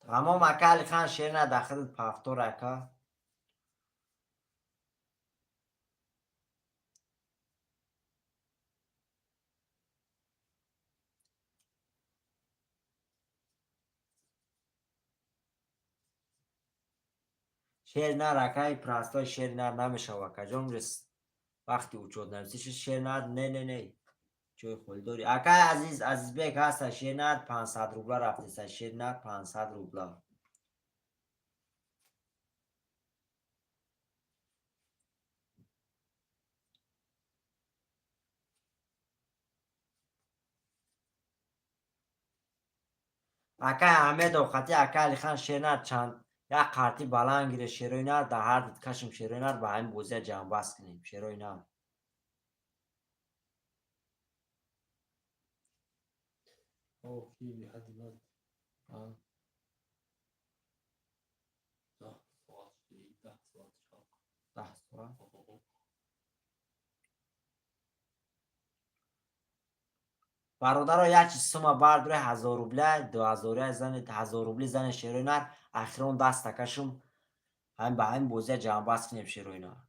تمام اکل خان شیرنا داخل پافتور اکا. شیرنا رکای پراستای شیرنا نمیشه وکا جون رس وقتی وجود نمیشه شیرنا نه چوی خول داری اکای عزیز بیگ هست شیرنا 500 روبلا رفته شیرنا 500 روبلا. اکای احمد و خطی اکای خان شیرنا چند یک قارتی بالان گیره شیروینا در هر دید کشم شیروینا با این بوزه جنباز کنیم شیروینا. اوه كيفي حد يبات آه. ده صوت شيء ده صوت شاق ده صوت. برادر یا چیز سوما برداره 1000 روبله 2000 زن 1000 روبلی زن شیروینا اخرون دست تکشم هم با این بوزه جنباز کنیم شیروینا.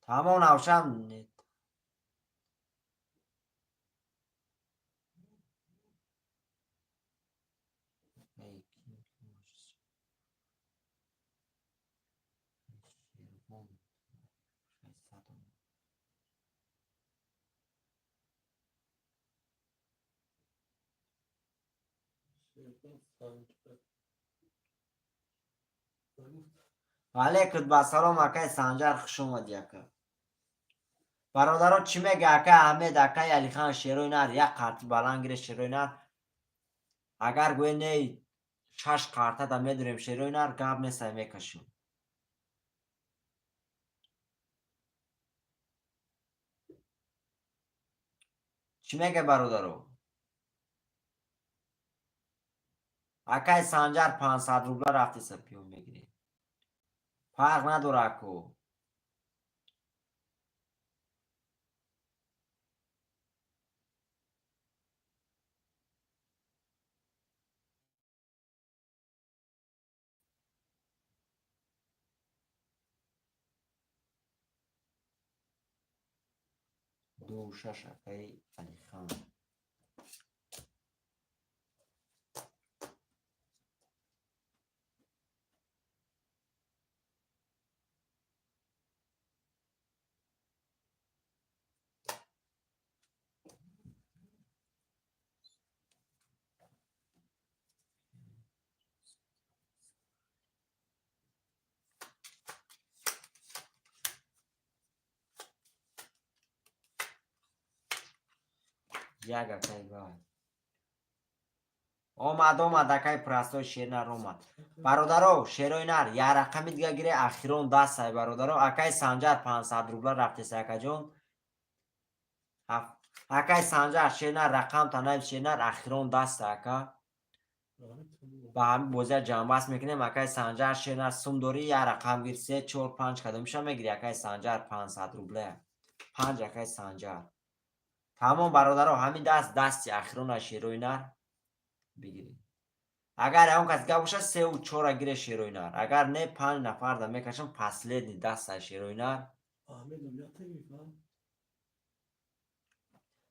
تمام نوشم علیکم با سلام اکای سنجر خوش اومدی اکا. برادرها چی میگه اکای احمد اکای علی خان شیروینار یک قارتی بالان گیره شیروینار اگر گوی نی 6 قارتا دا میدوریم شیروینار گاب نیسته میکشیم. چی میگه برادرو اکای سنجر 500 روبلا رفتی سپیون میگیری فرق نداره اکو. دو شش اکای علی خان یک اکای بای اومد اکای پرستای شیرنر اومد. برادرو شیروینر یا رقمی دیگه گیره اخیرون دست های برادرو اکای سنجر 500 روبلا رفته سکا جون اکای سنجر شیرنر رقم تا نایب شیرنر اخیرون دست اکا با همین بوزه جنباس میکنیم اکای سنجر شیرنر سوم دوری یا رقم گیر 3 4 5 کدومشا میگیری اکای سنجر 500 روبله 5 اکای سنجر. تمام برادرو همین دستی اخیرون شیروینر بگیری. اگر اون کس گه باشه 3 و 4 گیره شیروینر اگر نه 5 نفر دا میکشم پسله دی دست شیروینر.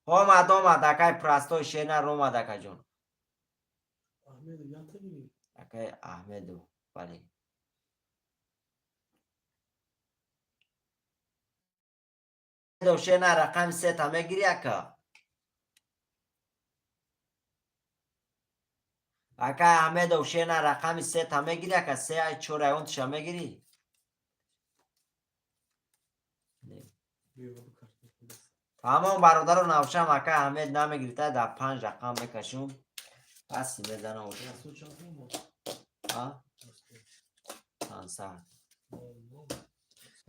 اومد اکای پرستای شیرنر اومد اکا جون اکای احمدو بله دو شیرنر رقم 3 تا میگیری اکا اکای احمدو شیرنر رقم 3 تا میگیری اکا 3 4 اون تشا میگیری. تمام برادر رو نوشم اکای احمد نمیگیری تا در 5 رقم میکشم پسی میزنه اوشم ها 500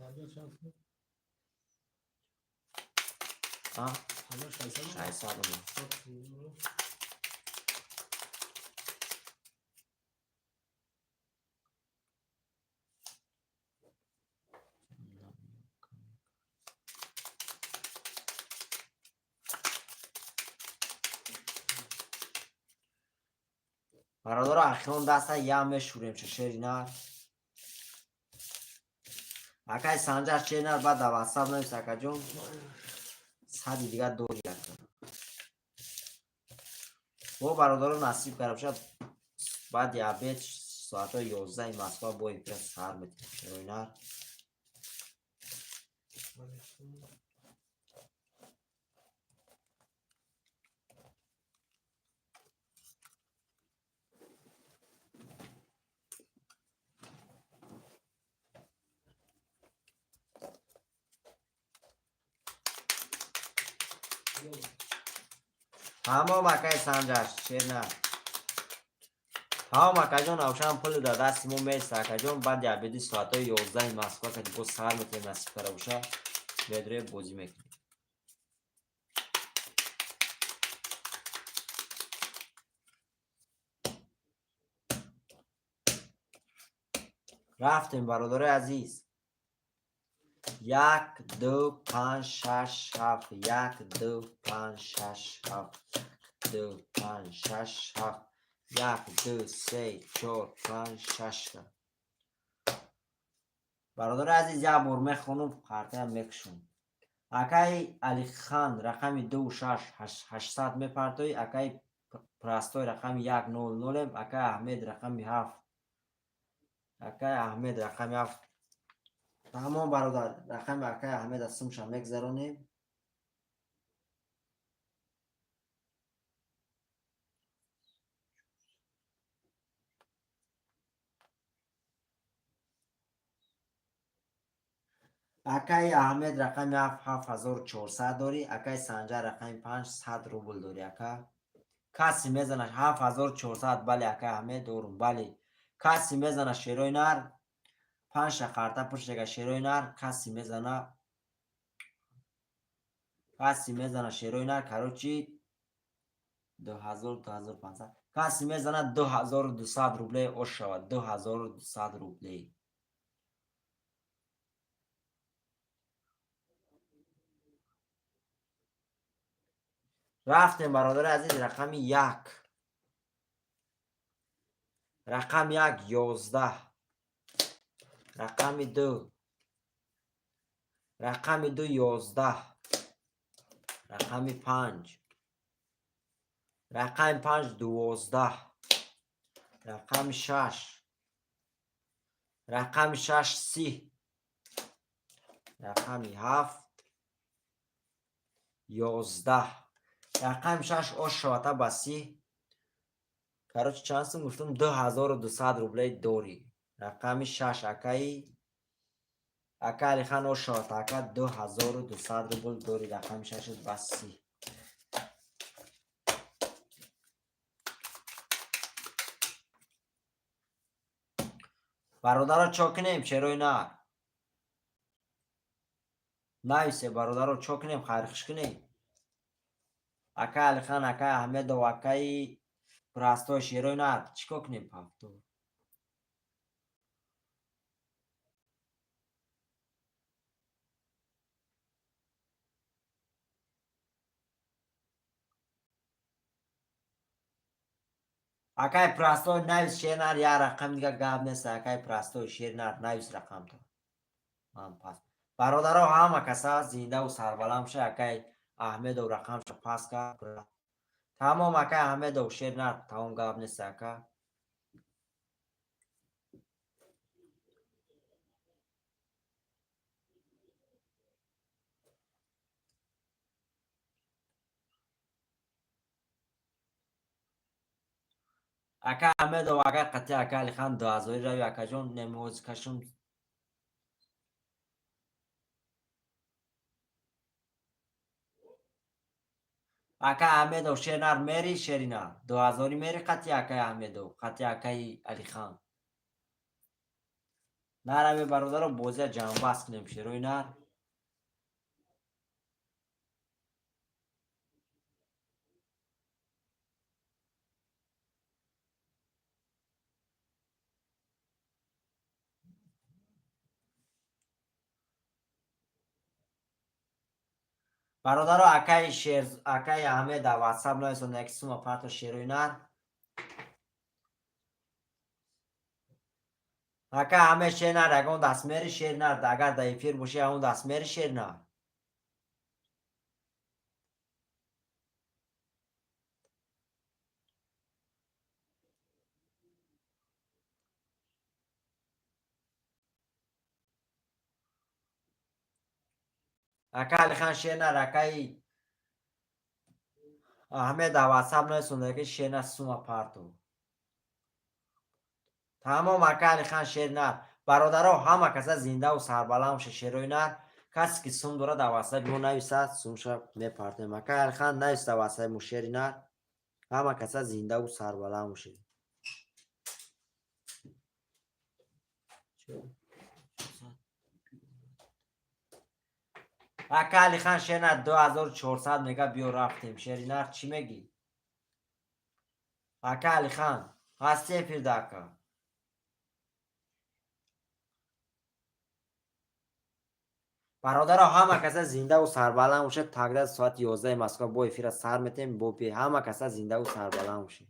Hazır şanslı. ها Hazır şanslı. 600 برادر اخیران دست یه شوریم چه شیرینر اکای سنجر شیرینر بعد دوستم نمیست اکا جون صدی دیگه دوری اکا با برادر نصیب کرم شد بعد یه بیت ساعت 11 مسکو با این پرس سر میتیم شیرینر تمام اکای سنجر شیرینر تمام اکا جون اوشان پل در دستیمون میرسه اکا جون بعد یه بیدی ساعت 11 مسکو که دیگه سر میتیم نصیب کرم شد بدره بوزی میکنیم رفتیم برادر عزیز 1 2 5 6 7 1 2 5 6 7 2 5 6 7 1 2 3 4 5 6 برادر عزیز یه بار میخونم خارطه هم میکشون اکای علی خان رقم 2 6 800 میپرتوی اکای پرستوی رقم 1 0 0 اکای احمد رقم 7 اکای احمد رقم 7 تمام برادر رقم اکای احمد از سمشان میگذرونیم اکای احمد رقم 7400 داری اکای سنجر رقم 500 روبل داری اکا کسی میزنه 7400 بله اکای احمد دورم بله کسی میزنه شیروی نر 5 خارطه پشت شیروی نر کسی میزنه شیروی نر کروچی 2500 کسی میزنه 2200 روبله او شود 2200 روبله رفتیم برادر عزیز رقم 1 رقم 1 11 رقم 2 رقم 2 11 رقم 5 رقم 5 12 رقم 6 رقم 6 30 رقم 7 11 رقم 6 آشواته بسی کاروچ چند سم گفتم 2200 روبله دوری رقم 6 اکای علی خان آشواته اکا 2200 روبل دوری رقم 6 بسی برادر رو چاکنیم چروی نه نایسه برادر رو چاکنیم خیرخش کنیم اکا علی خان اکا احمد و اکای پرستو شیروی نه چیکو کنیم پافتو اکای پرستو نویس شیرنر یا رقم دیگه گاب نیست اکای پرستو شیرنر نویس رقم تو هم پاس برادر ها همه کسا زنده و سربلام شه اکای احمد و رقم شه پاس که تمام اکای احمد و شیرنر تمام گاب نیست اکا اکا احمد و اکا قطعی اکا علی خان دوازوی روی اکا جون نموز کشم اکا احمد و شیرنر میری شیرینر دوازوری میری قطعی اکای احمد و قطعی اکای علی خان نرمی برادر بازی جمع بست کنیم شروع نر. برادر اکای شیر اکای همه در واتساپ نایسون اکسوم پارتو شروع نر. اکا همه شیر نر اگه دست میری شیر نر اگر در افیر باشی اون دست میری شیر نر. اکا علی خان شیر نر اکای همه در واتساپ نایسون که شیر نر سوم پارتو. تمام اکا علی خان شیر نر برادر همه کسا زنده و سربلند شه شروع نر. کسی که سوم داره در واتساپ مو نویسد سومش میپارتیم. اکا علی خان نویس در واتساپ مو شیر نر همه کسا زنده و سربلند شه. اکا علی خان شیر نر 2400 میگه بیو رفتیم شیر نر چی میگی؟ اکا علی خان هستی پیر داکا. برادر همه کسا زنده و سربلند باشه. تقریبا ساعت 11 مسکو با افیر سر میتیم با پی همه کسا زنده و سربلند باشه.